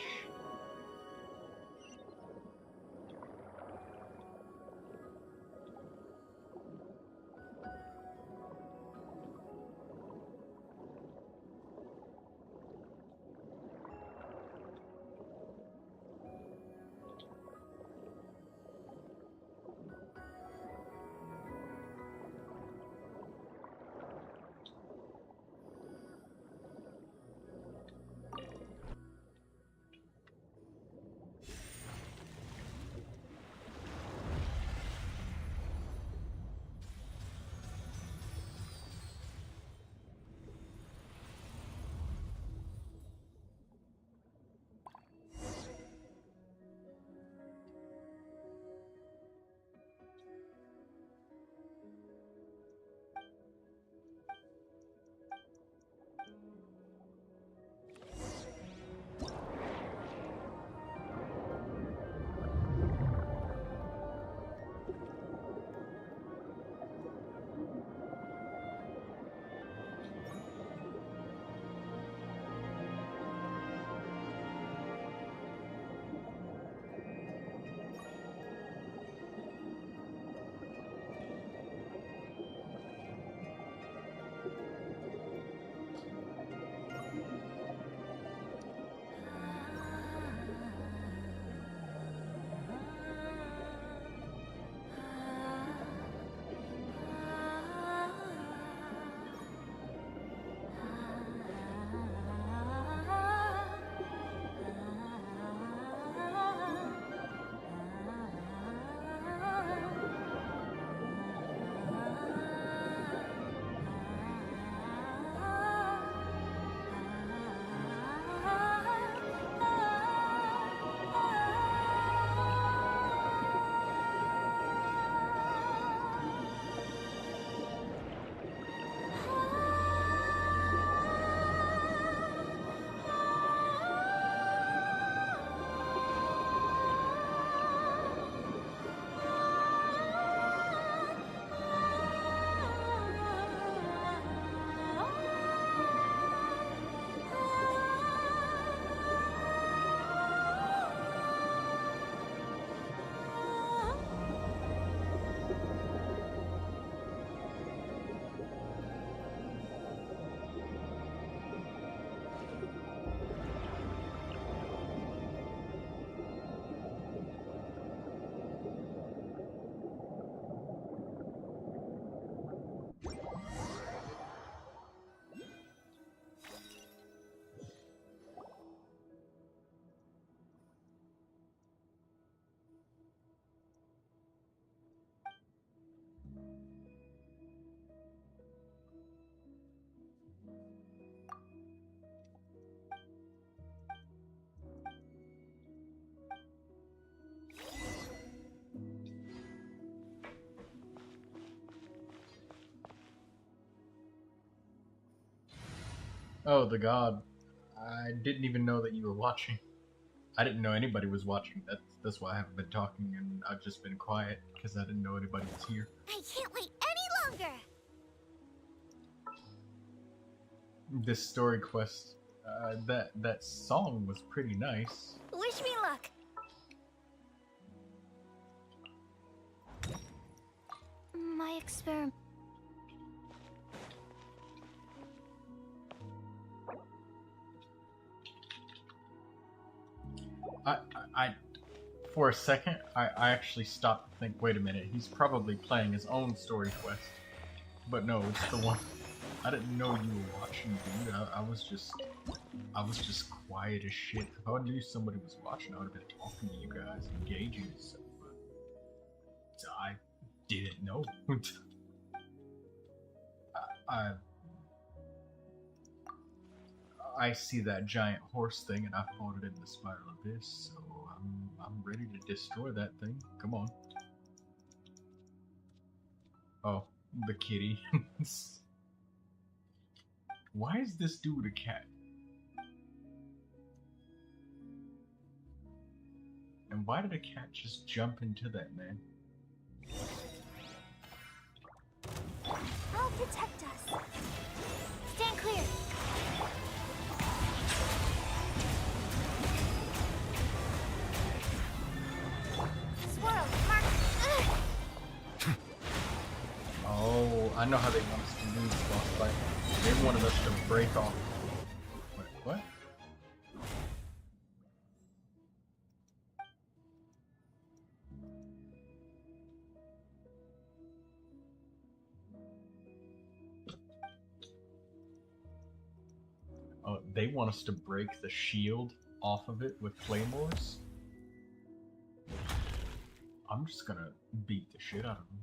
Oh, the god. I didn't even know that you were watching. I didn't know anybody was watching. That's why I haven't been talking and I've just been quiet because I didn't know anybody was here. I can't wait any longer! This story quest, that song was pretty nice. Wish me luck! My experiment. I for a second, I actually stopped to think, wait a minute, he's probably playing his own story quest. But no, it's the one. I didn't know you were watching, dude. I was just quiet as shit. If I knew somebody was watching, I would have been talking to you guys, engaging and stuff. But I didn't know. I see that giant horse thing, and I fought it in the spiral abyss, so I'm ready to destroy that thing. Come on. Oh, the kitty. Why is this dude a cat? And why did a cat just jump into that man? I'll protect us. Stand clear. Swirl, mark. Oh, I know how they want us to lose boss fight. They wanted us to break off. Wait, what? Oh, they want us to break the shield off of it with claymores? I'm just gonna beat the shit out of them.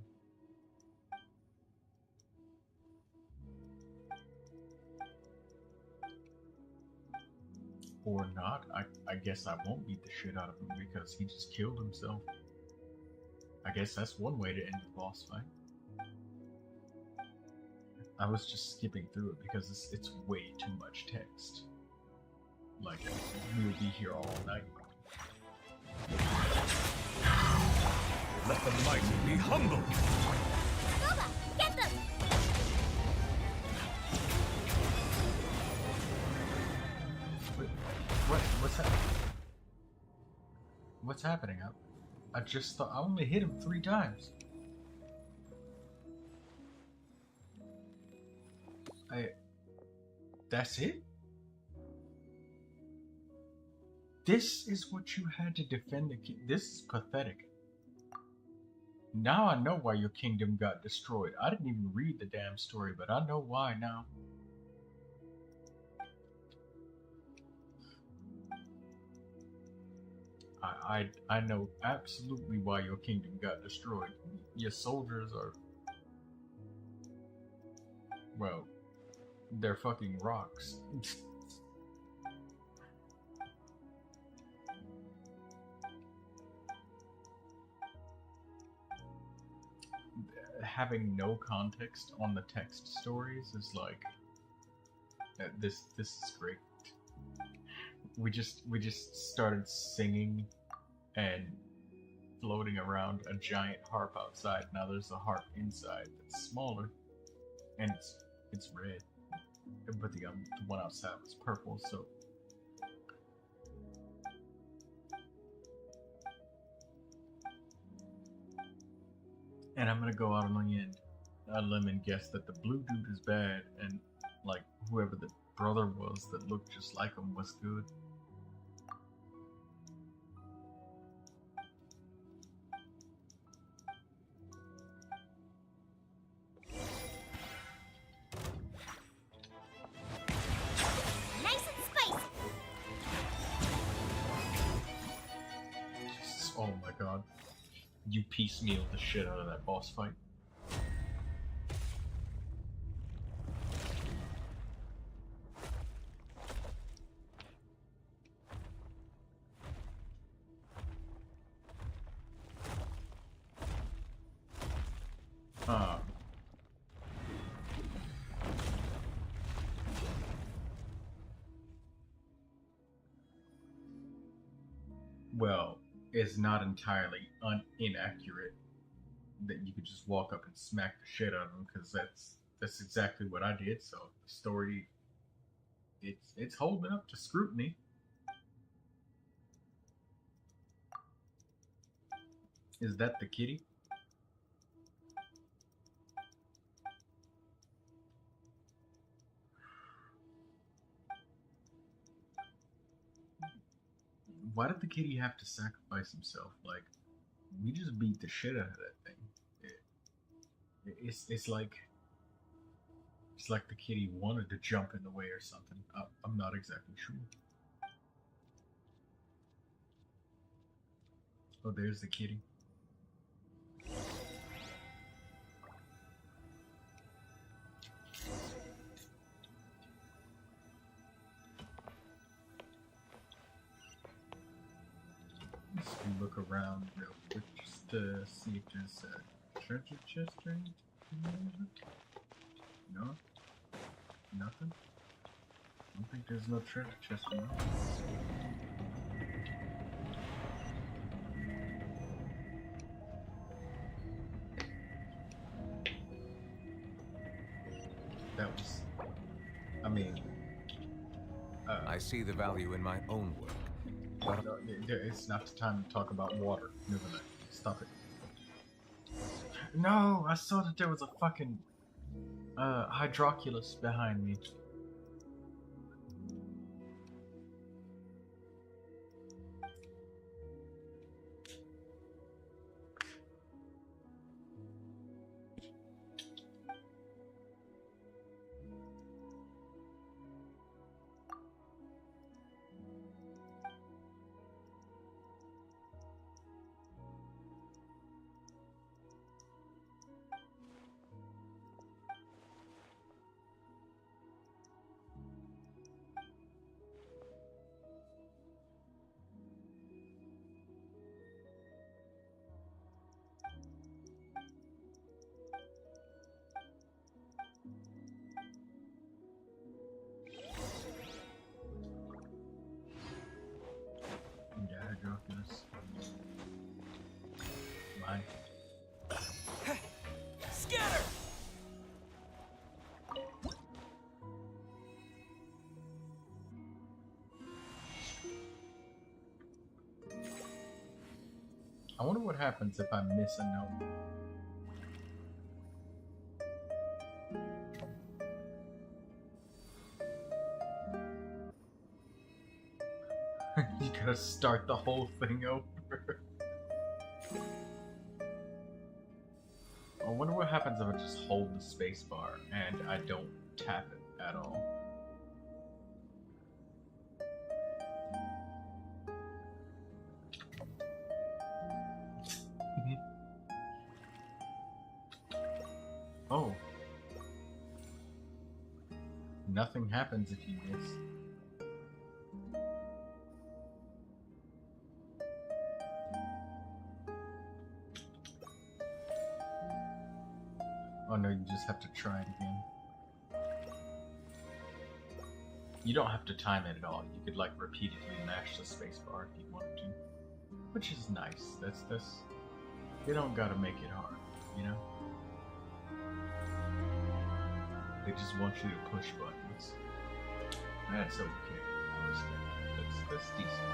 Or not. I guess I won't beat the shit out of him because he just killed himself. I guess that's one way to end the boss fight. I was just skipping through it because it's way too much text. Like, we'll be here all night. Let the mighty be humble. Boba, get them! What's happening? What's happening? I just thought I only hit him 3 times. That's it? This is what you had to defend the king. This is pathetic. Now I know why your kingdom got destroyed. I didn't even read the damn story, but I know why now. I know absolutely why your kingdom got destroyed. Your soldiers are... well, they're fucking rocks. Having no context on the text stories is like... this is great. We just started singing and floating around a giant harp outside. Now there's a harp inside that's smaller, and it's red, but the one outside was purple. So and I'm gonna go out on a limb and guess that the blue dude is bad, and like whoever the brother was that looked just like him was good. Nice and spicy. Oh my god. You piecemealed the shit out of that boss fight. well, it's not entirely inaccurate that you could just walk up and smack the shit out of them, because that's exactly what I did. So the story, it's holding up to scrutiny. Is that the kitty? Why did the kitty have to sacrifice himself? Like, we just beat the shit out of that thing. It's like the kitty wanted to jump in the way or something. I'm not exactly sure. Oh, there's the kitty. Let's look around real quick just to see if there's a treasure chest or anything. No? Nothing? I don't think there's no treasure chest around. That was... I mean... I see the value in my own work. But no, it's not the time to talk about water. Neuvilette. Stop it. No! I saw that there was a fucking... Hydroculus behind me. Yeah, Hydroculus. Mine. Scatter! I wonder what happens if I miss a note. You gotta start the whole thing over. I wonder what happens if I just hold the spacebar and I don't tap it at all. Oh. Nothing happens if you miss. Oh no, you just have to try it again. You don't have to time it at all. You could like repeatedly mash the spacebar if you wanted to. Which is nice. That's they don't gotta make it hard, you know? They just want you to push buttons. That's okay. I respect it. That's decent.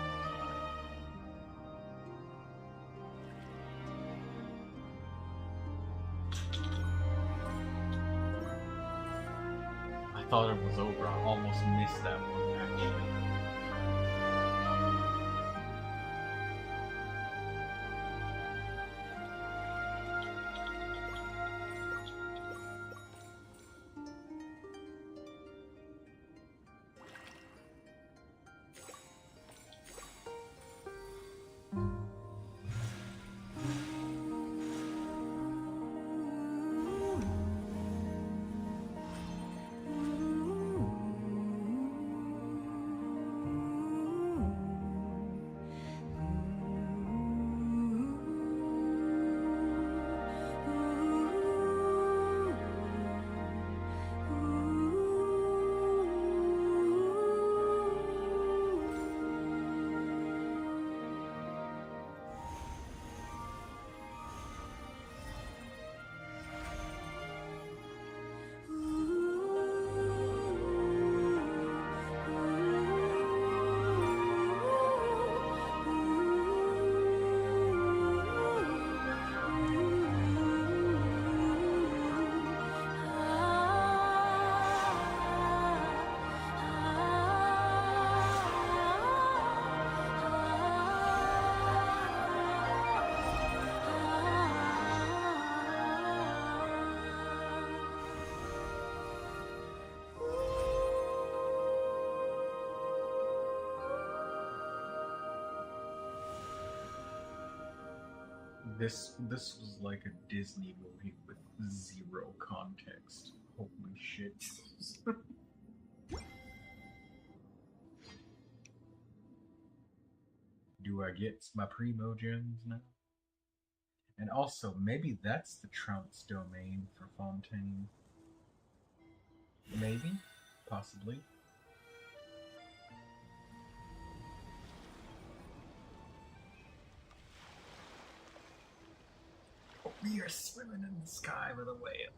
I thought it was over. I almost missed that one, actually. This was like a Disney movie with zero context. Holy shit. Do I get my primo gems now? And also, maybe that's the Trounce domain for Fontaine. Maybe? Possibly. We are swimming in the sky with a whale.